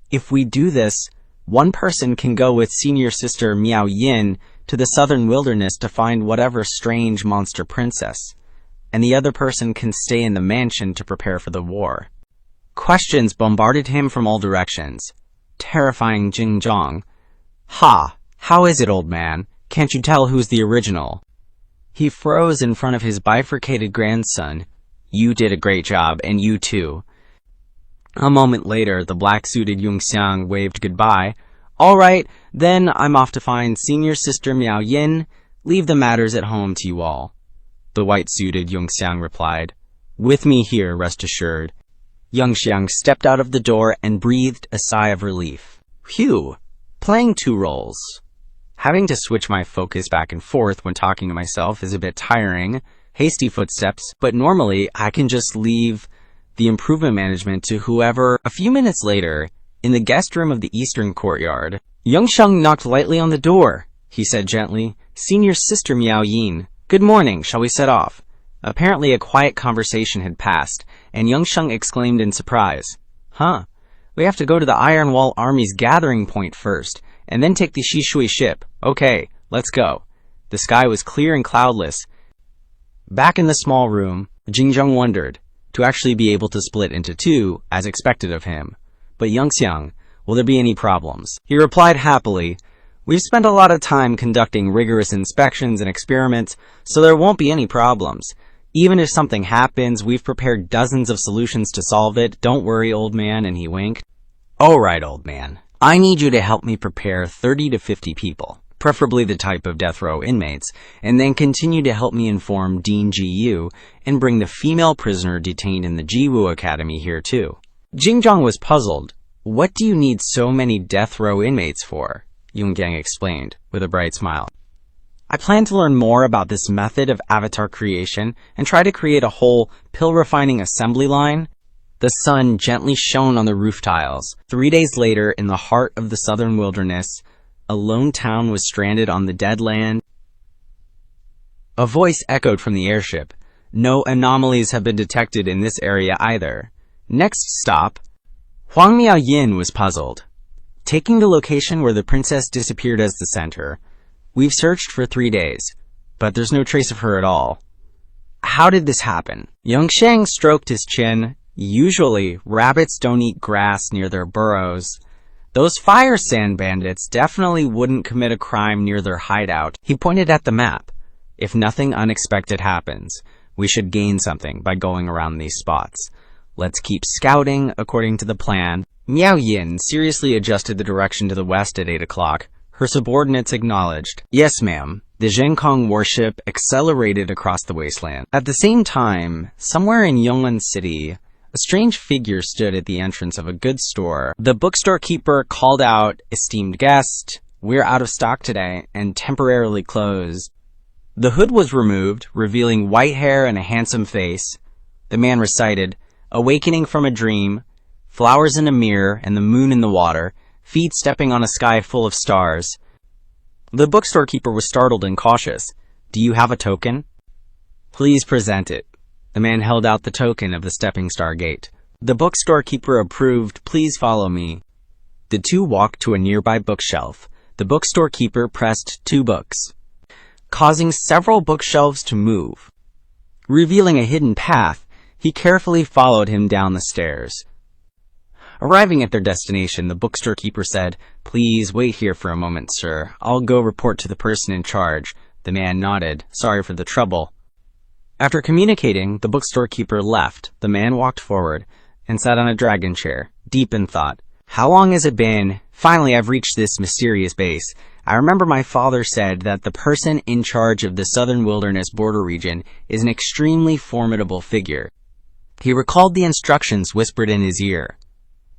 "If we do this, one person can go with senior sister Miao Yin to the southern wilderness to find whatever strange monster princess, and the other person can stay in the mansion to prepare for the war." Questions bombarded him from all directions, terrifying Jingzhong. "Ha! How is it, old man? Can't you tell who's the original?" He froze in front of his bifurcated grandson. "You did a great job, and you too." A moment later, the black-suited Yunxiang waved goodbye. "All right, then I'm off to find senior sister Miao Yin. Leave the matters at home to you all." The white-suited Yunxiang replied, "With me here, rest assured." Yunxiang stepped out of the door and breathed a sigh of relief. Phew, playing two roles. Having to switch my focus back and forth when talking to myself is a bit tiring. Hasty footsteps, but normally I can just leave the improvement management to whoever. A few minutes later, in the guest room of the eastern courtyard, Yunxiang knocked lightly on the door. He said gently, "Senior sister Miao Yin, good morning, shall we set off?" Apparently a quiet conversation had passed, and Yunxiang exclaimed in surprise, "Huh, we have to go to the Iron Wall Army's gathering point first, and then take the Shishui ship. Okay, let's go." The sky was clear and cloudless. Back in the small room, Jingzhong wondered, to actually be able to split into two, as expected of him. "But Yunxiang, will there be any problems?" He replied happily, "We've spent a lot of time conducting rigorous inspections and experiments, so there won't be any problems. Even if something happens, we've prepared dozens of solutions to solve it. Don't worry, old man," and he winked. "All right, old man. I need you to help me prepare 30 to 50 people, preferably the type of death row inmates, and then continue to help me inform Dean Ji and bring the female prisoner detained in the Jiwu Academy here too." Jingzhong was puzzled. "What do you need so many death row inmates for?" Yunxiang explained, with a bright smile. "I plan to learn more about this method of avatar creation and try to create a whole pill-refining assembly line." The sun gently shone on the roof tiles. 3 days later, in the heart of the southern wilderness, a lone town was stranded on the dead land. A voice echoed from the airship. "No anomalies have been detected in this area either." Next stop, Huang Miao Yin was puzzled. Taking the location where the princess disappeared as the center, we've searched for 3 days, but there's no trace of her at all. How did this happen? Yunxiang stroked his chin. Usually, rabbits don't eat grass near their burrows. Those fire sand bandits definitely wouldn't commit a crime near their hideout. He pointed at the map. If nothing unexpected happens, we should gain something by going around these spots. Let's keep scouting according to the plan. Miao Yin seriously adjusted the direction to the west at 8 o'clock. Her subordinates acknowledged. "Yes, ma'am." The Zhenkong warship accelerated across the wasteland. At the same time, somewhere in Yong'an City, a strange figure stood at the entrance of a goods store. The bookstore keeper called out, "Esteemed guest, we're out of stock today and temporarily closed." The hood was removed, revealing white hair and a handsome face. The man recited, "Awakening from a dream, flowers in a mirror and the moon in the water, feet stepping on a sky full of stars." The bookstore keeper was startled and cautious. "Do you have a token?" "Please present it." The man held out the token of the stepping star gate. The bookstore keeper approved. "Please follow me." The two walked to a nearby bookshelf. The bookstore keeper pressed 2 books, causing several bookshelves to move. Revealing a hidden path, he carefully followed him down the stairs. Arriving at their destination, the bookstore keeper said, "Please wait here for a moment, sir. I'll go report to the person in charge." The man nodded. "Sorry for the trouble." After communicating, the bookstore keeper left. The man walked forward and sat on a dragon chair, deep in thought. How long has it been? Finally, I've reached this mysterious base. I remember my father said that the person in charge of the southern wilderness border region is an extremely formidable figure. He recalled the instructions whispered in his ear.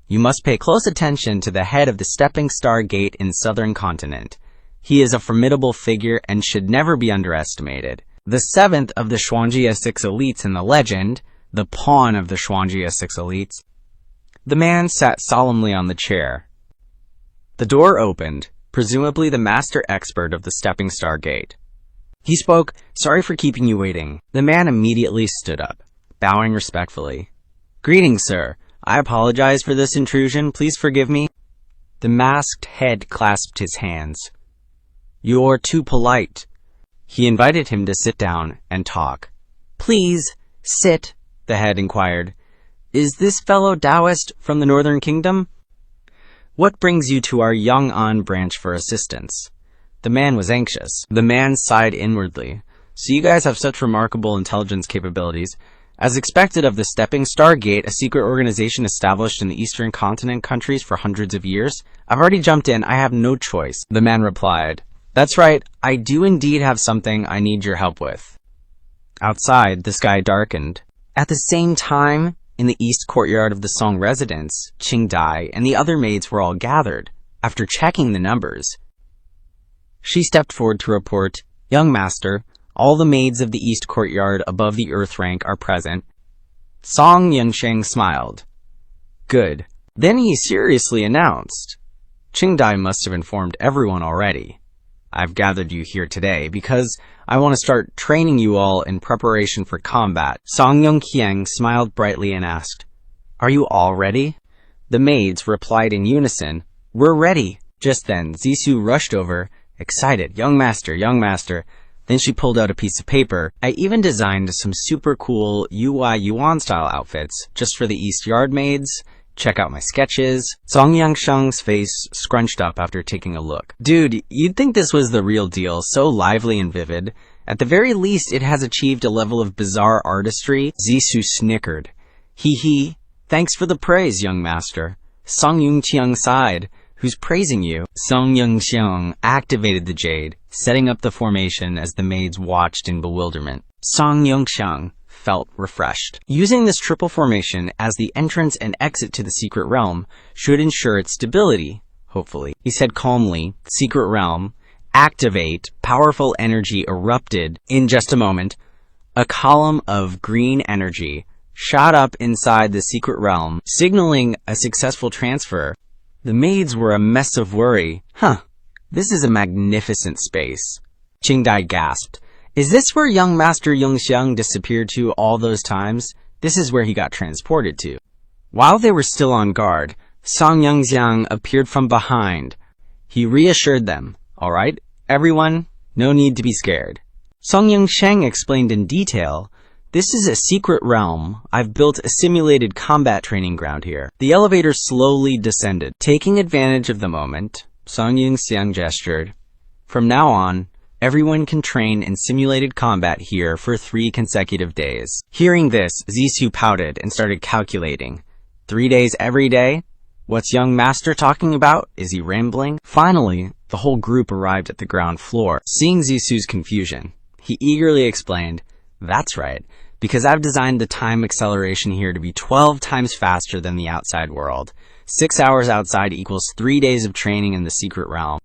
You must pay close attention to the head of the Stepping Star Gate in southern continent. He is a formidable figure and should never be underestimated. The seventh of the Xuangjia Six Elites in the legend, the pawn of the Xuangjia Six Elites. The man sat solemnly on the chair. The door opened, presumably the master expert of the Stepping Star Gate. He spoke, "Sorry for keeping you waiting." The man immediately stood up, bowing respectfully. "Greetings, sir. I apologize for this intrusion. Please forgive me." The masked head clasped his hands. "You're too polite." He invited him to sit down and talk. "Please, sit," the head inquired. "Is this fellow Taoist from the Northern Kingdom? What brings you to our Yunxiang branch for assistance?" The man was anxious. The man sighed inwardly. "So you guys have such remarkable intelligence capabilities. As expected of the Stepping Star Gate, a secret organization established in the Eastern Continent countries for hundreds of years. I've already jumped in. I have no choice." The man replied, "That's right. I do indeed have something I need your help with." Outside, the sky darkened. At the same time, in the east courtyard of the Song residence, Qingdai and the other maids were all gathered. After checking the numbers, she stepped forward to report, "Young master, all the maids of the east courtyard above the earth rank are present." Song Yunxiang smiled. "Good." Then he seriously announced, "Qingdai must have informed everyone already. I've gathered you here today because I want to start training you all in preparation for combat." Song Yunxiang smiled brightly and asked, "Are you all ready?" The maids replied in unison, "We're ready." Just then, Zisu rushed over, excited, young master." Then she pulled out a piece of paper. "I even designed some super cool UI Yuan style outfits just for the East Yard maids. Check out my sketches." Song Yunxiang's face scrunched up after taking a look. "Dude, you'd think this was the real deal, so lively and vivid. At the very least, it has achieved a level of bizarre artistry." Zisu snickered. Hee, thanks for the praise, young master." Song Yunxiang sighed. "Who's praising you?" Song Yunxiang activated the jade, setting up the formation as the maids watched in bewilderment. Song Yunxiang felt refreshed. Using this triple formation as the entrance and exit to the secret realm should ensure its stability, hopefully. He said calmly, "Secret realm, activate." Powerful energy erupted. In just a moment, a column of green energy shot up inside the secret realm, signaling a successful transfer. The maids were a mess of worry. This is a magnificent space." Qingdai gasped. "Is this where young master Yunxiang disappeared to all those times? This is where he got transported to." While they were still on guard, Song Yunxiang appeared from behind. He reassured them, "All right, everyone, no need to be scared." Song Yunxiang explained in detail, "This is a secret realm. I've built a simulated combat training ground here." The elevator slowly descended. Taking advantage of the moment, Song Yunxiang gestured, "From now on, everyone can train in simulated combat here for 3 consecutive days." Hearing this, Zisu pouted and started calculating. 3 days every day? What's young master talking about? Is he rambling? Finally, the whole group arrived at the ground floor. Seeing Zisu's confusion, he eagerly explained, "That's right, because I've designed the time acceleration here to be 12 times faster than the outside world. 6 hours outside equals 3 days of training in the secret realm."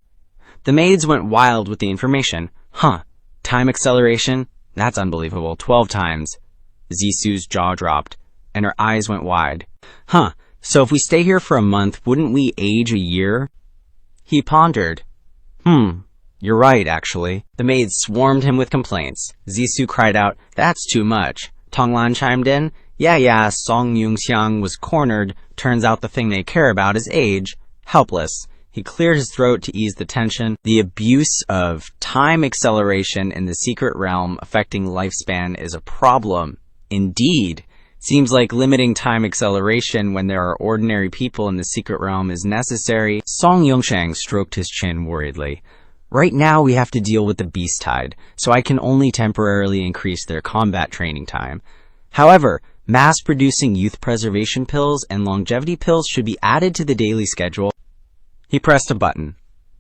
The maids went wild with the information. Time acceleration? That's unbelievable. 12 times. Zisu's jaw dropped, and her eyes went wide. So if we stay here for a month, wouldn't we age a year? He pondered. You're right, actually. The maids swarmed him with complaints. Zisu cried out, "That's too much." Tonglan chimed in, Yeah, Song Yunxiang was cornered. Turns out the thing they care about is age. Helpless. He cleared his throat to ease the tension. The abuse of time acceleration in the secret realm affecting lifespan is a problem. Indeed. Seems like limiting time acceleration when there are ordinary people in the secret realm is necessary. Song Yunxiang stroked his chin worriedly. Right now we have to deal with the beast tide, so I can only temporarily increase their combat training time. However, mass-producing youth preservation pills and longevity pills should be added to the daily schedule. He pressed a button,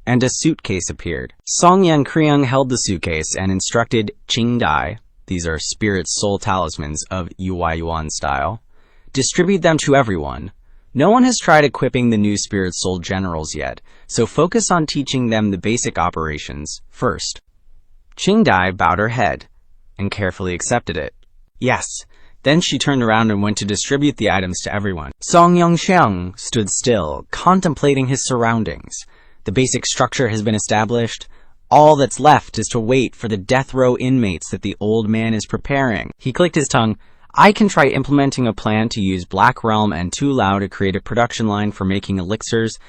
and a suitcase appeared. Song Yang held the suitcase and instructed Qingdai, these are spirit soul talismans of Yuan style, distribute them to everyone. No one has tried equipping the new spirit soul generals yet, so focus on teaching them the basic operations first. Qingdai bowed her head and carefully accepted it. Yes. Then she turned around and went to distribute the items to everyone. Song Yunxiang stood still, contemplating his surroundings. The basic structure has been established. All that's left is to wait for the death row inmates that the old man is preparing. He clicked his tongue. I can try implementing a plan to use Black Realm and Tu Lao to create a production line for making elixirs,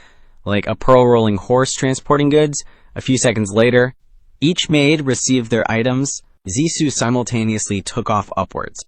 like a pearl rolling horse transporting goods. A few seconds later, each maid received their items. Zisu simultaneously took off upwards.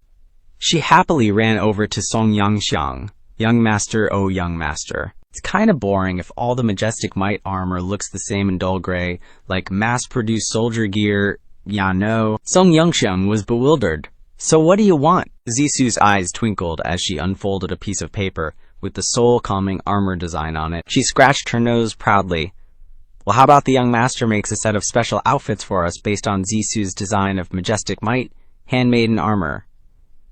She happily ran over to Song Yunxiang. Young master, oh young master. It's kinda boring if all the majestic might armor looks the same in dull gray, like mass-produced soldier gear, ya know. Song Yunxiang was bewildered. So what do you want? Zisu's eyes twinkled as she unfolded a piece of paper with the soul-calming armor design on it. She scratched her nose proudly. Well, how about the young master makes a set of special outfits for us based on Zisu's design of majestic might, handmade in armor.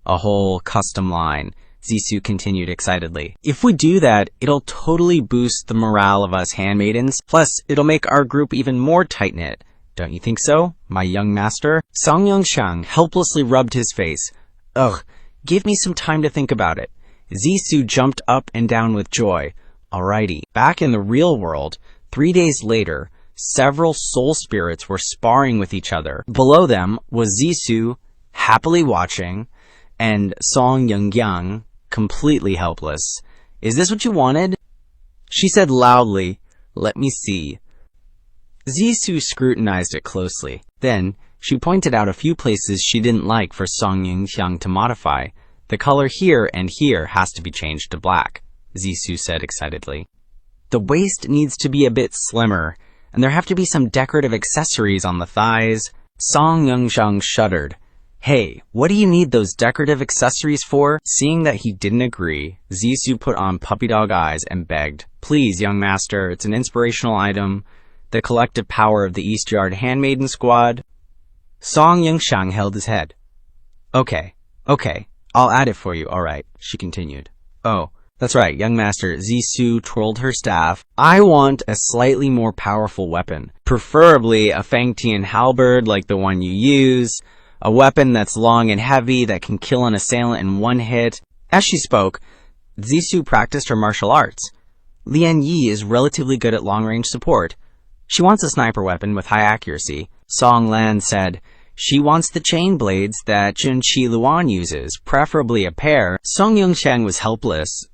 A whole custom line, Zisu continued excitedly. If we do that, it'll totally boost the morale of us handmaidens. Plus, it'll make our group even more tight-knit. Don't you think so, my young master? Song Yunxiang helplessly rubbed his face. Ugh, give me some time to think about it. Zisu jumped up and down with joy. Alrighty, back in the real world, 3 days later, several soul spirits were sparring with each other. Below them was Zisu, happily watching, and Song Yunxiang, completely helpless. Is this what you wanted? She said loudly, let me see. Zisu scrutinized it closely. Then, she pointed out a few places she didn't like for Song Yunxiang to modify. The color here and here has to be changed to black, Zisu said excitedly. The waist needs to be a bit slimmer, and there have to be some decorative accessories on the thighs. Song Yunxiang shuddered. Hey, what do you need those decorative accessories for? Seeing that he didn't agree, Zisu put on puppy dog eyes and begged. Please, young master, it's an inspirational item. The collective power of the East Yard Handmaiden Squad. Song Yunxiang held his head. Okay, I'll add it for you, alright, she continued. Oh, that's right, young master, Zisu twirled her staff. I want a slightly more powerful weapon, preferably a Fangtian halberd like the one you use, a weapon that's long and heavy that can kill an assailant in one hit. As she spoke, Zisu practiced her martial arts. Lian Yi is relatively good at long-range support. She wants a sniper weapon with high accuracy. Song Lan said, she wants the chain blades that Junqi Luan uses, preferably a pair. Song Yunxiang was helpless.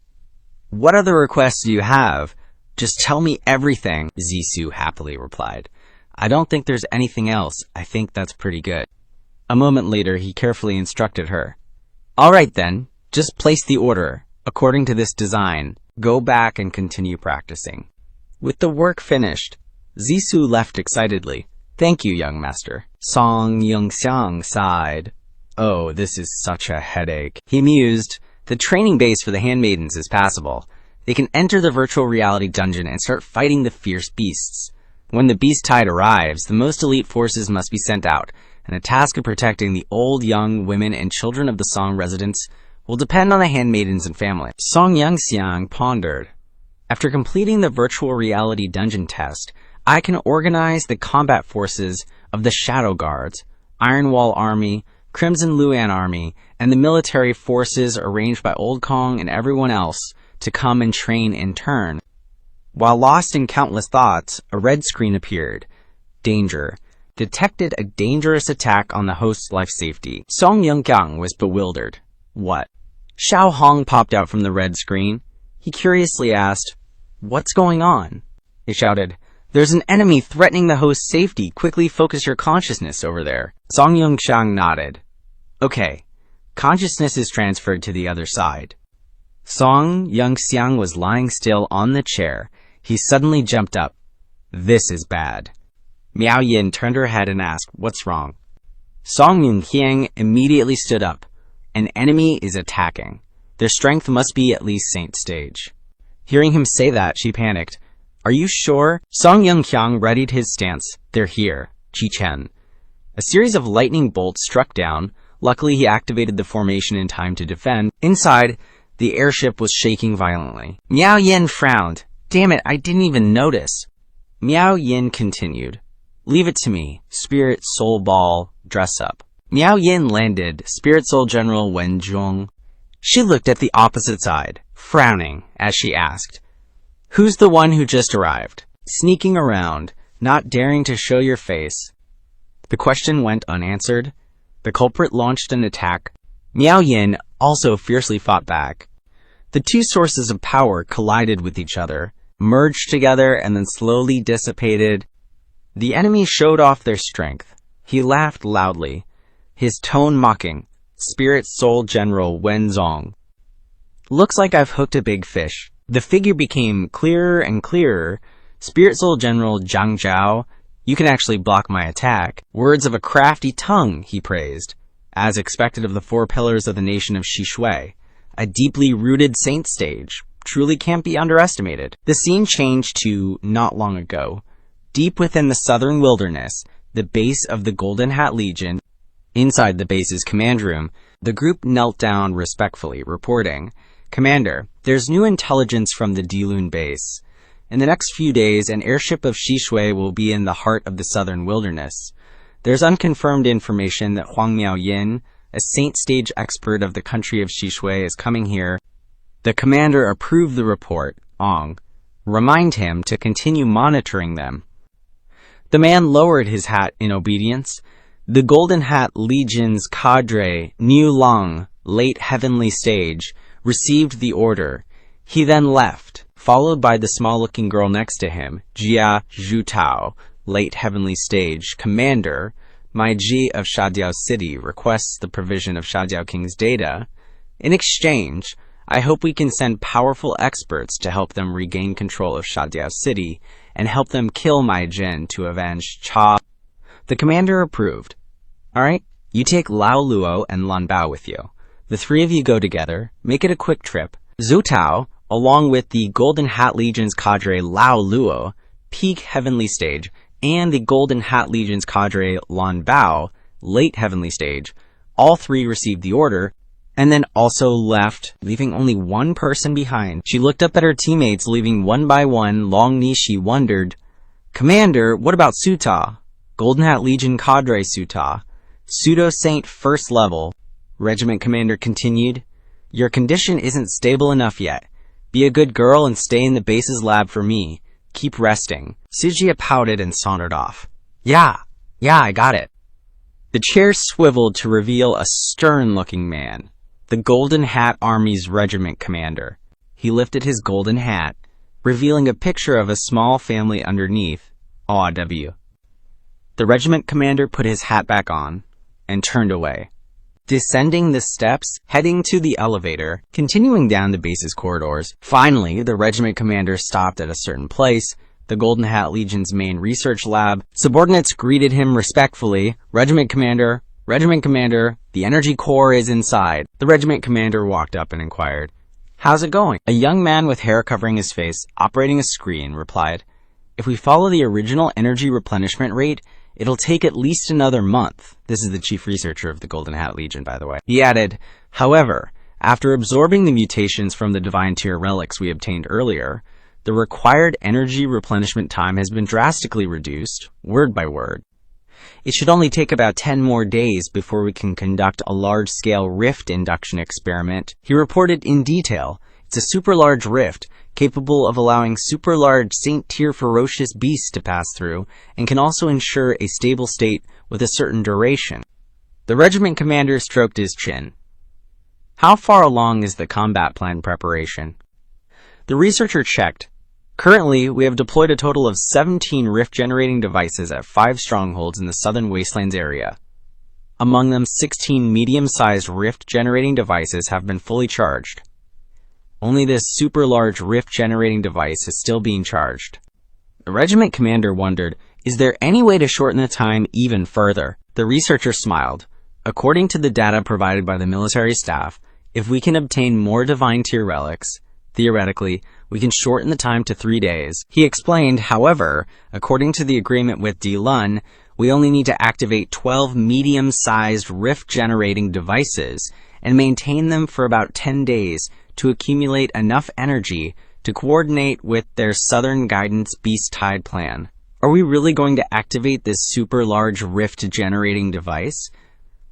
What other requests do you have? Just tell me everything, Zisu happily replied. I don't think there's anything else. I think that's pretty good. A moment later, he carefully instructed her. All right then, just place the order. According to this design, go back and continue practicing. With the work finished, Zisu left excitedly. Thank you, young master. Song Yunxiang sighed. Oh, this is such a headache. He mused. The training base for the handmaidens is passable. They can enter the virtual reality dungeon and start fighting the fierce beasts. When the beast tide arrives, the most elite forces must be sent out, and the task of protecting the old, young, women, and children of the Song residents will depend on the handmaidens and family. Song Yunxiang pondered. After completing the virtual reality dungeon test, I can organize the combat forces of the Shadow Guards, Iron Wall Army, Crimson Luan Army, and the military forces arranged by Old Kong and everyone else to come and train in turn. While lost in countless thoughts, a red screen appeared. Danger. Detected a dangerous attack on the host's life safety. Song Yunxiang was bewildered. What? Xiao Hong popped out from the red screen. He curiously asked, What's going on? He shouted, There's an enemy threatening the host's safety. Quickly focus your consciousness over there. Song Yunxiang nodded. Okay. Consciousness is transferred to the other side. Song Yunxiang was lying still on the chair. He suddenly jumped up. This is bad. Miao Yin turned her head and asked, "What's wrong?" Song Yunxiang immediately stood up. "An enemy is attacking. Their strength must be at least Saint stage." Hearing him say that, she panicked. "Are you sure?" Song Yunxiang readied his stance. "They're here." Chi Chen. A series of lightning bolts struck down. Luckily, he activated the formation in time to defend. Inside, the airship was shaking violently. Miao Yin frowned. "Damn it, I didn't even notice." Miao Yin continued. "Leave it to me. Spirit, Soul Ball, dress up." Miao Yin landed. Spirit Soul General Wen Zhong. She looked at the opposite side, frowning, as she asked, "Who's the one who just arrived? Sneaking around, not daring to show your face." The question went unanswered. The culprit launched an attack. Miao Yin also fiercely fought back. The two sources of power collided with each other, merged together, and then slowly dissipated. The enemy showed off their strength. He laughed loudly, his tone mocking. Spirit Soul General Wen Zong. "Looks like I've hooked a big fish." The figure became clearer and clearer. Spirit Soul General Zhang Zhao, "You can actually block my attack." "Words of a crafty tongue," he praised, as expected of the four pillars of the nation of Xishui. A deeply rooted saint stage. Truly can't be underestimated. The scene changed to not long ago. Deep within the southern wilderness, the base of the Golden Hat Legion. Inside the base's command room, the group knelt down respectfully, reporting, "Commander, there's new intelligence from the Dilun base. In the next few days, an airship of Xishui will be in the heart of the southern wilderness. There's unconfirmed information that Huang Miao Yin, a saint stage expert of the country of Xishui, is coming here." The commander approved the report. Ong. "Remind him to continue monitoring them." The man lowered his hat in obedience. The Golden Hat Legion's cadre, Niu Long, late heavenly stage, received the order. He then left, followed by the small-looking girl next to him, Jia Zhutao, late heavenly stage. "Commander, my Ji of Shadiao City requests the provision of Shadiao King's data. In exchange, I hope we can send powerful experts to help them regain control of Shadiao City and help them kill Mai Jin to avenge Cha." The commander approved. "All right, you take Lao Luo and Lan Bao with you. The three of you go together, make it a quick trip. Zhu Tao, along with the Golden Hat Legion's cadre Lao Luo, peak heavenly stage, and the Golden Hat Legion's cadre Lan Bao, late heavenly stage, all three received the order, and then also left, leaving only one person behind." She looked up at her teammates, leaving one by one. Long Nishi wondered, "Commander, what about Suta? Golden Hat Legion cadre Suta, pseudo-saint first level." Regiment commander continued, "Your condition isn't stable enough yet. Be a good girl and stay in the base's lab for me. Keep resting." Sijia pouted and sauntered off. Yeah, I got it." The chair swiveled to reveal a stern-looking man, the Golden Hat Army's regiment commander. He lifted his golden hat, revealing a picture of a small family underneath. AW. The regiment commander put his hat back on and turned away. Descending the steps, heading to the elevator, continuing down the base's corridors. Finally, the regiment commander stopped at a certain place, the Golden Hat Legion's main research lab. Subordinates greeted him respectfully. Regiment commander, the energy core is inside." The regiment commander walked up and inquired, "How's it going?" A young man with hair covering his face, operating a screen, replied, "If we follow the original energy replenishment rate, it'll take at least another month." This is the chief researcher of the Golden Hat Legion, by the way. He added, "However, after absorbing the mutations from the Divine Tier relics we obtained earlier, the required energy replenishment time has been drastically reduced, word by word. It should only take about 10 more days before we can conduct a large-scale rift induction experiment." He reported in detail. It's a super-large rift, capable of allowing super-large Saint-tier ferocious beasts to pass through, and can also ensure a stable state with a certain duration. The regiment commander stroked his chin. "How far along is the combat plan preparation?" The researcher checked. "Currently, we have deployed a total of 17 rift-generating devices at 5 strongholds in the southern wastelands area. Among them, 16 medium-sized rift-generating devices have been fully charged. Only this super-large rift-generating device is still being charged." The regiment commander wondered, Is there any way to shorten the time even further? The researcher smiled. According to the data provided by the military staff, if we can obtain more divine tier relics, theoretically, we can shorten the time to 3 days. He explained, however, according to the agreement with D-Lun, we only need to activate 12 medium-sized rift-generating devices and maintain them for about 10 days to accumulate enough energy to coordinate with their Southern Guidance Beast Tide plan. Are we really going to activate this super large rift-generating device?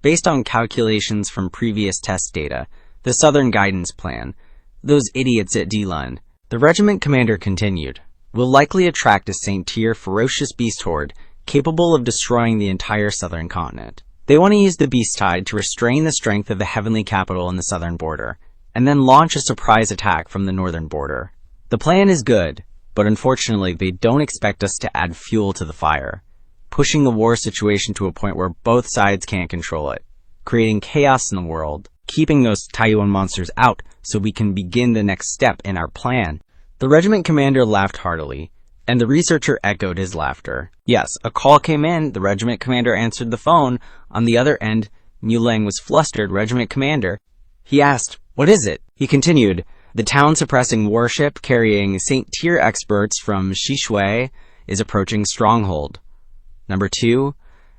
Based on calculations from previous test data, the Southern Guidance Plan, those idiots at D-Lun, the regiment commander continued, will likely attract a Saint-Tier ferocious beast horde capable of destroying the entire southern continent. They want to use the Beast Tide to restrain the strength of the heavenly capital in the southern border, and then launch a surprise attack from the northern border. The plan is good, but unfortunately they don't expect us to add fuel to the fire, pushing the war situation to a point where both sides can't control it, creating chaos in the world, keeping those Taiwan monsters out so we can begin the next step in our plan. The regiment commander laughed heartily, and the researcher echoed his laughter. Yes, a call came in. The regiment commander answered the phone. On the other end, Mulang was flustered. Regiment commander. He asked, "What is it?" He continued, "The town-suppressing warship carrying Saint-Tier experts from Shishui is approaching Stronghold. Number 2,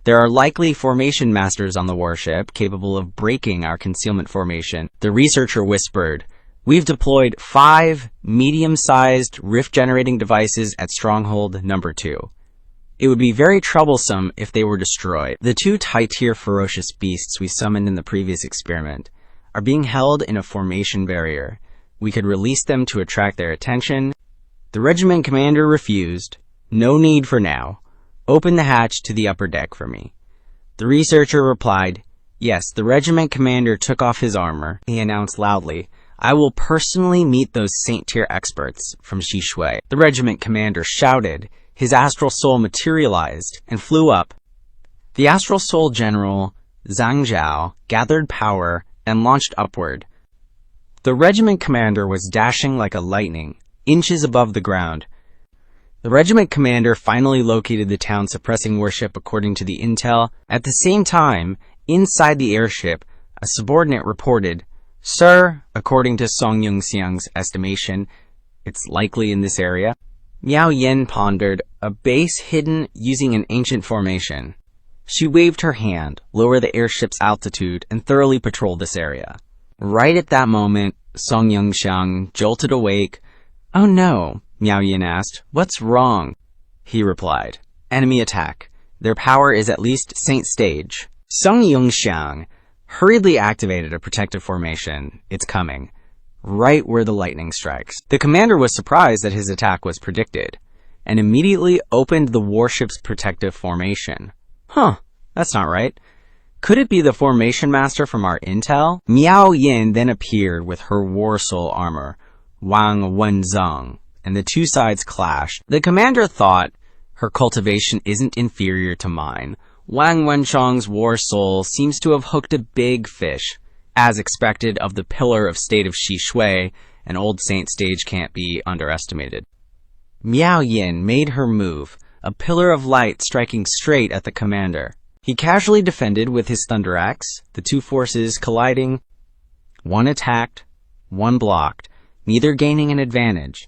there are likely formation masters on the warship capable of breaking our concealment formation." The researcher whispered, "We've deployed 5 medium-sized rift-generating devices at Stronghold number 2. It would be very troublesome if they were destroyed. The 2 Tier ferocious beasts we summoned in the previous experiment are being held in a formation barrier. We could release them to attract their attention." The regiment commander refused. "No need for now. Open the hatch to the upper deck for me." The researcher replied, "Yes." The regiment commander took off his armor. He announced loudly, "I will personally meet those Saint-Tier experts from Shishui." The regiment commander shouted. His astral soul materialized and flew up. The astral soul general, Zhang Zhao, gathered power and launched upward. The regiment commander was dashing like a lightning, inches above the ground. The regiment commander finally located the town-suppressing warship according to the intel. At the same time, inside the airship, a subordinate reported, "Sir, according to Song Yunxiang's estimation, it's likely in this area." Miao Yin pondered, "A base hidden using an ancient formation." She waved her hand, lower the airship's altitude, and thoroughly patrolled this area. Right at that moment, Song Yunxiang jolted awake. "Oh no," Miao Yin asked. "What's wrong?" He replied, "Enemy attack. Their power is at least Saint Stage." Song Yunxiang hurriedly activated a protective formation. "It's coming. Right where the lightning strikes." The commander was surprised that his attack was predicted, and immediately opened the warship's protective formation. Huh, that's not right. Could it be the formation master from our intel? Miao Yin then appeared with her war soul armor, Wang Wenzong, and the two sides clashed. The commander thought, "Her cultivation isn't inferior to mine. Wang Wenzong's war soul seems to have hooked a big fish." As expected of the pillar of state of Shishui, an old Saint Stage can't be underestimated. Miao Yin made her move, a pillar of light striking straight at the commander. He casually defended with his thunder axe, the two forces colliding. One attacked, one blocked, neither gaining an advantage.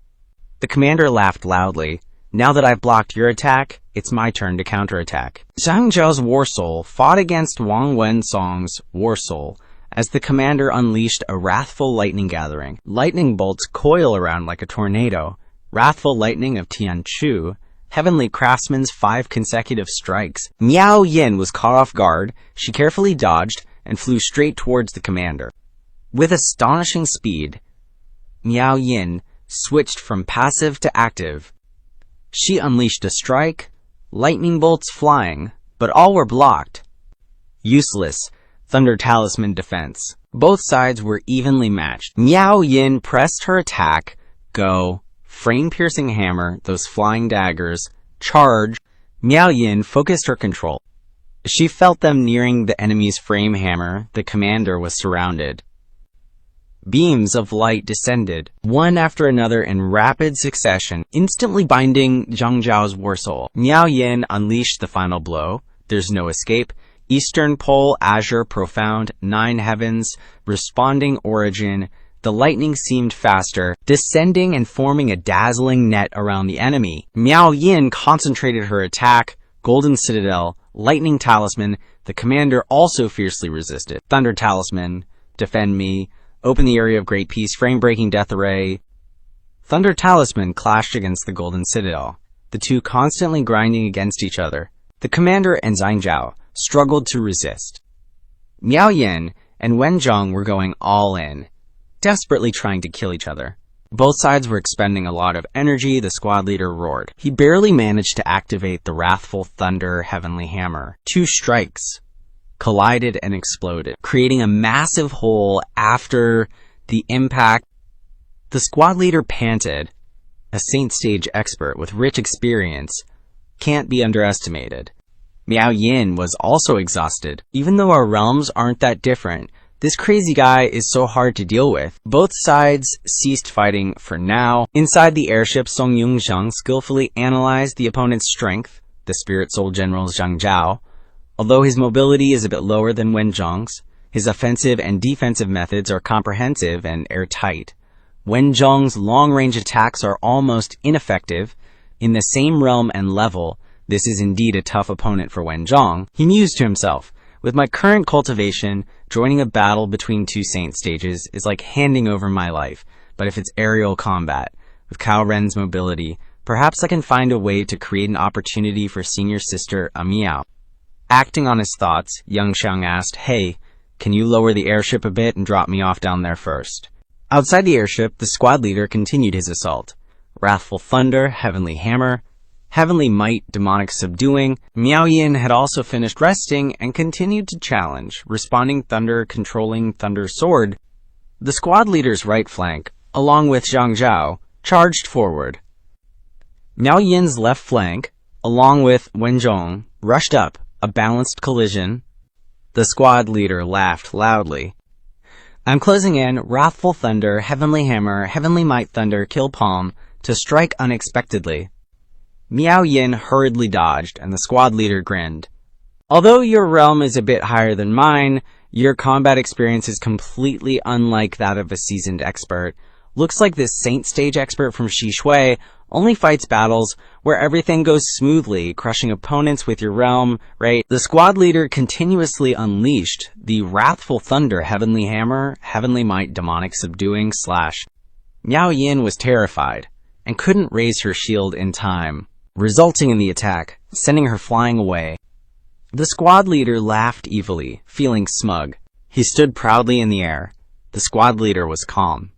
The commander laughed loudly. "Now that I've blocked your attack, it's my turn to counterattack." Zhang Zhao's war soul fought against Wang Wenzong's war soul, as the commander unleashed a wrathful lightning gathering. Lightning bolts coil around like a tornado. Wrathful lightning of Tianchu, Heavenly Craftsman's 5 consecutive strikes. Miao Yin was caught off guard. She carefully dodged and flew straight towards the commander. With astonishing speed, Miao Yin switched from passive to active. She unleashed a strike, lightning bolts flying, but all were blocked. Useless. Thunder Talisman defense. Both sides were evenly matched. Miao Yin pressed her attack, go, frame-piercing hammer, those flying daggers, charge. Miao Yin focused her control. She felt them nearing the enemy's frame hammer. The commander was surrounded. Beams of light descended, one after another in rapid succession, instantly binding Zhang Zhao's war soul. Miao Yin unleashed the final blow. There's no escape. Eastern Pole, Azure, Profound, 9 Heavens, Responding Origin. The lightning seemed faster, descending and forming a dazzling net around the enemy. Miao Yin concentrated her attack. Golden Citadel, Lightning Talisman. The commander also fiercely resisted. Thunder Talisman, Defend Me. Open the Area of Great Peace, Frame-Breaking Death Array. Thunder Talisman clashed against the Golden Citadel, the two constantly grinding against each other. The commander and Zhang Zhao struggled to resist. Miao Yin and Wen Zhong were going all in, desperately trying to kill each other. Both sides were expending a lot of energy. The squad leader roared. He barely managed to activate the Wrathful Thunder Heavenly Hammer. 2 strikes collided and exploded, creating a massive hole after the impact. The squad leader panted. A Saint Stage expert with rich experience can't be underestimated. Miao Yin was also exhausted. Even though our realms aren't that different, this crazy guy is so hard to deal with. Both sides ceased fighting for now. Inside the airship, Yunxiang skillfully analyzed the opponent's strength, the Spirit Soul General Zhang Zhao. Although his mobility is a bit lower than Wen Zhong's, his offensive and defensive methods are comprehensive and airtight. Wen Zhong's long-range attacks are almost ineffective. In the same realm and level, this is indeed a tough opponent for Wen Zhong. He mused to himself, with my current cultivation, joining a battle between 2 saint stages is like handing over my life. But if it's aerial combat, with Cao Ren's mobility, perhaps I can find a way to create an opportunity for senior sister Amiao. Acting on his thoughts, Yunxiang asked, "Hey, can you lower the airship a bit and drop me off down there first?" Outside the airship, the squad leader continued his assault. Wrathful Thunder, Heavenly Hammer, Heavenly Might, Demonic Subduing. Miao Yin had also finished resting and continued to challenge, Responding Thunder, Controlling Thunder Sword. The squad leader's right flank, along with Zhang Zhao, charged forward. Miao Yin's left flank, along with Wen Zhong, rushed up. A balanced collision. The squad leader laughed loudly. I'm closing in, Wrathful Thunder, Heavenly Hammer, Heavenly Might Thunder, Kill Palm, to strike unexpectedly. Miao Yin hurriedly dodged, and the squad leader grinned. Although your realm is a bit higher than mine, your combat experience is completely unlike that of a seasoned expert. Looks like this Saint Stage expert from Shishui only fights battles where everything goes smoothly, crushing opponents with your realm, right? The squad leader continuously unleashed the Wrathful Thunder, Heavenly Hammer, Heavenly Might, Demonic Subduing, / Miao Yin was terrified and couldn't raise her shield in time, resulting in the attack, sending her flying away. The squad leader laughed evilly, feeling smug. He stood proudly in the air. The squad leader was calm.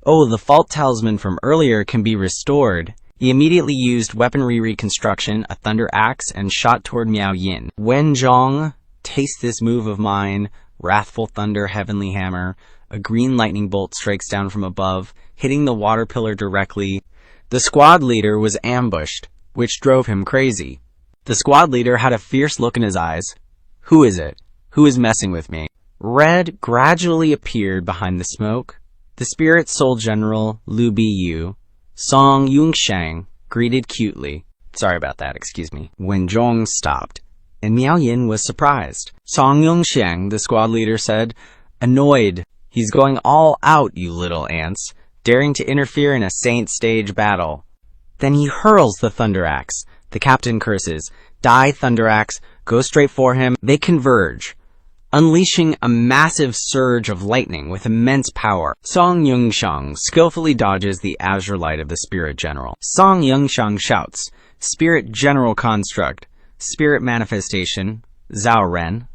Oh, the fault talisman from earlier can be restored. He immediately used weaponry reconstruction, a thunder axe, and shot toward Miao Yin. Wen Zhong, taste this move of mine. Wrathful Thunder, Heavenly Hammer. A green lightning bolt strikes down from above, hitting the water pillar directly. The squad leader was ambushed, which drove him crazy. The squad leader had a fierce look in his eyes. Who is it? Who is messing with me? Red gradually appeared behind the smoke. The Spirit Soul General, Lu Biyu, Song Yunxiang, greeted cutely. Sorry about that, excuse me. Wen Zhong stopped, and Miao Yin was surprised. Song Yunxiang, the squad leader said, annoyed. He's going all out, you little ants, daring to interfere in a Saint Stage battle. Then he hurls the Thunder Axe. The captain curses. Die, Thunder Axe, go straight for him. They converge, unleashing a massive surge of lightning with immense power. Song Yunxiang skillfully dodges the azure light of the Spirit General. Song Yunxiang shouts, Spirit General Construct, Spirit Manifestation, Zhao Ren.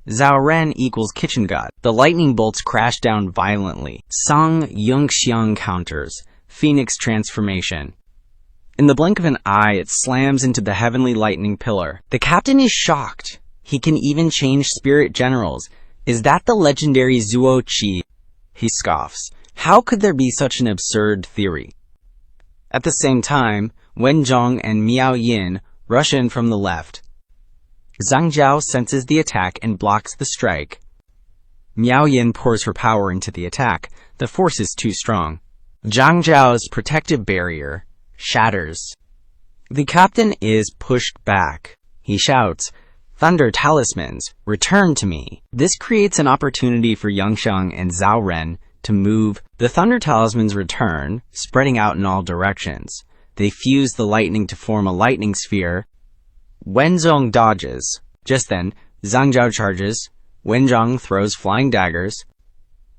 Zhao Ren equals Kitchen God. The lightning bolts crash down violently. Song Yunxiang counters, Phoenix Transformation. In the blink of an eye, it slams into the heavenly lightning pillar. The captain is shocked. He can even change spirit generals. Is that the legendary Zuo Qi? He scoffs. How could there be such an absurd theory? At the same time, Wen Zhong and Miao Yin rush in from the left. Zhang Zhao senses the attack and blocks the strike. Miao Yin pours her power into the attack. The force is too strong. Zhang Zhao's protective barrier shatters. The captain is pushed back. He shouts, "Thunder talismans, return to me." This creates an opportunity for Yunxiang and Zhao Ren to move. The thunder talismans return, spreading out in all directions. They fuse the lightning to form a lightning sphere. Wenzhong dodges. Just then, Zhang Zhao charges. Wenzhong throws flying daggers.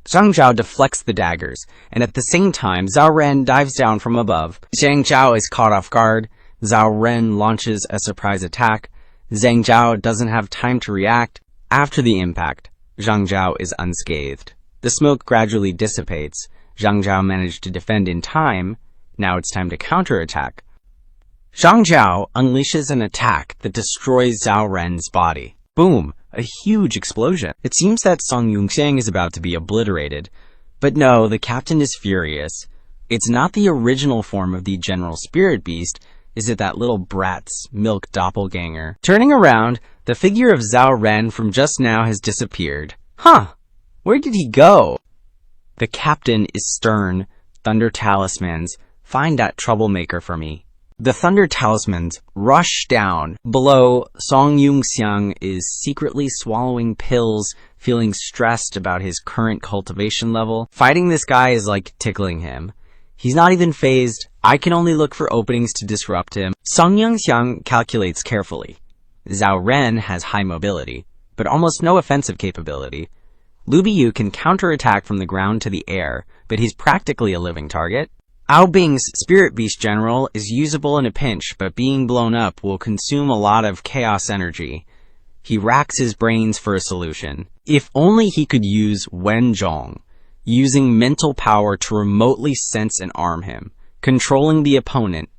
Zhang Zhao deflects the daggers, and at the same time, Zhao Ren dives down from above. Zhang Zhao is caught off guard. Zhao Ren launches a surprise attack. Zhang Zhao doesn't have time to react. After the impact, Zhang Zhao is unscathed. The smoke gradually dissipates. Zhang Zhao managed to defend in time. Now it's time to counterattack. Zhang Zhao unleashes an attack that destroys Zhao Ren's body. Boom! A huge explosion. It seems that Song Yunxiang is about to be obliterated. But no, the captain is furious. It's not the original form of the general spirit beast. Is it that little brat's milk doppelganger? Turning around, the figure of Zhao Ren from just now has disappeared. Huh! Where did he go? The captain is stern. Thunder talismans. Find that troublemaker for me. The thunder talismans rush down. Below, Song Yunxiang is secretly swallowing pills, feeling stressed about his current cultivation level. Fighting this guy is like tickling him. He's not even phased. I can only look for openings to disrupt him. Song Yunxiang calculates carefully. Zhao Ren has high mobility, but almost no offensive capability. Lu Biyu can counterattack from the ground to the air, but he's practically a living target. Ao Bing's Spirit Beast General is usable in a pinch, but being blown up will consume a lot of chaos energy. He racks his brains for a solution. If only he could use Wenzhong, using mental power to remotely sense and arm him, controlling the opponent.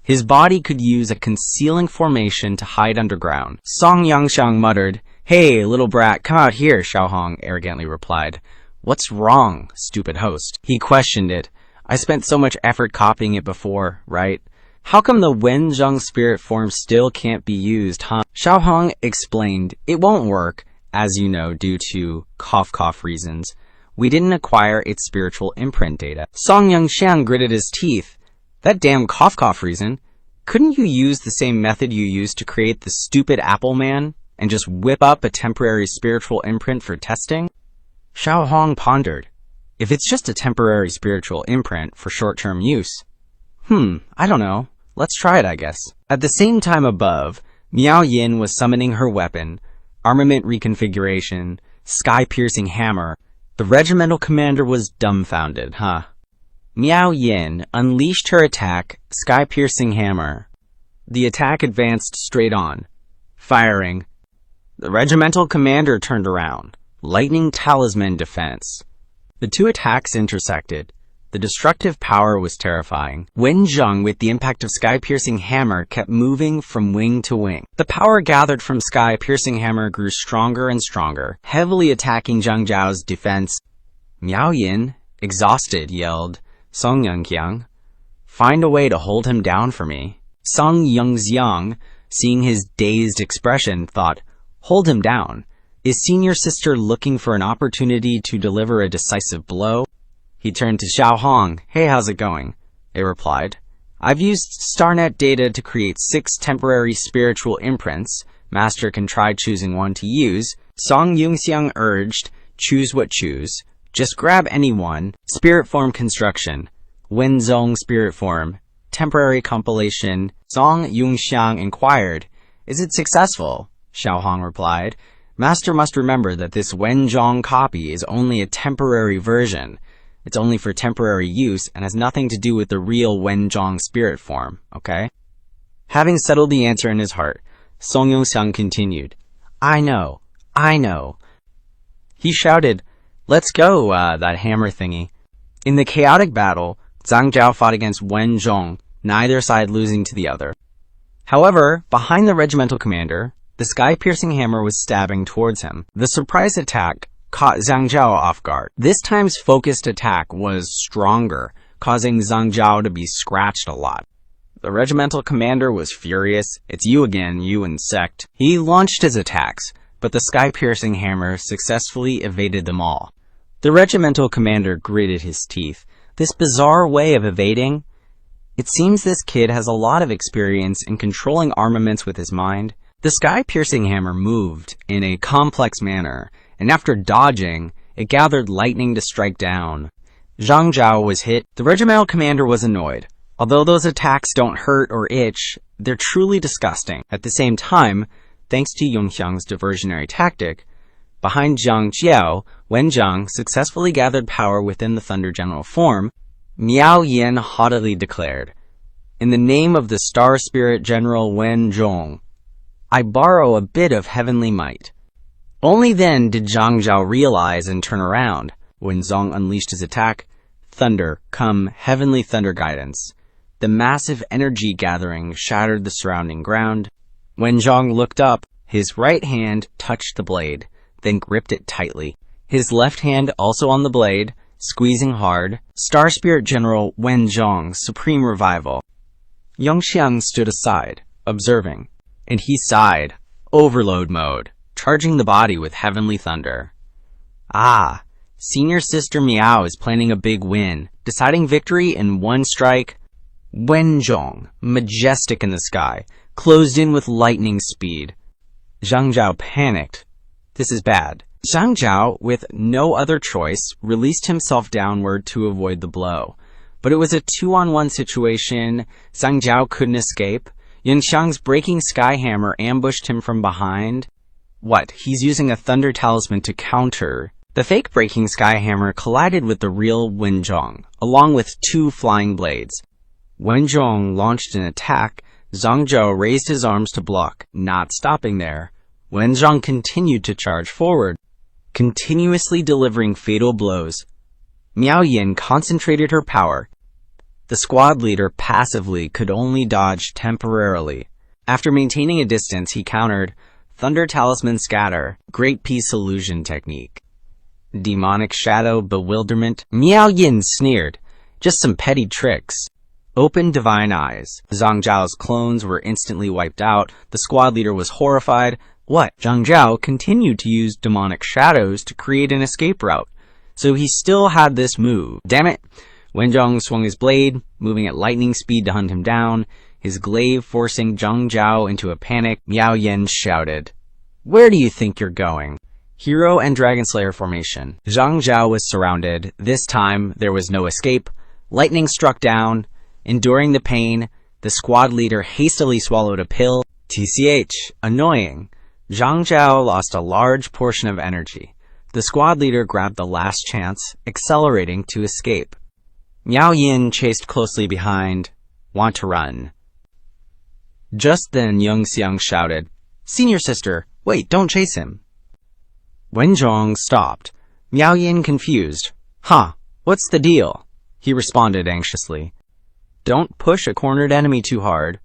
His body could use a concealing formation to hide underground. Song Yunxiang muttered, "Hey, little brat, come out here," Xiaohong arrogantly replied. "What's wrong, stupid host?" He questioned it. "I spent so much effort copying it before, right? How come the Wenzhong spirit form still can't be used, huh?" Xiaohong explained, "It won't work, as you know, due to cough reasons. We didn't acquire its spiritual imprint data." Song Yunxiang gritted his teeth. "That damn cough reason? Couldn't you use the same method you used to create the stupid Apple Man and just whip up a temporary spiritual imprint for testing?" Xiaohong pondered. If it's just a temporary spiritual imprint for short-term use, I don't know. Let's try it, I guess. At the same time above, Miao Yin was summoning her weapon, armament reconfiguration, sky-piercing hammer. The regimental commander was dumbfounded, Miao Yin unleashed her attack, sky-piercing hammer. The attack advanced straight on, firing. The regimental commander turned around, lightning talisman defense. The two attacks intersected. The destructive power was terrifying. Wenzhong, with the impact of sky-piercing hammer, kept moving from wing to wing. The power gathered from sky-piercing hammer grew stronger and stronger, heavily attacking Zhang Zhao's defense. Miao Yin, exhausted, yelled, "Song Yunxiang, find a way to hold him down for me." Song Yunxiang, seeing his dazed expression, thought, "Hold him down? Is senior sister looking for an opportunity to deliver a decisive blow?" He turned to Xiaohong. "Hey, how's it going?" It replied, "I've used StarNet data to create 6 temporary spiritual imprints. Master can try choosing one to use." Song Yunxiang urged, "Choose what choose. Just grab any one." Spirit form construction. Wenzhong spirit form. Temporary compilation. Song Yunxiang inquired, "Is it successful?" Xiaohong replied, "Master must remember that this Wenzhong copy is only a temporary version. It's only for temporary use and has nothing to do with the real Wenzhong spirit form, okay?" Having settled the answer in his heart, Song Yunxiang continued, I know. He shouted, "Let's go, that hammer thingy." In the chaotic battle, Zhang Zhao fought against Wenzhong, neither side losing to the other. However, behind the regimental commander, the sky-piercing hammer was stabbing towards him. The surprise attack caught Zhang Zhao off guard. This time's focused attack was stronger, causing Zhang Zhao to be scratched a lot. The regimental commander was furious. "It's you again, you insect." He launched his attacks. but the sky-piercing hammer successfully evaded them all. The regimental commander gritted his teeth. This bizarre way of evading? It seems this kid has a lot of experience in controlling armaments with his mind. The sky-piercing hammer moved in a complex manner, and after dodging, it gathered lightning to strike down. Zhang Zhao was hit. The regimental commander was annoyed. Although those attacks don't hurt or itch, they're truly disgusting. At the same time, thanks to Yunxiang's diversionary tactic, behind Zhang Jiao, Wen Zhang successfully gathered power within the Thunder General form. Miao Yin haughtily declared, "In the name of the Star Spirit General Wen Zhong, I borrow a bit of heavenly might." Only then did Zhang Zhao realize and turn around. When Zhong unleashed his attack, thunder, come heavenly thunder guidance. The massive energy gathering shattered the surrounding ground. When Zhong looked up, his right hand touched the blade, then gripped it tightly. His left hand also on the blade, squeezing hard. Star Spirit General Wen Zhong's supreme revival. Yunxiang stood aside, observing, and he sighed. Overload mode, charging the body with heavenly thunder. Ah, senior sister Miao is planning a big win, deciding victory in one strike. Wen Zhong, majestic in the sky, closed in with lightning speed. Zhang Zhao panicked. This is bad. Zhang Zhao, with no other choice, released himself downward to avoid the blow. But it was a 2-on-1 situation. Zhang Zhao couldn't escape. Yunxiang's breaking sky hammer ambushed him from behind. What? He's using a thunder talisman to counter. The fake breaking sky hammer collided with the real Wen Zhong, along with 2 flying blades. Wen Zhong launched an attack. Zhang Zhao raised his arms to block, not stopping there. Wen Zhong continued to charge forward, continuously delivering fatal blows. Miao Yin concentrated her power. The squad leader passively could only dodge temporarily. After maintaining a distance, he countered, Thunder Talisman Scatter, Great Peace Illusion Technique. Demonic Shadow Bewilderment. Miao Yin sneered, just some petty tricks. Open divine eyes. Zhang Zhao's clones were instantly wiped out. The squad leader was horrified. What? Zhang Zhao continued to use demonic shadows to create an escape route, so he still had this move. Damn it! Wen Zhong swung his blade, moving at lightning speed to hunt him down, his glaive forcing Zhang Zhao into a panic. Miao Yin shouted, "Where do you think you're going?" Hero and Dragon Slayer formation. Zhang Zhao was surrounded. This time, there was no escape. Lightning struck down. Enduring the pain, the squad leader hastily swallowed a pill. TCH, annoying. Zhang Zhao lost a large portion of energy. The squad leader grabbed the last chance, accelerating to escape. Miao Yin chased closely behind. Want to run. Just then Yunxiang shouted, "Senior sister, wait, don't chase him." Wen Zhong stopped. Miao Yin confused. "Huh, what's the deal?" He responded anxiously. "Don't push a cornered enemy too hard.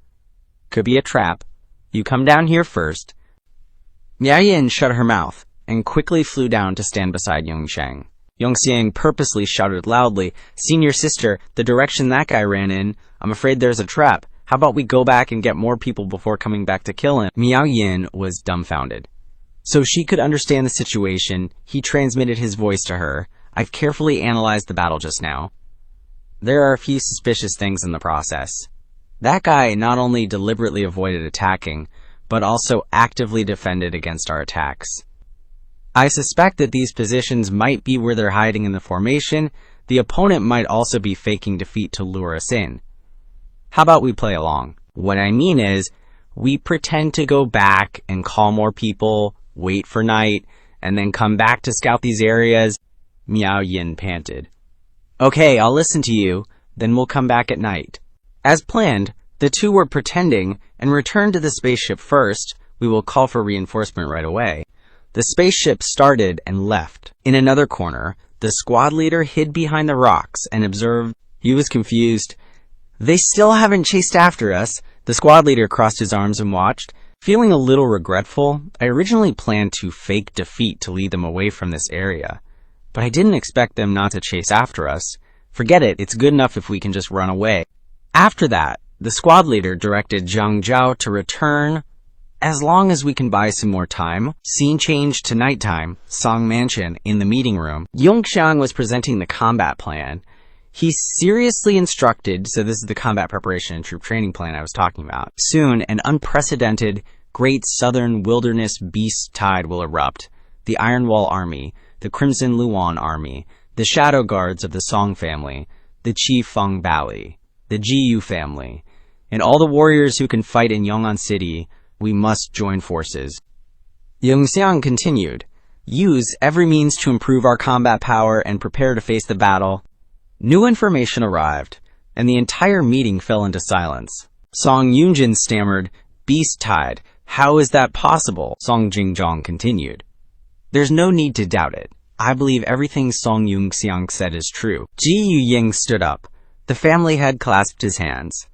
Could be a trap. You come down here first." Miao Yin shut her mouth and quickly flew down to stand beside Yunxiang. Yunxiang purposely shouted loudly, "Senior sister, the direction that guy ran in, I'm afraid there's a trap. How about we go back and get more people before coming back to kill him?" Miao Yin was dumbfounded. So she could understand the situation, he transmitted his voice to her. "I've carefully analyzed the battle just now. There are a few suspicious things in the process. That guy not only deliberately avoided attacking, but also actively defended against our attacks. I suspect that these positions might be where they're hiding in the formation. The opponent might also be faking defeat to lure us in. How about we play along? What I mean is, we pretend to go back and call more people, wait for night, and then come back to scout these areas." Miao Yin panted. "Okay, I'll listen to you, then we'll come back at night." As planned, the two were pretending and returned to the spaceship first. We will call for reinforcement right away. The spaceship started and left. In another corner, the squad leader hid behind the rocks and observed. He was confused. "They still haven't chased after us." The squad leader crossed his arms and watched. Feeling a little regretful, I originally planned to fake defeat to lead them away from this area. But I didn't expect them not to chase after us. Forget it, it's good enough if we can just run away. After that, the squad leader directed Zhang Zhao to return As long as we can buy some more time. Scene changed to nighttime, Song Mansion, in the meeting room. Yunxiang was presenting the combat plan. He seriously instructed, so this is the combat preparation and troop training plan I was talking about. Soon, an unprecedented, great southern wilderness beast tide will erupt. The Iron Wall Army, the Crimson Luan Army, the Shadow Guards of the Song family, the Chi Feng Valley, the Jiyu family, and all the warriors who can fight in Yong'an City. We must join forces. Yunxiang continued, use every means to improve our combat power and prepare to face the battle. New information arrived, and the entire meeting fell into silence. Song Yunjin stammered, Beast Tide, how is that possible? Song Jingzhong continued, there's no need to doubt it. I believe everything Song Yunxiang said is true. Ji Yuying stood up. The family head clasped his hands.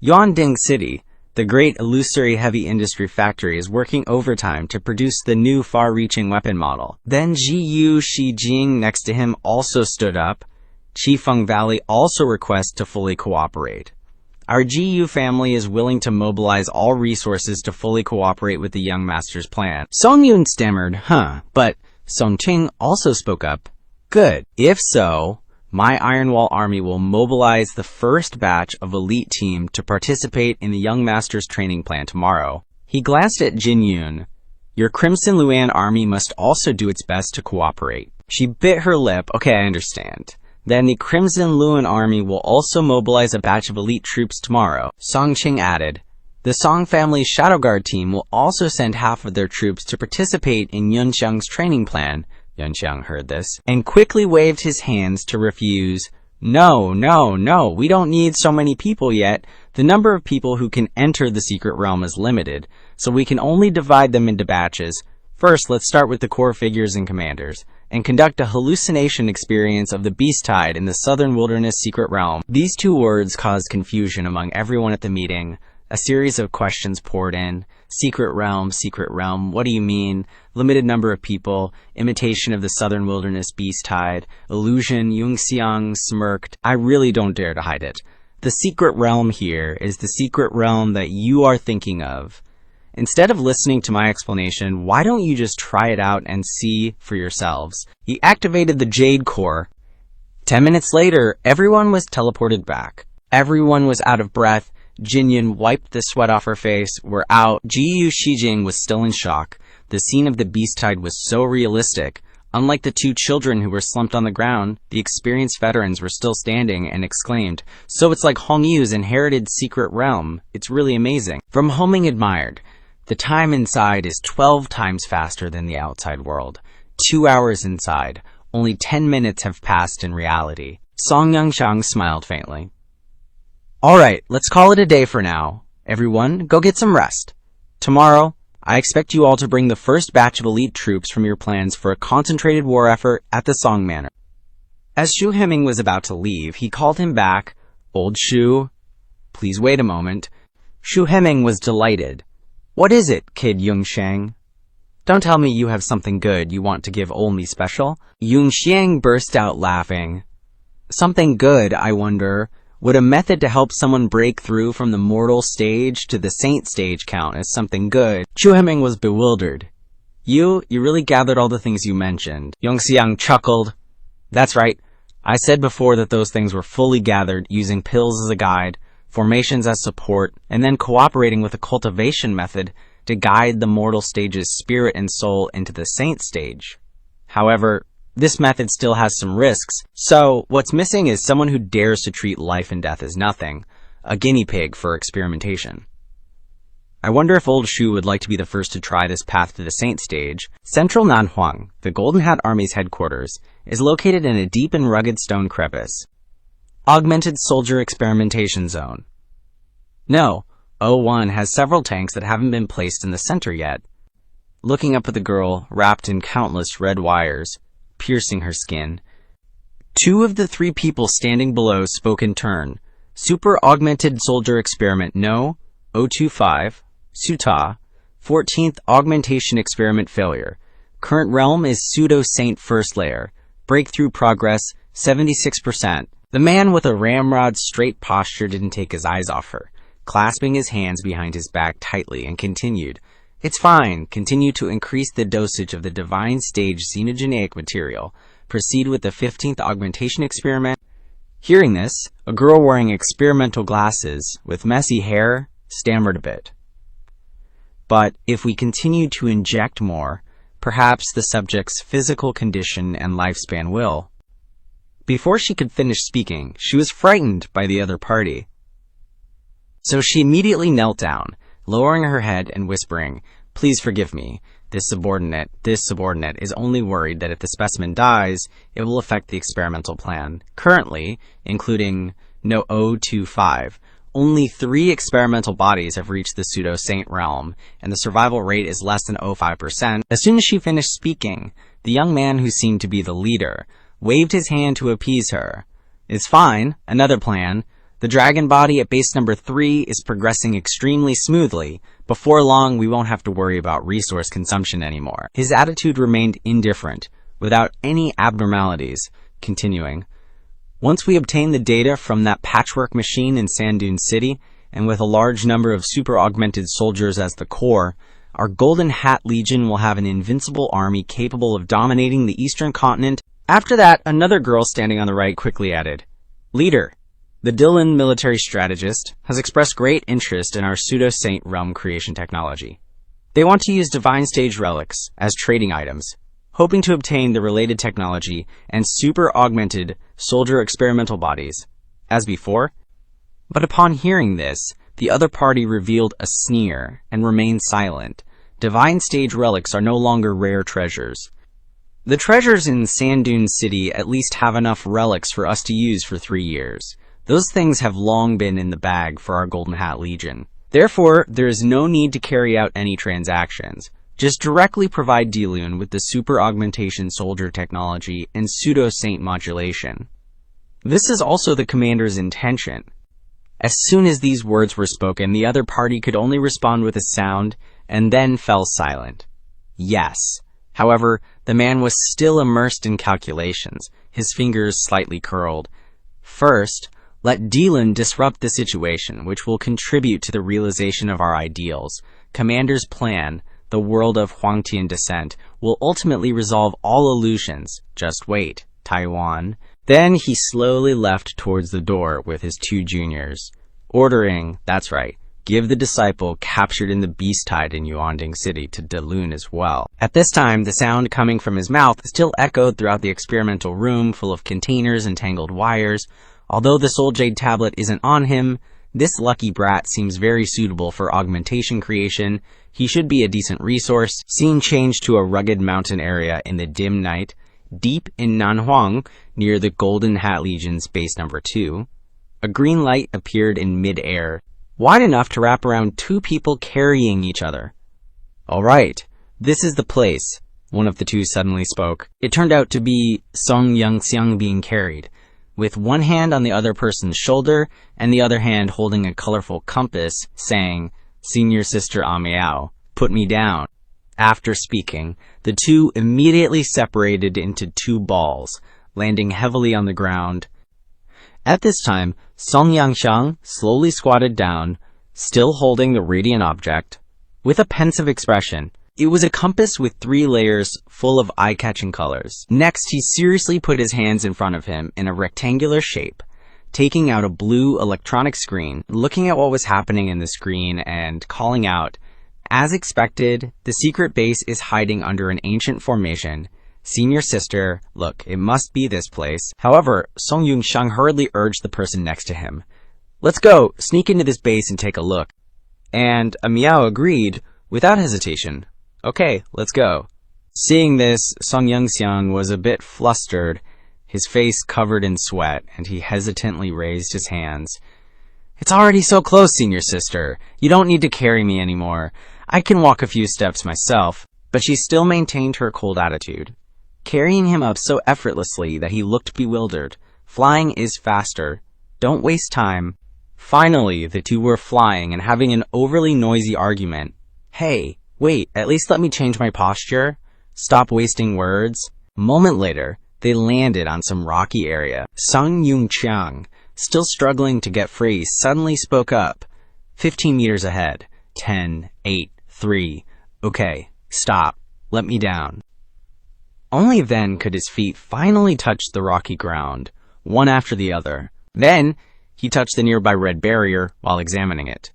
Yonding City, the great illusory heavy industry factory, is working overtime to produce the new far-reaching weapon model. Then Ji Yu Shijing next to him also stood up. Qifeng Valley also requests to fully cooperate. Our GU family is willing to mobilize all resources to fully cooperate with the young master's plan. Song Yun stammered, but Song Qing also spoke up. Good. If so, my Iron Wall Army will mobilize the first batch of elite team to participate in the young master's training plan tomorrow. He glanced at Jin Yun. Your Crimson Luan Army must also do its best to cooperate. She bit her lip. Okay, I understand. Then the Crimson Luan Army will also mobilize a batch of elite troops tomorrow. Song Qing added, the Song family's Shadow Guard team will also send half of their troops to participate in Yunxiang's training plan. Yunxiang heard this, and quickly waved his hands to refuse. No, we don't need so many people yet. The number of people who can enter the secret realm is limited, so we can only divide them into batches. First, let's start with the core figures and commanders, and conduct a hallucination experience of the Beast Tide in the Southern Wilderness Secret Realm. These two words caused confusion among everyone at the meeting. A series of questions poured in. Secret realm, what do you mean? Limited number of people, imitation of the Southern Wilderness Beast Tide, illusion. Yunxiang smirked. I really don't dare to hide it. The secret realm here is the secret realm that you are thinking of. Instead of listening to my explanation, why don't you just try it out and see for yourselves? He activated the Jade Core. 10 minutes later, everyone was teleported back. Everyone was out of breath. Jinyun wiped the sweat off her face. We're out. Jiyu Shijing was still in shock. The scene of the Beast Tide was so realistic. Unlike the two children who were slumped on the ground, the experienced veterans were still standing and exclaimed, so it's like Hongyu's inherited secret realm. It's really amazing. From Homing admired, the time inside is 12 times faster than the outside world. 2 hours inside. Only 10 minutes have passed in reality. Song Yunxiang smiled faintly. All right, let's call it a day for now. Everyone, go get some rest. Tomorrow, I expect you all to bring the first batch of elite troops from your plans for a concentrated war effort at the Song Manor. As Shu Heming was about to leave, he called him back. Old Shu, please wait a moment. Shu Heming was delighted. What is it, kid Yunxiang? Don't tell me you have something good you want to give old me special. Yunxiang burst out laughing. Something good, I wonder. Would a method to help someone break through from the mortal stage to the saint stage count as something good? Shu Heming was bewildered. You really gathered all the things you mentioned. Yunxiang chuckled. That's right. I said before that those things were fully gathered using pills as a guide, formations as support, and then cooperating with a cultivation method to guide the mortal stage's spirit and soul into the saint stage. However, this method still has some risks, so what's missing is someone who dares to treat life and death as nothing, a guinea pig for experimentation. I wonder if old Shu would like to be the first to try this path to the saint stage. Central Nanhuang, the Golden Hat Army's headquarters, is located in a deep and rugged stone crevice. Augmented Soldier Experimentation Zone. No, O1 has several tanks that haven't been placed in the center yet. Looking up at the girl, wrapped in countless red wires, piercing her skin. 2 of the 3 people standing below spoke in turn. Super Augmented Soldier Experiment No, 025, Suta, 14th Augmentation Experiment Failure. Current realm is Pseudo-Saint First Layer. Breakthrough progress, 76%. The man with a ramrod straight posture didn't take his eyes off her, clasping his hands behind his back tightly, and continued. It's fine. Continue to increase the dosage of the divine stage xenogeneic material. Proceed with the 15th augmentation experiment. Hearing this, a girl wearing experimental glasses with messy hair stammered a bit. But if we continue to inject more, perhaps the subject's physical condition and lifespan will. Before she could finish speaking, she was frightened by the other party. So she immediately knelt down, lowering her head and whispering, "Please forgive me. This subordinate is only worried that if the specimen dies, it will affect the experimental plan. Currently, including No. 025, only 3 experimental bodies have reached the pseudo-saint realm, and the survival rate is less than 0.5%. As soon as she finished speaking, the young man who seemed to be the leader waved his hand to appease her. "It's fine. Another plan. The dragon body at base number 3 is progressing extremely smoothly. Before long, we won't have to worry about resource consumption anymore." His attitude remained indifferent, without any abnormalities, continuing, "Once we obtain the data from that patchwork machine in Sand Dune City, and with a large number of super-augmented soldiers as the core, our Golden Hat Legion will have an invincible army capable of dominating the eastern continent." After that, another girl standing on the right quickly added, "Leader, the Dylan military strategist has expressed great interest in our pseudo-saint realm creation technology. They want to use divine stage relics as trading items, hoping to obtain the related technology and super-augmented soldier experimental bodies, as before." But upon hearing this, the other party revealed a sneer and remained silent. Divine stage relics are no longer rare treasures. The treasures in Sand Dune City at least have enough relics for us to use for 3 years. Those things have long been in the bag for our Golden Hat Legion. Therefore, there is no need to carry out any transactions. Just directly provide Dilun with the super augmentation soldier technology and pseudo-saint modulation. This is also the commander's intention. As soon as these words were spoken, the other party could only respond with a sound and then fell silent. Yes. However, the man was still immersed in calculations, his fingers slightly curled. First, let Dilun disrupt the situation, which will contribute to the realization of our ideals. Commander's plan, the world of Huangtian descent, will ultimately resolve all illusions. Just wait, Taiwan. Then he slowly left towards the door with his 2 juniors, ordering, that's right, give the disciple captured in the beast tide in Yuanding City to Dilun as well. At this time, the sound coming from his mouth still echoed throughout the experimental room full of containers and tangled wires. Although the Soul Jade tablet isn't on him, this lucky brat seems very suitable for augmentation creation. He should be a decent resource. Scene changed to a rugged mountain area in the dim night, deep in Nanhuang, near the Golden Hat Legion's base number 2. A green light appeared in mid-air, wide enough to wrap around 2 people carrying each other. "All right, this is the place," one of the 2 suddenly spoke. It turned out to be Yunxiang being carried, with one hand on the other person's shoulder and the other hand holding a colorful compass, saying, "Senior Sister Amiao, put me down." After speaking, the 2 immediately separated into 2 balls, landing heavily on the ground. At this time, Yunxiang slowly squatted down, still holding the radiant object, with a pensive expression. It was a compass with 3 layers full of eye-catching colors. Next, he seriously put his hands in front of him in a rectangular shape, taking out a blue electronic screen, looking at what was happening in the screen and calling out, "As expected, the secret base is hiding under an ancient formation. Senior sister, look, it must be this place." However, Yunxiang hurriedly urged the person next to him, "Let's go, sneak into this base and take a look." And Amiao agreed without hesitation. "Okay, let's go." Seeing this, Yunxiang was a bit flustered, his face covered in sweat, and he hesitantly raised his hands. "It's already so close, senior sister. You don't need to carry me anymore. I can walk a few steps myself." But she still maintained her cold attitude, carrying him up so effortlessly that he looked bewildered. Flying is faster. Don't waste time. Finally, the 2 were flying and having an overly noisy argument. "Hey, wait, at least let me change my posture. Stop wasting words." A moment later, they landed on some rocky area. Yunxiang, still struggling to get free, suddenly spoke up. 15 meters ahead. 10, 8, 3. Okay, stop. Let me down. Only then could his feet finally touch the rocky ground, one after the other. Then, he touched the nearby red barrier while examining it.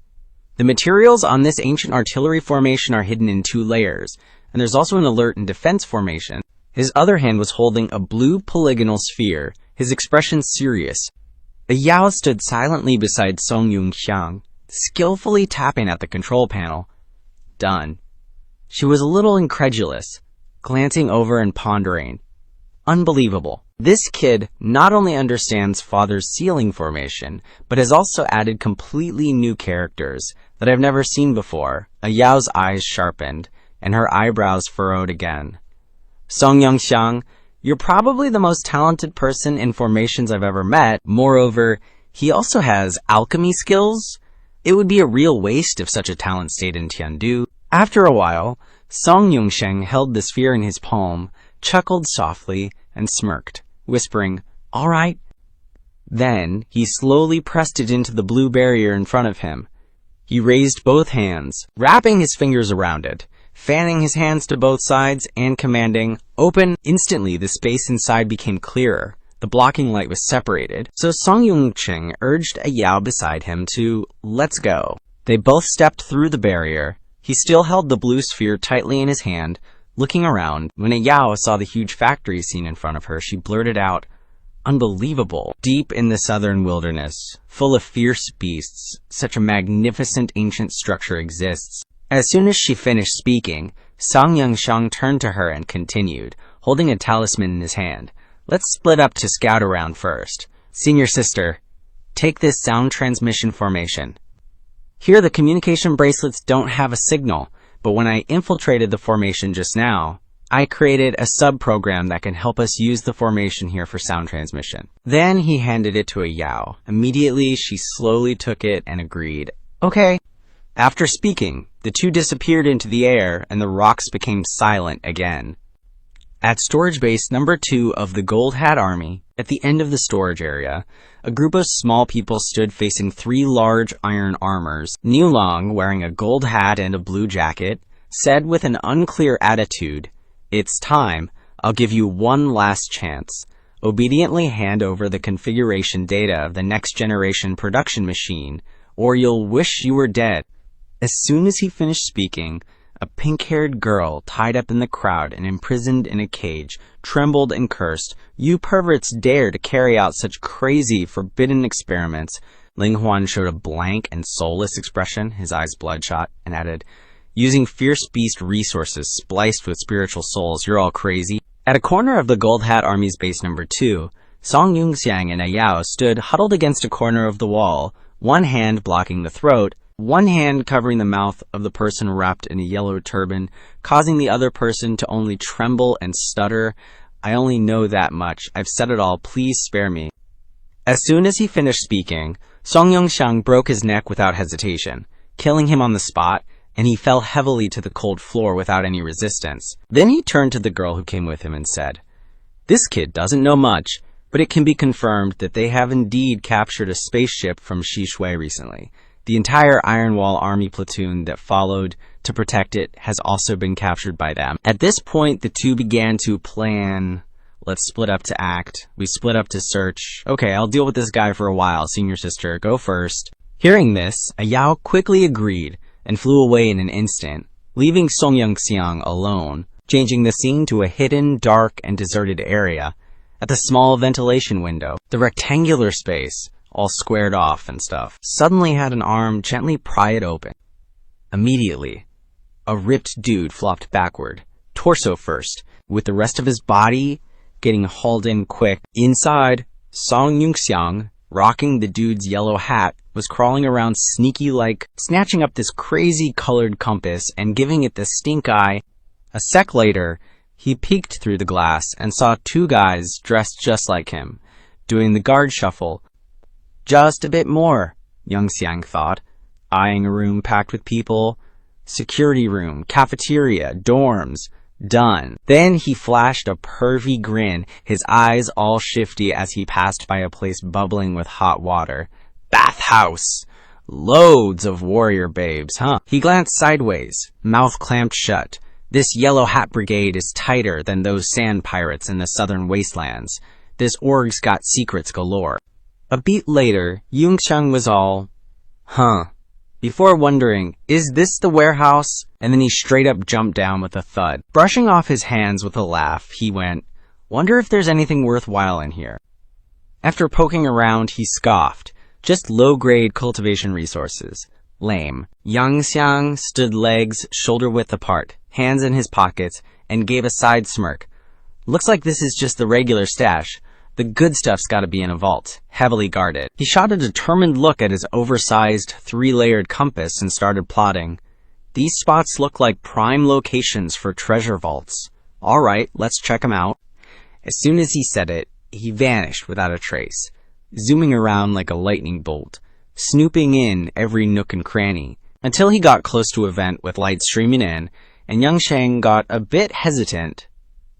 The materials on this ancient artillery formation are hidden in 2 layers, and there's also an alert and defense formation. His other hand was holding a blue polygonal sphere, his expression serious. A Yao stood silently beside Song Yunxiang, skillfully tapping at the control panel. Done. She was a little incredulous, glancing over and pondering. Unbelievable. This kid not only understands father's ceiling formation, but has also added completely new characters that I've never seen before. A Yao's eyes sharpened, and her eyebrows furrowed again. Song Yunxiang, you're probably the most talented person in formations I've ever met. Moreover, he also has alchemy skills. It would be a real waste if such a talent stayed in Tiandu. After a while, Song Yunxiang held the sphere in his palm, chuckled softly, and smirked, whispering, "All right." Then, he slowly pressed it into the blue barrier in front of him. He raised both hands, wrapping his fingers around it, fanning his hands to both sides, and commanding, "Open!" Instantly, the space inside became clearer. The blocking light was separated, so Song Yunxiang urged a Yao beside him to, "Let's go." They both stepped through the barrier. He still held the blue sphere tightly in his hand, looking around. When a Yao saw the huge factory scene in front of her, she blurted out, "Unbelievable. Deep in the southern wilderness, full of fierce beasts, such a magnificent ancient structure exists." As soon as she finished speaking, Song Yunxiang turned to her and continued, holding a talisman in his hand. "Let's split up to scout around first. Senior sister, take this sound transmission formation. Here the communication bracelets don't have a signal, but when I infiltrated the formation just now, I created a sub-program that can help us use the formation here for sound transmission." Then he handed it to a Yao. Immediately, she slowly took it and agreed. "Okay." After speaking, the two disappeared into the air and the rocks became silent again. At storage base number 2 of the Gold Hat Army, at the end of the storage area, a group of small people stood facing 3 large iron armors. Niulong, wearing a gold hat and a blue jacket, said with an unclear attitude, "It's time. I'll give you one last chance. Obediently hand over the configuration data of the next generation production machine, or you'll wish you were dead." As soon as he finished speaking, a pink-haired girl, tied up in the crowd and imprisoned in a cage, trembled and cursed, "You perverts dare to carry out such crazy, forbidden experiments." Ling Huan showed a blank and soulless expression, his eyes bloodshot, and added, "Using fierce beast resources spliced with spiritual souls, you're all crazy." At a corner of the Gold Hat Army's base number 2, Song Yunxiang and a Yao stood huddled against a corner of the wall, one hand blocking the throat, one hand covering the mouth of the person wrapped in a yellow turban, causing the other person to only tremble and stutter. "I only know that much. I've said it all. Please spare me." As soon as he finished speaking, Song Yunxiang broke his neck without hesitation, killing him on the spot, and he fell heavily to the cold floor without any resistance. Then he turned to the girl who came with him and said, "This kid doesn't know much, but it can be confirmed that they have indeed captured a spaceship from Shishui recently. The entire Iron Wall Army platoon that followed to protect it has also been captured by them." At this point, the two began to plan. "Let's split up to act. We split up to search. Okay, I'll deal with this guy for a while. Senior sister, go first." Hearing this, a Yao quickly agreed and flew away in an instant, leaving Song Yunxiang alone, changing the scene to a hidden, dark, and deserted area. At the small ventilation window, the rectangular space, all squared off and stuff, suddenly had an arm gently pry it open. Immediately, a ripped dude flopped backward, torso first, with the rest of his body getting hauled in quick. Inside, Song Yunxiang, rocking the dude's yellow hat, was crawling around sneaky-like, snatching up this crazy colored compass and giving it the stink eye. A sec later, he peeked through the glass and saw 2 guys dressed just like him, doing the guard shuffle. Just a bit more, Yunxiang thought, eyeing a room packed with people. Security room, cafeteria, dorms. Done. Then he flashed a pervy grin, his eyes all shifty as he passed by a place bubbling with hot water. Bathhouse! Loads of warrior babes, huh? He glanced sideways, mouth clamped shut. This yellow hat brigade is tighter than those sand pirates in the southern wastelands. This org's got secrets galore. A beat later, Yunxiang was all, huh, before wondering, is this the warehouse? And then he straight up jumped down with a thud. Brushing off his hands with a laugh, he went, wonder if there's anything worthwhile in here. After poking around, he scoffed. Just low-grade cultivation resources. Lame. Yunxiang stood legs shoulder-width apart, hands in his pockets, and gave a side smirk. Looks like this is just the regular stash. The good stuff's gotta be in a vault, heavily guarded. He shot a determined look at his oversized, 3-layered compass and started plotting. These spots look like prime locations for treasure vaults. Alright, let's check them out. As soon as he said it, he vanished without a trace, zooming around like a lightning bolt, snooping in every nook and cranny, until he got close to a vent with light streaming in, and Yunxiang got a bit hesitant.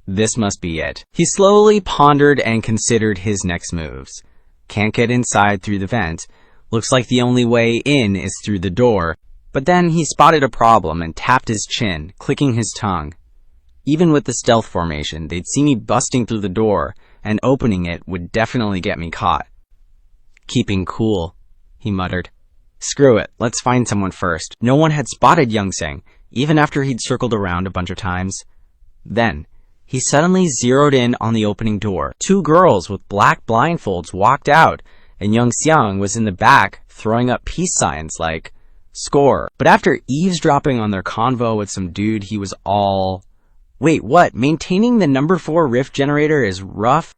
This must be it. He slowly pondered and considered his next moves. Can't get inside through the vent. Looks like the only way in is through the door. But then he spotted a problem and tapped his chin, clicking his tongue. Even with the stealth formation, they'd see me busting through the door, and opening it would definitely get me caught. Keeping cool, he muttered. Screw it, let's find someone first. No one had spotted Yunxiang, even after he'd circled around a bunch of times. Then, he suddenly zeroed in on the opening door. 2 girls with black blindfolds walked out, and Yunxiang was in the back throwing up peace signs like, score. But after eavesdropping on their convo with some dude, he was all, wait, what? Maintaining the number 4 rift generator is rough?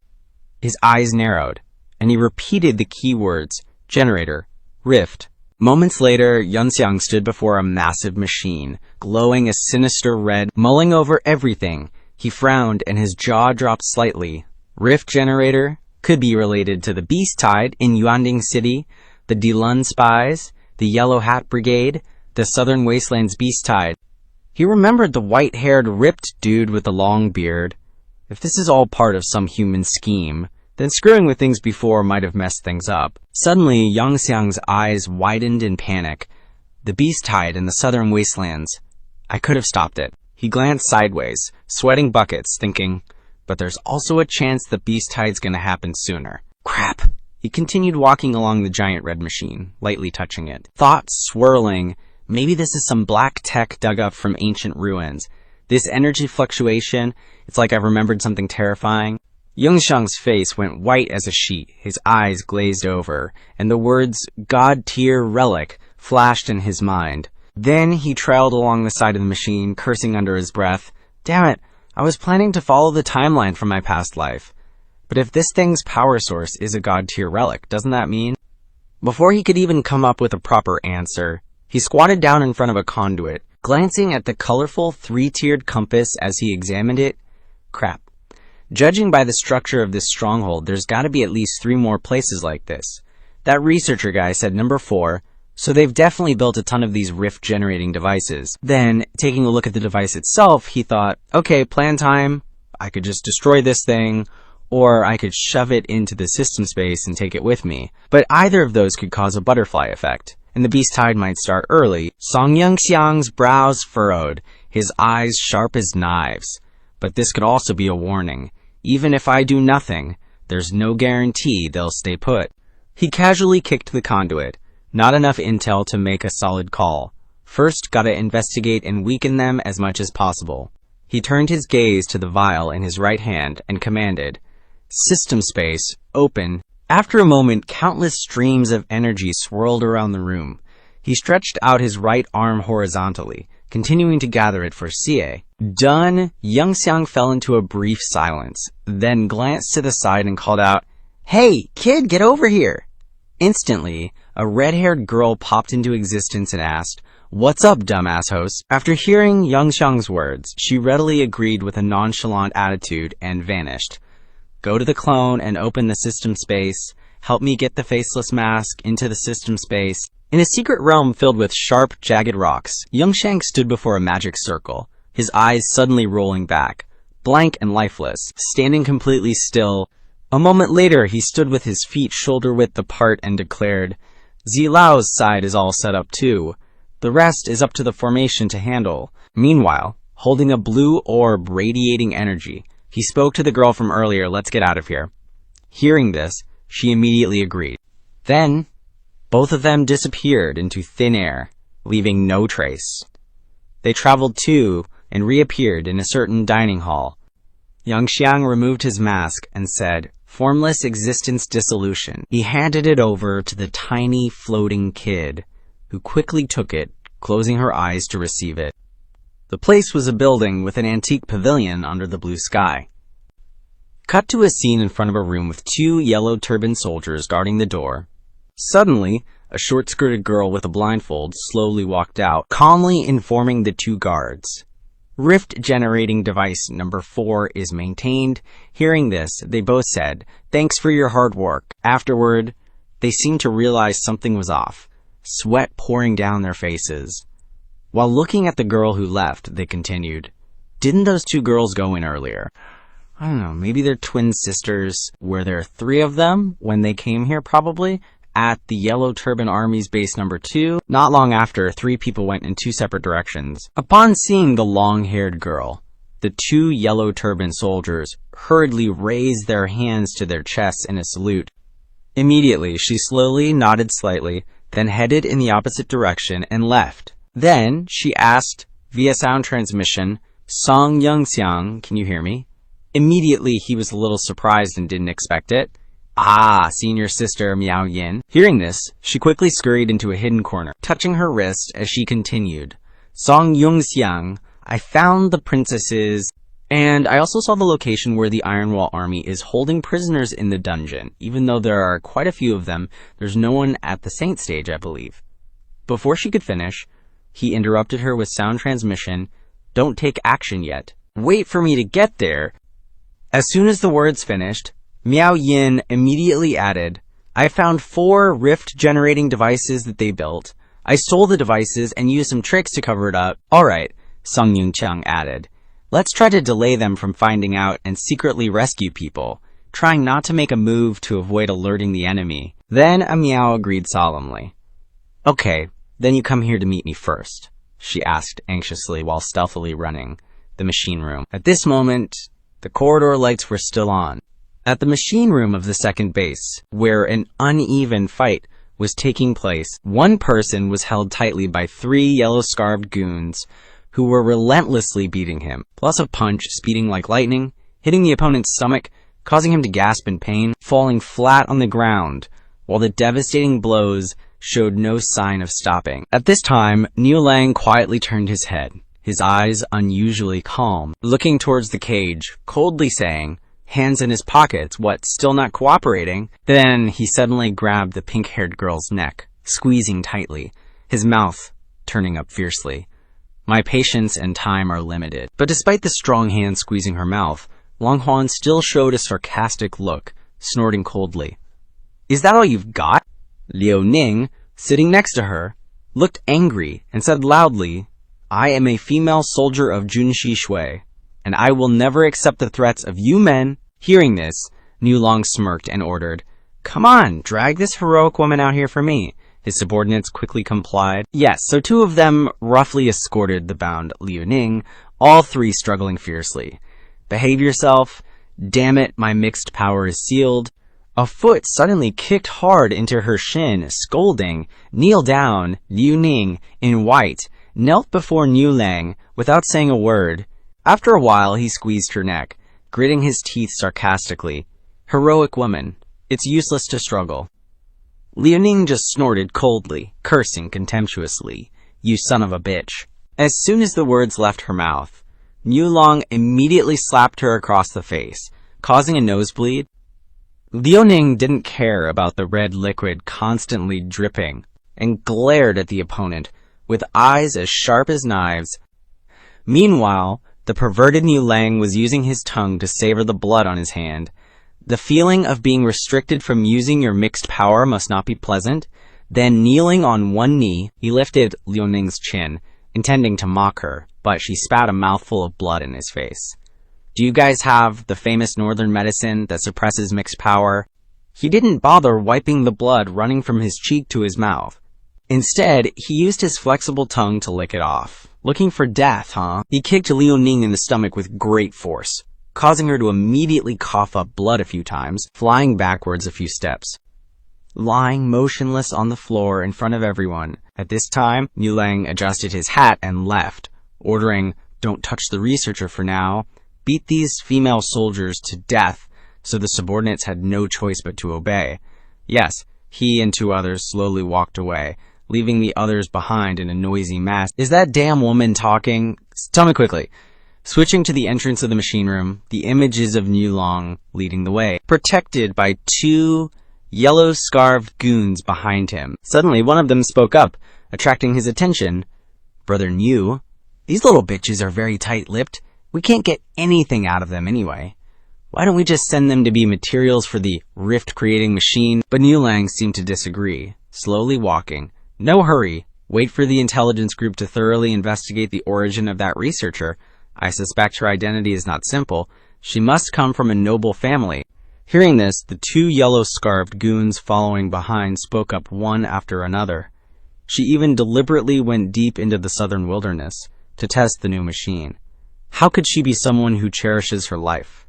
His eyes narrowed, and he repeated the keywords, generator, rift. Moments later, Yunxiang stood before a massive machine, glowing a sinister red, mulling over everything. He frowned and his jaw dropped slightly. Rift generator could be related to the Beast Tide in Yuanding City, the Dilun Spies, the Yellow Hat Brigade, the Southern Wastelands Beast Tide. He remembered the white-haired, ripped dude with the long beard. If this is all part of some human scheme, then screwing with things before might have messed things up. Suddenly, Yunxiang's eyes widened in panic. The Beast Tide in the Southern Wastelands. I could have stopped it. He glanced sideways, sweating buckets, thinking, but there's also a chance the Beast Tide's gonna happen sooner. Crap. He continued walking along the giant red machine, lightly touching it. Thoughts swirling. Maybe this is some black tech dug up from ancient ruins. This energy fluctuation, it's like I remembered something terrifying. Yunxiang's face went white as a sheet, his eyes glazed over, and the words, God-tier relic, flashed in his mind. Then he trailed along the side of the machine, cursing under his breath. Damn it, I was planning to follow the timeline from my past life. But if this thing's power source is a god-tier relic, doesn't that mean? Before he could even come up with a proper answer, he squatted down in front of a conduit, glancing at the colorful 3-tiered compass as he examined it. Crap. Judging by the structure of this stronghold, there's gotta be at least 3 more places like this. That researcher guy said number 4, so they've definitely built a ton of these rift-generating devices. Then, taking a look at the device itself, he thought, okay, plan time. I could just destroy this thing, or I could shove it into the system space and take it with me. But either of those could cause a butterfly effect, and the Beast Tide might start early. Song Yunxiang's brows furrowed, his eyes sharp as knives. But this could also be a warning. Even if I do nothing, there's no guarantee they'll stay put. He casually kicked the conduit. Not enough intel to make a solid call. First, gotta investigate and weaken them as much as possible. He turned his gaze to the vial in his right hand and commanded, System space, open. After a moment, countless streams of energy swirled around the room. He stretched out his right arm horizontally, continuing to gather it for CA. Done. Yunxiang fell into a brief silence, then glanced to the side and called out, Hey, kid, get over here! Instantly, a red-haired girl popped into existence and asked, What's up, dumbass host? After hearing Yunxiang's words, she readily agreed with a nonchalant attitude and vanished. Go to the clone and open the system space. Help me get the faceless mask into the system space. In a secret realm filled with sharp, jagged rocks, Yunxiang stood before a magic circle, his eyes suddenly rolling back, blank and lifeless, standing completely still. A moment later, he stood with his feet shoulder-width apart and declared, Zilao's side is all set up too. The rest is up to the formation to handle. Meanwhile, holding a blue orb radiating energy, he spoke to the girl from earlier. Let's get out of here. Hearing this, she immediately agreed. Then, both of them disappeared into thin air, leaving no trace. They traveled to and reappeared in a certain dining hall. Yunxiang removed his mask and said, "Formless existence dissolution." He handed it over to the tiny floating kid, who quickly took it, closing her eyes to receive it. The place was a building with an antique pavilion under the blue sky. Cut to a scene in front of a room with two yellow turbaned soldiers guarding the door. Suddenly, a short-skirted girl with a blindfold slowly walked out, calmly informing the two guards. Rift-generating device number 4 is maintained. Hearing this, they both said, "Thanks for your hard work." Afterward, they seemed to realize something was off, sweat pouring down their faces. While looking at the girl who left, they continued, "Didn't those two girls go in earlier? I don't know, maybe they're twin sisters. Were there 3 of them when they came here, probably? At the Yellow Turban Army's base number 2. Not long after, 3 people went in 2 separate directions. Upon seeing the long-haired girl, the 2 yellow turban soldiers hurriedly raised their hands to their chests in a salute. Immediately, she slowly nodded slightly, then headed in the opposite direction and left. Then, she asked, via sound transmission, "Song Yunxiang, can you hear me?" Immediately, he was a little surprised and didn't expect it. "Ah, senior sister Miao Yin." Hearing this, she quickly scurried into a hidden corner, touching her wrist as she continued. "Song Yunxiang, I found the princesses, and I also saw the location where the Ironwall army is holding prisoners in the dungeon. Even though there are quite a few of them, there's no one at the saint stage, I believe." Before she could finish, he interrupted her with sound transmission. "Don't take action yet. Wait for me to get there." As soon as the words finished, Miao Yin immediately added, "I found 4 rift-generating devices that they built. I stole the devices and used some tricks to cover it up." "Alright," Song Yunxiang added. "Let's try to delay them from finding out and secretly rescue people, trying not to make a move to avoid alerting the enemy." Then Miao agreed solemnly. "Okay, then you come here to meet me first," she asked anxiously while stealthily running the machine room. At this moment, the corridor lights were still on. At the machine room of the second base, where an uneven fight was taking place, one person was held tightly by 3 yellow-scarved goons who were relentlessly beating him. Plus a punch speeding like lightning, hitting the opponent's stomach, causing him to gasp in pain, falling flat on the ground, while the devastating blows showed no sign of stopping. At this time, Niulang quietly turned his head, his eyes unusually calm, looking towards the cage, coldly saying, hands in his pockets, what, still not cooperating? Then he suddenly grabbed the pink-haired girl's neck, squeezing tightly, his mouth turning up fiercely. My patience and time are limited. But despite the strong hand squeezing her mouth, Long Huan still showed a sarcastic look, snorting coldly. "Is that all you've got?" Liu Ning, sitting next to her, looked angry and said loudly, "I am a female soldier of Junshi Shui, and I will never accept the threats of you men." Hearing this, Niulang smirked and ordered, "Come on, drag this heroic woman out here for me." His subordinates quickly complied. Yes, so 2 of them roughly escorted the bound Liu Ning, all 3 struggling fiercely. "Behave yourself. Damn it, my mixed power is sealed." A foot suddenly kicked hard into her shin, scolding. "Kneel down." Liu Ning, in white, knelt before Niulang without saying a word. After a while, he squeezed her neck, gritting his teeth sarcastically. "Heroic woman, it's useless to struggle." Liu Ning just snorted coldly, cursing contemptuously. "You son of a bitch." As soon as the words left her mouth, Niulang immediately slapped her across the face, causing a nosebleed. Liu Ning didn't care about the red liquid constantly dripping and glared at the opponent with eyes as sharp as knives. Meanwhile, the perverted Niulang was using his tongue to savor the blood on his hand. The feeling of being restricted from using your mixed power must not be pleasant. Then, kneeling on one knee, he lifted Liu Ning's chin, intending to mock her, but she spat a mouthful of blood in his face. "Do you guys have the famous northern medicine that suppresses mixed power?" He didn't bother wiping the blood running from his cheek to his mouth. Instead, he used his flexible tongue to lick it off. Looking for death, huh? He kicked Liu Ning in the stomach with great force, causing her to immediately cough up blood a few times, flying backwards a few steps. Lying motionless on the floor in front of everyone. At this time, Yunxiang adjusted his hat and left, ordering, "Don't touch the researcher for now. Beat these female soldiers to death," so the subordinates had no choice but to obey. Yes, he and 2 others slowly walked away, leaving the others behind in a noisy mess. "Is that damn woman talking? Tell me quickly." Switching to the entrance of the machine room, the images of Yunxiang leading the way, protected by 2 yellow-scarved goons behind him. Suddenly, one of them spoke up, attracting his attention. "Brother Niu, these little bitches are very tight-lipped. We can't get anything out of them anyway. Why don't we just send them to be materials for the rift-creating machine?" But Yunxiang seemed to disagree, slowly walking. "No hurry. Wait for the intelligence group to thoroughly investigate the origin of that researcher. I suspect her identity is not simple. She must come from a noble family." Hearing this, the 2 yellow-scarved goons following behind spoke up one after another. She even deliberately went deep into the southern wilderness to test the new machine. How could she be someone who cherishes her life?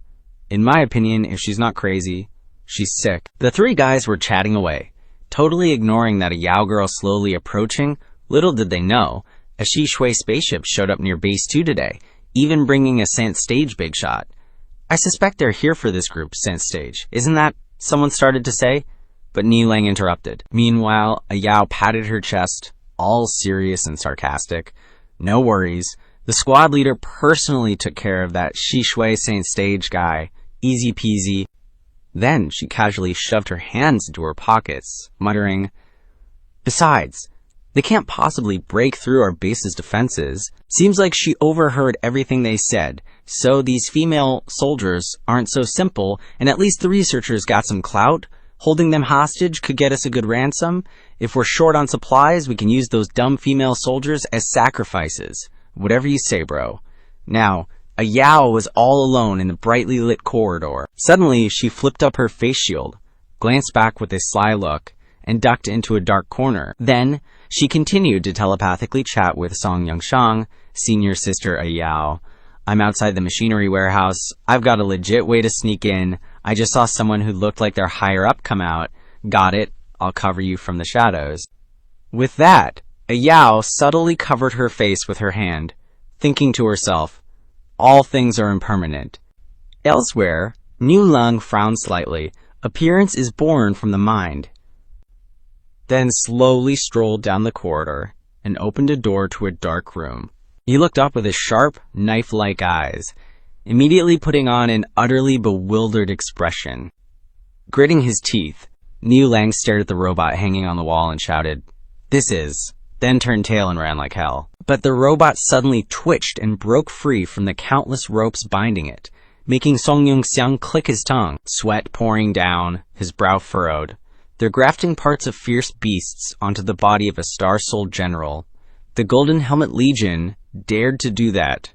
In my opinion, if she's not crazy, she's sick. The 3 guys were chatting away, totally ignoring that a Yao girl slowly approaching. Little did they know, a Shishui spaceship showed up near Base 2 today, even bringing a Scent Stage big shot. "I suspect they're here for this group, Scent Stage. Isn't that?" someone started to say, but Yunxiang interrupted. Meanwhile, a Yao patted her chest, all serious and sarcastic. "No worries. The squad leader personally took care of that Shishui Scent Stage guy. Easy peasy." Then she casually shoved her hands into her pockets, muttering, "Besides, they can't possibly break through our base's defenses." Seems like she overheard everything they said, so these female soldiers aren't so simple, and at least the researchers got some clout. Holding them hostage could get us a good ransom. If we're short on supplies, we can use those dumb female soldiers as sacrifices. Whatever you say, bro. Now, a Yao was all alone in the brightly lit corridor. Suddenly, she flipped up her face shield, glanced back with a sly look, and ducked into a dark corner. Then, she continued to telepathically chat with Yunxiang, senior sister a Yao. "I'm outside the machinery warehouse. I've got a legit way to sneak in. I just saw someone who looked like they're higher up come out. Got it. I'll cover you from the shadows." With that, a Yao subtly covered her face with her hand, thinking to herself, "All things are impermanent." Elsewhere, Yunxiang frowned slightly. Appearance is born from the mind. Then slowly strolled down the corridor and opened a door to a dark room. He looked up with his sharp, knife-like eyes, immediately putting on an utterly bewildered expression. Gritting his teeth, Yunxiang stared at the robot hanging on the wall and shouted, "This is," then turned tail and ran like hell. But the robot suddenly twitched and broke free from the countless ropes binding it, making Yunxiang click his tongue, sweat pouring down, his brow furrowed. They're grafting parts of fierce beasts onto the body of a star-souled general. The Golden Helmet Legion dared to do that.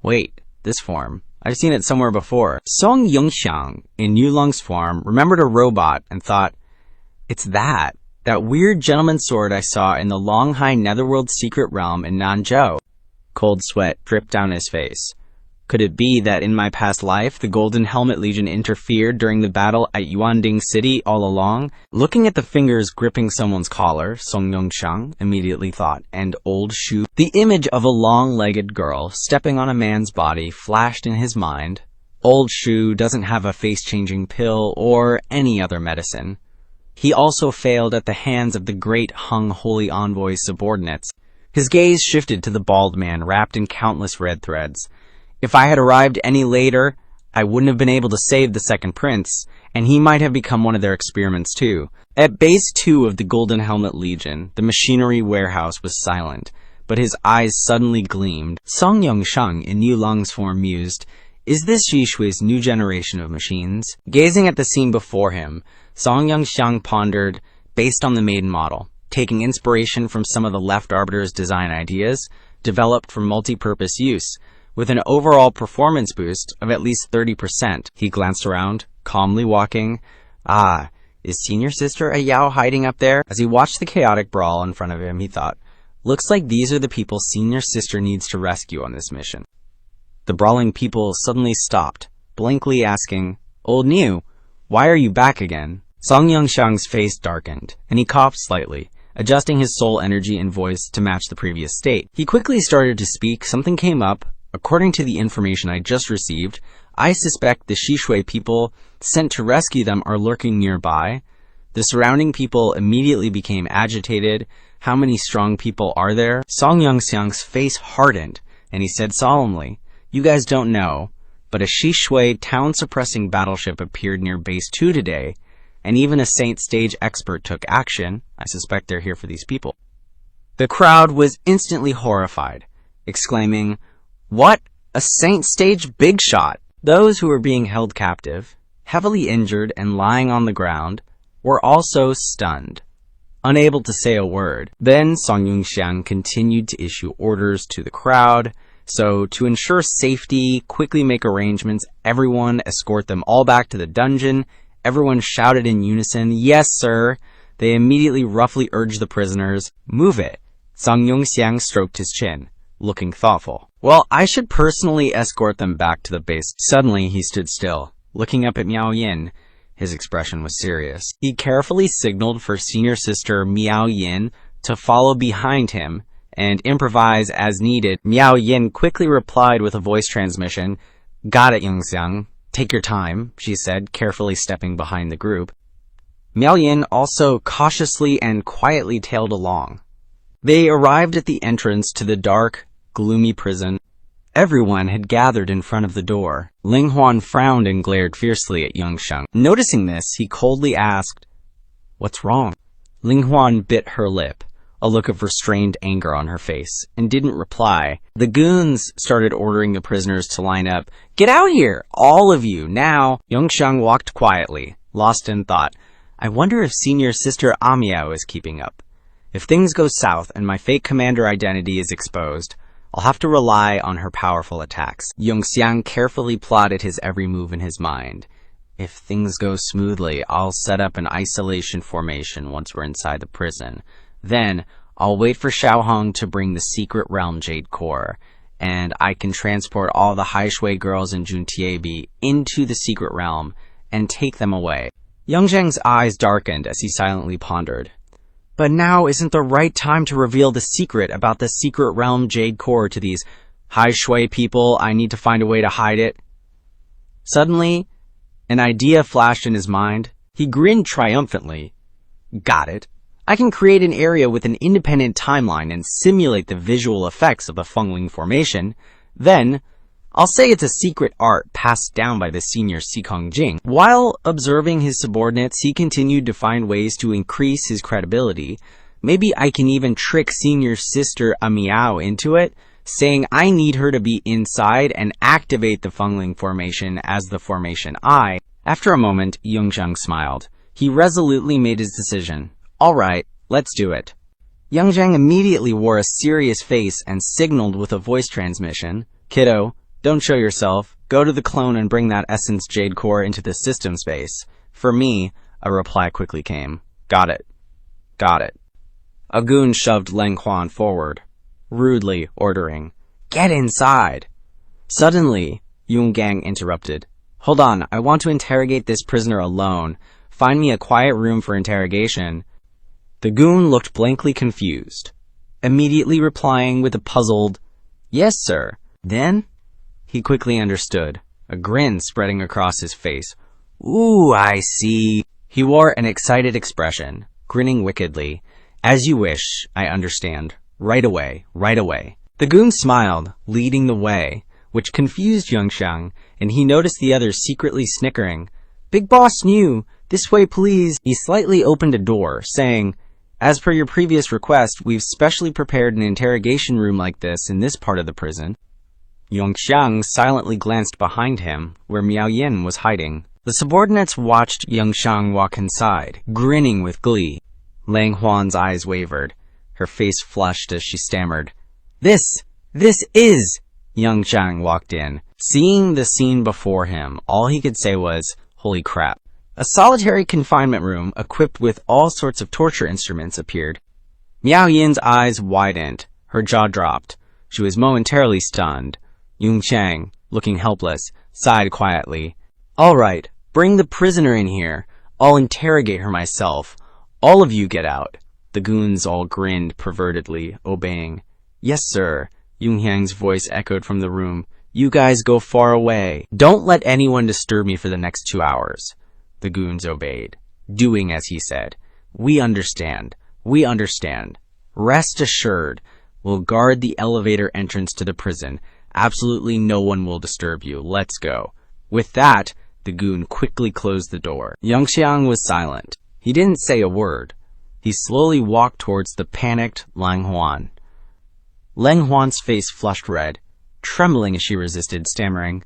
Wait, this form. I've seen it somewhere before. Yunxiang, in Yunxiang's form, remembered a robot and thought, "It's that weird gentleman's sword I saw in the Longhai Netherworld secret realm in Nanzhou." Cold sweat dripped down his face. Could it be that in my past life, the Golden Helmet Legion interfered during the battle at Yuanding City all along? Looking at the fingers gripping someone's collar, Yunxiang immediately thought, and old Shu. The image of a long-legged girl stepping on a man's body flashed in his mind. Old Shu doesn't have a face-changing pill or any other medicine. He also failed at the hands of the great Hung Holy Envoy's subordinates. His gaze shifted to the bald man wrapped in countless red threads. If I had arrived any later, I wouldn't have been able to save the second prince, and he might have become one of their experiments too. At base 2 of the Golden Helmet Legion, the machinery warehouse was silent, but his eyes suddenly gleamed. Yunxiang in Yunxiang's form mused, "Is this Shishui's new generation of machines?" Gazing at the scene before him, Yunxiang pondered, based on the maiden model, taking inspiration from some of the Left Arbiter's design ideas, developed for multi-purpose use, with an overall performance boost of at least 30%. He glanced around, calmly walking. Is senior sister Ayao hiding up there? As he watched the chaotic brawl in front of him, he thought, looks like these are the people senior sister needs to rescue on this mission. The brawling people suddenly stopped, blankly asking, Old New, why are you back again? Yunxiang's face darkened, and he coughed slightly, adjusting his soul energy and voice to match the previous state. He quickly started to speak. Something came up. According to the information I just received, I suspect the Shishui people sent to rescue them are lurking nearby. The surrounding people immediately became agitated. How many strong people are there? Yunxiang's face hardened, and he said solemnly, You guys don't know, but a Shishui town-suppressing battleship appeared near Base 2 today, and even a Saint Stage expert took action. I suspect they're here for these people. The crowd was instantly horrified, exclaiming, What? A Saint Stage big shot! Those who were being held captive, heavily injured and lying on the ground, were also stunned, unable to say a word. Then Yunxiang continued to issue orders to the crowd. So, to ensure safety, quickly make arrangements, everyone escort them all back to the dungeon. Everyone shouted in unison, Yes, sir! They immediately roughly urged the prisoners, Move it! Yunxiang stroked his chin, looking thoughtful. Well, I should personally escort them back to the base. Suddenly, he stood still, looking up at Miao Yin. His expression was serious. He carefully signaled for senior sister Miao Yin to follow behind him and improvise as needed. Miao Yin quickly replied with a voice transmission, Got it, Yunxiang. Take your time, she said, carefully stepping behind the group. Miao Yin also cautiously and quietly tailed along. They arrived at the entrance to the dark, gloomy prison. Everyone had gathered in front of the door. Ling Huan frowned and glared fiercely at Yunxiang. Noticing this, he coldly asked, What's wrong? Ling Huan bit her lip, a look of restrained anger on her face, and didn't reply. The goons started ordering the prisoners to line up. Get out here, all of you, now! Yunxiang walked quietly, lost in thought. I wonder if senior sister Amiao is keeping up. If things go south and my fake commander identity is exposed, I'll have to rely on her powerful attacks. Yunxiang carefully plotted his every move in his mind. If things go smoothly, I'll set up an isolation formation once we're inside the prison. Then, I'll wait for Xiaohong to bring the secret realm Jade Core, and I can transport all the Haishui girls in Juntiebi into the secret realm and take them away. Yunxiang's eyes darkened as he silently pondered. But now isn't the right time to reveal the secret about the secret realm Jade Core to these Haishui people. I need to find a way to hide it. Suddenly, an idea flashed in his mind. He grinned triumphantly. Got it. I can create an area with an independent timeline and simulate the visual effects of the Fengling formation. Then, I'll say it's a secret art passed down by the senior Sikong Jing. While observing his subordinates, he continued to find ways to increase his credibility. Maybe I can even trick senior sister Amiao into it, saying I need her to be inside and activate the Fengling formation as the formation I. After a moment, Yunxiang smiled. He resolutely made his decision. All right, let's do it. Yunxiang immediately wore a serious face and signaled with a voice transmission. Kiddo, don't show yourself. Go to the clone and bring that Essence Jade Core into the system space. For me, a reply quickly came. Got it. Got it. A goon shoved Ling Huan forward, rudely ordering, Get inside! Suddenly, Yunxiang interrupted. Hold on, I want to interrogate this prisoner alone. Find me a quiet room for interrogation. The goon looked blankly confused, immediately replying with a puzzled, Yes, sir. Then, he quickly understood, a grin spreading across his face. Ooh, I see. He wore an excited expression, grinning wickedly. As you wish, I understand. Right away, right away. The goon smiled, leading the way, which confused Yunxiang, and he noticed the others secretly snickering. Big boss knew. This way, please. He slightly opened a door, saying, As per your previous request, we've specially prepared an interrogation room like this in this part of the prison. Yunxiang silently glanced behind him, where Miao Yin was hiding. The subordinates watched Yunxiang walk inside, grinning with glee. Ling Huan's eyes wavered. Her face flushed as she stammered. This is... Yunxiang walked in. Seeing the scene before him, all he could say was, Holy crap. A solitary confinement room equipped with all sorts of torture instruments appeared. Miao Yin's eyes widened. Her jaw dropped. She was momentarily stunned. Yunxiang, looking helpless, sighed quietly. "All right, bring the prisoner in here. I'll interrogate her myself. All of you get out." The goons all grinned pervertedly, obeying. "Yes, sir," Yunxiang's voice echoed from the room. "You guys go far away. Don't let anyone disturb me for the next 2 hours." The goons obeyed, doing as he said. We understand. Rest assured, we'll guard the elevator entrance to the prison. Absolutely no one will disturb you. Let's go." With that, the goon quickly closed the door. Yunxiang was silent. He didn't say a word. He slowly walked towards the panicked Lang Huan. Lang Huan's face flushed red, trembling as she resisted, stammering,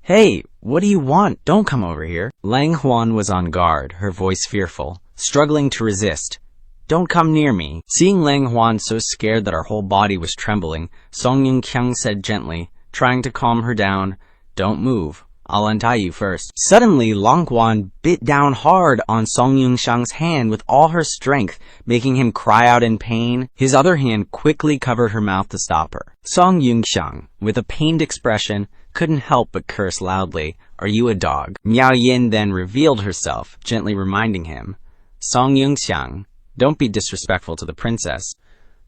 "Hey, what do you want? Don't come over here." Lang Huan was on guard, her voice fearful, struggling to resist. "Don't come near me." Seeing Lang Huan so scared that her whole body was trembling, Song Yunxiang said gently, trying to calm her down, "Don't move. I'll untie you first." Suddenly, Lang Huan bit down hard on Song Yunxiang's hand with all her strength, making him cry out in pain. His other hand quickly covered her mouth to stop her. Song Yunxiang, with a pained expression, couldn't help but curse loudly, "Are you a dog?" Miao Yin then revealed herself, gently reminding him, "Song Yunxiang, don't be disrespectful to the princess."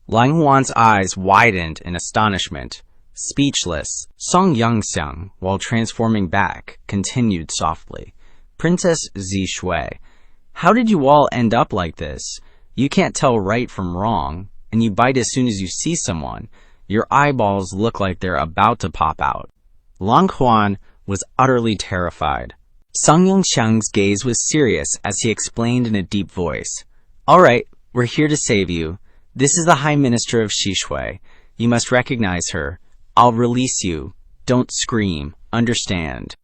Lang Huan's eyes widened in astonishment. Speechless, Song Yunxiang, while transforming back, continued softly, "Princess Zishui, how did you all end up like this? You can't tell right from wrong, and you bite as soon as you see someone. Your eyeballs look like they're about to pop out." Lang Huan was utterly terrified. Song Yunxiang's gaze was serious as he explained in a deep voice, "All right, we're here to save you. This is the High Minister of Shishui. You must recognize her. I'll release you. Don't scream. Understand?"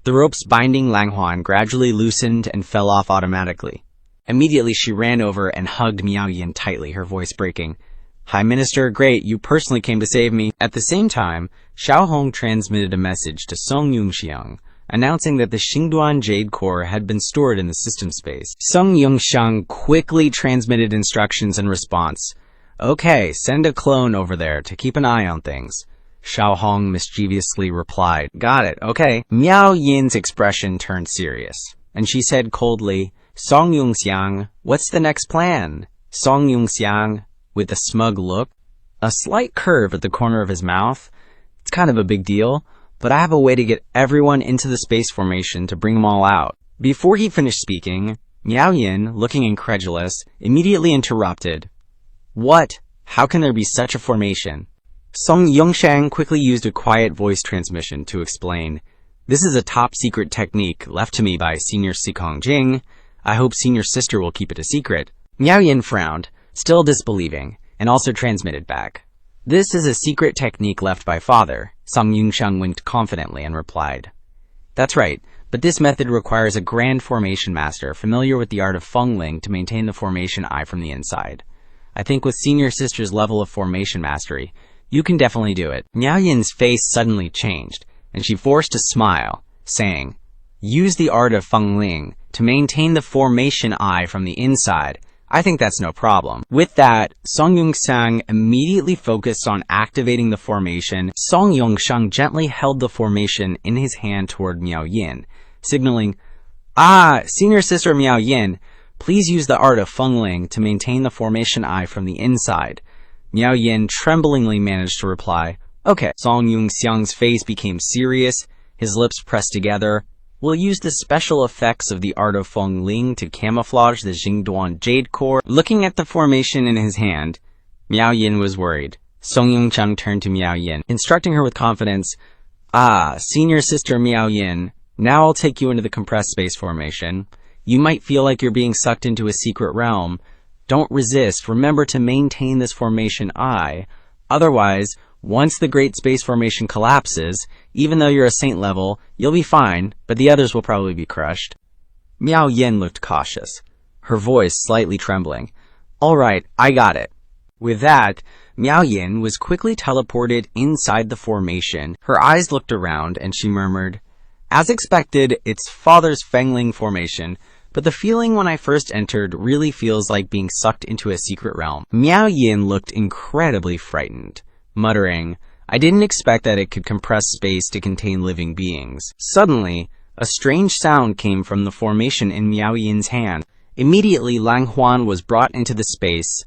The ropes binding Lang Huan gradually loosened and fell off automatically. Immediately she ran over and hugged Miao Yin tightly, her voice breaking. "High Minister, great, you personally came to save me." At the same time, Xiao Hong transmitted a message to Song Yunxiang, announcing that the Xingduan Jade Core had been stored in the system space. Song Yunxiang quickly transmitted instructions in response. "Okay, send a clone over there to keep an eye on things." Xiao Hong mischievously replied, "Got it, okay." Miao Yin's expression turned serious, and she said coldly, "Song Yunxiang, what's the next plan?" Song Yunxiang, with a smug look, a slight curve at the corner of his mouth. "It's kind of a big deal, but I have a way to get everyone into the space formation to bring them all out." Before he finished speaking, Miao Yin, looking incredulous, immediately interrupted. "What? How can there be such a formation?" Song Yunxiang quickly used a quiet voice transmission to explain. "This is a top-secret technique left to me by Senior Sikong Jing. I hope Senior Sister will keep it a secret." Miao Yin frowned, still disbelieving, and also transmitted back. "This is a secret technique left by Father." Song Yunxiang winked confidently and replied, "That's right, but this method requires a grand formation master familiar with the art of Fengling to maintain the formation eye from the inside. I think with Senior Sister's level of formation mastery, you can definitely do it." Miao Yin's face suddenly changed, and she forced a smile, saying, "Use the art of Fengling to maintain the formation eye from the inside. I think that's no problem." With that, Song Yunxiang immediately focused on activating the formation. Song Yunxiang gently held the formation in his hand toward Miao Yin, signaling, Senior Sister Miao Yin, please use the art of Fengling to maintain the formation eye from the inside." Miao Yin tremblingly managed to reply, "Okay." Song Yunxiang's face became serious, his lips pressed together. "We'll use the special effects of the art of Fengling to camouflage the Xingduan Jade Core." Looking at the formation in his hand, Miao Yin was worried. Song Yunxiang turned to Miao Yin, instructing her with confidence, Senior Sister Miao Yin, now I'll take you into the compressed space formation. You might feel like you're being sucked into a secret realm. Don't resist. Remember to maintain this formation eye. Otherwise, once the Great Space Formation collapses, even though you're a saint level, you'll be fine, but the others will probably be crushed. Miao Yin looked cautious, her voice slightly trembling. "All right, I got it." With that, Miao Yin was quickly teleported inside the formation. Her eyes looked around, and she murmured, "As expected, it's Father's Fengling formation. but the feeling when I first entered really feels like being sucked into a secret realm. Miao Yin looked incredibly frightened, muttering, I didn't expect that it could compress space to contain living beings. Suddenly, a strange sound came from the formation in Miao Yin's hand. Immediately, Lang Huan was brought into the space.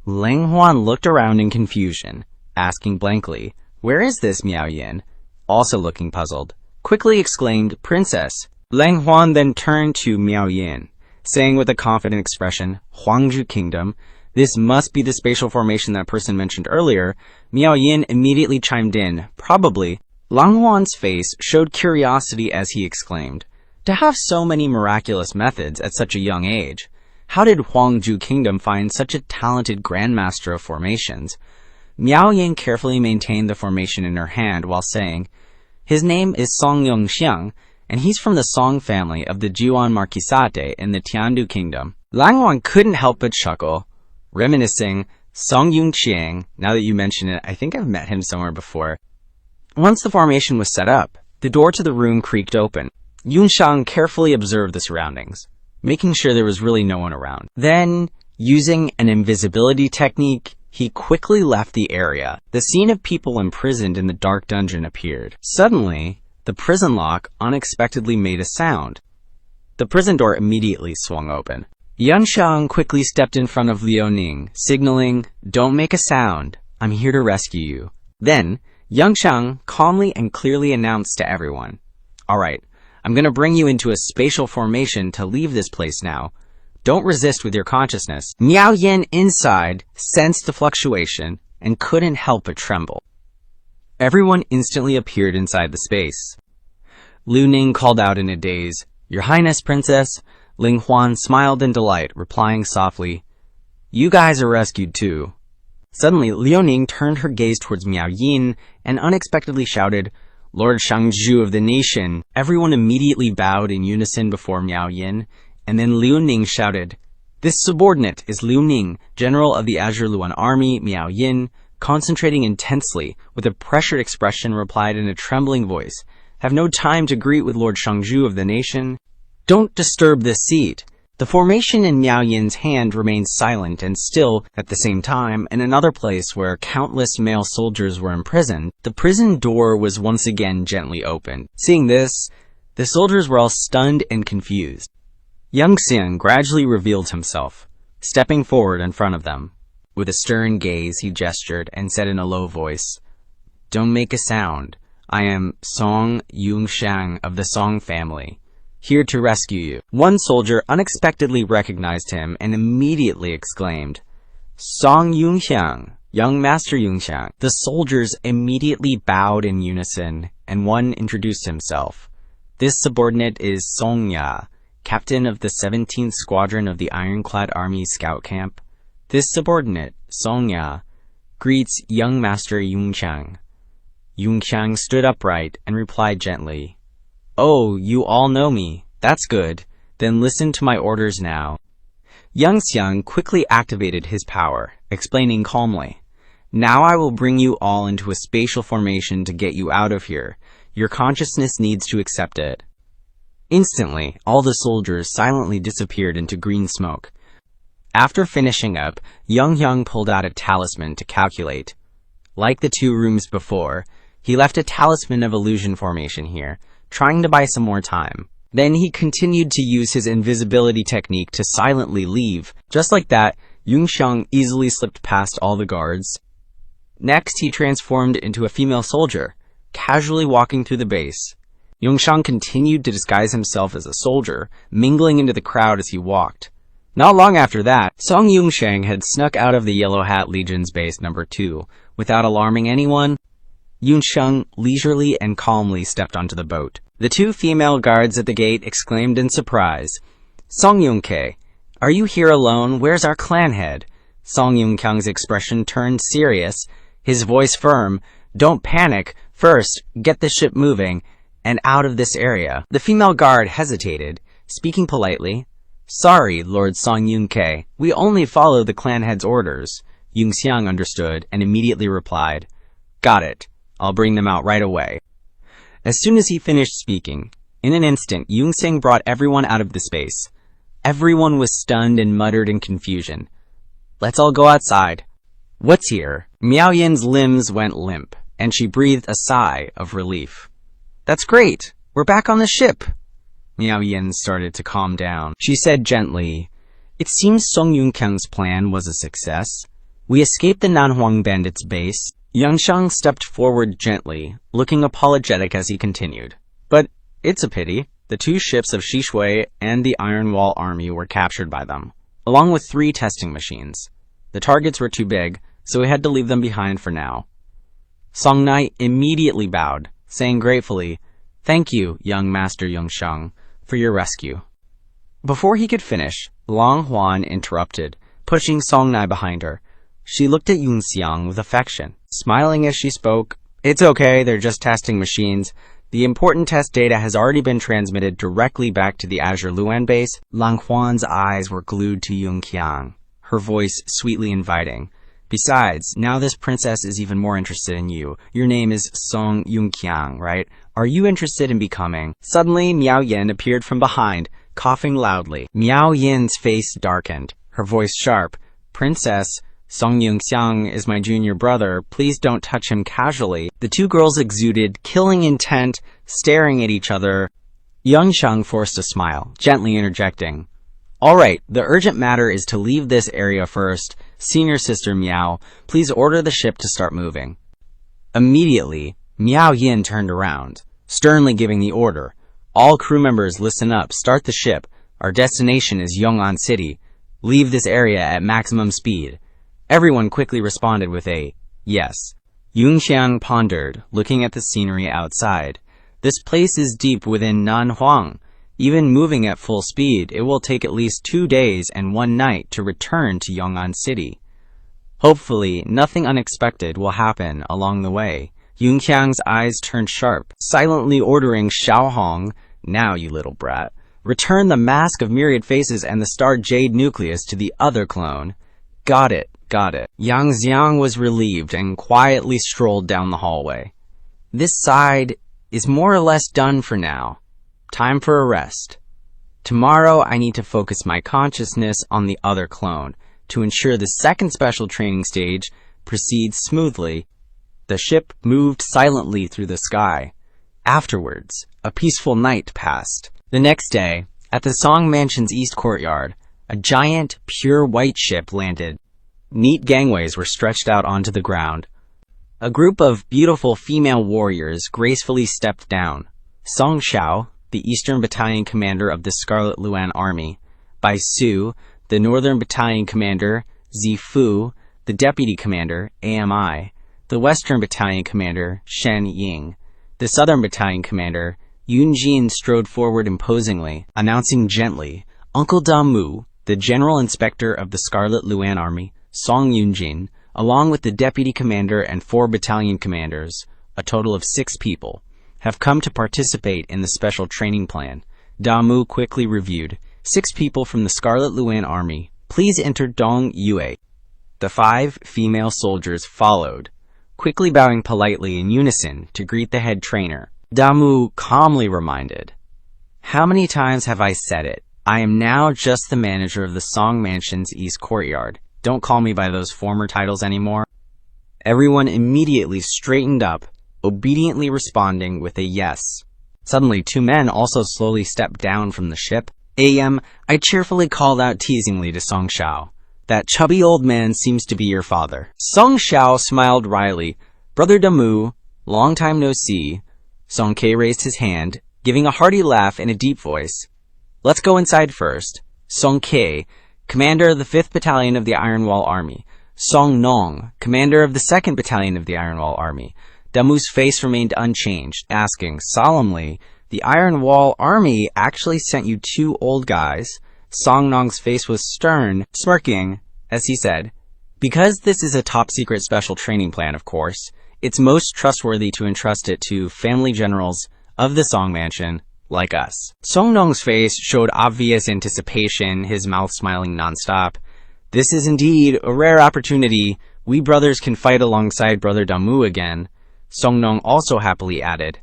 Lang Huan looked around in confusion, asking blankly, Where is this Miao Yin? Also looking puzzled, quickly exclaimed, Princess. Lang Huan then turned to Miao Yin, saying with a confident expression, Huangzhu Kingdom, this must be the spatial formation that person mentioned earlier. Miao Yin immediately chimed in, probably. Lang Huan's face showed curiosity as he exclaimed, to have so many miraculous methods at such a young age, how did Huangzhu Kingdom find such a talented grandmaster of formations? Miao Yin carefully maintained the formation in her hand while saying, his name is Song Yunxiang, and he's from the Song family of the Jiuan Marquisate in the Tiandu Kingdom. Lang Huan couldn't help but chuckle, reminiscing, Song Yunxiang, now that you mention it, I think I've met him somewhere before. Once the formation was set up, the door to the room creaked open. Yunxiang carefully observed the surroundings, making sure there was really no one around. Then, using an invisibility technique, he quickly left the area. The scene of people imprisoned in the dark dungeon appeared. Suddenly, the prison lock unexpectedly made a sound. The prison door immediately swung open. Yunxiang quickly stepped in front of Liu Ning, signaling, don't make a sound, I'm here to rescue you. Then, Yunxiang calmly and clearly announced to everyone, alright, I'm gonna bring you into a spatial formation to leave this place now. Don't resist with your consciousness. Miao Yin inside sensed the fluctuation and couldn't help but tremble. Everyone instantly appeared inside the space. Liu Ning called out in a daze, Your Highness, Princess. Ling Huan smiled in delight, replying softly, You guys are rescued too. Suddenly, Liu Ning turned her gaze towards Miao Yin and unexpectedly shouted, Lord Shangzhu of the nation. Everyone immediately bowed in unison before Miao Yin, and then Liu Ning shouted, This subordinate is Liu Ning, general of the Azure Luan army. Miao Yin, concentrating intensely, with a pressured expression, replied in a trembling voice, Have no time to greet with Lord Shangzhu of the nation. Don't disturb this seat. The formation in Miao Yin's hand remained silent and still. At the same time, in another place where countless male soldiers were imprisoned, the prison door was once again gently opened. Seeing this, the soldiers were all stunned and confused. Yunxiang gradually revealed himself, stepping forward in front of them. With a stern gaze, he gestured and said in a low voice, Don't make a sound. I am Song Yunxiang of the Song family, here to rescue you. One soldier unexpectedly recognized him and immediately exclaimed, Song Yunxiang, young Master Yunxiang. The soldiers immediately bowed in unison, and one introduced himself. This subordinate is Song Ya, captain of the 17th Squadron of the Ironclad Army Scout Camp. This subordinate, Song Ya, greets young Master Yunxiang. Yunxiang stood upright and replied gently, Oh, you all know me. That's good. Then listen to my orders now. Yunxiang quickly activated his power, explaining calmly, Now I will bring you all into a spatial formation to get you out of here. Your consciousness needs to accept it. Instantly, all the soldiers silently disappeared into green smoke. After finishing up, Yunxiang pulled out a talisman to calculate. Like the two rooms before, he left a talisman of illusion formation here, trying to buy some more time. Then he continued to use his invisibility technique to silently leave. Just like that, Yunxiang easily slipped past all the guards. Next, he transformed into a female soldier, casually walking through the base. Yunxiang continued to disguise himself as a soldier, mingling into the crowd as he walked. Not long after that, Song Yunxiang had snuck out of the Yellow Hat Legion's base number 2, without alarming anyone. Yunxiang leisurely and calmly stepped onto the boat. The two female guards at the gate exclaimed in surprise, Song Yunke, are you here alone? Where's our clan head? Song Yunxiang's expression turned serious, his voice firm. Don't panic. First, get the ship moving and out of this area. The female guard hesitated, speaking politely. Sorry, Lord Song Yunke, we only follow the clan head's orders. Yunxiang understood and immediately replied, Got it. I'll bring them out right away. As soon as he finished speaking, in an instant, Yunxiang brought everyone out of the space. Everyone was stunned and muttered in confusion. "Let's all go outside." "What's here?" Miao Yin's limbs went limp, and she breathed a sigh of relief. "That's great! We're back on the ship!" Miao Yin started to calm down. She said gently, "It seems Song Yunxiang's plan was a success. We escaped the Nanhuang bandits' base." Yunxiang stepped forward gently, looking apologetic as he continued. "But it's a pity. The 2 ships of Shishui and the Iron Wall army were captured by them, along with 3 testing machines. The targets were too big, so we had to leave them behind for now." Song Nai immediately bowed, saying gratefully, "Thank you, young Master Yunxiang, for your rescue." Before he could finish, Long Huan interrupted, pushing Song Nai behind her. She looked at Yunxiang with affection, smiling as she spoke. "It's okay, they're just testing machines. The important test data has already been transmitted directly back to the Azure Luan base." Lang Huan's eyes were glued to Yunxiang, her voice sweetly inviting. "Besides, now this princess is even more interested in you. Your name is Song Yunxiang, right? Are you interested in becoming—" Suddenly, Miao Yin appeared from behind, coughing loudly. Miao Yin's face darkened, her voice sharp. "Princess, Song Yunxiang is my junior brother. Please don't touch him casually." The 2 girls exuded killing intent, staring at each other. Yunxiang forced a smile, gently interjecting, "All right, the urgent matter is to leave this area first. Senior sister Miao, please order the ship to start moving." Immediately, Miao Yin turned around, sternly giving the order. "All crew members listen up, start the ship. Our destination is Yong'an City. Leave this area at maximum speed." Everyone quickly responded with a yes. Yunxiang pondered, looking at the scenery outside. This place is deep within Nanhuang. Even moving at full speed, it will take at least 2 days and 1 night to return to Yong'an City. Hopefully, nothing unexpected will happen along the way. Yunxiang's eyes turned sharp, silently ordering Xiaohong, "Now, you little brat, return the mask of myriad faces and the star jade nucleus to the other clone." "Got it, got it." Yang Xiang was relieved and quietly strolled down the hallway. "This side is more or less done for now. Time for a rest. Tomorrow I need to focus my consciousness on the other clone to ensure the second special training stage proceeds smoothly." The ship moved silently through the sky. Afterwards, a peaceful night passed. The next day, at the Song Mansion's east courtyard, a giant, pure white ship landed. Neat gangways were stretched out onto the ground. A group of beautiful female warriors gracefully stepped down. Song Xiao, the Eastern Battalion commander of the Scarlet Luan Army, Bai Su, the Northern Battalion commander, Zifu, the Deputy commander, AMI, the Western Battalion commander, Shen Ying, the Southern Battalion commander, Yunjin strode forward imposingly, announcing gently, "Uncle Damu, the General Inspector of the Scarlet Luan Army, Song Yunjin, along with the Deputy Commander and 4 battalion commanders, a total of 6 people, have come to participate in the special training plan." Damu quickly reviewed. 6 people from the Scarlet Luan Army. Please enter Dong Yue." The 5 female soldiers followed, quickly bowing politely in unison to greet the head trainer. Damu calmly reminded, "How many times have I said it? I am now just the manager of the Song Mansion's East Courtyard. Don't call me by those former titles anymore." Everyone immediately straightened up, obediently responding with a yes. Suddenly, 2 men also slowly stepped down from the ship. I cheerfully called out teasingly to Song Xiao, "That chubby old man seems to be your father." Song Xiao smiled wryly. "Brother Damu, long time no see." Song Ke raised his hand, giving a hearty laugh in a deep voice. "Let's go inside first." Song Ke, commander of the 5th Battalion of the Iron Wall Army. Song Nong, commander of the 2nd Battalion of the Iron Wall Army. Damu's face remained unchanged, asking solemnly, "The Iron Wall Army actually sent you 2 old guys?" Song Nong's face was stern, smirking, as he said, "Because this is a top-secret special training plan, of course, it's most trustworthy to entrust it to family generals of the Song Mansion, like us." Song Nong's face showed obvious anticipation, his mouth smiling nonstop. "This is indeed a rare opportunity. We brothers can fight alongside Brother Damu again." Song Nong also happily added,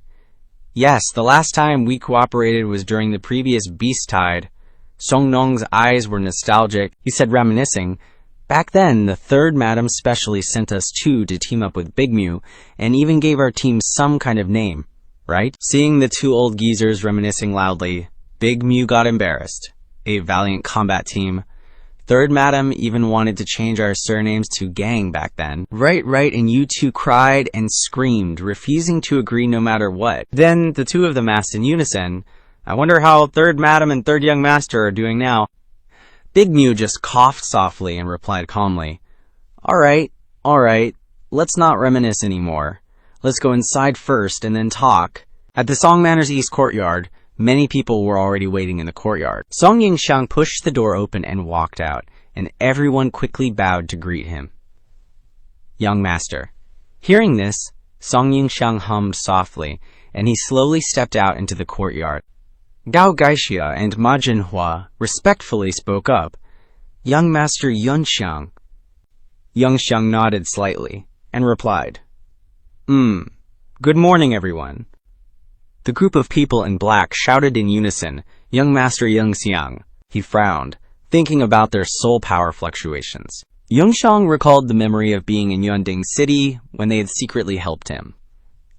"Yes, the last time we cooperated was during the previous Beast Tide." Song Nong's eyes were nostalgic. He said, reminiscing, "Back then, the third madam specially sent us two to team up with Big Mew, and even gave our team some kind of name, right?" Seeing the two old geezers reminiscing loudly, Big Mew got embarrassed. A valiant combat team. Third madam even wanted to change our surnames to Gang back then. Right, and you two cried and screamed, refusing to agree no matter what. Then the two of them asked in unison, "I wonder how third madam and third young master are doing now." Big Mew just coughed softly and replied calmly, All right, let's not reminisce anymore. Let's go inside first and then talk." At the Song Manor's East courtyard, many people were already waiting in the courtyard. Song Yunxiang pushed the door open and walked out, and everyone quickly bowed to greet him. Young master. Hearing this, Song Yunxiang hummed softly, and he slowly stepped out into the courtyard. Gao Gaixia and Manhwa respectfully spoke up. "Young master Yunxiang." Yunxiang nodded slightly and replied, Good morning, everyone." The group of people in black shouted in unison, "Young Master Yunxiang." He frowned, thinking about their soul power fluctuations. Yunxiang recalled the memory of being in Yuanding City when they had secretly helped him.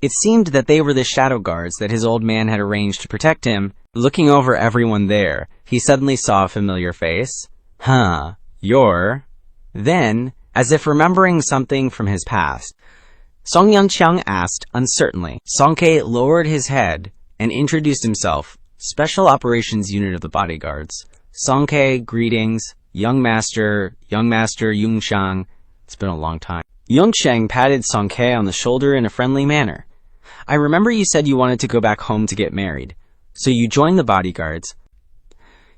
It seemed that they were the shadow guards that his old man had arranged to protect him. Looking over everyone there, he suddenly saw a familiar face. You're... Then, as if remembering something from his past, Song Yunxiang asked uncertainly. Songke lowered his head and introduced himself. Special Operations Unit of the Bodyguards. Songke, greetings. Young Master Yunxiang. It's been a long time. Yunxiang patted Songke on the shoulder in a friendly manner. "I remember you said you wanted to go back home to get married, so you joined the bodyguards."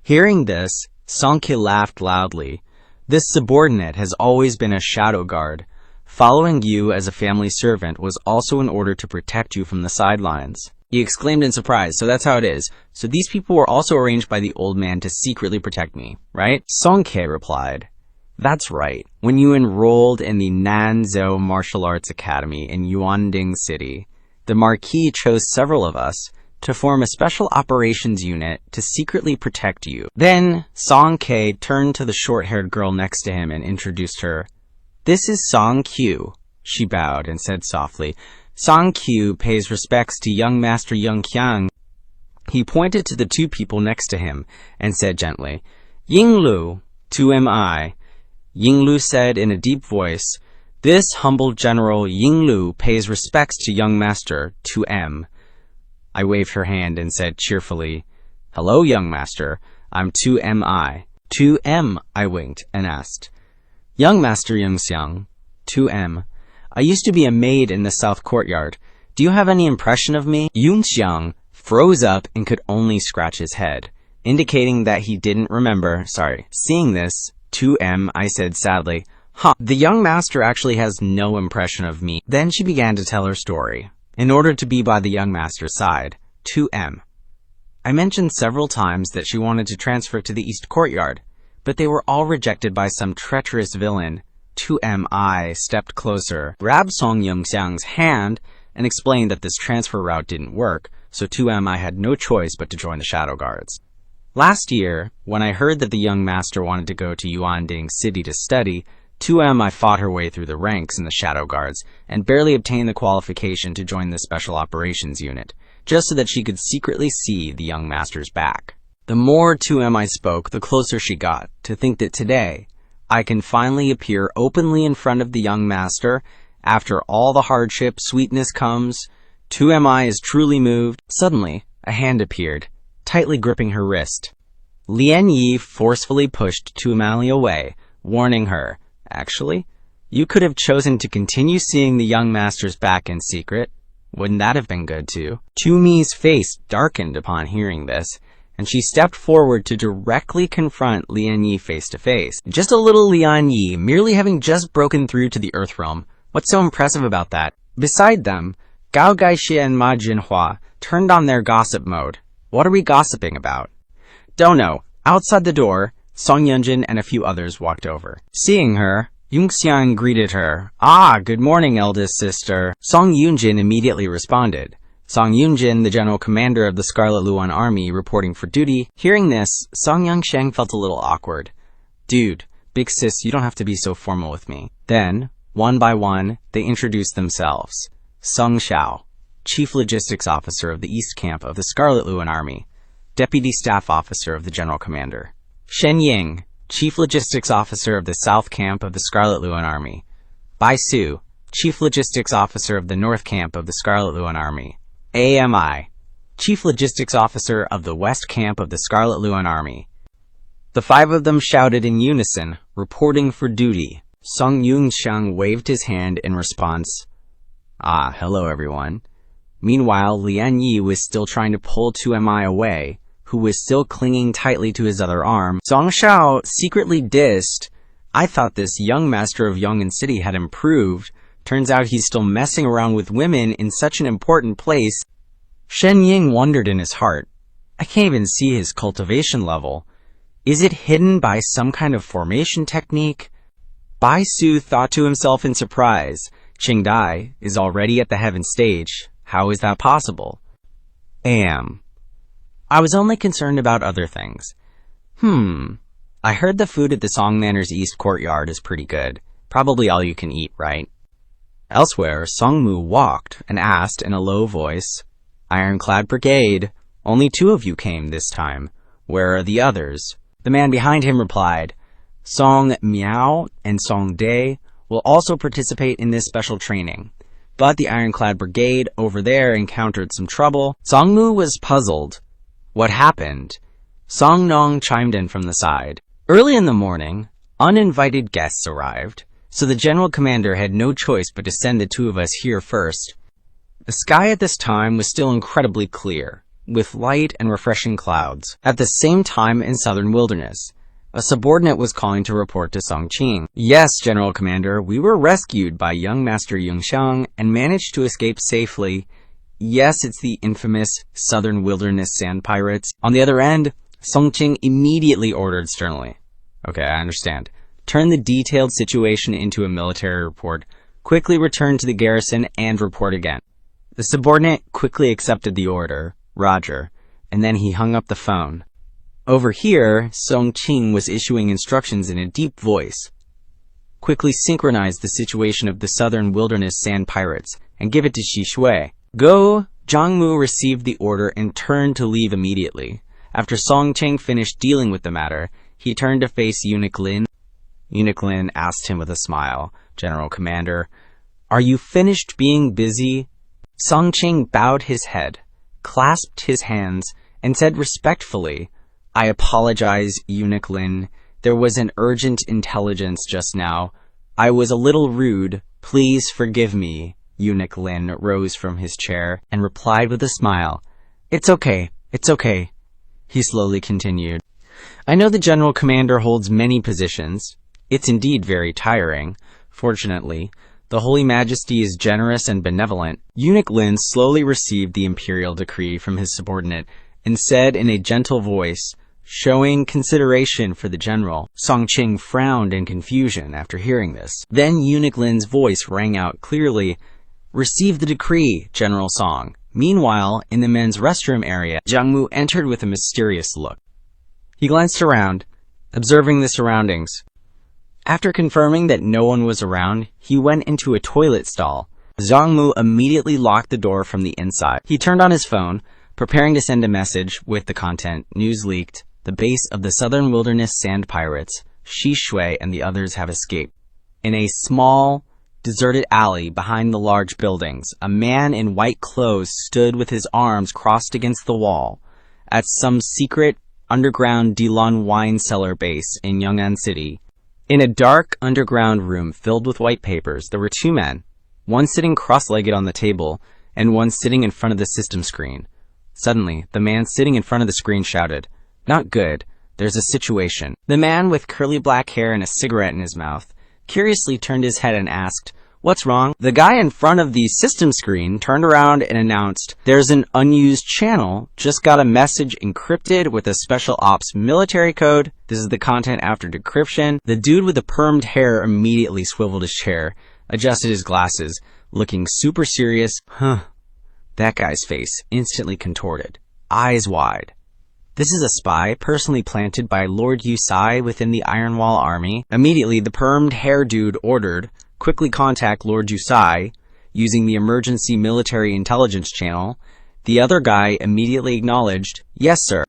Hearing this, Songke laughed loudly. "This subordinate has always been a shadow guard. Following you as a family servant was also in order to protect you from the sidelines." He exclaimed in surprise. "So that's how it is. So these people were also arranged by the old man to secretly protect me, right?" Songke replied, "That's right. When you enrolled in the Nanzhou Martial Arts Academy in Yuanding City, the Marquis chose several of us to form a special operations unit to secretly protect you." Then Songke turned to the short-haired girl next to him and introduced her. "This is Song Q." She bowed and said softly, "Song Q pays respects to young Master Yunxiang." He pointed to the two people next to him and said gently, "Yinglu, 2MI. Yinglu said in a deep voice, "This humble General Yinglu pays respects to young Master 2M. I waved her hand and said cheerfully, "Hello, young master. I'm 2MI. 2M, I winked and asked, "Young Master Yunxiang, 2M. I used to be a maid in the South Courtyard. Do you have any impression of me?" Yunxiang froze up and could only scratch his head, indicating that he didn't remember. Seeing this, 2M, I said sadly, The young master actually has no impression of me." Then she began to tell her story. In order to be by the young master's side, 2M. I mentioned several times that she wanted to transfer to the East Courtyard, but they were all rejected by some treacherous villain. 2MI stepped closer, grabbed Song Yunxiang's hand, and explained that this transfer route didn't work, so 2MI had no choice but to join the Shadow Guards. Last year, when I heard that the young master wanted to go to Yuanding City to study, 2MI fought her way through the ranks in the Shadow Guards and barely obtained the qualification to join the Special Operations Unit, just so that she could secretly see the young master's back. The more 2MI spoke, the closer she got to think that today, I can finally appear openly in front of the young master. After all the hardship, sweetness comes. 2MI is truly moved. Suddenly, a hand appeared, tightly gripping her wrist. Lian Yi forcefully pushed 2MI away, warning her, "Actually, you could have chosen to continue seeing the young master's back in secret. Wouldn't that have been good too?" 2Mi's face darkened upon hearing this, and she stepped forward to directly confront Lian Yi face to face. Just a little Lian Yi, merely having just broken through to the Earth Realm. What's so impressive about that? Beside them, Gao Gaixia and Ma Jinhua turned on their gossip mode. What are we gossiping about? Don't know. Outside the door, Song Yunjin and a few others walked over. Seeing her, Yunxiang greeted her. "Ah, good morning, eldest sister." Song Yunjin immediately responded. Song Yunjin, the general commander of the Scarlet Luan Army, reporting for duty. Hearing this, Song Yunxiang felt a little awkward. Dude, big sis, you don't have to be so formal with me. Then, one by one, they introduced themselves. Sung Xiao, Chief Logistics Officer of the East Camp of the Scarlet Luan Army, Deputy Staff Officer of the General Commander. Shen Ying, Chief Logistics Officer of the South Camp of the Scarlet Luan Army. Bai Su, Chief Logistics Officer of the North Camp of the Scarlet Luan Army. AMI, Chief Logistics Officer of the West Camp of the Scarlet Luan Army. The five of them shouted in unison, reporting for duty. Song Yunxiang waved his hand in response. Ah, hello everyone. Meanwhile, Lian Yi was still trying to pull 2MI away, who was still clinging tightly to his other arm. Song Xiao secretly dissed. I thought this young master of Yong'an City had improved. Turns out he's still messing around with women in such an important place. Shen Ying wondered in his heart. I can't even see his cultivation level. Is it hidden by some kind of formation technique? Bai Su thought to himself in surprise. Qing Dai is already at the heaven stage. How is that possible? I was only concerned about other things. I heard the food at the Song Manor's East Courtyard is pretty good. Probably all you can eat, right? Elsewhere, Song Mu walked and asked in a low voice, Ironclad Brigade, only 2 of you came this time. Where are the others? The man behind him replied, Song Miao and Song Day will also participate in this special training. But the Ironclad Brigade over there encountered some trouble. Song Mu was puzzled. What happened? Song Nong chimed in from the side. Early in the morning, uninvited guests arrived. So the general commander had no choice but to send the 2 of us here first. The sky at this time was still incredibly clear, with light and refreshing clouds. At the same time in southern wilderness, a subordinate was calling to report to Song Qing. Yes, General Commander, we were rescued by young Master Yunxiang and managed to escape safely. Yes, it's the infamous southern wilderness sand pirates. On the other end, Song Qing immediately ordered sternly. Okay, I understand. Turn the detailed situation into a military report, quickly return to the garrison, and report again. The subordinate quickly accepted the order, Roger, and then he hung up the phone. Over here, Song Qing was issuing instructions in a deep voice. Quickly synchronize the situation of the southern wilderness sand pirates, and give it to Shi Shui. Go! Zhang Mu received the order and turned to leave immediately. After Song Qing finished dealing with the matter, he turned to face Eunuch Lin. Eunuch Lin asked him with a smile, General Commander, are you finished being busy? Song Qing bowed his head, clasped his hands, and said respectfully, I apologize, Eunuch Lin. There was an urgent intelligence just now. I was a little rude. Please forgive me. Eunuch Lin rose from his chair and replied with a smile. It's okay. It's okay. He slowly continued. I know the General Commander holds many positions. It's indeed very tiring. Fortunately, the Holy Majesty is generous and benevolent. Eunuch Lin slowly received the imperial decree from his subordinate and said in a gentle voice, showing consideration for the general. Song Qing frowned in confusion after hearing this. Then Eunuch Lin's voice rang out clearly, receive the decree, General Song. Meanwhile, in the men's restroom area, Zhang Mu entered with a mysterious look. He glanced around, observing the surroundings. After confirming that no one was around, he went into a toilet stall. Zhang Mu immediately locked the door from the inside. He turned on his phone, preparing to send a message with the content, news leaked, the base of the southern wilderness sand pirates, Shi Shui and the others have escaped. In a small, deserted alley behind the large buildings, a man in white clothes stood with his arms crossed against the wall. At some secret, underground Dilon wine cellar base in Yong'an City, in a dark underground room filled with white papers, there were 2 men, one sitting cross-legged on the table, and one sitting in front of the system screen. Suddenly, the man sitting in front of the screen shouted, Not good. There's a situation. The man with curly black hair and a cigarette in his mouth curiously turned his head and asked, What's wrong? The guy in front of the system screen turned around and announced, There's an unused channel. Just got a message encrypted with a special ops military code. This is the content after decryption. The dude with the permed hair immediately swiveled his chair, adjusted his glasses, looking super serious. That guy's face instantly contorted, eyes wide. This is a spy personally planted by Lord Yunxiang within the Iron Wall army. Immediately, the permed hair dude ordered, quickly contact Lord Yunxiang using the emergency military intelligence channel. The other guy immediately acknowledged, yes sir.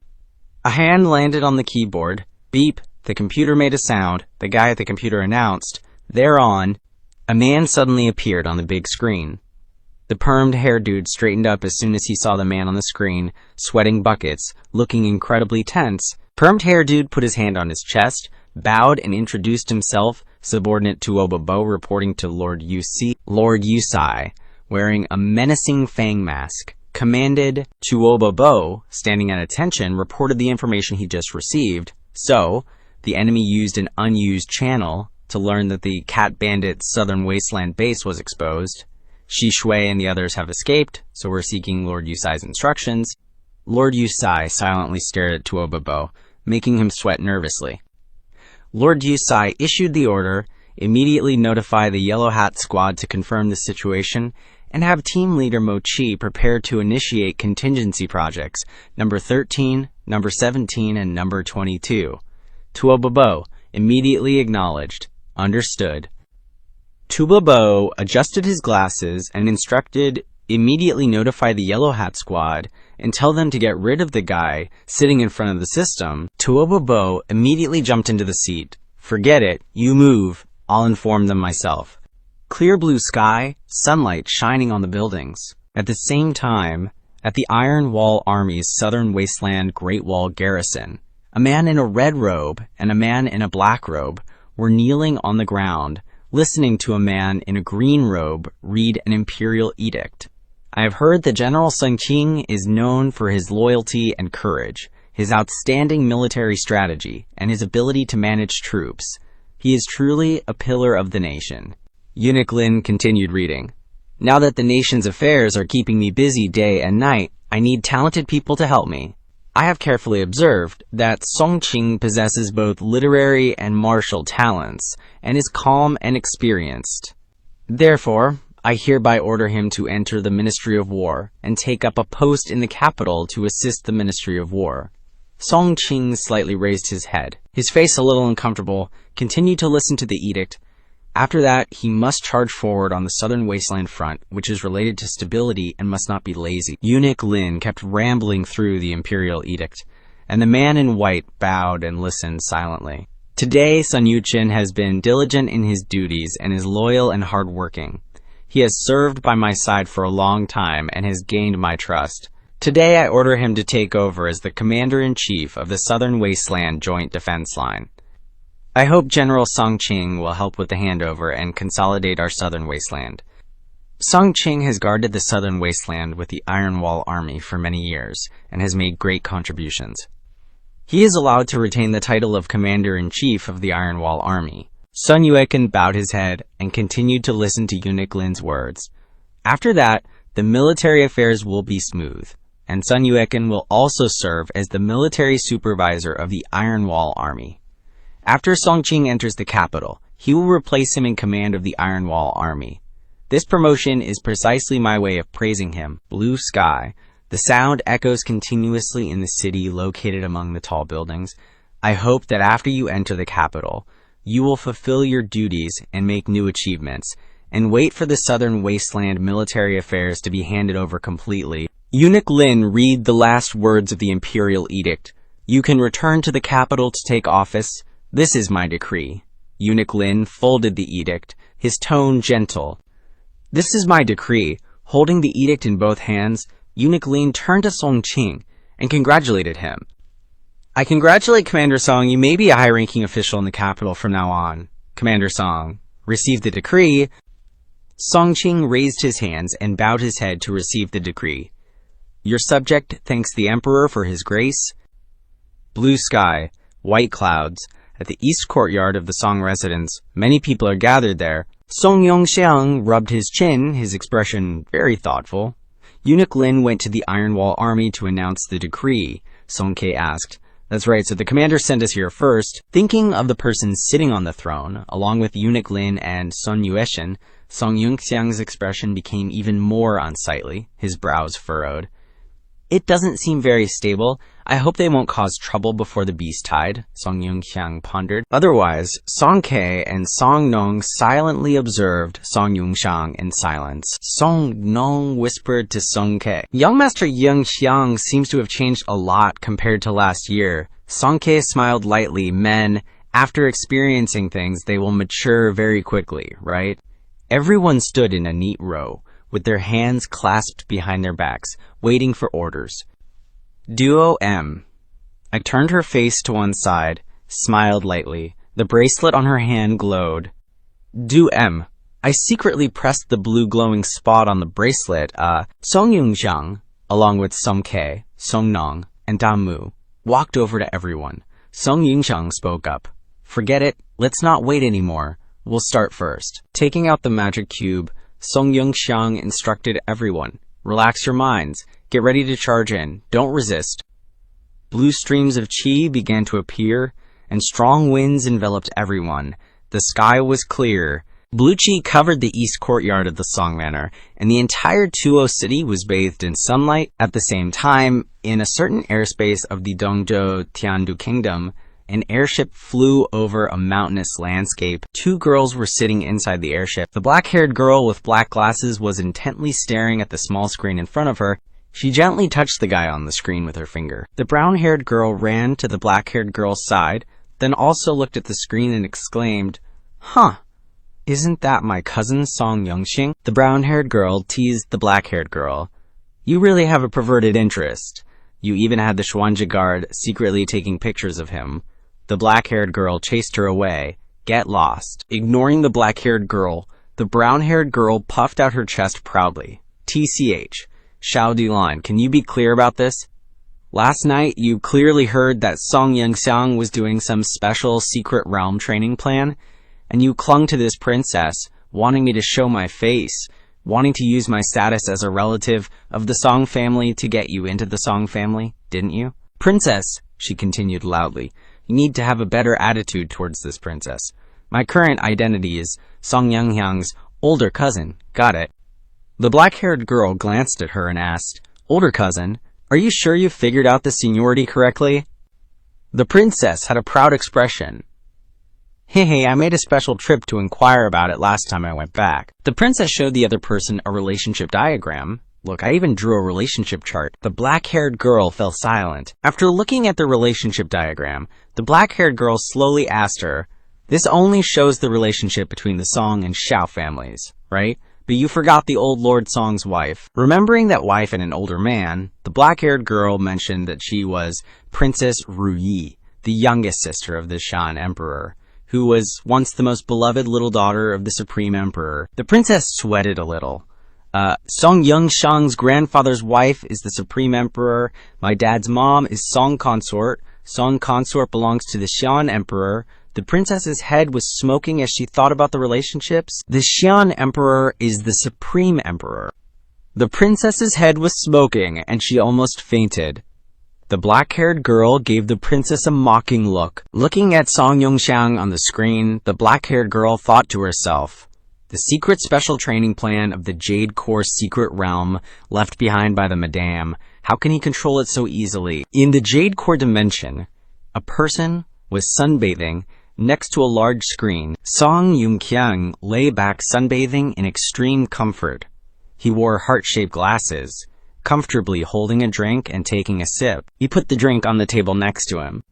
A hand landed on the keyboard. Beep, the computer made a sound. The guy at the computer announced, thereon, a man suddenly appeared on the big screen. The permed hair dude straightened up as soon as he saw the man on the screen, sweating buckets, looking incredibly tense. Permed hair dude put his hand on his chest, bowed and introduced himself, subordinate Tuobobo reporting to Lord Yunxiang, wearing a menacing fang mask, commanded. Tuobobo, standing at attention, reported the information he just received. So, the enemy used an unused channel to learn that the Cat Bandit's Southern Wasteland base was exposed. Shi Shui and the others have escaped, so we're seeking Lord Yunxiang's instructions. Lord Yunxiang silently stared at Tuobobo, making him sweat nervously. Lord Yunxiang issued the order, immediately notify the Yellow Hat Squad to confirm the situation, and have Team Leader Mochi prepare to initiate contingency projects, number 13, number 17, and number 22. Tuobobo immediately acknowledged, understood. Tuobobo adjusted his glasses and instructed, immediately notify the Yellow Hat Squad and tell them to get rid of the guy sitting in front of the system. Tuobobo immediately jumped into the seat. Forget it, you move, I'll inform them myself. Clear blue sky, sunlight shining on the buildings. At the same time, at the Iron Wall Army's Southern Wasteland Great Wall garrison, a man in a red robe and a man in a black robe were kneeling on the ground, listening to a man in a green robe read an imperial edict. I have heard that General Sun Qing is known for his loyalty and courage, his outstanding military strategy, and his ability to manage troops. He is truly a pillar of the nation. Eunuch Lin continued reading. Now that the nation's affairs are keeping me busy day and night, I need talented people to help me. I have carefully observed that Song Qing possesses both literary and martial talents, and is calm and experienced. Therefore, I hereby order him to enter the Ministry of War, and take up a post in the capital to assist the Ministry of War. Song Qing slightly raised his head, his face a little uncomfortable, continued to listen to the edict. After that, he must charge forward on the Southern Wasteland front, which is related to stability and must not be lazy. Eunuch Lin kept rambling through the imperial edict, and the man in white bowed and listened silently. Today, Sun Yuchen has been diligent in his duties and is loyal and hardworking. He has served by my side for a long time and has gained my trust. Today, I order him to take over as the Commander-in-Chief of the Southern Wasteland Joint Defense Line. I hope General Song Qing will help with the handover and consolidate our Southern Wasteland. Song Qing has guarded the Southern Wasteland with the Iron Wall Army for many years and has made great contributions. He is allowed to retain the title of Commander-in-Chief of the Iron Wall Army. Sun Yueken bowed his head and continued to listen to Eunuch Lin's words. After that, the military affairs will be smooth, and Sun Yueken will also serve as the military supervisor of the Iron Wall Army. After Song Qing enters the capital, he will replace him in command of the Iron Wall Army. This promotion is precisely my way of praising him. Blue sky. The sound echoes continuously in the city located among the tall buildings. I hope that after you enter the capital, you will fulfill your duties and make new achievements, and wait for the Southern Wasteland military affairs to be handed over completely. Eunuch Lin read the last words of the Imperial Edict. You can return to the capital to take office. This is my decree. Eunuch Lin folded the edict, his tone gentle. This is my decree. Holding the edict in both hands, Eunuch Lin turned to Song Qing and congratulated him. I congratulate Commander Song. You may be a high-ranking official in the capital from now on. Commander Song received the decree. Song Qing raised his hands and bowed his head to receive the decree. Your subject thanks the Emperor for his grace. Blue sky, white clouds. At the east courtyard of the Song residence, many people are gathered there. Song Yunxiang rubbed his chin, his expression very thoughtful. Eunuch Lin went to the Iron Wall Army to announce the decree. Song Ke asked, That's right, so the commander sent us here first. Thinking of the person sitting on the throne, along with eunuch Lin and Sun Yueshin, Song Yunxiang's expression became even more unsightly, his brows furrowed. It doesn't seem very stable. I hope they won't cause trouble before the beast tide, Song Yunxiang pondered. Otherwise, Song Ke and Song Nong silently observed Song Yunxiang in silence. Song Nong whispered to Song Ke. Young Master Yunxiang seems to have changed a lot compared to last year. Song Ke smiled lightly. Men, after experiencing things, they will mature very quickly, right? Everyone stood in a neat row, with their hands clasped behind their backs, waiting for orders. Duo M. I turned her face to one side, smiled lightly. The bracelet on her hand glowed. Do M. I secretly pressed the blue glowing spot on the bracelet. Song Yunxiang, along with Song Ke, Song Nong, and Damu, walked over to everyone. Song Yunxiang spoke up. Forget it, let's not wait anymore. We'll start first. Taking out the magic cube, Song Yunxiang instructed everyone. Relax your minds. Get ready to charge in. Don't resist. Blue streams of qi began to appear, and strong winds enveloped everyone. The sky was clear. Blue qi covered the east courtyard of the Song Manor, and the entire Tuo city was bathed in sunlight. At the same time, in a certain airspace of the Dongzhou Tiandu Kingdom, an airship flew over a mountainous landscape. Two girls were sitting inside the airship. The black-haired girl with black glasses was intently staring at the small screen in front of her. She gently touched the guy on the screen with her finger. The brown-haired girl ran to the black-haired girl's side, then also looked at the screen and exclaimed, "Huh, isn't that my cousin Song Yunxing?" The brown-haired girl teased the black-haired girl. "You really have a perverted interest. You even had the Xuanzhi guard secretly taking pictures of him." The black-haired girl chased her away. Get lost. Ignoring the black-haired girl, the brown-haired girl puffed out her chest proudly. TCH. Xiao Dilan, can you be clear about this? Last night, you clearly heard that Song Yunxiang was doing some special secret realm training plan, and you clung to this princess, wanting me to show my face, wanting to use my status as a relative of the Song family to get you into the Song family, didn't you? Princess, she continued loudly, you need to have a better attitude towards this princess. My current identity is Song Yunxiang's older cousin. Got it? The black-haired girl glanced at her and asked, Older cousin, are you sure you figured out the seniority correctly? The princess had a proud expression. Hey, I made a special trip to inquire about it last time I went back. The princess showed the other person a relationship diagram. Look, I even drew a relationship chart. The black-haired girl fell silent. After looking at the relationship diagram, the black-haired girl slowly asked her, This only shows the relationship between the Song and Xiao families, right? But you forgot the old Lord Song's wife. Remembering that wife and an older man, the black-haired girl mentioned that she was Princess Ruyi, the youngest sister of the Shan Emperor, who was once the most beloved little daughter of the Supreme Emperor. The princess sweated a little. Song Yunxiang's grandfather's wife is the Supreme Emperor. My dad's mom is Song Consort. Song Consort belongs to the Xian Emperor. The princess's head was smoking as she thought about the relationships. The Xian Emperor is the Supreme Emperor. The princess's head was smoking, and she almost fainted. The black-haired girl gave the princess a mocking look. Looking at Song Yunxiang on the screen, the black-haired girl thought to herself, the secret special training plan of the Jade Core secret realm left behind by the Madame. How can he control it so easily? In the Jade Core dimension, a person was sunbathing next to a large screen. Song Yunxiang lay back sunbathing in extreme comfort. He wore heart-shaped glasses, comfortably holding a drink and taking a sip. He put the drink on the table next to him.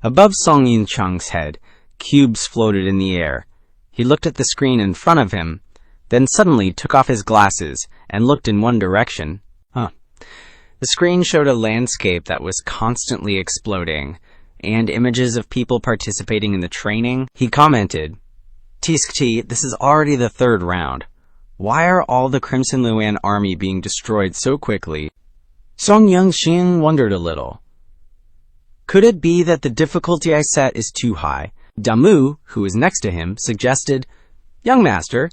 Above Song Yunxiang's head, cubes floated in the air. He looked at the screen in front of him, then suddenly took off his glasses and looked in one direction. The screen showed a landscape that was constantly exploding, and images of people participating in the training. He commented, Tiskti, this is already the third round. Why are all the Crimson Luan army being destroyed so quickly? Song Yunxiang wondered a little. Could it be that the difficulty I set is too high? Damu, who was next to him, suggested, Young master,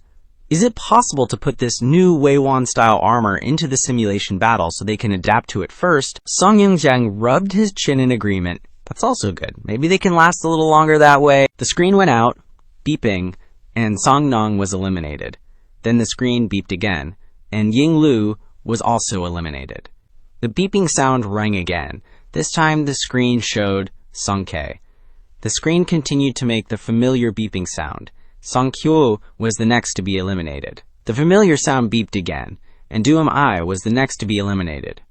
is it possible to put this new Weiwan-style armor into the simulation battle so they can adapt to it first? Song Yunxiang rubbed his chin in agreement. That's also good. Maybe they can last a little longer that way. The screen went out, beeping, and Song Nong was eliminated. Then the screen beeped again, and Ying Lu was also eliminated. The beeping sound rang again. This time the screen showed Song Ke. The screen continued to make the familiar beeping sound. Song Kyo was the next to be eliminated. The familiar sound beeped again, and Duum I was the next to be eliminated.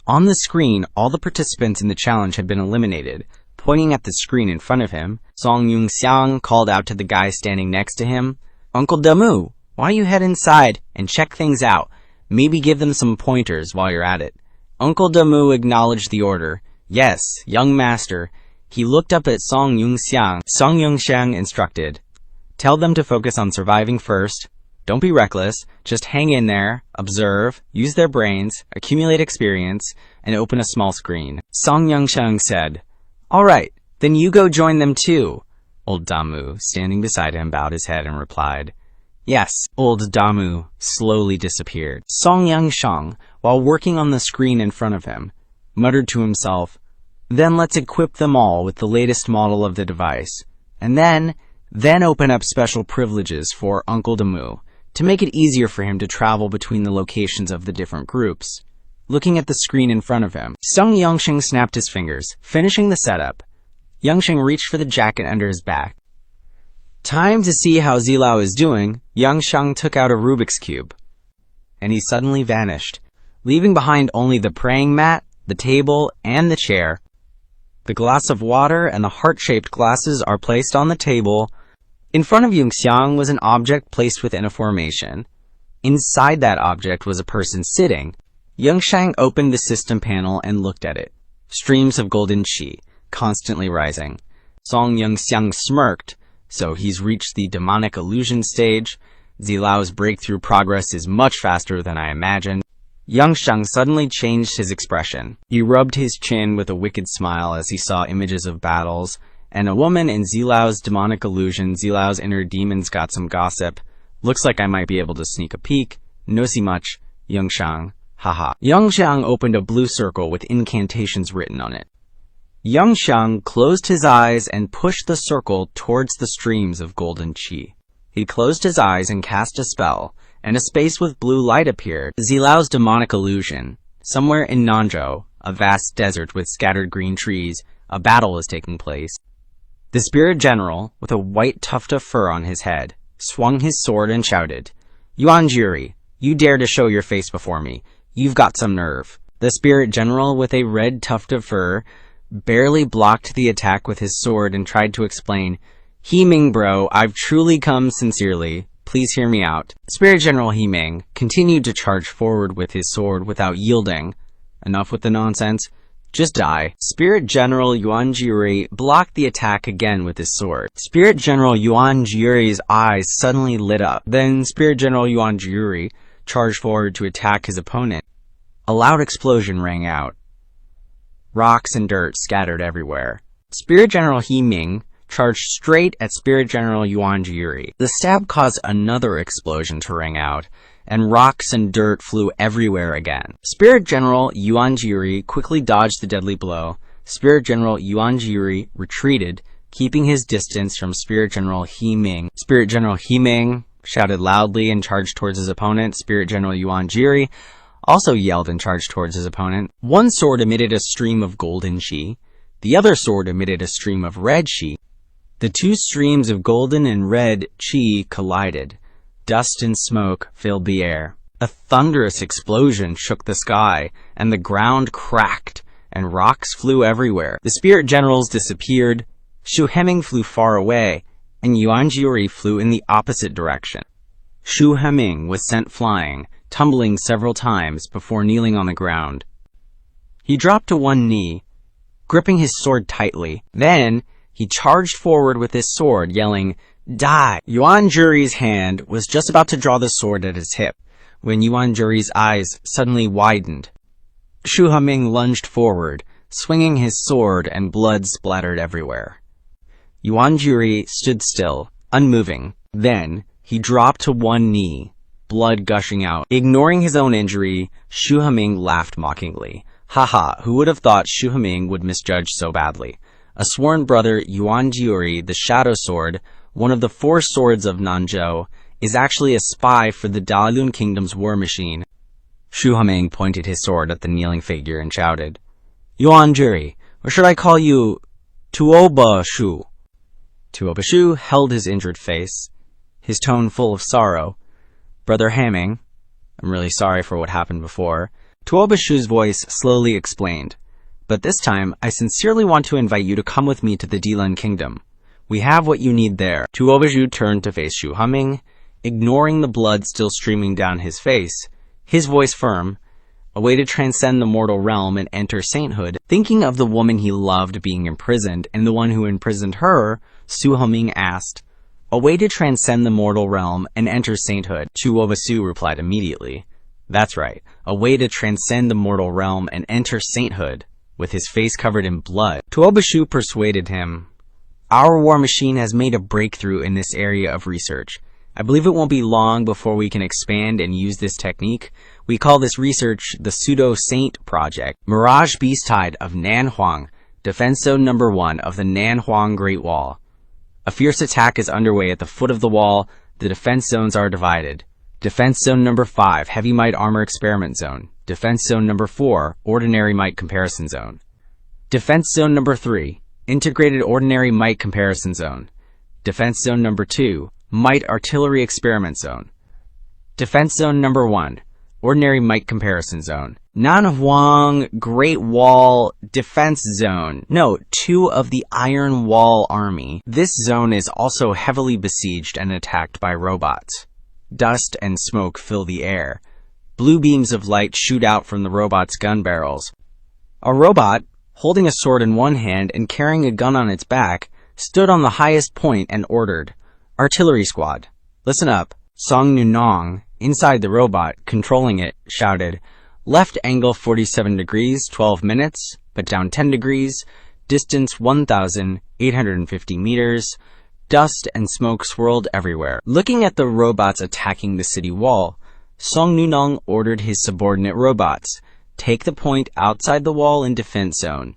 On the screen, all the participants in the challenge had been eliminated. Pointing at the screen in front of him, Song Yunxiang called out to the guy standing next to him, "Uncle Damu, why don't you head inside and check things out? Maybe give them some pointers while you're at it." Uncle Damu acknowledged the order. "Yes, young master." He looked up at Song Yunxiang. Song Yunxiang instructed, "Tell them to focus on surviving first. Don't be reckless. Just hang in there, observe, use their brains, accumulate experience, and open a small screen." Song Yunxiang said, "All right, then you go join them too." Old Damu, standing beside him, bowed his head and replied, "Yes." Old Damu slowly disappeared. Song Yunxiang, while working on the screen in front of him, muttered to himself, "Then let's equip them all with the latest model of the device, and then open up special privileges for Uncle Damu to make it easier for him to travel between the locations of the different groups." Looking at the screen in front of him, Song Yunxiang snapped his fingers, finishing the setup. Yunxiang reached for the jacket under his back. Time to see how Zilao is doing. Yunxiang took out a Rubik's Cube, and he suddenly vanished, leaving behind only the praying mat, the table, and the chair. The glass of water and the heart-shaped glasses are placed on the table. In front of Yunxiang was an object placed within a formation. Inside that object was a person sitting. Yunxiang opened the system panel and looked at it. Streams of golden qi, constantly rising. Song Yunxiang smirked. So he's reached the demonic illusion stage. Zilao's breakthrough progress is much faster than I imagined. Yunxiang suddenly changed his expression. He rubbed his chin with a wicked smile as he saw images of battles, and a woman in Zilao's demonic illusion. Zilao's inner demons got some gossip. Looks like I might be able to sneak a peek. No see much. Yunxiang. Haha. Yunxiang opened a blue circle with incantations written on it. Yunxiang closed his eyes and pushed the circle towards the streams of golden qi. He closed his eyes and cast a spell, and a space with blue light appeared. Zilao's demonic illusion. Somewhere in Nanzhou, a vast desert with scattered green trees, a battle is taking place. The spirit general, with a white tuft of fur on his head, swung his sword and shouted, "Yuan Jiri, you dare to show your face before me. You've got some nerve." The spirit general, with a red tuft of fur, barely blocked the attack with his sword and tried to explain, "He Ming bro, I've truly come sincerely. Please hear me out." Spirit General He Ming continued to charge forward with his sword without yielding. Enough with the nonsense. Just die. Spirit General Yuan Jiri blocked the attack again with his sword. Spirit General Yuan Jiri's eyes suddenly lit up. Then Spirit General Yuan Jiri charged forward to attack his opponent. A loud explosion rang out. Rocks and dirt scattered everywhere. Spirit General He Ming charged straight at Spirit General Yuan Jiri. The stab caused another explosion to ring out, and rocks and dirt flew everywhere again. Spirit General Yuan Jiri quickly dodged the deadly blow. Spirit General Yuan Jiri retreated, keeping his distance from Spirit General He Ming. Spirit General He Ming shouted loudly and charged towards his opponent. Spirit General Yuan Jiri also yelled and charged towards his opponent. One sword emitted a stream of golden qi. The other sword emitted a stream of red qi. The two streams of golden and red qi collided. Dust and smoke filled the air. A thunderous explosion shook the sky, and the ground cracked, and rocks flew everywhere. The spirit generals disappeared. Shu Heming flew far away, and Yuan Jiri flew in the opposite direction. Shu Heming was sent flying, tumbling several times before kneeling on the ground. He dropped to one knee, gripping his sword tightly. Then he charged forward with his sword, yelling, "Die!" Yuan Jiri's hand was just about to draw the sword at his hip, when Yuan Jiri's eyes suddenly widened. Shu Heming lunged forward, swinging his sword, and blood splattered everywhere. Yuan Jiri stood still, unmoving. Then he dropped to one knee, blood gushing out. Ignoring his own injury, Shu Heming laughed mockingly. Haha, who would have thought Shu Heming would misjudge so badly? A sworn brother, Yuanjiuri, the Shadow Sword, one of the 4 swords of Nanzhou, is actually a spy for the Dalun Kingdom's war machine. Shu Huaming pointed his sword at the kneeling figure and shouted, Yuanjuri, or should I call you Tuoba Shu? Tuoba Shu held his injured face, his tone full of sorrow. Brother Hamming, I'm really sorry for what happened before. Tuoba Shu's voice slowly explained, but this time I sincerely want to invite you to come with me to the Dalun Kingdom. We have what you need there. Tuoba Shu turned to face Shu Huaming, ignoring the blood still streaming down his face, his voice firm. A way to transcend the mortal realm and enter sainthood. Thinking of the woman he loved being imprisoned and the one who imprisoned her, Su Huaming asked, a way to transcend the mortal realm and enter sainthood. Tuoba Shu replied immediately, that's right, a way to transcend the mortal realm and enter sainthood, with his face covered in blood. Tuoba Shu persuaded him, our war machine has made a breakthrough in this area of research. I believe it won't be long before we can expand and use this technique. We call this research the Pseudo-Saint Project. Mirage Beast Tide of Nanhuang, Defense Zone Number 1 of the Nanhuang Great Wall. A fierce attack is underway at the foot of the wall. The defense zones are divided. Defense Zone Number 5, Heavy Might Armor Experiment Zone. Defense Zone Number 4, Ordinary Might Comparison Zone. Defense Zone Number 3, Integrated Ordinary Might Comparison Zone. Defense Zone Number 2, Might Artillery Experiment Zone. Defense Zone Number 1, Ordinary Might Comparison Zone. Nanhuang Great Wall Defense Zone. Note, 2 of the Iron Wall Army. This zone is also heavily besieged and attacked by robots. Dust and smoke fill the air. Blue beams of light shoot out from the robots' gun barrels. A robot, holding a sword in one hand and carrying a gun on its back, stood on the highest point and ordered, Artillery Squad, listen up. Song Nunong, inside the robot, controlling it, shouted, left angle 47 degrees, 12 minutes, but down 10 degrees, distance 1,850 meters, dust and smoke swirled everywhere. Looking at the robots attacking the city wall, Song Nunong ordered his subordinate robots, take the point outside the wall in defense zone.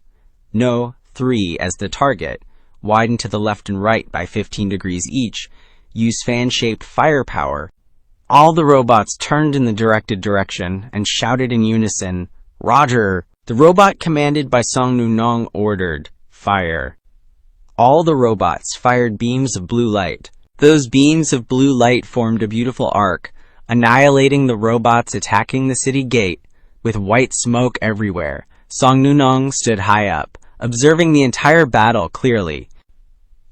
No, 3 as the target. Widen to the left and right by 15 degrees each. Use fan-shaped firepower. All the robots turned in the directed direction and shouted in unison, Roger! The robot commanded by Song Nunong ordered, fire. All the robots fired beams of blue light. Those beams of blue light formed a beautiful arc, annihilating the robots attacking the city gate. With white smoke everywhere, Song Nunong stood high up, observing the entire battle clearly.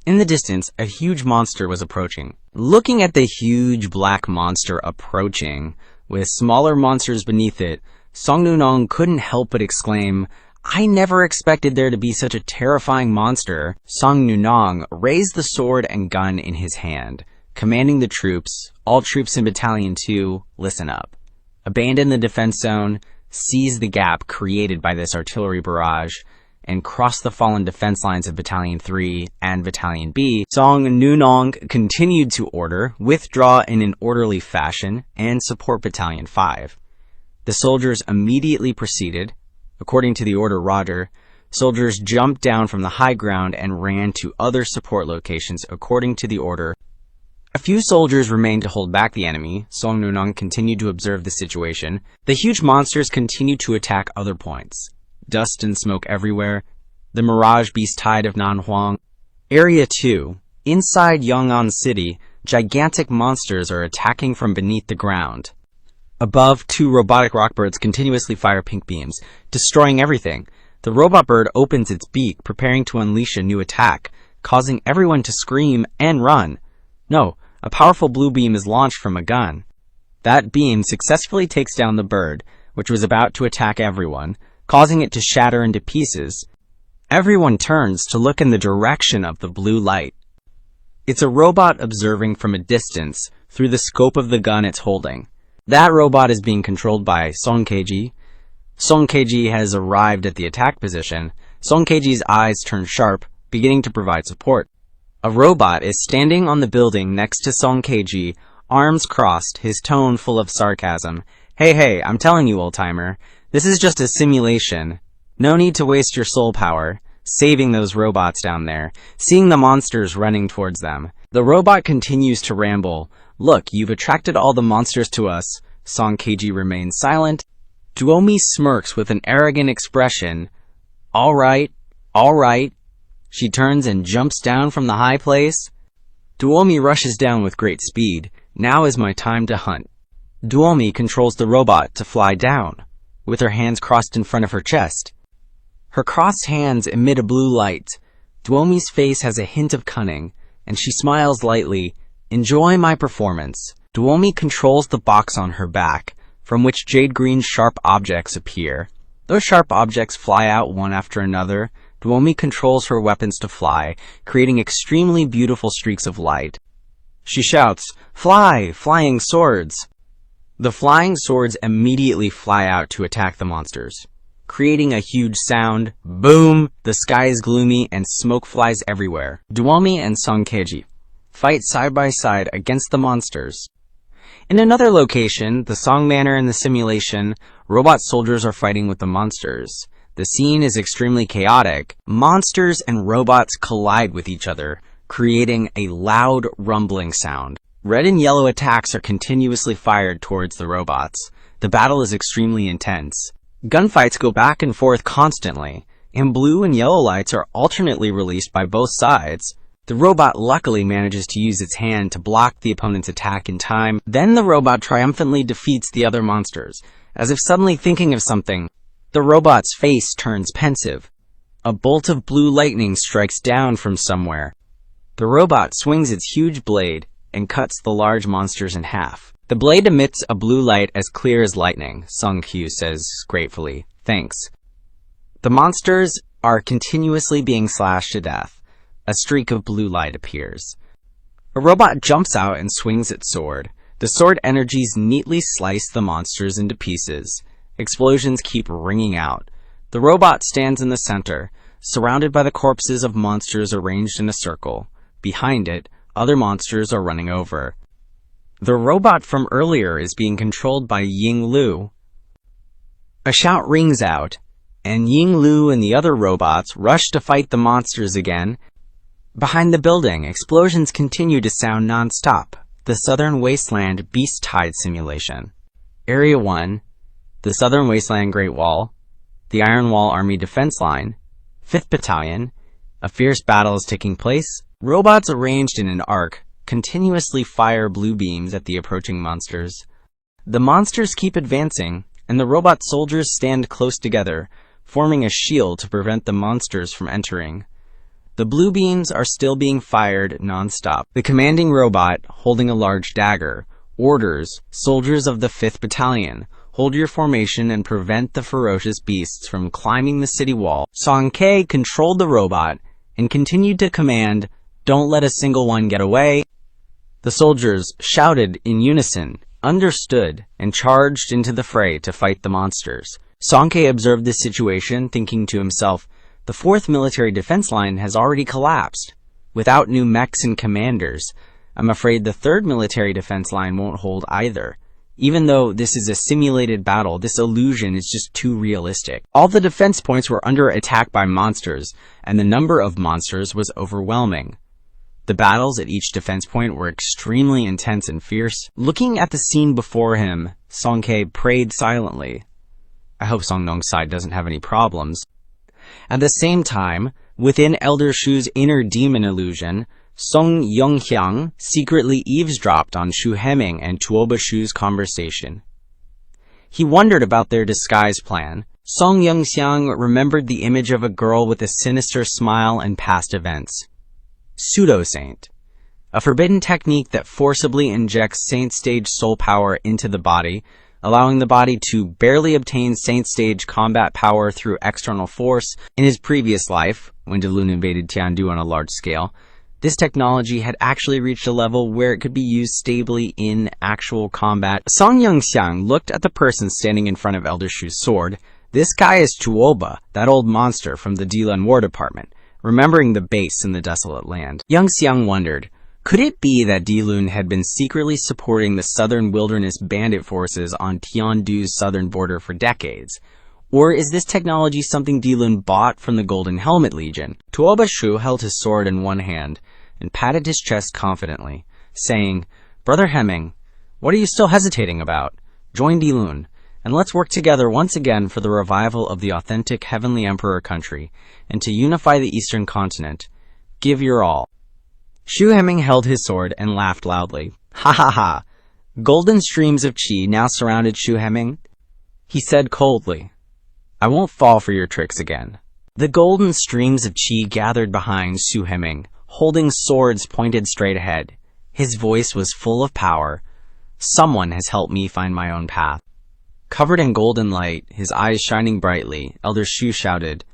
In the distance, a huge monster was approaching. Looking at the huge black monster approaching, with smaller monsters beneath it, Song Nunong couldn't help but exclaim, I never expected there to be such a terrifying monster. Song Nunong raised the sword and gun in his hand, commanding the troops, all troops in Battalion 2, listen up. Abandon the defense zone, seize the gap created by this artillery barrage, and cross the fallen defense lines of Battalion 3 and Battalion B. Song Nunong continued to order, withdraw in an orderly fashion, and support Battalion 5. The soldiers immediately proceeded. According to the order Roger, soldiers jumped down from the high ground and ran to other support locations according to the order. A few soldiers remained to hold back the enemy. Song Nunong continued to observe the situation. The huge monsters continued to attack other points. Dust and smoke everywhere. The Mirage Beast Tide of Nanhuang. Area 2. Inside Yong'an City, gigantic monsters are attacking from beneath the ground. Above, 2 robotic rockbirds continuously fire pink beams, destroying everything. The robot bird opens its beak, preparing to unleash a new attack, causing everyone to scream and run. No, a powerful blue beam is launched from a gun. That beam successfully takes down the bird, which was about to attack everyone, causing it to shatter into pieces. Everyone turns to look in the direction of the blue light. It's a robot observing from a distance through the scope of the gun it's holding. That robot is being controlled by Song Keiji. Song Keiji has arrived at the attack position. Song Keiji's eyes turn sharp, beginning to provide support. A robot is standing on the building next to Song Keiji, arms crossed, his tone full of sarcasm. Hey, I'm telling you, old-timer, this is just a simulation. No need to waste your soul power. saving those robots down there, seeing the monsters running towards them. The robot continues to ramble. "Look, you've attracted all the monsters to us." Song Keiji remains silent. Duomi smirks with an arrogant expression. All right. She turns and jumps down from the high place. Duomi rushes down with great speed. "Now is my time to hunt." Duomi controls the robot to fly down, with her hands crossed in front of her chest. Her crossed hands emit a blue light. Duomi's face has a hint of cunning, and she smiles lightly. "Enjoy my performance." Duomi controls the box on her back, from which jade-green sharp objects appear. Those sharp objects fly out one after another. Duomi controls her weapons to fly, creating extremely beautiful streaks of light. She shouts, "Fly, flying swords!" The flying swords immediately fly out to attack the monsters, creating a huge sound. Boom! The sky is gloomy and smoke flies everywhere. Duomi and Song Keiji fight side by side against the monsters. In another location, the Song Manor in the simulation, robot soldiers are fighting with the monsters. The scene is extremely chaotic. Monsters and robots collide with each other, creating a loud rumbling sound. Red and yellow attacks are continuously fired towards the robots. The battle is extremely intense. Gunfights go back and forth constantly, and blue and yellow lights are alternately released by both sides. The robot luckily manages to use its hand to block the opponent's attack in time. Then the robot triumphantly defeats the other monsters, as if suddenly thinking of something. The robot's face turns pensive. A bolt of blue lightning strikes down from somewhere. The robot swings its huge blade and cuts the large monsters in half. The blade emits a blue light as clear as lightning, Song Q says gratefully. "Thanks." The monsters are continuously being slashed to death. A streak of blue light appears. A robot jumps out and swings its sword. The sword energies neatly slice the monsters into pieces. Explosions keep ringing out. The robot stands in the center, surrounded by the corpses of monsters arranged in a circle. Behind it, other monsters are running over. The robot from earlier is being controlled by Ying Lu. A shout rings out, and Ying Lu and the other robots rush to fight the monsters again. Behind the building, explosions continue to sound non-stop. The Southern Wasteland Beast Tide Simulation. Area 1. The Southern Wasteland Great Wall. The Iron Wall Army Defense Line. 5th Battalion. A fierce battle is taking place. Robots arranged in an arc continuously fire blue beams at the approaching monsters. The monsters keep advancing, and the robot soldiers stand close together, forming a shield to prevent the monsters from entering. The blue beams are still being fired non-stop. The commanding robot, holding a large dagger, orders, "Soldiers of the 5th Battalion, hold your formation and prevent the ferocious beasts from climbing the city wall." Song K controlled the robot and continued to command, "Don't let a single one get away." The soldiers shouted in unison, understood, and charged into the fray to fight the monsters. Song K observed this situation, thinking to himself, the 4th Military Defense Line has already collapsed. Without new mechs and commanders, I'm afraid the 3rd Military Defense Line won't hold either. Even though this is a simulated battle, this illusion is just too realistic. All the defense points were under attack by monsters, and the number of monsters was overwhelming. The battles at each defense point were extremely intense and fierce. Looking at the scene before him, Song K prayed silently. I hope Song Nong's side doesn't have any problems. At the same time, within Elder Shu's inner demon illusion, Song Yunxiang secretly eavesdropped on Shu Heming and Tuoba Shu's conversation. He wondered about their disguise plan. Song Yunxiang remembered the image of a girl with a sinister smile and past events. Pseudo-saint, a forbidden technique that forcibly injects saint-stage soul power into the body, allowing the body to barely obtain saint-stage combat power through external force. In his previous life, when Delun invaded Tiandu on a large scale, this technology had actually reached a level where it could be used stably in actual combat. Song Yunxiang looked at the person standing in front of Elder Shu's sword. This guy is Tuoba, that old monster from the Dilan War Department, remembering the base in the desolate land. Yunxiang wondered, could it be that Dilun had been secretly supporting the southern wilderness bandit forces on Tiandu's southern border for decades? Or is this technology something Dilun bought from the Golden Helmet Legion? Tuoba Shu held his sword in one hand and patted his chest confidently, saying, "Brother Hemming, what are you still hesitating about? Join Dilun, and let's work together once again for the revival of the authentic Heavenly Emperor country, and to unify the Eastern continent. Give your all." Shu Hemming held his sword and laughed loudly. "Ha ha ha! Golden streams of chi now surrounded Shu Hemming," he said coldly. "I won't fall for your tricks again." The golden streams of chi gathered behind Shu Hemming, holding swords pointed straight ahead. His voice was full of power. "Someone has helped me find my own path." Covered in golden light, his eyes shining brightly, Elder Shu shouted,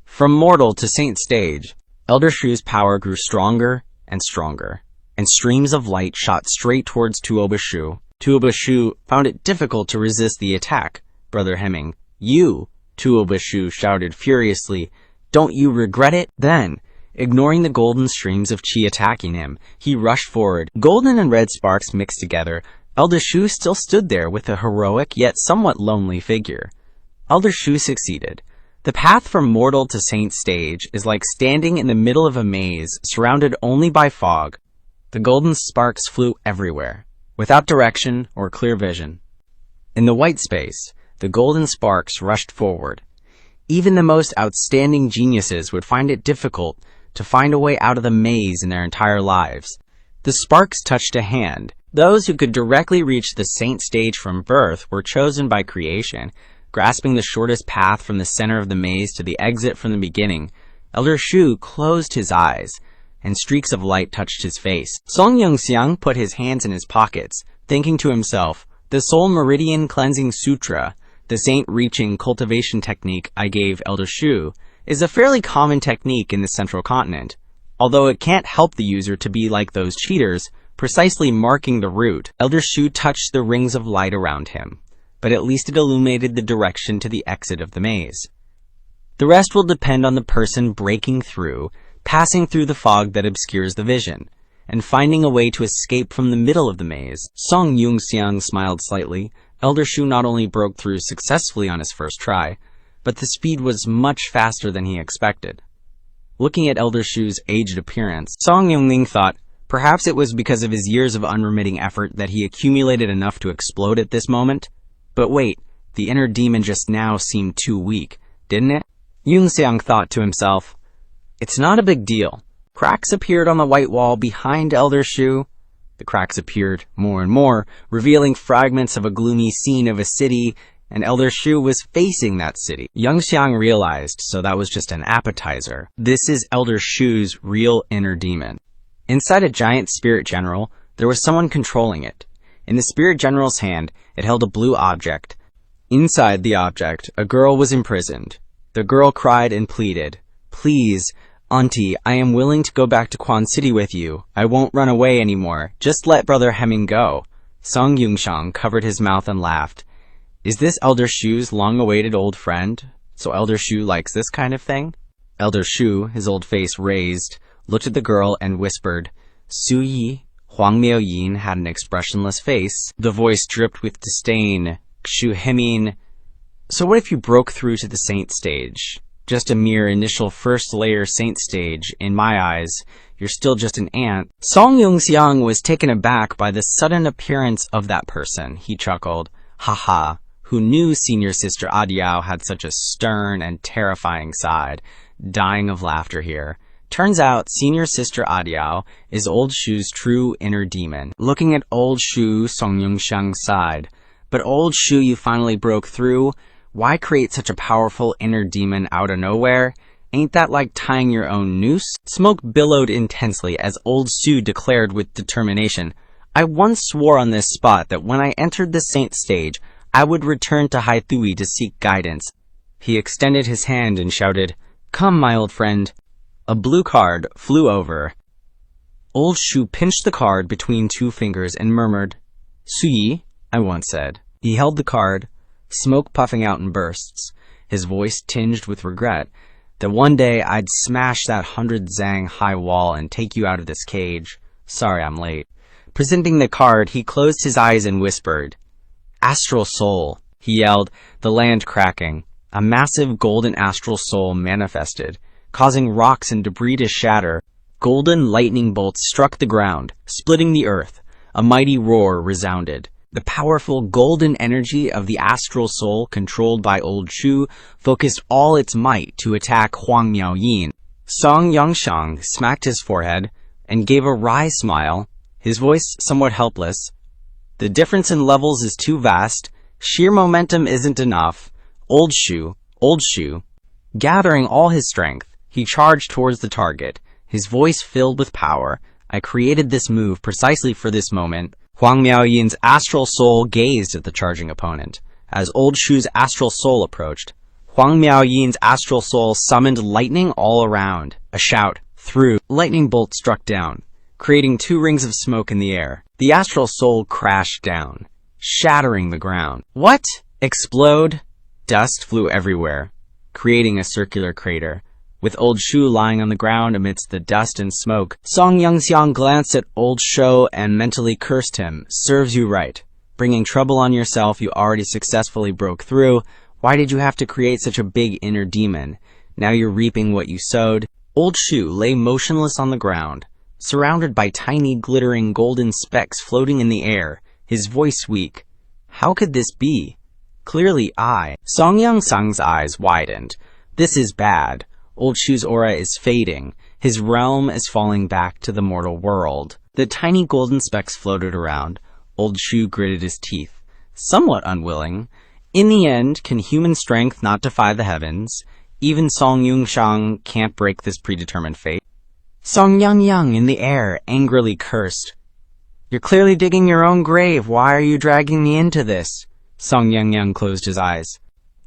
"From mortal to saint stage." Elder Shu's power grew stronger and stronger, and streams of light shot straight towards Tuoba Shu. Tuoba Shu found it difficult to resist the attack. "Brother Hemming, you," Tuoba Shu shouted furiously, "don't you regret it?" Then, ignoring the golden streams of chi attacking him, he rushed forward. Golden and red sparks mixed together. Elder Shu still stood there with a heroic yet somewhat lonely figure. Elder Shu succeeded. The path from mortal to saint stage is like standing in the middle of a maze surrounded only by fog. The golden sparks flew everywhere, without direction or clear vision. In the white space, the golden sparks rushed forward. Even the most outstanding geniuses would find it difficult to find a way out of the maze in their entire lives. The sparks touched a hand. Those who could directly reach the saint stage from birth were chosen by creation, grasping the shortest path from the center of the maze to the exit from the beginning. Elder Shu closed his eyes, and streaks of light touched his face. Song Yunxiang put his hands in his pockets, thinking to himself, "The Soul Meridian Cleansing Sutra, the saint-reaching cultivation technique I gave Elder Shu, is a fairly common technique in the central continent, although it can't help the user to be like those cheaters, precisely marking the route." Elder Shu touched the rings of light around him, but at least it illuminated the direction to the exit of the maze. The rest will depend on the person breaking through, passing through the fog that obscures the vision, and finding a way to escape from the middle of the maze. Song Yunxiang smiled slightly. Elder Shu not only broke through successfully on his first try, but the speed was much faster than he expected. Looking at Elder Shu's aged appearance, Song Yunling thought perhaps it was because of his years of unremitting effort that he accumulated enough to explode at this moment. But wait, the inner demon just now seemed too weak, didn't it? Yunxiang thought to himself, "It's not a big deal." Cracks appeared on the white wall behind Elder Shu. The cracks appeared more and more, revealing fragments of a gloomy scene of a city, and Elder Shu was facing that city. Yunxiang realized, so that was just an appetizer. This is Elder Shu's real inner demon. Inside a giant spirit general, there was someone controlling it. In the spirit general's hand, it held a blue object. Inside the object, a girl was imprisoned. The girl cried and pleaded, "Please, Auntie, I am willing to go back to Quan City with you. I won't run away anymore. Just let Brother Hemming go." Song Yunxiang covered his mouth and laughed. Is this Elder Shu's long-awaited old friend? So Elder Shu likes this kind of thing? Elder Shu, his old face raised, looked at the girl and whispered, "Su Yi." Huang Miaoyin had an expressionless face. The voice dripped with disdain. "Shu Hemming, so what if you broke through to the saint stage? Just a mere initial first layer saint stage. In my eyes, you're still just an ant." Song Yunxiang was taken aback by the sudden appearance of that person. He chuckled. "Haha, who knew Senior Sister Adiao had such a stern and terrifying side?" Dying of laughter here. Turns out Senior Sister Adiao is Old Shu's true inner demon. Looking at Old Shu, Song Yunxiang sighed. "But Old Shu, you finally broke through. Why create such a powerful inner demon out of nowhere? Ain't that like tying your own noose?" Smoke billowed intensely as Old Shu declared with determination, "I once swore on this spot that when I entered the saint stage, I would return to Haithui to seek guidance." He extended his hand and shouted, "Come, my old friend." A blue card flew over. Old Shu pinched the card between two fingers and murmured, "Suyi," I once said. He held the card, smoke puffing out in bursts, his voice tinged with regret, that one day I'd smash that 100 zang high wall and take you out of this cage. Sorry I'm late. Presenting the card, he closed his eyes and whispered, "Astral soul," he yelled, the land cracking. A massive golden astral soul manifested, causing rocks and debris to shatter. Golden lightning bolts struck the ground, splitting the earth. A mighty roar resounded. The powerful golden energy of the astral soul, controlled by Old Shu, focused all its might to attack Huang Miaoyin. Yunxiang smacked his forehead and gave a wry smile, his voice somewhat helpless. The difference in levels is too vast. Sheer momentum isn't enough. Old Shu. Gathering all his strength, he charged towards the target, his voice filled with power. I created this move precisely for this moment. Huang Miaoyin's astral soul gazed at the charging opponent. As Old Shu's astral soul approached, Huang Miaoyin's astral soul summoned lightning all around. A shout through. Lightning bolt struck down, creating 2 rings of smoke in the air. The astral soul crashed down, shattering the ground. What? Explode? Dust flew everywhere, creating a circular crater, with Old Shu lying on the ground amidst the dust and smoke. Yunxiang glanced at Old Shu and mentally cursed him. Serves you right. Bringing trouble on yourself, you already successfully broke through. Why did you have to create such a big inner demon? Now you're reaping what you sowed. Old Shu lay motionless on the ground, surrounded by tiny glittering golden specks floating in the air, his voice weak. How could this be? Clearly I. Yunxiang's eyes widened. This is bad. Old Shu's aura is fading. His realm is falling back to the mortal world. The tiny golden specks floated around. Old Shu gritted his teeth, somewhat unwilling. In the end, can human strength not defy the heavens? Even Yunxiang can't break this predetermined fate. Yunxiang in the air angrily cursed. You're clearly digging your own grave. Why are you dragging me into this? Yunxiang closed his eyes,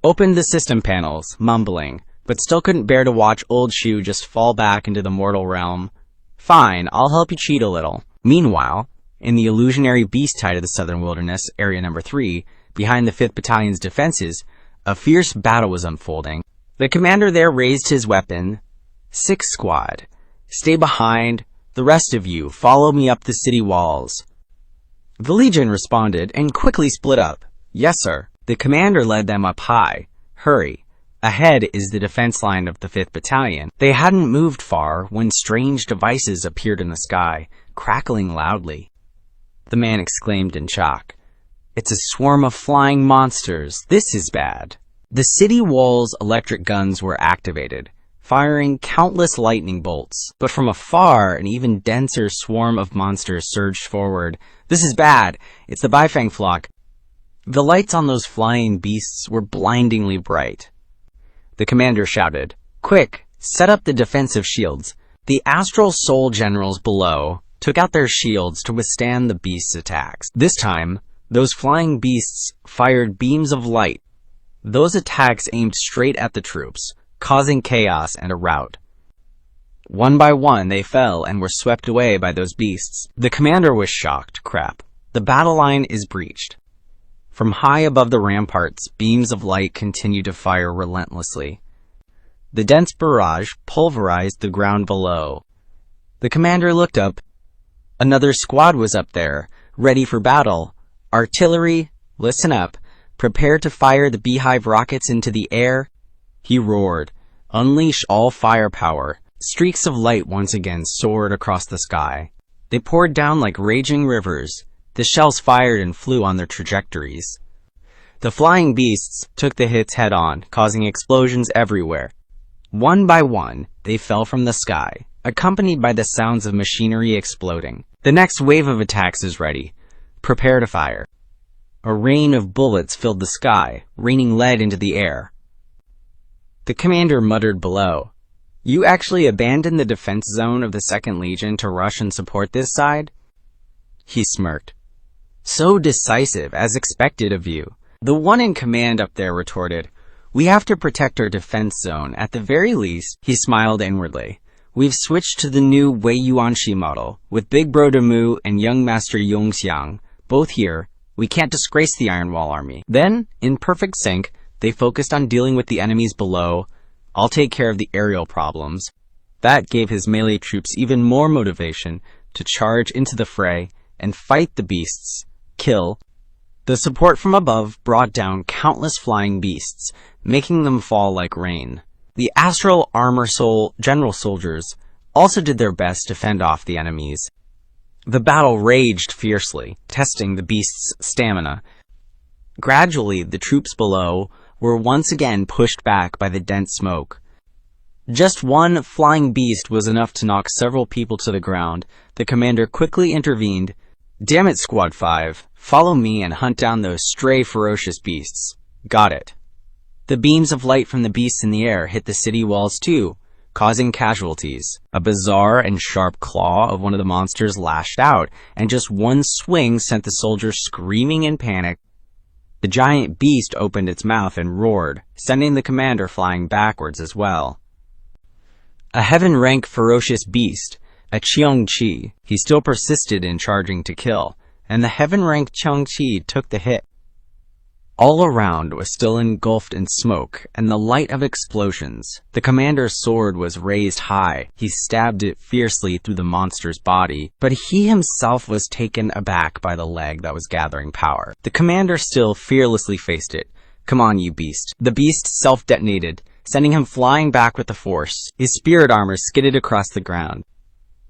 opened the system panels, mumbling, but still couldn't bear to watch Old Shu just fall back into the mortal realm. Fine, I'll help you cheat a little. Meanwhile, in the illusionary beast tide of the Southern Wilderness, Area Number 3, behind the 5th Battalion's defenses, a fierce battle was unfolding. The commander there raised his weapon. 6 squad. Stay behind. The rest of you, follow me up the city walls. The Legion responded and quickly split up. Yes, sir. The commander led them up high. Hurry. Ahead is the defense line of the 5th Battalion. They hadn't moved far when strange devices appeared in the sky, crackling loudly. The man exclaimed in shock. It's a swarm of flying monsters. This is bad. The city wall's electric guns were activated, firing countless lightning bolts. But from afar, an even denser swarm of monsters surged forward. This is bad. It's the Baifeng flock. The lights on those flying beasts were blindingly bright. The commander shouted, Quick, set up the defensive shields. The astral soul generals below took out their shields to withstand the beasts' attacks. This time, those flying beasts fired beams of light. Those attacks aimed straight at the troops, causing chaos and a rout. One by one, they fell and were swept away by those beasts. The commander was shocked. Crap. The battle line is breached. From high above the ramparts, beams of light continued to fire relentlessly. The dense barrage pulverized the ground below. The commander looked up. Another squad was up there, ready for battle. Artillery, listen up. Prepare to fire the beehive rockets into the air. He roared. Unleash all firepower. Streaks of light once again soared across the sky. They poured down like raging rivers. The shells fired and flew on their trajectories. The flying beasts took the hits head-on, causing explosions everywhere. One by one, they fell from the sky, accompanied by the sounds of machinery exploding. The next wave of attacks is ready. Prepare to fire. A rain of bullets filled the sky, raining lead into the air. The commander muttered below. You actually abandoned the defense zone of the 2nd Legion to rush and support this side? He smirked. So decisive, as expected of you. The one in command up there retorted, We have to protect our defense zone. At the very least, he smiled inwardly. We've switched to the new Wei Yuanxi model, with Big Bro Demu and young Master Yunxiang, both here. We can't disgrace the Iron Wall Army. Then, in perfect sync, they focused on dealing with the enemies below. I'll take care of the aerial problems. That gave his melee troops even more motivation to charge into the fray and fight the beasts. Kill. The support from above brought down countless flying beasts, making them fall like rain. The astral armor soul general soldiers also did their best to fend off the enemies. The battle raged fiercely, testing the beasts' stamina. Gradually, the troops below were once again pushed back by the dense smoke. Just one flying beast was enough to knock several people to the ground. The commander quickly intervened. "Damn it, Squad 5. Follow me and hunt down those stray ferocious beasts." "Got it." The beams of light from the beasts in the air hit the city walls too, causing casualties. A bizarre and sharp claw of one of the monsters lashed out, and just one swing sent the soldiers screaming in panic. The giant beast opened its mouth and roared, sending the commander flying backwards as well. A heaven-rank ferocious beast, a Qiangqi, he still persisted in charging to kill, and the heaven-rank Qiangqi took the hit. All around was still engulfed in smoke and the light of explosions. The commander's sword was raised high. He stabbed it fiercely through the monster's body, but he himself was taken aback by the leg that was gathering power. The commander still fearlessly faced it. "Come on, you beast." The beast self-detonated, sending him flying back with the force. His spirit armor skidded across the ground.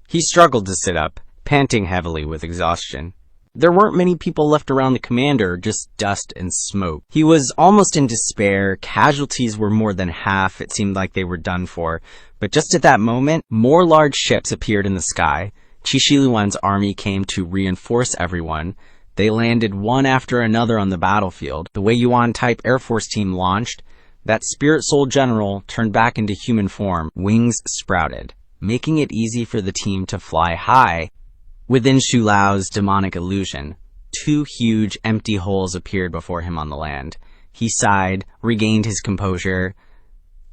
He struggled to sit up, panting heavily with exhaustion. There weren't many people left around the commander, just dust and smoke. He was almost in despair. Casualties were more than half. It seemed like they were done for. But just at that moment, more large ships appeared in the sky. Qishiluan's army came to reinforce everyone. They landed one after another on the battlefield. The Wei Yuan-type Air Force team launched. That spirit soul general turned back into human form. Wings sprouted, making it easy for the team to fly high. Within Xu Lao's demonic illusion, two huge empty holes appeared before him on the land. He sighed, regained his composure.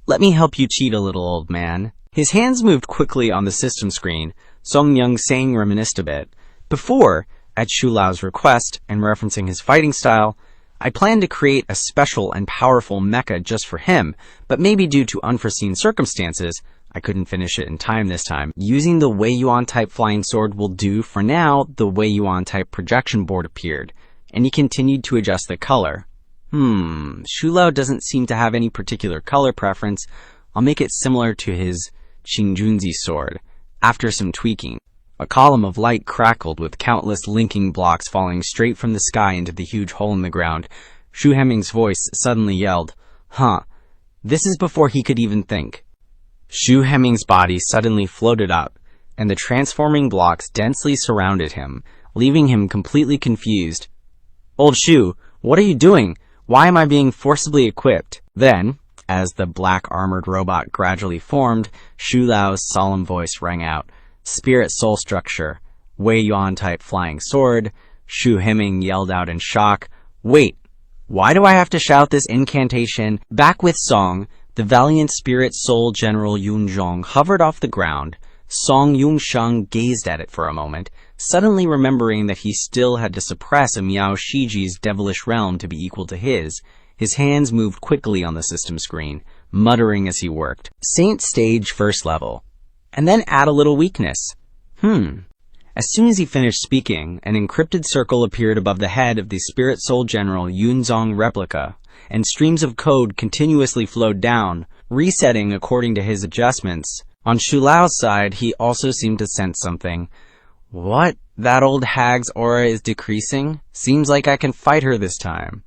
"Let me help you cheat a little, old man." His hands moved quickly on the system screen. Song Yunxiang reminisced a bit. "Before, at Xu Lao's request, and referencing his fighting style, I planned to create a special and powerful mecha just for him, but maybe due to unforeseen circumstances, I couldn't finish it in time this time. Using the Wei Yuan-type flying sword will do for now." The Wei Yuan-type projection board appeared, and he continued to adjust the color. Xu Lao doesn't seem to have any particular color preference. I'll make it similar to his Qingjunzi sword. After some tweaking, a column of light crackled with countless linking blocks falling straight from the sky into the huge hole in the ground. Shu Heming's voice suddenly yelled, "Huh." This is before he could even think. Shu Heming's body suddenly floated up, and the transforming blocks densely surrounded him, leaving him completely confused. "Old Shu, what are you doing? Why am I being forcibly equipped?" Then, as the black-armored robot gradually formed, Xu Lao's solemn voice rang out. "Spirit soul structure, Wei Yuan-type flying sword." Shu Heming yelled out in shock, "Wait, why do I have to shout this incantation?" Back with Song, the valiant spirit soul general Yunxiang hovered off the ground. Song Yunxiang gazed at it for a moment, suddenly remembering that he still had to suppress a Miao Shiji's devilish realm to be equal to his. His hands moved quickly on the system screen, muttering as he worked. "Saint stage first level. And then add a little weakness." As soon as he finished speaking, an encrypted circle appeared above the head of the spirit soul general Yunxiang replica, and streams of code continuously flowed down, resetting according to his adjustments. On Xu Lao's side, he also seemed to sense something. "What? That old hag's aura is decreasing? Seems like I can fight her this time."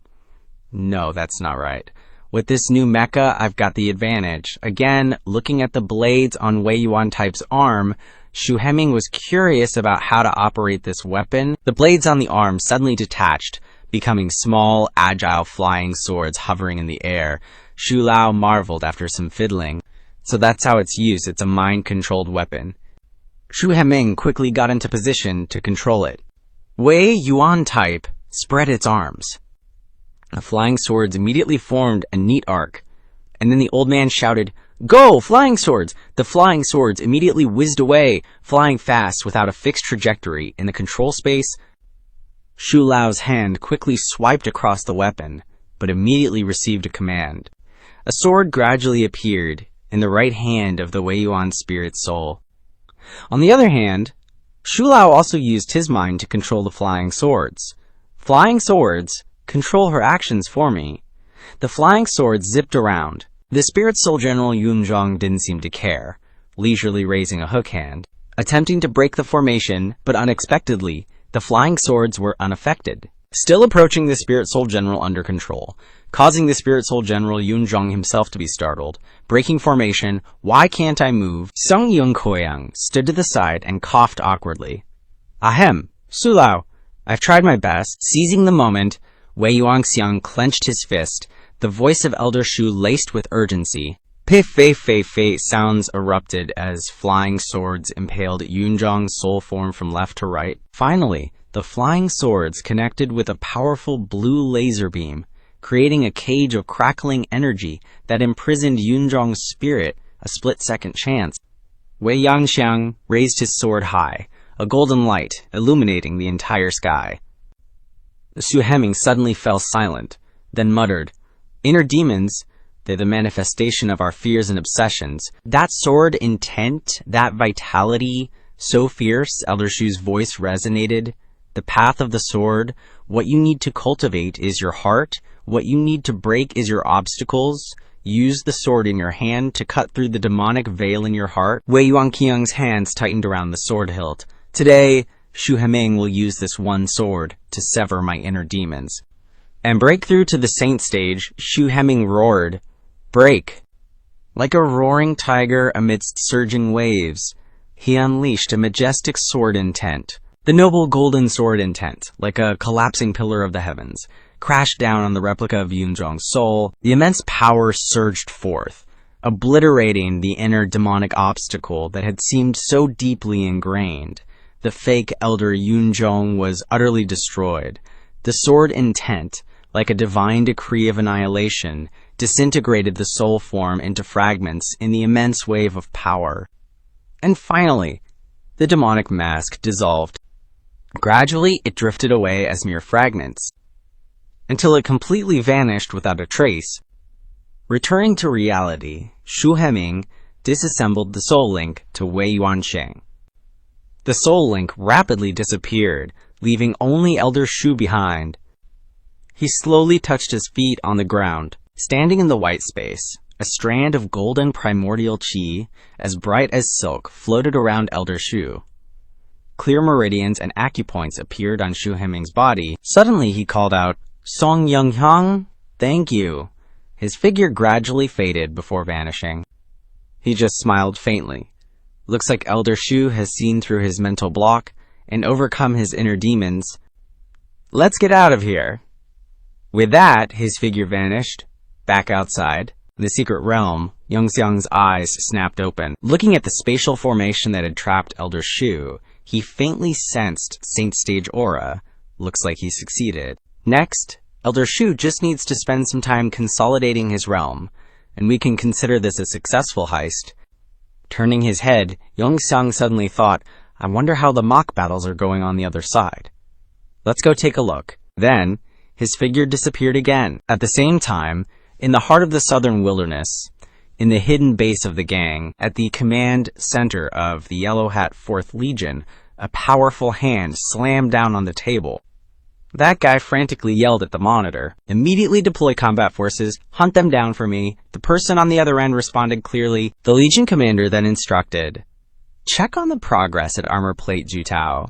No, that's not right. With this new mecha, I've got the advantage. Again, looking at the blades on Wei Yuan-type's arm, Shu Heming was curious about how to operate this weapon. The blades on the arm suddenly detached, becoming small, agile flying swords hovering in the air. Xu Lao marveled after some fiddling. So that's how it's used. It's a mind-controlled weapon. Shu Heming quickly got into position to control it. Wei Yuan-type spread its arms. The flying swords immediately formed a neat arc, and then the old man shouted, "Go, flying swords!" The flying swords immediately whizzed away, flying fast without a fixed trajectory. In the control space, Xu Lao's hand quickly swiped across the weapon, but immediately received a command. A sword gradually appeared in the right hand of the Wei Yuan spirit soul. On the other hand, Xu Lao also used his mind to control the flying swords. Flying swords Control her actions for me. The flying sword zipped around. The Spirit Soul General Yunxiang didn't seem to care, leisurely raising a hook hand, attempting to break the formation, but unexpectedly, the flying swords were unaffected, still approaching the Spirit Soul General under control, causing the Spirit Soul General Yunxiang himself to be startled. Breaking formation, why can't I move? Sung Yunxiang stood to the side and coughed awkwardly. Ahem, Sulao, I've tried my best. Seizing the moment, Yunxiang clenched his fist, the voice of Elder Shu laced with urgency. Pif-fei-fei-fei sounds erupted as flying swords impaled Yunxiang's soul form from left to right. Finally, the flying swords connected with a powerful blue laser beam, creating a cage of crackling energy that imprisoned Yunxiang's spirit a split-second chance. Yunxiang raised his sword high, a golden light illuminating the entire sky. Xu Heming suddenly fell silent, then muttered, "Inner demons, they're the manifestation of our fears and obsessions. That sword intent, that vitality, so fierce," Elder Shu's voice resonated. "The path of the sword, what you need to cultivate is your heart, what you need to break is your obstacles. Use the sword in your hand to cut through the demonic veil in your heart." Yunxiang's hands tightened around the sword hilt. "Today, Xu Heming will use this one sword to sever my inner demons." And break through to the saint stage, Xu Heming roared. Break! Like a roaring tiger amidst surging waves, he unleashed a majestic sword intent. The noble golden sword intent, like a collapsing pillar of the heavens, crashed down on the replica of Yunxiang's soul. The immense power surged forth, obliterating the inner demonic obstacle that had seemed so deeply ingrained. The fake elder Yunxiang was utterly destroyed. The sword intent, like a divine decree of annihilation, disintegrated the soul form into fragments in the immense wave of power. And finally, the demonic mask dissolved. Gradually, it drifted away as mere fragments, until it completely vanished without a trace. Returning to reality, Xu Heming disassembled the soul link to Yunxiang. The soul link rapidly disappeared, leaving only Elder Shu behind. He slowly touched his feet on the ground. Standing in the white space, a strand of golden primordial qi, as bright as silk, floated around Elder Shu. Clear meridians and acupoints appeared on Xu Heming's body. Suddenly he called out, "Song Yunxiang, thank you." His figure gradually faded before vanishing. He just smiled faintly. Looks like Elder Shu has seen through his mental block and overcome his inner demons. Let's get out of here. With that, his figure vanished. Back outside, in the secret realm, Yunxiang's eyes snapped open. Looking at the spatial formation that had trapped Elder Shu, he faintly sensed Saint Stage aura. Looks like he succeeded. Next, Elder Shu just needs to spend some time consolidating his realm, and we can consider this a successful heist. Turning his head, Yunxiang suddenly thought, I wonder how the mock battles are going on the other side. Let's go take a look. Then, his figure disappeared again. At the same time, in the heart of the southern wilderness, in the hidden base of the gang, at the command center of the Yellow Hat 4th Legion, a powerful hand slammed down on the table. That guy frantically yelled at the monitor, "Immediately deploy combat forces, hunt them down for me." The person on the other end responded clearly. The Legion commander then instructed, "Check on the progress at Armor Plate Jutao.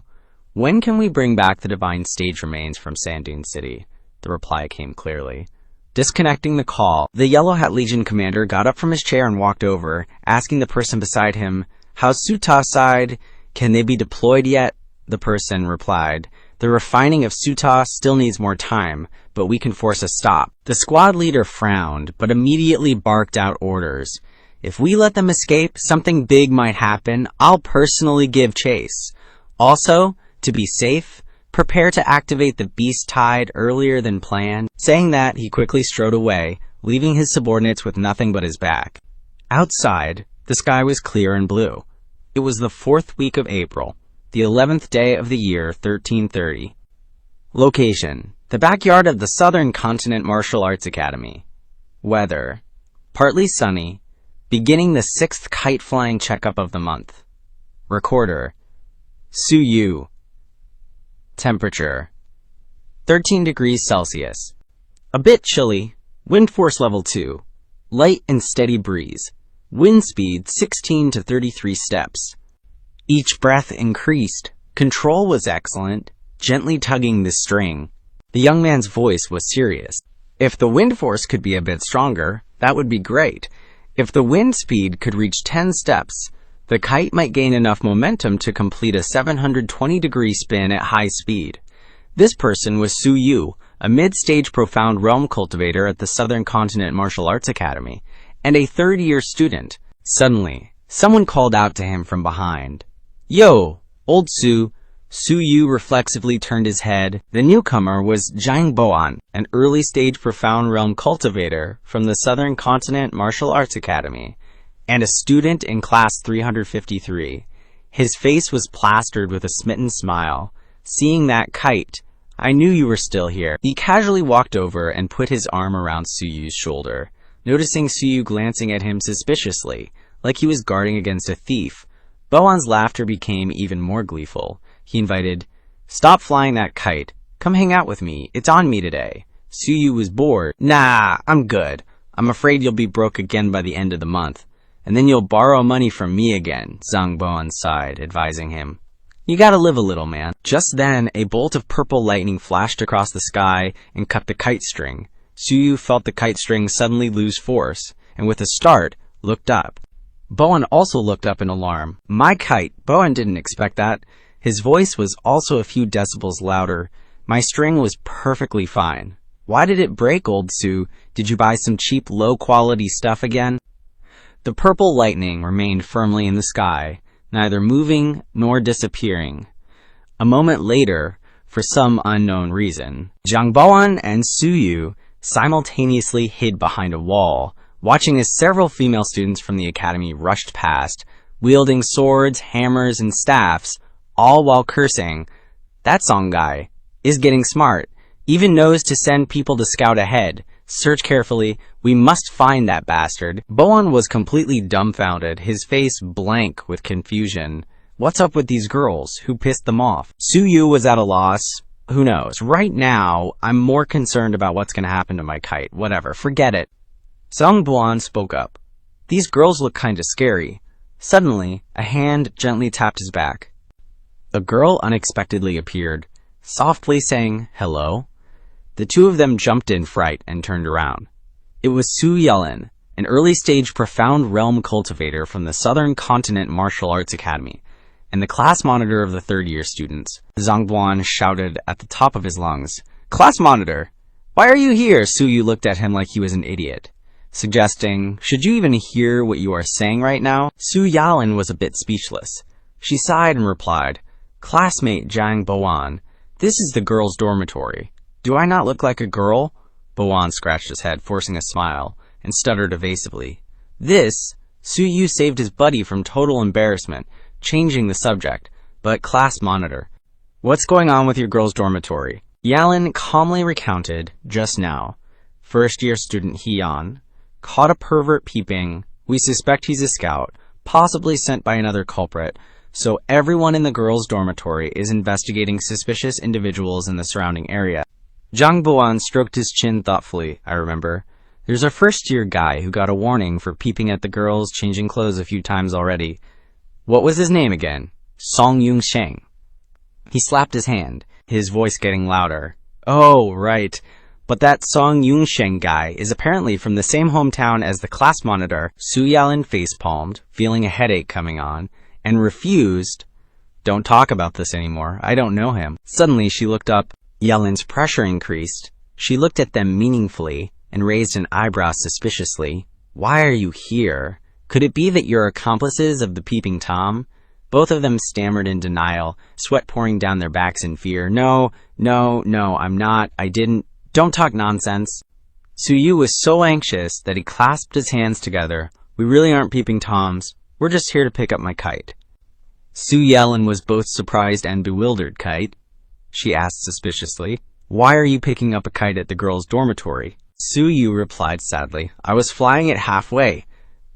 When can we bring back the divine stage remains from Sandune City?" The reply came clearly. Disconnecting the call, the Yellow Hat Legion commander got up from his chair and walked over, asking the person beside him, "How's Suta's side? Can they be deployed yet?" The person replied, "The refining of Suta still needs more time, but we can force a stop." The squad leader frowned, but immediately barked out orders. "If we let them escape, something big might happen. I'll personally give chase. Also, to be safe, prepare to activate the Beast Tide earlier than planned." Saying that, he quickly strode away, leaving his subordinates with nothing but his back. Outside, the sky was clear and blue. It was the 4th week of April, the 11th day of the year 1330. Location: the backyard of the Southern Continent Martial Arts Academy. Weather: partly sunny, beginning the 6th kite-flying checkup of the month. Recorder: Su Yu. Temperature: 13 degrees Celsius. A bit chilly. Wind force level 2. Light and steady breeze. Wind speed 16 to 33 steps. Each breath increased. Control was excellent, gently tugging the string. The young man's voice was serious. If the wind force could be a bit stronger, that would be great. If the wind speed could reach 10 steps, the kite might gain enough momentum to complete a 720-degree spin at high speed. This person was Su Yu, a mid-stage profound realm cultivator at the Southern Continent Martial Arts Academy, and a third-year student. Suddenly, someone called out to him from behind. "Yo, old Su." Su Yu reflexively turned his head. The newcomer was Jiang Boan, an early-stage profound realm cultivator from the Southern Continent Martial Arts Academy, and a student in class 353. His face was plastered with a smitten smile. "Seeing that kite, I knew you were still here." He casually walked over and put his arm around Su Yu's shoulder, noticing Su Yu glancing at him suspiciously, like he was guarding against a thief. Boan's laughter became even more gleeful. He invited, "Stop flying that kite. Come hang out with me. It's on me today." Su Yu was bored. "Nah, I'm good. I'm afraid you'll be broke again by the end of the month. And then you'll borrow money from me again," Zhang Boan sighed, advising him. "You gotta live a little, man." Just then, a bolt of purple lightning flashed across the sky and cut the kite string. Su Yu felt the kite string suddenly lose force, and with a start, looked up. Boan also looked up in alarm. "My kite." Boan didn't expect that. His voice was also a few decibels louder. "My string was perfectly fine." "Why did it break, old Su? Did you buy some cheap, low-quality stuff again?" The purple lightning remained firmly in the sky, neither moving nor disappearing. A moment later, for some unknown reason, Jiang Boan and Su Yu simultaneously hid behind a wall, watching as several female students from the academy rushed past, wielding swords, hammers, and staffs, all while cursing. "That song guy is getting smart. Even knows to send people to scout ahead. Search carefully. We must find that bastard." Boan was completely dumbfounded, his face blank with confusion. What's up with these girls? Who pissed them off? Su Yu was at a loss. Who knows? Right now, I'm more concerned about what's going to happen to my kite. Whatever, forget it. Zhang Boan spoke up. "These girls look kind of scary." Suddenly, a hand gently tapped his back. A girl unexpectedly appeared, softly saying, "Hello." The two of them jumped in fright and turned around. It was Su Yelin, an early-stage profound realm cultivator from the Southern Continent Martial Arts Academy, and the class monitor of the third-year students. Zhang Boan shouted at the top of his lungs, "Class monitor, why are you here?" Su Yu looked at him like he was an idiot, suggesting, "Should you even hear what you are saying right now?" Su Yalin was a bit speechless. She sighed and replied, "Classmate Jiang Boan, this is the girls' dormitory. Do I not look like a girl?" Boan scratched his head, forcing a smile, and stuttered evasively. Su Yu saved his buddy from total embarrassment, changing the subject. "But class monitor, what's going on with your girls' dormitory?" Yalin calmly recounted, just now. "First-year student Heian caught a pervert peeping. We suspect he's a scout, possibly sent by another culprit. So everyone in the girls' dormitory is investigating suspicious individuals in the surrounding area." Zhang Boan stroked his chin thoughtfully. "I remember. There's a first-year guy who got a warning for peeping at the girls changing clothes a few times already. What was his name again?" "Song Yunxiang." He slapped his hand, his voice getting louder. "Oh, right. But that Song Yunxiang guy is apparently from the same hometown as the class monitor." Su Yalin facepalmed, feeling a headache coming on, and refused. "Don't talk about this anymore. I don't know him." Suddenly she looked up. Yelin's pressure increased. She looked at them meaningfully and raised an eyebrow suspiciously. "Why are you here? Could it be that you're accomplices of the peeping Tom?" Both of them stammered in denial, sweat pouring down their backs in fear. No, I'm not. I didn't. Don't talk nonsense." Su Yu was so anxious that he clasped his hands together. "We really aren't peeping Toms. We're just here to pick up my kite." Su Yelin was both surprised and bewildered. "Kite?" she asked suspiciously. "Why are you picking up a kite at the girls' dormitory?" Su Yu replied sadly, "I was flying it halfway,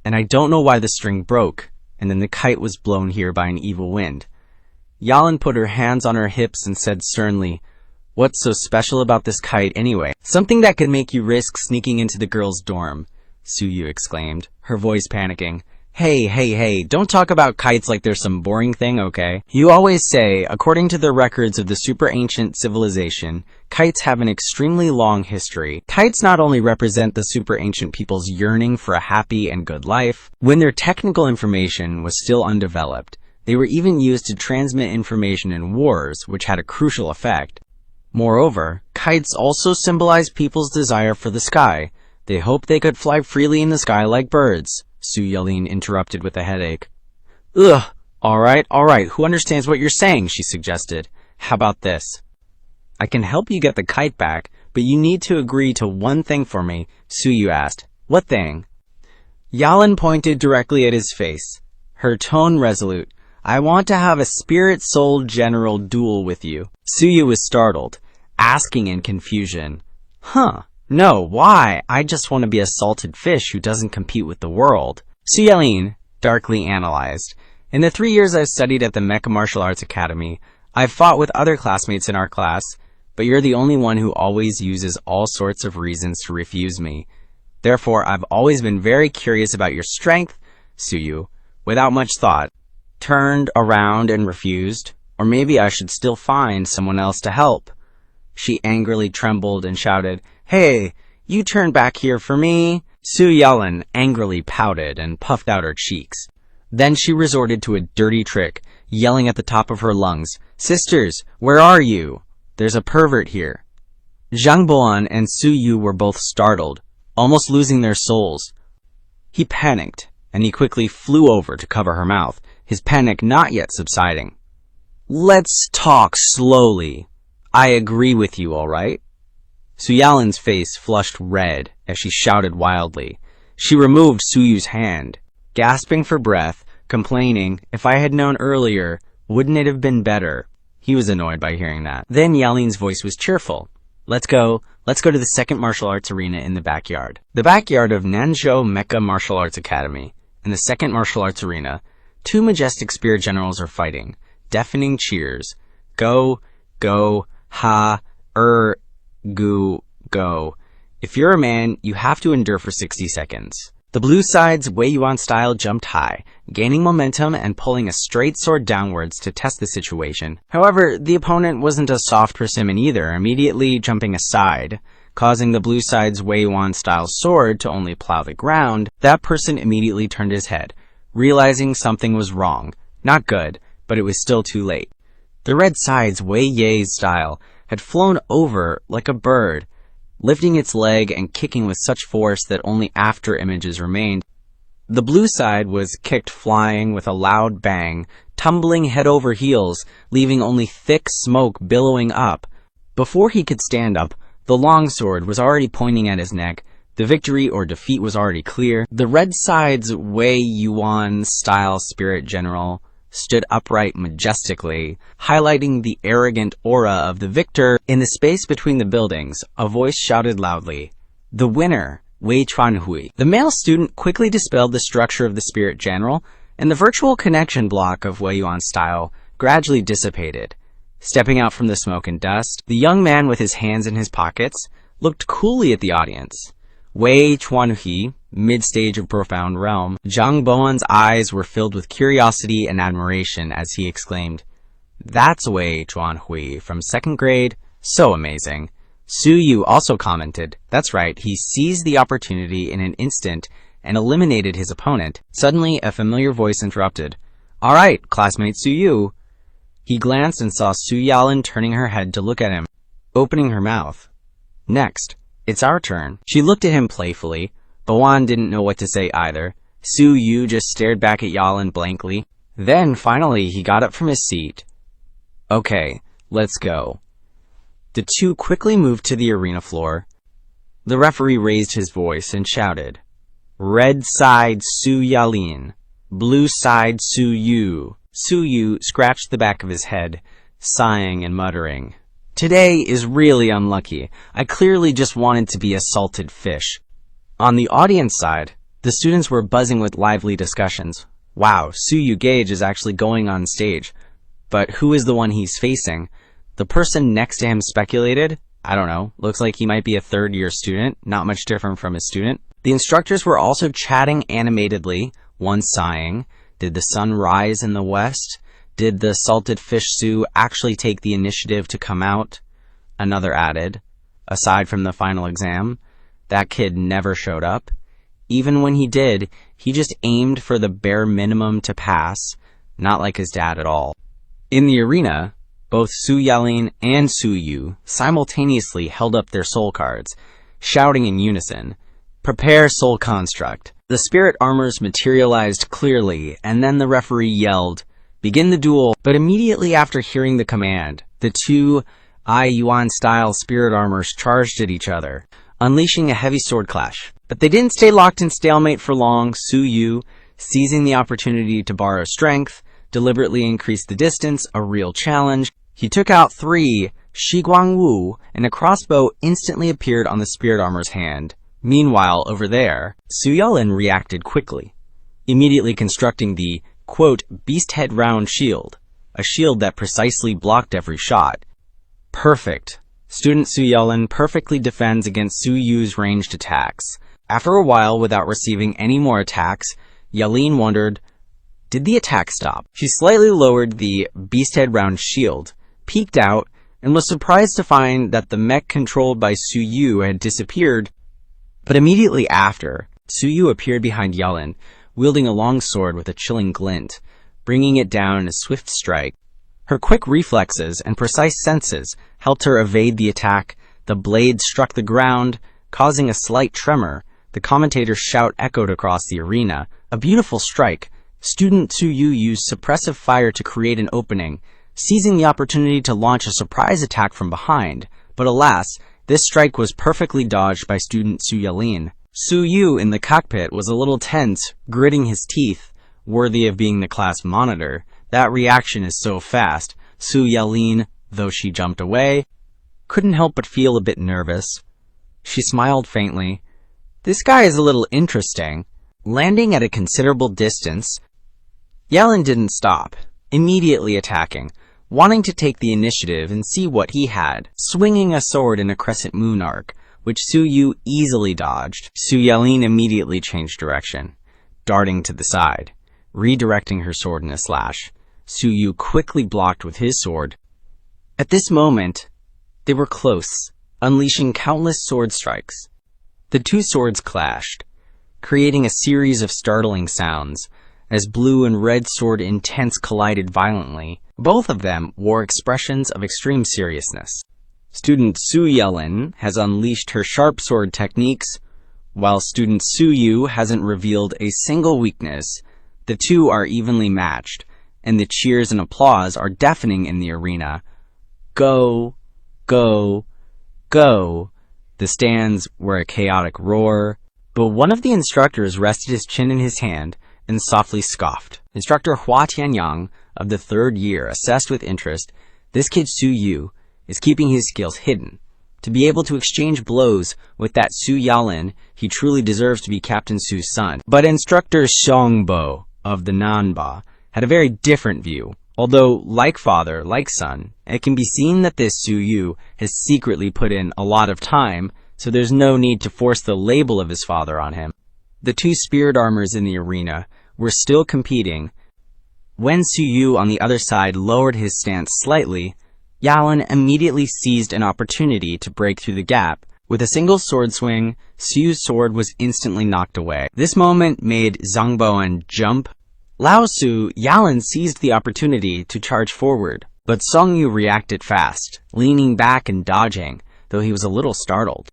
and I don't know why the string broke, and then the kite was blown here by an evil wind." Yalin put her hands on her hips and said sternly, What's so special about this kite anyway? Something that could make you risk sneaking into the girls' dorm, Suyu exclaimed, her voice panicking. Hey, don't talk about kites like they're some boring thing, okay? You always say, according to the records of the super ancient civilization, kites have an extremely long history. Kites not only represent the super ancient people's yearning for a happy and good life, when their technical information was still undeveloped, they were even used to transmit information in wars, which had a crucial effect. Moreover, kites also symbolize people's desire for the sky. They hoped they could fly freely in the sky like birds. Su Yalin interrupted with a headache. Ugh, alright, who understands what you're saying, she suggested. How about this? I can help you get the kite back, but you need to agree to one thing for me, Suyu asked. What thing? Yalin pointed directly at his face, her tone resolute. I want to have a spirit-soul general duel with you. Suyu was startled, asking in confusion. Huh. No, why? I just want to be a salted fish who doesn't compete with the world. Su Yalin darkly analyzed. In the 3 years I've studied at the Mecha Martial Arts Academy, I've fought with other classmates in our class, but you're the only one who always uses all sorts of reasons to refuse me. Therefore, I've always been very curious about your strength, Suyu. Without much thought, turned around and refused, or maybe I should still find someone else to help. She angrily trembled and shouted, Hey, you turn back here for me? Su Yalin angrily pouted and puffed out her cheeks. Then she resorted to a dirty trick, yelling at the top of her lungs, Sisters, where are you? There's a pervert here. Zhang Boan and Su Yu were both startled, almost losing their souls. He panicked, and he quickly flew over to cover her mouth, his panic not yet subsiding. Let's talk slowly. I agree with you, all right? Su Yalin's face flushed red as she shouted wildly. She removed Suyu's hand, gasping for breath, complaining, if I had known earlier, wouldn't it have been better? He was annoyed by hearing that. Then Yalin's voice was cheerful. Let's go to the second martial arts arena in the backyard. The backyard of Nanzhou Mecha Martial Arts Academy. In the second martial arts arena, 2 majestic spirit generals are fighting. Deafening cheers. Go, ha, go. If you're a man, you have to endure for 60 seconds. The blue side's Wei Yuan style jumped high, gaining momentum and pulling a straight sword downwards to test the situation. However, the opponent wasn't a soft persimmon either, immediately jumping aside, causing the blue side's Wei Yuan style sword to only plow the ground. That person immediately turned his head, realizing something was wrong. Not good, but it was still too late. The red side's Wei Ye style had flown over like a bird, lifting its leg and kicking with such force that only after images remained. The blue side was kicked flying with a loud bang, tumbling head over heels, leaving only thick smoke billowing up. Before he could stand up, the longsword was already pointing at his neck. The victory or defeat was already clear. The red side's Wei Yuan style spirit general stood upright majestically, highlighting the arrogant aura of the victor. In the space between the buildings, a voice shouted loudly, The winner, Wei Chuanhui. The male student quickly dispelled the structure of the spirit general, and the virtual connection block of Wei Yuan style gradually dissipated. Stepping out from the smoke and dust, the young man with his hands in his pockets looked coolly at the audience. Wei Chuanhui, mid-stage of profound realm. Zhang Boan's eyes were filled with curiosity and admiration as he exclaimed, That's Wei Chuanhui from 2nd grade? So amazing. Su Yu also commented, That's right, he seized the opportunity in an instant and eliminated his opponent. Suddenly, a familiar voice interrupted, All right, classmate Su Yu. He glanced and saw Su Yalin turning her head to look at him, opening her mouth. Next, it's our turn. She looked at him playfully. Boan didn't know what to say either. Su Yu just stared back at Yalin blankly. Then, finally, he got up from his seat. Okay, let's go. The two quickly moved to the arena floor. The referee raised his voice and shouted, Red side Su Yalin, blue side Su Yu. Su Yu scratched the back of his head, sighing and muttering, Today is really unlucky. I clearly just wanted to be a salted fish. On the audience side, the students were buzzing with lively discussions. Wow, Su Yu Gage is actually going on stage. But who is the one he's facing? The person next to him speculated, I don't know, looks like he might be a third-year student, not much different from his student. The instructors were also chatting animatedly, one sighing, did the sun rise in the west? Did the salted fish stew actually take the initiative to come out? Another added, aside from the final exam, that kid never showed up. Even when he did, he just aimed for the bare minimum to pass, not like his dad at all. In the arena, both Su Yalin and Su Yu simultaneously held up their soul cards, shouting in unison, "Prepare soul construct." The spirit armors materialized clearly, and then the referee yelled, "Begin the duel." But immediately after hearing the command, the two Yuan-style spirit armors charged at each other, unleashing a heavy sword clash. But they didn't stay locked in stalemate for long. Su Yu, seizing the opportunity to borrow strength, deliberately increased the distance, a real challenge. He took out 3 Shiguang Wu, and a crossbow instantly appeared on the spirit armor's hand. Meanwhile, over there, Su Yalin reacted quickly, immediately constructing the, quote, beast head round shield, a shield that precisely blocked every shot. Perfect. Student Su Yalin perfectly defends against Su Yu's ranged attacks. After a while, without receiving any more attacks, Yalin wondered, did the attack stop? She slightly lowered the beast head round shield, peeked out, and was surprised to find that the mech controlled by Su Yu had disappeared. But immediately after, Su Yu appeared behind Yalin, wielding a long sword with a chilling glint, bringing it down in a swift strike. Her quick reflexes and precise senses helped her evade the attack. The blade struck the ground, causing a slight tremor. The commentator's shout echoed across the arena. A beautiful strike. Student Su Yu used suppressive fire to create an opening, seizing the opportunity to launch a surprise attack from behind. But alas, this strike was perfectly dodged by student Su Yalin. Su Yu in the cockpit was a little tense, gritting his teeth, worthy of being the class monitor. That reaction is so fast. Su Yalin, though she jumped away, couldn't help but feel a bit nervous. She smiled faintly. This guy is a little interesting. Landing at a considerable distance, Yalin didn't stop, immediately attacking, wanting to take the initiative and see what he had, swinging a sword in a crescent moon arc, which Su Yu easily dodged. Su Yalin immediately changed direction, darting to the side, redirecting her sword in a slash. Su Yu quickly blocked with his sword. At this moment, they were close, unleashing countless sword strikes. The two swords clashed, creating a series of startling sounds, as blue and red sword intents collided violently. Both of them wore expressions of extreme seriousness. Student Su Yalin has unleashed her sharp sword techniques, while student Su Yu hasn't revealed a single weakness. The two are evenly matched, and the cheers and applause are deafening in the arena. Go, go, go. The stands were a chaotic roar, but one of the instructors rested his chin in his hand and softly scoffed. Instructor Hua Tianyang of the 3rd year assessed with interest, this kid Su Yu is keeping his skills hidden. To be able to exchange blows with that Su Yalin, he truly deserves to be Captain Su's son. But instructor Xiongbo of the Nanba had a very different view. Although, like father, like son, it can be seen that this Su Yu has secretly put in a lot of time, so there's no need to force the label of his father on him. The two spirit armors in the arena were still competing. When Su Yu on the other side lowered his stance slightly, Yalin immediately seized an opportunity to break through the gap. With a single sword swing, Su Yu's sword was instantly knocked away. This moment made Zhangboan jump. Lao Su, Yalin seized the opportunity to charge forward, but Song Yu reacted fast, leaning back and dodging, though he was a little startled.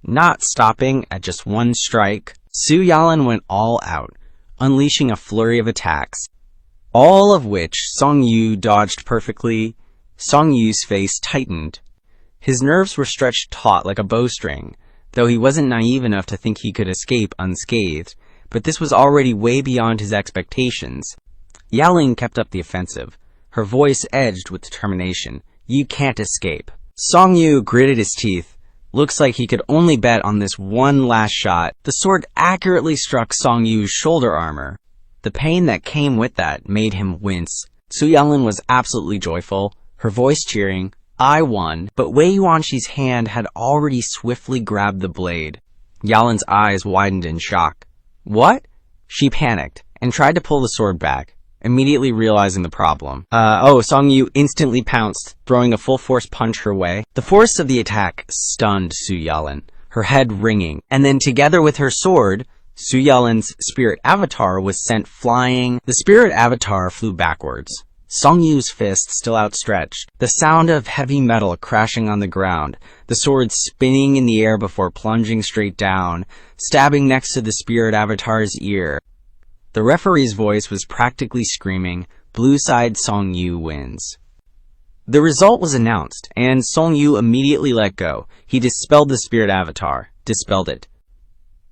Not stopping at just one strike, Su Yalin went all out, unleashing a flurry of attacks, all of which Song Yu dodged perfectly. Song Yu's face tightened. His nerves were stretched taut like a bowstring, though he wasn't naive enough to think he could escape unscathed. But this was already way beyond his expectations. Yalin kept up the offensive, her voice edged with determination. You can't escape. Song Yu gritted his teeth. Looks like he could only bet on this one last shot. The sword accurately struck Song Yu's shoulder armor. The pain that came with that made him wince. Su Yalin was absolutely joyful, her voice cheering. I won, but Wei Yuanxi's hand had already swiftly grabbed the blade. Yalin's eyes widened in shock. What? She panicked and tried to pull the sword back, immediately realizing the problem. Song Yu instantly pounced, throwing a full-force punch her way. The force of the attack stunned Su Yalin, her head ringing, and then together with her sword, Su Yalin's spirit avatar was sent flying. The spirit avatar flew backwards, Song Yu's fist still outstretched, the sound of heavy metal crashing on the ground, the sword spinning in the air before plunging straight down, stabbing next to the spirit avatar's ear. The referee's voice was practically screaming, "Blue side Song Yu wins." The result was announced, and Song Yu immediately let go. He dispelled the spirit avatar, dispelled it.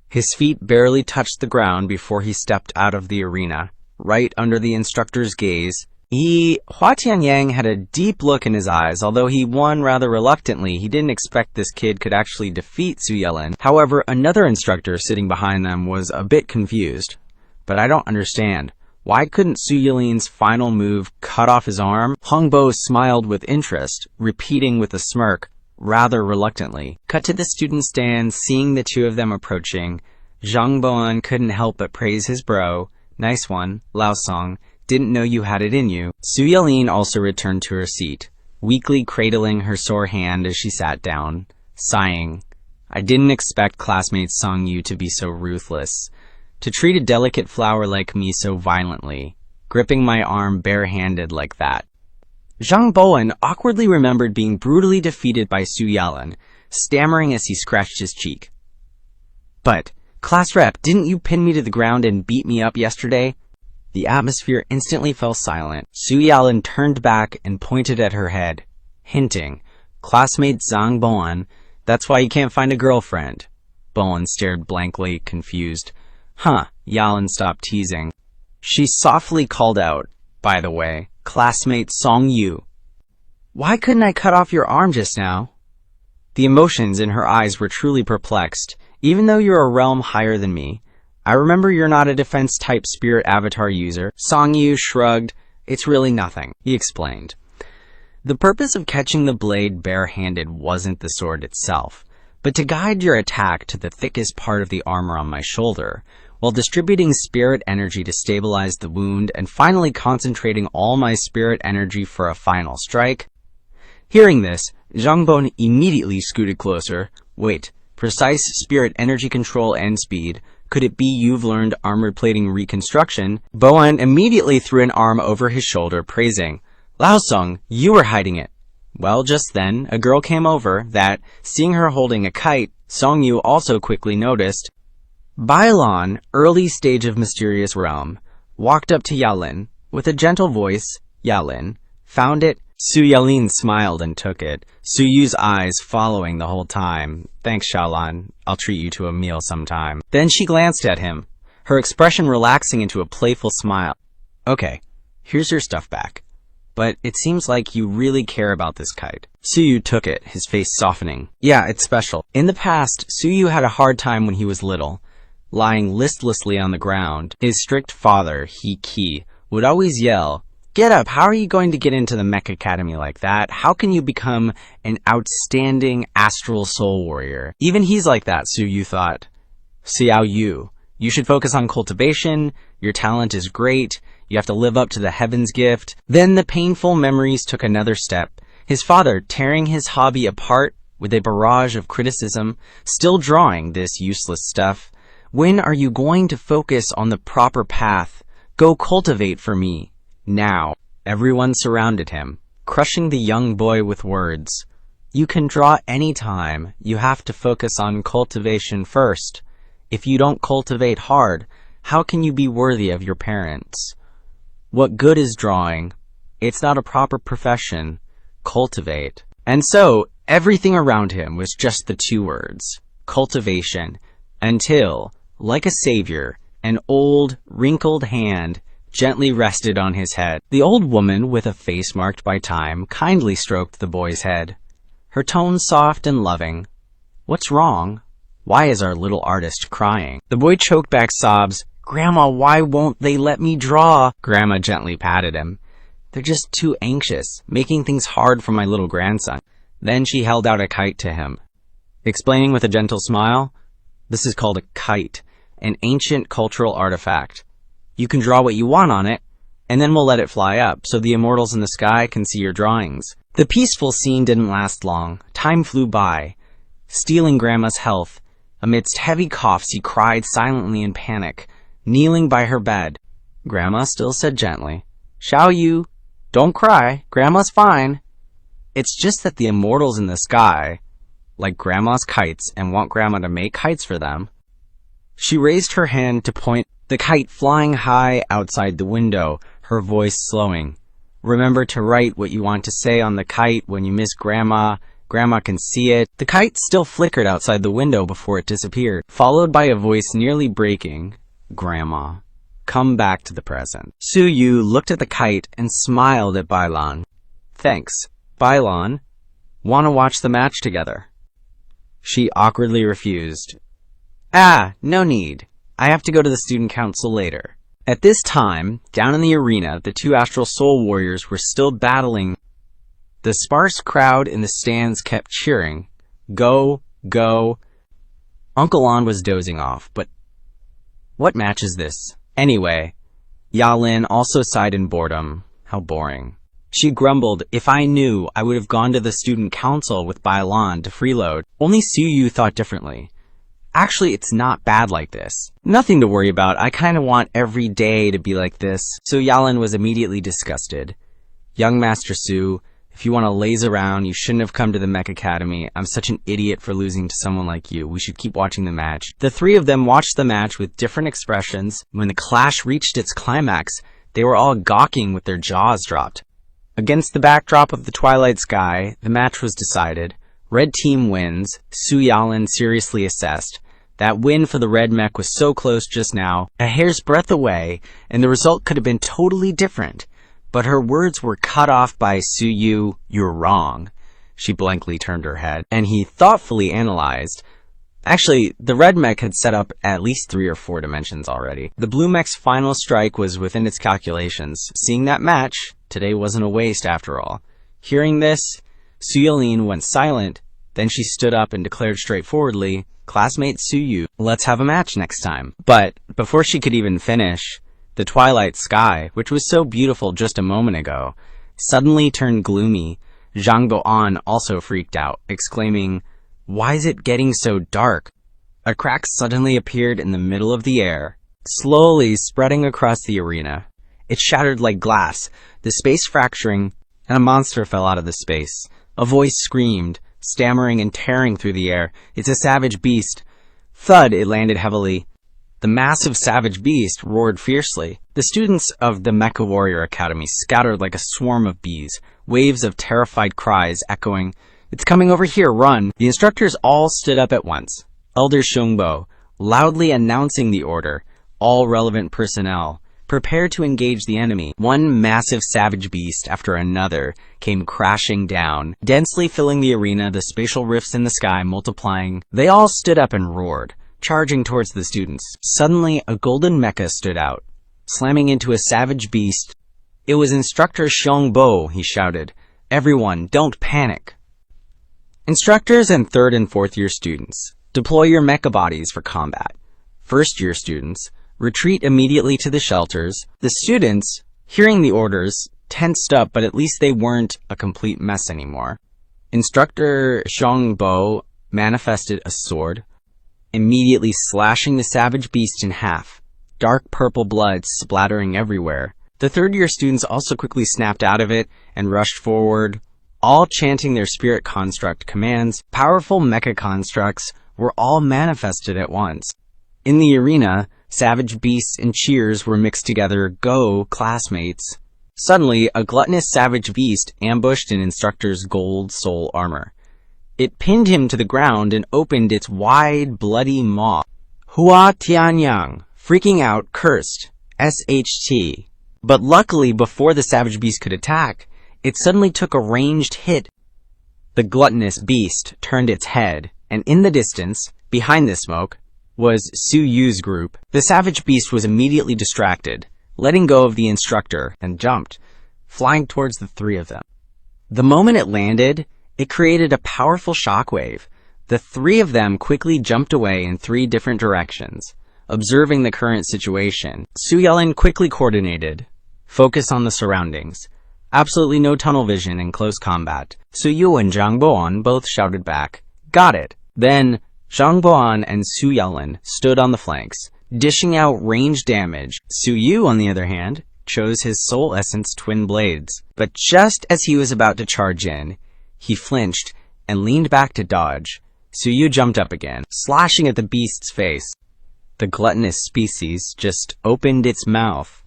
His feet barely touched the ground before he stepped out of the arena, right under the instructor's gaze. Hua Tianyang had a deep look in his eyes. Although he won rather reluctantly, he didn't expect this kid could actually defeat Su Yelin. However, another instructor sitting behind them was a bit confused. But I don't understand. Why couldn't Su Yelin's final move cut off his arm? Hongbo smiled with interest, repeating with a smirk, rather reluctantly. Cut to the student stand, seeing the two of them approaching. Zhang Boan couldn't help but praise his bro. Nice one, Lao Song. Didn't know you had it in you. Su Yelin also returned to her seat, weakly cradling her sore hand as she sat down, sighing. I didn't expect classmate Song Yu to be so ruthless, to treat a delicate flower like me so violently, gripping my arm barehanded like that. Zhang Boan awkwardly remembered being brutally defeated by Su Yalin, stammering as he scratched his cheek. But, class rep, didn't you pin me to the ground and beat me up yesterday? The atmosphere instantly fell silent. Su Yalin turned back and pointed at her head, hinting, "Classmate Zhang Boan, that's why you can't find a girlfriend." Boan stared blankly, confused. Huh, Yalin stopped teasing. She softly called out, "By the way, classmate Song Yu. Why couldn't I cut off your arm just now?" The emotions in her eyes were truly perplexed. Even though you're a realm higher than me, I remember you're not a defense-type spirit avatar user. Song Yu shrugged. It's really nothing, he explained. The purpose of catching the blade bare-handed wasn't the sword itself, but to guide your attack to the thickest part of the armor on my shoulder, while distributing spirit energy to stabilize the wound and finally concentrating all my spirit energy for a final strike. Hearing this, Zhang Bon immediately scooted closer. Wait, precise spirit energy control and speed. Could it be you've learned armor plating reconstruction? Boan immediately threw an arm over his shoulder, praising, "Lao Song, you were hiding it." Well, just then, a girl came over that, seeing her holding a kite, Song Yu also quickly noticed. Bailon, early stage of mysterious realm, walked up to Yalin. With a gentle voice, "Yalin, found it?" Su Yalin smiled and took it, Su Yu's eyes following the whole time. "Thanks, Xiaolan. I'll treat you to a meal sometime." Then she glanced at him, her expression relaxing into a playful smile. "Okay, here's your stuff back. But it seems like you really care about this kite." Su Yu took it, his face softening. "Yeah, it's special." In the past, Su Yu had a hard time when he was little, lying listlessly on the ground. His strict father, He Ki, would always yell, "Get up, how are you going to get into the Mech Academy like that? How can you become an outstanding astral soul warrior?" Even he's like that, Su Yu thought. "Xiao Yu, you should focus on cultivation, your talent is great, you have to live up to the heaven's gift." Then the painful memories took another step. His father tearing his hobby apart with a barrage of criticism, still drawing this useless stuff. "When are you going to focus on the proper path? Go cultivate for me. Now." Everyone surrounded him, crushing the young boy with words. "You can draw any time. You have to focus on cultivation first. If you don't cultivate hard, how can you be worthy of your parents? What good is drawing? It's not a proper profession. Cultivate." And so, everything around him was just the two words, cultivation, until, like a savior, an old, wrinkled hand gently rested on his head. The old woman, with a face marked by time, kindly stroked the boy's head, her tone soft and loving. "What's wrong? Why is our little artist crying?" The boy choked back sobs. "Grandma, why won't they let me draw?" Grandma gently patted him. They're just too anxious, making things hard for my little grandson." Then she held out a kite to him, explaining with a gentle smile, "This is called a kite, an ancient cultural artifact. You can draw what you want on it, and then we'll let it fly up so the immortals in the sky can see your drawings." The peaceful scene didn't last long. Time flew by, stealing Grandma's health. Amidst heavy coughs, he cried silently in panic, kneeling by her bed. Grandma still said gently, "Xiao Yu, don't cry. Grandma's fine. It's just that the immortals in the sky like Grandma's kites and want Grandma to make kites for them." She raised her hand to point the kite flying high outside the window, her voice slowing. "Remember to write what you want to say on the kite when you miss Grandma. Grandma can see it." The kite still flickered outside the window before it disappeared, followed by a voice nearly breaking. "Grandma, come back to the present." Su Yu looked at the kite and smiled at Bailan. "Thanks. Bailan, wanna watch the match together?" She awkwardly refused. No need. I have to go to the student council later." At this time, down in the arena, the two astral soul warriors were still battling. The sparse crowd in the stands kept cheering, "Go, go." Uncle An was dozing off, but what match is this? Anyway, Yalin also sighed in boredom. How boring. She grumbled, "If I knew, I would have gone to the student council with Bailan to freeload." Only Su Yu thought differently. "Actually, it's not bad like this. Nothing to worry about. I kind of want every day to be like this." So Yalin was immediately disgusted. "Young Master Su, if you want to laze around, you shouldn't have come to the Mech Academy. I'm such an idiot for losing to someone like you. We should keep watching the match." The three of them watched the match with different expressions. When the clash reached its climax, they were all gawking with their jaws dropped. Against the backdrop of the twilight sky, the match was decided. Red team wins. Su Yalin seriously assessed. That win for the red mech was so close just now, a hair's breadth away, and the result could have been totally different. But her words were cut off by Su Yu. "You're wrong." She blankly turned her head, and he thoughtfully analyzed. Actually, the red mech had set up at least 3 or 4 dimensions already. The blue mech's final strike was within its calculations. Seeing that match, today wasn't a waste after all. Hearing this, Su Yalin went silent. Then she stood up and declared straightforwardly, "Classmate Su Yu, let's have a match next time." But before she could even finish, the twilight sky, which was so beautiful just a moment ago, suddenly turned gloomy. Zhang Boan also freaked out, exclaiming, "Why is it getting so dark?" A crack suddenly appeared in the middle of the air, slowly spreading across the arena. It shattered like glass, the space fracturing, and a monster fell out of the space. A voice screamed, stammering and tearing through the air. "It's a savage beast." Thud, it landed heavily. The massive savage beast roared fiercely. The students of the Mecha Warrior Academy scattered like a swarm of bees, waves of terrified cries echoing, "It's coming over here, run!" The instructors all stood up at once. Elder Shungbo, loudly announcing the order, all relevant personnel, prepare to engage the enemy. One massive savage beast after another came crashing down, densely filling the arena, the spatial rifts in the sky multiplying. They all stood up and roared, charging towards the students. Suddenly, a golden mecha stood out, slamming into a savage beast. It was Instructor Xiongbo, he shouted. "Everyone, don't panic." Instructors and 3rd and 4th year students, deploy your mecha bodies for combat. 1st year students, retreat immediately to the shelters. The students, hearing the orders, tensed up, but at least they weren't a complete mess anymore. Instructor Xiongbo manifested a sword, immediately slashing the savage beast in half, dark purple blood splattering everywhere. The 3rd year students also quickly snapped out of it and rushed forward, all chanting their spirit construct commands. Powerful mecha constructs were all manifested at once. In the arena, savage beasts and cheers were mixed together. "Go, classmates." Suddenly, a gluttonous savage beast ambushed an instructor's gold soul armor. It pinned him to the ground and opened its wide, bloody maw. Hua Tianyang, freaking out, cursed, "SHT." But luckily, before the savage beast could attack, it suddenly took a ranged hit. The gluttonous beast turned its head, and in the distance, behind the smoke, was Su Yu's group. The savage beast was immediately distracted, letting go of the instructor, and jumped, flying towards the three of them. The moment it landed, it created a powerful shockwave. The three of them quickly jumped away in 3 different directions. Observing the current situation, Su Yelin quickly coordinated. Focus on the surroundings. Absolutely no tunnel vision in close combat. Su Yu and Zhang Boan both shouted back, "Got it!" Then, Zhang Boan and Su Yelin stood on the flanks, dishing out range damage. Su Yu, on the other hand, chose his Soul Essence twin blades. But just as he was about to charge in, he flinched and leaned back to dodge. Su Yu jumped up again, slashing at the beast's face. The gluttonous species just opened its mouth,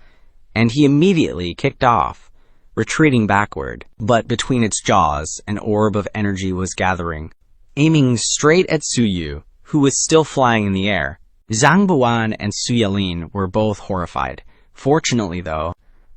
and he immediately kicked off, retreating backward. But between its jaws, an orb of energy was gathering, aiming straight at Su Yu, who was still flying in the air. Zhang Buan and Su Yelin were both horrified. Fortunately, though,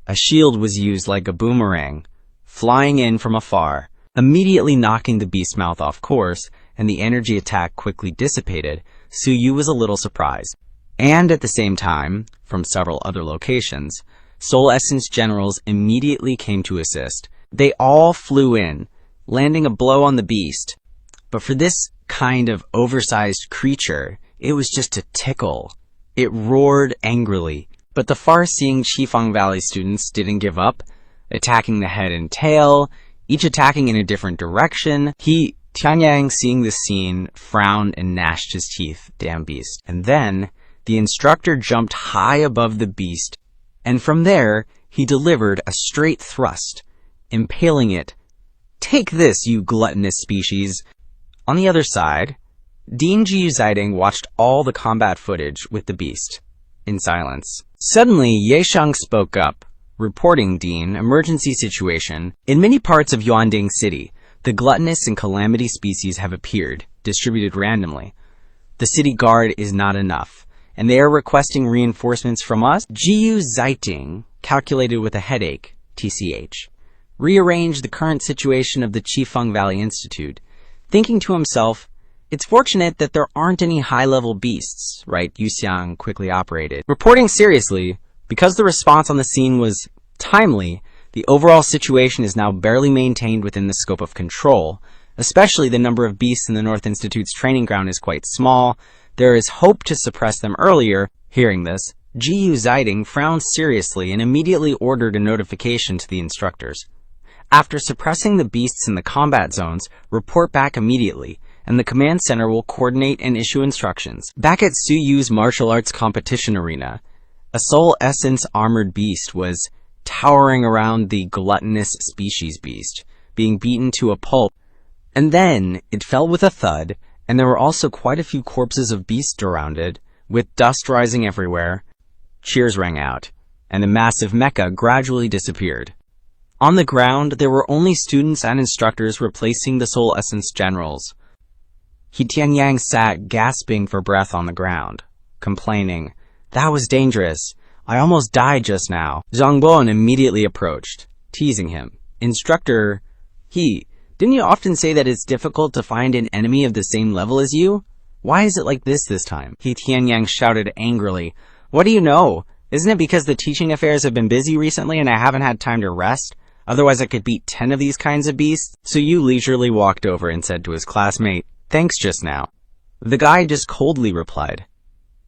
a shield was used like a boomerang, flying in from afar, immediately knocking the beast's mouth off course, and the energy attack quickly dissipated. Su Yu was a little surprised. And at the same time, from several other locations, Soul Essence generals immediately came to assist. They all flew in, landing a blow on the beast. But for this kind of oversized creature, it was just a tickle. It roared angrily. But the far-seeing Qifeng Valley students didn't give up, attacking the head and tail, each attacking in a different direction. Tianyang, seeing this scene, frowned and gnashed his teeth. Damn beast. And then, the instructor jumped high above the beast, and from there, he delivered a straight thrust, impaling it. "Take this, you gluttonous species!" On the other side, Dean Ji Ziding watched all the combat footage with the beast, in silence. Suddenly, Yunxiang spoke up, reporting, "Dean, emergency situation. In many parts of Yuanding City, the gluttonous and calamity species have appeared, distributed randomly. The city guard is not enough, and they are requesting reinforcements from us." Jiyu Zaiting calculated with a headache, TCH, rearranged the current situation of the Qifeng Valley Institute, thinking to himself, "It's fortunate that there aren't any high-level beasts," right? Yunxiang quickly operated. Reporting seriously, because the response on the scene was timely, the overall situation is now barely maintained within the scope of control. Especially the number of beasts in the North Institute's training ground is quite small. There is hope to suppress them earlier. Hearing this, Jiyu Ziding frowned seriously and immediately ordered a notification to the instructors. After suppressing the beasts in the combat zones, report back immediately, and the command center will coordinate and issue instructions. Back at Su Yu's martial arts competition arena, a Soul Essence armored beast was towering around the gluttonous species beast, being beaten to a pulp. And then it fell with a thud, and there were also quite a few corpses of beasts around it, with dust rising everywhere. Cheers rang out, and the massive mecha gradually disappeared. On the ground, there were only students and instructors replacing the Soul Essence generals. Tianyang sat gasping for breath on the ground, complaining, "That was dangerous. I almost died just now." Zhang Bon immediately approached, teasing him. "Instructor, didn't you often say that it's difficult to find an enemy of the same level as you? Why is it like this time?" Tianyang shouted angrily, "What do you know? Isn't it because the teaching affairs have been busy recently and I haven't had time to rest? Otherwise I could beat 10 of these kinds of beasts?" So Yu leisurely walked over and said to his classmate, "Thanks just now." The guy just coldly replied,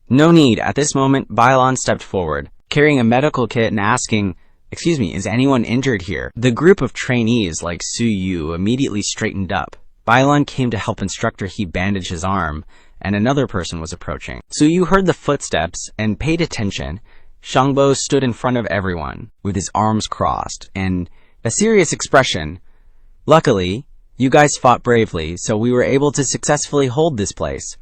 "No need." At this moment, Bailon stepped forward, carrying a medical kit and asking, "Excuse me, is anyone injured here?" The group of trainees like Su Yu immediately straightened up. Bailon came to help Instructor He bandage his arm, and another person was approaching. Su Yu heard the footsteps and paid attention. Shangbo stood in front of everyone, with his arms crossed, and a serious expression. "Luckily, you guys fought bravely, so we were able to successfully hold this place.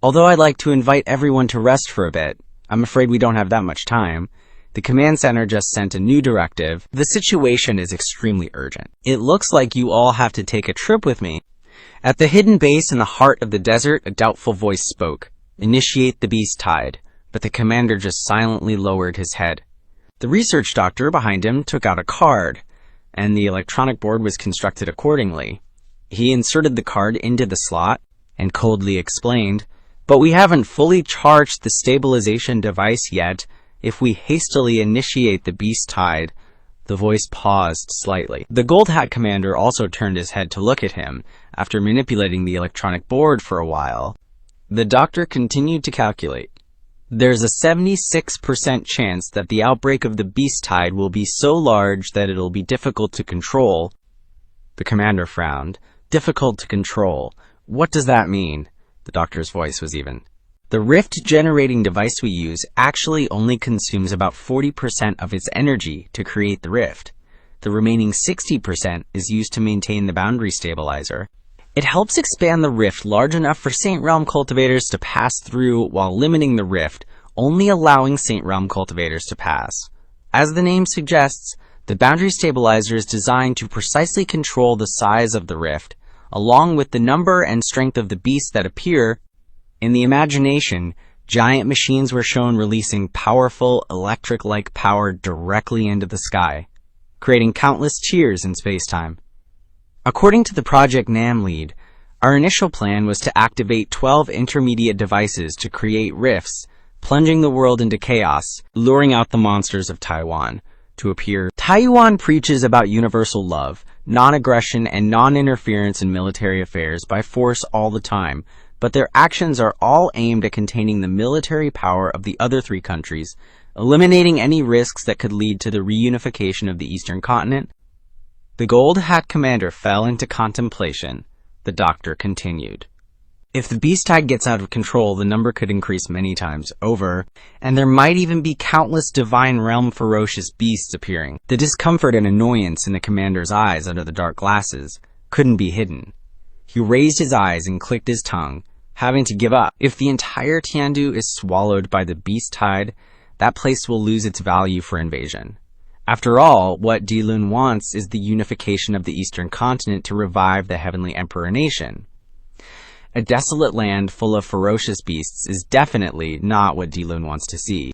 Although I'd like to invite everyone to rest for a bit, I'm afraid we don't have that much time. The command center just sent a new directive. The situation is extremely urgent. It looks like you all have to take a trip with me." At the hidden base in the heart of the desert, a doubtful voice spoke. "Initiate the beast tide." But the commander just silently lowered his head. The research doctor behind him took out a card, and the electronic board was constructed accordingly. He inserted the card into the slot and coldly explained, "But we haven't fully charged the stabilization device yet. If we hastily initiate the beast tide, The voice paused slightly. The Gold Hat commander also turned his head to look at him, after manipulating the electronic board for a while. The doctor continued to calculate. There's a 76% chance that the outbreak of the beast tide will be so large that it'll be difficult to control. The commander frowned. Difficult to control. What does that mean? The doctor's voice was even. The rift-generating device we use actually only consumes about 40% of its energy to create the rift. The remaining 60% is used to maintain the boundary stabilizer. It helps expand the rift large enough for Saint Realm cultivators to pass through while limiting the rift, only allowing Saint Realm cultivators to pass. As the name suggests, the boundary stabilizer is designed to precisely control the size of the rift, along with the number and strength of the beasts that appear. In the imagination, giant machines were shown releasing powerful electric-like power directly into the sky, creating countless cheers in space-time. According to the Project NAM lead, our initial plan was to activate 12 intermediate devices to create rifts, plunging the world into chaos, luring out the monsters of Taiwan to appear. Taiwan preaches about universal love, non-aggression, and non-interference in military affairs by force all the time, but their actions are all aimed at containing the military power of the other three countries, eliminating any risks that could lead to the reunification of the Eastern continent. The Gold Hat commander fell into contemplation. The doctor continued. If the beast tide gets out of control, the number could increase many times over, and there might even be countless divine realm ferocious beasts appearing. The discomfort and annoyance in the commander's eyes under the dark glasses couldn't be hidden. He raised his eyes and clicked his tongue, having to give up. If the entire Tiandu is swallowed by the beast tide, that place will lose its value for invasion. After all, what Dilun wants is the unification of the Eastern continent to revive the Heavenly Emperor nation. A desolate land full of ferocious beasts is definitely not what Dilun wants to see.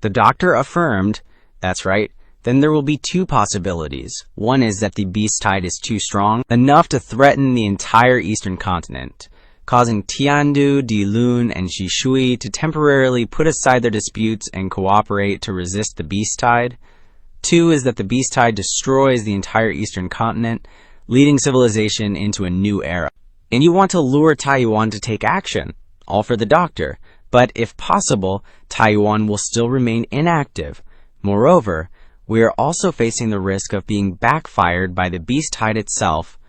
The doctor affirmed, that's right, then there will be two possibilities. One is that the beast tide is too strong, enough to threaten the entire Eastern continent, causing Tiandu, Dilun, and Shishui to temporarily put aside their disputes and cooperate to resist the beast tide. Two is that the beast tide destroys the entire Eastern continent, leading civilization into a new era. And you want to lure Taiwan to take action, all for the doctor. But if possible, Taiwan will still remain inactive. Moreover, we are also facing the risk of being backfired by the beast tide itself.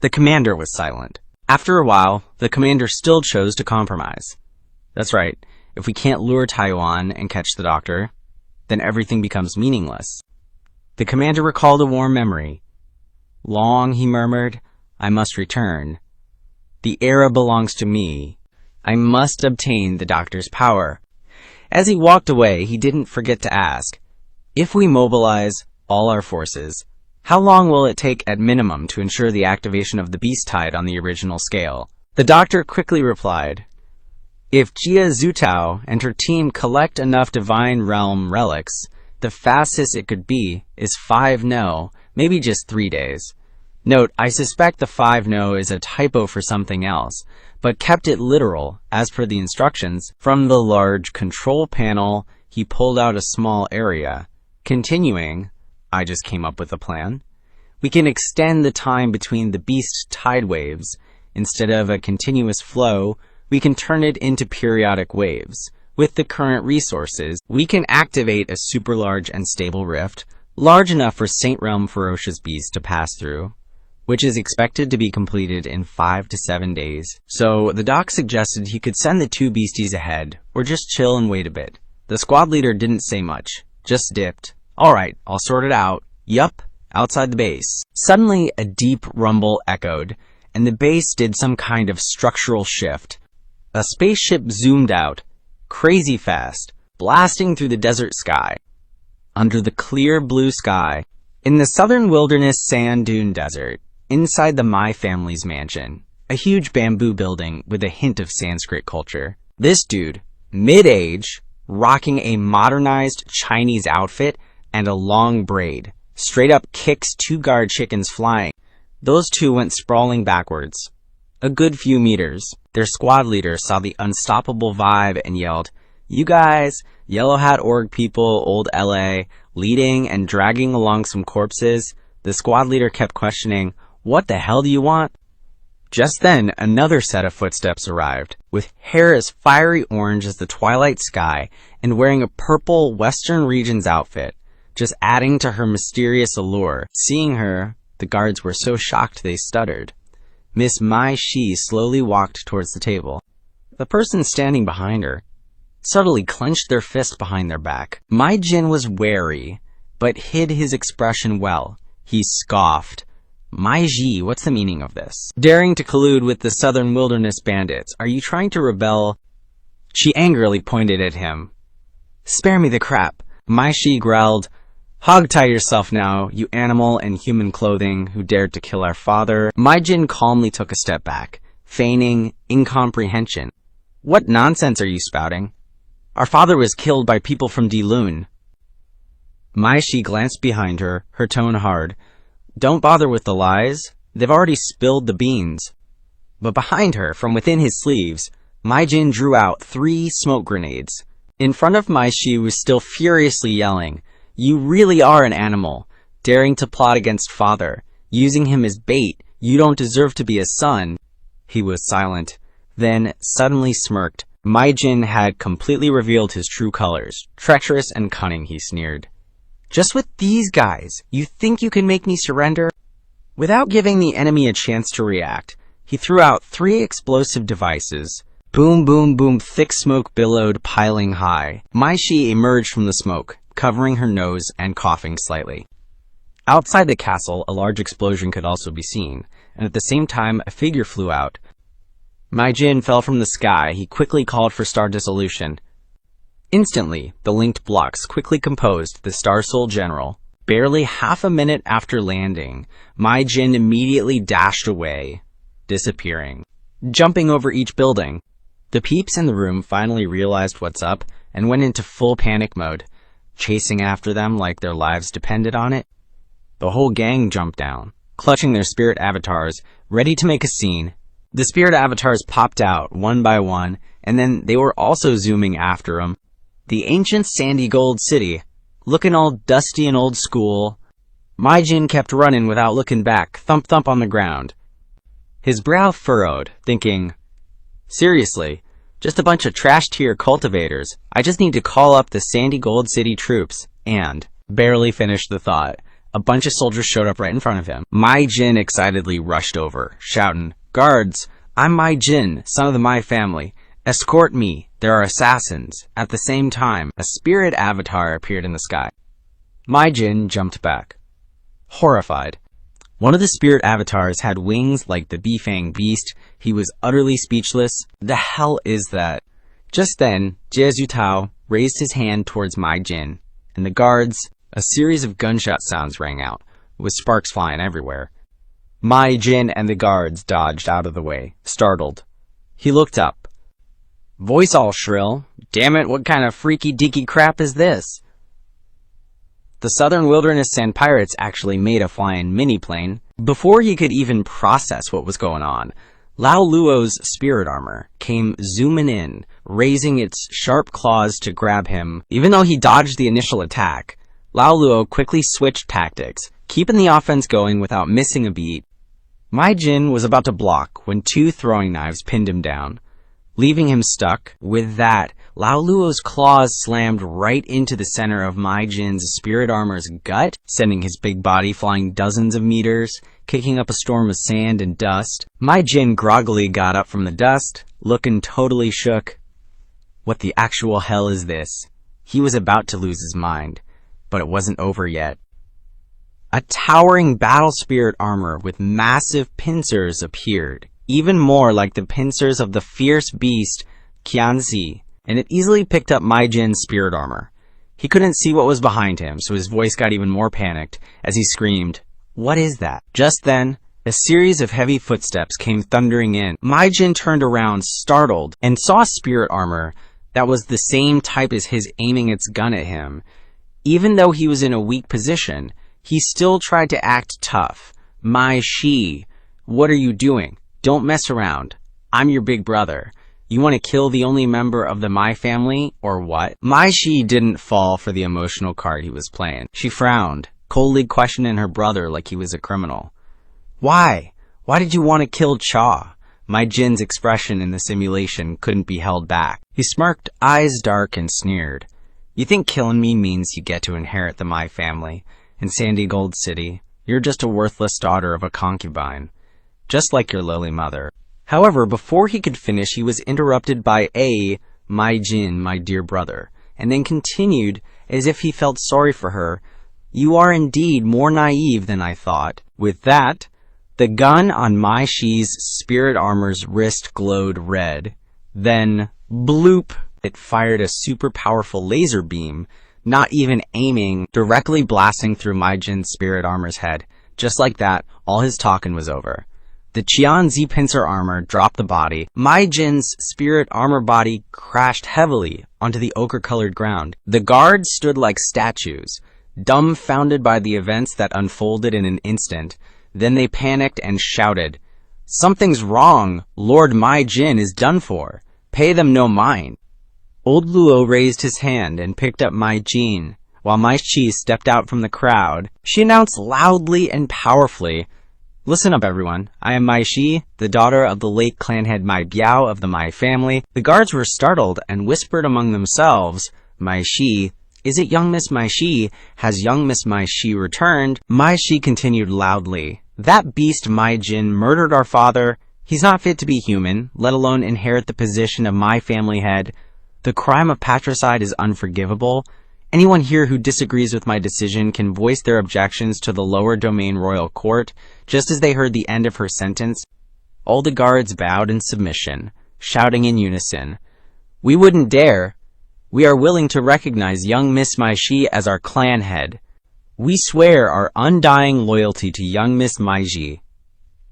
The commander was silent. After a while, the commander still chose to compromise. That's right, if we can't lure Taiwan and catch the doctor, then everything becomes meaningless. The commander recalled a warm memory. Long, he murmured, I must return. The era belongs to me. I must obtain the doctor's power. As he walked away, he didn't forget to ask, if we mobilize all our forces, how long will it take at minimum to ensure the activation of the beast tide on the original scale? The doctor quickly replied, if Jia Zutao and her team collect enough divine realm relics, the fastest it could be is 5 no, maybe just 3 days. Note, I suspect the 5 no is a typo for something else, but kept it literal, as per the instructions. From the large control panel, he pulled out a small area. Continuing, I just came up with a plan. We can extend the time between the beast tide waves. Instead of a continuous flow, we can turn it into periodic waves. With the current resources, we can activate a super large and stable rift, large enough for Saint Realm ferocious beasts to pass through, which is expected to be completed in 5 to 7 days. So the doc suggested he could send the 2 beasties ahead, or just chill and wait a bit. The squad leader didn't say much, just dipped. Alright, I'll sort it out. Yup, outside the base. Suddenly, a deep rumble echoed, and the base did some kind of structural shift. A spaceship zoomed out, crazy fast, blasting through the desert sky. Under the clear blue sky, in the southern wilderness sand dune desert, inside the Mai family's mansion, a huge bamboo building with a hint of Sanskrit culture. This dude, mid-age, rocking a modernized Chinese outfit and a long braid, straight up kicks 2 guard chickens flying. Those 2 went sprawling backwards. A good few meters. Their squad leader saw the unstoppable vibe and yelled, you guys, Yellow hat org people, old LA, leading and dragging along some corpses. The squad leader kept questioning, "What the hell do you want?" Just then, another set of footsteps arrived, with hair as fiery orange as the twilight sky and wearing a purple Western Regions outfit, just adding to her mysterious allure. Seeing her, the guards were so shocked they stuttered. Miss Mai Shi slowly walked towards the table. The person standing behind her subtly clenched their fist behind their back. Mai Jin was wary, but hid his expression well. He scoffed. "Mai Ji, what's the meaning of this? Daring to collude with the Southern Wilderness bandits. Are you trying to rebel?" She angrily pointed at him. "Spare me the crap." Mai Shi growled, "Hog-tie yourself now, you animal in human clothing who dared to kill our father." Mai Jin calmly took a step back, feigning incomprehension. "What nonsense are you spouting? Our father was killed by people from Dilun." Mai Shi glanced behind her, her tone hard. "Don't bother with the lies. They've already spilled the beans." But behind her, from within his sleeves, Mai Jin drew out 3 smoke grenades. In front of Mai Shi was still furiously yelling, "You really are an animal, daring to plot against father, using him as bait. You don't deserve to be a son." He was silent, then suddenly smirked. Mai Jin had completely revealed his true colors. "Treacherous and cunning," he sneered. "Just with these guys, you think you can make me surrender?" Without giving the enemy a chance to react, he threw out 3 explosive devices. Boom, boom, boom, thick smoke billowed, piling high. Mai Shi emerged from the smoke, covering her nose and coughing slightly. Outside the castle, a large explosion could also be seen, and at the same time, a figure flew out. Mai Jin fell from the sky. He quickly called for star dissolution. Instantly, the linked blocks quickly composed the Star Soul General. Barely half a minute after landing, Mai Jin immediately dashed away, disappearing, jumping over each building. The peeps in the room finally realized what's up and went into full panic mode, chasing after them like their lives depended on it. The whole gang jumped down, clutching their spirit avatars, ready to make a scene. The spirit avatars popped out one by one, and then they were also zooming after them. The ancient sandy gold city, looking all dusty and old school. Mai Jin kept running without looking back, thump thump on the ground. His brow furrowed, thinking, seriously, just a bunch of trash-tier cultivators. I just need to call up the sandy gold city troops, and, barely finished the thought, a bunch of soldiers showed up right in front of him. Mai Jin excitedly rushed over, shouting, "Guards, I'm Mai Jin, son of the Mai family. Escort me, there are assassins." At the same time, a spirit avatar appeared in the sky. Mai Jin jumped back, horrified. One of the spirit avatars had wings like the Bifang beast. He was utterly speechless. The hell is that? Just then, Jie Zutao raised his hand towards Mai Jin, and the guards, a series of gunshot sounds rang out, with sparks flying everywhere. Mai Jin and the guards dodged out of the way, startled. He looked up. Voice all shrill. "Damn it, what kind of freaky-deaky crap is this?" The Southern Wilderness Sand Pirates actually made a flying mini-plane. Before he could even process what was going on, Lao Luo's spirit armor came zooming in, raising its sharp claws to grab him. Even though he dodged the initial attack, Lao Luo quickly switched tactics, keeping the offense going without missing a beat. Mai Jin was about to block when 2 throwing knives pinned him down, leaving him stuck. With that, Lao Luo's claws slammed right into the center of Mai Jin's spirit armor's gut, sending his big body flying dozens of meters, kicking up a storm of sand and dust. Mai Jin groggily got up from the dust, looking totally shook. What the actual hell is this? He was about to lose his mind, but it wasn't over yet. A towering battle spirit armor with massive pincers appeared, even more like the pincers of the fierce beast Qianzi, and it easily picked up Mai Jin's spirit armor. He couldn't see what was behind him, so his voice got even more panicked as he screamed, "What is that?" Just then, a series of heavy footsteps came thundering in. Mai Jin turned around, startled, and saw spirit armor that was the same type as his aiming its gun at him. Even though he was in a weak position, he still tried to act tough. "Mai Shi, what are you doing? Don't mess around. I'm your big brother." You want to kill the only member of the Mai family, or what? Mai Shi didn't fall for the emotional card he was playing. She frowned, coldly questioning her brother like he was a criminal. Why? Why did you want to kill Cha? Mai Jin's expression in the simulation couldn't be held back. He smirked, eyes dark, and sneered. You think killing me means you get to inherit the Mai family in Sandy Gold City? You're just a worthless daughter of a concubine, just like your lowly mother. However, before he could finish, he was interrupted by Mai Jin, my dear brother, and then continued as if he felt sorry for her. You are indeed more naive than I thought. With that, the gun on Mai Shi's spirit armor's wrist glowed red. Then, bloop, it fired a super powerful laser beam, not even aiming, directly blasting through Mai Jin's spirit armor's head. Just like that, all his talking was over. The Qianzi pincer armor dropped the body. Mai Jin's spirit armor body crashed heavily onto the ochre-colored ground. The guards stood like statues, dumbfounded by the events that unfolded in an instant. Then they panicked and shouted, "Something's wrong! Lord Mai Jin is done for! Pay them no mind!" Old Luo raised his hand and picked up Mai Jin. While Mai Shi stepped out from the crowd, she announced loudly and powerfully, "Listen up, everyone. I am Mai Shi, the daughter of the late clan head Mai Biao of the Mai family." The guards were startled and whispered among themselves, "Mai Shi? Is it young Miss Mai Shi? Has young Miss Mai Shi returned?" Mai Shi continued loudly, "That beast Mai Jin murdered our father. He's not fit to be human, let alone inherit the position of my family head. The crime of patricide is unforgivable. Anyone here who disagrees with my decision can voice their objections to the lower domain royal court." Just as they heard the end of her sentence, all the guards bowed in submission, shouting in unison, "We wouldn't dare. We are willing to recognize young Miss Mai Shi as our clan head. We swear our undying loyalty to young Miss Mai Ji."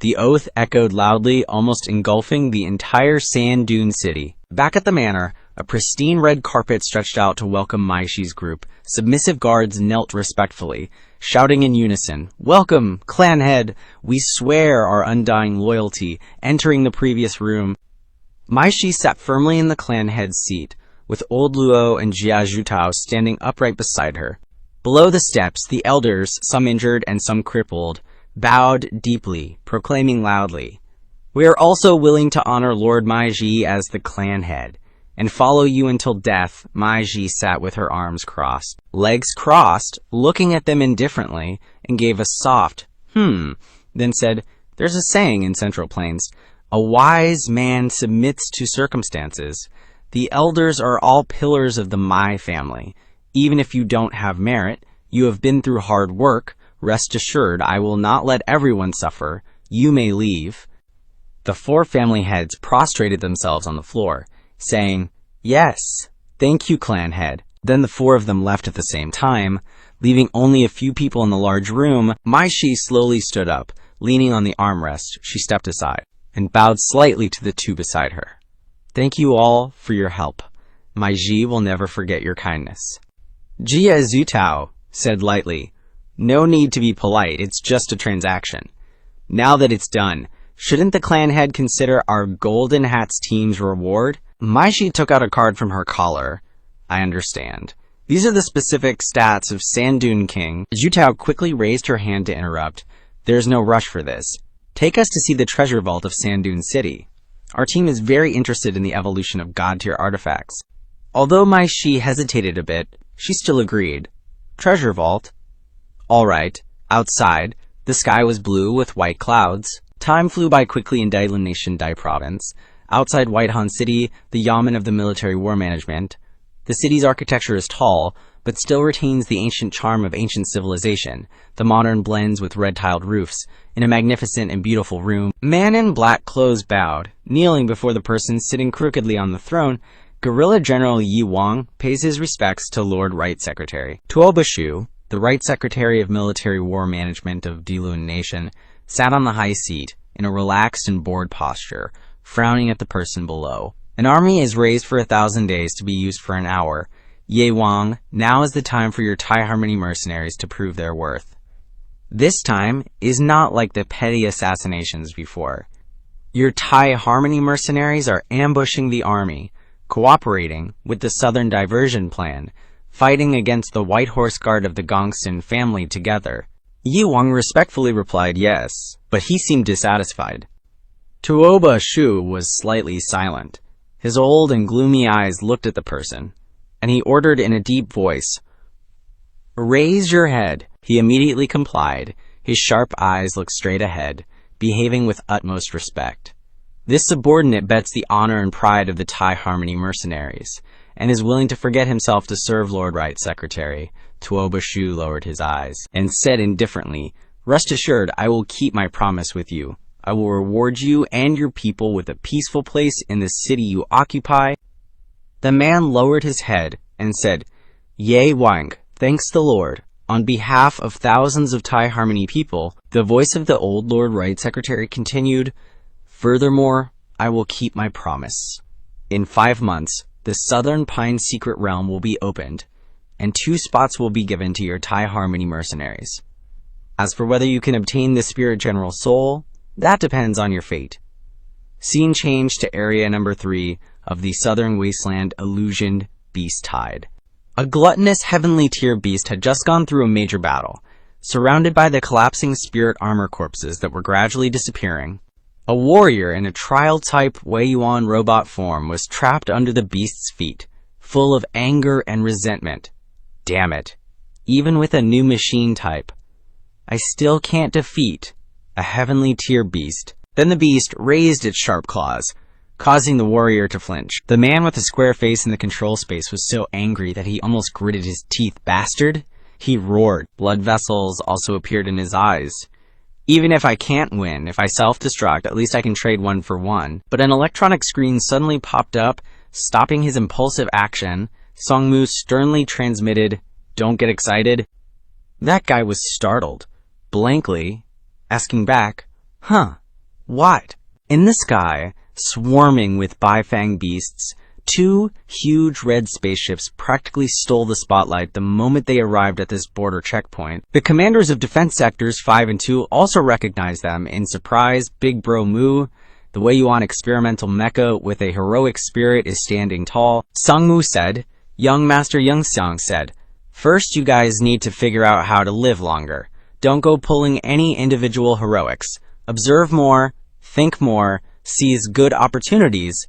The oath echoed loudly, almost engulfing the entire sand dune city. Back at the manor, a pristine red carpet stretched out to welcome Mai Shi's group. Submissive guards knelt respectfully, shouting in unison, "Welcome, clan head! We swear our undying loyalty." Entering the previous room, Mai Shi sat firmly in the clan head's seat, with old Luo and Jia Zhutao standing upright beside her. Below the steps, the elders, some injured and some crippled, bowed deeply, proclaiming loudly, "We are also willing to honor Lord Mai Ji as the clan head, and follow you until death." Mai Ji sat with her arms crossed, legs crossed, looking at them indifferently, and gave a soft, then said, "There's a saying in Central Plains, a wise man submits to circumstances. The elders are all pillars of the Mai family. Even if you don't have merit, you have been through hard work. Rest assured, I will not let everyone suffer. You may leave." The four family heads prostrated themselves on the floor, saying, "Yes, thank you, clan head." Then the four of them left at the same time, leaving only a few people in the large room. Mai Shi slowly stood up, leaning on the armrest. She stepped aside and bowed slightly to the two beside her. "Thank you all for your help. Mai Ji will never forget your kindness." Jia Zutao said lightly, "No need to be polite, it's just a transaction. Now that it's done, shouldn't the clan head consider our Golden Hats team's reward?" Mai Shi took out a card from her collar. "I understand. These are the specific stats of Sand Dune King." Zhutao quickly raised her hand to interrupt. "There's no rush for this. Take us to see the treasure vault of Sand Dune City. Our team is very interested in the evolution of god-tier artifacts." Although Mai Shi hesitated a bit, she still agreed. "Treasure vault? All right." Outside, the sky was blue with white clouds. Time flew by quickly in Dailan Nation Dai Province. Outside Whitehan City, the yamen of the military war management. The city's architecture is tall, but still retains the ancient charm of ancient civilization. The modern blends with red-tiled roofs. In a magnificent and beautiful room, man in black clothes bowed, kneeling before the person sitting crookedly on the throne. Guerrilla General Yi Wang pays his respects to Lord Right Secretary. Tuo Bashu, the Right Secretary of Military War Management of Dilun Nation, sat on the high seat in a relaxed and bored posture, frowning at the person below. An army is raised for 1,000 days to be used for an hour. Ye Wang, now is the time for your Tai Harmony mercenaries to prove their worth. This time is not like the petty assassinations before. Your Thai Harmony mercenaries are ambushing the army, cooperating with the Southern Diversion Plan, fighting against the White Horse Guard of the Gongsun family together. Yunxiang respectfully replied yes, but he seemed dissatisfied. Tuoba Shu was slightly silent. His old and gloomy eyes looked at the person, and he ordered in a deep voice, "Raise your head." He immediately complied. His sharp eyes looked straight ahead, behaving with utmost respect. This subordinate bets the honor and pride of the Thai Harmony mercenaries, and is willing to forget himself to serve Lord Right Secretary. Tuoba Shu lowered his eyes and said indifferently, "Rest assured, I will keep my promise with you. I will reward you and your people with a peaceful place in the city you occupy." The man lowered his head and said, "Ye Wang, thanks the Lord. On behalf of thousands of Thai Harmony people," the voice of the old Lord Right Secretary continued, "Furthermore, I will keep my promise. In 5 months, the Southern Pine Secret Realm will be opened, and 2 spots will be given to your Thai Harmony mercenaries. As for whether you can obtain the Spirit General Soul, that depends on your fate." Scene change to area number 3 of the Southern Wasteland Illusioned Beast Tide. A gluttonous heavenly tier beast had just gone through a major battle, surrounded by the collapsing spirit armor corpses that were gradually disappearing. A warrior in a trial-type Wei Yuan robot form was trapped under the beast's feet, full of anger and resentment. Damn it. Even with a new machine type, I still can't defeat a heavenly tier beast. Then the beast raised its sharp claws, causing the warrior to flinch. The man with the square face in the control space was so angry that he almost gritted his teeth. "Bastard!" he roared. Blood vessels also appeared in his eyes. "Even if I can't win, if I self-destruct, at least I can trade 1 for 1. But an electronic screen suddenly popped up, stopping his impulsive action. Songmu sternly transmitted, "Don't get excited." That guy was startled, blankly, asking back, "Huh, what?" In the sky, swarming with Bifang beasts, 2 huge red spaceships practically stole the spotlight the moment they arrived at this border checkpoint. The commanders of defense sectors 5 and 2 also recognized them. In surprise, Big Bro Mu, the Wei Yuan experimental mecha with a heroic spirit, is standing tall. Songmu said. Young Master Yunxiang said, "First, you guys need to figure out how to live longer. Don't go pulling any individual heroics. Observe more, think more, seize good opportunities,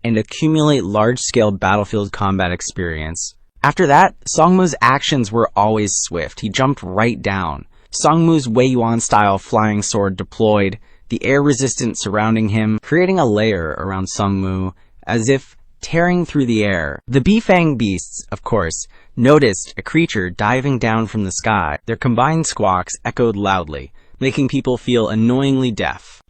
and accumulate large-scale battlefield combat experience." After that, Songmu's actions were always swift. He jumped right down. Songmu's Wei Yuan-style flying sword deployed, the air resistance surrounding him, creating a layer around Songmu, as if tearing through the air. The Bifang beasts, of course, noticed a creature diving down from the sky. Their combined squawks echoed loudly, making people feel annoyingly deaf.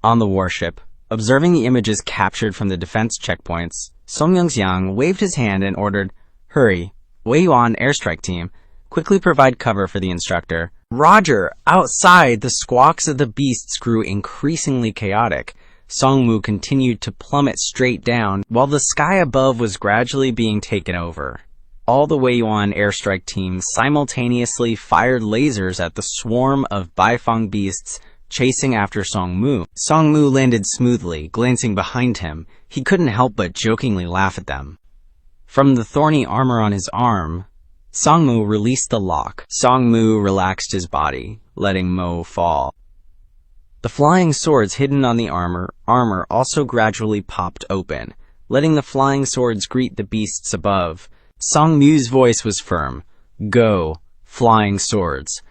On the warship, observing the images captured from the defense checkpoints, Yunxiang waved his hand and ordered, "Hurry, Wei Yuan airstrike team, quickly provide cover for the instructor." "Roger!" Outside, the squawks of the beasts grew increasingly chaotic. Songmu continued to plummet straight down, while the sky above was gradually being taken over. All the Wei Yuan airstrike teams simultaneously fired lasers at the swarm of Bifang beasts chasing after Songmu. Songmu landed smoothly, glancing behind him. He couldn't help but jokingly laugh at them. From the thorny armor on his arm, Songmu released the lock. Songmu relaxed his body, letting Mo fall. The flying swords hidden on the armor also gradually popped open, letting the flying swords greet the beasts above. Songmu's voice was firm. "Go, flying swords."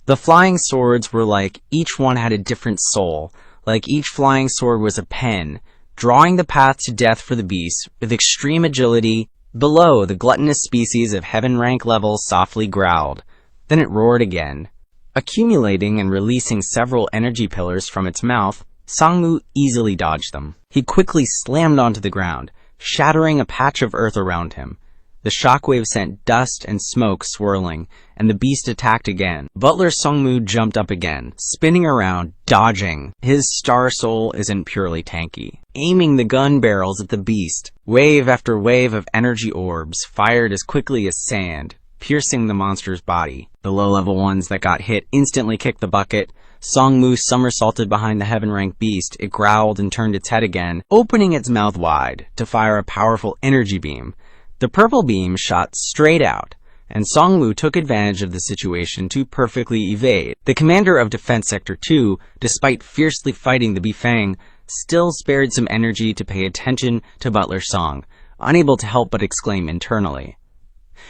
The flying swords were like each one had a different soul, like each flying sword was a pen, drawing the path to death for the beasts with extreme agility. Below, the gluttonous species of heaven rank level softly growled. Then it roared again. Accumulating and releasing several energy pillars from its mouth, Songmu easily dodged them. He quickly slammed onto the ground, shattering a patch of earth around him. The shockwave sent dust and smoke swirling, and the beast attacked again. Butler Songmu jumped up again, spinning around, dodging. His star soul isn't purely tanky. Aiming the gun barrels at the beast, wave after wave of energy orbs fired as quickly as sand, piercing the monster's body. The low-level ones that got hit instantly kicked the bucket. Songmu somersaulted behind the heaven-rank beast. It growled and turned its head again, opening its mouth wide to fire a powerful energy beam. The purple beam shot straight out, and Songmu took advantage of the situation to perfectly evade. The commander of Defense Sector 2, despite fiercely fighting the Bifang, still spared some energy to pay attention to Butler Song, unable to help but exclaim internally.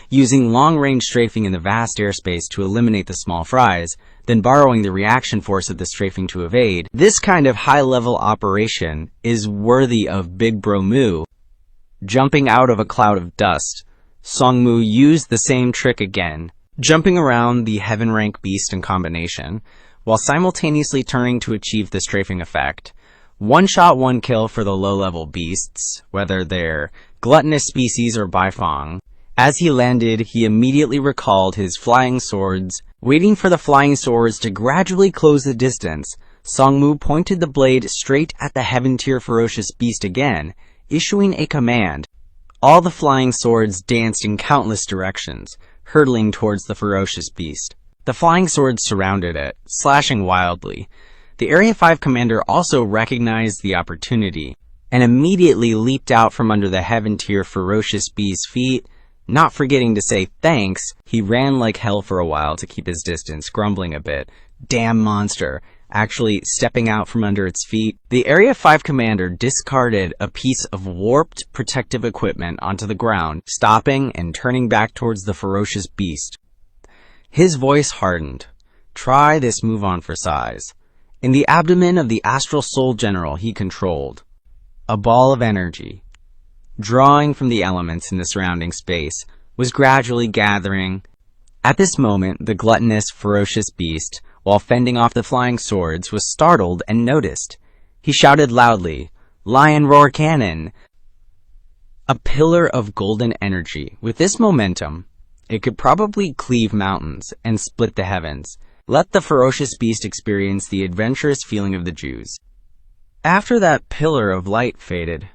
Using long-range strafing in the vast airspace to eliminate the small fries, then borrowing the reaction force of the strafing to evade, this kind of high-level operation is worthy of Big Bro Mu. Jumping out of a cloud of dust, Songmu used the same trick again, jumping around the heaven-rank beast in combination, while simultaneously turning to achieve the strafing effect. One shot, one kill for the low-level beasts, whether they're gluttonous species or Bifang. As he landed, he immediately recalled his flying swords. Waiting for the flying swords to gradually close the distance, Songmu pointed the blade straight at the heaven-tier ferocious beast again, issuing a command. All the flying swords danced in countless directions, hurtling towards the ferocious beast. The flying swords surrounded it, slashing wildly. The Area 5 commander also recognized the opportunity, and immediately leaped out from under the heaven-tier ferocious beast's feet. Not forgetting to say thanks, he ran like hell for a while to keep his distance, grumbling a bit. Damn monster, actually stepping out from under its feet. The Area 5 commander discarded a piece of warped protective equipment onto the ground, stopping and turning back towards the ferocious beast. His voice hardened. Try this move on for size. In the abdomen of the astral soul general he controlled, a ball of energy, drawing from the elements in the surrounding space, was gradually gathering. At this moment, the gluttonous, ferocious beast, while fending off the flying swords, was startled and noticed. He shouted loudly, "Lion Roar Cannon!" A pillar of golden energy. With this momentum, it could probably cleave mountains and split the heavens. Let the ferocious beast experience the adventurous feeling of the Jews. After that pillar of light faded,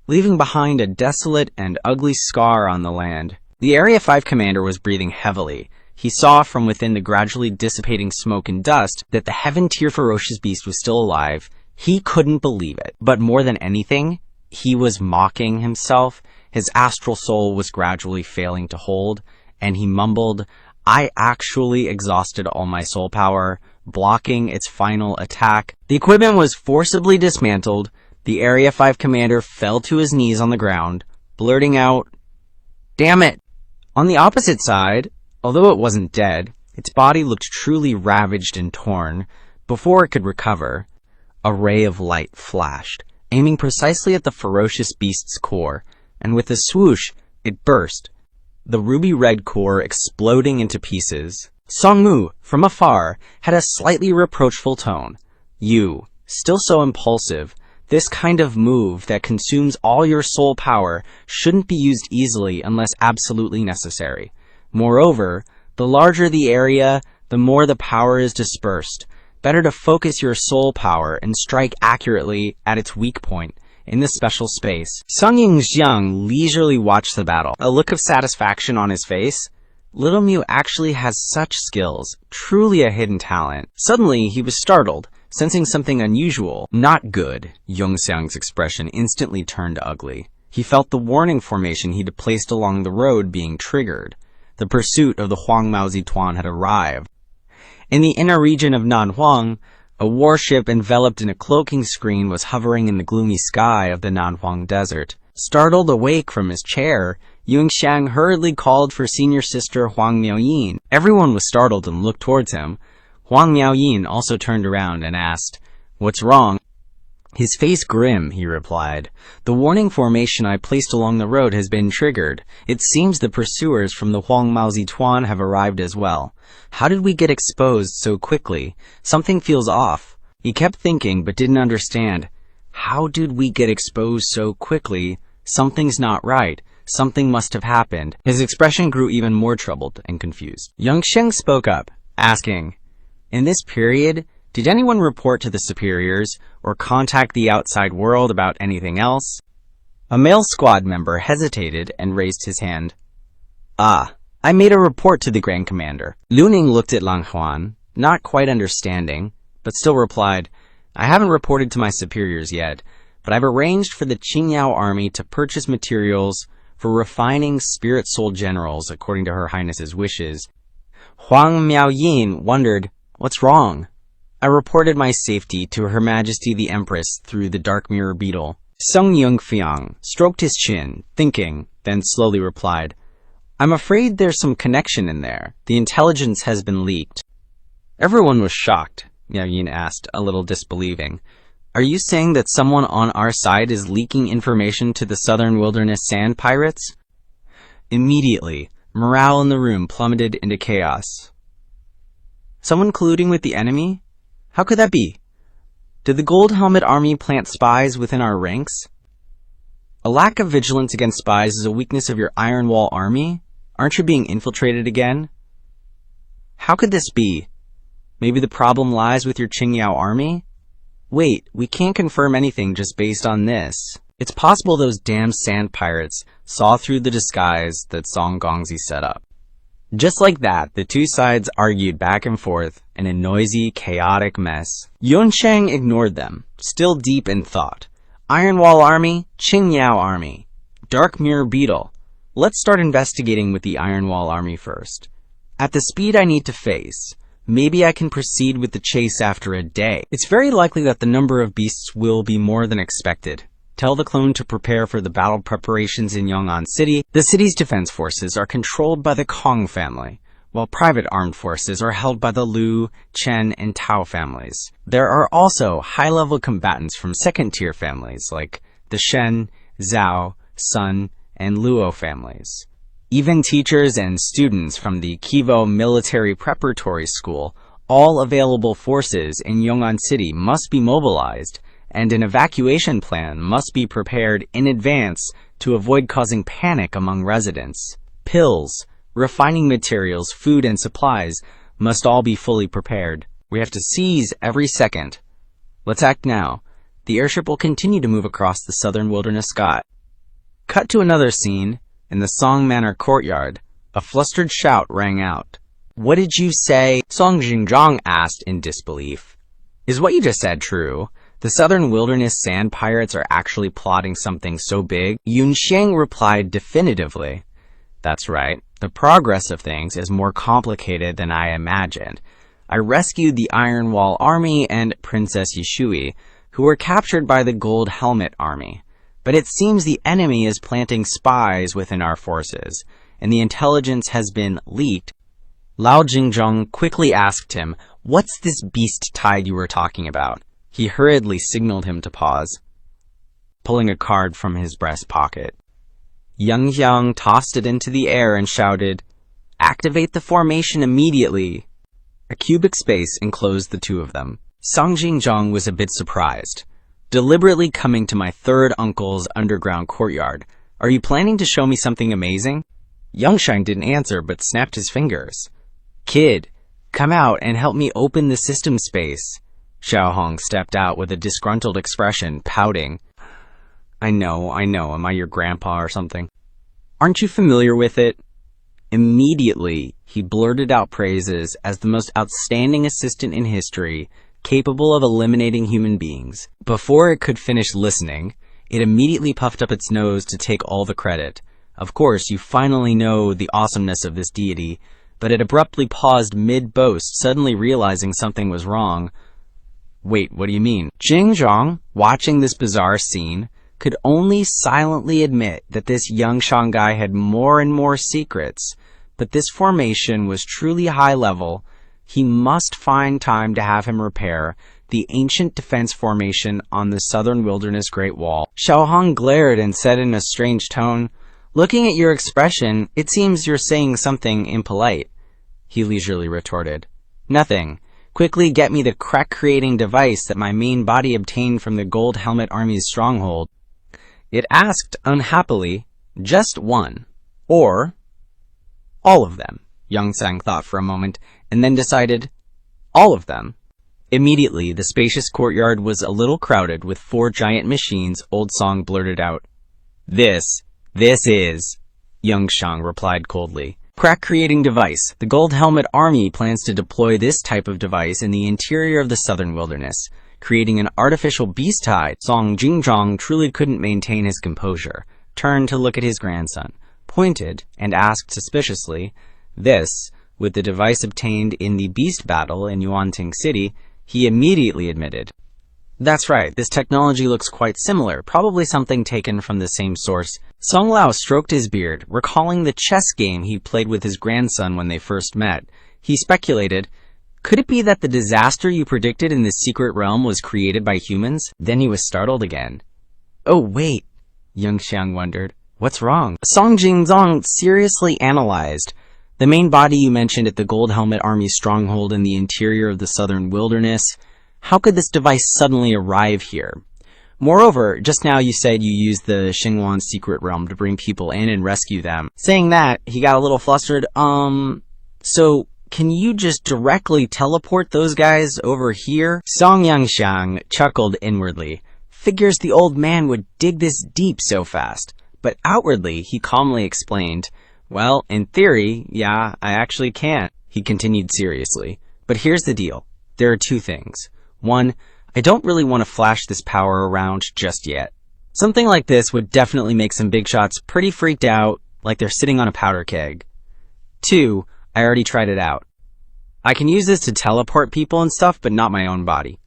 leaving behind a desolate and ugly scar on the land, the Area 5 commander was breathing heavily. He saw from within the gradually dissipating smoke and dust that the heaven-tier ferocious beast was still alive. He couldn't believe it. But more than anything, he was mocking himself. His astral soul was gradually failing to hold, and he mumbled, "I actually exhausted all my soul power," blocking its final attack. The equipment was forcibly dismantled. The Area 5 commander fell to his knees on the ground, blurting out, "Damn it!" On the opposite side, although it wasn't dead, its body looked truly ravaged and torn. Before it could recover, a ray of light flashed, aiming precisely at the ferocious beast's core, and with a swoosh, it burst, the ruby-red core exploding into pieces. Songmu, from afar, had a slightly reproachful tone. "You, still so impulsive. This kind of move that consumes all your soul power shouldn't be used easily unless absolutely necessary. Moreover, the larger the area, the more the power is dispersed. Better to focus your soul power and strike accurately at its weak point in this special space." Yunxiang leisurely watched the battle, a look of satisfaction on his face. Little Mew actually has such skills, truly a hidden talent. Suddenly, he was startled, sensing something unusual. Not good. Yunxiang's expression instantly turned ugly. He felt the warning formation he'd placed along the road being triggered. The pursuit of the Huang Maozituan had arrived. In the inner region of Nanhuang, a warship enveloped in a cloaking screen was hovering in the gloomy sky of the Nanhuang desert. Startled awake from his chair, Yunxiang hurriedly called for senior sister Huang Miaoyin. Everyone was startled and looked towards him. Huang Miaoyin also turned around and asked, "What's wrong?" His face grim, he replied. "The warning formation I placed along the road has been triggered. It seems the pursuers from the Huang Maozituan have arrived as well. How did we get exposed so quickly? Something feels off." He kept thinking but didn't understand. How did we get exposed so quickly? Something's not right. Something must have happened. His expression grew even more troubled and confused. Yunxiang spoke up, asking, "In this period, did anyone report to the superiors or contact the outside world about anything else?" A male squad member hesitated and raised his hand. I made a report to the Grand Commander." Luning looked at Lang Huan, not quite understanding, but still replied, I haven't reported to my superiors yet, but I've arranged for the Qingyao army to purchase materials for refining spirit soul generals according to Her Highness's wishes. Huang Miaoyin wondered, what's wrong? I reported my safety to Her Majesty the Empress through the Dark Mirror Beetle. Sung Yunxiang stroked his chin, thinking, then slowly replied, I'm afraid there's some connection in there. The intelligence has been leaked. Everyone was shocked. Miaoyin asked, a little disbelieving. Are you saying that someone on our side is leaking information to the Southern Wilderness Sand Pirates? Immediately, morale in the room plummeted into chaos. Someone colluding with the enemy? How could that be? Did the Gold Helmet Army plant spies within our ranks? A lack of vigilance against spies is a weakness of your Iron Wall Army? Aren't you being infiltrated again? How could this be? Maybe the problem lies with your Qingyao army? Wait, we can't confirm anything just based on this. It's possible those damn sand pirates saw through the disguise that Song Gongzi set up. Just like that, the two sides argued back and forth in a noisy, chaotic mess. Yunxiang ignored them, still deep in thought. Iron Wall Army, Qingyao Army, Dark Mirror Beetle. Let's start investigating with the Iron Wall Army first. At the speed I need to face, maybe I can proceed with the chase after a day. It's very likely that the number of beasts will be more than expected. Tell the clone to prepare for the battle preparations in Yong'an City. The city's defense forces are controlled by the Kong family, while private armed forces are held by the Liu, Chen, and Tao families. There are also high-level combatants from second-tier families like the Shen, Zhao, Sun, and Luo families. Even teachers and students from the Kivo Military Preparatory School, all available forces in Yong'an City must be mobilized, and an evacuation plan must be prepared in advance to avoid causing panic among residents. Pills, refining materials, food, and supplies must all be fully prepared. We have to seize every second. Let's act now. The airship will continue to move across the southern wilderness sky. Cut to another scene. In the Song Manor courtyard, a flustered shout rang out. What did you say? Song Xingzhang asked in disbelief. Is what you just said true? The Southern Wilderness Sand Pirates are actually plotting something so big? Yunxiang replied definitively. That's right. The progress of things is more complicated than I imagined. I rescued the Iron Wall Army and Princess Yishui, who were captured by the Gold Helmet Army. But it seems the enemy is planting spies within our forces, and the intelligence has been leaked. Lao Jingzhong quickly asked him, what's this beast tide you were talking about? He hurriedly signaled him to pause, pulling a card from his breast pocket. Yunxiang tossed it into the air and shouted, activate the formation immediately. A cubic space enclosed the two of them. Song Jingzhong was a bit surprised. Deliberately coming to my third uncle's underground courtyard. Are you planning to show me something amazing? Yunxiang didn't answer, but snapped his fingers. Kid, come out and help me open the system space. Xiaohong stepped out with a disgruntled expression, pouting. I know, am I your grandpa or something? Aren't you familiar with it? Immediately, he blurted out praises as the most outstanding assistant in history, capable of eliminating human beings. Before it could finish listening, it immediately puffed up its nose to take all the credit. Of course, you finally know the awesomeness of this deity, but it abruptly paused mid-boast, suddenly realizing something was wrong. Wait, what do you mean? Jingzhong, watching this bizarre scene, could only silently admit that this Yunxiang guy had more and more secrets, but this formation was truly high level. He must find time to have him repair the ancient defense formation on the southern wilderness Great Wall. Xiaohong glared and said in a strange tone, looking at your expression, it seems you're saying something impolite. He leisurely retorted, nothing. Quickly get me the crack-creating device that my main body obtained from the Gold Helmet Army's stronghold. It asked, unhappily, just one, or all of them. Yunxiang thought for a moment, and then decided, all of them. Immediately, the spacious courtyard was a little crowded with 4 giant machines. Old Song blurted out, This is, Yunxiang replied coldly. Crack creating device. The Gold Helmet Army plans to deploy this type of device in the interior of the southern wilderness, creating an artificial beast hide. Song Jingjong truly couldn't maintain his composure, turned to look at his grandson, pointed, and asked suspiciously, "This, with the device obtained in the beast battle in Yuanting City," he immediately admitted. "That's right, this technology looks quite similar, probably something taken from the same source." Song Lao stroked his beard, recalling the chess game he played with his grandson when they first met. He speculated, "Could it be that the disaster you predicted in this secret realm was created by humans?" Then he was startled again. "Oh, wait," Yunxiang wondered. "What's wrong?" Song Jingzong seriously analyzed. "The main body you mentioned at the Gold Helmet Army stronghold in the interior of the southern wilderness. How could this device suddenly arrive here? Moreover, just now you said you used the Xinghuan secret realm to bring people in and rescue them." Saying that, he got a little flustered. So can you just directly teleport those guys over here?" Song Yunxiang chuckled inwardly. Figures the old man would dig this deep so fast. But outwardly, he calmly explained, "Well, in theory, yeah, I actually can." He continued seriously. "But here's the deal. There are two things. One, I don't really want to flash this power around just yet. Something like this would definitely make some big shots pretty freaked out, like they're sitting on a powder keg. Two, I already tried it out. I can use this to teleport people and stuff, but not my own body.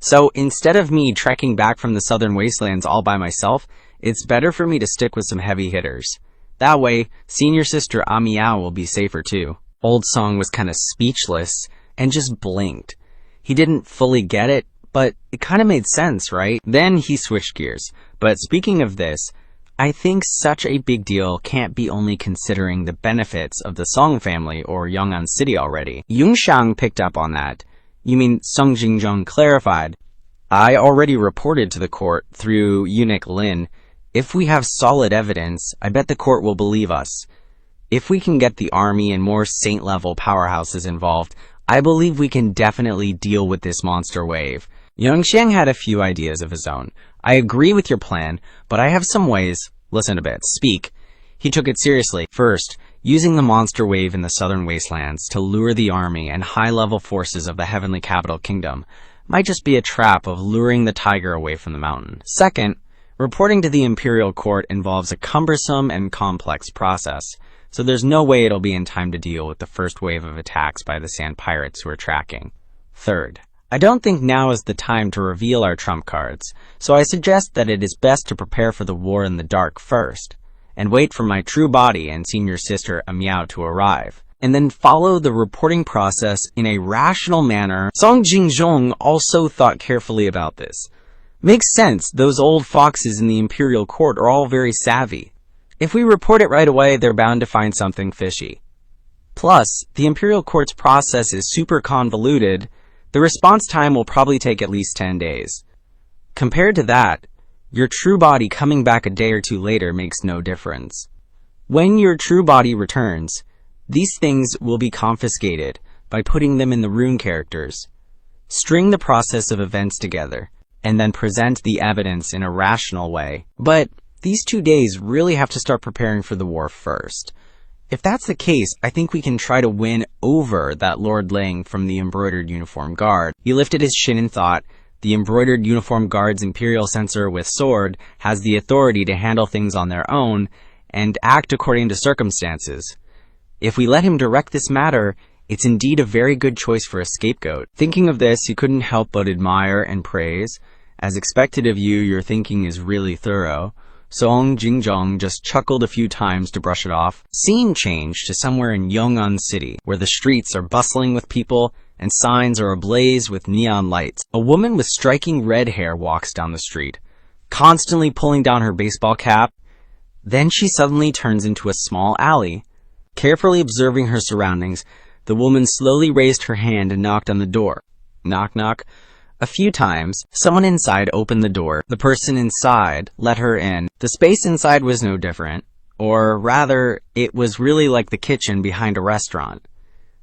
So instead of me trekking back from the southern wastelands all by myself, it's better for me to stick with some heavy hitters. That way, senior sister Amiao will be safer too." Old Song was kind of speechless and just blinked. He didn't fully get it, but it kind of made sense, right? Then he switched gears. "But speaking of this, I think such a big deal can't be only considering the benefits of the Song family or Yong'an City already." Yunxiang picked up on that. "You mean," Song Jingjong clarified, "I already reported to the court through eunuch Lin. If we have solid evidence, I bet the court will believe us. If we can get the army and more saint-level powerhouses involved, I believe we can definitely deal with this monster wave." Yunxiang had a few ideas of his own. "I agree with your plan, but I have some ways." "Listen a bit. Speak." He took it seriously. "First, using the monster wave in the southern wastelands to lure the army and high-level forces of the heavenly capital kingdom might just be a trap of luring the tiger away from the mountain. Second, reporting to the imperial court involves a cumbersome and complex process, so there's no way it'll be in time to deal with the first wave of attacks by the sand pirates who are tracking. Third, I don't think now is the time to reveal our trump cards, so I suggest that it is best to prepare for the war in the dark first, and wait for my true body and senior sister Amiao to arrive, and then follow the reporting process in a rational manner." Song Jingjong also thought carefully about this. "Makes sense, those old foxes in the imperial court are all very savvy. If we report it right away, they're bound to find something fishy. Plus, the imperial court's process is super convoluted. The response time will probably take at least 10 days. Compared to that, your true body coming back a day or two later makes no difference. When your true body returns, these things will be confiscated by putting them in the rune characters. String the process of events together, and then present the evidence in a rational way. But these 2 days really have to start preparing for the war first. If that's the case, I think we can try to win over that Lord Ling from the embroidered uniform guard." He lifted his chin in thought. "The embroidered uniform guard's imperial censor with sword has the authority to handle things on their own and act according to circumstances. If we let him direct this matter, it's indeed a very good choice for a scapegoat." Thinking of this, he couldn't help but admire and praise. "As expected of you, your thinking is really thorough." Song Jingjong just chuckled a few times to brush it off. Scene changed to somewhere in Yong'an City, where the streets are bustling with people and signs are ablaze with neon lights. A woman with striking red hair walks down the street, constantly pulling down her baseball cap. Then she suddenly turns into a small alley. Carefully observing her surroundings, the woman slowly raised her hand and knocked on the door. Knock, knock. A few times, someone inside opened the door. The person inside let her in. The space inside was no different, or rather, it was really like the kitchen behind a restaurant.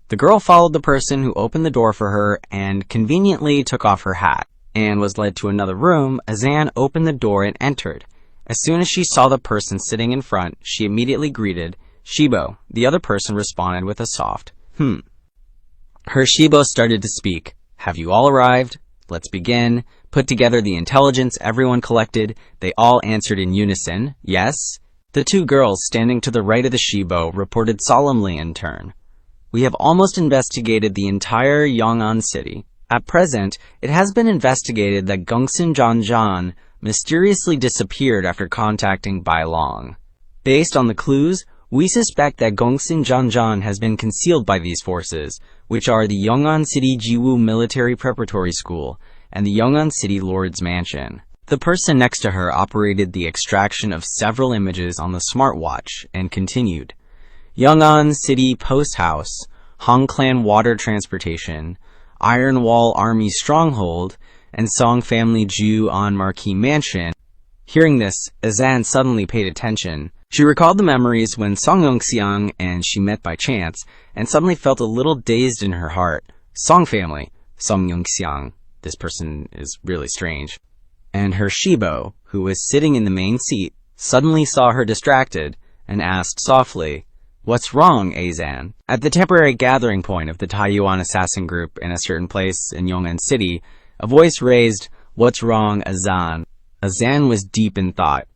The girl followed the person who opened the door for her and conveniently took off her hat, and was led to another room. Azan opened the door and entered. As soon as she saw the person sitting in front, she immediately greeted. Shibo, the other person responded with a soft, Her Shibo started to speak. Have you all arrived? Let's begin. Put together the intelligence everyone collected. They all answered in unison, yes. The two girls standing to the right of the Shibo reported solemnly in turn. We have almost investigated the entire Yunxiang city. At present, it has been investigated that Gongsun Zhanzhan mysteriously disappeared after contacting Bai Long. Based on the clues, we suspect that Gongsun Zhanzhan has been concealed by these forces, which are the Yunxiang City Jiwu Military Preparatory School and the Yunxiang City Lord's Mansion. The person next to her operated the extraction of several images on the smartwatch and continued. Yunxiang City Post House, Hong Clan Water Transportation, Iron Wall Army Stronghold, and Song Family Ju on Marquee Mansion. Hearing this, Azan suddenly paid attention. She recalled the memories when Song Yunxiang and she met by chance, and suddenly felt a little dazed in her heart. Song Family, Song Yunxiang, this person is really strange, and her Shibo, who was sitting in the main seat, suddenly saw her distracted and asked softly, What's wrong, Azan? At the temporary gathering point of the Taiyuan assassin group in a certain place in Yunxiang City, a voice raised, What's wrong, Azan? Azan was deep in thought,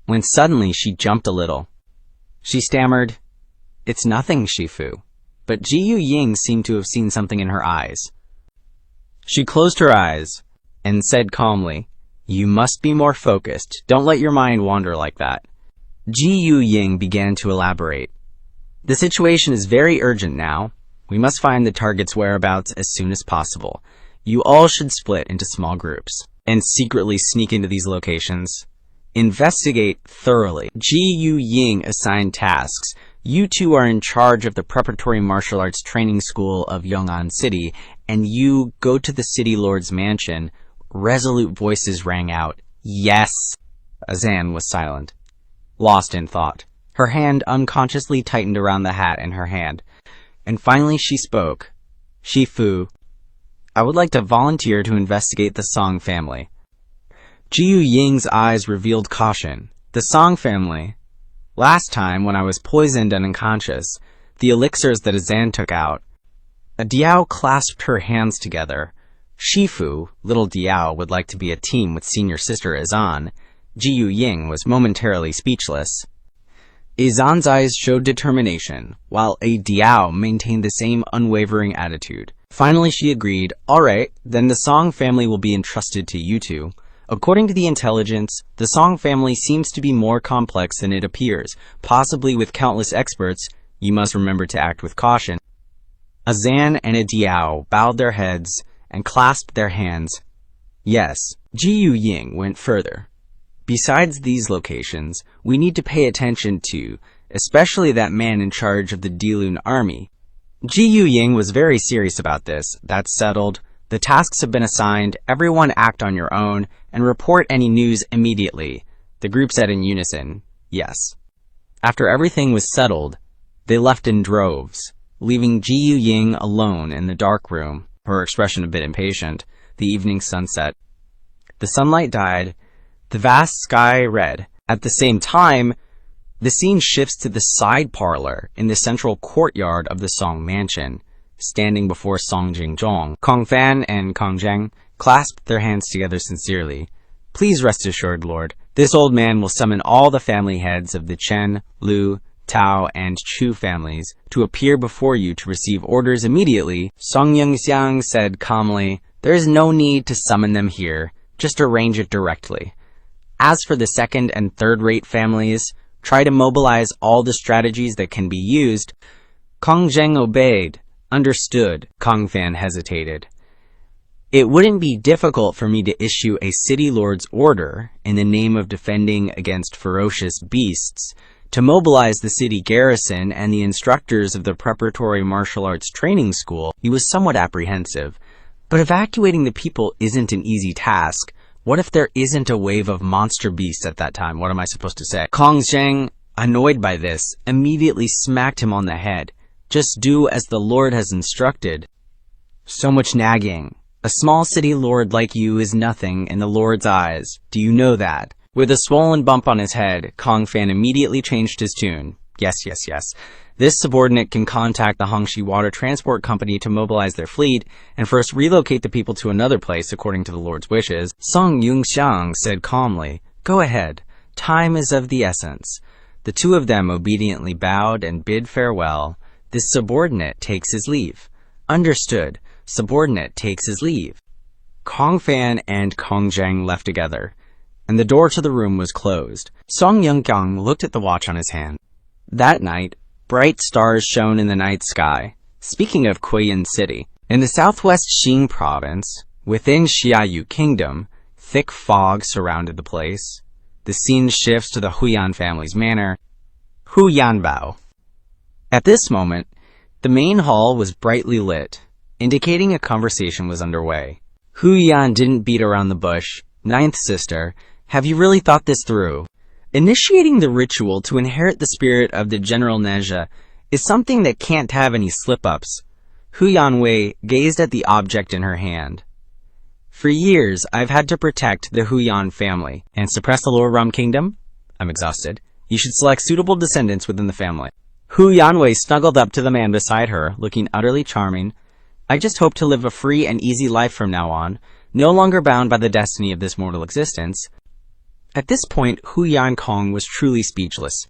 when suddenly she jumped a little. She stammered, It's nothing, Shifu. But Ji Ying seemed to have seen something in her eyes. She closed her eyes and said calmly, You must be more focused. Don't let your mind wander like that. Ji Ying began to elaborate. The situation is very urgent now. We must find the target's whereabouts as soon as possible. You all should split into small groups and secretly sneak into these locations. Investigate thoroughly. Ji Ying assigned tasks. You two are in charge of the preparatory martial arts training school of Yunxiang City, and you go to the city lord's mansion. Resolute voices rang out. Yes. Azan was silent, lost in thought. Her hand unconsciously tightened around the hat in her hand, and finally she spoke. Shifu, I would like to volunteer to investigate the Song family. Ji Ying's eyes revealed caution. The Song family. Last time, when I was poisoned and unconscious, the elixirs that Azan took out. Diao clasped her hands together. Shifu, little Diao, would like to be a team with senior sister Azan. Ji Ying was momentarily speechless. Azan's eyes showed determination, while a Diao maintained the same unwavering attitude. Finally, she agreed, All right, then the Song family will be entrusted to you two. According to the intelligence, the Song family seems to be more complex than it appears, possibly with countless experts. You must remember to act with caution. Azan and a Diao bowed their heads and clasped their hands. Yes, Ji Ying went further. Besides these locations, we need to pay attention to, especially that man in charge of the Dilun army. Ji Ying was very serious about this. That's settled. The tasks have been assigned. Everyone act on your own and report any news immediately. The group said in unison, yes. After everything was settled, they left in droves, leaving Ji Ying alone in the dark room, her expression a bit impatient. The evening sunset. The sunlight died. The vast sky red. At the same time, the scene shifts to the side parlor in the central courtyard of the Song mansion. Standing before Song Jingzhong, Kong Fan and Kong Zheng clasped their hands together sincerely. Please rest assured, Lord, this old man will summon all the family heads of the Chen, Lu, Tao, and Chu families to appear before you to receive orders immediately. Song Yunxiang said calmly, There is no need to summon them here. Just arrange it directly. As for the second and third-rate families, try to mobilize all the strategies that can be used. Kong Zheng obeyed. Understood. Kong Fan hesitated. It wouldn't be difficult for me to issue a city lord's order in the name of defending against ferocious beasts to mobilize the city garrison and the instructors of the preparatory martial arts training school. He was somewhat apprehensive. But evacuating the people isn't an easy task. What if there isn't a wave of monster beasts at that time? What am I supposed to say? Kong Zheng, annoyed by this, immediately smacked him on the head. Just do as the Lord has instructed. So much nagging. A small city lord like you is nothing in the Lord's eyes. Do you know that? With a swollen bump on his head, Kong Fan immediately changed his tune. Yes. This subordinate can contact the Hongxi Water Transport Company to mobilize their fleet and first relocate the people to another place according to the Lord's wishes. Song Yunxiang said calmly, "Go ahead. Time is of the essence." The two of them obediently bowed and bid farewell. This subordinate takes his leave. Understood. Subordinate takes his leave. Kong Fan and Kong Zhang left together, and the door to the room was closed. Song Yunxiang looked at the watch on his hand. That night, bright stars shone in the night sky. Speaking of Kuiyin City, in the southwest Xing province, within Xiaoyu Kingdom, thick fog surrounded the place. The scene shifts to the Huyan family's manor, Huyanbao. At this moment, the main hall was brightly lit, indicating a conversation was underway. Huyan didn't beat around the bush. "Ninth sister, have you really thought this through? Initiating the ritual to inherit the spirit of the General Neja is something that can't have any slip-ups." Hu Yanwei gazed at the object in her hand. "For years, I've had to protect the Huyan family and suppress the Lower Rum Kingdom. I'm exhausted. You should select suitable descendants within the family." Hu Yanwei snuggled up to the man beside her, looking utterly charming. "I just hope to live a free and easy life from now on, no longer bound by the destiny of this mortal existence." At this point, Hu Yankong was truly speechless.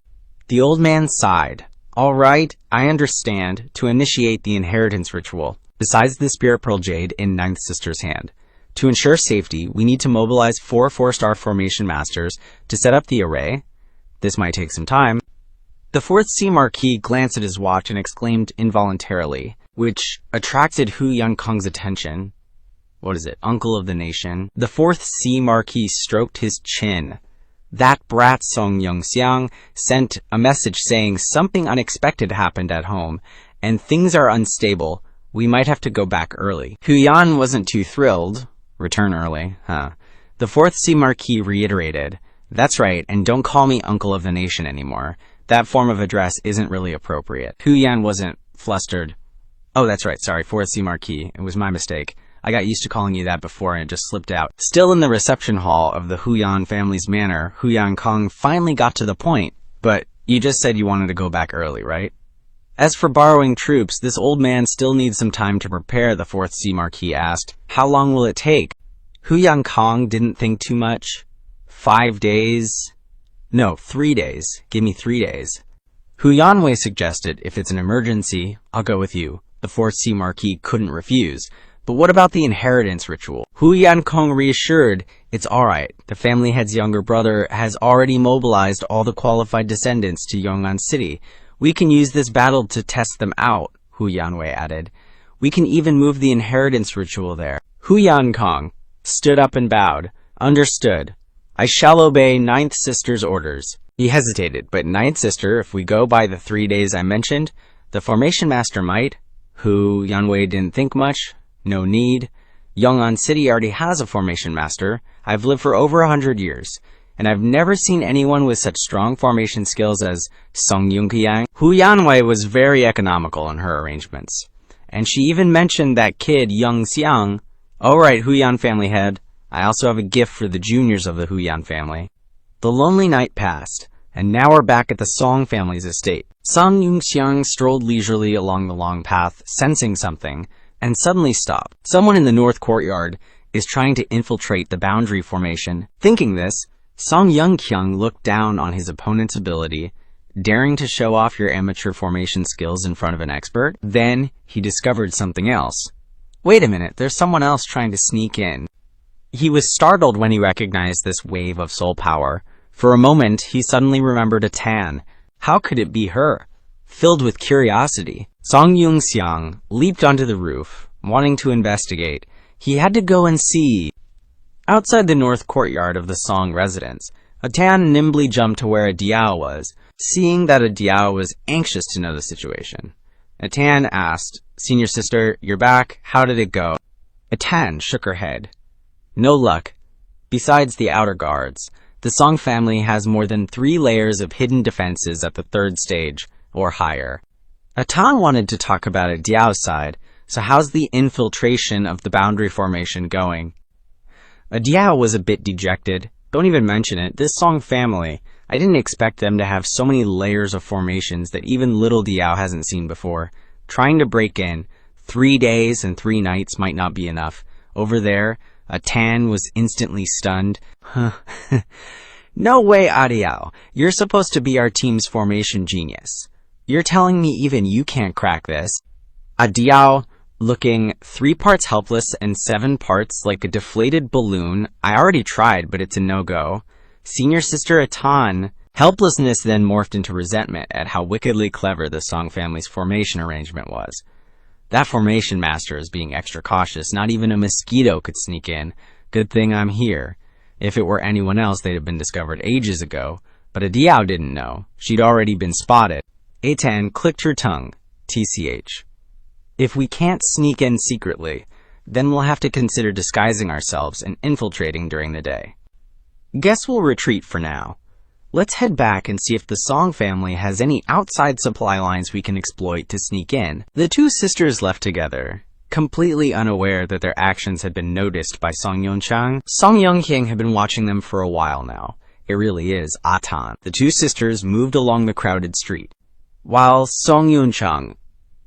The old man sighed. "All right, I understand, to initiate the inheritance ritual, besides the spirit pearl jade in Ninth Sister's hand. To ensure safety, we need to mobilize 4 4-star formation masters to set up the array. This might take some time." The 4th Sea Marquis glanced at his watch and exclaimed involuntarily, which attracted Hu Yankong's attention. "What is it, uncle of the nation?" The 4th Sea Marquis stroked his chin. "That brat Song Yunxiang sent a message saying something unexpected happened at home, and things are unstable. We might have to go back early." Hu Yan wasn't too thrilled. "Return early, huh?" The 4th Sea Marquis reiterated, "That's right, and don't call me uncle of the nation anymore. That form of address isn't really appropriate." Hu Yan wasn't flustered. "Oh, that's right, sorry, 4th Sea Marquis. It was my mistake. I got used to calling you that before and it just slipped out." Still in the reception hall of the Huyan family's manor, Hu Yankong finally got to the point. "But you just said you wanted to go back early, right?" "As for borrowing troops, this old man still needs some time to prepare," the 4th Sea Marquis asked. "How long will it take?" Hu Yankong didn't think too much. 5 days? No, 3 days. Give me 3 days. Hu Yanwei suggested, "If it's an emergency, I'll go with you." The 4th Sea Marquis couldn't refuse. "But what about the inheritance ritual?" Hu Yankong reassured, "It's alright. The family head's younger brother has already mobilized all the qualified descendants to Yong'an City. We can use this battle to test them out," Hu Yanwei added. "We can even move the inheritance ritual there." Hu Yankong stood up and bowed. "Understood. I shall obey Ninth Sister's orders." He hesitated, "But Ninth Sister, if we go by the 3 days I mentioned, the Formation Master might." Hu Yanwei didn't think much. "No need. Yong'an City already has a Formation Master. I've lived for over 100 years, and I've never seen anyone with such strong formation skills as Song Yunxiang." Hu Yanwei was very economical in her arrangements, and she even mentioned that kid Yunxiang. "All right, Huyan family head. I also have a gift for the juniors of the Huyan family." The lonely night passed, and now we're back at the Song family's estate. Song Yunxiang strolled leisurely along the long path, sensing something, and suddenly stopped. Someone in the north courtyard is trying to infiltrate the boundary formation. Thinking this, Song Yunxiang looked down on his opponent's ability, daring to show off your amateur formation skills in front of an expert. Then he discovered something else. Wait a minute, there's someone else trying to sneak in. He was startled when he recognized this wave of soul power. For a moment, he suddenly remembered a Tan. How could it be her? Filled with curiosity, Song Yunxiang leaped onto the roof, wanting to investigate. He had to go and see. Outside the north courtyard of the Song residence, a Tan nimbly jumped to where a Diao was, seeing that a Diao was anxious to know the situation. A Tan asked, "Senior sister, you're back. How did it go?" A Tan shook her head. "No luck. Besides the outer guards, the Song family has more than 3 layers of hidden defenses at the 3rd stage, or higher." A Tan wanted to talk about a Diao side, so how's the infiltration of the boundary formation going? A Diao was a bit dejected. "Don't even mention it. This Song family, I didn't expect them to have so many layers of formations that even little Diao hasn't seen before. Trying to break in 3 days and 3 nights might not be enough. Over there, a Tan was instantly stunned. No way, Adiao. You're supposed to be our team's formation genius. You're telling me even you can't crack this? Adiao, looking 3 parts helpless and 7 parts like a deflated balloon. I already tried, but it's a no-go. Senior sister Atan. Helplessness then morphed into resentment at how wickedly clever the Song family's formation arrangement was. That formation master is being extra cautious. Not even a mosquito could sneak in. Good thing I'm here. If it were anyone else, they'd have been discovered ages ago. But Adiao didn't know. She'd already been spotted. Atan clicked her tongue. TCH. If we can't sneak in secretly, then we'll have to consider disguising ourselves and infiltrating during the day. Guess we'll retreat for now. Let's head back and see if the Song family has any outside supply lines we can exploit to sneak in. The 2 sisters left together, completely unaware that their actions had been noticed by Song Yunxiang. Song Yunxiang had been watching them for a while now. It really is Atan. The 2 sisters moved along the crowded street, while Song Yunxiang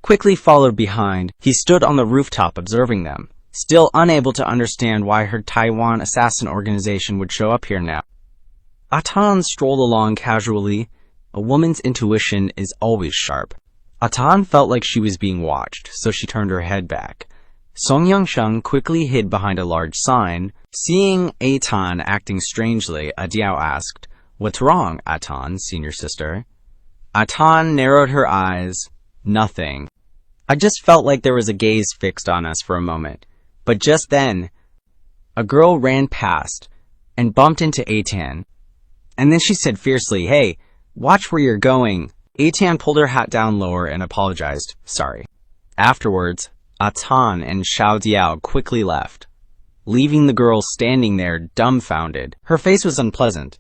quickly followed behind. He stood on the rooftop observing them, still unable to understand why her Taiwan assassin organization would show up here now. Atan strolled along casually. A woman's intuition is always sharp. Atan felt like she was being watched, so she turned her head back. Song Yunxiang quickly hid behind a large sign. Seeing Atan acting strangely, Adiao asked, "What's wrong, Atan, senior sister?" Atan narrowed her eyes. Nothing. I just felt like there was a gaze fixed on us for a moment. But just then, a girl ran past and bumped into Atan. And then she said fiercely, "Hey, watch where you're going." Atan pulled her hat down lower and apologized. "Sorry." Afterwards, Atan and Xiao Diao quickly left, leaving the girl standing there dumbfounded. Her face was unpleasant.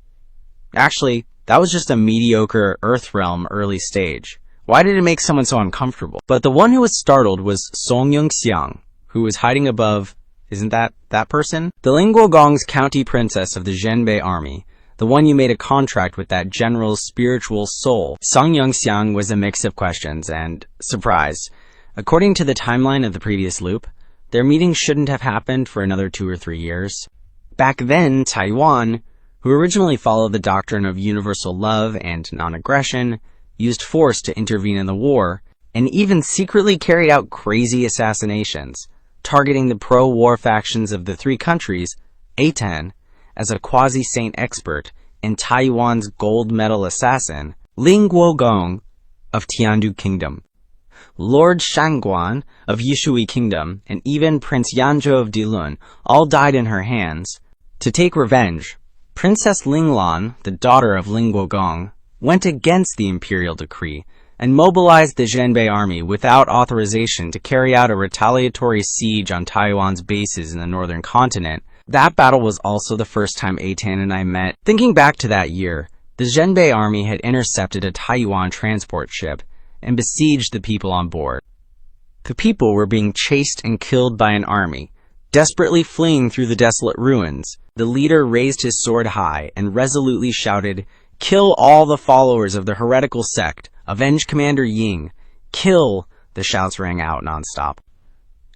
Actually, that was just a mediocre Earthrealm early stage. Why did it make someone so uncomfortable? But the one who was startled was Song Yunxiang, who was hiding above, isn't that person? The Linguogong's county princess of the Zhenbei army. The one you made a contract with that general's spiritual soul. Song Yunxiang was a mix of questions and surprise. According to the timeline of the previous loop, their meeting shouldn't have happened for another 2 or 3 years. Back then, Taiwan, who originally followed the doctrine of universal love and non-aggression, used force to intervene in the war, and even secretly carried out crazy assassinations, targeting the pro-war factions of the 3 countries. Atan, as a quasi-saint expert, and Taiwan's gold medal assassin, Ling Guogong of Tiandu Kingdom, Lord Shangguan of Yishui Kingdom, and even Prince Yanzhou of Dilun all died in her hands. To take revenge, Princess Linglan, the daughter of Ling Guogong, went against the imperial decree and mobilized the Zhenbei army without authorization to carry out a retaliatory siege on Taiwan's bases in the northern continent. That battle was also the first time Atan and I met. Thinking back to that year, the Zhenbei army had intercepted a Taiwan transport ship and besieged the people on board. The people were being chased and killed by an army, desperately fleeing through the desolate ruins. The leader raised his sword high and resolutely shouted, "Kill all the followers of the heretical sect. Avenge Commander Ying. Kill!" The shouts rang out nonstop.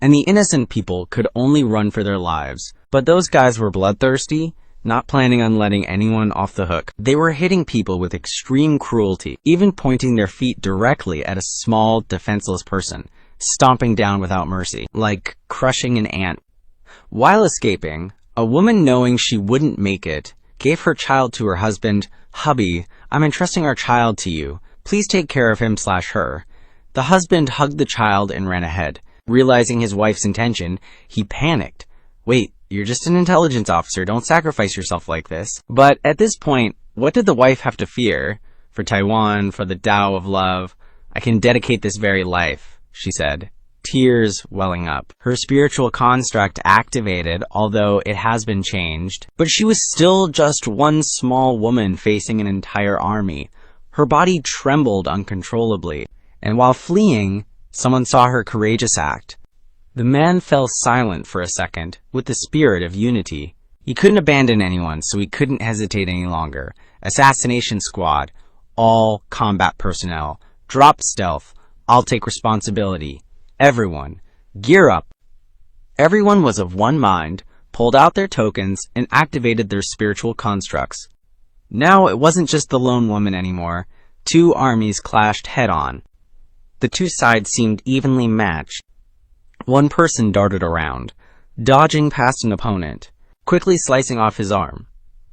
And the innocent people could only run for their lives. But those guys were bloodthirsty, not planning on letting anyone off the hook. They were hitting people with extreme cruelty, even pointing their feet directly at a small, defenseless person, stomping down without mercy, like crushing an ant. While escaping, a woman, knowing she wouldn't make it, gave her child to her husband. "Hubby, I'm entrusting our child to you. Please take care of him/her." The husband hugged the child and ran ahead. Realizing his wife's intention, he panicked. "Wait, you're just an intelligence officer. Don't sacrifice yourself like this." But at this point, what did the wife have to fear? "For Taiwan, for the Tao of love, I can dedicate this very life," she said, tears welling up. Her spiritual construct activated, although it has been changed. But she was still just one small woman facing an entire army. Her body trembled uncontrollably, and while fleeing, someone saw her courageous act. The man fell silent for a second, with the spirit of unity. He couldn't abandon anyone, so he couldn't hesitate any longer. assassination squad, all combat personnel. Drop stealth. I'll take responsibility. Everyone, gear up. Everyone was of one mind, pulled out their tokens, and activated their spiritual constructs. Now it wasn't just the lone woman anymore. Two armies clashed head-on. The two sides seemed evenly matched. One person darted around, dodging past an opponent, quickly slicing off his arm.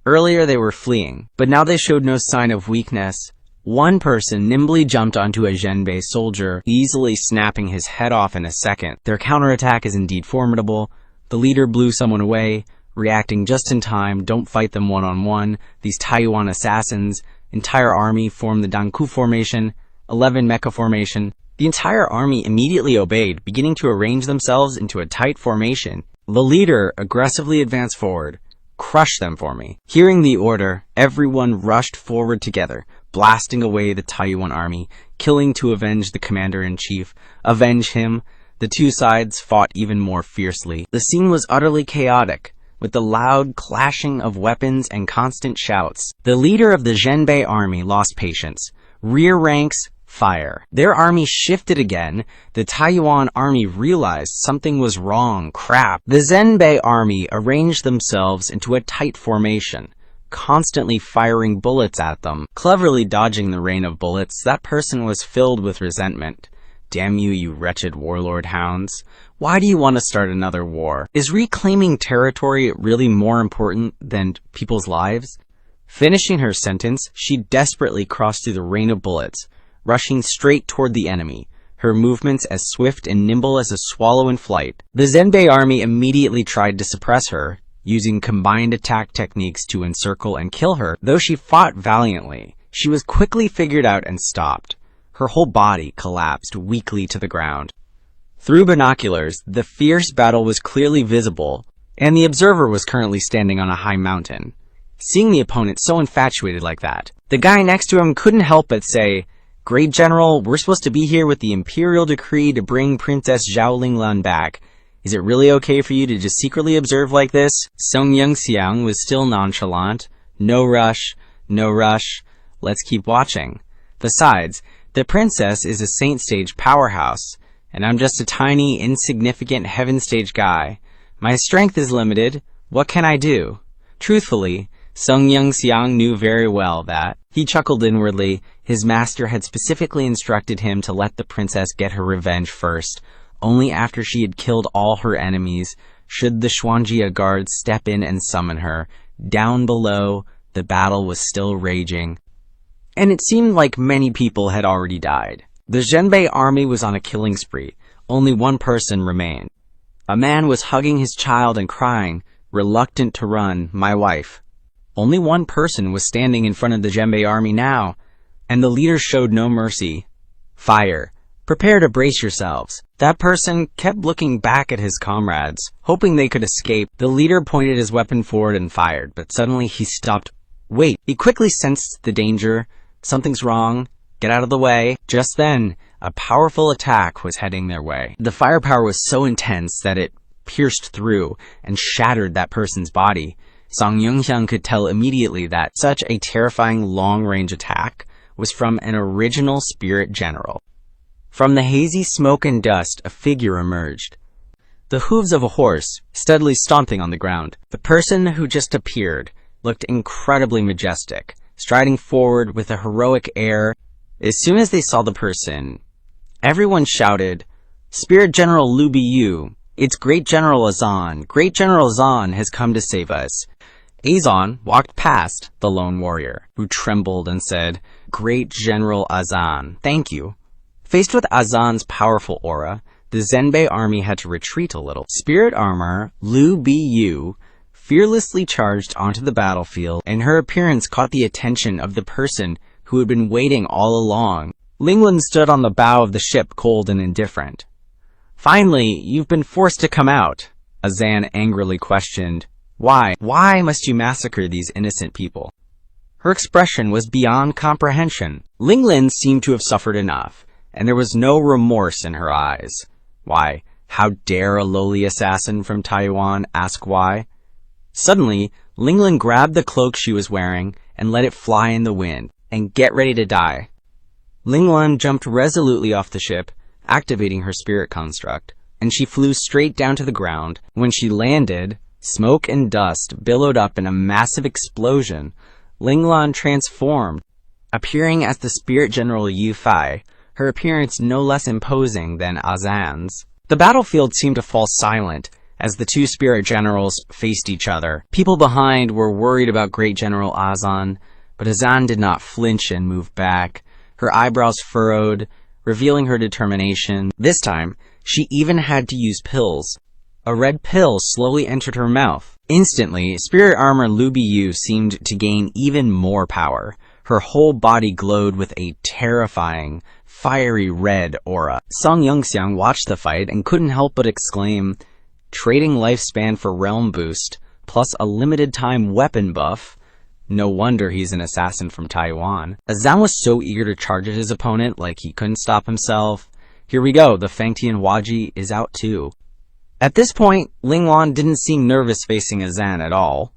Earlier they were fleeing, but now they showed no sign of weakness. One person nimbly jumped onto a Zhenbei soldier, easily snapping his head off in a second. Their counterattack is indeed formidable. The leader blew someone away, reacting just in time. Don't fight them one-on-one. These Taiyuan assassins, entire army formed the Danku formation, 11 mecha formation. The entire army immediately obeyed, beginning to arrange themselves into a tight formation. The leader aggressively advanced forward. Crush them for me. Hearing the order, everyone rushed forward together, blasting away the Taiyuan army, killing to avenge the commander-in-chief. Avenge him. The two sides fought even more fiercely. The scene was utterly chaotic, with the loud clashing of weapons and constant shouts. The leader of the Zhenbei army lost patience. Rear ranks, fire. Their army shifted again. The Taiyuan army realized something was wrong. Crap. The Zhenbei army arranged themselves into a tight formation, constantly firing bullets at them, cleverly dodging the rain of bullets. That person was filled with resentment. Damn you, you wretched warlord hounds. Why do you want to start another war? Is reclaiming territory really more important than people's lives? Finishing her sentence, she desperately crossed through the rain of bullets, rushing straight toward the enemy, her movements as swift and nimble as a swallow in flight. The Zhenbei army immediately tried to suppress her, using combined attack techniques to encircle and kill her. Though she fought valiantly, she was quickly figured out and stopped. Her whole body collapsed weakly to the ground. Through binoculars, the fierce battle was clearly visible, and the observer was currently standing on a high mountain. Seeing the opponent so infatuated like that, the guy next to him couldn't help but say, "Great General, we're supposed to be here with the imperial decree to bring Princess Zhao Linglan back. Is it really okay for you to just secretly observe like this?" Yunxiang was still nonchalant. No rush, no rush. Let's keep watching. Besides, the princess is a saint stage powerhouse, and I'm just a tiny, insignificant heaven stage guy. My strength is limited. What can I do? Truthfully, Yunxiang knew very well that. He chuckled inwardly. His master had specifically instructed him to let the princess get her revenge first. Only after she had killed all her enemies should the Xuanjia guards step in and summon her. Down below, the battle was still raging, and it seemed like many people had already died. The Zhenbei army was on a killing spree. Only one person remained. A man was hugging his child and crying, reluctant to run, my wife. Only one person was standing in front of the Zhenbei army now, and the leader showed no mercy. Fire. Prepare to brace yourselves. That person kept looking back at his comrades, hoping they could escape. The leader pointed his weapon forward and fired, but suddenly he stopped. Wait. He quickly sensed the danger. Something's wrong. Get out of the way. Just then, a powerful attack was heading their way. The firepower was so intense that it pierced through and shattered that person's body. Yunxiang could tell immediately that such a terrifying long-range attack was from an original spirit general. From the hazy smoke and dust, a figure emerged. The hooves of a horse, steadily stomping on the ground. The person who just appeared looked incredibly majestic, striding forward with a heroic air. As soon as they saw the person, everyone shouted, "Spirit General Lu Biyu! It's Great General Azan! Great General Azan has come to save us!" Azan walked past the lone warrior, who trembled and said, "Great General Azan, thank you." Faced with Azan's powerful aura, the Zhenbei army had to retreat a little. Spirit armor Lu Biyu fearlessly charged onto the battlefield, and her appearance caught the attention of the person who had been waiting all along. Linglan stood on the bow of the ship, cold and indifferent. "Finally, you've been forced to come out," Azan angrily questioned. "Why? Why must you massacre these innocent people?" Her expression was beyond comprehension. Linglan seemed to have suffered enough, and there was no remorse in her eyes. Why? How dare a lowly assassin from Taiwan ask why? Suddenly, Linglan grabbed the cloak she was wearing and let it fly in the wind, and get ready to die. Linglan jumped resolutely off the ship, activating her spirit construct, and she flew straight down to the ground. When she landed, smoke and dust billowed up in a massive explosion. Linglan transformed, appearing as the Spirit General Yu Fai, her appearance no less imposing than Azan's. The battlefield seemed to fall silent as the two spirit generals faced each other. People behind were worried about Great General Azan, but Azan did not flinch and move back, her eyebrows furrowed, revealing her determination. This time, she even had to use pills. A red pill slowly entered her mouth. Instantly, spirit armor Lu Biyu seemed to gain even more power. Her whole body glowed with a terrifying, fiery red aura. Yunxiang watched the fight and couldn't help but exclaim, trading lifespan for realm boost, plus a limited time weapon buff. No wonder he's an assassin from Taiwan. Azan was so eager to charge at his opponent like he couldn't stop himself. Here we go, the Fangtian Huaji is out too. At this point, Linglan didn't seem nervous facing Azan at all.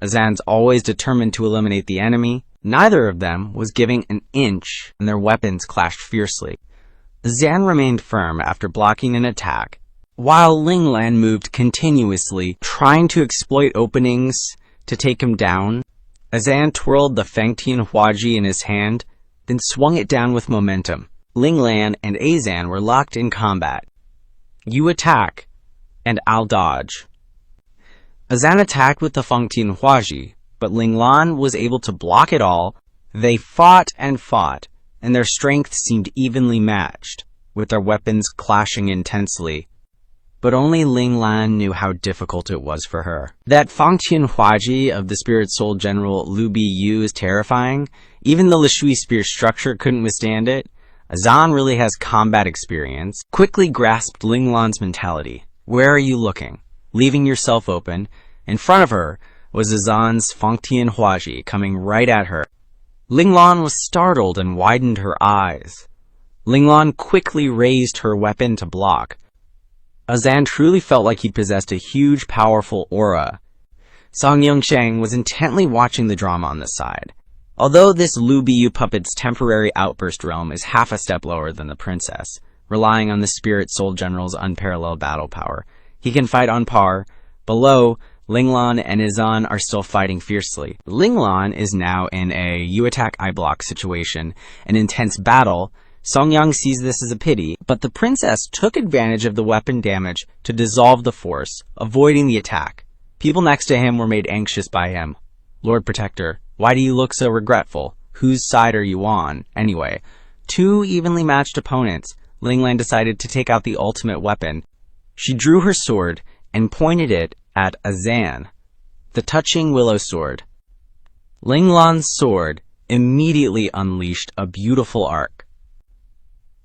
Azan's always determined to eliminate the enemy. Neither of them was giving an inch, and their weapons clashed fiercely. Azan remained firm after blocking an attack, while Linglan moved continuously, trying to exploit openings to take him down. Azan twirled the Fangtian Huaji in his hand, then swung it down with momentum. Linglan and Azan were locked in combat. You attack, and I'll dodge. Azan attacked with the Fangtian Huaji, but Linglan was able to block it all. They fought, and their strength seemed evenly matched, with their weapons clashing intensely. But only Linglan knew how difficult it was for her. That Fangtian Huaji of the Spirit Soul General Lu Biyu is terrifying. Even the Lishui spear structure couldn't withstand it. Azan really has combat experience. Quickly grasped Linglan's mentality. Where are you looking? Leaving yourself open. In front of her was Azan's Fangtian Huaji coming right at her. Linglan was startled and widened her eyes. Linglan quickly raised her weapon to block. Azan truly felt like he possessed a huge, powerful aura. Yunxiang was intently watching the drama on the side. Although this Lu Biyu puppet's temporary outburst realm is half a step lower than the princess, relying on the Spirit Soul General's unparalleled battle power, he can fight on par. Below, Linglan and Azan are still fighting fiercely. Linglan is now in a you attack I block situation, an intense battle. Songyang sees this as a pity, but the princess took advantage of the weapon damage to dissolve the force, avoiding the attack. People next to him were made anxious by him. Lord Protector, why do you look so regretful? Whose side are you on? Anyway, two evenly matched opponents, Linglan decided to take out the ultimate weapon. She drew her sword and pointed it at Azan, the touching willow sword. Linglan's sword immediately unleashed a beautiful arc.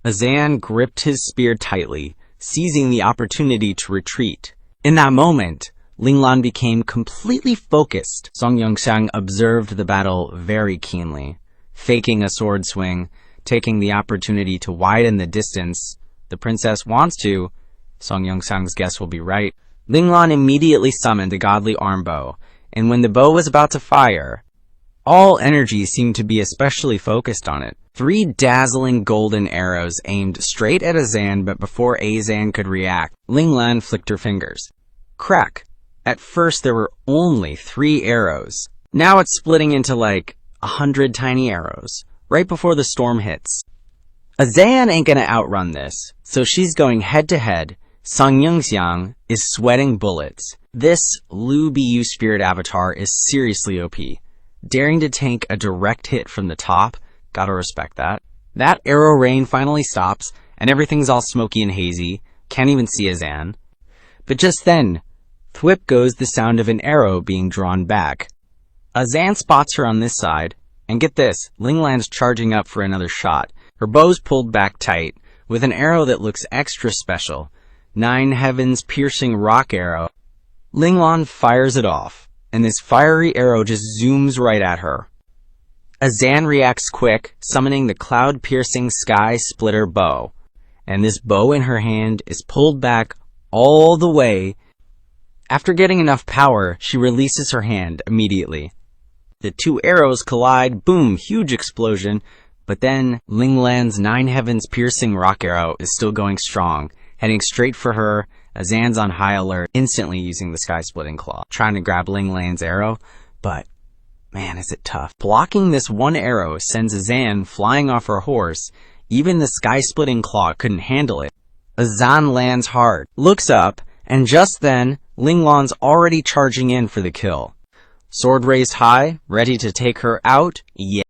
Azan gripped his spear tightly, seizing the opportunity to retreat. In that moment, Linglan became completely focused. Yunxiang observed the battle very keenly, faking a sword swing, taking the opportunity to widen the distance. The princess wants to. Yunxiang's guess will be right. Linglan immediately summoned a godly arm bow, and when the bow was about to fire, all energy seemed to be especially focused on it. 3 dazzling golden arrows aimed straight at Azan, but before Azan could react, Linglan flicked her fingers. Crack! At first there were only 3 arrows. Now it's splitting into like 100 tiny arrows, right before the storm hits. Azan ain't gonna outrun this, so she's going head to head. Yunxiang is sweating bullets. This Lu Biyu spirit avatar is seriously OP. Daring to tank a direct hit from the top, gotta respect that. That arrow rain finally stops, and everything's all smoky and hazy, can't even see Azan. But just then, thwip goes the sound of an arrow being drawn back. Azan spots her on this side, and get this, Linglan's charging up for another shot. Her bow's pulled back tight, with an arrow that looks extra special. 9 Heavens piercing rock arrow. Linglan fires it off, and this fiery arrow just zooms right at her. Azan reacts quick, summoning the cloud-piercing sky splitter bow, and this bow in her hand is pulled back all the way. After getting enough power, she releases her hand immediately. The two arrows collide, boom, huge explosion. But then Ling Lan's 9 Heavens piercing rock arrow is still going strong, heading straight for her. Azan's on high alert, instantly using the sky-splitting claw, trying to grab Ling Lan's arrow, but man, is it tough. Blocking this one arrow sends Azan flying off her horse. Even the sky-splitting claw couldn't handle it. Azan lands hard, looks up, and just then, Ling Lan's already charging in for the kill. Sword raised high, ready to take her out, yeah.